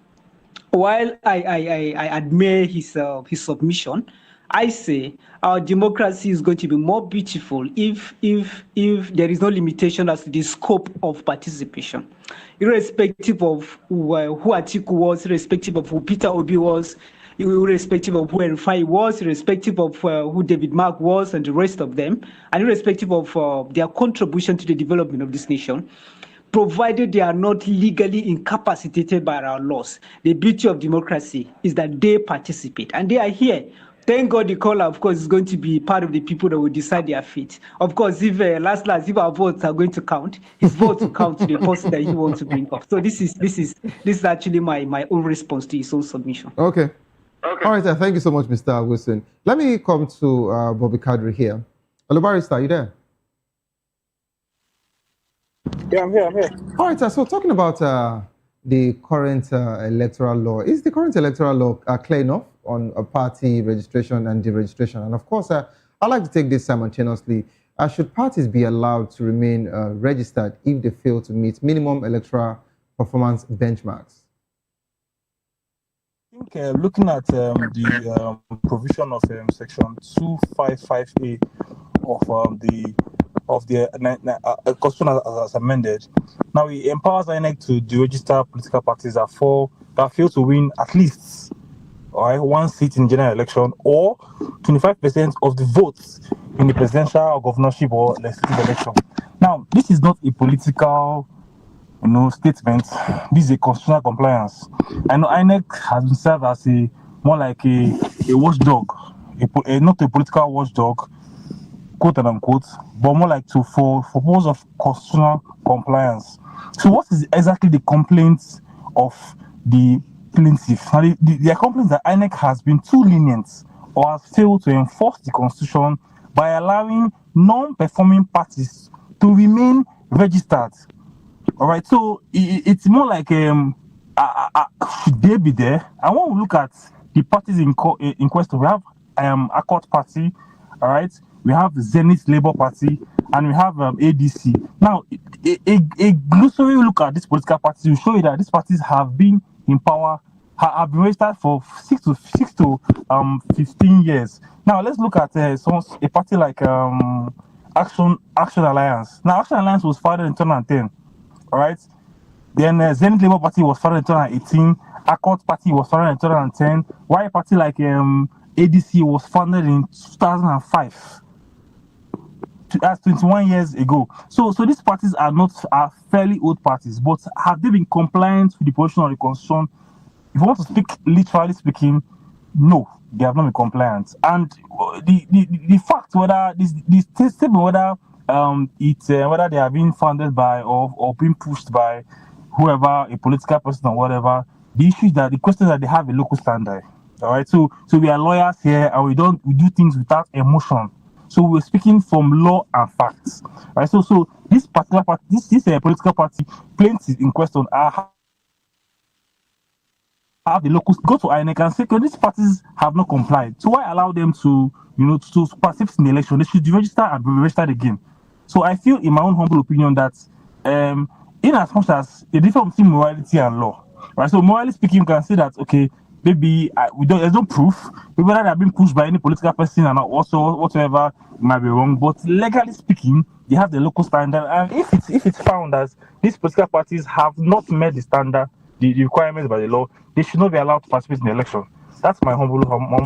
While I admire his submission, I say our democracy is going to be more beautiful if there is no limitation as to the scope of participation. Irrespective of who Atiku was, irrespective of who Peter Obi was, irrespective of who El-Rufai'S was, irrespective of who David Mark was and the rest of them, and irrespective of their contribution to the development of this nation, provided they are not legally incapacitated by our laws. The beauty of democracy is that they participate, and they are here. Thank God the caller, of course, is going to be part of the people that will decide their fate. Of course, if if our votes are going to count, his vote will count to the person that he wants to bring up. So this is actually my own response to his own submission. Okay. All right, thank you so much, Mr. Wilson. Let me come to Bobby Kadri here. Hello, Barrister, are you there? Yeah, I'm here. All right, so talking about the current electoral law, is the current electoral law clear enough on a party registration and deregistration? And of course, I'd like to take this simultaneously. Should parties be allowed to remain registered if they fail to meet minimum electoral performance benchmarks? I think looking at the provision of section 255A of the Constitution as amended, now it empowers INEC to deregister political parties that fail to win at least one seat in general election or 25% of the votes in the presidential or governorship or legislative election. Now, this is not a political statement. This is a constitutional compliance. I know INEC has been served as more like a watchdog, not a political watchdog, quote and unquote, but more like for purpose of constitutional compliance. So what is exactly the complaints of the plaintiff? Their complaints that INEC has been too lenient or has failed to enforce the constitution by allowing non-performing parties to remain registered. All right, so it's more like should they be there? And when we look at the parties in question, we have Accord Party, all right, we have Zenith Labour Party, and we have ADC. Now, a glossary look at these political parties will show you that these parties have been in power, have been registered for 6 to 15 years. Now, let's look at a party like Action Alliance. Now, Action Alliance was founded in 2010, all right? Then Zenith Labour Party was founded in 2018. Accord Party was founded in 2010. While a party like ADC was founded in 2005. That's 21 years ago. So these parties are fairly old parties, but have they been compliant with the position of the constitution? If you want to speak literally speaking, no, they have not been compliant. And the fact whether this statement whether whether they are being funded by or being pushed by whoever, a political person or whatever, the issue is that the question is that they have a local standard. All right. So we are lawyers here, and we do things without emotion. So we're speaking from law and facts. Right. So this particular party, this political party, plaintiffs in question have the locals go to INEC and say, okay, these parties have not complied. So why allow them to participate in the election? They should register and be registered again. So I feel, in my own humble opinion, that in as much as the difference between morality and law, right? So morally speaking, you can say that okay, maybe there's no proof, maybe whether they're being pushed by any political person and also whatever might be wrong. But legally speaking, they have the local standard, and if it's found that these political parties have not met the standard, the requirements by the law, they should not be allowed to participate in the election. That's my humble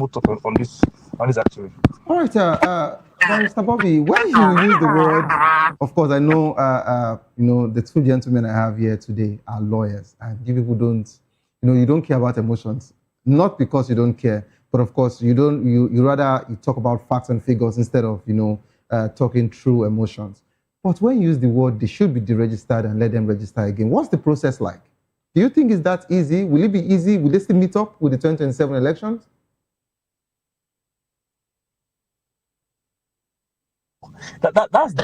thought on this actually. All right, Mr. Bobby, when you use the word, of course, I know, the two gentlemen I have here today are lawyers, and you people don't, you don't care about emotions. Not because you don't care, but of course, you rather talk about facts and figures instead of, talking through emotions. But when you use the word, they should be deregistered and let them register again. What's the process like? Do you think it's that easy? Will it be easy? Will they still meet up with the 2027 elections? That's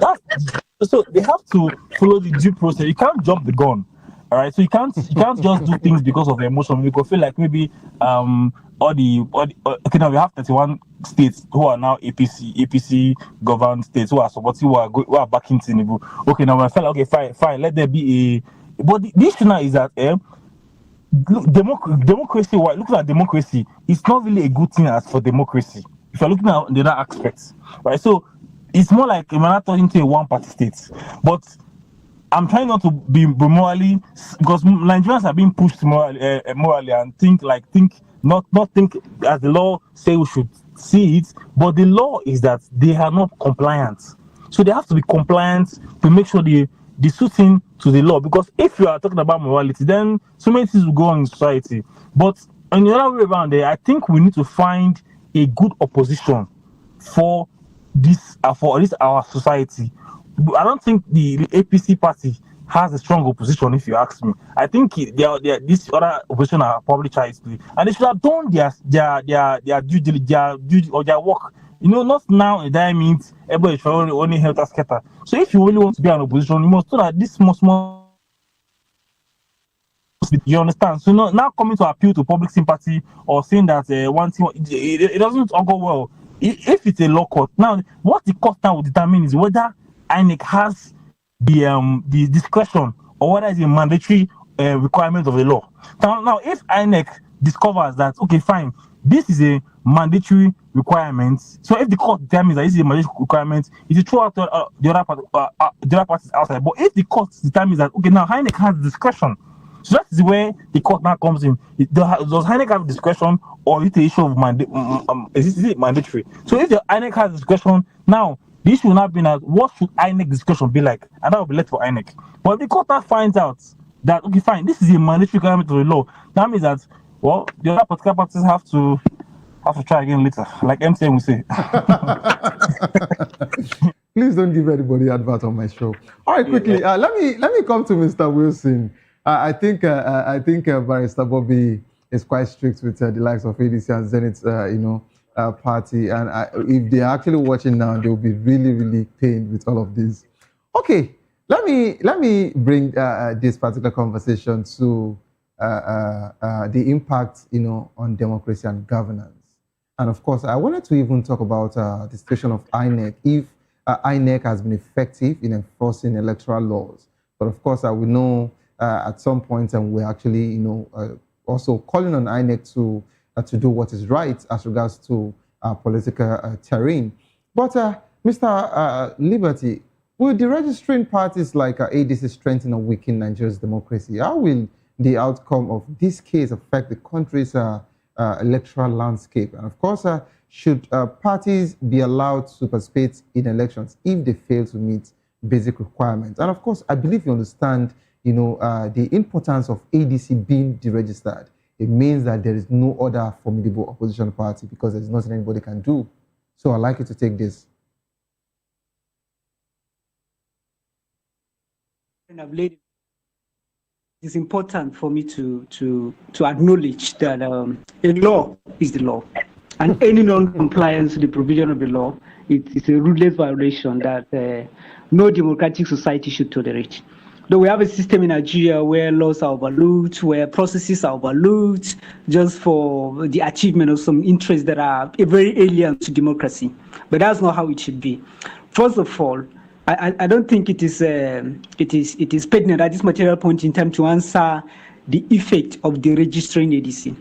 so they have to follow the due process. You can't jump the gun, all right? So you can't just do things because of emotion. You could feel like maybe okay, now we have 31 states who are now APC governed states who are supporting, who are backing Tinubu. Okay, now I felt okay, fine, let there be a. But the issue now is that democracy. Looking at democracy, it's not really a good thing as for democracy. If you're looking at the other aspects, right? So it's more like we're not talking to a one-party state. But I'm trying not to be morally, because Nigerians are being pushed morally and think not think as the law say we should see it. But the law is that they are not compliant, so they have to be compliant to make sure they suit in to the law. Because if you are talking about morality, then so many things will go on in society. But on the other way around there, I think we need to find a good opposition for our society. I don't think the APC party has a strong opposition, if you ask me. I think this other opposition are probably trying to, and they should have done their due diligence or their work. Not now in that means everybody should only help us scatter. So if you really want to be an opposition, you must know that this must you understand? So now coming to appeal to public sympathy or saying that one thing, it doesn't all go well. If it's a law court, now what the court now will determine is whether INEC has the discretion or whether it's a mandatory requirement of the law. Now, if INEC discovers that okay, fine, this is a mandatory requirement. So if the court determines that this is a mandatory requirement, it will throw out the other parties outside. But if the court determines that okay, now INEC has discretion. So that is where the court now comes in. Does INEC have discretion, or is it the issue of is it mandatory? So if the INEC has discretion, now the issue will not be that what should INEC discretion be like, and that will be left for INEC. But if the court now finds out that okay, fine, this is a mandatory requirement of the law, that means that the other political parties have to try again later, like MTN will say. Please don't give anybody advert on my show. All right, quickly, let me come to Mr. Wilson. I think Barrister Bobby is quite strict with the likes of ADC and Zenith, party, and if they're actually watching now, they'll be really, really pained with all of this. Okay, let me bring this particular conversation to the impact, on democracy and governance. And of course, I wanted to even talk about the situation of INEC. If INEC has been effective in enforcing electoral laws. But of course, we know at some point, and we're actually, also calling on INEC to do what is right as regards to political terrain. But Mr. Liberty, will the registering parties like ADC strengthen or weaken Nigeria's democracy? How will the outcome of this case affect the country's electoral landscape? And of course, should parties be allowed to participate in elections if they fail to meet basic requirements? And of course, I believe you understand, the importance of ADC being deregistered. It means that there is no other formidable opposition party because there's nothing anybody can do. So I'd like you to take this. It's important for me to acknowledge that a law is the law, and any non-compliance with the provision of the law, it's a ruthless violation that no democratic society should tolerate. Though we have a system in Nigeria where laws are overlooked, where processes are overlooked, just for the achievement of some interests that are very alien to democracy. But that's not how it should be. First of all, I don't think it is pertinent at this material point in time to answer the effect of the registering ADC.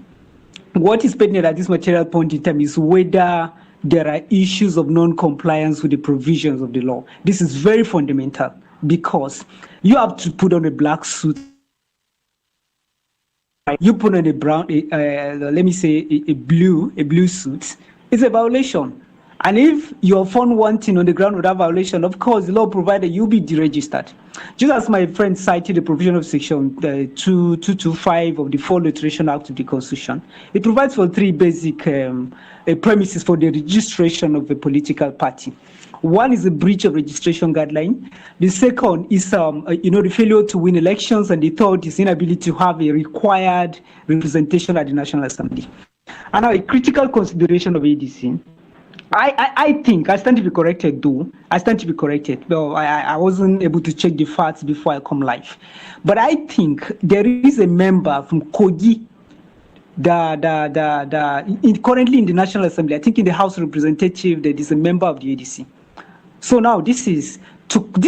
What is pertinent at this material point in time is whether there are issues of non-compliance with the provisions of the law. This is very fundamental because you have to put on a black suit. You put on a brown, let me say a blue suit. It's a violation. And if you're found wanting on the ground of that violation, of course, the law provided you'll be deregistered. Just as my friend cited the provision of Section 225 of the Fourth Iteration Act of the Constitution, it provides for three basic premises for the registration of a political party. One is a breach of registration guideline. The second is, the failure to win elections, and the third is inability to have a required representation at the National Assembly. And now, a critical consideration of ADC. I think, I stand to be corrected though, though I wasn't able to check the facts before I come live. But I think there is a member from Kogi, currently in the National Assembly, I think in the House of Representatives, there is a member of the ADC. So now this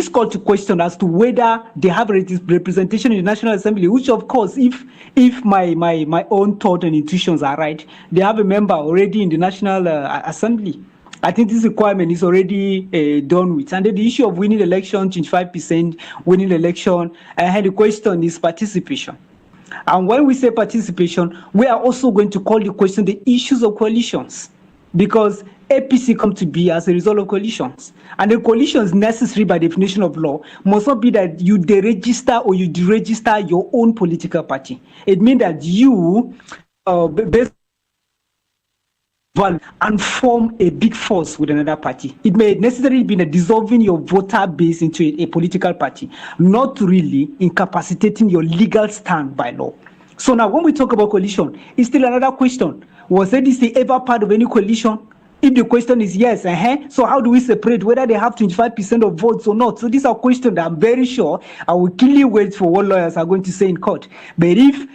call to question as to whether they have representation in the National Assembly, which of course, if my own thought and intuitions are right, they have a member already in the National Assembly. I think this requirement is already done with. And then the issue of winning election, 25% winning election, and the question is participation. And when we say participation, we are also going to call the question the issues of coalitions, because APC come to be as a result of coalitions. And the coalitions necessary by definition of law must not be that you deregister or you deregister your own political party. It means that you, based and form a big force with another party. It may necessarily be dissolving your voter base into a political party, not really incapacitating your legal stand by law. So now when we talk about coalition, it's still another question. Was ADC ever part of any coalition? If the question is yes, so how do we separate whether they have 25% of votes or not? So these are questions that I'm very sure I will clearly wait for what lawyers are going to say in court. But if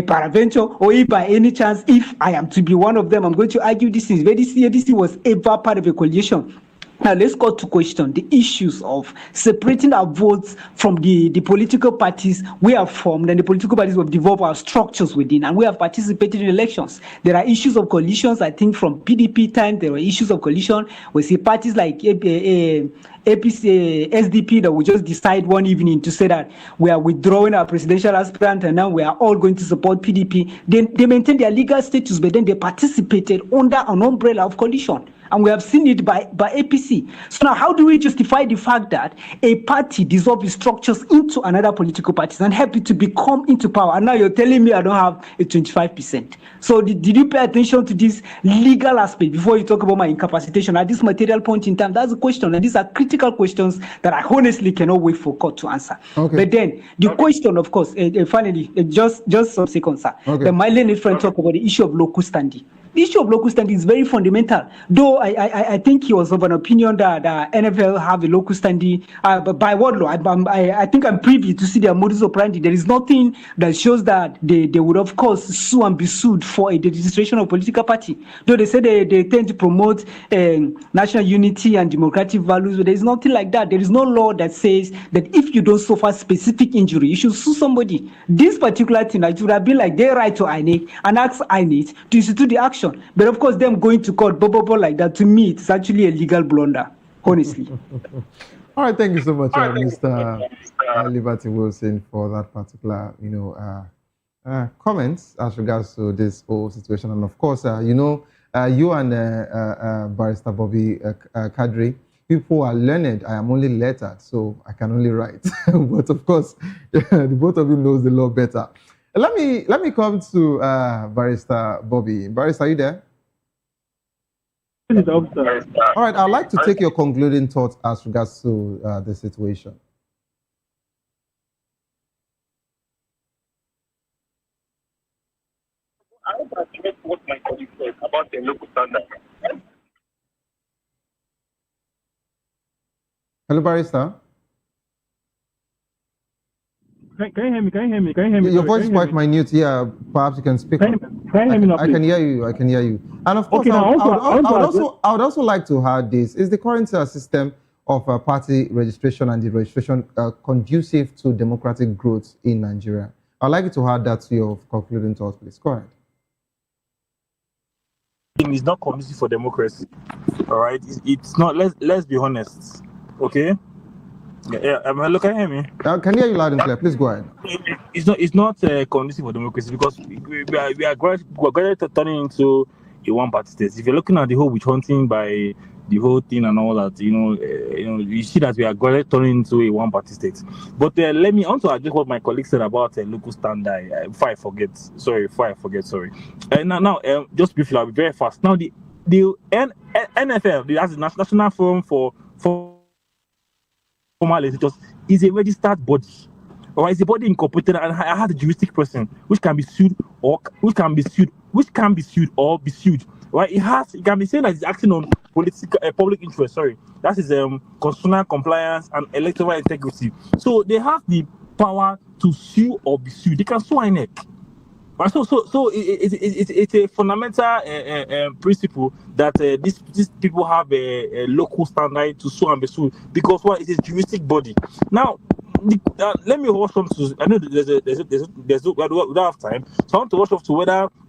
peradventure, or if by any chance, if I am to be one of them, I'm going to argue this is ADC was ever part of a coalition. Now let's go to question the issues of separating our votes from the political parties we have formed, and the political parties we have developed our structures within, and we have participated in elections. There are issues of coalitions, I think from PDP time, there were issues of coalition. We see parties like APC, SDP that will just decide one evening to say that we are withdrawing our presidential aspirant and now we are all going to support PDP. They maintain their legal status, but then they participated under an umbrella of coalition. And we have seen it by APC. So now how do we justify the fact that a party dissolves its structures into another political party and help it to become into power? And now you're telling me I don't have a 25%. So did you pay attention to this legal aspect before you talk about my incapacitation at this material point in time? That's a question. And these are critical questions that I honestly cannot wait for court to answer. Okay. But then the question, of course, finally, just some seconds, sir. Okay. My learned friend talk about the issue of locus standi. The issue of local standing is very fundamental. Though I think he was of an opinion that NFL have a local standing, but by what law? I think I'm privy to see their modus operandi. There is nothing that shows that they would, of course, sue and be sued for the registration of political party. Though they say they tend to promote national unity and democratic values, but there is nothing like that. There is no law that says that if you don't suffer specific injury, you should sue somebody. This particular thing, it would have been like they write to INEC and ask INEC to institute the action. But of course, them going to court, like that, to me, it's actually a legal blunder, honestly. All right, thank you so much, Mr. Liberty Wilson, for that particular, comments as regards to this whole situation. And of course, you and Barrister Bobby Kadri, people are learned. I am only lettered, so I can only write. But of course, the both of you knows the law better. Let me come to Barrister Bobby. Barrister, are you there? All right, I'd like to take your concluding thoughts as regards to the situation. I want to address what my colleague said about the local standard. Hello, Barrister. Can you hear me? Can you hear me? Can you hear me? Your voice is quite minute. Yeah, perhaps you can speak. Can you hear me now, I can hear you. I can hear you. And of course, Okay, I now would also like to add this: is the current system of party registration and the registration conducive to democratic growth in Nigeria? I'd like you to add that to your concluding thoughts, please. Go ahead. It's not conducive for democracy. All right, it's not. Let's be honest. Okay. Yeah. Hello, can you hear me? Can you hear you loud and clear? Please go ahead. It's not conducive for democracy because we are gradually turning into a one-party state. If you're looking at the whole witch hunting by the whole thing and all that, you see that we are gradually turning into a one-party state. But let me also address what my colleague said about local standard. Before I forget, sorry. Now, just briefly, I'll be very fast. Now, the NFL, that's the National Forum for Formal Legislators, is a registered body. Or it's a body incorporated and has a juristic person which can be sued or be sued. Right? It can be said that it's acting on public interest. Sorry, that is constitutional compliance and electoral integrity. So they have the power to sue or be sued. They can sue INEC. Right? So it's a fundamental principle that these people have a local standard to sue and be sued because it is a juristic body. Now, let me rush on to. I know we don't have time, so I want to rush off to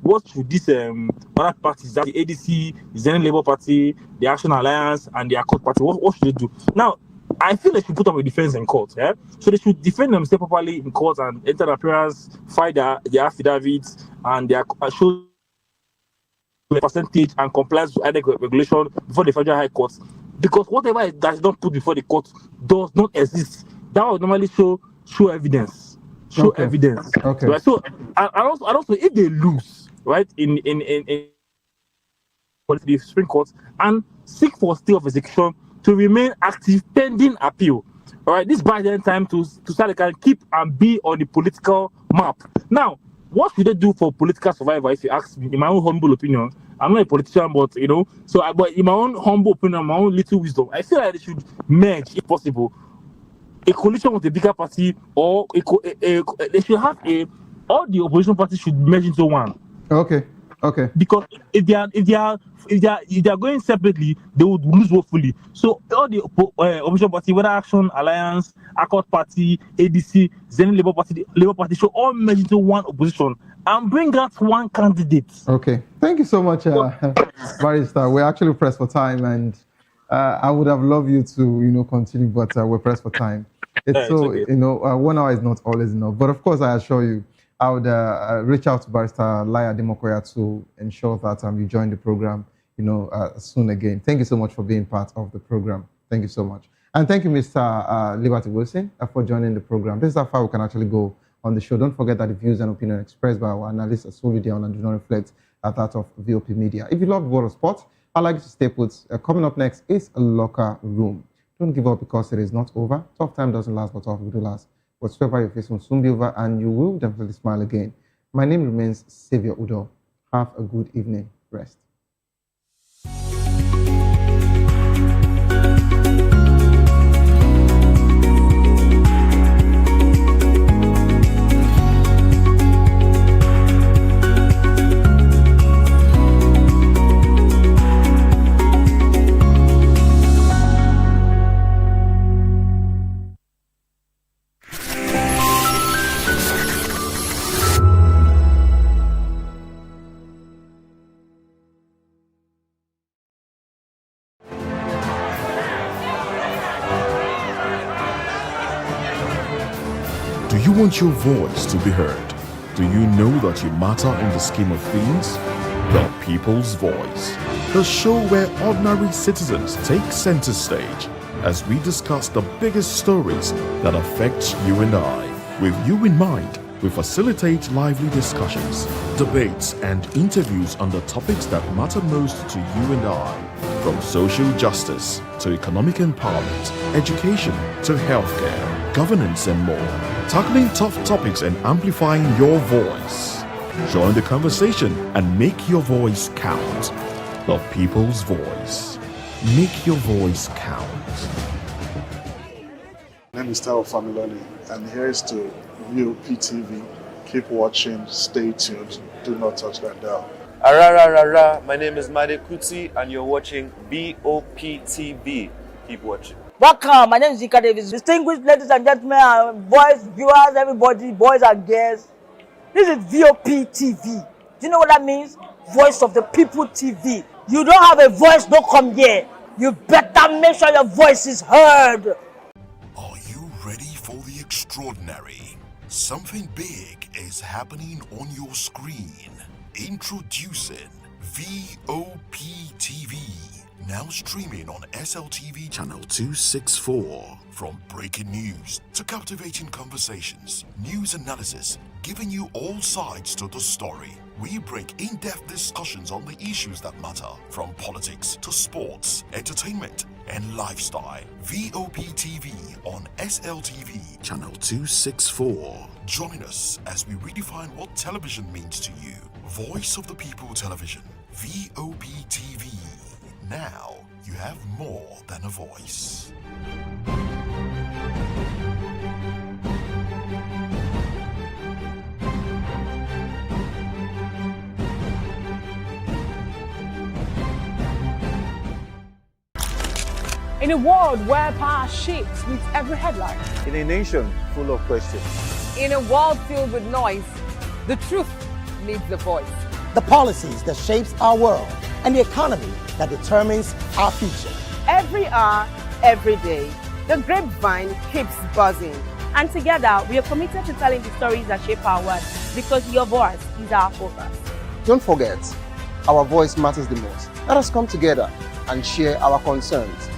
what should these other parties, that the ADC, the Zen Labour Party, the Action Alliance, and the Accord Party, what should they do now? I feel they should put up a defense in court. Yeah, so they should defend themselves properly in court and enter an appearance, file their affidavits, and their show the percentage and compliance with INEC regulation before the Federal High Court. Because whatever it does not put before the court does not exist. That would normally show evidence. Evidence. Okay. Right? So and also if they lose, right, in the Supreme Court and seek for stay of execution to remain active pending appeal. All right, this buys them time to start they can keep and be on the political map. Now, what should they do for political survival? If you ask me, in my own humble opinion, I'm not a politician, but but in my own humble opinion, my own little wisdom, I feel like they should merge, if possible, a coalition with a bigger party, or they should have all the opposition parties should merge into one. Okay. Because if they are going separately, they would lose woefully. So all the opposition party, whether Action Alliance, Accord Party, ADC, Zen Labour Party, should all merge into one opposition and bring out one candidate. Okay. Thank you so much, Barrister. We're actually pressed for time, and I would have loved you to continue, but we're pressed for time. It's okay. 1 hour is not always enough. But of course, I assure you, I would reach out to Barrister Laya Demokoya to ensure that you join the program, soon again. Thank you so much for being part of the program. Thank you so much. And thank you, Mr. Liberty Wilson, for joining the program. This is how far we can actually go on the show. Don't forget that the views and opinions expressed by our analysts are solely their own and do not reflect that of VOP Media. If you love the world of sports, I'd like you to stay put. Coming up next is a locker room. Don't give up because it is not over. Tough time doesn't last, but tough will last. Whatsoever you face will soon be over, and you will definitely smile again. My name remains Xavier Udo. Have a good evening. rest. Do you want your voice to be heard? Do you know that you matter in the scheme of things? The People's Voice, the show where ordinary citizens take center stage as we discuss the biggest stories that affect you and I. With you in mind, we facilitate lively discussions, debates, and interviews on the topics that matter most to you and I. From social justice to economic empowerment, education to healthcare, governance, and more. Tackling tough topics and amplifying your voice. Join the conversation and make your voice count. The People's Voice. Make your voice count. My name is Tao Familoni, and here is to VOP TV. Keep watching, stay tuned, do not touch that dial. Arararara, my name is Made Kuti and you're watching BOP TV. Keep watching. Welcome, my name is Zika Davis. Distinguished ladies and gentlemen, boys, viewers, everybody, boys and girls. This is VOP TV. Do you know what that means? Voice of the People TV. You don't have a voice, don't come here. You better make sure your voice is heard. Are you ready for the extraordinary? Something big is happening on your screen. Introducing VOP TV. Now streaming on SLTV channel 264. From breaking news to captivating conversations, news analysis, giving you all sides to the story. We bring in-depth discussions on the issues that matter, from politics to sports, entertainment, and lifestyle. VOP TV on SLTV channel 264. Join us as we redefine what television means to you. Voice of the People Television, VOP TV. Now you have more than a voice. In a world where power shifts with every headline, In a nation full of questions. In a world filled with noise, the truth needs a voice. The policies that shapes our world and the economy that determines our future. Every hour, every day, the grapevine keeps buzzing. And together, we are committed to telling the stories that shape our world because your voice is our focus. Don't forget, our voice matters the most. Let us come together and share our concerns.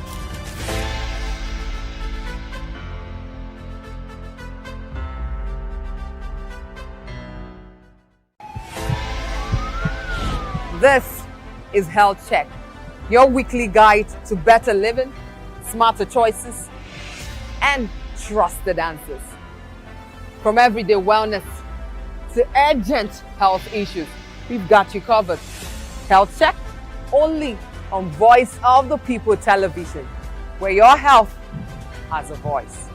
This is Health Check, your weekly guide to better living, smarter choices, and trusted answers. From everyday wellness to urgent health issues, we've got you covered. Health Check, only on Voice of the People Television, where your health has a voice.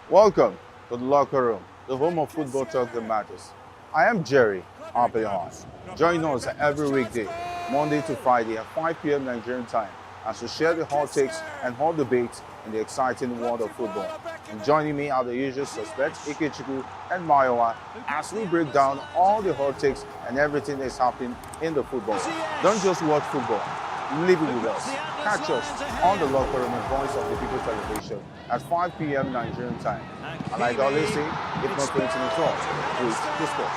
Welcome to the locker room, the home of football talk that matters. I am Jerry, Harper your host. Join us every weekday, Monday to Friday at 5 p.m. Nigerian time, as we share the hot takes and hot debates in the exciting world of football. And joining me are the usual suspects, Ikechukwu and Mayowa, as we break down all the hot takes and everything that's happening in the football. Don't just watch football, live it with us. Catch us on the Locker Room and Voice of the People television at 5 p.m. Nigerian time. And like I always say, if not 20 minutes off, please the sport.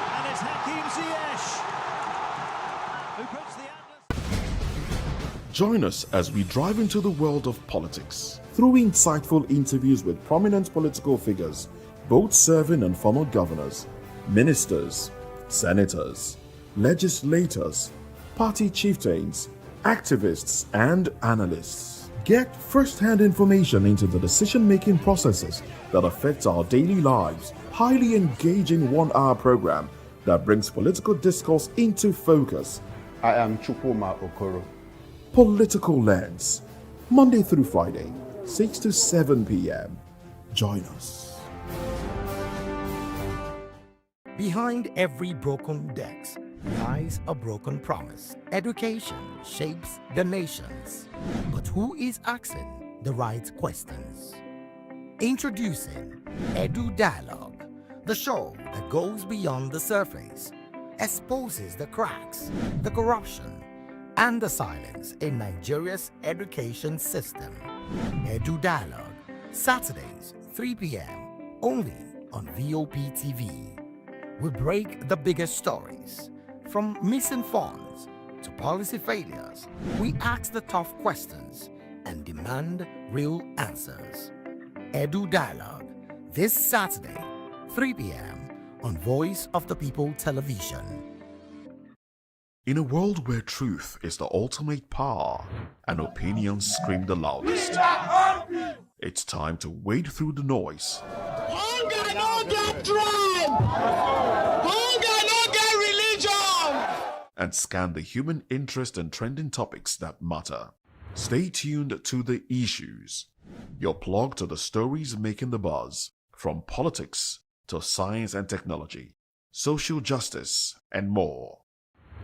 Join us as we drive into the world of politics through insightful interviews with prominent political figures, both serving and former governors, ministers, senators, legislators, party chieftains, activists, and analysts. Get first-hand information into the decision-making processes that affect our daily lives. Highly engaging one-hour program that brings political discourse into focus. I am Chukwuma Okoro. Political Lens, Monday through Friday, 6 to 7 p.m. Join us. Behind every broken desk lies a broken promise. Education shapes the nations. But who is asking the right questions? Introducing Edu Dialogue, the show that goes beyond the surface, exposes the cracks, the corruption, and the silence in Nigeria's education system. Edu Dialogue, Saturdays, 3 p.m., only on VOP TV. We break the biggest stories, from missing funds to policy failures. We ask the tough questions and demand real answers. Edu Dialogue, this Saturday, 3 p.m. on Voice of the People television. In a world where truth is the ultimate power and opinions scream the loudest, it's time to wade through the noise. Hunger no get tribe. Hunger no get religion. And scan the human interest and trending topics that matter. Stay tuned to The Issues, your plug to the stories making the buzz, from politics to science and technology, social justice, and more.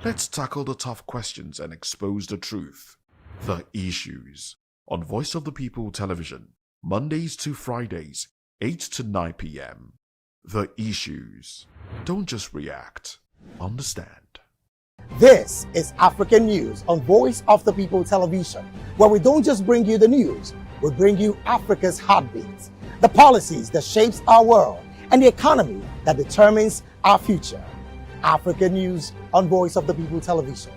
Let's tackle the tough questions and expose the truth. The Issues, on Voice of the People television, Mondays to Fridays, 8 to 9 p.m. The Issues. Don't just react, understand. This is African News on Voice of the People television, where we don't just bring you the news, we bring you Africa's heartbeat, the policies that shapes our world, and the economy that determines our future. African News on Voice of the People television.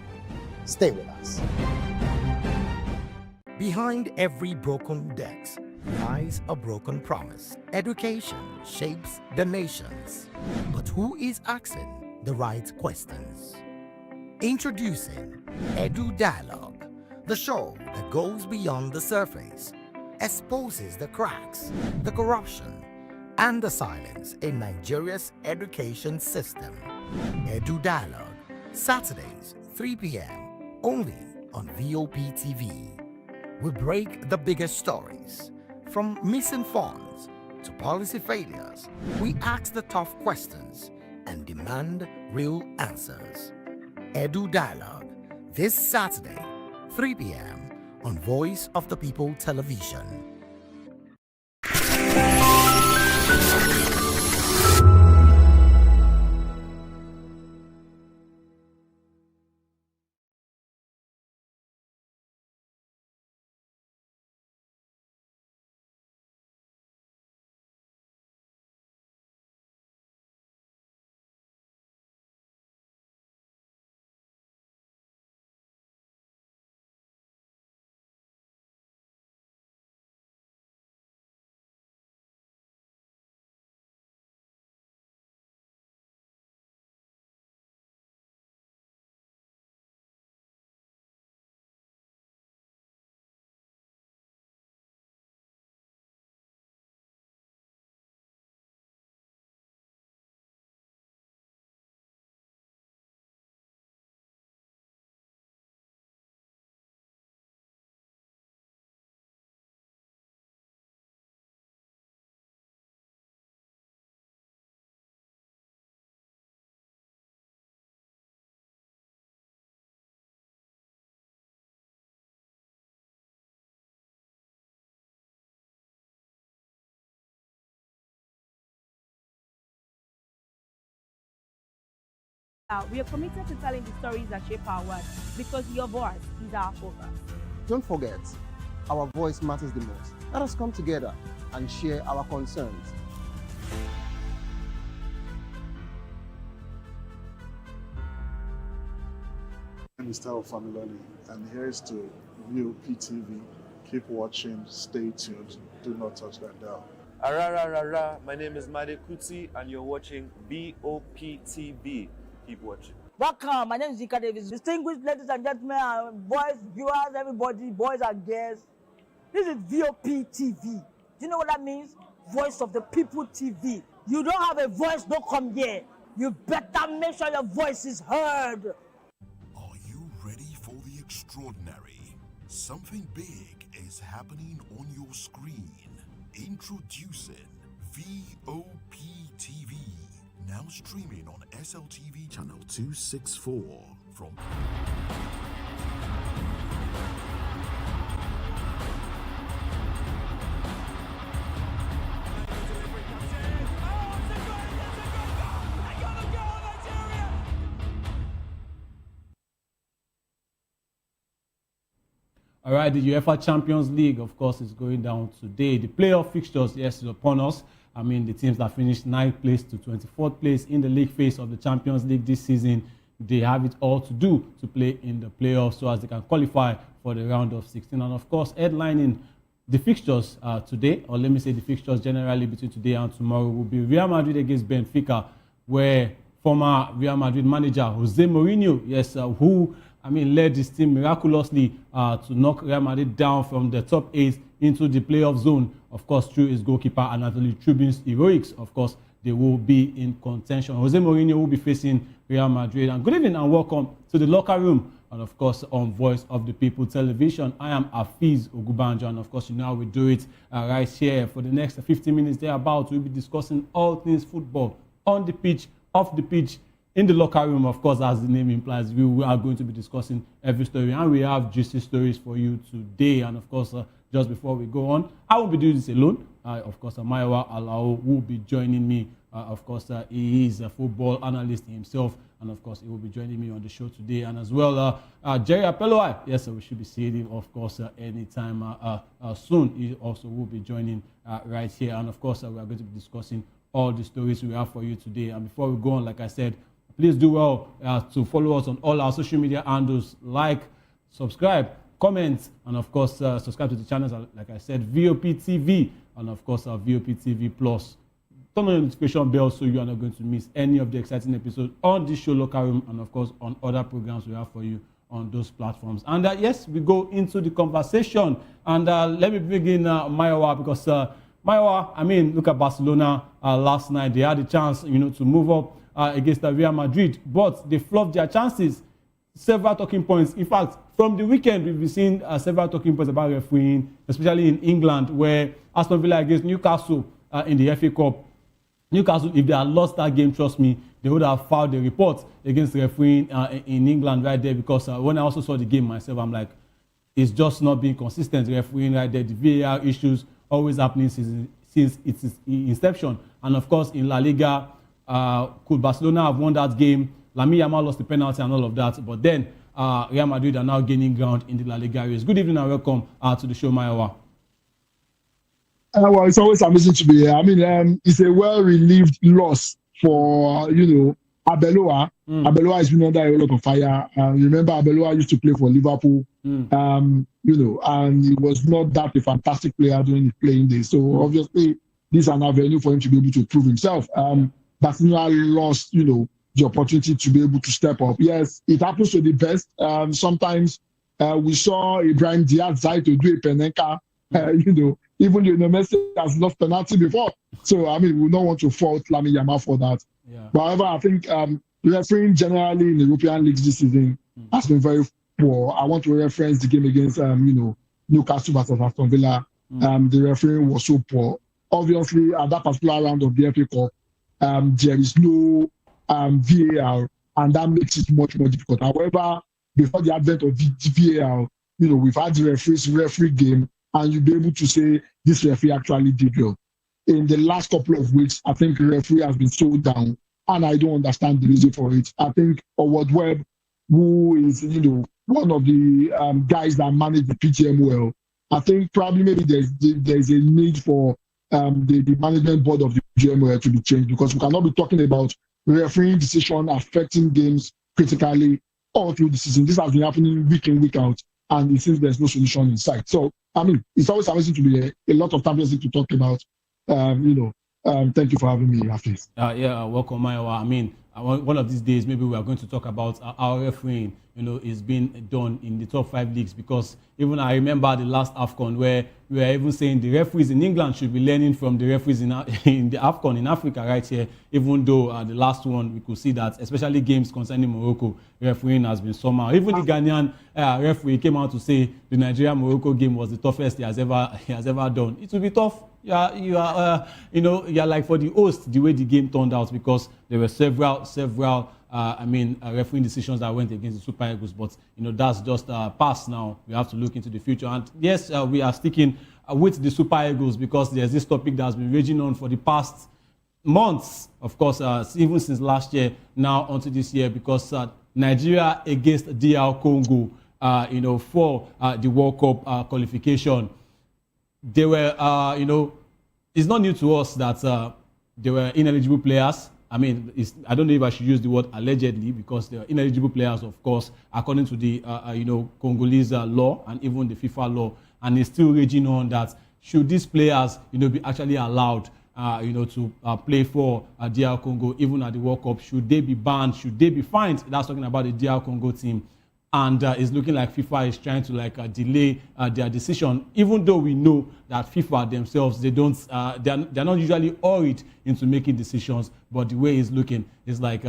Stay with us. Behind every broken desk lies a broken promise. Education shapes the nations. But who is asking the right questions? Introducing Edu Dialogue, the show that goes beyond the surface, exposes the cracks, the corruption, and the silence in Nigeria's education system. Edu Dialogue, Saturdays, 3 p.m., only on VOP TV. We break the biggest stories, from missing funds to policy failures. We ask the tough questions and demand real answers. Edu Dialogue, this Saturday, 3 p.m. on Voice of the People television. We are committed to telling the stories that shape our world because your voice is our focus. Don't forget, our voice matters the most. Let us come together and share our concerns. My name is Familoni, and here's to VOPTV. Keep watching, stay tuned, do not touch that dial. Arararara, my name is Made Kuti and you're watching BOPTV. Keep watching. Welcome, my name is Zika Davis. Distinguished ladies and gentlemen, boys, viewers, everybody, boys and girls. This is VOP TV. Do you know what that means? Voice of the People TV. You don't have a voice, don't come here. You better make sure your voice is heard. Are you ready for the extraordinary? Something big is happening on your screen. Introducing VOP TV. Now streaming on SLTV channel 264 from All right, the UEFA Champions League, of course, is going down today. The playoff fixtures, yes, is upon us. I mean, the teams that finished 9th place to 24th place in the league phase of the Champions League this season, they have it all to do to play in the playoffs so as they can qualify for the round of 16. And of course, headlining the fixtures today, or let me say the fixtures generally between today and tomorrow, will be Real Madrid against Benfica, where former Real Madrid manager Jose Mourinho, yes, who led his team miraculously to knock Real Madrid down from the top 8 into the playoff zone. Of course, through his goalkeeper Anatoly Trubin's heroics. Of course, they will be in contention. Jose Mourinho will be facing Real Madrid. And good evening and welcome to the locker room. And of course, on Voice of the People Television, I am Afiz Ogubanjo. And of course, you know how we do it right here. For the next 15 minutes thereabouts, we'll be discussing all things football on the pitch, off the pitch, in the locker room. Of course, as the name implies, we are going to be discussing every story. And we have juicy stories for you today. And of course, just before we go on, I won't be doing this alone. Of course, Amayawa Alao will be joining me. Of course, he is a football analyst himself. And of course, he will be joining me on the show today. And as well, Jerry Apeloi. Yes, we should be seeing him, of course, anytime soon. He also will be joining right here. And of course, we are going to be discussing all the stories we have for you today. And before we go on, like I said, please do well to follow us on all our social media handles. Like, subscribe, comment, and of course, subscribe to the channels, like I said, VOP TV, and of course, our VOP TV Plus. Turn on the notification bell so you are not going to miss any of the exciting episodes on this show, Locker Room, and of course, on other programs we have for you on those platforms. And yes, we go into the conversation. And let me begin, Mayowa, because Mayowa, look at Barcelona last night. They had a chance, to move up against the Real Madrid, but they fluffed their chances. Several talking points. In fact, from the weekend, we've been seeing several talking points about refereeing, especially in England, where Aston Villa against Newcastle in the FA Cup. Newcastle, if they had lost that game, trust me, they would have filed a report against refereeing in England right there, because when I also saw the game myself, I'm like, it's just not being consistent refereeing right there. The VAR issues always happening since its inception. And of course, in La Liga, could Barcelona have won that game? Lamine Yamal lost the penalty and all of that. But then Real Madrid are now gaining ground in the La Liga race. Good evening and welcome to the show, Mayowa. Well, it's always amazing to be here. It's a well-relieved loss for, Arbeloa. Arbeloa has been under a lot of fire. Remember, Arbeloa used to play for Liverpool, and he was not that a fantastic player during his playing days. So obviously, this is an avenue for him to be able to prove himself. Barcelona lost, the opportunity to be able to step up. Yes, it happens to the best. Sometimes we saw Ibrahim Diaz try to do a Penenka, even Lionel Messi has lost penalty before. So, we don't want to fault Lamine Yamal for that. Yeah. But however, I think refereeing generally in the European leagues this season has been very poor. I want to reference the game against, Newcastle versus Aston Villa. The refereeing was so poor. Obviously, at that particular round of the FA Cup, there is no VAR, and that makes it much more difficult. However, before the advent of VAR, we've had the referee game, and you'll be able to say this referee actually did well. In the last couple of weeks, I think the referee has been so down, and I don't understand the reason for it. I think Howard Webb, who is, one of the guys that manage the PTM well, I think probably maybe there's a need for the management board of the PTM to be changed, because we cannot be talking about refereeing decision affecting games critically all through the season. This has been happening week in, week out, and it seems there's no solution in sight. So, I mean, it's always amazing to be a lot of Champions League to talk about. Thank you for having me, Hafiz. Welcome, Maiwa. I mean, one of these days, maybe we are going to talk about our refereeing, is being done in the top 5 leagues, because even I remember the last AFCON where we were even saying the referees in England should be learning from the referees in the AFCON in Africa right here, even though the last one, we could see that, especially games concerning Morocco, refereeing has been somehow. Even the Ghanaian referee came out to say the Nigeria-Morocco game was the toughest he has ever done. It will be tough. You are like for the host, the way the game turned out, because there were several refereeing decisions that went against the Super Eagles, but that's just past now. We have to look into the future, and yes, we are sticking with the Super Eagles because there's this topic that's been raging on for the past months, of course, even since last year now onto this year, because Nigeria against DR Congo, for the World Cup qualification. They were, it's not new to us that they were ineligible players. I mean, I don't know if I should use the word allegedly, because they are ineligible players, of course, according to the, Congolese law and even the FIFA law. And it's still raging on that should these players, be actually allowed, to play for DR Congo, even at the World Cup, should they be banned? Should they be fined? That's talking about the DR Congo team. And it's looking like FIFA is trying to delay their decision, even though we know that FIFA themselves, they're not usually hurried into making decisions. But the way it's looking is like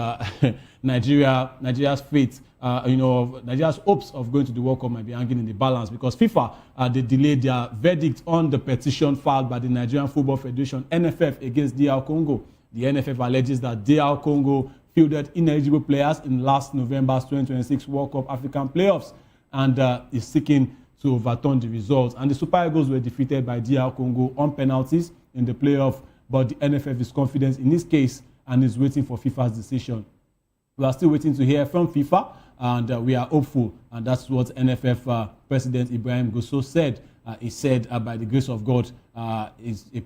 Nigeria's fate, Nigeria's hopes of going to the World Cup might be hanging in the balance, because FIFA they delayed their verdict on the petition filed by the Nigerian Football Federation (NFF) against DR Congo. The NFF alleges that DR Congo fielded ineligible players in last November's 2026 World Cup African playoffs, and is seeking to overturn the results. And the Super Eagles were defeated by DR Congo on penalties in the playoff, but the NFF is confident in this case and is waiting for FIFA's decision. We are still waiting to hear from FIFA, and we are hopeful, and that's what NFF President Ibrahim Gusso said. He said, by the grace of God, a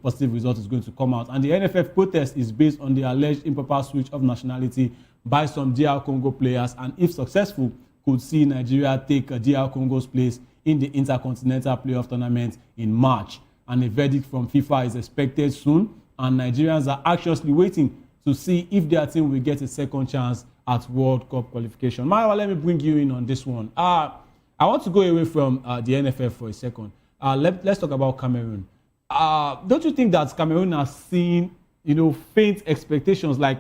positive result is going to come out. And the NFF protest is based on the alleged improper switch of nationality by some DR Congo players, and if successful, could see Nigeria take DR Congo's place in the Intercontinental Playoff Tournament in March. And a verdict from FIFA is expected soon, and Nigerians are anxiously waiting to see if their team will get a second chance at World Cup qualification. Maiwa, let me bring you in on this one. I want to go away from the NFF for a second. Let's talk about Cameroon. Don't you think that Cameroon has seen, faint expectations, like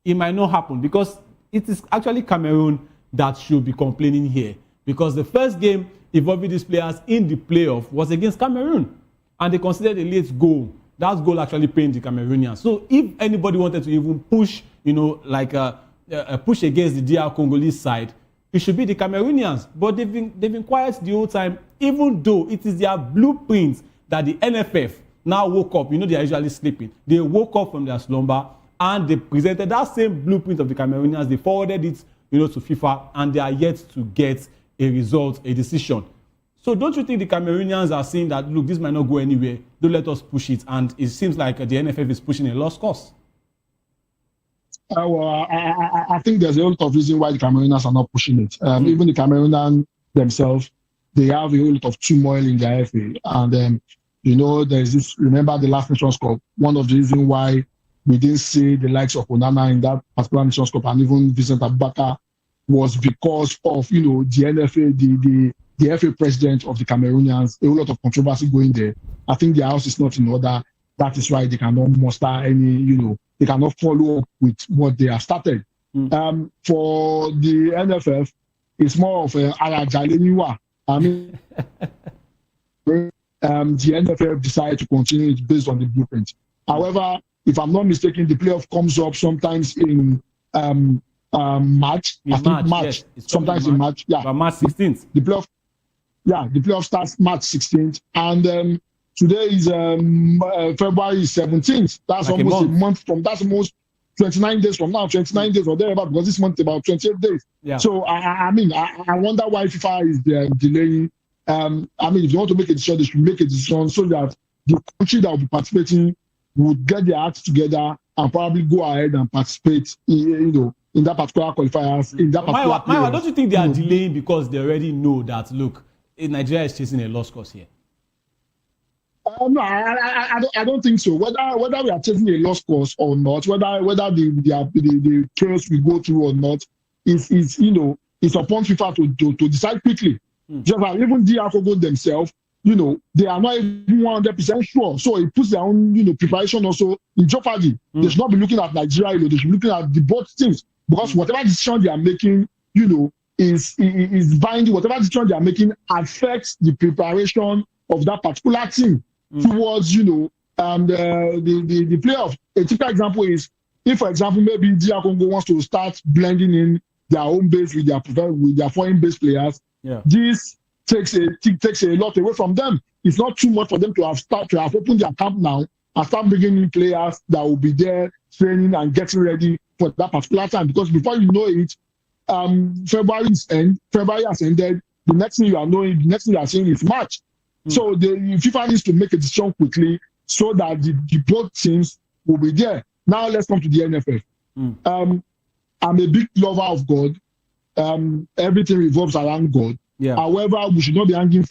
it might not happen? Because it is actually Cameroon that should be complaining here. Because the first game involving these players in the playoff was against Cameroon, and they considered a late goal. That goal actually pained the Cameroonians. So if anybody wanted to even push, push against the DR Congolese side, it should be the Cameroonians. But they've been quiet the whole time, even though it is their blueprint that the NFF now woke up. They are usually sleeping. They woke up from their slumber and they presented that same blueprint of the Cameroonians. They forwarded it, to FIFA, and they are yet to get a result, a decision. So don't you think the Cameroonians are saying that, look, this might not go anywhere, don't let us push it? And it seems like the NFF is pushing a lost cause. I think there's a lot of reason why the Cameroonians are not pushing it. Even the Cameroonians themselves, they have a whole lot of turmoil in their FA. And, there's this, remember the last Nations Cup, one of the reasons why we didn't see the likes of Onana in that particular Nations Cup, and even Vincent Abubakar, was because of, the NFA, the FA president of the Cameroonians, a whole lot of controversy going there. I think their house is not in order. That is why they cannot muster any, they cannot follow up with what they have started. For the NFF, it's more of a Arajaleniwa. I mean, the NFF decided to continue it based on the blueprint. However, if I'm not mistaken, the playoff comes up sometimes in March. Yes, sometimes in March. Yeah, March 16th. The playoff starts March 16th, and today is February 17th. That's like almost a month from. That's almost 29 days from now, 29 days or thereabout, because this month is about 28 days. Yeah. So I mean, I wonder why FIFA is delaying. I mean, if they want to make a decision, they should make a decision so that the country that will be participating would get their acts together and probably go ahead and participate in that particular qualifiers, in that particular Maiwa, don't you think they are delaying because they already know that, look, Nigeria is chasing a lost cause here? No, I don't think so. Whether we are chasing a lost cause or not, whether the chaos we go through or not, is it's upon FIFA to decide quickly. Just like even DR Congo themselves, they are not even 100% sure. So it puts their own preparation also in jeopardy. They should not be looking at Nigeria. They should be looking at the both teams, because whatever decision they are making, is binding. Whatever decision they are making affects the preparation of that particular team towards the playoff. A typical example is if, for example, maybe DR Congo wants to start blending in their home base with their foreign base players. Yeah. This takes a lot away from them. It's not too much for them to have opened their camp now and start bringing in players that will be there training and getting ready for that particular time. Because before you know it, February has ended. The next thing you are seeing is March. So the FIFA needs to make a decision quickly so that the both teams will be there. Now let's come to the NFF. I'm a big lover of God. Everything revolves around God. Yeah. However, we should not be hanging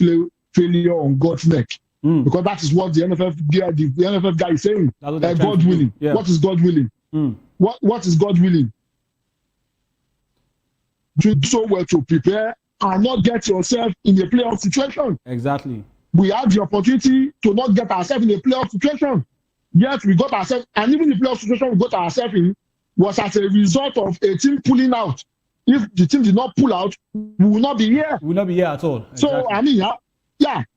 failure on God's neck, because that is what the NFF guy is saying. God willing. Yeah. What is God willing? What is God willing? To do so well to prepare and not get yourself in a playoff situation. Exactly. We had the opportunity to not get ourselves in a playoff situation. Yet we got ourselves, and even the playoff situation we got ourselves in was as a result of a team pulling out. If the team did not pull out, we will not be here. We will not be here at all. Exactly. So, I mean,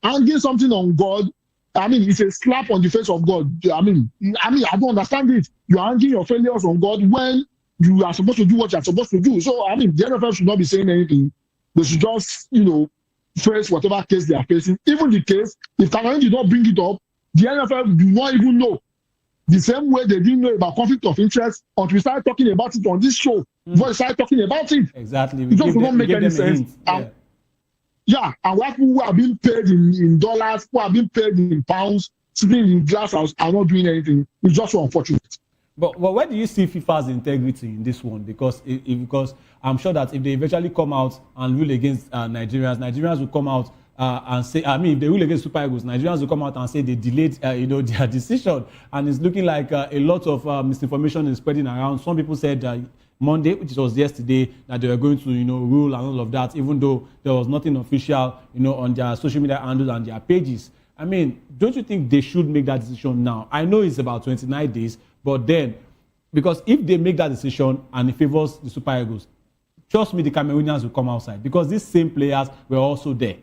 hanging something on God, I mean, it's a slap on the face of God. I mean, I don't understand it. You're hanging your failures on God when you are supposed to do what you're supposed to do. So, I mean, the NFL should not be saying anything. They should just, face whatever case they are facing. Even the case, if Cameroon did not bring it up, the NFL do not even know. The same way they didn't know about conflict of interest until we started talking about it on this show. Before we started talking about it. Exactly. It just doesn't make any sense. And we have people who are being paid in dollars, who are being paid in pounds, sitting in glass house and not doing anything. It's just so unfortunate. But where do you see FIFA's integrity in this one? Because I'm sure that if they eventually come out and rule against Nigerians will come out and say, if they rule against Super Eagles, Nigerians will come out and say they delayed, their decision. And it's looking like a lot of misinformation is spreading around. Some people said Monday, which was yesterday, that they were going to, rule and all of that, even though there was nothing official, on their social media handles and their pages. I mean, don't you think they should make that decision now? I know it's about 29 days, but then, because if they make that decision and it favors the Super Eagles, trust me, the Cameroonians will come outside because these same players were also there.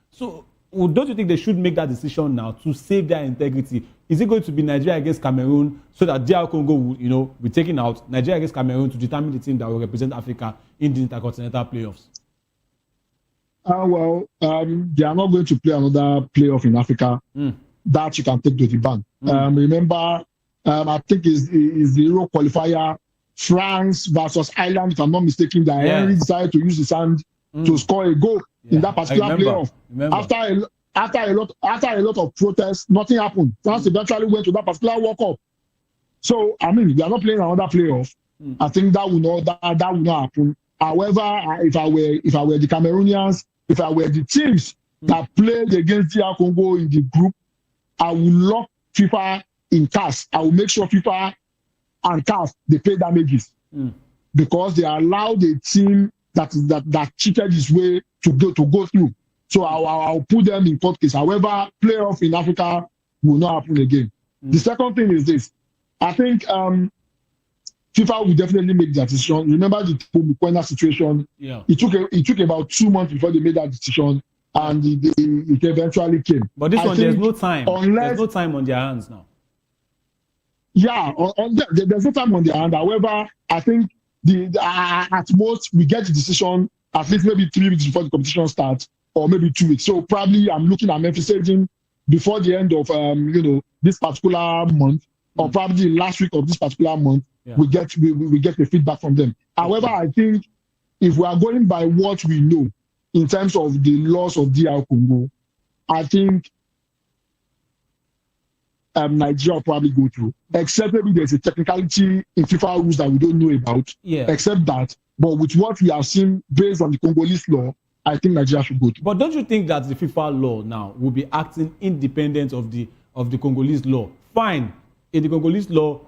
So, don't you think they should make that decision now to save their integrity? Is it going to be Nigeria against Cameroon so that DR Congo will, be taken out, Nigeria against Cameroon to determine the team that will represent Africa in the intercontinental playoffs? They are not going to play another playoff in Africa that you can take to the bank. Remember, I think is the Euro qualifier, France versus Ireland, if I'm not mistaken, that Henry decided to use the sand to score a goal in that particular playoff. After a lot of protests, nothing happened. France eventually went to that particular World Cup. So, I mean, we are not playing another playoff. I think that will not happen. However, if I were the Cameroonians, if I were the teams that played against DR Congo in the group, I would lock FIFA in cash. I will make sure FIFA and CAF they pay damages because they allowed a team that cheated his way to go through. So I'll put them in court case. However, playoff in Africa will not happen again. The second thing is this. I think FIFA will definitely make that decision. Remember the Pumikwena situation? Yeah. It took about 2 months before they made that decision, and it eventually came. But this one, there's no time. There's no time on their hands now. Yeah, there's no time on their hand. However, I think at most we get the decision at least maybe 3 weeks before the competition starts, or maybe 2 weeks. So probably I'm looking at Memphis Stadium before the end of this particular month, or probably last week of this particular month. we get the feedback from them. However, I think if we are going by what we know in terms of the loss of DR Congo, I think Nigeria will probably go through, except maybe there's a technicality in FIFA rules that we don't know about. Except that, but with what we have seen based on the Congolese law, I think Nigeria should go through. But don't you think that the FIFA law now will be acting independent of the Congolese law? Fine, in the Congolese law,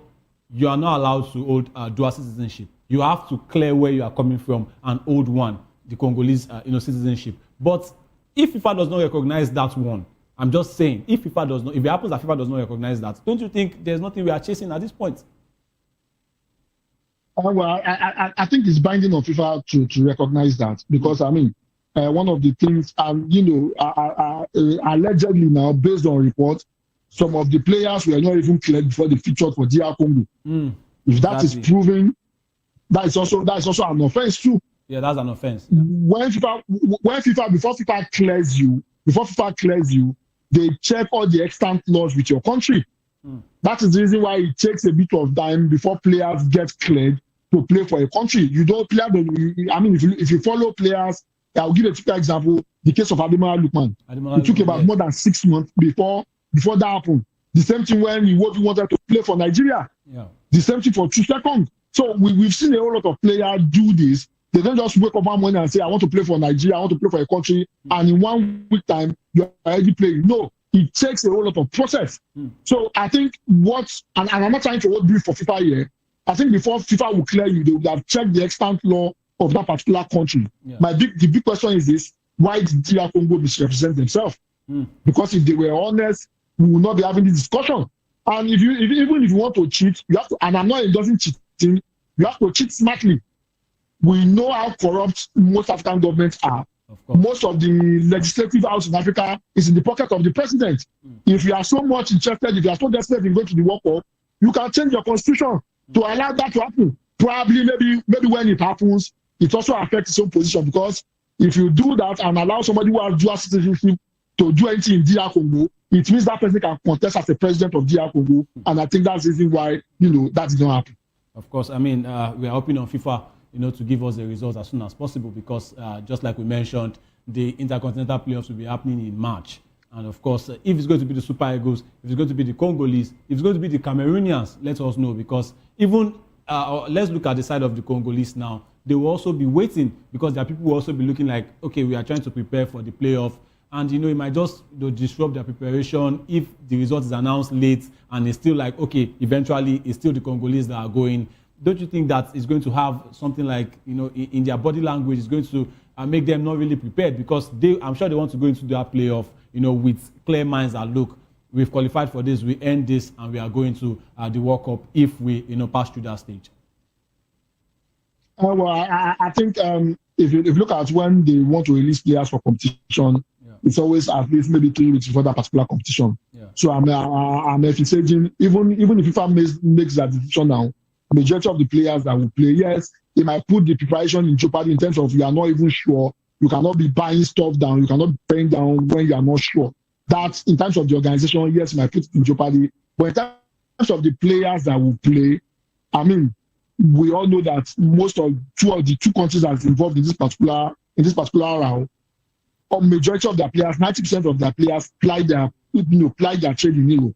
you are not allowed to hold dual citizenship. You have to clear where you are coming from and hold one, the Congolese citizenship. But if FIFA does not recognize that one, I'm just saying, if it happens that FIFA does not recognize that, don't you think there's nothing we are chasing at this point? Well, I think it's binding on FIFA to recognize that, because I mean, one of the things, allegedly now, based on reports, some of the players were not even cleared before they featured for DR Congo. If that is proven, that is also an offense too. Yeah, that's an offense. Yeah. Before FIFA clears you, they check all the extant laws with your country. That is the reason why it takes a bit of time before players get cleared to play for a country. You don't play. If you follow players, I'll give a typical example. The case of Ademola Lookman. It took about more than 6 months before that happened. The same thing when he wanted to play for Nigeria. Yeah. The same thing for 2 seconds. So we've seen a whole lot of players do this. They don't just wake up one morning and say, I want to play for Nigeria, I want to play for a country, and in 1 week time, you're already playing. No, it takes a whole lot of process. So I think and I'm not trying to hold brief for FIFA here, I think before FIFA will clear you, they would have checked the extant law of that particular country. Yeah. The big question is this: why did DR Congo misrepresent themselves? Because if they were honest, we would not be having this discussion. And even if you want to cheat, you have to, and I'm not endorsing cheating, you have to cheat smartly. We know how corrupt most African governments are. Most of the legislative house in Africa is in the pocket of the president. If you are so much interested, if you are so desperate in going to the World Cup, you can change your constitution to allow that to happen. Probably, maybe when it happens, it also affects its own position, because if you do that and allow somebody who has dual citizenship to do anything in DR Congo, it means that person can contest as the president of DR Congo, and I think that's the reason why that did not happen. Of course, I mean, we are hoping on FIFA to give us the results as soon as possible, because just like we mentioned, the Intercontinental Playoffs will be happening in March. And of course, if it's going to be the Super Eagles, if it's going to be the Congolese, if it's going to be the Cameroonians, let us know, because even, let's look at the side of the Congolese now. They will also be waiting, because there are people who will also be looking like, okay, we are trying to prepare for the playoff. And, it might just disrupt their preparation if the result is announced late and it's still like, okay, eventually it's still the Congolese that are going. Don't you think that it's going to have something like, in their body language, it's going to make them not really prepared? Because I'm sure they want to go into their playoff, with clear minds that, look, we've qualified for this, we earned this, and we are going to the World Cup if we, pass through that stage. Well, I think if you look at when they want to release players for competition, it's always at least maybe 3 weeks before that particular competition. Yeah. So I'm envisaging, even if FIFA makes that decision now, majority of the players that will play, yes, they might put the preparation in jeopardy in terms of you are not even sure. You cannot be buying stuff down. You cannot be paying down when you are not sure. That, in terms of the organization, yes, you might put it in jeopardy. But in terms of the players that will play, I mean, we all know that most of the two countries that are involved in this particular round, or majority of their players, 90% of their players ply their trade in Europe.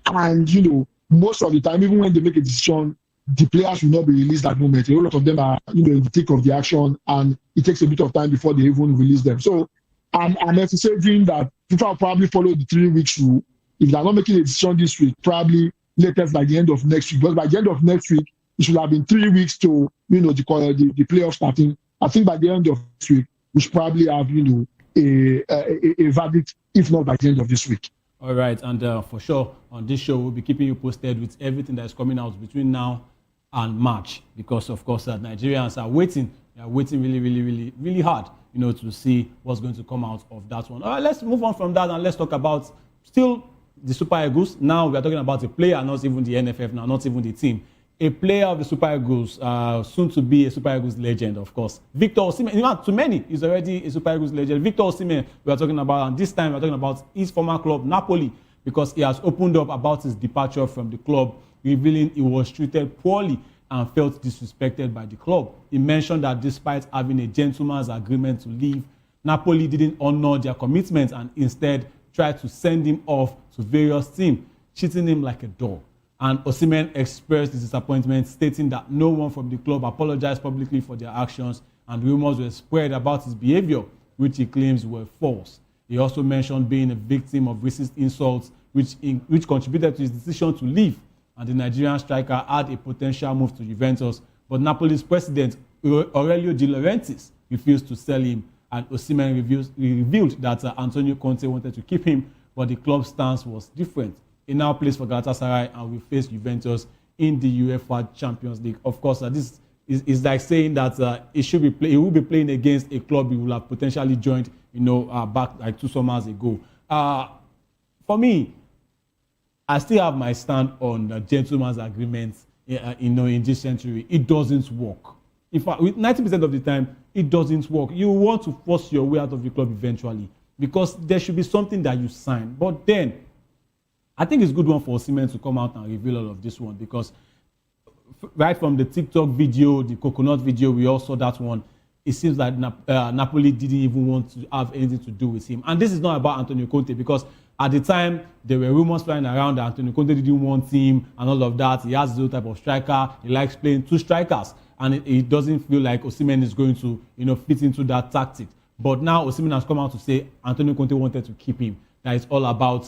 And most of the time, even when they make a decision, the players will not be released at the moment. A lot of them are in the thick of the action, and it takes a bit of time before they even release them. So I'm emphasizing that FIFA will probably follow the 3 weeks rule. If they're not making a decision this week, probably latest by the end of next week. But by the end of next week, it should have been 3 weeks to the playoff starting. I think by the end of this week, we should probably have a verdict, if not by the end of this week. All right, and for sure on this show we'll be keeping you posted with everything that is coming out between now and March, because of course Nigerians are waiting. They are waiting really, really, really, really hard, to see what's going to come out of that one. All right, let's move on from that and let's talk about still the Super Eagles. Now we are talking about a player, not even the NFF now, not even the team. A player of the Super Eagles, soon to be a Super Eagles legend, of course. Victor Osimhen, to many, he's already a Super Eagles legend. Victor Osimhen, we are talking about, and this time we are talking about his former club, Napoli, because he has opened up about his departure from the club revealing he was treated poorly and felt disrespected by the club. He mentioned that despite having a gentleman's agreement to leave, Napoli didn't honor their commitment and instead tried to send him off to various teams, treating him like a dog. And Osimhen expressed his disappointment, stating that no one from the club apologized publicly for their actions, and rumors were spread about his behavior, which he claims were false. He also mentioned being a victim of racist insults, which contributed to his decision to leave. And the Nigerian striker had a potential move to Juventus, but Napoli's president, Aurelio De Laurentiis, refused to sell him, and Osimhen revealed that Antonio Conte wanted to keep him, but the club's stance was different. He now plays for Galatasaray and will face Juventus in the UEFA Champions League. Of course, this is like saying that he will be playing against a club he will have potentially joined, back like 2 summers ago. For me, I still have my stand on the gentleman's agreements. In this century, it doesn't work. In fact, 90% of the time, it doesn't work. You want to force your way out of the club eventually because there should be something that you sign. But then, I think it's a good one for Osimhen to come out and reveal all of this one because right from the TikTok video, the coconut video, we all saw that one. It seems like Napoli didn't even want to have anything to do with him. And this is not about Antonio Conte because at the time, there were rumors flying around that Antonio Conte didn't want him and all of that. He has his own type of striker. He likes playing 2 strikers. And it doesn't feel like Osimhen is going to, fit into that tactic. But now Osimhen has come out to say Antonio Conte wanted to keep him. That it's all about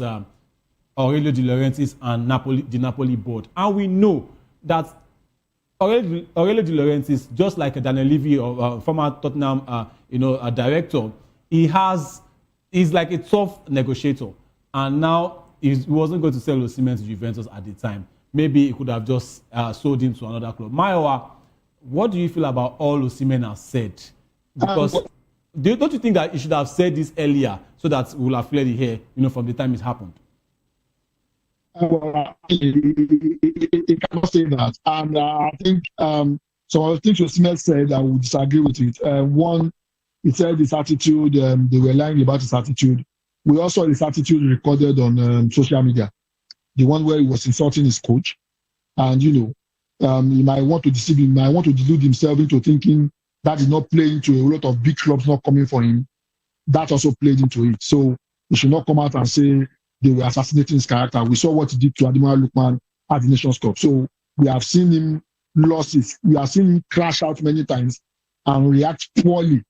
Aurelio De Laurentiis and the Napoli board. And we know that Aurelio De Laurentiis, just like Daniel Levy, or former Tottenham director, he's like a tough negotiator. And now he wasn't going to sell Osimhen to Juventus at the time. Maybe he could have just sold him to another club. Mayowa, what do you feel about all Osimhen has said? Because don't you think that he should have said this earlier so that we will have cleared the hair, from the time it happened? Well, he cannot say that. And I think some of the things Osimhen said, I would disagree with it. One, he said his attitude, they were lying about his attitude. We also saw his attitude recorded on social media, the one where he was insulting his coach. And, he might want to deceive him, might want to delude himself into thinking that he's not playing to a lot of big clubs not coming for him. That also played into it. So he should not come out and say they were assassinating his character. We saw what he did to Ademola Lookman at the Nations Cup. So we have seen him we have seen him crash out many times and react poorly,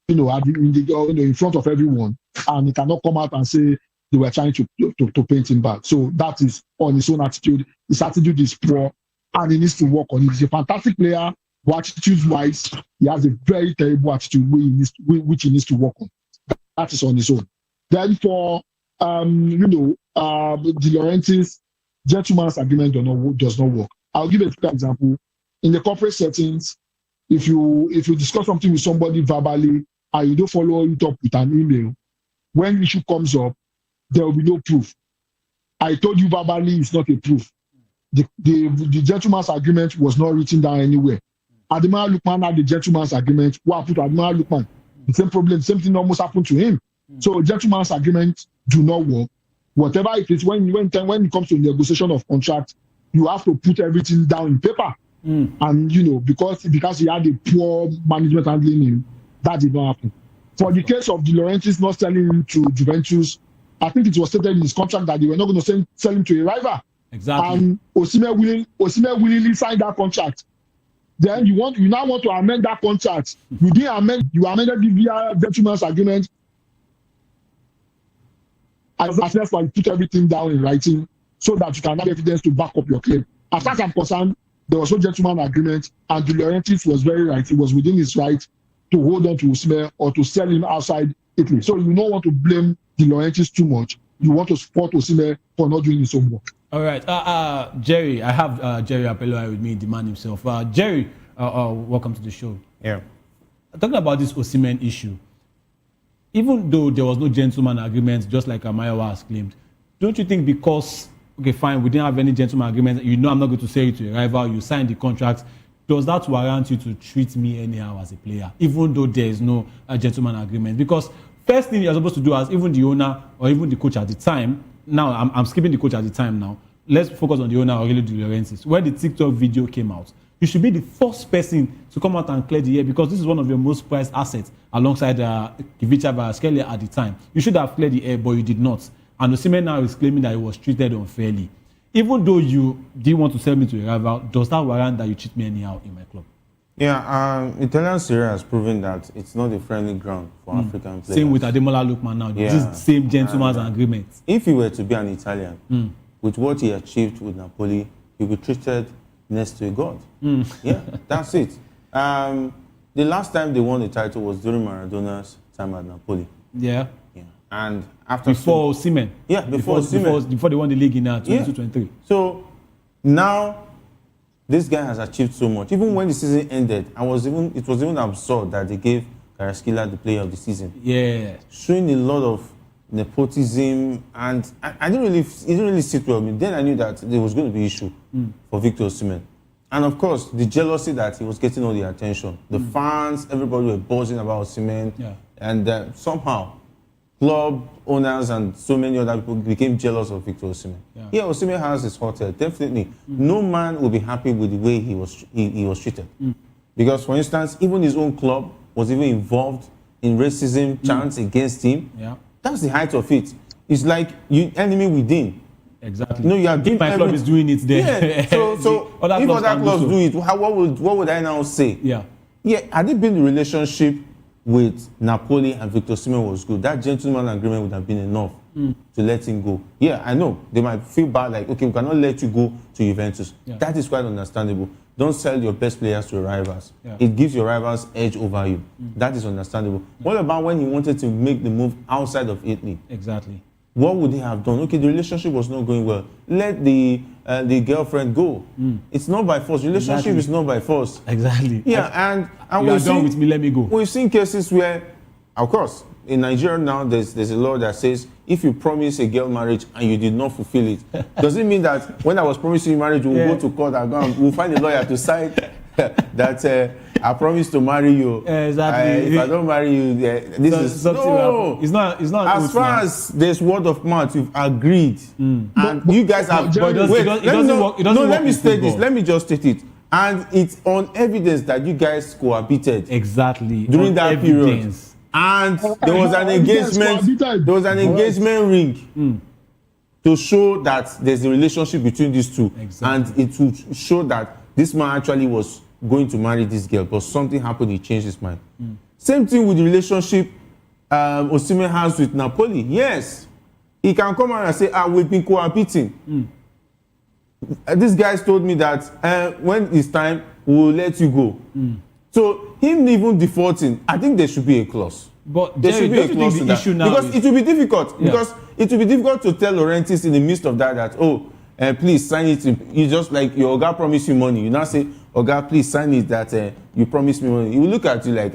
in front of everyone. And he cannot come out and say they were trying to paint him bad. So that is on his own attitude. His attitude is poor and he needs to work on it. He's a fantastic player, but attitude-wise, he has a very terrible attitude which he needs to work on. That is on his own. Then for De Laurentiis, gentleman's agreement does not work. I'll give a quick example. In the corporate settings, if you discuss something with somebody verbally and you don't follow it up with an email, when the issue comes up, there will be no proof. I told you verbally it's not a proof. The gentleman's agreement was not written down anywhere. Ademola Lookman had the gentleman's agreement. What happened to Ademola Lookman? The same problem, same thing almost happened to him. So gentleman's agreement do not work. Whatever it is, when it comes to negotiation of contract, you have to put everything down in paper. And because he had a poor management handling him, that did not happen. For the case of De Laurentiis not selling him to Juventus, I think it was stated in his contract that they were not going to sell him to a rival. Exactly. And Osimhen willingly signed that contract. Then you now want to amend that contract. You didn't amend. You amended the gentleman's agreement. As well, you put everything down in writing so that you can have evidence to back up your claim. As far as I'm concerned, there was no gentleman agreement, and De Laurentiis was very right. He was within his right to hold on to Osimhen or to sell him outside Italy. So you don't want to blame De Laurentiis too much. You want to support Osimhen for not doing his own work. All right, Jerry. I have Jerry Apeloi with me, the man himself. Jerry, welcome to the show. Yeah. Talking about this Osimhen issue, even though there was no gentleman agreement, just like Amayawa has claimed, don't you think because, okay, fine, we didn't have any gentleman agreement, I'm not going to sell you to a rival, you signed the contract, does that warrant you to treat me anyhow as a player, even though there is no gentleman agreement? Because first thing you're supposed to do as even the owner or even the coach at the time, now I'm skipping the coach at the time now let's focus on the owner, Aurelio De Laurentiis. When the TikTok video came out, you should be the first person to come out and clear the air, because this is one of your most prized assets alongside Ivica Kvaratskhelia at the time. You should have cleared the air, but you did not. And Osimhen now is claiming that he was treated unfairly. Even though you didn't want to sell me to a rival, does that warrant that you treat me anyhow in my club? Yeah, Italian Serie A has proven that it's not a friendly ground for African players. Same with Ademola Lookman now. Yeah. This is the same gentleman's agreement. If he were to be an Italian, with what he achieved with Napoli, he would be treated next to a god. Yeah, that's it. The last time they won the title was during Maradona's time at Napoli. Yeah. And after before Osimhen. Yeah, before they won the league in 22-23. So now this guy has achieved so much. Even when the season ended, it was even absurd that they gave Kvaratskhelia the player of the season. Yeah. Showing a lot of nepotism, and it didn't really sit well with me. Then I knew that there was going to be issue for Victor Osimhen. And of course, the jealousy that he was getting all the attention. The fans, everybody were buzzing about Osimhen. Yeah. And somehow, club owners and so many other people became jealous of Victor Osimhen. Yeah, Osimhen has his hotel, definitely. No man will be happy with the way he was treated. Because, for instance, even his own club was even involved in racism chants against him. Yeah. That's the height of it. It's like you enemy within. Exactly. No, you are doing my club is doing it there. Yeah. So if other clubs do it, what would I now say? Yeah. Yeah. Had it been the relationship with Napoli and Victor Osimhen was good, that gentleman agreement would have been enough to let him go. Yeah, I know they might feel bad, like, okay, we cannot let you go to Juventus. Yeah. That is quite understandable. Don't sell your best players to your rivals. Yeah. It gives your rivals edge over you. That is understandable. What about when he wanted to make the move outside of Italy? Exactly. What would he have done? Okay, the relationship was not going well. Let the girlfriend go. It's not by force. Relationship is not by force. Exactly. Yeah, and you are done with me, let me go. We've seen cases where, of course, in Nigeria now, there's a law that says if you promise a girl marriage and you did not fulfill it, does it mean that when I was promising you marriage, we'll go to court and we'll find a lawyer to sign that I promise to marry you. Exactly. If I don't marry you, this is no. It's not. As far as there's word of mouth, you've agreed, and you guys have. Let me state this. Let me just state it. And it's on evidence that you guys cohabited. Exactly. During that period. And there was an engagement. There was an engagement ring to show that there's a relationship between these two, and it would show that this man actually was going to marry this girl, but something happened. He changed his mind. Same thing with the relationship Osimhen has with Napoli. Yes, he can come out and say, we've been cohabiting. These guys told me that when it's time, we'll let you go. So him even defaulting, I think there should be a clause. But there should be a clause to that. Because it will be difficult. Yeah. Because it will be difficult to tell Laurentiis in the midst of that please sign it. You just like your Oga promised you money. You now say, Oga, please sign it that you promised me money. He will look at you like,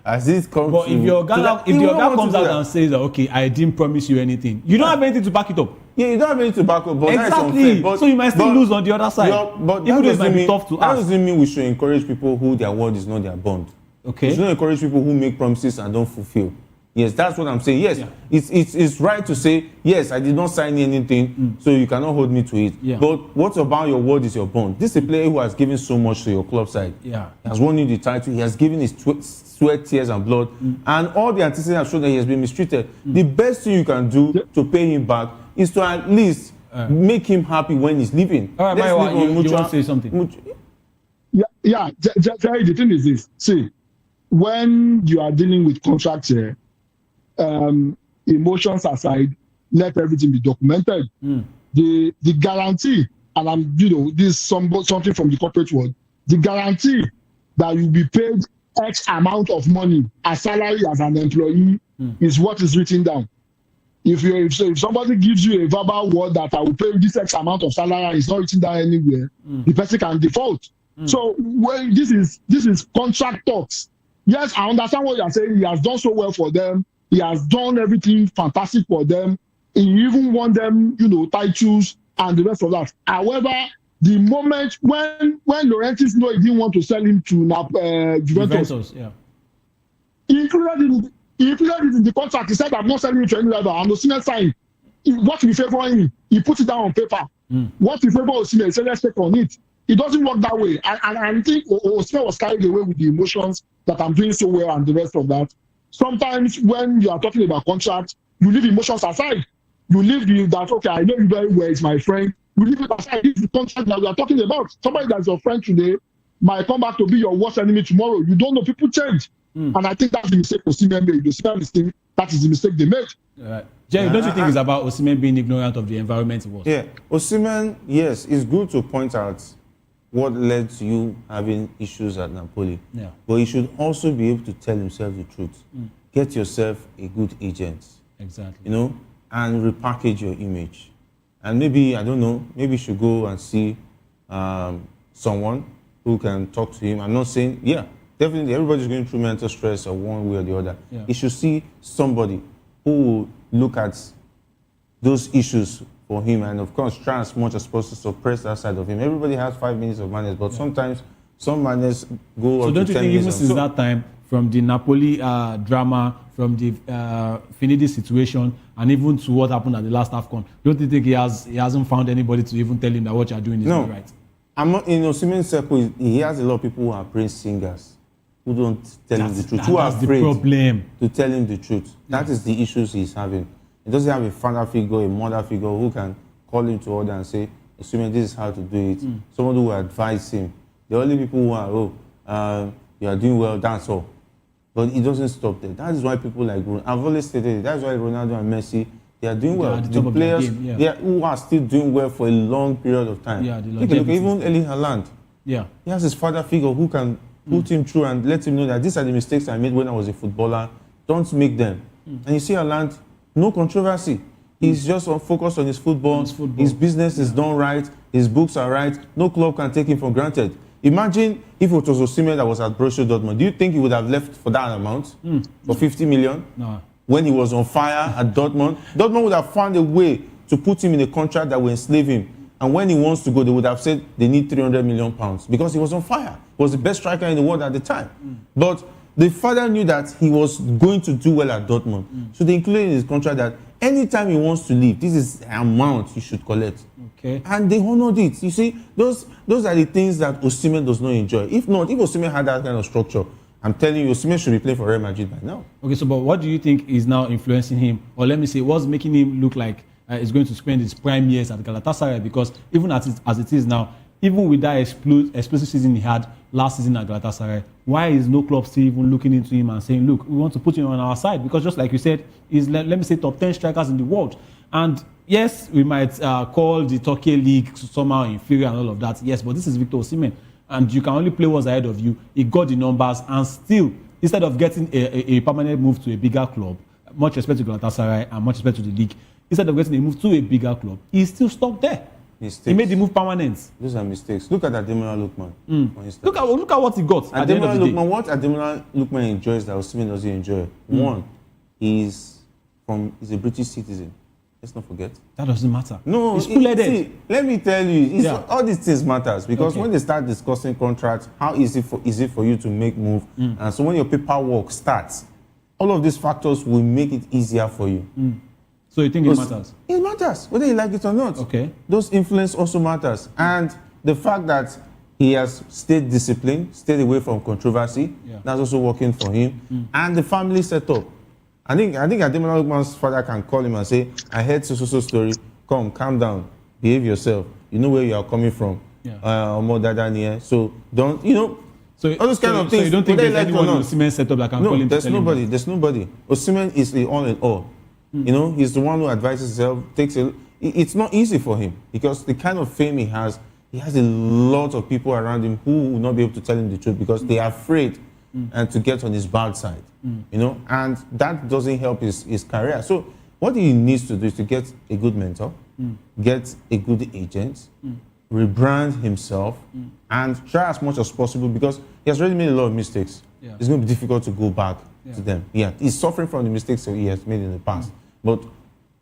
as this comes. But if your Oga comes out and says that, okay, I didn't promise you anything, you don't have anything to back it up. Yeah, you don't have anything to back up. But exactly. But, so you might still lose on the other side. But even though it might be tough to ask. That doesn't mean we should encourage people who their word is not their bond. Okay. We should not encourage people who make promises and don't fulfill. Yes, that's what I'm saying. Yes, it's right to say, yes, I did not sign anything, so you cannot hold me to it. Yeah. But what about your word is your bond? This is a player who has given so much to your club side. Yeah. He has won you the title. He has given his sweat, tears, and blood. And all the antecedents have shown that he has been mistreated. The best thing you can do to pay him back is to at least make him happy when he's leaving. All right, you want to say something? Jerry, the thing is this. See, when you are dealing with contracts here, emotions aside, let everything be documented. The guarantee, and this is something from the corporate world, the guarantee that you'll be paid X amount of money as salary as an employee is what is written down. If somebody gives you a verbal word that I will pay you this X amount of salary and it's not written down anywhere, the person can default. So this is contract talks. Yes, I understand what you are saying. He has done so well for them. He has done everything fantastic for them. He even won them, titles and the rest of that. However, the moment when Laurentiis he didn't want to sell him to Juventus, he included it in the contract. He said, I'm not selling it to any rival. I'm not seeing sign. What we favor him, he put it down on paper. What if Osimhen say let's take on it? It doesn't work that way. And I think Osimhen was carried away with the emotions that I'm doing so well and the rest of that. Sometimes when you are talking about contracts, you leave emotions aside. You leave that, okay, I know you very well, it's my friend. You leave it aside. It's the contract that we are talking about. Somebody that's your friend today might come back to be your worst enemy tomorrow. You don't know, people change. And I think that's the mistake Osimhen made. The Osimhen mistake, that is the mistake they made. Jerry, don't you think it's about Osimhen being ignorant of the environment he was? Yeah, Osimhen, yes, it's good to point out what led to you having issues at Napoli. Yeah. But he should also be able to tell himself the truth. Get yourself a good agent. Exactly. You know, and repackage your image. And maybe, I don't know, maybe you should go and see someone who can talk to him. I'm not saying, yeah, definitely everybody's going through mental stress or one way or the other. Yeah. You should see somebody who will look at those issues for him and, of course, try as much as possible to suppress that side of him. Everybody has 5 minutes of madness, but sometimes some madness go So up don't to you 10 think even minutes. since that time, from the Napoli drama, from the Finidi situation, and even to what happened at the last AFCON, don't you think he hasn't found anybody to even tell him that what you're doing is not right? I'm not, in Osimhen's circle, he has a lot of people who are praise singers who don't tell him the truth, who are that's afraid the problem. to tell him the truth. That is the issues he's having. He doesn't have a father figure, a mother figure who can call him to order and say, Osimhen, this is how to do it. Someone who will advise him. The only people who are, you are doing well, that's all. But it doesn't stop there. That is why people like Ronaldo, I've always stated it, that's why Ronaldo and Messi, they are doing well. at the The top of their players game, they are, who are still doing well for a long period of time. Yeah, the Look, longevity even is Erling Haaland. Yeah. He has his father figure who can put him through and let him know that these are the mistakes I made when I was a footballer. Don't make them. And you see Haaland, no controversy. He's just focused on his football. His business is done right. His books are right. No club can take him for granted. Imagine if it was Osimhen that was at Borussia Dortmund. Do you think he would have left for that amount? For 50 million? No. When he was on fire at Dortmund? Dortmund would have found a way to put him in a contract that will enslave him. And when he wants to go, they would have said they need 300 million pounds because he was on fire. He was the best striker in the world at the time. But the father knew that he was going to do well at Dortmund. So they included in his contract that anytime he wants to leave, this is the amount you should collect. Okay. And they honored it. You see, those are the things that Osimhen does not enjoy. If not, if Osimhen had that kind of structure, I'm telling you, Osimhen should be playing for Real Madrid by now. Okay, so but what do you think is now influencing him? Or let me say, what's making him look like he's going to spend his prime years at Galatasaray? Because even as it is now, even with that explosive season he had last season at Galatasaray, why is no club still even looking into him and saying, look, we want to put him on our side? Because just like you said, he's, let me say, top 10 strikers in the world. And yes, we might call the Turkey League somehow inferior and all of that. Yes, but this is Victor Osimhen. And you can only play what's ahead of you. He got the numbers and still, instead of getting a permanent move to a bigger club, much respect to Galatasaray and much respect to the league, instead of getting a move to a bigger club, he's still stuck there. Mistakes. He made the move permanent. Those are mistakes. Look at Ademola Lookman, for instance. Look at what he got at the end of the day. What Ademola Lookman enjoys that Osimhen doesn't enjoy. One, he's a British citizen. Let's not forget. That doesn't matter. No, he's full-headed. Let me tell you, all these things matters because when they start discussing contracts, how is it for you to make move? And so when your paperwork starts, all of these factors will make it easier for you. So you think it matters? It matters, whether you like it or not. Okay. Those influence also matters. And the fact that he has stayed disciplined, stayed away from controversy, that's also working for him. And the family setup. I think Ademola Lookman's father can call him and say, I heard so story. Come, calm down, behave yourself. You know where you are coming from. So don't, so all those kind of things. So you don't think there's anyone in Osimhen setup that can call him? There's nobody. There's nobody. Osimhen is the all in all. He's the one who advises himself. It's not easy for him because the kind of fame he has a lot of people around him who will not be able to tell him the truth because they are afraid and to get on his bad side. And that doesn't help his career. So what he needs to do is to get a good mentor, get a good agent, rebrand himself, and try as much as possible because he has already made a lot of mistakes. It's going to be difficult to go back to them. He's suffering from the mistakes that he has made in the past. But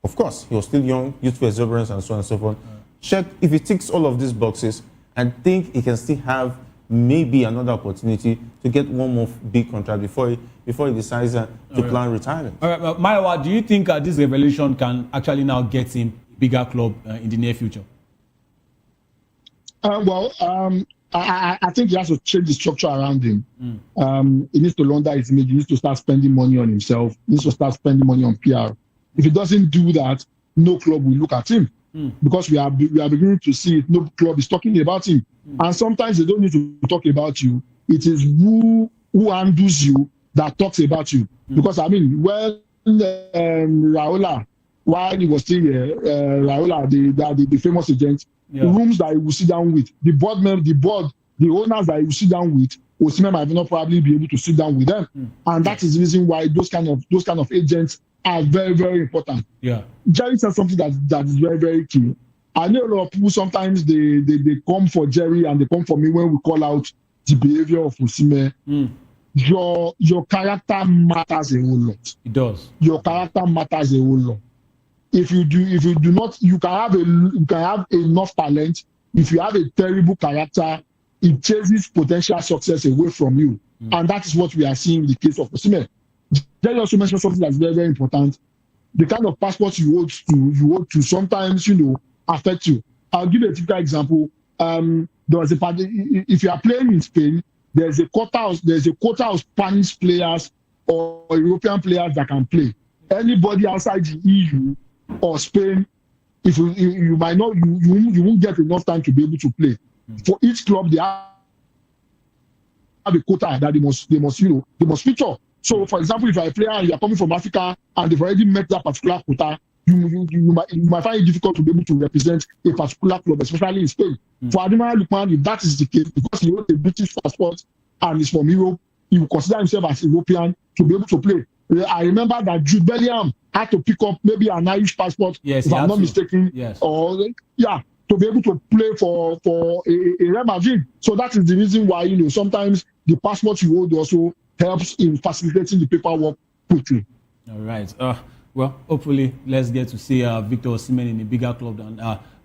of course, he was still young, youthful exuberance, and so on and so forth. Check if he ticks all of these boxes and think he can still have maybe another opportunity to get one more big contract before he decides to plan retirement. All right, Maiwa, do you think this revelation can actually now get him a bigger club in the near future? I think he has to change the structure around him. He needs to launder his image. He needs to start spending money on himself. He needs to start spending money on PR. If he doesn't do that, no club will look at him because we are beginning to see it. No club is talking about him, and sometimes they don't need to talk about you. It is who handles you that talks about you. Because I mean, when Raola, while he was still here, Raola, the famous agent, the rooms that he will sit down with, the owners that he will sit down with, Osimhen might not probably be able to sit down with them, and that is the reason why those kind of agents are very, very important. Yeah, Jerry said something that is very, very key. I know a lot of people sometimes they come for Jerry and they come for me when we call out the behavior of Osimhen. Your character matters a whole lot. It does. Your character matters a whole lot. If you do not, you can have enough talent. If you have a terrible character, it chases potential success away from you, and that is what we are seeing in the case of Osimhen. Jerry also mentioned something that's very, very important. The kind of passport you hold to sometimes, affect you. I'll give you a typical example. If you are playing in Spain, there's a quota of Spanish players or European players that can play. Anybody outside the EU or Spain, if you might not, you won't get enough time to be able to play. For each club, they have a quota that they must feature. So, for example, if you're a player and you're coming from Africa and they've already met that particular quota, you might find it difficult to be able to represent a particular club, especially in Spain. For Ademola Lookman, if that is the case, because he owns a British passport and is from Europe, he will consider himself as European to be able to play. I remember that Jude Bellingham had to pick up maybe an Irish passport, if I'm not mistaken, to be able to play for a Real Madrid. So that is the reason why sometimes the passport you hold also helps in facilitating the paperwork quickly. All right. Well, hopefully, let's get to see Victor Osimhen in a bigger club than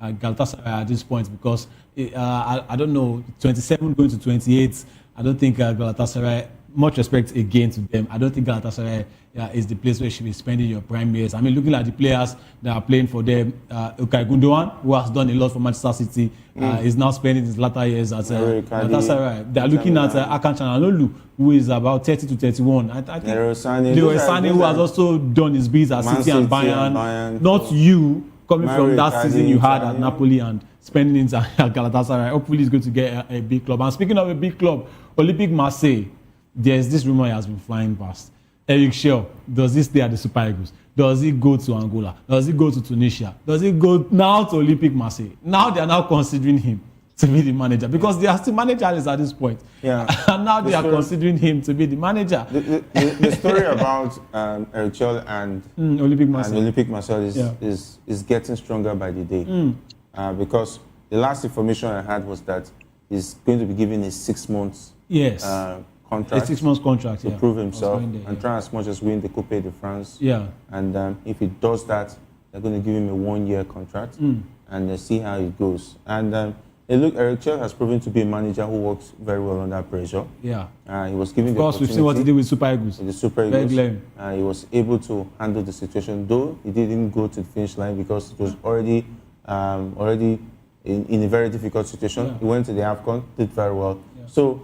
Galatasaray at this point, because I don't know, 27 going to 28. I don't think Galatasaray, much respect again to them, I don't think Galatasaray is the place where you should be spending your prime years. I mean, looking at the players that are playing for them, Okay Gundogan, who has done a lot for Manchester City, is now spending his latter years at Galatasaray. They are looking at Akan Chanalolu, who is about 30 to 31. I think Leroy Sané, who has also done his bits at City and Bayern. Not you coming from that season you had at Napoli and spending it at Galatasaray. Hopefully, he's going to get a big club. And speaking of a big club, Olympique Marseille, there's this rumor he has been flying past. Eric Shaw, does he stay at the Super Eagles? Does he go to Angola? Does he go to Tunisia? Does he go now to Olympique Marseille? Now they are now considering him to be the manager because they are still managers at this point. Yeah. And now they are considering him to be the manager. The story about Eric Shaw and Olympique Marseille is getting stronger by the day. Because the last information I had was that he's going to be given a 6 months contract. A 6 months contract, to prove himself and try as much as win the Coupe de France. Yeah. And if he does that, they're going to give him a 1-year contract and see how it goes. And Eric Shaw has proven to be a manager who works very well under pressure. Yeah. He was given the opportunity. Of course, we've seen what he did with Super Eagles. With the Super Eagles. He was able to handle the situation, though he didn't go to the finish line because it was already in a very difficult situation. Yeah. He went to the AFCON, did very well. Yeah. So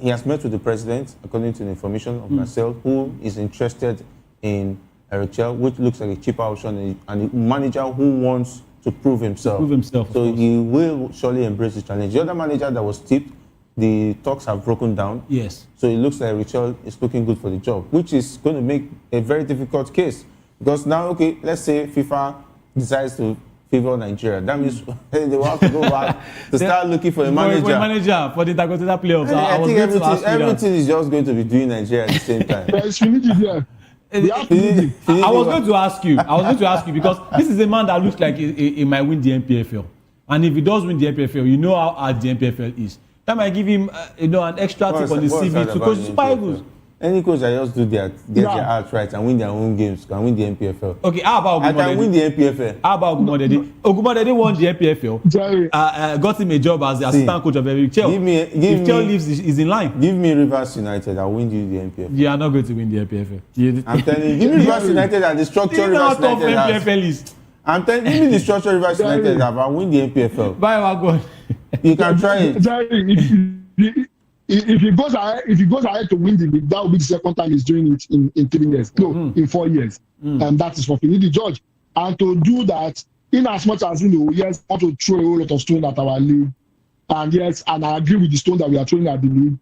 he has met with the president, according to the information of Marcel, who is interested in Eric Shaw, which looks like a cheaper option, and a manager who wants to prove himself. So he will surely embrace the challenge. The other manager that was tipped, the talks have broken down. Yes. So it looks like Richard is looking good for the job, which is going to make a very difficult case. Because now, okay, let's say FIFA decides to favor Nigeria. That means they will have to go back to start looking for a manager. For a manager for the Intercontinental playoffs. I think everything is just going to be doing Nigeria at the same time. I was going to ask you because this is a man that looks like he might win the NPFL. And if he does win the NPFL, you know how hard the NPFL is. That might give him an extra tip on the CV to coach the Super Eagles. Any coach that just do their art right and win their own games can win the NPFL. Okay, how about Ogumodede? I can win the NPFL. How about Ogumodede? Ogumodede won the NPFL. Got him a job as the assistant coach of Eric Chell. If Chell leaves, he's in line. Give me Rivers United, I'll win you the NPFL. You are not going to win the NPFL. I'm telling you, give me Rivers United and the structure Rivers United has. NPFL is. I'm telling you, give me the structure Rivers United have, I'll win the NPFL. Bye, my God. You can try it. If he goes ahead to win the league, that will be the second time he's doing it in 3 years. No, in 4 years. And that is for Finidi George. And to do that, in as much as yes, want to throw a whole lot of stone at our league. And yes, and I agree with the stone that we are throwing at the league.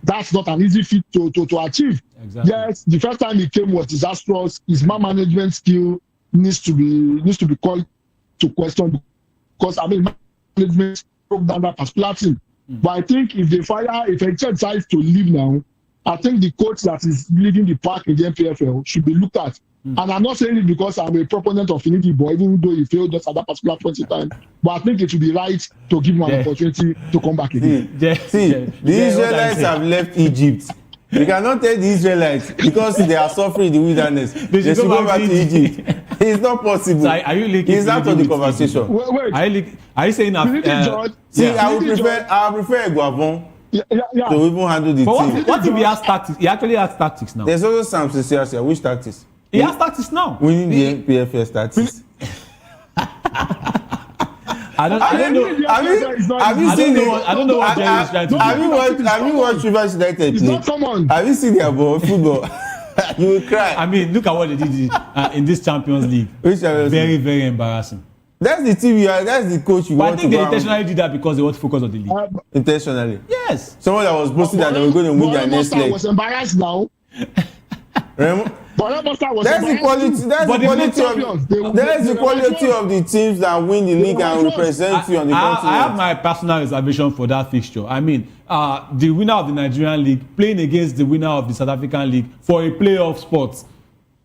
That's not an easy feat to achieve. Exactly. Yes, the first time he came was disastrous. His man management skill needs to be called to question, because management broke down that particular team. But I think if he decides to leave now, I think the coach that is leading the pack in the MPFL should be looked at. And I'm not saying it because I'm a proponent of Finidi, but even though he failed just at that particular point in time, but I think it would be right to give him an opportunity to come back again. The Israelites have left Egypt. You cannot tell the Israelites because they are suffering in the wilderness. They should go back to Egypt. It's not possible. So are you linking? It's out of the conversation. Wait. Are you saying that? I would prefer Guavon to even handle the team. What if he has tactics? He actually has tactics now. There's also Sam Cecilia. Which tactics? He has tactics now. Winning the PFS tactics. I don't know. Have you seen I don't know what Jerry is trying to do. Have you watched Rivers United play? Have you seen their football? You will cry. I mean, look at what they did in this Champions League. Very, very embarrassing. That's the team that's the coach you want to go. I think they intentionally did that because they want to focus on the league. Intentionally? Yes. Someone that was boasting that they were going to win their next leg. was embarrassed now. That's the quality of the teams that win the league and represent you on the continent. I have my personal reservation for that fixture. I mean, the winner of the Nigerian league playing against the winner of the South African league for a playoff spot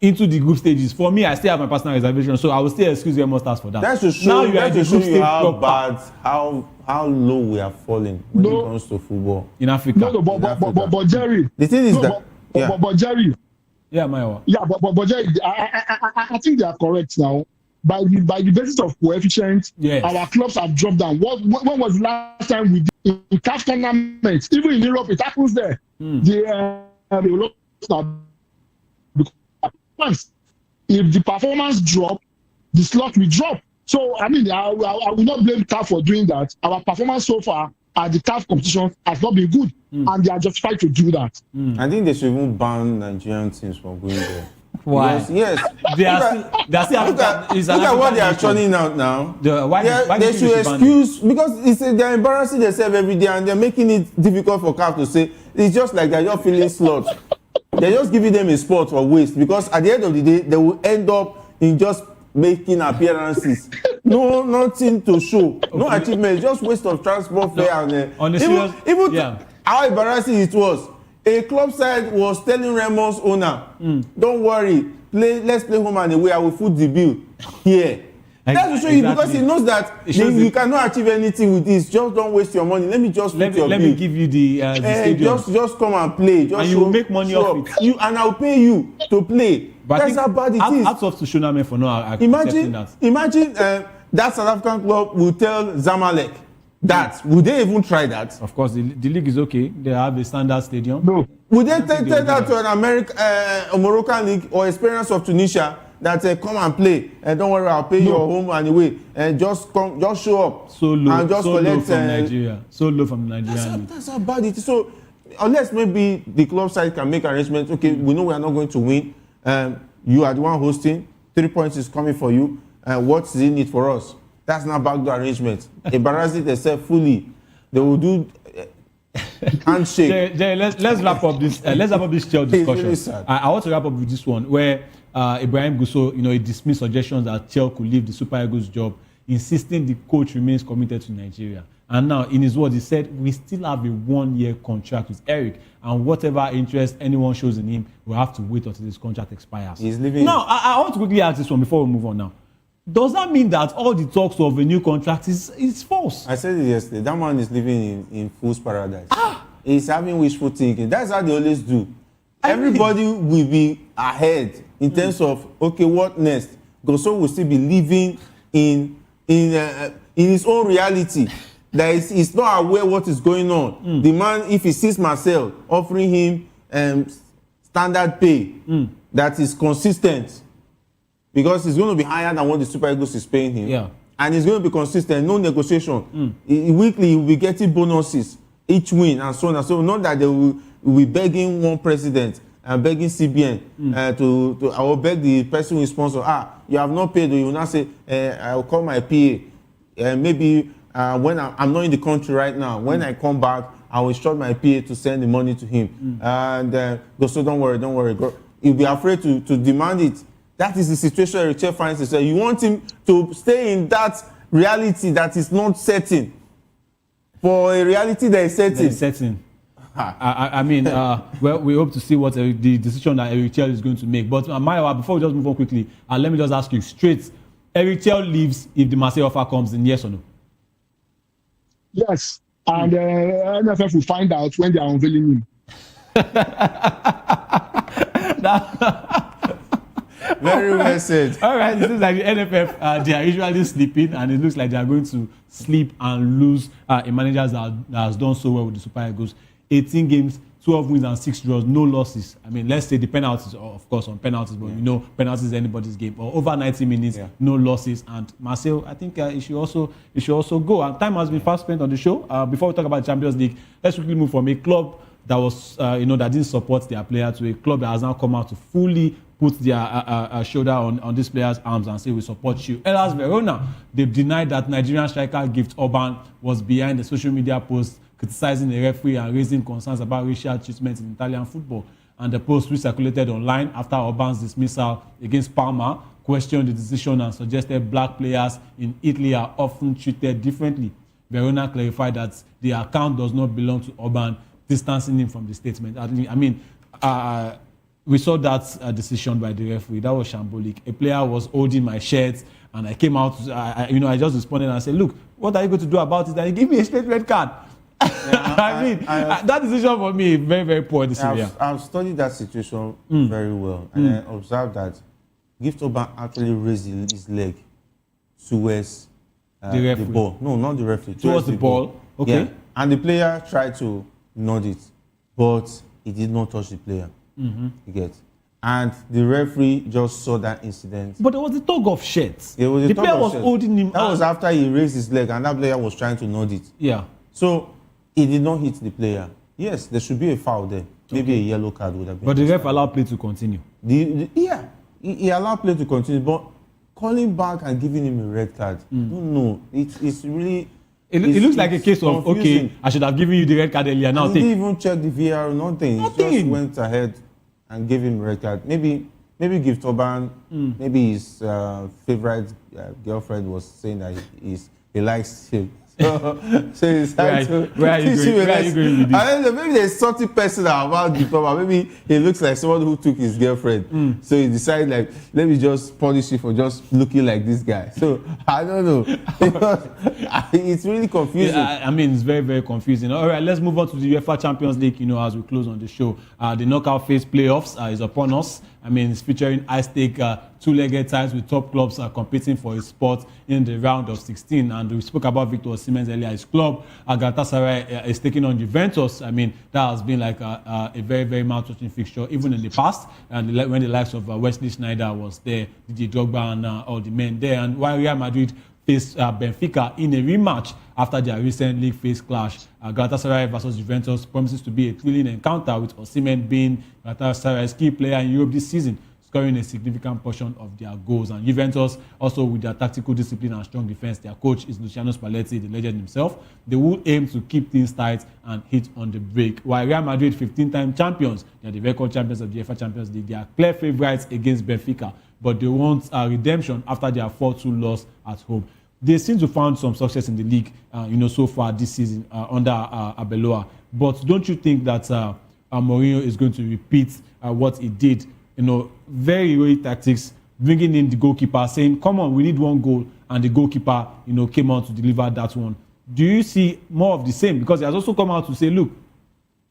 into the group stages. For me, I still have my personal reservation, so I will still excuse your masters for that. That's to show you how bad, how low we are falling when it comes to football in Africa. But Jerry, the thing is that but Jerry. Yeah, Maiwa. Yeah, but Jerry, I think they are correct now. By the basis of coefficient, our clubs have dropped down. When was the last time we did in CAF tournaments? Even in Europe, it happens there. If the performance drop, the slot will drop. So I mean, I will not blame CAF for doing that. Our performance so far at the CAF competition has not been good, and they are justified to do that. I think they should even ban Nigerian teams from going there. Why? Because, yes. Look at what they are churning out now. Why they should excuse, because they're embarrassing themselves every day and they're making it difficult for CAF to say. It's just like they're just filling slots. They're just giving them a spot for waste, because at the end of the day, they will end up in just making appearances. No, nothing to show. No achievement, just waste of transport fare. And how embarrassing it was. A club side was telling Remon's owner, don't worry, let's play home and away, I will foot the bill here. That's to show you, because he knows that you cannot achieve anything with this. Just don't waste your money. Let me just foot your bill. Let me give you the stadium. Just come and play. Just and you will make money off it. And I'll pay you to play. But that's how bad it is. Hats off to Shoname for not accepting that. Imagine that South African club will tell Zamalek that. Would they even try that? Of course, the league is okay. They have a standard stadium. No. Would they take that to a Moroccan league or Experience of Tunisia that come and play and don't worry, I'll pay your home and away and just show up so low, and just collect low from Nigeria. So low from the Nigerian league. That's how bad it is. So unless maybe the club side can make arrangements. Okay, we know we are not going to win. You are the one hosting. 3 points is coming for you. What's in it for us? That's not backdoor arrangement. Embarrassing themselves fully. They will do handshake. Jay, let's wrap up this. Let's wrap up this chair discussion. Really I want to wrap up with this one where Ibrahim Gusso, he dismissed suggestions that Chel could leave the Super Eagles job, insisting the coach remains committed to Nigeria. And now, in his words, he said, we still have a 1-year contract with Eric, and whatever interest anyone shows in him, we'll have to wait until his contract expires. He's leaving. Now, I want to quickly ask this one before we move on now. Does that mean that all the talks of a new contract is false? I said it yesterday. That man is living in fool's paradise. He's having wishful thinking. That's how they always do. Everybody will be ahead in terms of, okay, what next? Goso will still be living in his own reality. That he's not aware what is going on. The man, if he sees Marcel offering him standard pay that is consistent, because it's going to be higher than what the Super Eagles is paying him. Yeah. and it's going to be consistent, no negotiation. Weekly, he will be getting bonuses, each win, and so on and so on. Not that they will be begging one president and begging CBN I will beg the person who is sponsor, you have not paid, or you will not say, I will call my PA. Maybe when I'm not in the country right now, when I come back, I will instruct my PA to send the money to him. And go, so don't worry. He'll be afraid to demand it. That is the situation Eric finds himself. You want him to stay in that reality that is not certain. For a reality that is certain. I mean, well, we hope to see what the decision that Eric is going to make. But Maiwa, before we just move on quickly, let me just ask you straight. Eric leaves if the Marseille offer comes in, yes or no? Yes. And NFF will find out when they are unveiling him. Very well said. All right, it seems like the NFF, they are usually sleeping, and it looks like they are going to sleep and lose a manager that has done so well with the Super Eagles. 18 games, 12 wins and 6 draws, no losses. I mean, let's say the penalties, of course, on penalties, but you know, penalties is anybody's game. Or over 90 minutes, no losses. And Marcel, I think it should also go. And time has been fast spent on the show. Before we talk about Champions League, let's quickly move from a club that was, that didn't support their player to a club that has now come out to fully put their shoulder on this player's arms and say, we support you. Hellas Verona, they've denied that Nigerian striker Gift Orban was behind the social media post criticizing the referee and raising concerns about racial treatment in Italian football. And the post recirculated online after Orban's dismissal against Parma questioned the decision and suggested black players in Italy are often treated differently. Verona clarified that the account does not belong to Orban, distancing him from the statement. I mean, we saw that decision by the referee. That was shambolic. A player was holding my shirt, and I came out. I just responded and I said, "Look, what are you going to do about it?" And he gave me a straight red card. That decision for me is very, very poor decision. I've studied that situation very well, and I observed that Gift Orban actually raised his leg towards the ball. No, not the referee. Towards the ball. Okay. Yeah. And the player tried to nod it, but he did not touch the player. You get. And the referee just saw that incident. But there was a tug of shirts. It was the player was holding him. That was after he raised his leg, and that player was trying to nod it. Yeah. So he did not hit the player. Yes, there should be a foul there. Maybe a yellow card would have been. But the ref allowed play to continue. He allowed play to continue, but calling back and giving him a red card. No, it's really. It looks like a case of confusing. Okay, I should have given you the red card earlier. Now he didn't even check the VAR. Nothing. He just went ahead and gave him a red card. Maybe Gift Orban, maybe his favorite girlfriend was saying that he likes him. So he's trying to where are you going with this? I don't know, maybe there's something personal about Gift Orban. Maybe he looks like someone who took his girlfriend. So he decided, like, let me just punish you for just looking like this guy. So I don't know. It's really confusing. Yeah, I mean, it's very, very confusing. All right, let's move on to the UEFA Champions League, as we close on the show. The knockout phase playoffs is upon us. I mean, it's featuring high-stake two-legged ties with top clubs competing for a spot in the round of 16. And we spoke about Victor Osimhen earlier. His club, Galatasaray, is taking on Juventus. I mean, that has been like a very, very mouth-watering fixture, even in the past. And when the likes of Wesley Sneijder was there, Didier Drogba and all the men there. And while Real Madrid faced Benfica in a rematch after their recent league phase clash. Galatasaray versus Juventus promises to be a thrilling encounter, with Osimhen being Galatasaray's key player in Europe this season, scoring a significant portion of their goals. And Juventus, also with their tactical discipline and strong defense, their coach is Luciano Spalletti, the legend himself. They will aim to keep things tight and hit on the break. While Real Madrid, 15-time champions, they are the record champions of the UEFA Champions League. They are clear favourites against Benfica, but they want redemption after their 4-2 loss at home. They seem to find some success in the league, so far this season under Arbeloa. But don't you think that Mourinho is going to repeat what he did? Very heroic tactics, bringing in the goalkeeper, saying, "Come on, we need one goal," and the goalkeeper, came out to deliver that one. Do you see more of the same? Because he has also come out to say, "Look,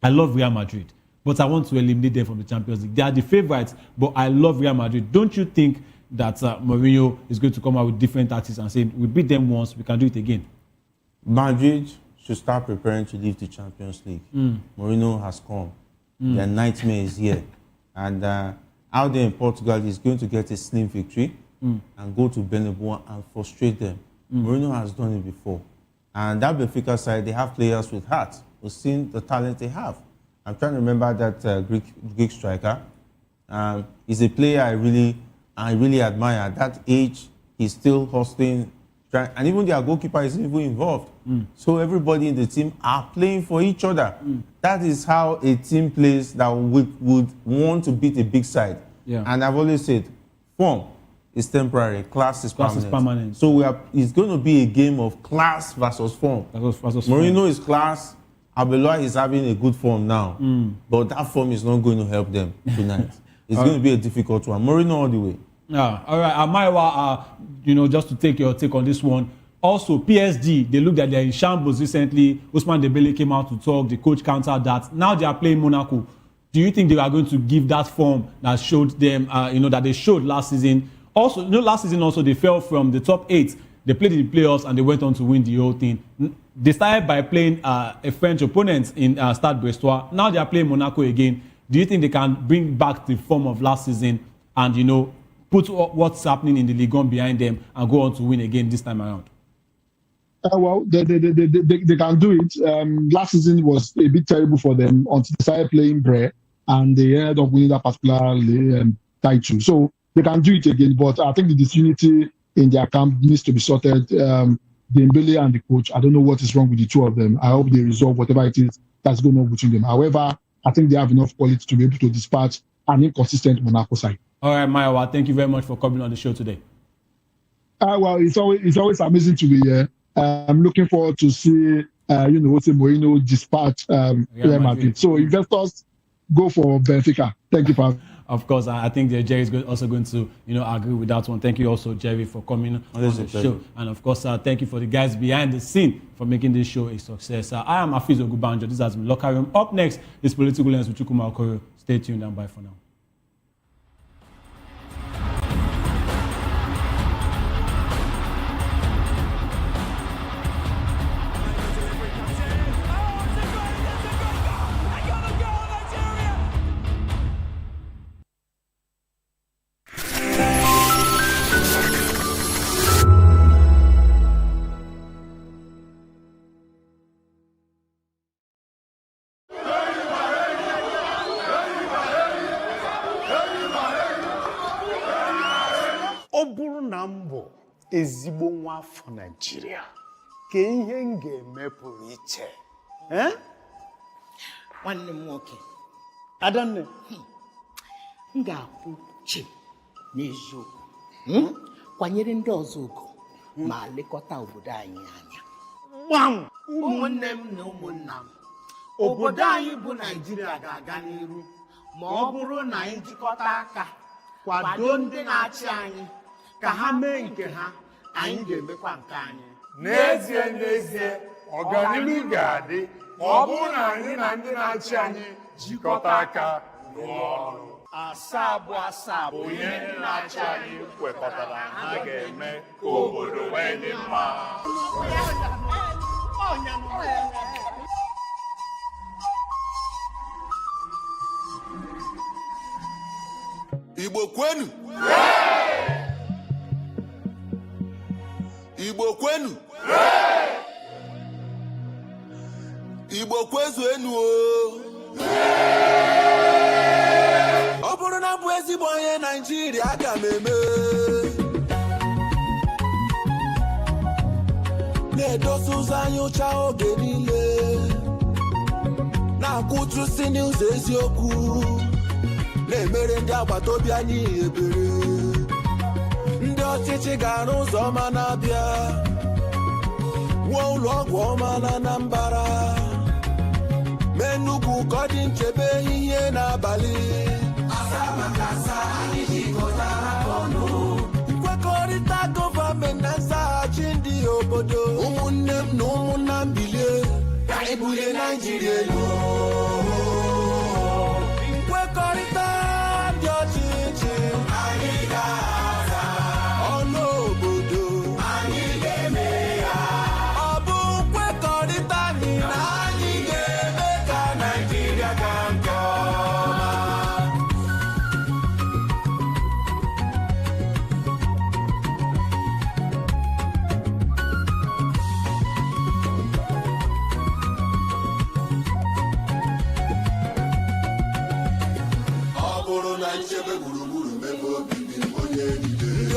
I love Real Madrid, but I want to eliminate them from the Champions League. They are the favourites, but I love Real Madrid." Don't you think that Mourinho is going to come out with different tactics and say, "We beat them once, we can do it again"? Madrid should start preparing to leave the Champions League. Mourinho has come. Their nightmare is here. And out there in Portugal, he's going to get a slim victory and go to Bernabeu and frustrate them. Mourinho has done it before. And that Benfica side, they have players with heart. We've seen the talent they have. I'm trying to remember that Greek striker. He's a player I really admire. At that age, he's still hustling. And even their goalkeeper is even involved. So everybody in the team are playing for each other. That is how a team plays that would want to beat a big side. Yeah. And I've always said, form is temporary, class is permanent. So it's going to be a game of class versus form. Mourinho is class. Arbeloa is having a good form now. But that form is not going to help them tonight. It's going to be a difficult one. Mourinho all the way. Yeah, all right. Maiwa, just to take your take on this one. Also, PSG, they looked at they're in shambles recently. Ousmane Dembele came out to talk. The coach countered that. Now they are playing Monaco. Do you think they are going to give that form that showed them, that they showed last season? Also, last season also they fell from the top 8. They played in the playoffs and they went on to win the whole thing. They started by playing a French opponent in Stade Brestois. Now they are playing Monaco again. Do you think they can bring back the form of last season and, put what's happening in the Ligue 1 behind them and go on to win again this time around? Well, they can do it. Last season was a bit terrible for them until they started playing Bre, and they ended up winning that particular title. So they can do it again, but I think the disunity in their camp needs to be sorted. Dembele and the coach, I don't know what is wrong with the two of them. I hope they resolve whatever it is that's going on between them. However, I think they have enough quality to be able to dispatch an inconsistent Monaco side. All right, Maiwa, thank you very much for coming on the show today. Well, it's always amazing to be here. I'm looking forward to see Jose Mourinho dispatch Real Madrid. So investors, go for Benfica. Thank you, Pam. Of course, I think that Jerry is also going to agree with that one. Thank you also, Jerry, for coming on the show. And of course, thank you for the guys behind the scene for making this show a success. I am Afiz Ogubanjo. This has been Locker Room. Up next is Political Lens with Chukwuma Okoro. Stay tuned and bye for now. ezigbo nwa afọ Nigeria ka ihe m ga-eme pụrụ iche nwanne m nwoke Adanne m ga-akwụ chi n'eziokwu kwanyere ndị ọzọ ugo ma lekọta obodo anyị anya gbam ụmụnne m na ụmụnna m obodo anyị bụ Nigeria ga-aga n'iru ma ọ bụrụ na anyị jikọta aka kwado ndị na-achị anyị ka ha mee nke ha anyị ga-emekwa nke anyị n'ezie ọganihu ga-adị ma ọ bụrụ na anyị na ndị na-achị anyị jikọta aka rụọ ọrụ asaa bụ ihe ndị na-achị anyị kwekọtara ha ga-eme ka obodo wee dị mma Igbo kwenu Igbo kwenu Igbo kwezuenu ọ bụrụ na bụ ezigbo onye Naịjirịa aga m eme na-edosa ụzọ anyị ụcha oge niile na-akwụtụsi n'ụzọ eziokwu na-emere ndị agbata obi anyị ebere ndị ọchịchị ga-arụ ụzọ ọma na-abịa wuo ụlọ ọgwụ ọma na Anambra mee nnukwu ka ọ dị nchebe ehihie n'abalị nkwekọrịta gọọmenti na nzaghachi ndị obodo ụmụnne m na ụmụnna m bilie ka anyị bulie Naịjirịa elu nkwekọrịta ndị ọchịchị anyị ga-aza ọnụ obodo anyị ga-eme ya ọ bụ nkwekọrịta anyị na anyị ga-eme ka Naịjirịa gaa nke ọma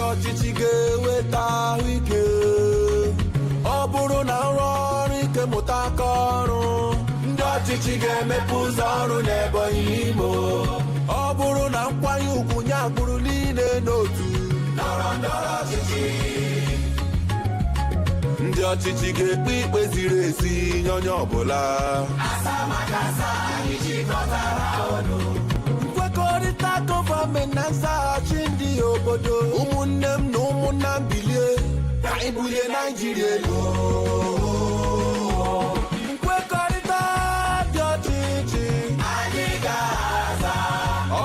ọchịchị ga-eweta ahụike ọ bụrụ na nrọ ọrụ ike mụta aka ọrụ ndị ọchịchị ga-emepe ụzọ ọrụ n'Ebonyi Imo ọ bụrụ na nkwanye ugwu nye agbụrụ niile n'otu ndọrọ ndọrọ ọchịchị ndị ọchịchị ga-ekpe ikpe ziri ezi nye onye ọbụla nkwekọrịta gọọmenti na nzaghachi ndị obodo ụmụnne m na ụmụnna m bilie ka anyị bulie Naijiria elu nkwekọrịta dị ọchịchị anyị ga-aza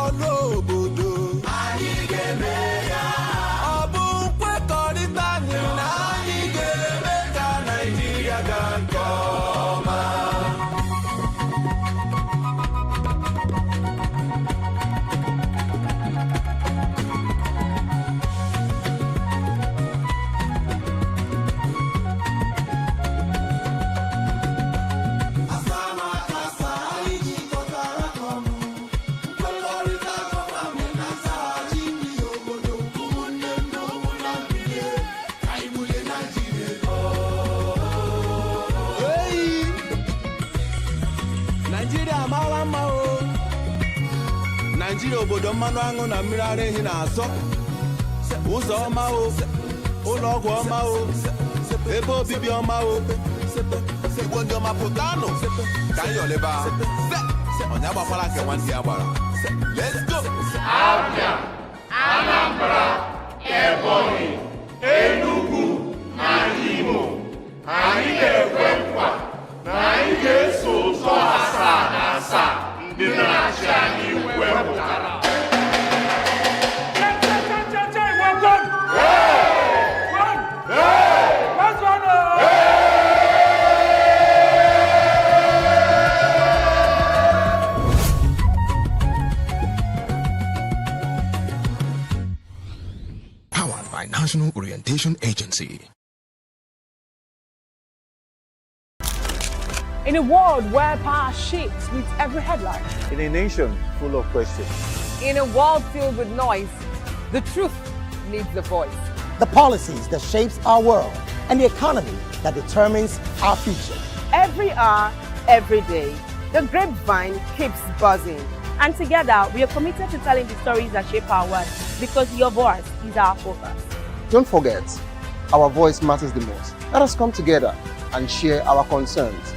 ọrụ obodo anyị ga-eme ya ọ bụ nkwekọrịta anyị na anyị ga-eme ka Naijiria gaa nke ọma Naijiria obodo mmanụ aṅụ na mmiri ara ehi na-asọ ụzọ ọma o ụlọ ọgwụ ọma o ebe obibi ọma o igbo ndị ọma pụtanụ ka anyị ọlịba onye agbakwara nke nwanne ya gbara let's go Abia, Anambra, Ebonyi, Enugu na Imo anyị na-ekwe nkwa na anyị ga-eso ụzọ asaa na asaa ndị na-achị anyị wepụtara. Powered by National Orientation Agency. In a world where power shifts with every headline. In a nation full of questions. In a world filled with noise, the truth needs a voice. The policies that shapes our world and the economy that determines our future. Every hour, every day, the grapevine keeps buzzing. And together, we are committed to telling the stories that shape our world because your voice is our focus. Don't forget, our voice matters the most. Let us come together and share our concerns.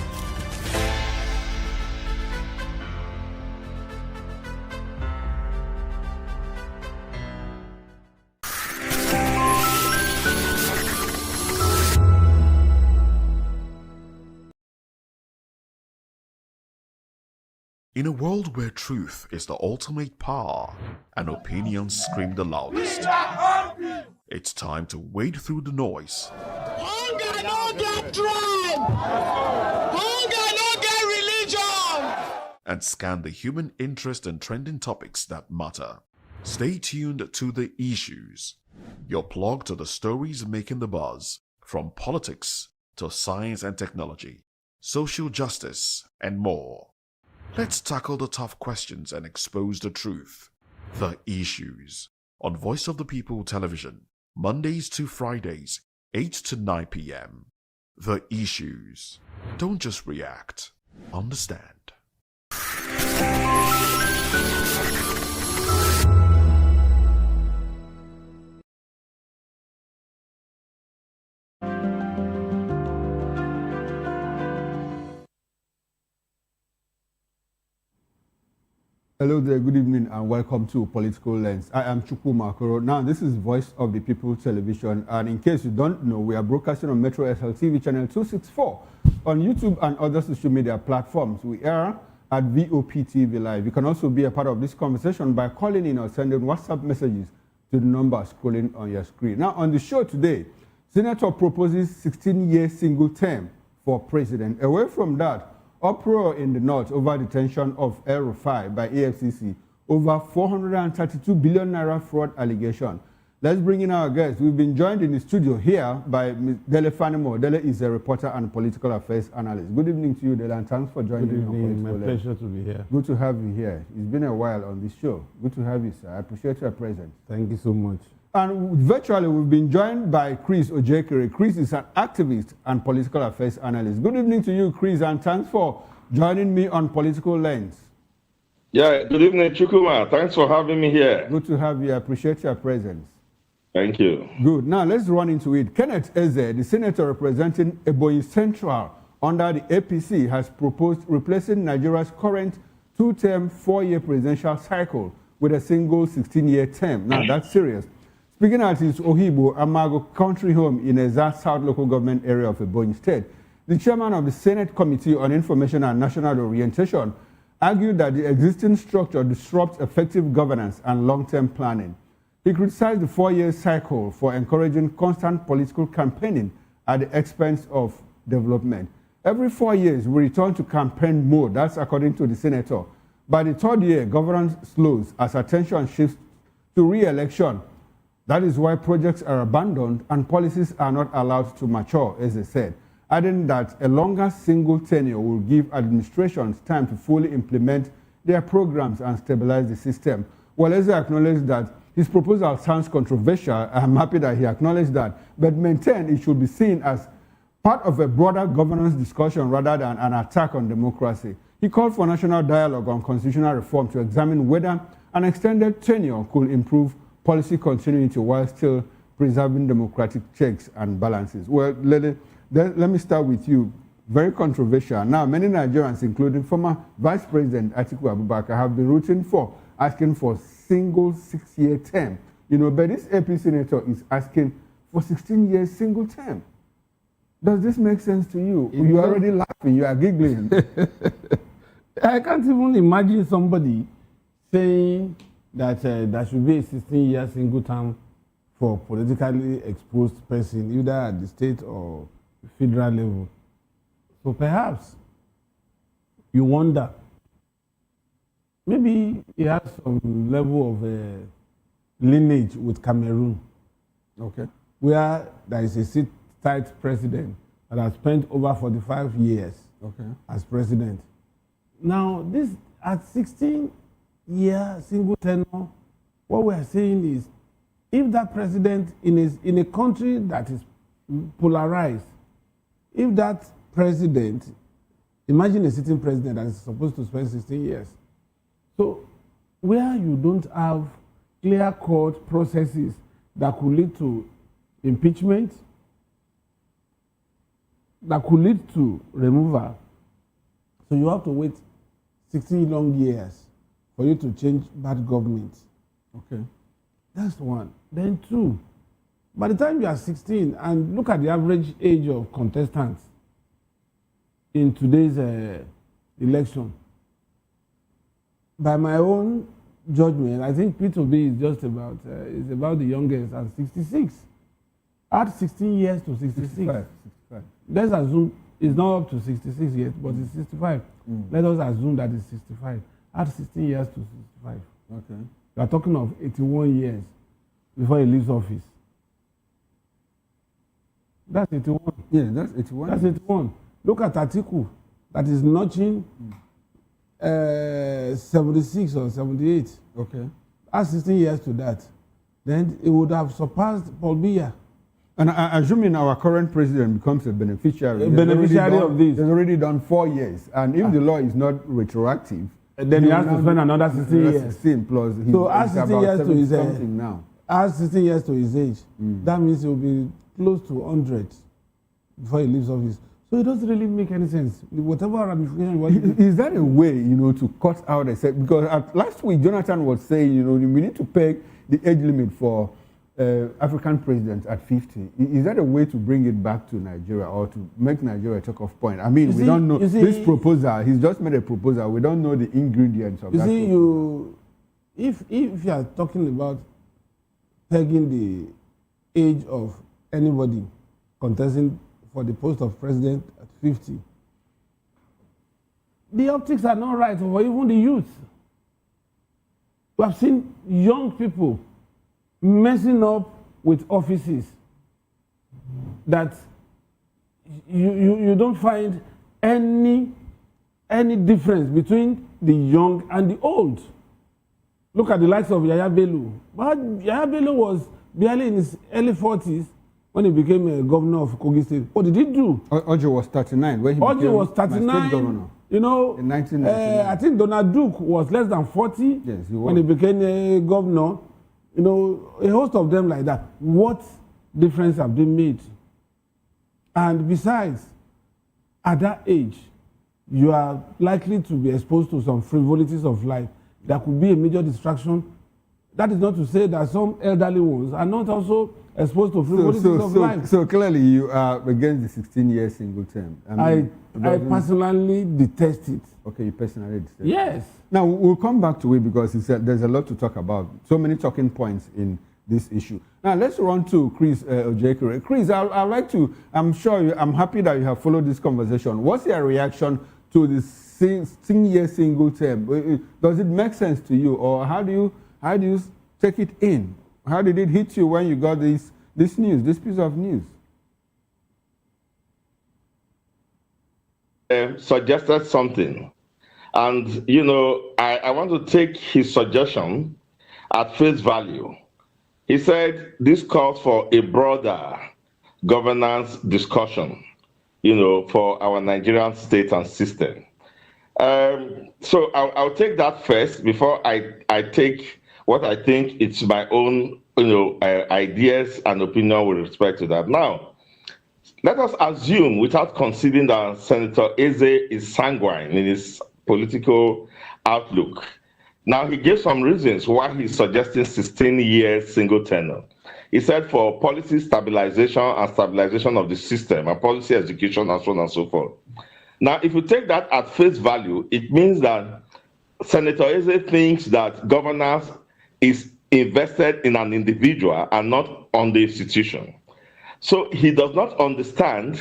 In a world where truth is the ultimate power and opinions scream the loudest, it's time to wade through the noise. Hunger no get tribe. Hunger no get religion. And scan the human interest and trending topics that matter. Stay tuned to The Issues, your plug to the stories making the buzz, from politics to science and technology, social justice, and more. Let's tackle the tough questions and expose the truth. The Issues on Voice of the People Television, Mondays to Fridays, 8 to 9 p.m. The Issues. Don't just react. Understand. Hello there, good evening and welcome to Political Lens. I am Chukwu Makoro. Now, this is Voice of the People Television, and in case you don't know, we are broadcasting on Metro SLTV channel 264 on YouTube and other social media platforms. We are at VOP TV Live. You can also be a part of this conversation by calling in or sending WhatsApp messages to the number scrolling on your screen. Now, on the show today, Senator proposes 16-year single term for president. Away from that, uproar in the north over detention of El-Rufai'S by EFCC over 432 billion naira fraud allegation. Let's bring in our guests. We've been joined in the studio here by Ms. Dele Fanimo. Dele is a reporter and political affairs analyst. Good evening to you, Dele, and thanks for joining me. Good evening. My Lens. pleasure to be here. Good to have you here. It's been a while on this show. Good to have you, sir. I appreciate your presence. Thank you so much. And virtually, we've been joined by Cries Ojekere. Cries is an activist and political affairs analyst. Good evening to you, Cries, and thanks for joining me on Political Lens. Yeah, good evening, Chukuma. Thanks for having me here. Good to have you. I appreciate your presence. Thank you. Good. Now, let's run into it. Kenneth Eze, the senator representing Ebonyi Central under the APC, has proposed replacing Nigeria's current two-term, four-year presidential cycle with a single 16-year term. Now, that's serious. Speaking at his Ohibo Amago country home in Eza South local government area of Ebonyi State, the chairman of the Senate Committee on Information and National Orientation argued that the existing structure disrupts effective governance and long-term planning. He criticized the four-year cycle for encouraging constant political campaigning at the expense of development. Every 4 years, we return to campaign mode. That's according to the senator. By the third year, governance slows as attention shifts to re-election. That is why projects are abandoned and policies are not allowed to mature, as they said, adding that a longer single tenure will give administrations time to fully implement their programs and stabilize the system. Well, as I acknowledged that his proposal sounds controversial, I'm happy that he acknowledged that, but maintained it should be seen as part of a broader governance discussion rather than an attack on democracy. He called for national dialogue on constitutional reform to examine whether an extended tenure could improve policy continuity while still preserving democratic checks and balances. Well, let me start with you. Very controversial. Now, many Nigerians, including former Vice President Atiku Abubakar, have been rooting for, asking for single 6-year term. You know, but this AP senator is asking for 16 years single term. Does this make sense to you? You're already laughing, you are giggling. I can't even imagine somebody saying that there should be a 16-year single term for politically exposed person, either at the state or federal level. So perhaps you wonder, maybe he has some level of lineage with Cameroon, okay, where there is a sit-tight president that has spent over 45 years as president. Now, this at 16-year single tenure, what we are saying is, if that president in a country that is polarized, if that president, imagine a sitting president that is supposed to spend 16 years. So, where you don't have clear-cut processes that could lead to impeachment, that could lead to removal, so you have to wait 16 long years for you to change bad government. Okay. That's one. Then two, by the time you are 16, and look at the average age of contestants in today's election, by my own judgment, I think P2B is just about, is about the youngest at 66. Add 16 years to 66. 65. Let's assume it's not up to 66 yet, but it's 65. Let us assume that it's 65. Add 16 years to 65. Okay. We are talking of 81 years before he leaves office. That's 81. Yeah, that's 81. That's 81. Look at Atiku, that is notching 76 or 78. Okay. Add 16 years to that. Then it would have surpassed Paul Biya. And assuming our current president becomes a beneficiary, of this. He's already done 4 years. And if the law is not retroactive, then he has to spend another 16 years. 16 plus. So add 16 years to his age. Now. Add 16 years to his age. That means he will be close to 100 before he leaves office. So it doesn't really make any sense. Whatever ramification. Is that a way, to cut out a set? Because last week, Jonathan was saying, we need to peg the age limit for African presidents at 50. Is that a way to bring it back to Nigeria or to make Nigeria a talk-off point? I mean, we don't know. This proposal, he's just made a proposal. We don't know the ingredients of that. If you are talking about pegging the age of anybody contesting for the post of president at 50, the optics are not right for even the youth. We have seen young people messing up with offices that you don't find any difference between the young and the old. Look at the likes of Yaya Bello. But Yaya Bello was barely in his early 40s when he became a governor of Kogi State. What did he do? Ojo was 39 when he became was 39, my state governor. You know, in 1999. I think Donald Duke was less than 40 yes, he was. when he became a governor. You know, a host of them like that. What difference have they made? And besides, at that age, you are likely to be exposed to some frivolities of life that could be a major distraction. That is not to say that some elderly ones are not also exposed to frivolities of life. So clearly you are against the 16-year single term. I personally detest it. Okay, you personally detest it. Yes. Now, we'll come back to it because there's a lot to talk about. So many talking points in this issue. Now, let's run to Chris Ojekere. Chris, I'd like to, I'm happy that you have followed this conversation. What's your reaction to the 16-year single term? Does it make sense to you, or how do you take it in? How did it hit you when you got this news, this piece of news? Suggested something. And, you know, I want to take his suggestion at face value. He said this calls for a broader governance discussion, you know, for our Nigerian state and system. So I'll take that first before I take what I think it's my own, you know, ideas and opinion with respect to that. Now, let us assume, without conceding that Senator Eze is sanguine in his political outlook. Now, he gave some reasons why he's suggesting 16 years single tenure. He said for policy stabilization and stabilization of the system and policy execution and so on and so forth. Now, if you take that at face value, it means that Senator Eze thinks that governance is invested in an individual and not on the institution. So he does not understand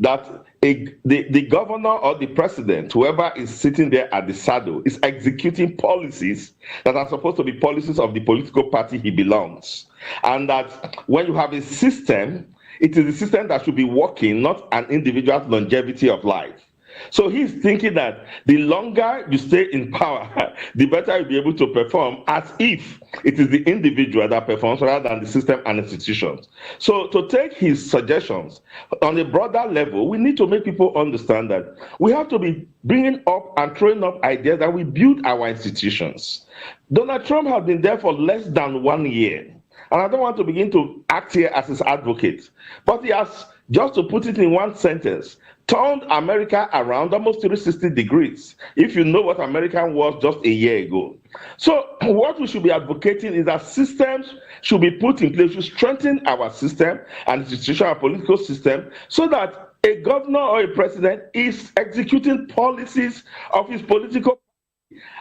that the governor or the president, whoever is sitting there at the saddle, is executing policies that are supposed to be policies of the political party he belongs. And that when you have a system, it is the system that should be working, not an individual's longevity of life. So he's thinking that the longer you stay in power, the better you'll be able to perform, as if it is the individual that performs rather than the system and institutions. So to take his suggestions on a broader level, we need to make people understand that we have to be bringing up and throwing up ideas that we build our institutions. Donald Trump has been there for less than 1 year. And I don't want to begin to act here as his advocate, but he has, just to put it in one sentence, turned America around almost 360 degrees, if you know what America was just a year ago. So what we should be advocating is that systems should be put in place to strengthen our system and institutional and political system so that a governor or a president is executing policies of his political.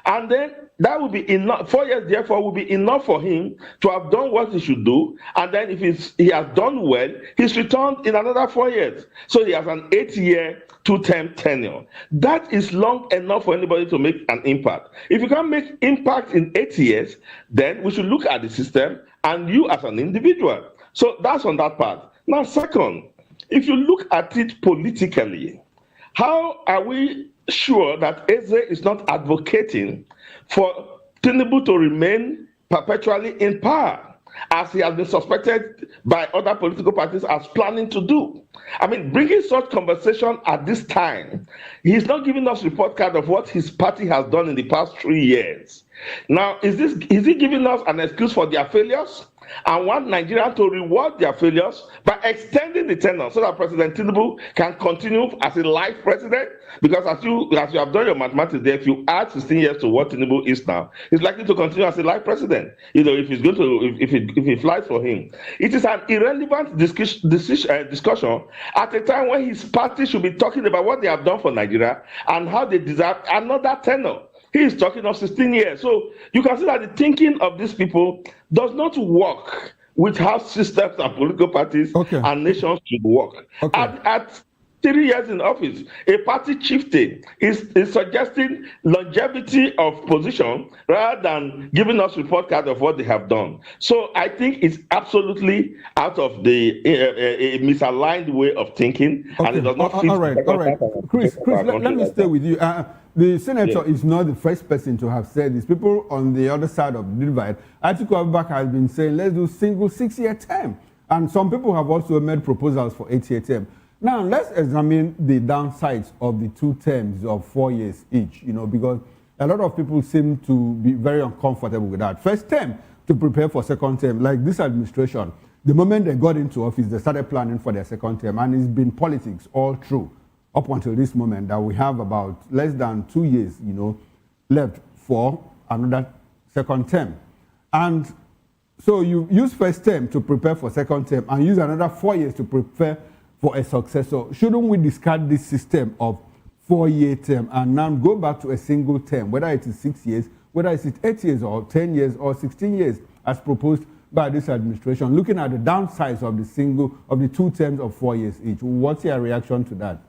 And then that will be enough. 4 years, therefore, will be enough for him to have done what he should do. And then if he has done well, he's returned in another 4 years. So he has an 8-year, 2-term tenure. That is long enough for anybody to make an impact. If you can't make impact in 8 years, then we should look at the system and you as an individual. So that's on that part. Now, second, if you look at it politically, how are we sure that Eze is not advocating for Tinubu to remain perpetually in power, as he has been suspected by other political parties as planning to do? I mean, bringing such conversation at this time, he's not giving us report card of what his party has done in the past 3 years. Now, is he giving us an excuse for their failures and want Nigeria to reward their failures by extending the tenure so that President Tinubu can continue as a life president? Because as you have done your mathematics there, if you add 16 years to what Tinubu is now, he's likely to continue as a life president. You know, if he's going to, if it flies for him, it is an irrelevant discussion at a time when his party should be talking about what they have done for Nigeria and how they deserve another tenure. He is talking of 16 years. So you can see that the thinking of these people does not work with how systems and political parties and nations should work. At 3 years in office, a party chieftain is suggesting longevity of position rather than giving us report card of what they have done. So I think it's absolutely out of the a misaligned way of thinking, and it does not fit. All right. Chris, let me stay with you. the senator is not the first person to have said this. People on the other side of the divide, Atiku Abubakar has been saying, let's do single 6-year term. And some people have also made proposals for 8-year term. Now, let's examine the downsides of the 2 terms of 4 years each, because a lot of people seem to be very uncomfortable with that. First term, to prepare for second term, like this administration, the moment they got into office, they started planning for their second term, and it's been politics all through up until this moment that we have about less than 2 years, left for another second term. And so you use first term to prepare for second term and use another 4 years to prepare for a successor. Shouldn't we discard this system of 4-year term and now go back to a single term, whether it is 6 years, whether it is 8 years or 10 years or 16 years, as proposed by this administration, looking at the downsides of the 2 terms of 4 years each? What's your reaction to that?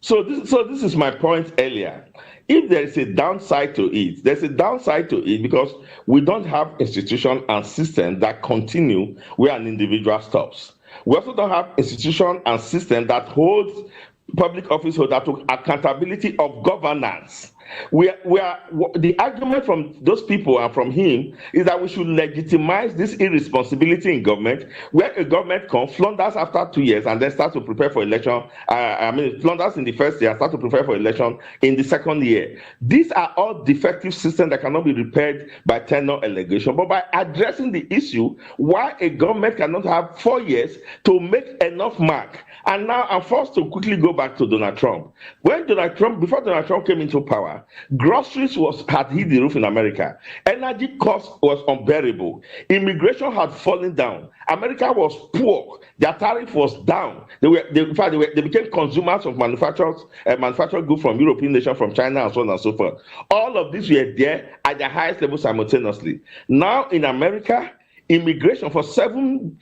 So this is my point earlier. If there is a downside to it, there's a downside to it because we don't have institutions and systems that continue where an individual stops. We also don't have institutions and systems that hold public office holders to accountability of governance. The argument from those people and from him is that we should legitimize this irresponsibility in government, where a government comes, flounders after 2 years, and then starts to prepare for election. Flounders in the first year, start to prepare for election in the second year. These are all defective systems that cannot be repaired by tenure allegation. But by addressing the issue, why a government cannot have 4 years to make enough mark. And now I'm forced to quickly go back to Donald Trump. Before Donald Trump came into power, groceries had hit the roof in America. Energy cost was unbearable. Immigration had fallen down. America was poor. Their tariff was down. They became consumers of manufactured goods from European nations, from China, and so on and so forth. All of these were there at the highest level simultaneously. Now in America, immigration for seven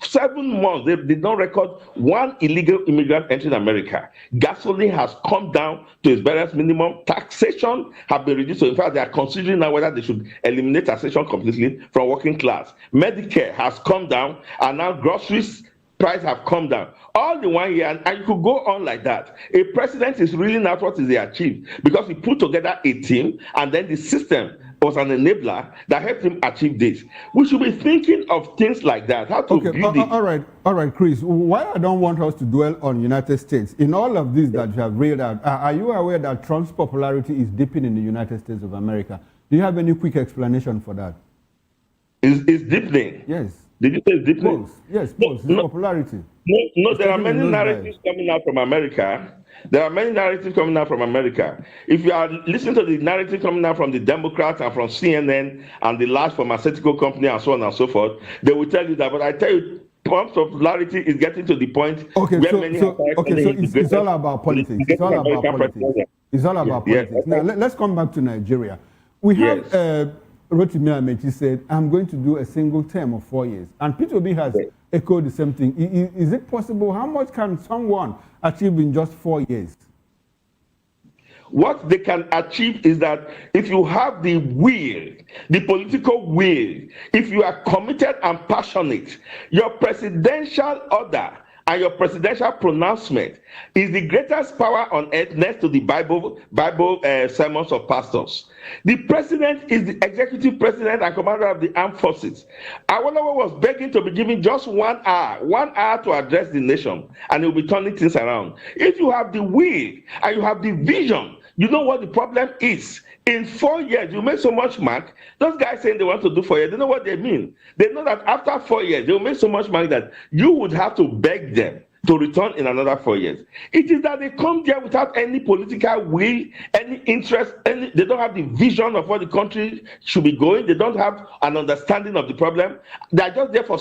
months, they did not record one illegal immigrant entering America. Gasoline has come down to its barest minimum. Taxation have been reduced. So in fact, they are considering now whether they should eliminate taxation completely from working class. Medicare has come down, and now groceries price have come down. All the 1 year, and you could go on like that. A president is really not what he achieved because he put together a team, and then the system was an enabler that helped him achieve this. We should be thinking of things like that. How to all right, Chris. Why I don't want us to dwell on United States. In all of this that you have read out, are you aware that Trump's popularity is dipping in the United States of America? Do you have any quick explanation for that? It's deepening. Yes. Did you say it's deepening? Yes, his popularity. No, there are many narratives coming out from America. If you are listening to the narrative coming out from the Democrats and from CNN and the large pharmaceutical company and so on and so forth, they will tell you that. But I tell you, Trump's popularity is getting to the point where it's all about politics. It's all about politics. It's all about politics. Yes. Now, let's come back to Nigeria. We have Rotimi Amechi said, I'm going to do a single term of 4 years. And P2B has echoed the same thing. Is it possible? How much can someone achieve in just 4 years? What they can achieve is that if you have the will, the political will, if you are committed and passionate, your presidential order and your presidential pronouncement is the greatest power on earth next to the Bible sermons of pastors. The president is the executive president and commander of the armed forces. Awolowo was begging to be given just 1 hour to address the nation, and he'll be turning things around. If you have the will and you have the vision, you know what the problem is. In 4 years, you make so much mark. Those guys saying they want to do 4 years, they know what they mean. They know that after 4 years, they will make so much money that you would have to beg them to return in another 4 years. It is that they come there without any political will, any interest, they don't have the vision of what the country should be going. They don't have an understanding of the problem. They are just there for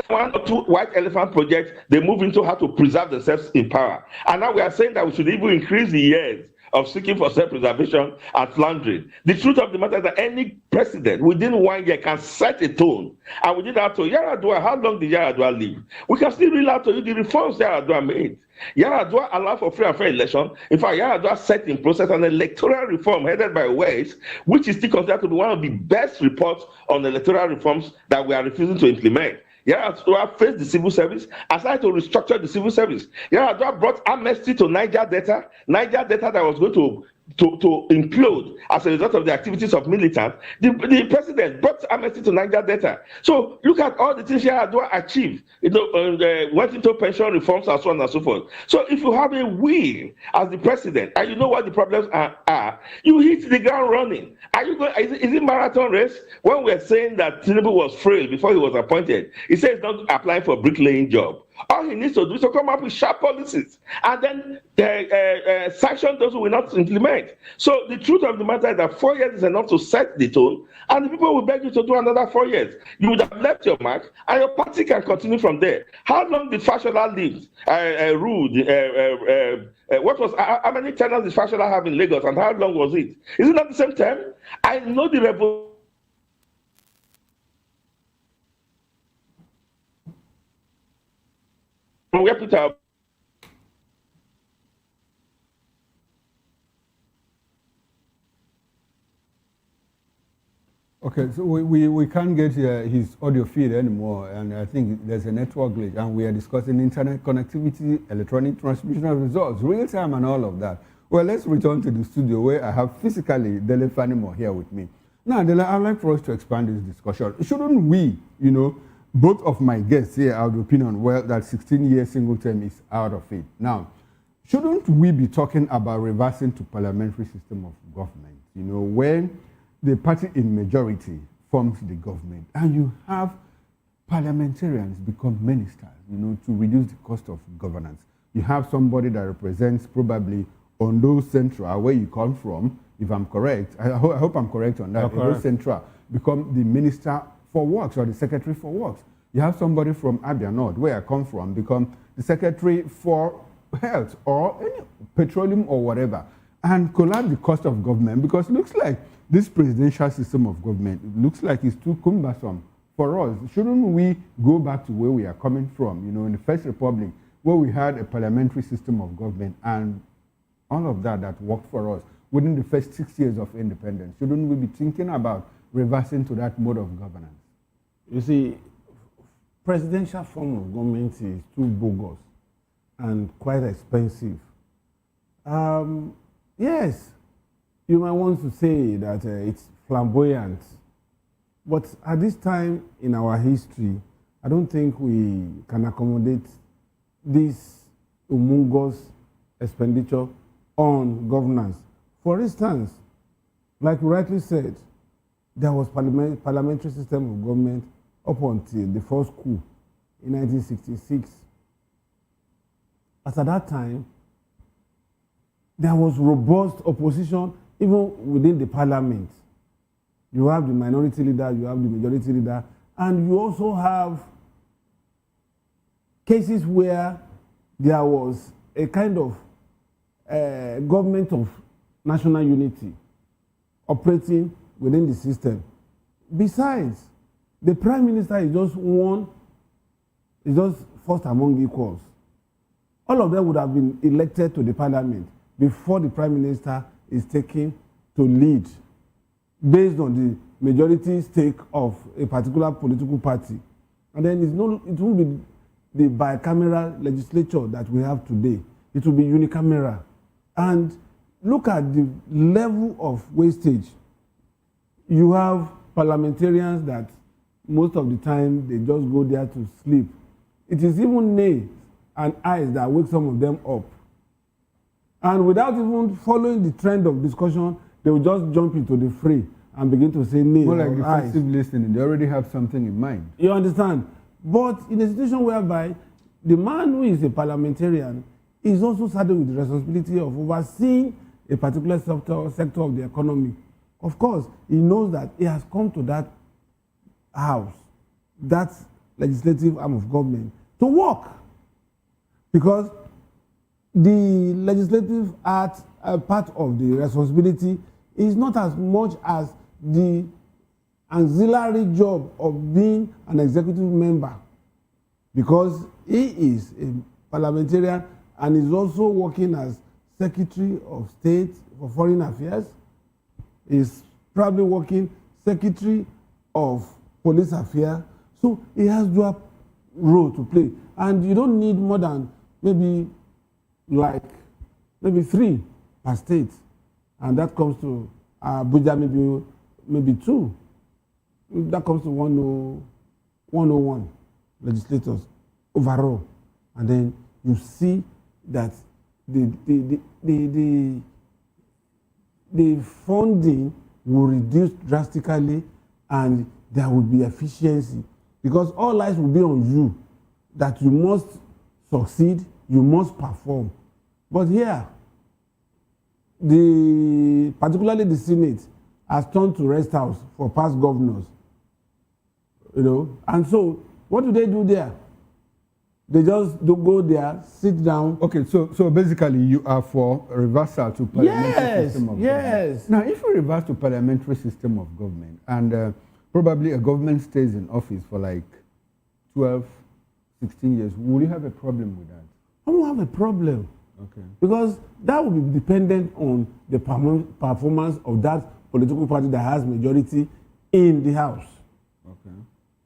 1 or 2 white elephant projects. They move into how to preserve themselves in power. And now we are saying that we should even increase the years of seeking for self-preservation and slandering. The truth of the matter is that any president within 1 year can set a tone. And we did that to Yar'Adua. How long did Yar'Adua live? We can still read out to you the reforms Yar'Adua made. Yar'Adua allowed for free and fair election. In fact, Yar'Adua set in process an electoral reform headed by Wales, which is still considered to be one of the best reports on electoral reforms that we are refusing to implement. Yar'Adua faced the civil service, decided to restructure the civil service. Yar'Adua brought amnesty to Niger Delta that was going to implode as a result of the activities of militants. The president brought amnesty to Niger Delta. So look at all the things Yar'Adua achieved. Went into pension reforms and so on and so forth. So if you have a will as the president and you know what the problems are, you hit the ground running. Are you going? Is it marathon race? When we're saying that Tinubu was frail before he was appointed, he said he's not applying for a bricklaying job. All he needs to do is to come up with sharp policies and then sanction those who will not implement. So the truth of the matter is that 4 years is enough to set the tone, and the people will beg you to do another 4 years. You would have left your mark, and your party can continue from there. How long did Fashola live? How many tenants did Fashola have in Lagos, and how long was it? Is it not the same time? I know the revolution. Where Peter. Okay, so we can't get his audio feed anymore, and I think there's a network glitch, and we are discussing internet connectivity, electronic transmission of results, real time, and all of that. Well, let's return to the studio where I have physically Dele Fanimo here with me. Now, Dele, I'd like for us to expand this discussion. Shouldn't we, both of my guests here are of the opinion, well, that 16-year single term is out of it. Now, shouldn't we be talking about reversing to parliamentary system of government? When the party in majority forms the government and you have parliamentarians become ministers, to reduce the cost of governance. You have somebody that represents probably Ondo Central, where you come from, if I'm correct. I hope I'm correct on that. Ondo Central become the minister for works or the secretary for works. You have somebody from Abia North, where I come from, become the secretary for health or any petroleum or whatever, and collapse the cost of government, because it looks like this presidential system of government, it looks like it's too cumbersome for us. Shouldn't we go back to where we are coming from? In the First Republic, where we had a parliamentary system of government and all of that worked for us within the first 6 years of independence. Shouldn't we be thinking about reversing to that mode of governance? You see, presidential form of government is too bogus and quite expensive. Yes, you might want to say that it's flamboyant, but at this time in our history, I don't think we can accommodate this humongous expenditure on governance. For instance, like you rightly said, there was parliamentary system of government up until the first coup in 1966. As at that time, there was robust opposition even within the parliament. You have the minority leader, you have the majority leader, and you also have cases where there was a kind of government of national unity operating within the system. Besides, the prime minister is just first among equals. All of them would have been elected to the parliament before the prime minister is taken to lead based on the majority stake of a particular political party. And then it won't be the bicameral legislature that we have today. It will be unicameral. And look at the level of wastage. You have parliamentarians that most of the time they just go there to sleep. It is even nails and eyes that wake some of them up. And without even following the trend of discussion, they will just jump into the fray and begin to say nails. More like defensive listening. They already have something in mind. You understand? But in a situation whereby the man who is a parliamentarian is also saddled with the responsibility of overseeing a particular sector of the economy. Of course, he knows that he has come to that house, that legislative arm of government, to work. Because the legislative part of the responsibility is not as much as the auxiliary job of being an executive member, because he is a parliamentarian and is also working as Secretary of State for Foreign Affairs, is probably working Secretary of Police Affairs. So he has dual role to play. And you don't need more than maybe 3 per state. And that comes to Abuja, maybe 2. That comes to 101 legislators overall. And then you see that the funding will reduce drastically and there will be efficiency, because all eyes will be on you, that you must succeed, you must perform. But here, particularly the Senate has turned to rest house for past governors, and so what do they do there? They just go there, sit down. Okay, so basically you are for a reversal to parliamentary system of government. Now, if you reverse to parliamentary system of government and probably a government stays in office for like 12, 16 years, will you have a problem with that? I won't have a problem. Okay. Because that will be dependent on the performance of that political party that has majority in the House. Okay.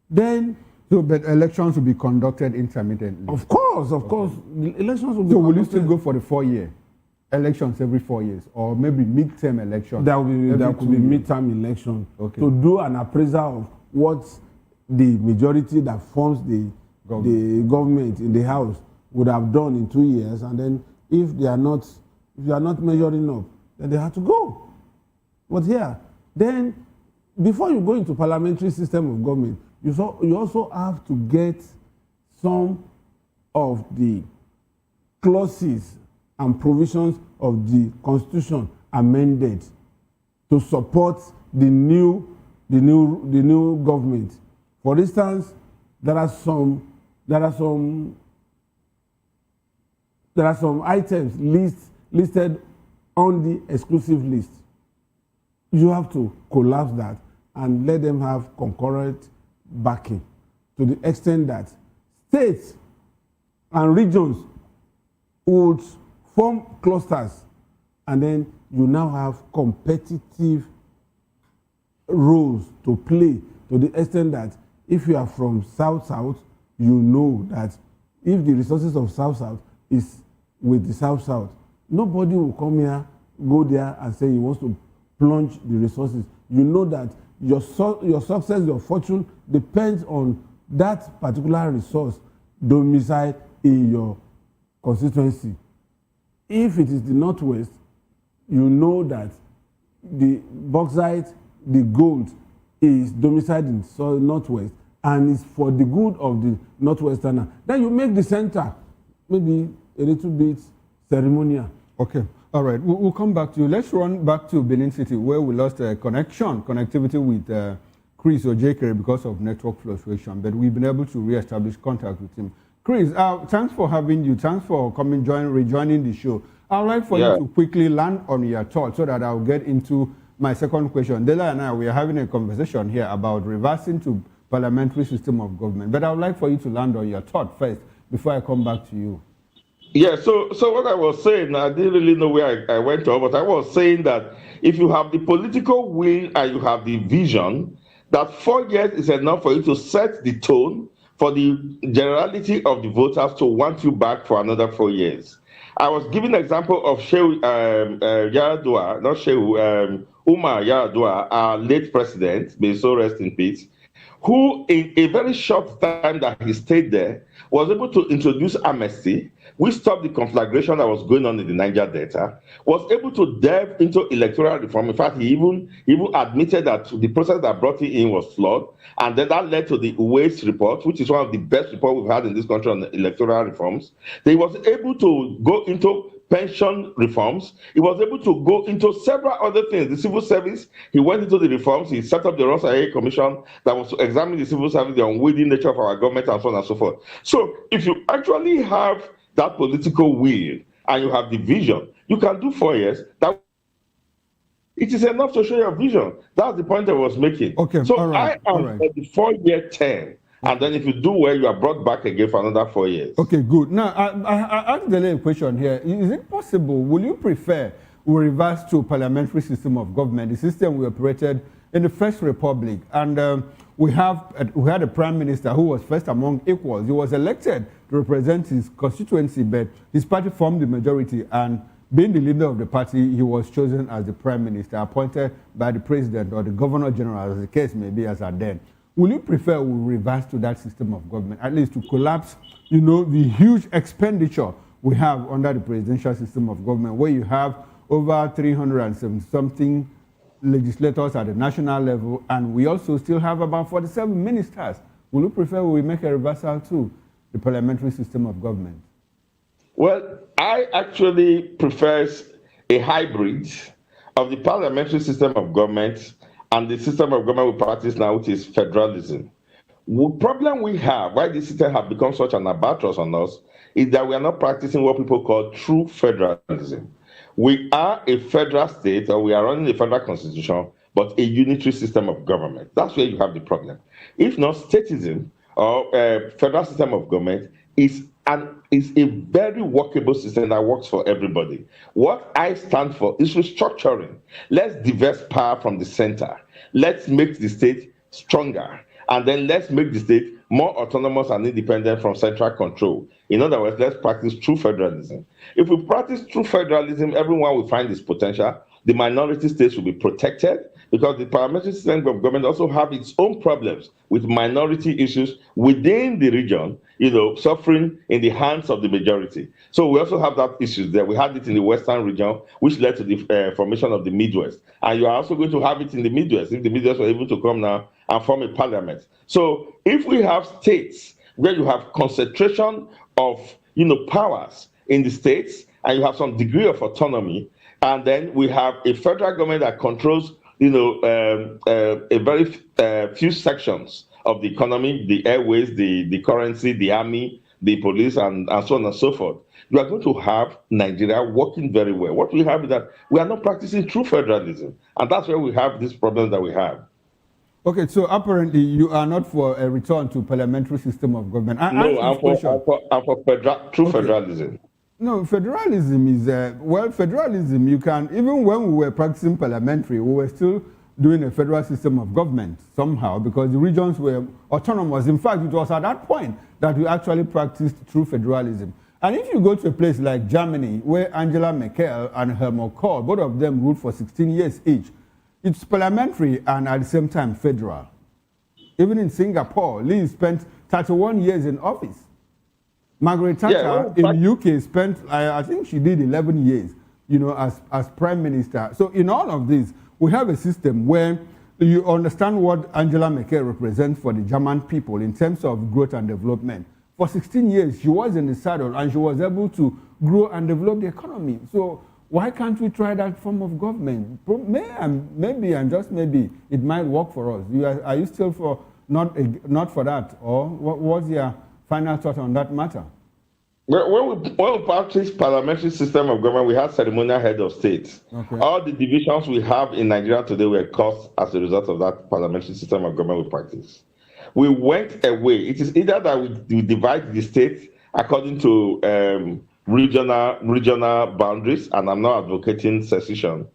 Then... but elections will be conducted intermittently? Of course. The elections will be So will you still go for the 4-year elections every 4 years, or maybe midterm elections? There could be midterm election to do an appraisal of what the majority that forms the government in the House would have done in 2 years, and then if they are not measuring up, then they have to go. But here, then before you go into parliamentary system of government, you also have to get some of the clauses and provisions of the Constitution amended to support the new government. For instance, there are some items listed on the exclusive list. You have to collapse that and let them have concurrent backing, to the extent that states and regions would form clusters, and then you now have competitive roles to play, to the extent that if you are from South-South, you know that if the resources of South-South is with the South-South, nobody will come here, go there and say he wants to plunge the resources. You know that your success, your fortune depends on that particular resource domiciled in your constituency. If it is the Northwest, you know that the bauxite, the gold is domiciled in the Northwest and is for the good of the Northwesterner. Then you make the center maybe a little bit ceremonial. Okay. All right, we'll come back to you. Let's run back to Benin City, where we lost connectivity with Cries or J.K. because of network fluctuation, but we've been able to re-establish contact with him. Cries, thanks for having you. Thanks for rejoining the show. I'd like for you to quickly land on your thoughts so that I'll get into my second question. Dela and I, we are having a conversation here about reversing to parliamentary system of government, but I would like for you to land on your thought first before I come back to you. Yeah, so what I was saying, I didn't really know where I went to, but I was saying that if you have the political will and you have the vision, that 4 years is enough for you to set the tone for the generality of the voters to want you back for another 4 years. I was giving an example of Shehu Yaradua, not Shehu, Umar Yaradua, our late president, may so rest in peace, who in a very short time that he stayed there was able to introduce amnesty. We stopped the conflagration that was going on in the Niger Delta, was able to delve into electoral reform. In fact, he even admitted that the process that brought him in was flawed, and then that led to the Waste report, which is one of the best reports we've had in this country on electoral reforms. He was able to go into pension reforms. He was able to go into several other things. The civil service, he went into the reforms. He set up the Rosae Commission that was to examine the civil service, the unwieldy nature of our government, and so on and so forth. So if you actually have that political will and you have the vision, you can do 4 years. That it is enough to show your vision. That's the point I was making. Okay. So I am at the 4-year term. And then if you do well, you are brought back again for another 4 years. Okay, good. Now, I asked the question here. Is it possible, will you prefer we reverse to parliamentary system of government, the system we operated in the First Republic? And we had a prime minister who was first among equals. He was elected to represent his constituency, but his party formed the majority, and being the leader of the party, he was chosen as the prime minister, appointed by the president or the governor general, as the case may be as at then. Will you prefer we reverse to that system of government, at least to collapse, the huge expenditure we have under the presidential system of government, where you have over 370-something legislators at the national level, and we also still have about 47 ministers? Will you prefer we make a reversal to the parliamentary system of government? Well, I actually prefer a hybrid of the parliamentary system of government and the system of government we practice now, which is federalism. The problem we have, why this system has become such an albatross on us, is that we are not practicing what people call true federalism. We are a federal state, or we are running a federal constitution, but a unitary system of government. That's where you have the problem. If not, statism or federal system of government is a very workable system that works for everybody. What I stand for is restructuring. Let's divest power from the center. Let's make the state stronger. And then let's make the state more autonomous and independent from central control. In other words, let's practice true federalism. If we practice true federalism, everyone will find its potential. The minority states will be protected, because the parliamentary system of government also have its own problems with minority issues within the region, suffering in the hands of the majority. So we also have that issue there. We had it in the Western region, which led to the formation of the Midwest. And you are also going to have it in the Midwest, if the Midwest were able to come now and form a parliament. So if we have states where you have concentration of, powers in the states, and you have some degree of autonomy, and then we have a federal government that controls a very few sections of the economy, the airways, the currency, the army, the police, and so on and so forth. You are going to have Nigeria working very well. What we have is that we are not practicing true federalism, and that's where we have this problem that we have. Okay, so apparently you are not for a return to parliamentary system of government. No, I'm for true federalism. No, federalism is, federalism, you can, even when we were practicing parliamentary, we were still doing a federal system of government somehow, because the regions were autonomous. In fact, it was at that point that we actually practiced true federalism. And if you go to a place like Germany, where Angela Merkel and Helmut Kohl, both of them ruled for 16 years each, it's parliamentary and at the same time federal. Even in Singapore, Lee spent 31 years in office. Margaret Thatcher in UK spent, I think she did 11 years, as prime minister. So in all of this, we have a system where you understand what Angela Merkel represents for the German people in terms of growth and development. For 16 years, she was in the saddle and she was able to grow and develop the economy. So why can't we try that form of government? Maybe and just maybe it might work for us. Are you still for not for that? Or what's your final thought on that matter? When we practiced parliamentary system of government, we had ceremonial head of state. Okay. All the divisions we have in Nigeria today were caused as a result of that parliamentary system of government we practice. We went away. It is either that we divide the state according to regional boundaries, and I'm not advocating secession.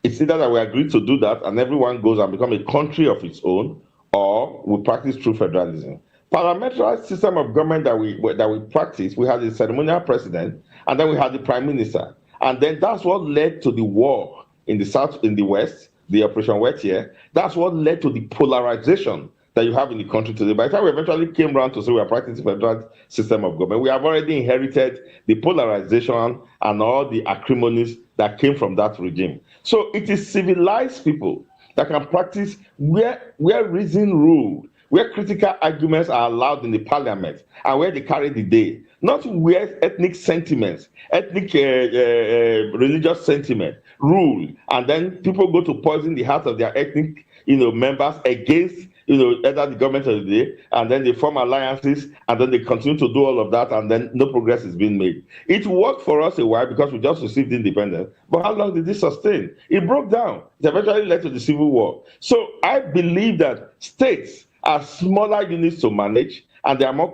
It's either that we agree to do that and everyone goes and become a country of its own, or we practice true federalism. Parliamentary system of government that we practice, we had a ceremonial president, and then we had the prime minister. And then that's what led to the war in the south, in the west, the Operation Wet Year. That's what led to the polarization that you have in the country today. By the time we eventually came around to say we are practicing federal system of government, we have already inherited the polarization and all the acrimonies that came from that regime. So it is civilized people that can practice where reason rules, where critical arguments are allowed in the parliament, and where they carry the day. Not where ethnic sentiments, religious sentiment rule, and then people go to poison the heart of their ethnic, members against, either the government of the day, and then they form alliances, and then they continue to do all of that, and then no progress is being made. It worked for us a while because we just received independence, but how long did this sustain? It broke down. It eventually led to the Civil War. So I believe that states are smaller units to manage, and they are more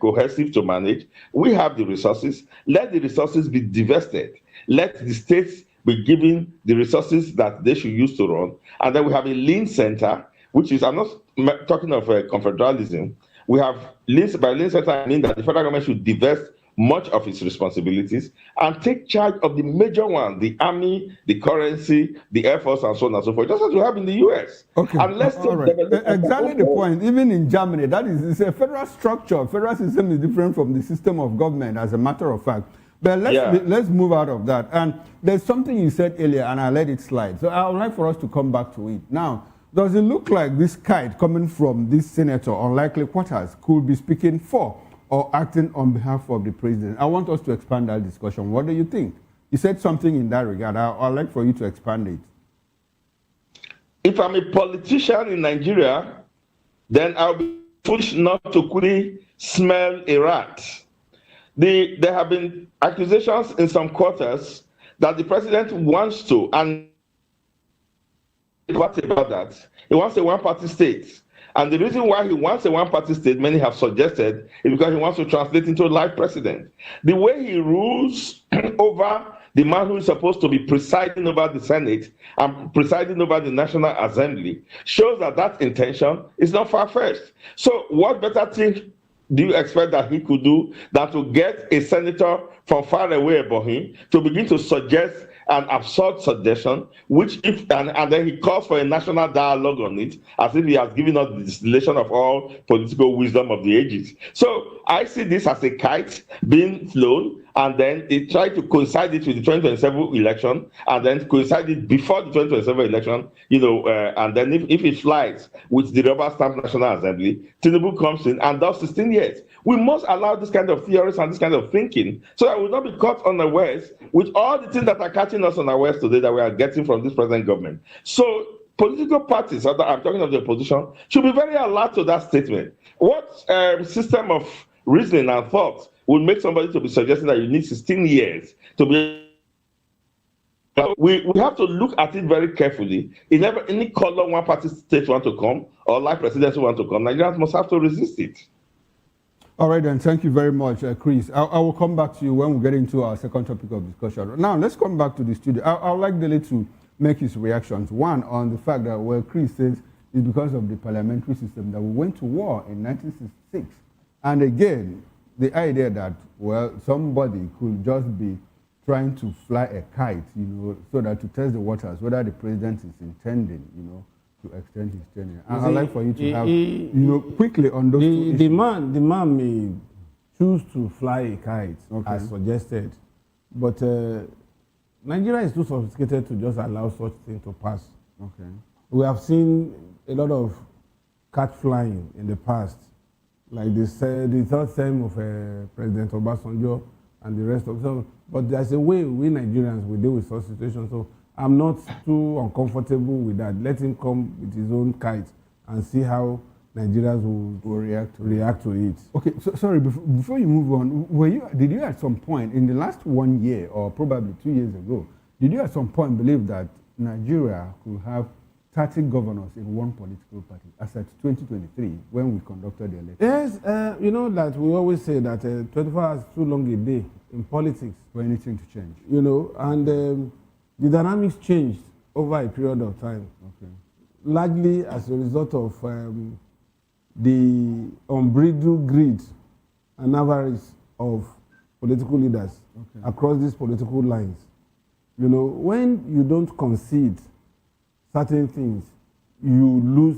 cohesive to manage. We have the resources. Let the resources be divested. Let the states be given the resources that they should use to run. And then we have a lean center which is, I'm not talking of confederalism. We have, by lean center, I mean that the federal government should divest much of its responsibilities and take charge of the major ones, the army, the currency, the air force, and so on and so forth, just as we have in the US. Okay, and let's all right. Exactly the point. Even in Germany, that is, it's a federal structure. Federal system is different from the system of government, as a matter of fact. But let's move out of that. And there's something you said earlier, and I let it slide. So I would like for us to come back to it. Now, does it look like this kite coming from this senator, unlikely quarters, could be speaking for or acting on behalf of the president? I want us to expand that discussion. What do you think? You said something in that regard. I'd like for you to expand it. If I'm a politician in Nigeria, then I'll be foolish not to quickly smell a rat. There have been accusations in some quarters that the president wants to, and what about that? He wants a one-party state. And the reason why he wants a one-party state, many have suggested, is because he wants to translate into a life president. The way he rules over the man who is supposed to be presiding over the Senate and presiding over the National Assembly shows that that intention is not far-fetched. So what better thing do you expect that he could do than to get a senator from far away above him to begin to suggest an absurd suggestion, which and then he calls for a national dialogue on it, as if he has given us the distillation of all political wisdom of the ages. So I see this as a kite being flown, and then they try to coincide it with the 2027 election, and then coincide it before the 2027 election, and then if it flies with the rubber stamp National Assembly, Tinubu comes in and does 16 years. We must allow this kind of theories and this kind of thinking so that we will not be caught unawares with all the things that are catching us unawares today that we are getting from this present government. So political parties, I'm talking of the opposition, should be very alert to that statement. What system of reasoning and thought would make somebody to be suggesting that you need 16 years to be... We have to look at it very carefully. In any color one party state want to come, or like presidency want to come, Nigerians must have to resist it. All right, then. Thank you very much, Chris. I will come back to you when we get into our second topic of discussion. Now, let's come back to the studio. I would like Dele to make his reactions. One, on the fact that, well, Chris says it's because of the parliamentary system that we went to war in 1966. And again, the idea that, well, somebody could just be trying to fly a kite, so that to test the waters, whether the president is intending, to extend his tenure. I'd like for you to have, quickly on those two issues. The man may choose to fly a kite, as suggested, but Nigeria is too sophisticated to just allow such things to pass. Okay. We have seen a lot of kite flying in the past, like the third term of President Obasanjo and the rest of them. But there's a way we Nigerians will deal with such situations. So I'm not too uncomfortable with that. Let him come with his own kite and see how Nigerians will react to it. Okay, so sorry, before you move on, did you at some point in the last 1 year or probably 2 years ago, did you at some point believe that Nigeria could have 30 governors in one political party as at 2023 when we conducted the election? Yes, you know that we always say that 24 hours is too long a day in politics. For anything to change. And the dynamics changed over a period of time. Okay. Largely as a result of the unbridled greed and avarice of political leaders across these political lines. When you don't concede certain things, you lose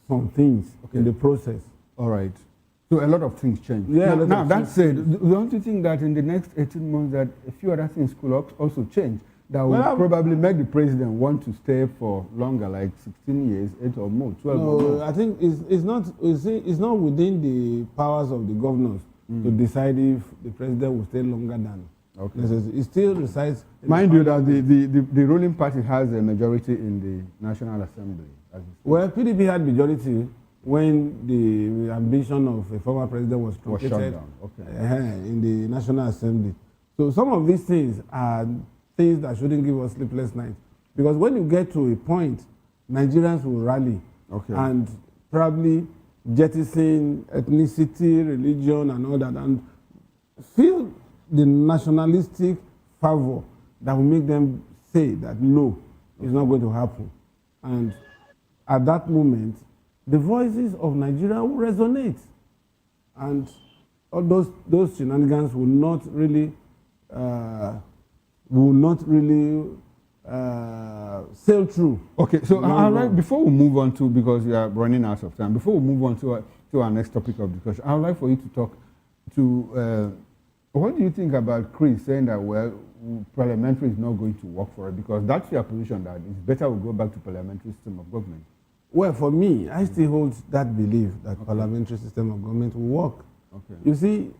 some things in the process. All right. So a lot of things change. Yeah. Now that said, don't you think that in the next 18 months that a few other things could also change that will probably make the president want to stay for longer, like 16 years, 8 or more, 12 or more? I think it's not within the powers of the governors to decide if the president will stay longer than necessary. It still resides. Mind you that the ruling party has a majority in the National Assembly. Well, PDP had majority when the ambition of a former president was shut down. In the National Assembly. So some of these things are things that shouldn't give us sleepless nights. Because when you get to a point, Nigerians will rally and probably jettison ethnicity, religion, and all that, and feel the nationalistic fervor that will make them say that no, it's not going to happen. And at that moment, the voices of Nigeria will resonate. And all those shenanigans will not really sail through. Okay, so I'd like, before we move on to, because we are running out of time, before we move on to our next topic of discussion, I would like for you to talk to, what do you think about Cries saying that, well, parliamentary is not going to work for it, because that's your position, that it's better we go back to parliamentary system of government? Well, for me, I still hold that belief that parliamentary system of government will work. Okay. You see,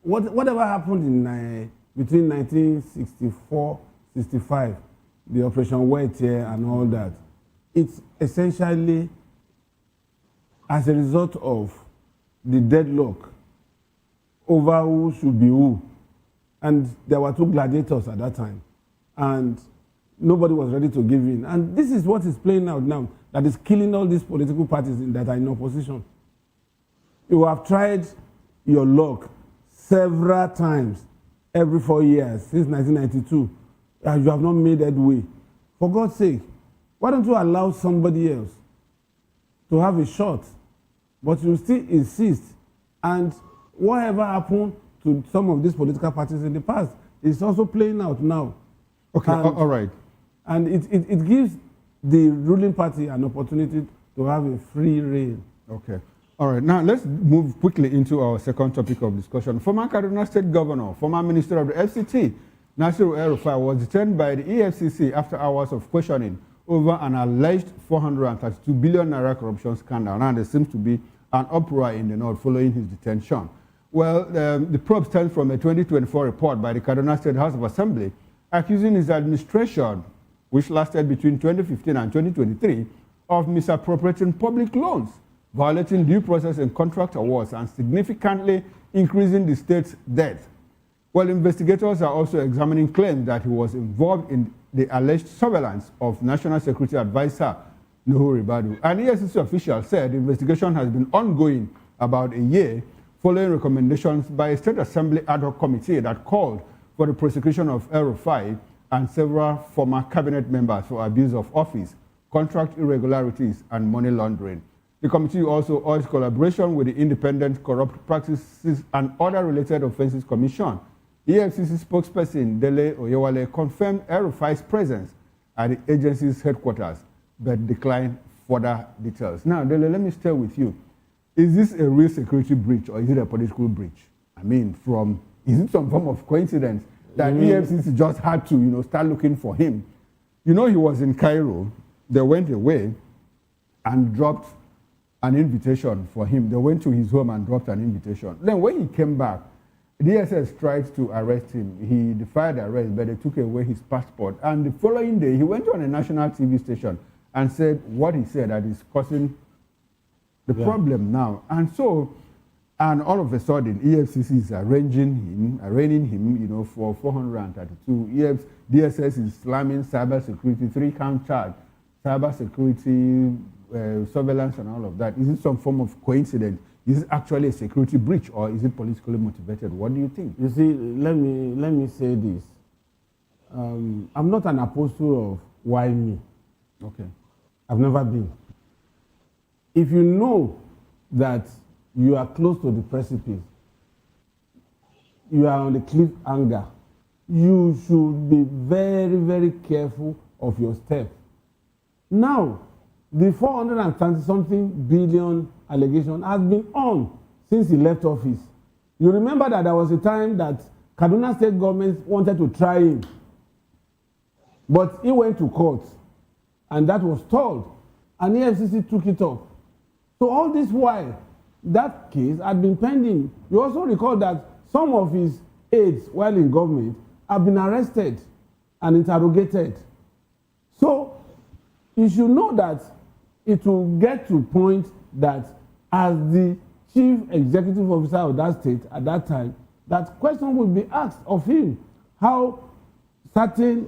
whatever happened in between 1964, 65, the Operation White here and all that, it's essentially as a result of the deadlock over who should be who. And there were two gladiators at that time. And nobody was ready to give in. And this is what is playing out now, that is killing all these political parties that are in opposition. You have tried your luck several times, every 4 years, since 1992. And you have not made headway. For God's sake, why don't you allow somebody else to have a shot? But you still insist. And whatever happened to some of these political parties in the past is also playing out now. Okay, all right. And it gives the ruling party an opportunity to have a free rein. Okay. All right. Now, let's move quickly into our second topic of discussion. Former Kaduna State Governor, former Minister of the FCT, Sowore El-Rufai, was detained by the EFCC after hours of questioning over an alleged 432 billion naira corruption scandal. Now, there seems to be an uproar in the north following his detention. Well, the probe stems from a 2024 report by the Kaduna State House of Assembly accusing his administration, which lasted between 2015 and 2023, of misappropriating public loans, violating due process and contract awards, and significantly increasing the state's debt. Well, investigators are also examining claims that he was involved in the alleged surveillance of National Security Advisor Nuhu Ribadu. An EFCC official said the investigation has been ongoing about a year, following recommendations by a State Assembly ad hoc committee that called for the prosecution of El-Rufai and several former cabinet members for abuse of office, contract irregularities, and money laundering. The committee also urged collaboration with the Independent Corrupt Practices and Other Related Offences Commission. EFCC spokesperson Dele Oyewale confirmed El-Rufai's presence at the agency's headquarters, but declined further details. Now, Dele, let me stay with you. Is this a real security breach or is it a political breach? I mean, is it some form of coincidence that EFCC just had to, start looking for him? He was in Cairo. They went away and dropped an invitation for him. They went to his home and dropped an invitation. Then when he came back, DSS tried to arrest him. He defied arrest, but they took away his passport. And the following day, he went on a national TV station and said what he said, that is causing the problem now. And all of a sudden, EFCC is arraigning him, for 432. DSS is slamming cybersecurity, 3-count charge, cybersecurity, surveillance, and all of that. Is it some form of coincidence? Is it actually a security breach, or is it politically motivated? What do you think? You see, let me say this. I'm not an apostle of why me. Okay. I've never been. If you know that you are close to the precipice, you are on the cliffhanger, you should be very, very careful of your step. Now, the 430-something billion allegation has been on since he left office. You remember that there was a time that Kaduna State government wanted to try him, but he went to court, and that was stalled, and the EFCC took it up. So all this while, that case had been pending. You also recall that some of his aides, while in government, have been arrested and interrogated. So you should know that it will get to a point that as the chief executive officer of that state at that time, that question will be asked of him, how certain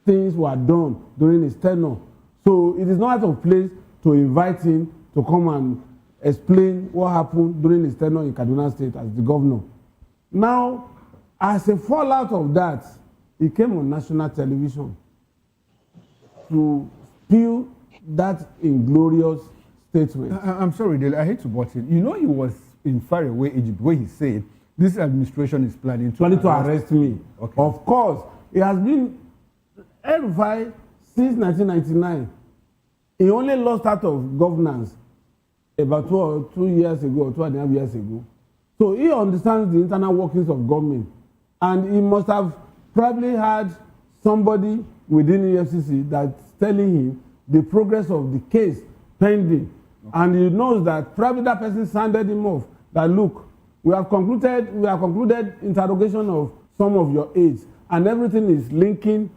things were done during his tenure. So it is not out of place to invite him to come and explain what happened during his tenure in Kaduna State as the governor. Now, as a fallout of that, he came on national television to spill that inglorious statement. I'm sorry, Dale, I hate to butt in. You know, he was in faraway Egypt where he said this administration is planning to arrest me. Okay. Of course, it has been El-Rufai since 1999. He only lost out of governance about 2 years ago, or 2.5 years ago. So he understands the internal workings of government. And he must have probably had somebody within EFCC that's telling him the progress of the case pending. Okay. And he knows that probably that person sounded him off that, look, we have concluded interrogation of some of your aides, and everything is linking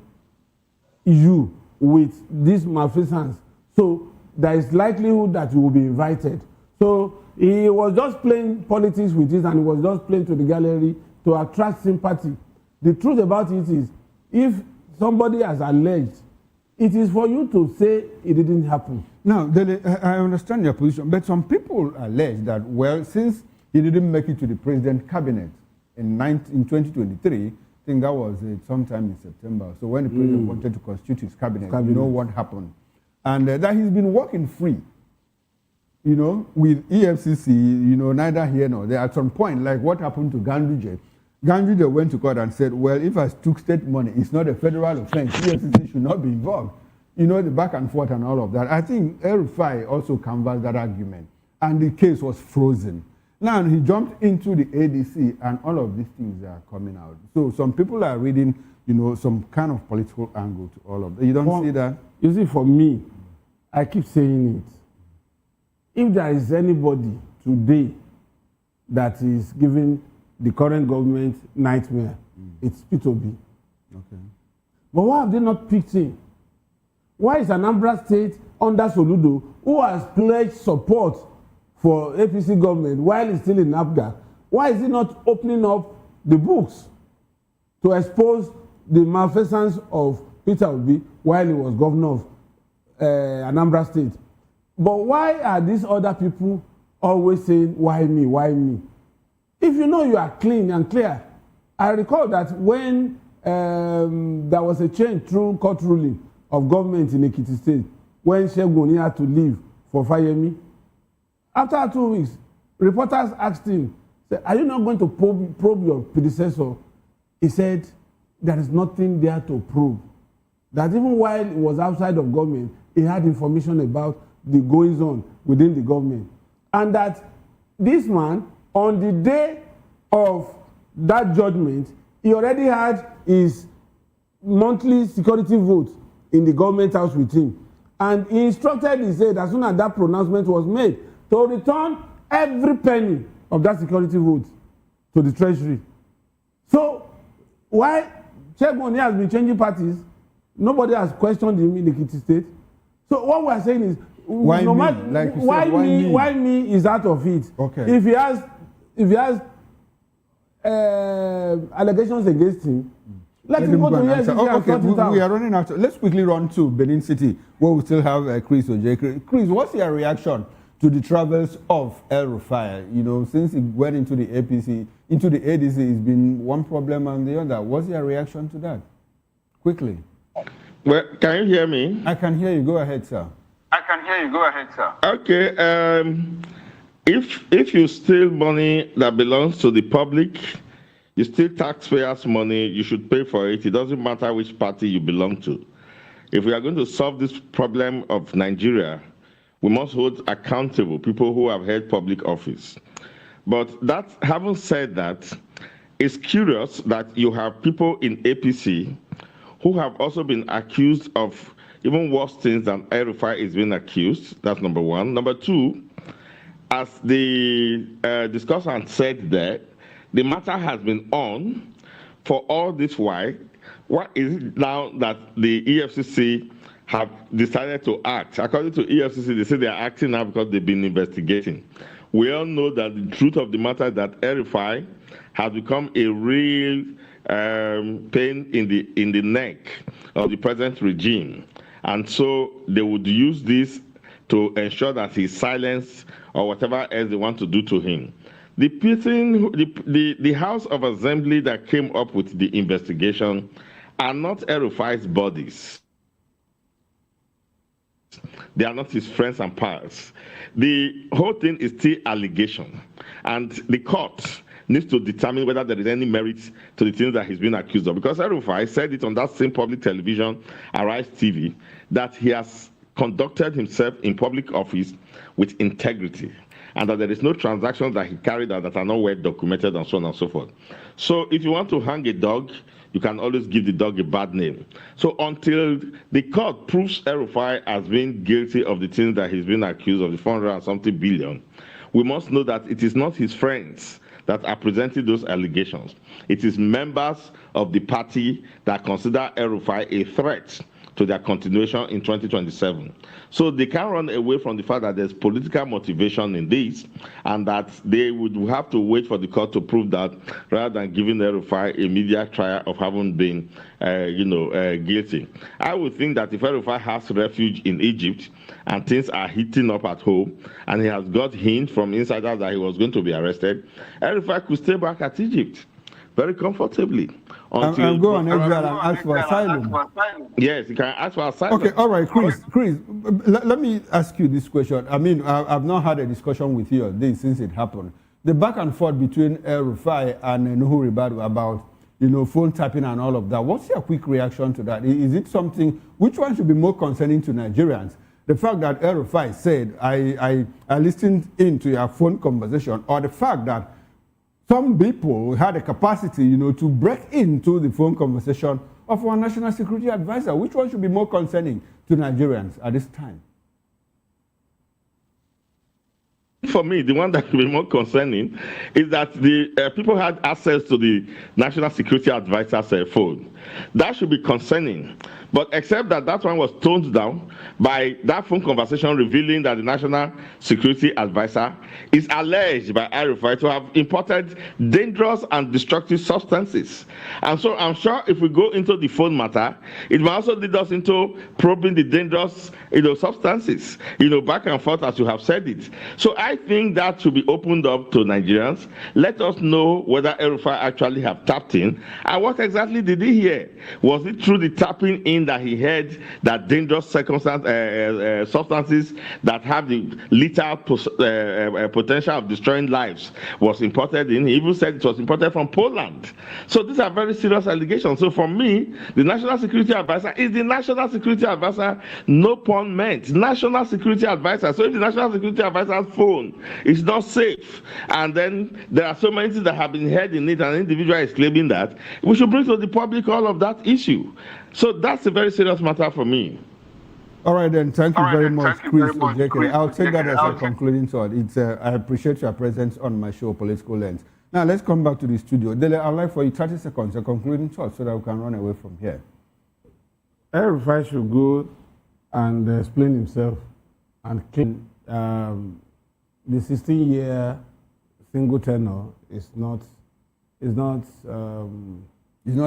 you with this malfeasance. So there is likelihood that you will be invited. So he was just playing politics with this, and he was just playing to the gallery to attract sympathy. The truth about it is, if somebody has alleged, it is for you to say it didn't happen. Now, I understand your position, but some people allege that, well, since he didn't make it to the president's cabinet in 2023, I think that was sometime in September. So when the president wanted to constitute his cabinet, you know what happened. And that he's been working free, you know, with EFCC, you know, neither here nor there. At some point, like what happened to Ganduje. Ganduje went to court and said, well, if I took state money, it's not a federal offense. EFCC should not be involved. You know, the back and forth and all of that. I think El-Rufai also canvassed that argument, and the case was frozen. Now he jumped into the ADC, and all of these things are coming out. So some people are reading, you know, some kind of political angle to all of that. You don't see that? You see, for me, I keep saying it. If there is anybody today that is giving the current government nightmare, it's P2B. Okay. But why have they not picked him? Why is Anambra State under Soludo, who has pledged support for APC government while he's still in NAPGA, why is he not opening up the books to expose the malfeasance of Peter Obi while he was governor of Anambra State? But why are these other people always saying, why me, why me? If you know you are clean and clear. I recall that when there was a change through court ruling of government in Ekiti State, when Segun had to leave for Fayemi, after 2 weeks, reporters asked him, are you not going to probe your predecessor? He said, there is nothing there to probe. That even while he was outside of government, he had information about the goings on within the government. And that this man, on the day of that judgment, he already had his monthly security vote in the government house with him. And he instructed, he said, as soon as that pronouncement was made, to return every penny of that security vote to the treasury. So, why Segun has been changing parties, nobody has questioned him in the Ekiti State. So what we are saying is, why no me? matter, Like you why said, why me is out of it. Okay. If he has allegations against him, let him go to EFCC and okay, sort it out. we are running out. Let's quickly run to Benin City, where we still have Cries Ojekri. Cries, what's your reaction to the travels of El-Rufai? You know, since he went into the APC, into the ADC, it's been one problem and the other. What's your reaction to that? Quickly. Well, can you hear me? I can hear you. Go ahead, sir. I can hear you. Go ahead, sir. Okay. If you steal money that belongs to the public, you steal taxpayers' money, you should pay for it. It doesn't matter which party you belong to. If we are going to solve this problem of Nigeria, we must hold accountable people who have held public office. But that, having said that, it's curious that you have people in APC who have also been accused of even worse things than El-Rufai is being accused. That's number one. Number two, as the discussant said there, the matter has been on for all this while. What is it now that the EFCC have decided to act? According to EFCC, they say they are acting now because they've been investigating. We all know that the truth of the matter is that El-Rufai has become a real pain in the neck of the present regime. And so they would use this to ensure that he's silenced or whatever else they want to do to him. The House of Assembly that came up with the investigation are not El-Rufai's bodies. They are not his friends and pals. The whole thing is still allegation. And the court needs to determine whether there is any merit to the things that he's been accused of. Because El-Rufai said it on that same public television, Arise TV, that he has conducted himself in public office with integrity, and that there is no transactions that he carried out that are not well documented, and so on and so forth. So if you want to hang a dog, you can always give the dog a bad name. So until the court proves El-Rufai as being guilty of the things that he's been accused of, the 400 and something billion, we must know that it is not his friends that are presenting those allegations. It is members of the party that consider El-Rufai a threat to their continuation in 2027. So they can't run away from the fact that there's political motivation in this, and that they would have to wait for the court to prove that, rather than giving El-Rufai a media trial of having been guilty. I would think that if El-Rufai has refuge in Egypt and things are heating up at home, and he has got hints from insiders that he was going to be arrested, El-Rufai could stay back at Egypt very comfortably. And go on exile and ask for asylum. Yes, you can ask for asylum. Okay, all right, Chris, let me ask you this question. I mean, I've not had a discussion with you on this since it happened. The back and forth between El-Rufai and Nuhu Ribadu about, phone tapping and all of that. What's your quick reaction to that? Is it something, which one should be more concerning to Nigerians? The fact that El-Rufai said, I listened into your phone conversation, or the fact that some people had a capacity, to break into the phone conversation of our national security advisor? Which one should be more concerning to Nigerians at this time? For me, the one that should be more concerning is that the people had access to the national security advisor's phone. That should be concerning. But except that that one was toned down by that phone conversation revealing that the national security advisor is alleged by El-Rufai to have imported dangerous and destructive substances. And so I'm sure if we go into the phone matter, it will also lead us into probing the dangerous substances, back and forth, as you have said it. So I think that should be opened up to Nigerians. Let us know whether El-Rufai actually have tapped in, and what exactly did he hear? Was it through the tapping in that he heard that dangerous substances that have the lethal potential of destroying lives was imported in? He even said it was imported from Poland. So these are very serious allegations. So for me, the national security advisor is the national security advisor, no pun meant. National security advisor. So if the national security advisor's phone is not safe, and then there are so many things that have been heard in it, and an individual is claiming that, we should bring to the public all of that issue. So that's a very serious matter for me. All right, then. Thank you very much, Chris. I'll take that as a concluding thought. I appreciate your presence on my show, Political Lens. Now, let's come back to the studio. Dele, I'd like for you 30 seconds, a concluding thought, so that we can run away from here. El-Rufai should go and explain himself and claim the 16-year single tenure is not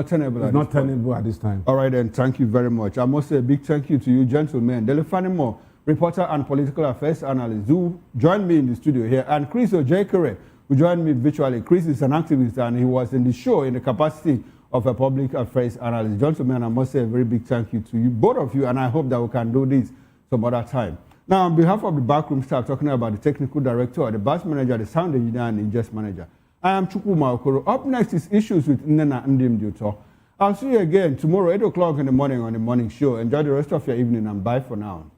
tenable at this time. All right, then. Thank you very much. I must say a big thank you to you, gentlemen. Dele Fanimo, reporter and political affairs analyst, who joined me in the studio here, and Chris Ojekere, who joined me virtually. Chris is an activist, and he was in the show in the capacity of a public affairs analyst. Gentlemen, I must say a very big thank you to you, both of you, and I hope that we can do this some other time. Now, on behalf of the backroom staff, talking about the technical director, the bus manager, the sound engineer, and the ingest manager, I am Chukwuma Okoro. Up next is Issues with Nnena Ndim Duto. I'll see you again tomorrow, 8 o'clock in the morning on the morning show. Enjoy the rest of your evening, and bye for now.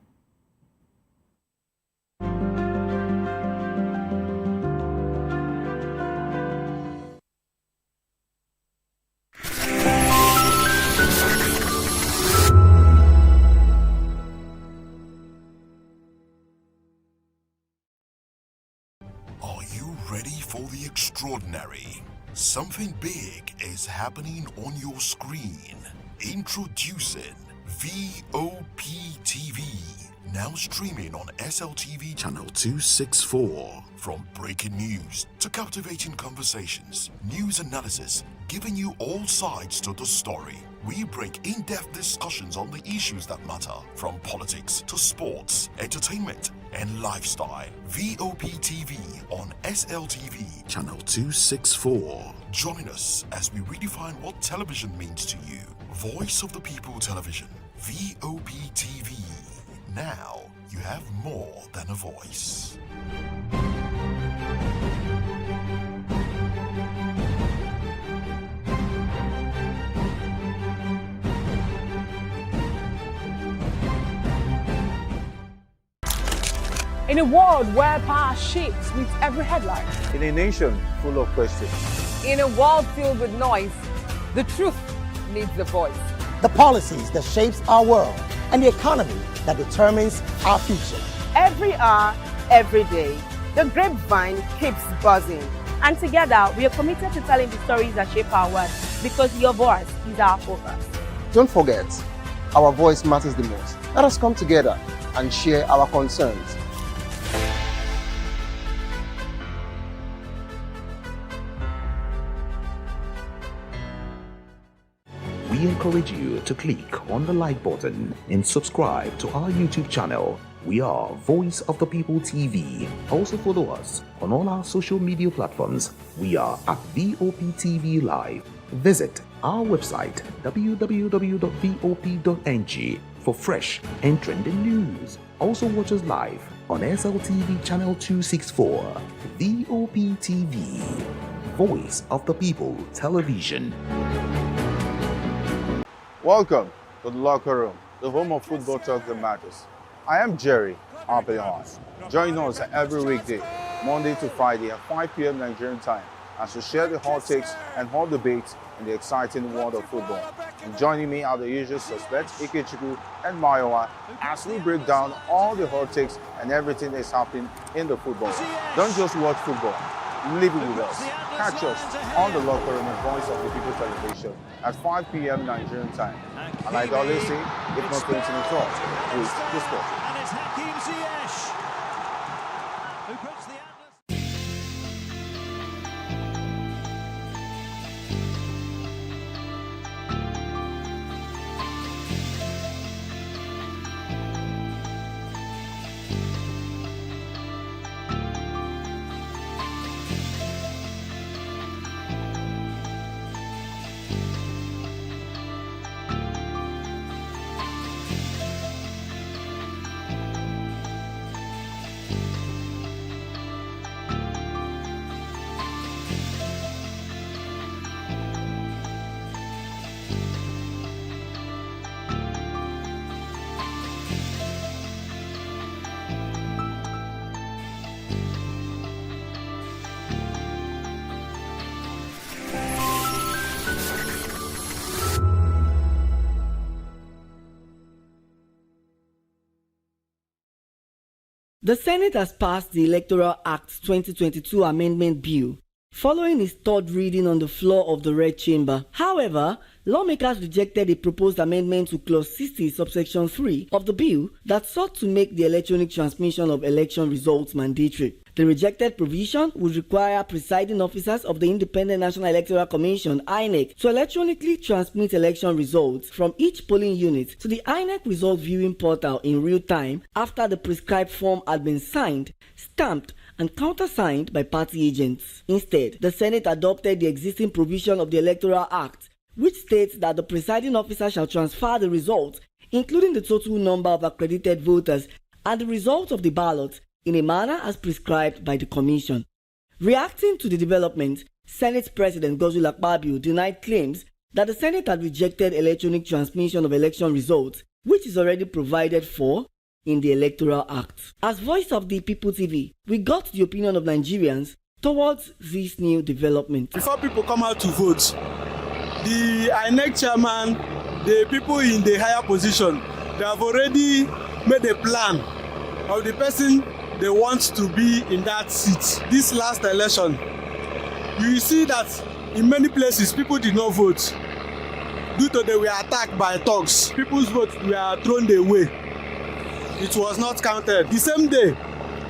For the extraordinary. Something big is happening on your screen. Introducing VOP TV. Now streaming on SLTV channel 264. From breaking news to captivating conversations, news analysis, giving you all sides to the story. We break in-depth discussions on the issues that matter, from politics to sports, entertainment, and lifestyle. VOP TV on SLTV channel 264. Join us as we redefine what television means to you. Voice of the People Television. VOP TV. Now you have more than a voice. In a world where power shapes with every headline. In a nation full of questions. In a world filled with noise, the truth needs a voice. The policies that shapes our world and the economy that determines our future. Every hour, every day, the grapevine keeps buzzing. And together, we are committed to telling the stories that shape our world because your voice is our focus. Don't forget, our voice matters the most. Let us come together and share our concerns. We encourage you to click on the like button and subscribe to our YouTube channel. We are Voice of the People TV. Also follow us on all our social media platforms. We are at VOPTV Live. Visit our website www.vop.ng for fresh and trending news. Also watch us live on SLTV channel 264. VOPTV, Voice of the People Television. Welcome to the locker room, the home of football talk that matters. I am Jerry El-Rufai'S. Join us every weekday, Monday to Friday at 5 p.m. Nigerian time, as we share the hot takes and hot debates in the exciting world of football. And joining me are the usual suspects, Ikechukwu and Mayowa, as we break down all the hot takes and everything that's happening in the football. Don't just watch football, live it with us. Catch us on the locker room and Voice of the People Television at 5 p.m. Nigerian time. And like I always say, if not 20 minutes off, please discuss. And it's Hakim Ziyech who puts the The Senate has passed the Electoral Act 2022 Amendment Bill, following its third reading on the floor of the Red Chamber. However, lawmakers rejected a proposed amendment to Clause 60, subsection 3 of the bill that sought to make the electronic transmission of election results mandatory. The rejected provision would require presiding officers of the Independent National Electoral Commission (INEC) to electronically transmit election results from each polling unit to the INEC result viewing portal in real time after the prescribed form had been signed, stamped, and countersigned by party agents. Instead, the Senate adopted the existing provision of the Electoral Act, which states that the presiding officer shall transfer the results, including the total number of accredited voters and the result of the ballot, in a manner as prescribed by the Commission. Reacting to the development, Senate President Godswill Akpabio denied claims that the Senate had rejected electronic transmission of election results, which is already provided for in the Electoral Act. As Voice of the People TV, we got the opinion of Nigerians towards this new development. Before people come out to vote, the INEC chairman, the people in the higher position, they have already made a plan of the person they want to be in that seat. This last election, you see that in many places people did not vote due to they were attacked by thugs. People's votes were thrown away. It was not counted. The same day,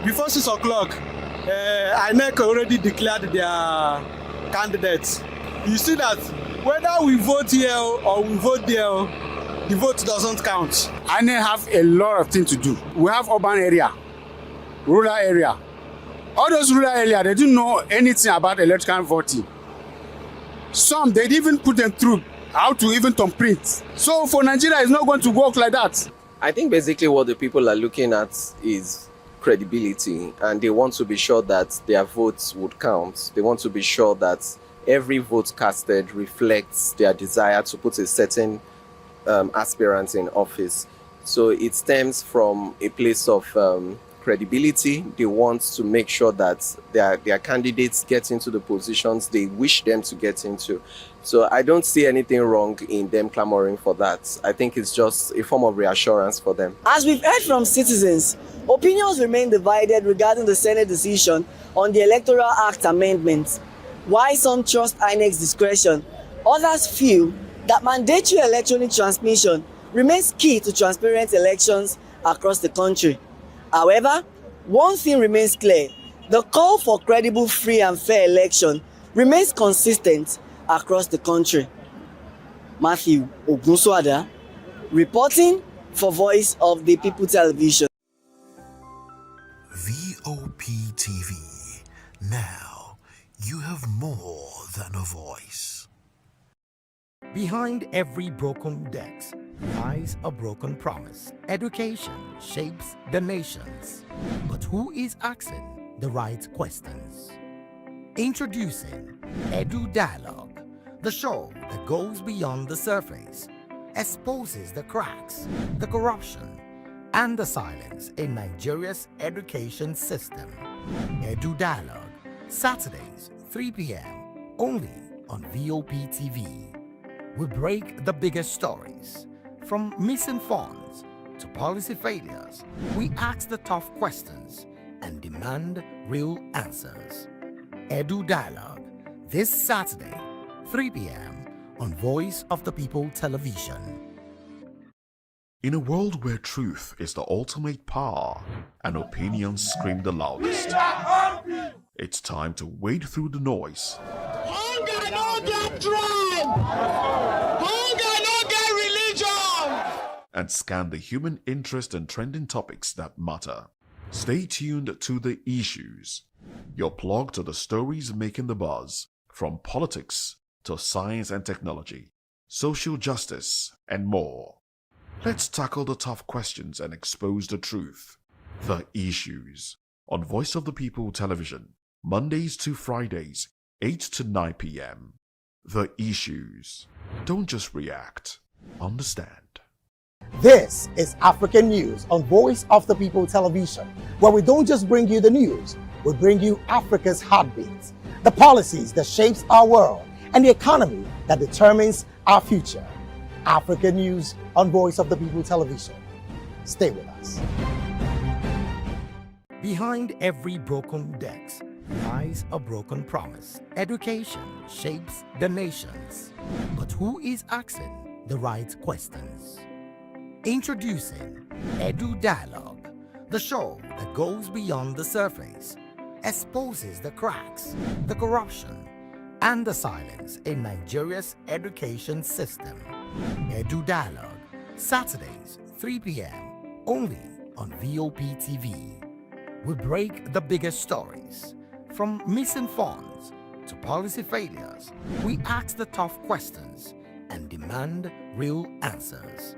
before 6 o'clock, INEC already declared their candidates. You see that whether we vote here or we vote there, the vote doesn't count. INEC have a lot of things to do. We have urban area, rural area. All those rural areas, they didn't know anything about electronic voting. Some, they didn't even put them through how to even thumbprint. So for Nigeria, it's not going to work like that. I think basically what the people are looking at is credibility, and they want to be sure that their votes would count. They want to be sure that every vote casted reflects their desire to put a certain aspirant in office. So it stems from a place of credibility. They want to make sure that their candidates get into the positions they wish them to get into. So I don't see anything wrong in them clamoring for that. I think it's just a form of reassurance for them. As we've heard from citizens, opinions remain divided regarding the Senate decision on the Electoral Act amendments. While some trust INEC's discretion, others feel that mandatory electronic transmission remains key to transparent elections across the country. However, one thing remains clear: the call for credible, free and fair election remains consistent across the country. Matthew Ogunswada, reporting for Voice of the People Television. VOP TV. Now you have more than a voice. Behind every broken desk lies a broken promise. Education shapes the nations. But who is asking the right questions? Introducing Edu Dialogue, the show that goes beyond the surface, exposes the cracks, the corruption, and the silence in Nigeria's education system. Edu Dialogue, Saturdays, 3 p.m., only on VOP TV. We break the biggest stories, from missing funds to policy failures. We ask the tough questions and demand real answers. Edu Dialogue, this Saturday, 3 p.m. on Voice of the People Television. In a world where truth is the ultimate power and opinions scream the loudest, it's time to wade through the noise. Hunger no get tribe. Hunger no get religion. And scan the human interest and trending topics that matter. Stay tuned to The Issues, your plug to the stories making the buzz, from politics to science and technology, social justice, and more. Let's tackle the tough questions and expose the truth. The Issues on Voice of the People Television, Mondays to Fridays, 8 to 9 p.m. The Issues. Don't just react, understand. This is African News on Voice of the People Television, where we don't just bring you the news, we bring you Africa's heartbeat, the policies that shapes our world, and the economy that determines our future. African News on Voice of the People Television. Stay with us. Behind every broken desk lies a broken promise. Education shapes the nations. But who is asking the right questions? Introducing Edu Dialogue, the show that goes beyond the surface, exposes the cracks, the corruption, and the silence in Nigeria's education system. Edu Dialogue, Saturdays, 3 p.m., only on VOP TV. We break the biggest stories, from missing funds to policy failures. We ask the tough questions and demand real answers.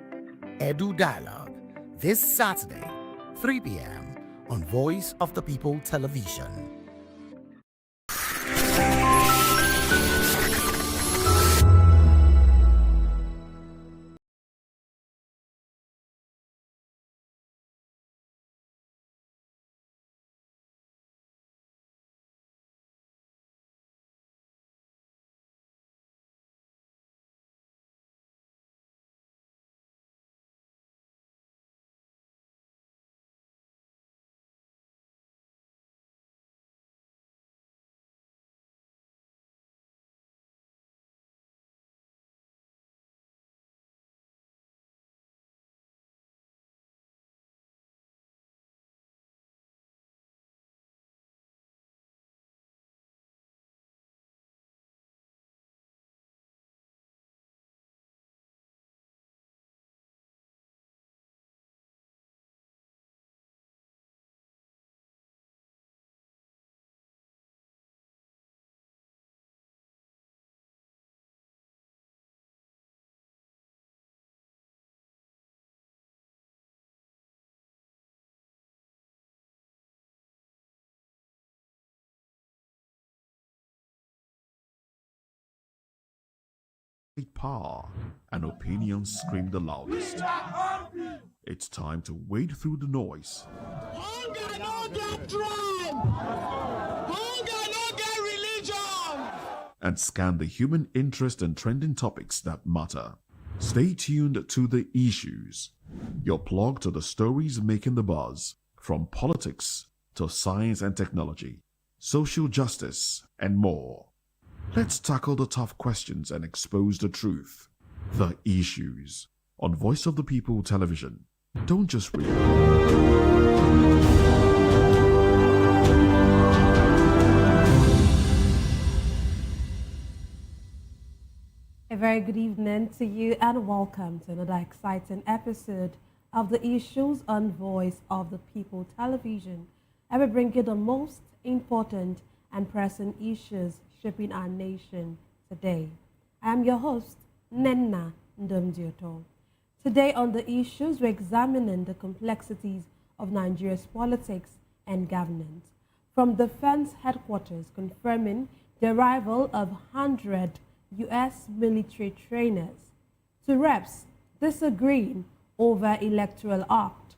Edu Dialogue, this Saturday, 3 p.m. on Voice of the People Television. Power and opinions scream the loudest. It's time to wade through the noise. Hunger no get tribe. Hunger no get religion. And scan the human interest and trending topics that matter. Stay tuned to The Issues, your plug to the stories making the buzz, from politics to science and technology, social justice, and more. Let's tackle the tough questions and expose the truth. The Issues on Voice of the People Television. Don't just read. A very good evening to you and welcome to another exciting episode of The Issues on Voice of the People Television. I will bring you the most important and pressing issues shaping our nation today. I am your host, Nenna Ndomdioto. Today on The Issues, we're examining the complexities of Nigeria's politics and governance. From defense headquarters confirming the arrival of 100 U.S. military trainers, to reps disagreeing over electoral act.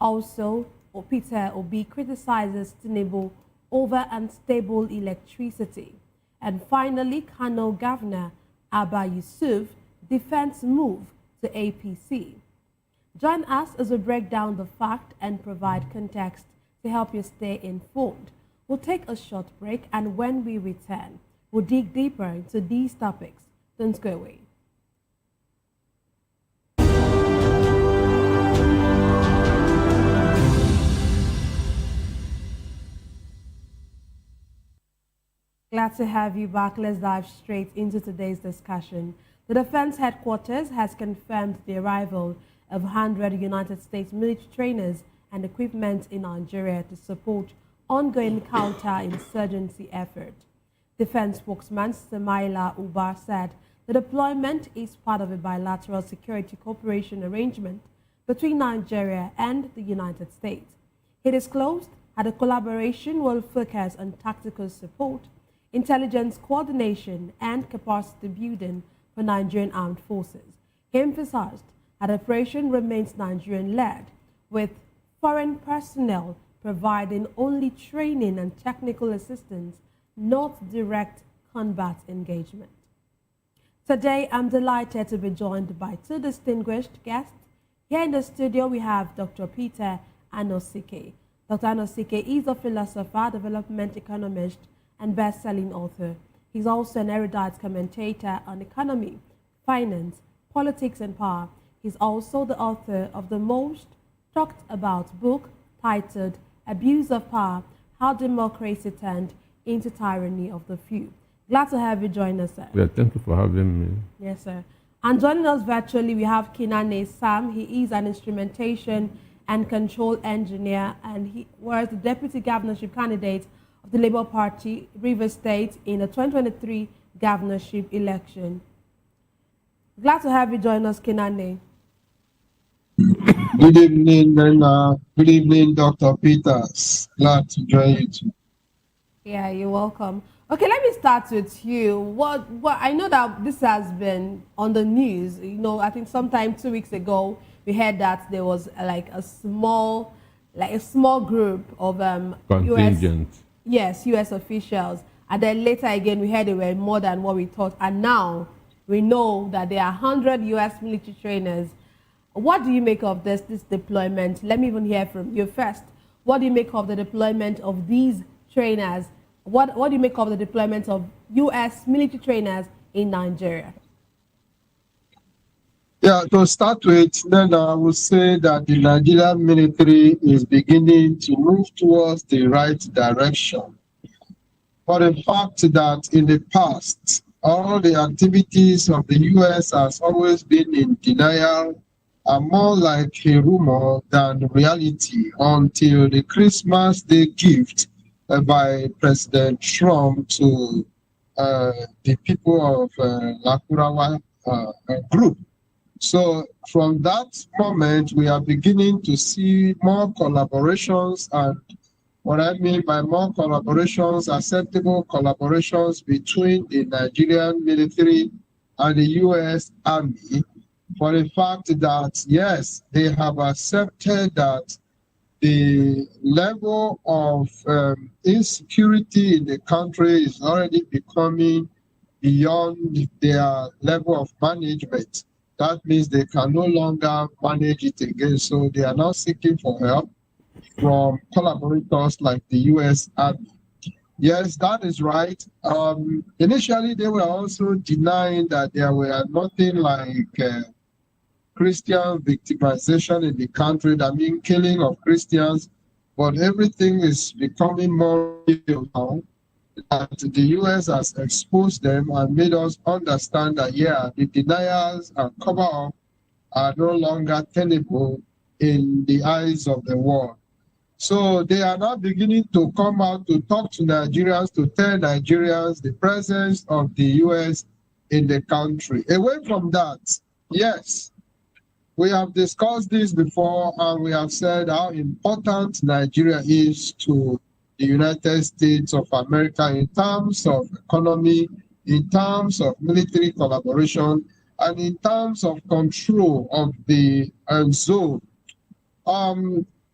Also, Peter Obi criticizes Tinubu over unstable electricity. And finally, Kano Governor Abba Yusuf defends move to APC. Join us as we break down the fact and provide context to help you stay informed. We'll take a short break, and when we return, we'll dig deeper into these topics. Don't go away. Glad to have you back. Let's dive straight into today's discussion. The Defense Headquarters has confirmed the arrival of 100 United States military trainers and equipment in Nigeria to support ongoing counter-insurgency effort. Defense spokesman Samaila Uba said the deployment is part of a bilateral security cooperation arrangement between Nigeria and the United States. He disclosed that the collaboration will focus on tactical support, intelligence coordination, and capacity building for Nigerian armed forces. He emphasized that the operation remains Nigerian-led, with foreign personnel providing only training and technical assistance, not direct combat engagement. Today, I'm delighted to be joined by two distinguished guests. Here in the studio, we have Dr. Peter Anosike. Dr. Anosike is a philosopher, development economist, and best-selling author. He's also an erudite commentator on economy, finance, politics, and power. He's also the author of the most talked about book titled Abuse of Power, How Democracy Turned into Tyranny of the Few. Glad to have you join us, sir. Yeah, thank you for having me. Yes, sir. And joining us virtually, we have Kinane Sam. He is an instrumentation and control engineer, and he was the deputy governorship candidate of the Labour Party, Rivers State, in the 2023 governorship election. Glad to have you join us, Kinane. Good evening, and good evening, Dr. Peters. Glad to join you too. Yeah, you're welcome. Okay, let me start with you. What I know that this has been on the news. You know, I think sometime 2 weeks ago we heard that there was like a small group of contingent. US officials, and then later again we heard there were more than what we thought, and now we know that there are 100 US military trainers. What do you make of this deployment? Let me even hear from you first. What do you make of the deployment of these trainers? What do you make of the deployment of US military trainers in Nigeria? Yeah, to start with, then I would say that the Nigerian military is beginning to move towards the right direction. But the fact that in the past, all the activities of the US has always been in denial are more like a rumor than reality until the Christmas Day gift by President Trump to the people of Lakurawa group. So from that moment, we are beginning to see more collaborations, and what I mean by more collaborations, acceptable collaborations between the Nigerian military and the U.S. Army for the fact that, yes, they have accepted that the level of insecurity in the country is already becoming beyond their level of management. That means they can no longer manage it again. So they are now seeking for help from collaborators like the U.S. Army. Yes, that is right. Initially, they were also denying that there were nothing like Christian victimization in the country, that means killing of Christians, but everything is becoming more real now. That the U.S. has exposed them and made us understand that, yeah, the deniers and cover-up are no longer tenable in the eyes of the world. So they are now beginning to come out to talk to Nigerians, to tell Nigerians the presence of the U.S. in the country. Away from that, yes, we have discussed this before, and we have said how important Nigeria is to the United States of America in terms of economy, in terms of military collaboration, and in terms of control of the zone.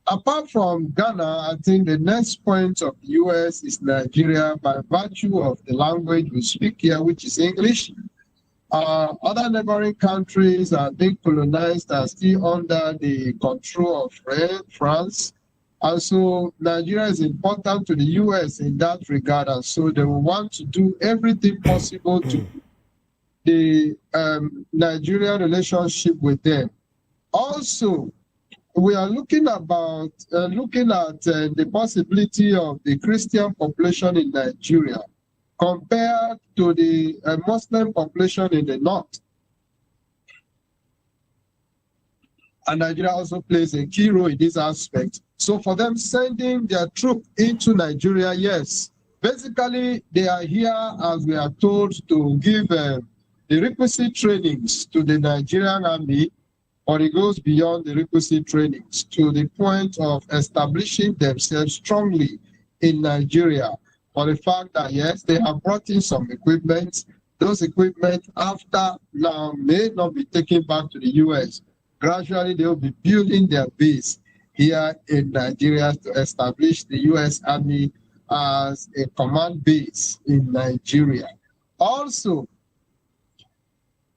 Apart from Ghana, I think the next point of the U.S. is Nigeria by virtue of the language we speak here, which is English. Other neighboring countries are being colonized, are still under the control of France. And so Nigeria is important to the U.S. in that regard. And so they will want to do everything possible to the Nigerian relationship with them. Also, we are looking at the possibility of the Christian population in Nigeria compared to the Muslim population in the north. And Nigeria also plays a key role in this aspect. So for them sending their troops into Nigeria, yes, basically they are here, as we are told, to give the requisite trainings to the Nigerian army, or it goes beyond the requisite trainings to the point of establishing themselves strongly in Nigeria. For the fact that, yes, they have brought in some equipment. Those equipment, after now, may not be taken back to the U.S. Gradually, they will be building their base here in Nigeria to establish the U.S. Army as a command base in Nigeria. Also,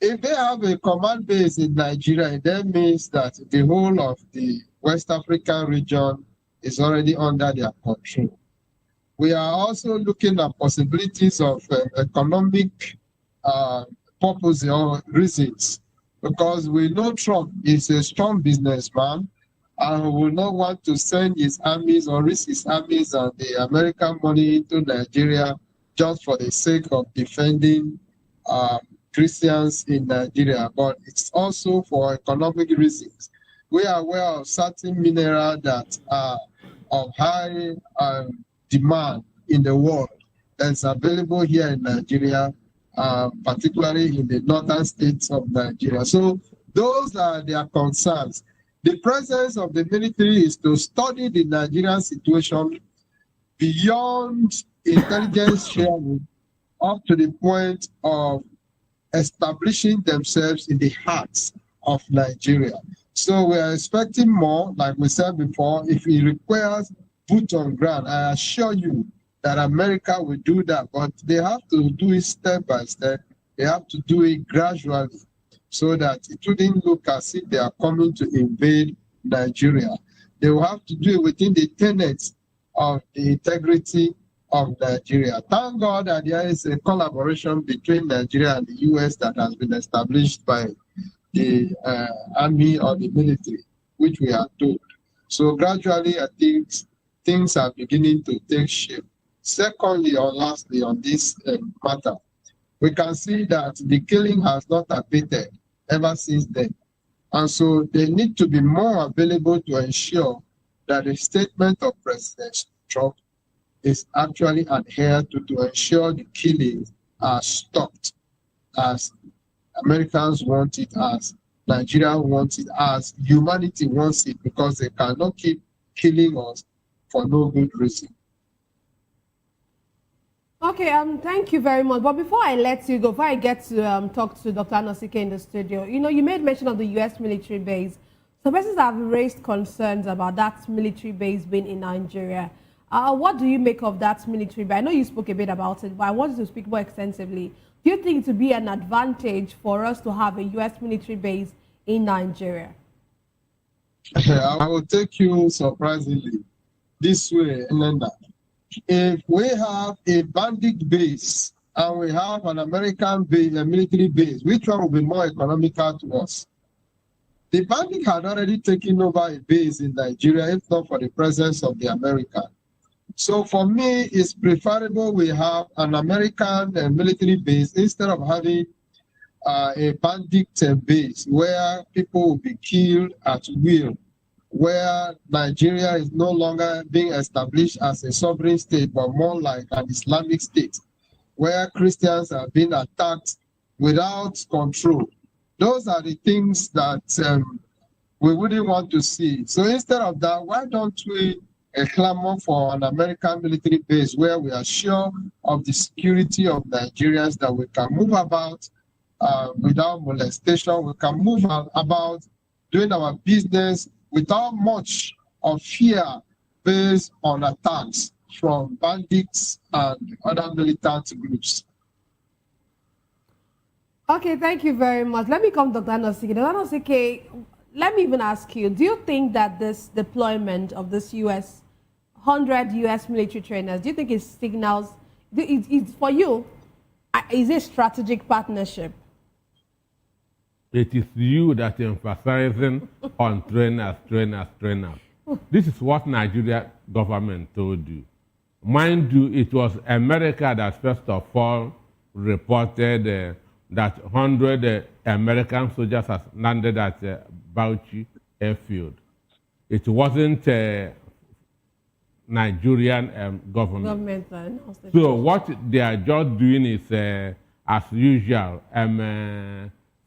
if they have a command base in Nigeria, that means that the whole of the West African region is already under their control. We are also looking at possibilities of economic purpose or reasons, because we know Trump is a strong businessman and will not want to send his armies or risk his armies and the American money into Nigeria just for the sake of defending Christians in Nigeria, but it's also for economic reasons. We are aware of certain minerals that are of high demand in the world that's available here in Nigeria, particularly in the northern states of Nigeria. So those are their concerns. The presence of the military is to study the Nigerian situation beyond intelligence sharing up to the point of establishing themselves in the hearts of Nigeria. So we are expecting more, like we said before. If it requires boot on ground, I assure you that America will do that, but they have to do it step by step. They have to do it gradually so that it wouldn't look as if they are coming to invade Nigeria. They will have to do it within the tenets of the integrity of Nigeria. Thank God that there is a collaboration between Nigeria and the U.S. that has been established by the army or the military, which we are told. So gradually, I think things are beginning to take shape. Secondly, or lastly, on this matter, we can see that the killing has not abated ever since then. And so they need to be more available to ensure that the statement of President Trump is actually adhered to ensure the killings are stopped as Americans want it, as Nigeria wants it, as humanity wants it, because they cannot keep killing us for no good reason. Okay, thank you very much. But before I let you go, before I get to talk to Dr. Anosike in the studio, you know, you made mention of the U.S. military base. Some persons have raised concerns about that military base being in Nigeria. What do you make of that military base? I know you spoke a bit about it, but I wanted to speak more extensively. Do you think it would be an advantage for us to have a U.S. military base in Nigeria? I will take you surprisingly this way, Linda. If we have a bandit base and we have an American base, a military base, which one will be more economical to us? The bandit had already taken over a base in Nigeria, if not for the presence of the American. So for me, it's preferable we have an American military base instead of having a bandit base where people will be killed at will, where Nigeria is no longer being established as a sovereign state, but more like an Islamic state, where Christians are being attacked without control. Those are the things that we wouldn't want to see. So instead of that, why don't we clamor for an American military base where we are sure of the security of Nigerians, that we can move about without molestation, we can move about doing our business without much of fear based on attacks from bandits and other militant groups. Okay, thank you very much. Let me come to Dr. Anosike. Dr. Anosike, let me even ask you, do you think that this deployment of this 100 U.S. military trainers, do you think it signals, for you, is it a strategic partnership? It is you that emphasizing on trainers. This is what Nigeria government told you. Mind you, it was America that first of all reported that 100 American soldiers has landed at Bauchi airfield. It wasn't Nigerian government. So what they are just doing is, as usual,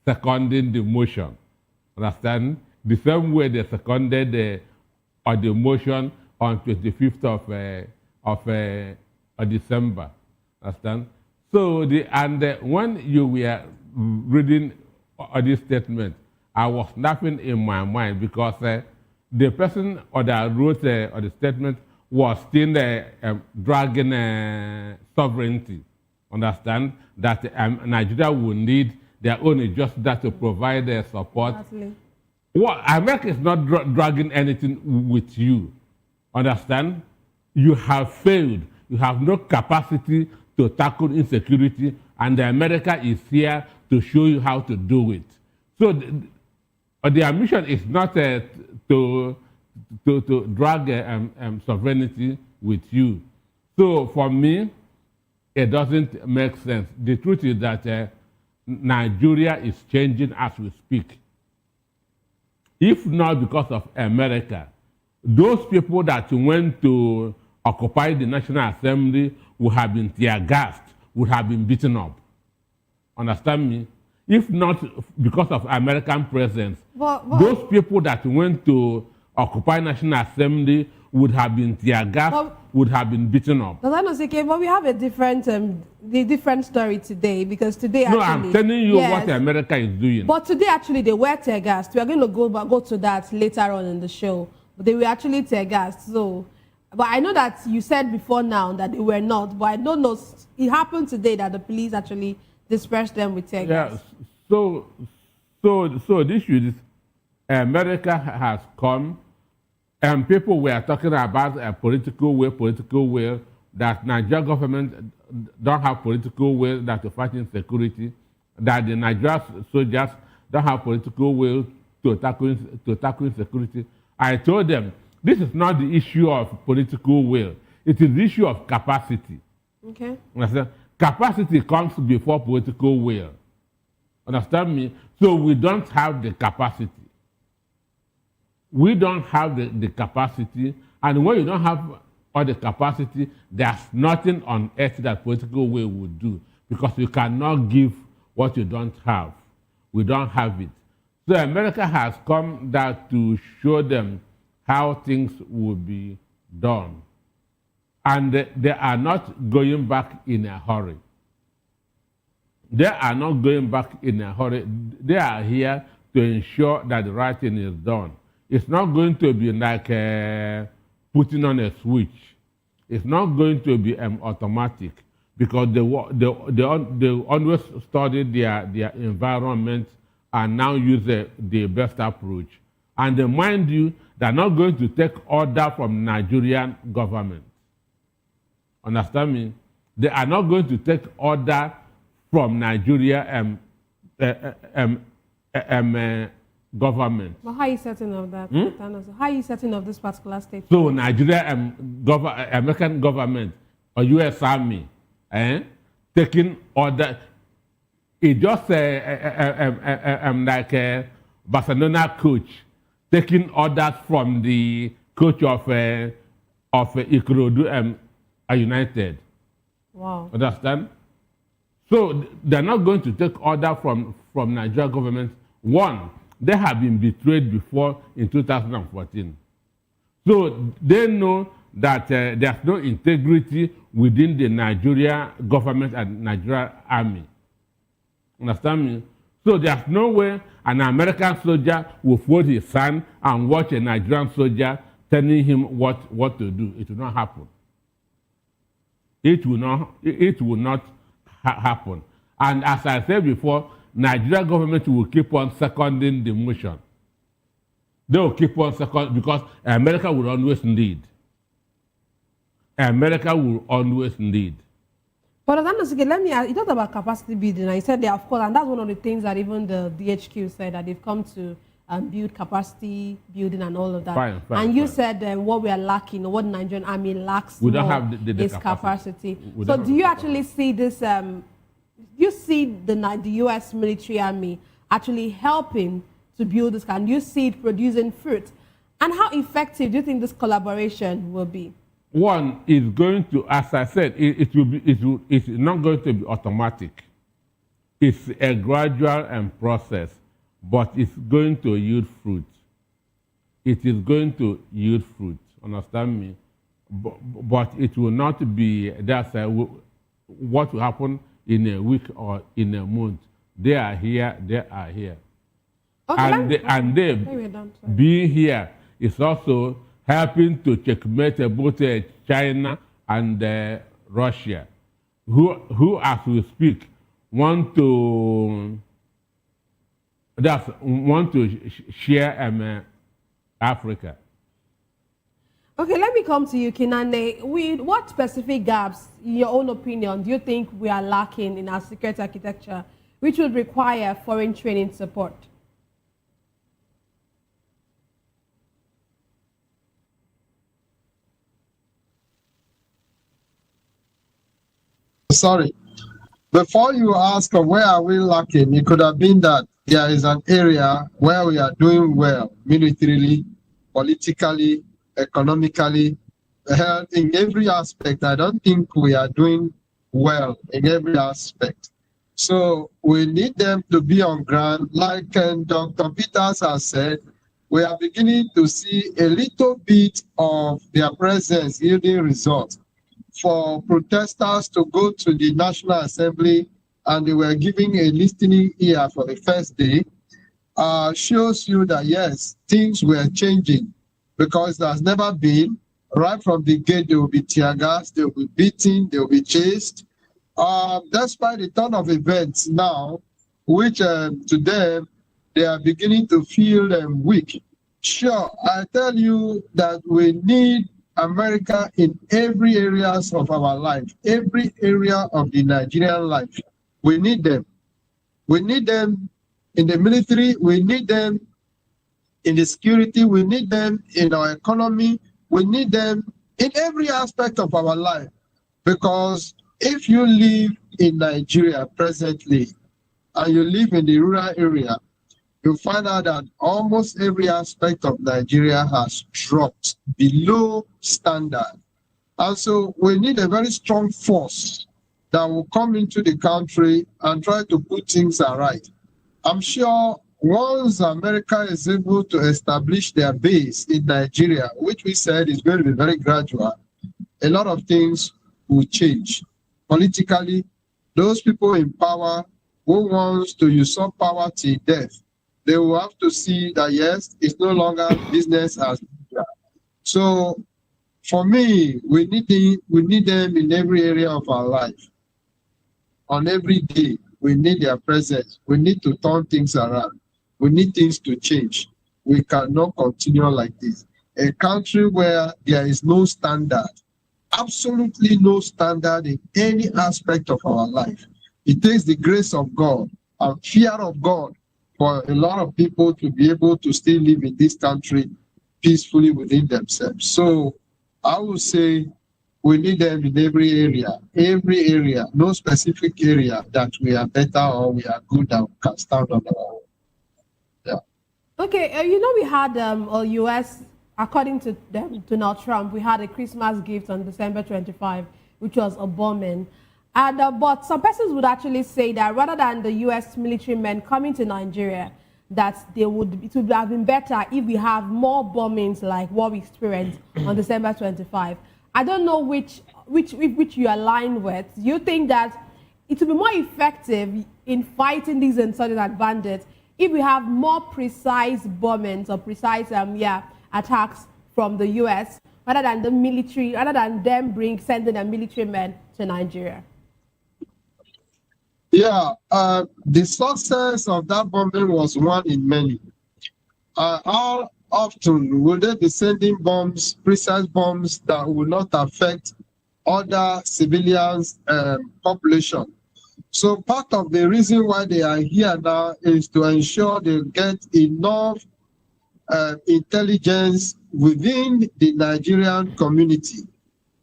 seconding the motion. Understand? The same way they seconded the motion on 25th of December. Understand? So when you were reading this statement, I was laughing in my mind because the person that wrote the statement was still dragging sovereignty. Understand? That Nigeria will need their own just that to provide their support. Exactly. Well, America is not dragging anything with you. Understand? You have failed. You have no capacity to tackle insecurity, and America is here to show you how to do it. So their mission is not to drag sovereignty with you. So for me, it doesn't make sense. The truth is that Nigeria is changing as we speak. If not because of America, those people that went to occupy the National Assembly would have been tear-gassed, would have been beaten up. Understand me? If not because of American presence, those people that went to occupy National Assembly would have been tear-gassed, would have been beaten up. Dr. Anosike, but we have a different story today, because today No, I'm telling you what America is doing. But today actually they were tear-gassed. We are going to go to that later on in the show. But they were actually tear-gassed. So, but I know that you said before now that they were not, but I don't know, it happened today that the police actually dispersed them with tear gas. Yeah, so the issue is America has come, and people were talking about a political will, that Nigeria government don't have political will that to fight insecurity, that the Nigerian soldiers don't have political will to tackle insecurity. I told them, this is not the issue of political will. It is the issue of capacity. Okay. Understand? Capacity comes before political will. Understand me? So we don't have the capacity. We don't have the capacity, and when you don't have all the capacity, there's nothing on earth that political will would do, because you cannot give what you don't have. We don't have it. So America has come down to show them how things will be done. And they are not going back in a hurry. They are not going back in a hurry. They are here to ensure that the right thing is done. It's not going to be like putting on a switch. It's not going to be automatic, because they always study their environment and now use the best approach. And mind you, they're not going to take order from Nigerian government. Understand me? They are not going to take order from Nigeria government. But how are you certain of that? How are you certain of this particular statement? So Nigeria American government or U.S. Army taking order. It just like a Barcelona coach taking orders from the coach of Ikorodu United. Wow. Understand? So they're not going to take order from Nigeria government. One, they have been betrayed before in 2014. So they know that there's no integrity within the Nigeria government and Nigeria army. Understand me? So there's no way an American soldier will fold his hand and watch a Nigerian soldier telling him what to do. It will not happen. It will not happen. And as I said before, Nigeria government will keep on seconding the motion. They will keep on seconding because America will always lead. America will always lead. But let me ask, you talked about capacity building, and you said that, of course, and that's one of the things that even the DHQ said, that they've come to build capacity building and all of that. Fine, and you said what we are lacking, or what the Nigerian army lacks we don't more have the is capacity. So do you actually see this, you see the U.S. military army actually helping to build this? Can you see it producing fruit? And how effective do you think this collaboration will be? One is going to, as I said, it's not going to be automatic. It's a gradual process, but it's going to yield fruit. It is going to yield fruit. Understand me? But it will not be what will happen in a week or in a month. They are here. They are here. Okay, and they being here is also helping to checkmate both China and Russia, who, as we speak, want to share Africa. Okay, let me come to you, Kinane. What specific gaps, in your own opinion, do you think we are lacking in our security architecture, which would require foreign training support? Sorry. Before you ask where are we lacking, it could have been that there is an area where we are doing well, militarily, politically, economically, in every aspect. I don't think we are doing well in every aspect. So we need them to be on ground. Like Dr. Peters has said, we are beginning to see a little bit of their presence yielding results. For protesters to go to the National Assembly and they were giving a listening ear for the first day, shows you that yes, things were changing, because there's never been, right from the gate, they will be tear gas, they will be beaten, they will be chased. Despite the turn of events now, which to them, they are beginning to feel weak. Sure, I tell you that we need America in every areas of our life, every area of the Nigerian life. We need them. We need them in the military. We need them in the security. We need them in our economy. We need them in every aspect of our life. Because if you live in Nigeria presently and you live in the rural area, you find out that almost every aspect of Nigeria has dropped below standard. And so we need a very strong force that will come into the country and try to put things right. I'm sure once America is able to establish their base in Nigeria, which we said is going to be very gradual, a lot of things will change. Politically, those people in power who wants to usurp power till death, they will have to see that yes, it's no longer business as usual. So for me, we need them in every area of our life. On every day, we need their presence. We need to turn things around. We need things to change. We cannot continue like this. A country where there is no standard, absolutely no standard in any aspect of our life. It takes the grace of God and fear of God for a lot of people to be able to still live in this country peacefully within themselves. So I would say we need them in every area, no specific area that we are better or we are good and can stand on our own. Yeah. Okay, we had U.S., according to Donald Trump, we had a Christmas gift on December 25, which was a bombing. And but some persons would actually say that rather than the U.S. military men coming to Nigeria, that it would have been better if we have more bombings like what we experienced on December 25. I don't know which you align with. Do you think that it will be more effective in fighting these insurgent bandits if we have more precise bombings or precise attacks from the U.S. rather than the military, rather than them sending their military men to Nigeria? Yeah, the success of that bombing was one in many. How often will they be sending bombs, precise bombs that will not affect other civilians population? So part of the reason why they are here now is to ensure they get enough intelligence within the Nigerian community.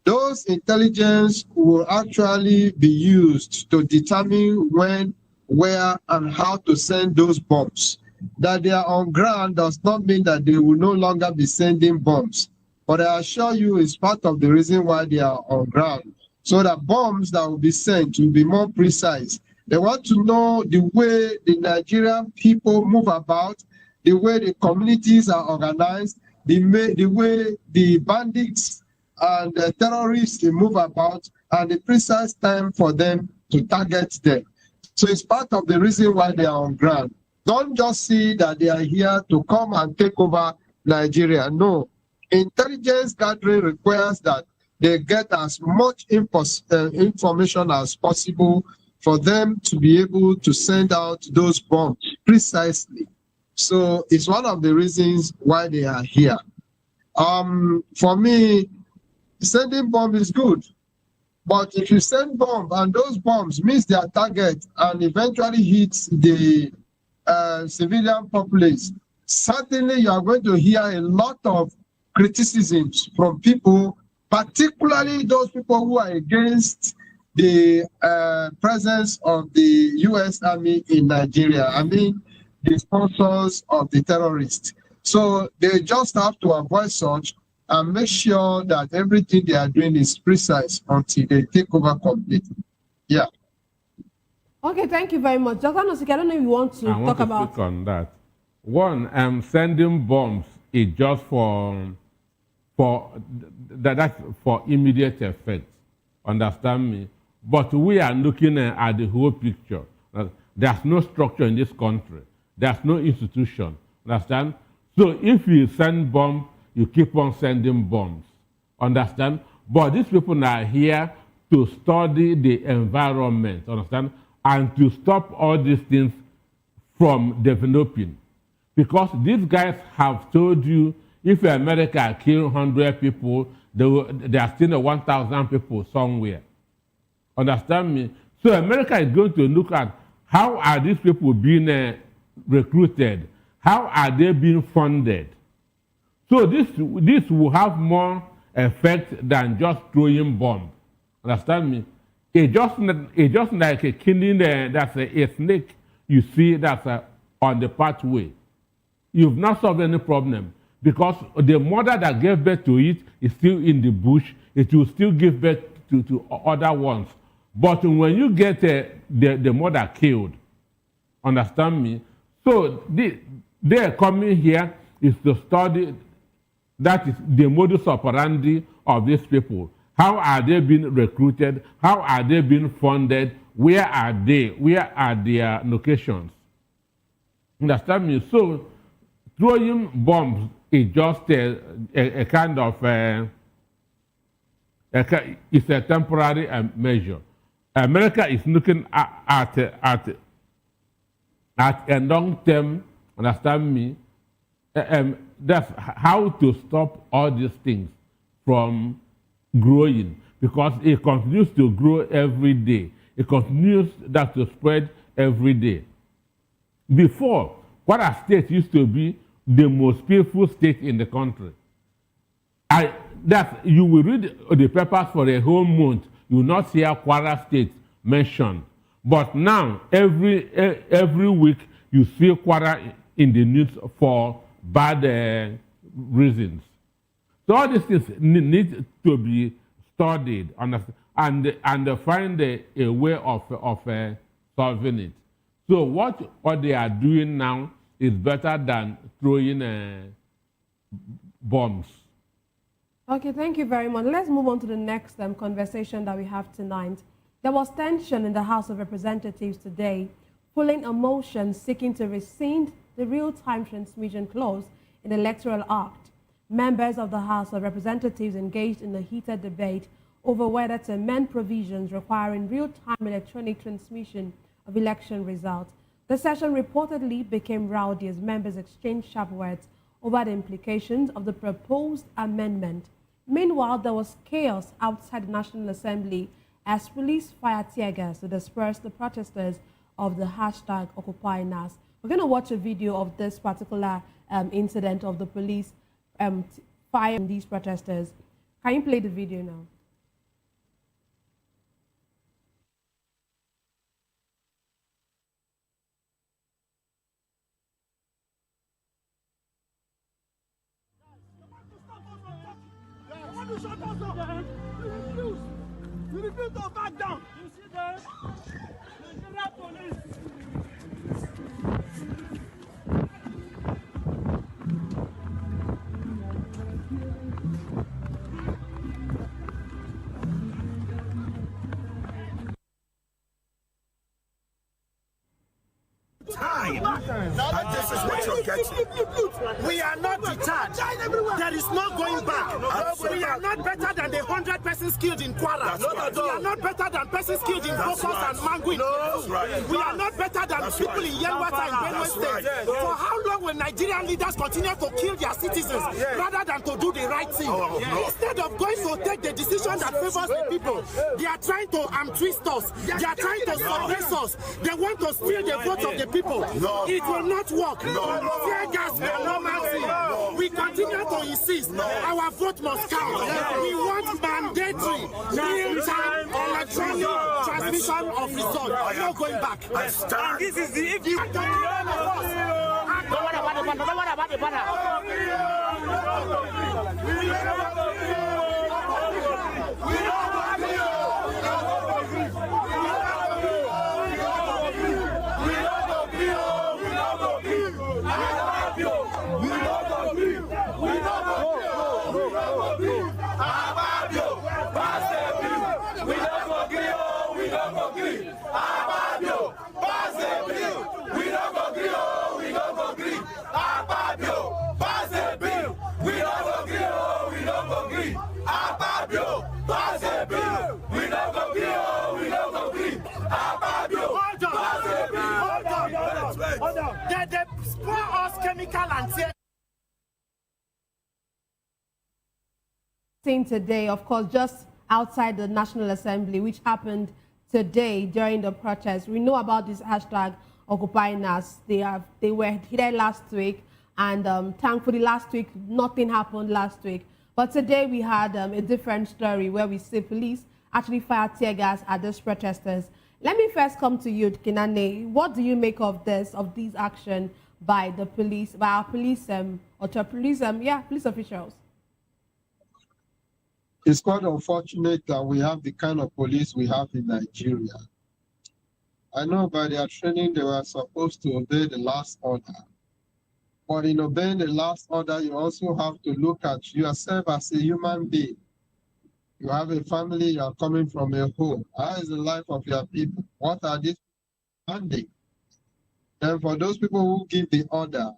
Those intelligence will actually be used to determine when, where, and how to send those bombs. That they are on ground does not mean that they will no longer be sending bombs. But I assure you it's part of the reason why they are on ground. So that bombs that will be sent will be more precise. They want to know the way the Nigerian people move about, the way the communities are organized, the way the bandits and the terrorists move about, and the precise time for them to target them. So it's part of the reason why they are on ground. Don't just see that they are here to come and take over Nigeria. No. Intelligence gathering requires that they get as much information as possible for them to be able to send out those bombs precisely. So it's one of the reasons why they are here. For me, sending bomb is good, but if you send bomb and those bombs miss their target and eventually hits the civilian populace, certainly you are going to hear a lot of criticisms from people, particularly those people who are against the presence of the U.S. Army in Nigeria. I mean, the sponsors of the terrorists. So they just have to avoid such and make sure that everything they are doing is precise until they take over completely. Yeah. Okay, thank you very much. Dr. Nosike, I don't know if you want to talk about... speak on that. One, sending bombs is just for immediate effect. Understand me? But we are looking at the whole picture. There's no structure in this country. There's no institution. Understand? So if you send bombs, you keep on sending bombs. Understand? But these people are here to study the environment. Understand? And to stop all these things from developing. Because these guys have told you if America kills 100 people, there are still 1,000 people somewhere. Understand me? So America is going to look at how are these people being recruited? How are they being funded? So this will have more effect than just throwing bombs. Understand me? It's just like a killing that's a snake you see that's on the pathway. You've not solved any problem because the mother that gave birth to it is still in the bush. It will still give birth to other ones. But when you get the mother killed, understand me? So they are coming here is to study, that is the modus operandi of these people. How are they being recruited? How are they being funded? Where are they? Where are their locations? Understand me? So throwing bombs is just a kind of it's a temporary measure. America is looking at a long-term, understand me, that's how to stop all these things from growing, because it continues to grow every day. It continues that to spread every day. Before, Kwara State used to be the most peaceful state in the country. That you will read the papers for a whole month, you will not hear Kwara State mentioned. But now, every week, you see Kwara in the news for bad reasons. So all these things need to be studied and find a way of solving it. So what they are doing now is better than throwing bombs. Okay, thank you very much. Let's move on to the next conversation that we have tonight. There was tension in the House of Representatives today, following a motion seeking to rescind the real-time transmission clause in the Electoral Act. Members of the House of Representatives engaged in a heated debate over whether to amend provisions requiring real-time electronic transmission of election results. The session reportedly became rowdy as members exchanged sharp words over the implications of the proposed amendment. Meanwhile, there was chaos outside the National Assembly as police fired tear gas to disperse the protesters of the hashtag Occupy NAS. We're going to watch a video of this particular incident of the police firing these protesters. Can you play the video now? You refuse to back down. You see that? Nigerian police. Time. And this is what you're getting. We are not detached. There is no going back. We are not better than the 100 persons killed in Kwara. We are not better than persons killed in Bokos and Manguin. We are not better than people in Yelwata and Benue State. For how long will Nigerian leaders continue to kill their citizens rather than to do the right thing? Instead of going to take the decision that favors the people, they are trying to twist us. They are trying to suppress us. They want to steal the votes of the people. It will not work. Tear gas will not matter. We continue to insist our vote must count. We want mandatory real-time electronic transmission of results. No going back. And this is the if you don't today, of course, just outside the National Assembly, which happened today during the protest. We know about this hashtag Occupy NAS. They were here last week, and thankfully last week nothing happened last week. But today we had a different story where we see police actually fire tear gas at these protesters. Let me first come to you, Kinane. What do you make of these action by the police, by our police police officials? It's quite unfortunate that we have the kind of police we have in Nigeria. I know by their training they were supposed to obey the last order. But in obeying the last order, you also have to look at yourself as a human being. You have a family, you are coming from a home. How is the life of your people? What are these demanding? And for those people who give the order,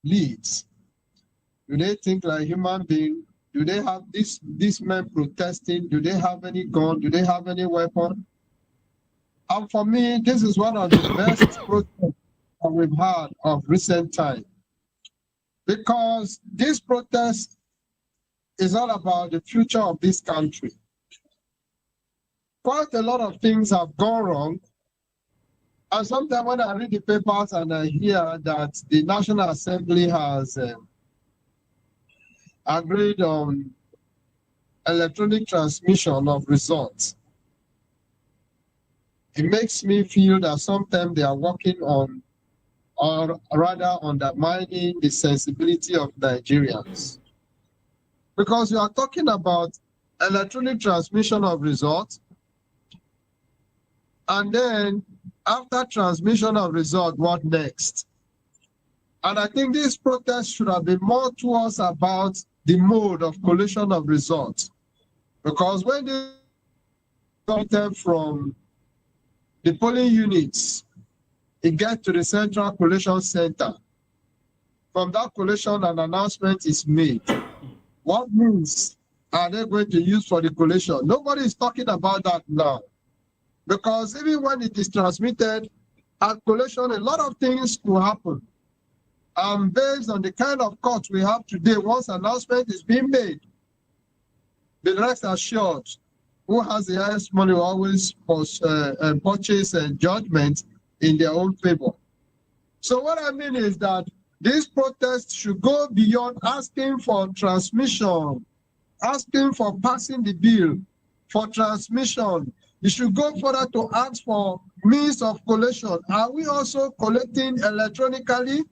leads, do they think like human beings? Do they have these men protesting? Do they have any gun? Do they have any weapon? And for me, this is one of the best protests that we've had of recent time. Because this protest is all about the future of this country. Quite a lot of things have gone wrong. And sometimes when I read the papers and I hear that the National Assembly has agreed on electronic transmission of results, it makes me feel that sometimes they are working on, or rather undermining the sensibility of Nigerians. Because you are talking about electronic transmission of results, and then after transmission of result, what next? And I think this protest should have been more towards about the mode of collation of results. Because when they got from the polling units, it gets to the central collation center. From that collation, an announcement is made. What means are they going to use for the collation? Nobody is talking about that now. Because even when it is transmitted at collation, a lot of things will happen. And based on the kind of court we have today, once announcement is being made, the rest assured, who has the highest money will always purchase judgment in their own favor. So what I mean is that this protest should go beyond asking for transmission, asking for passing the bill for transmission. It should go further to ask for means of collation. Are we also collecting electronically?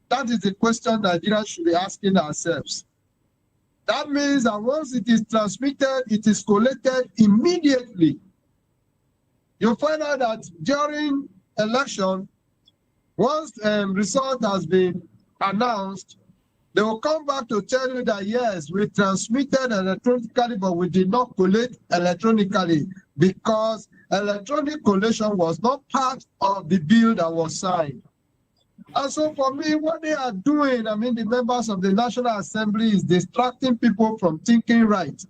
That is the question Nigerians should be asking ourselves. That means that once it is transmitted, it is collected immediately. You'll find out that during election, once result has been announced, they will come back to tell you that yes, we transmitted electronically, but we did not collate electronically because electronic collation was not part of the bill that was signed. And so for me, what they are doing, I mean, the members of the National Assembly is distracting people from thinking right.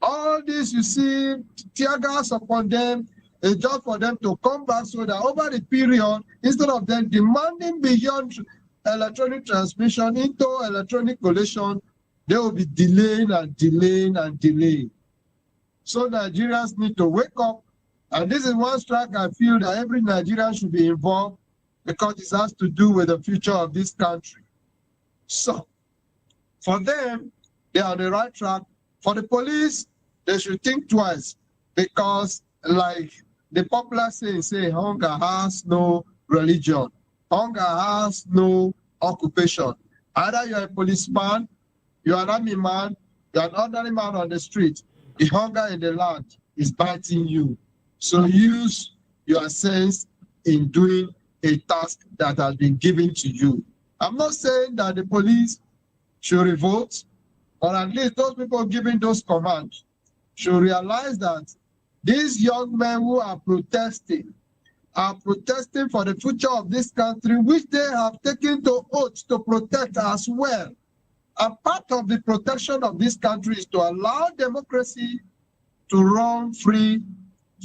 All this, you see, tear gas upon them, is just for them to come back so that over the period, instead of them demanding beyond electronic transmission into electronic collation, they will be delaying and delaying and delaying. So Nigerians need to wake up. And this is one strike I feel that every Nigerian should be involved because it has to do with the future of this country. So for them, they are on the right track. For the police, they should think twice because like the popular saying, hunger has no religion. Hunger has no occupation. Either you're a policeman, you're an army man, you're an ordinary man on the street. The hunger in the land is biting you. So use your sense in doing a task that has been given to you. I'm not saying that the police should revolt, or at least those people giving those commands should realize that these young men who are protesting for the future of this country, which they have taken to oath to protect as well. And part of the protection of this country is to allow democracy to run free,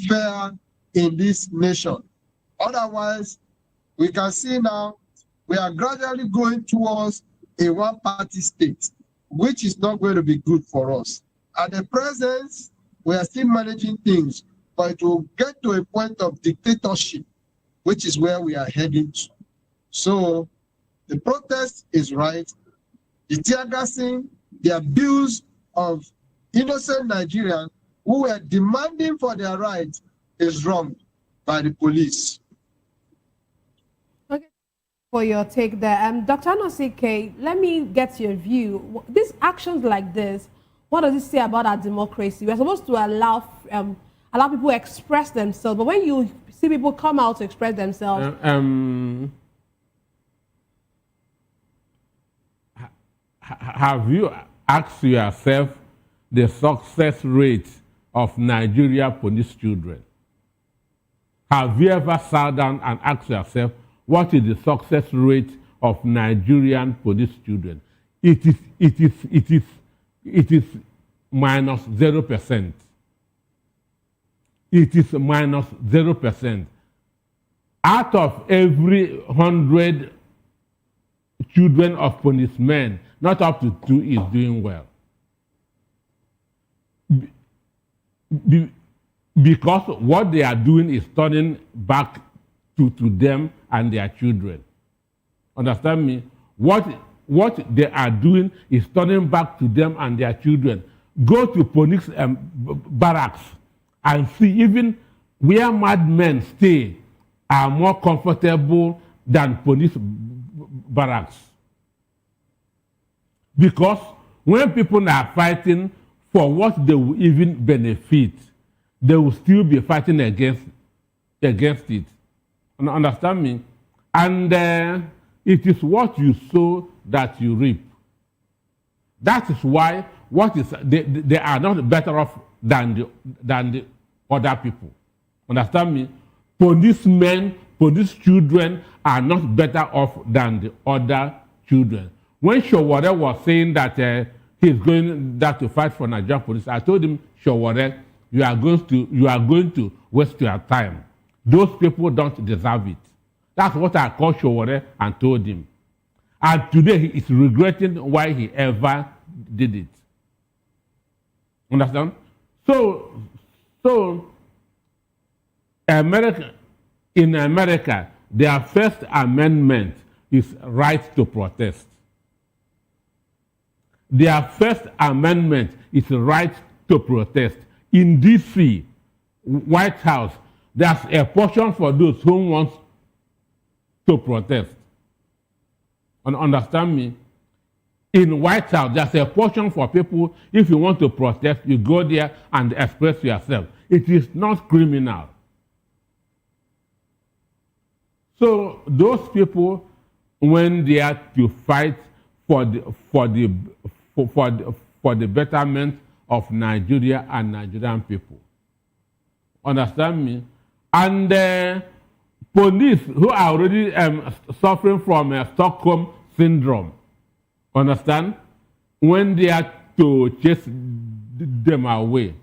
fair in this nation. Otherwise, we can see now we are gradually going towards a one-party state, which is not going to be good for us. At the present, we are still managing things, but it will get to a point of dictatorship, which is where we are heading to. So the protest is right. The tear gassing, the abuse of innocent Nigerians who were demanding for their rights is wrong by the police. Okay, for your take there. Dr. Anosike, let me get your view. These actions like this, what does it say about our democracy? We're supposed to allow people to express themselves, but when you see people come out to express themselves... have you asked yourself the success rate of Nigeria police children? Have you ever sat down and asked yourself, what is the success rate of Nigerian police children? It is minus 0%. It is minus 0%. Out of every 100 children of policemen, not up to 2 is doing well. Because what they are doing is turning back to them and their children. Understand me? What they are doing is turning back to them and their children. Go to police barracks and see even where madmen stay are more comfortable than police barracks. Because when people are fighting for what they will even benefit, they will still be fighting against it. Understand me? And it is what you sow that you reap. That is why they are not better off than the other people. Understand me? Policemen, police children are not better off than the other children. When Sowore was saying that he's going to fight for Nigerian police, I told him, Sowore, you are going to waste your time. Those people don't deserve it. That's what I called Sowore and told him. And today he is regretting why he ever did it. Understand? So in America, their First Amendment is right to protest. Their First Amendment is right to protest. In D.C., White House, there's a portion for those who want to protest. And understand me? In White House, there's a portion for people, if you want to protest, you go there and express yourself. It is not criminal. So those people, when they are to fight for the betterment of Nigeria and Nigerian people. Understand me? And police who are already suffering from Stockholm syndrome, understand? When they are to chase them away.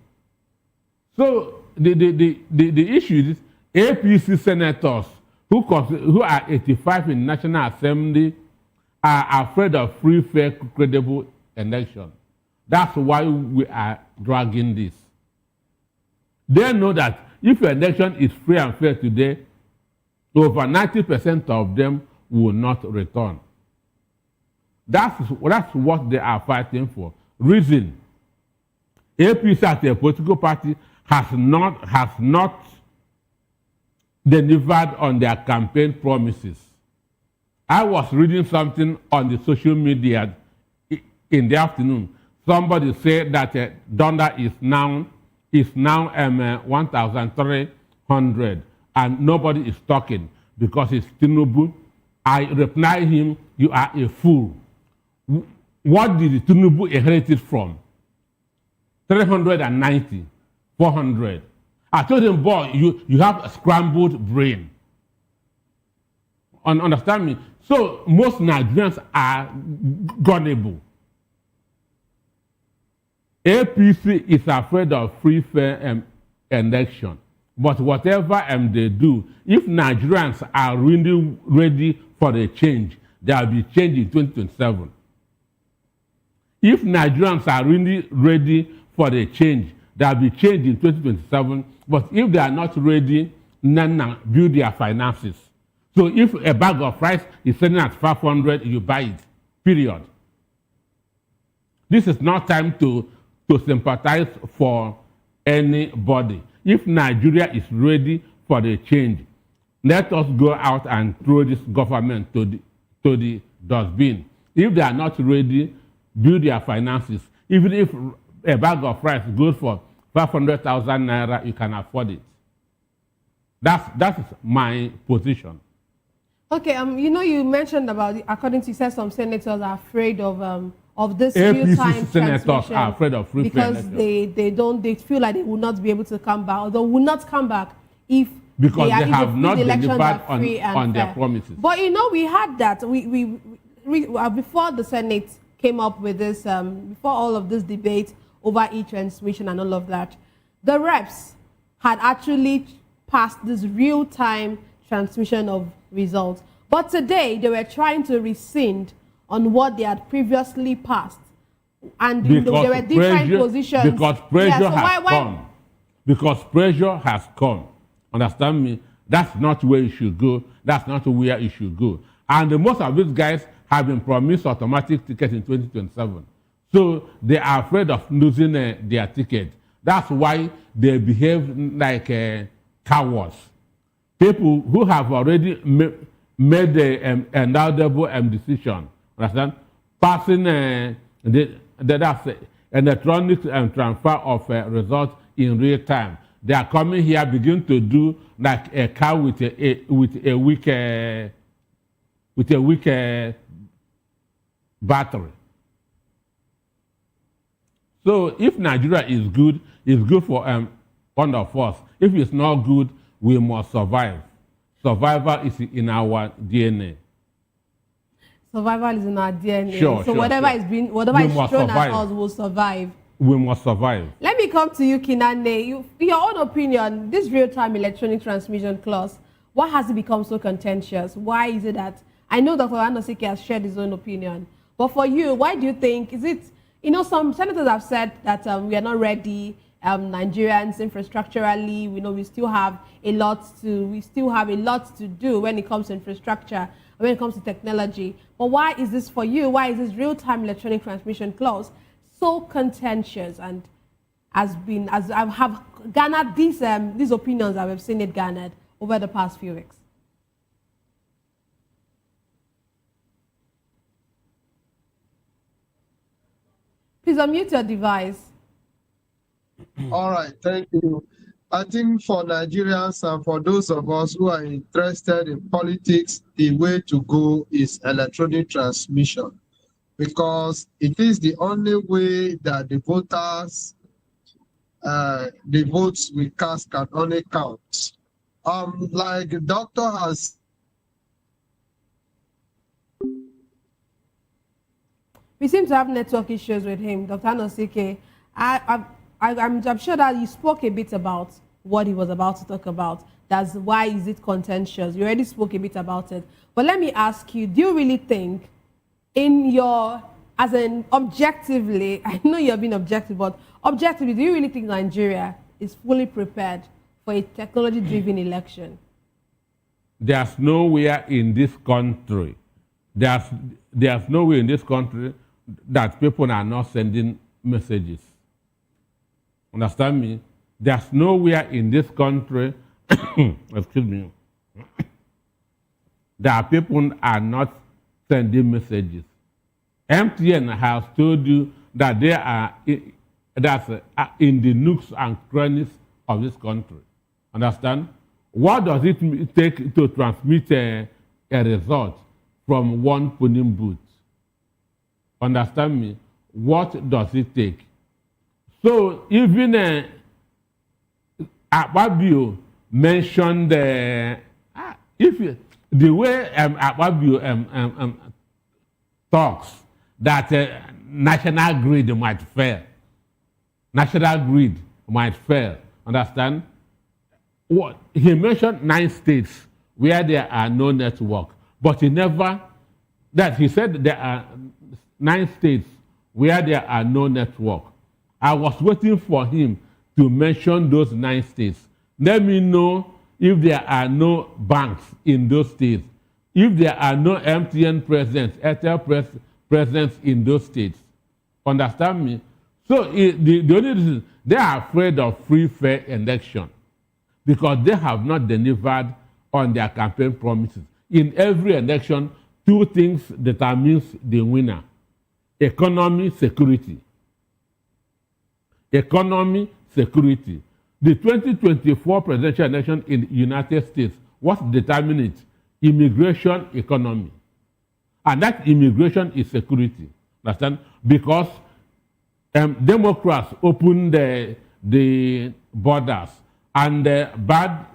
So the issue is APC senators who are 85 in National Assembly are afraid of free, fair, credible election. That's why we are dragging this. They know that if an election is free and fair today, over 90% of them will not return. That's what they are fighting for. Reason, APC as a political party has not delivered on their campaign promises. I was reading something on the social media in the afternoon. Somebody said that dollar is now 1,300 and nobody is talking because it's Tinubu. I reply him, you are a fool. What did Tinubu inherit it from? 390, 400. I told him, boy, you have a scrambled brain. Understand me? So most Nigerians are gullible. APC is afraid of free, fair election. But whatever they do, if Nigerians are really ready for a change, there will be change in 2027. If Nigerians are really ready for a change, there will be change in 2027. But if they are not ready, then build their finances. So if a bag of rice is selling at 500, you buy it, period. This is not time to sympathize for anybody. If Nigeria is ready for the change, let us go out and throw this government to the dustbin. If they are not ready, build their finances. Even if a bag of rice goes for 500,000 naira, you can afford it. That is my position. Okay, you mentioned about, according to you, said some senators are afraid of of this APC real-time senators transmission are afraid of free fair because elections. they feel like they will not be able to come back, or they will not come back if because they if have not the elections delivered are free and on their fair. promises. But you know, we had that. We before the Senate came up with this, before all of this debate over e-transmission and all of that, the reps had actually passed this real-time transmission of results. But today, they were trying to rescind on what they had previously passed. And there were different positions. Because pressure has come. Because pressure has come. Understand me? That's not where it should go. That's not where it should go. And most of these guys have been promised automatic tickets in 2027. So they are afraid of losing their ticket. That's why they behave like cowards. People who have already made an laudable decision, understand? Passing that's electronic transfer of results in real time. They are coming here, begin to do like a car with a weak battery. So if Nigeria is good, it's good for one of us. If it's not good, we must survive. Survival is in our DNA. Survival is in our DNA. Sure, so whatever is thrown at us will survive. We must survive. Let me come to you, Kinane. Your own opinion, this real-time electronic transmission clause, why has it become so contentious? Why is it that, I know Dr. Anosike has shared his own opinion, but for you, why do you think, is it, you know, some senators have said that we are not ready, Nigerians infrastructurally, we still have a lot to do when it comes to infrastructure, when it comes to technology. But why is this for you? Why is this real-time electronic transmission clause so contentious and as I have garnered these opinions that we've seen it garnered over the past few weeks? Please unmute your device. All right, thank you. I think for Nigerians and for those of us who are interested in politics, the way to go is electronic transmission, because it is the only way that the voters, the votes we cast can only count. Like the doctor has. We seem to have network issues with him, Dr. Anosike. I'm sure that you spoke a bit about what he was about to talk about. That's why is it contentious. You already spoke a bit about it. But let me ask you, do you really think objectively, I know you're being objective, but objectively, do you really think Nigeria is fully prepared for a technology-driven election? There's nowhere in this country, there's nowhere in this country that people are not sending messages. Understand me? There's nowhere in this country, excuse me, that people are not sending messages. MTN has told you that they are in the nooks and crannies of this country. Understand? What does it take to transmit a result from one polling booth? Understand me? What does it take? So even Akpabio mentioned the way Akpabio talks that national grid might fail. National grid might fail. Understand? What he mentioned 9 states where there are no network, but he never. That he said there are 9 states where there are no network. I was waiting for him to mention those 9 states. Let me know if there are no banks in those states, if there are no MTN presence, Airtel presence in those states. Understand me? So the only reason they are afraid of free, fair election because they have not delivered on their campaign promises. In every election, 2 things determines the winner: economy, security. Economy, security. The 2024 presidential election in the United States, what determined it? Immigration, economy. And that immigration is security. Understand? Because Democrats opened the borders, and bad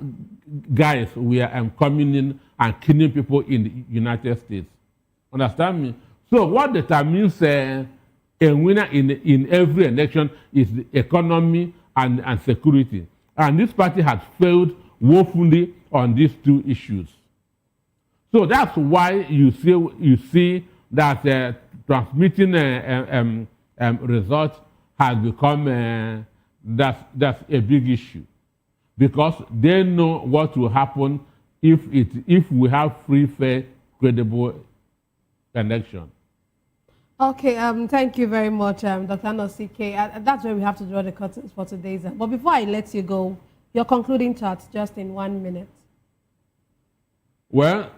guys were coming in and killing people in the United States. Understand me? So what determines a winner in every election is the economy and security. And this party has failed woefully on these two issues. So that's why you see that transmitting results has become that's a big issue, because they know what will happen if we have free, fair, credible election. Okay, thank you very much, Dr. Anosike. That's where we have to draw the curtains for today's. But before I let you go, your concluding thoughts, just in 1 minute. Well,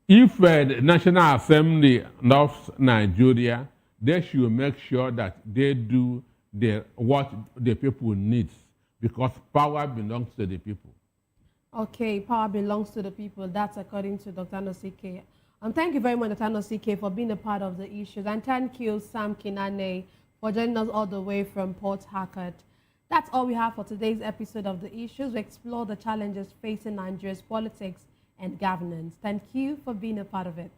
if the National Assembly loves Nigeria, they should make sure that they do what the people need, because power belongs to the people. Okay, power belongs to the people. That's according to Dr. Anosike. Thank you very much, Dr. Anosike, for being a part of the issues. And thank you, Sam Kinane, for joining us all the way from Port Harcourt. That's all we have for today's episode of The Issues. We explore the challenges facing Nigeria's politics and governance. Thank you for being a part of it.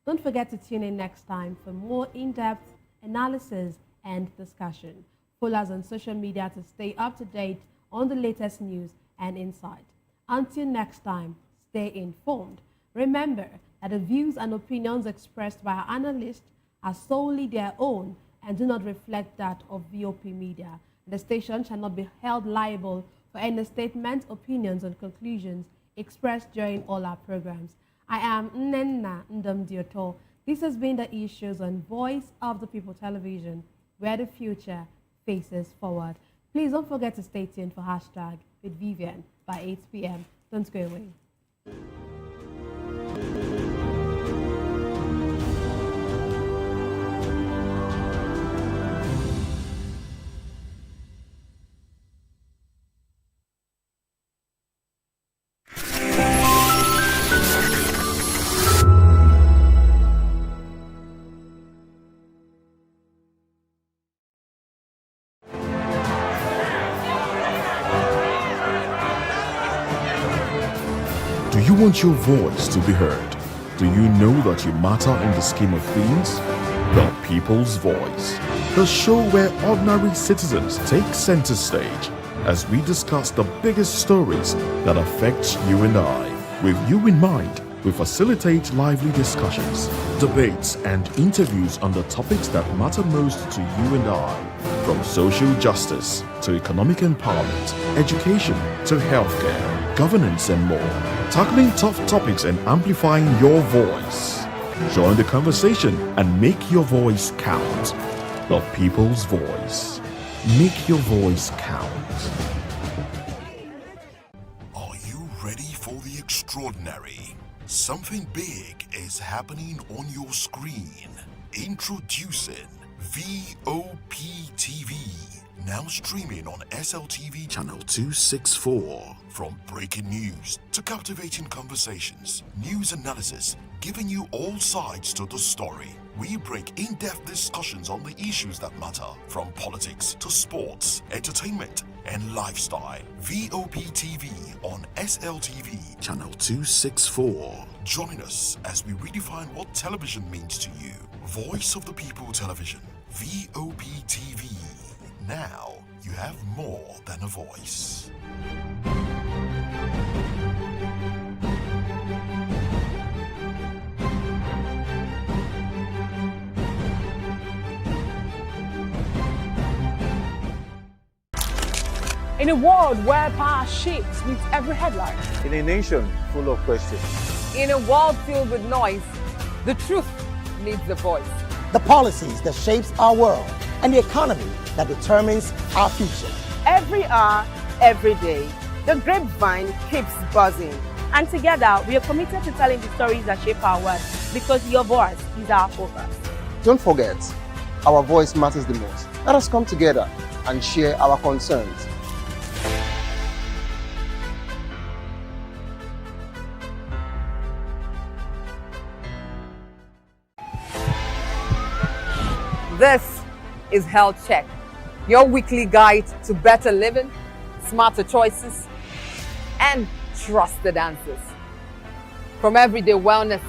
Don't forget to tune in next time for more in-depth analysis and discussion. Follow us on social media to stay up to date on the latest news and insight. Until next time, stay informed. Remember that the views and opinions expressed by our analysts are solely their own and do not reflect that of VOP Media. The station shall not be held liable for any statements, opinions, and conclusions expressed during all our programs. I am Nnenna Ndamdioto. This has been The Issues on Voice of the People Television, where the future faces forward. Please don't forget to stay tuned for Hashtag with Vivian by 8 p.m. Don't go away. Do you want your voice to be heard? Do you know that you matter in the scheme of things? The People's Voice, the show where ordinary citizens take center stage as we discuss the biggest stories that affect you and I. With you in mind, we facilitate lively discussions, debates, and interviews on the topics that matter most to you and I. From social justice to economic empowerment, education to healthcare, governance, and more. Tackling tough topics and amplifying your voice. Join the conversation and make your voice count. The People's Voice. Make your voice count. Are you ready for the extraordinary? Something big is happening on your screen. Introducing VOP TV. Now streaming on SLTV channel 264. From breaking news to captivating conversations, news analysis, giving you all sides to the story. We break in-depth discussions on the issues that matter, from politics to sports, entertainment, and lifestyle. VOP TV on SLTV channel 264. Join us as we redefine what television means to you. Voice of the People Television, VOP TV. Now you have more than a voice. In a world where power shifts with every headline. In a nation full of questions. In a world filled with noise, the truth needs a voice. The policies that shapes our world and the economy that determines our future. Every hour, every day, the grapevine keeps buzzing. And together, we are committed to telling the stories that shape our world, because your voice is our focus. Don't forget, our voice matters the most. Let us come together and share our concerns. This is Health Check, your weekly guide to better living, smarter choices, and trusted answers. From everyday wellness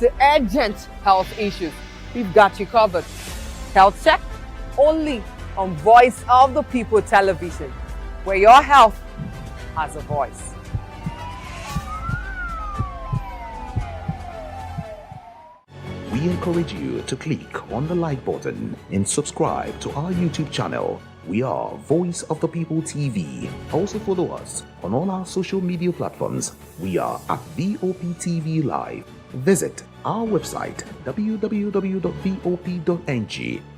to urgent health issues, we've got you covered. Health Check, only on Voice of the People television, where your health has a voice. We encourage you to click on the like button and subscribe to our YouTube channel. We are Voice of the People TV. Also follow us on all our social media platforms. We are at VOPTV Live. Visit our website www.vop.ng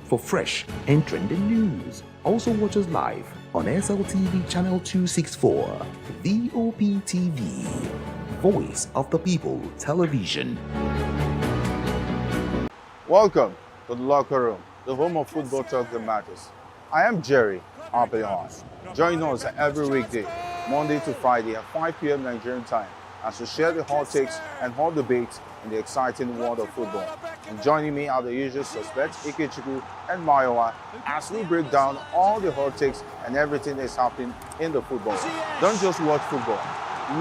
for fresh and trending news. Also watch us live on SLTV channel 264. VOPTV, Voice of the People Television. Welcome to the locker room, the home of football talk that matters. I am Jerry El-Rufai'S. Join us every weekday, Monday to Friday at 5 p.m. Nigerian time, as we share the hot takes and hot debates in the exciting world of football. And joining me are the usual suspects, Ikechukwu and Mayowa, as we break down all the hot takes and everything that's happening in the football. Don't just watch football,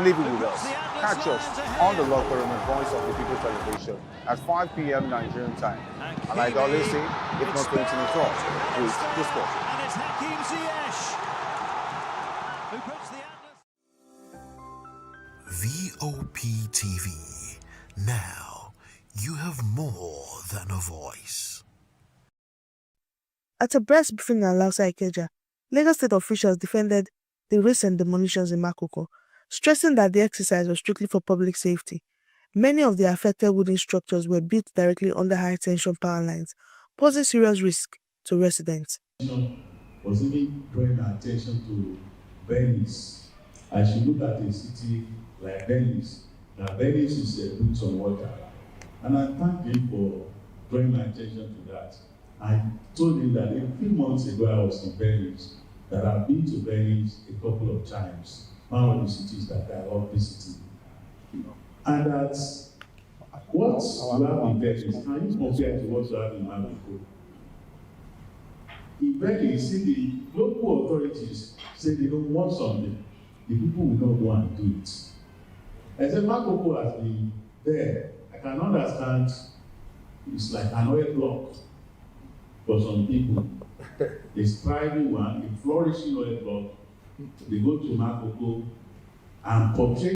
live it with us. Catch us on the locker room and Voice of the People television at 5 p.m. Nigerian time. And like I always say, if not 20 minutes off, please the sport. And it's Hakim Ziyech who puts the VOP TV. Now you have more than a voice. At a press briefing in Alausa Ikeja, Lagos state officials defended the recent demolitions in Makoko, stressing that the exercise was strictly for public safety. Many of the affected wooden structures were built directly under high-tension power lines, posing serious risk to residents. Was even drawing attention to Venice. I should look at a city like Venice. Now Venice is a boots on water. And I thank him for drawing my attention to that. I told him that a few months ago I was in Venice, that I've been to Venice a couple of times, one of the cities that I love visiting. And that's what you have in Venice, can you compare to what you have in Mexico? In Venice, the local authorities say they don't want something, the people will not go and do it. I said, Makoko has been there. I can understand it's like an oil block for some people. It's thriving one, a flourishing oil block. They go to Makoko and portray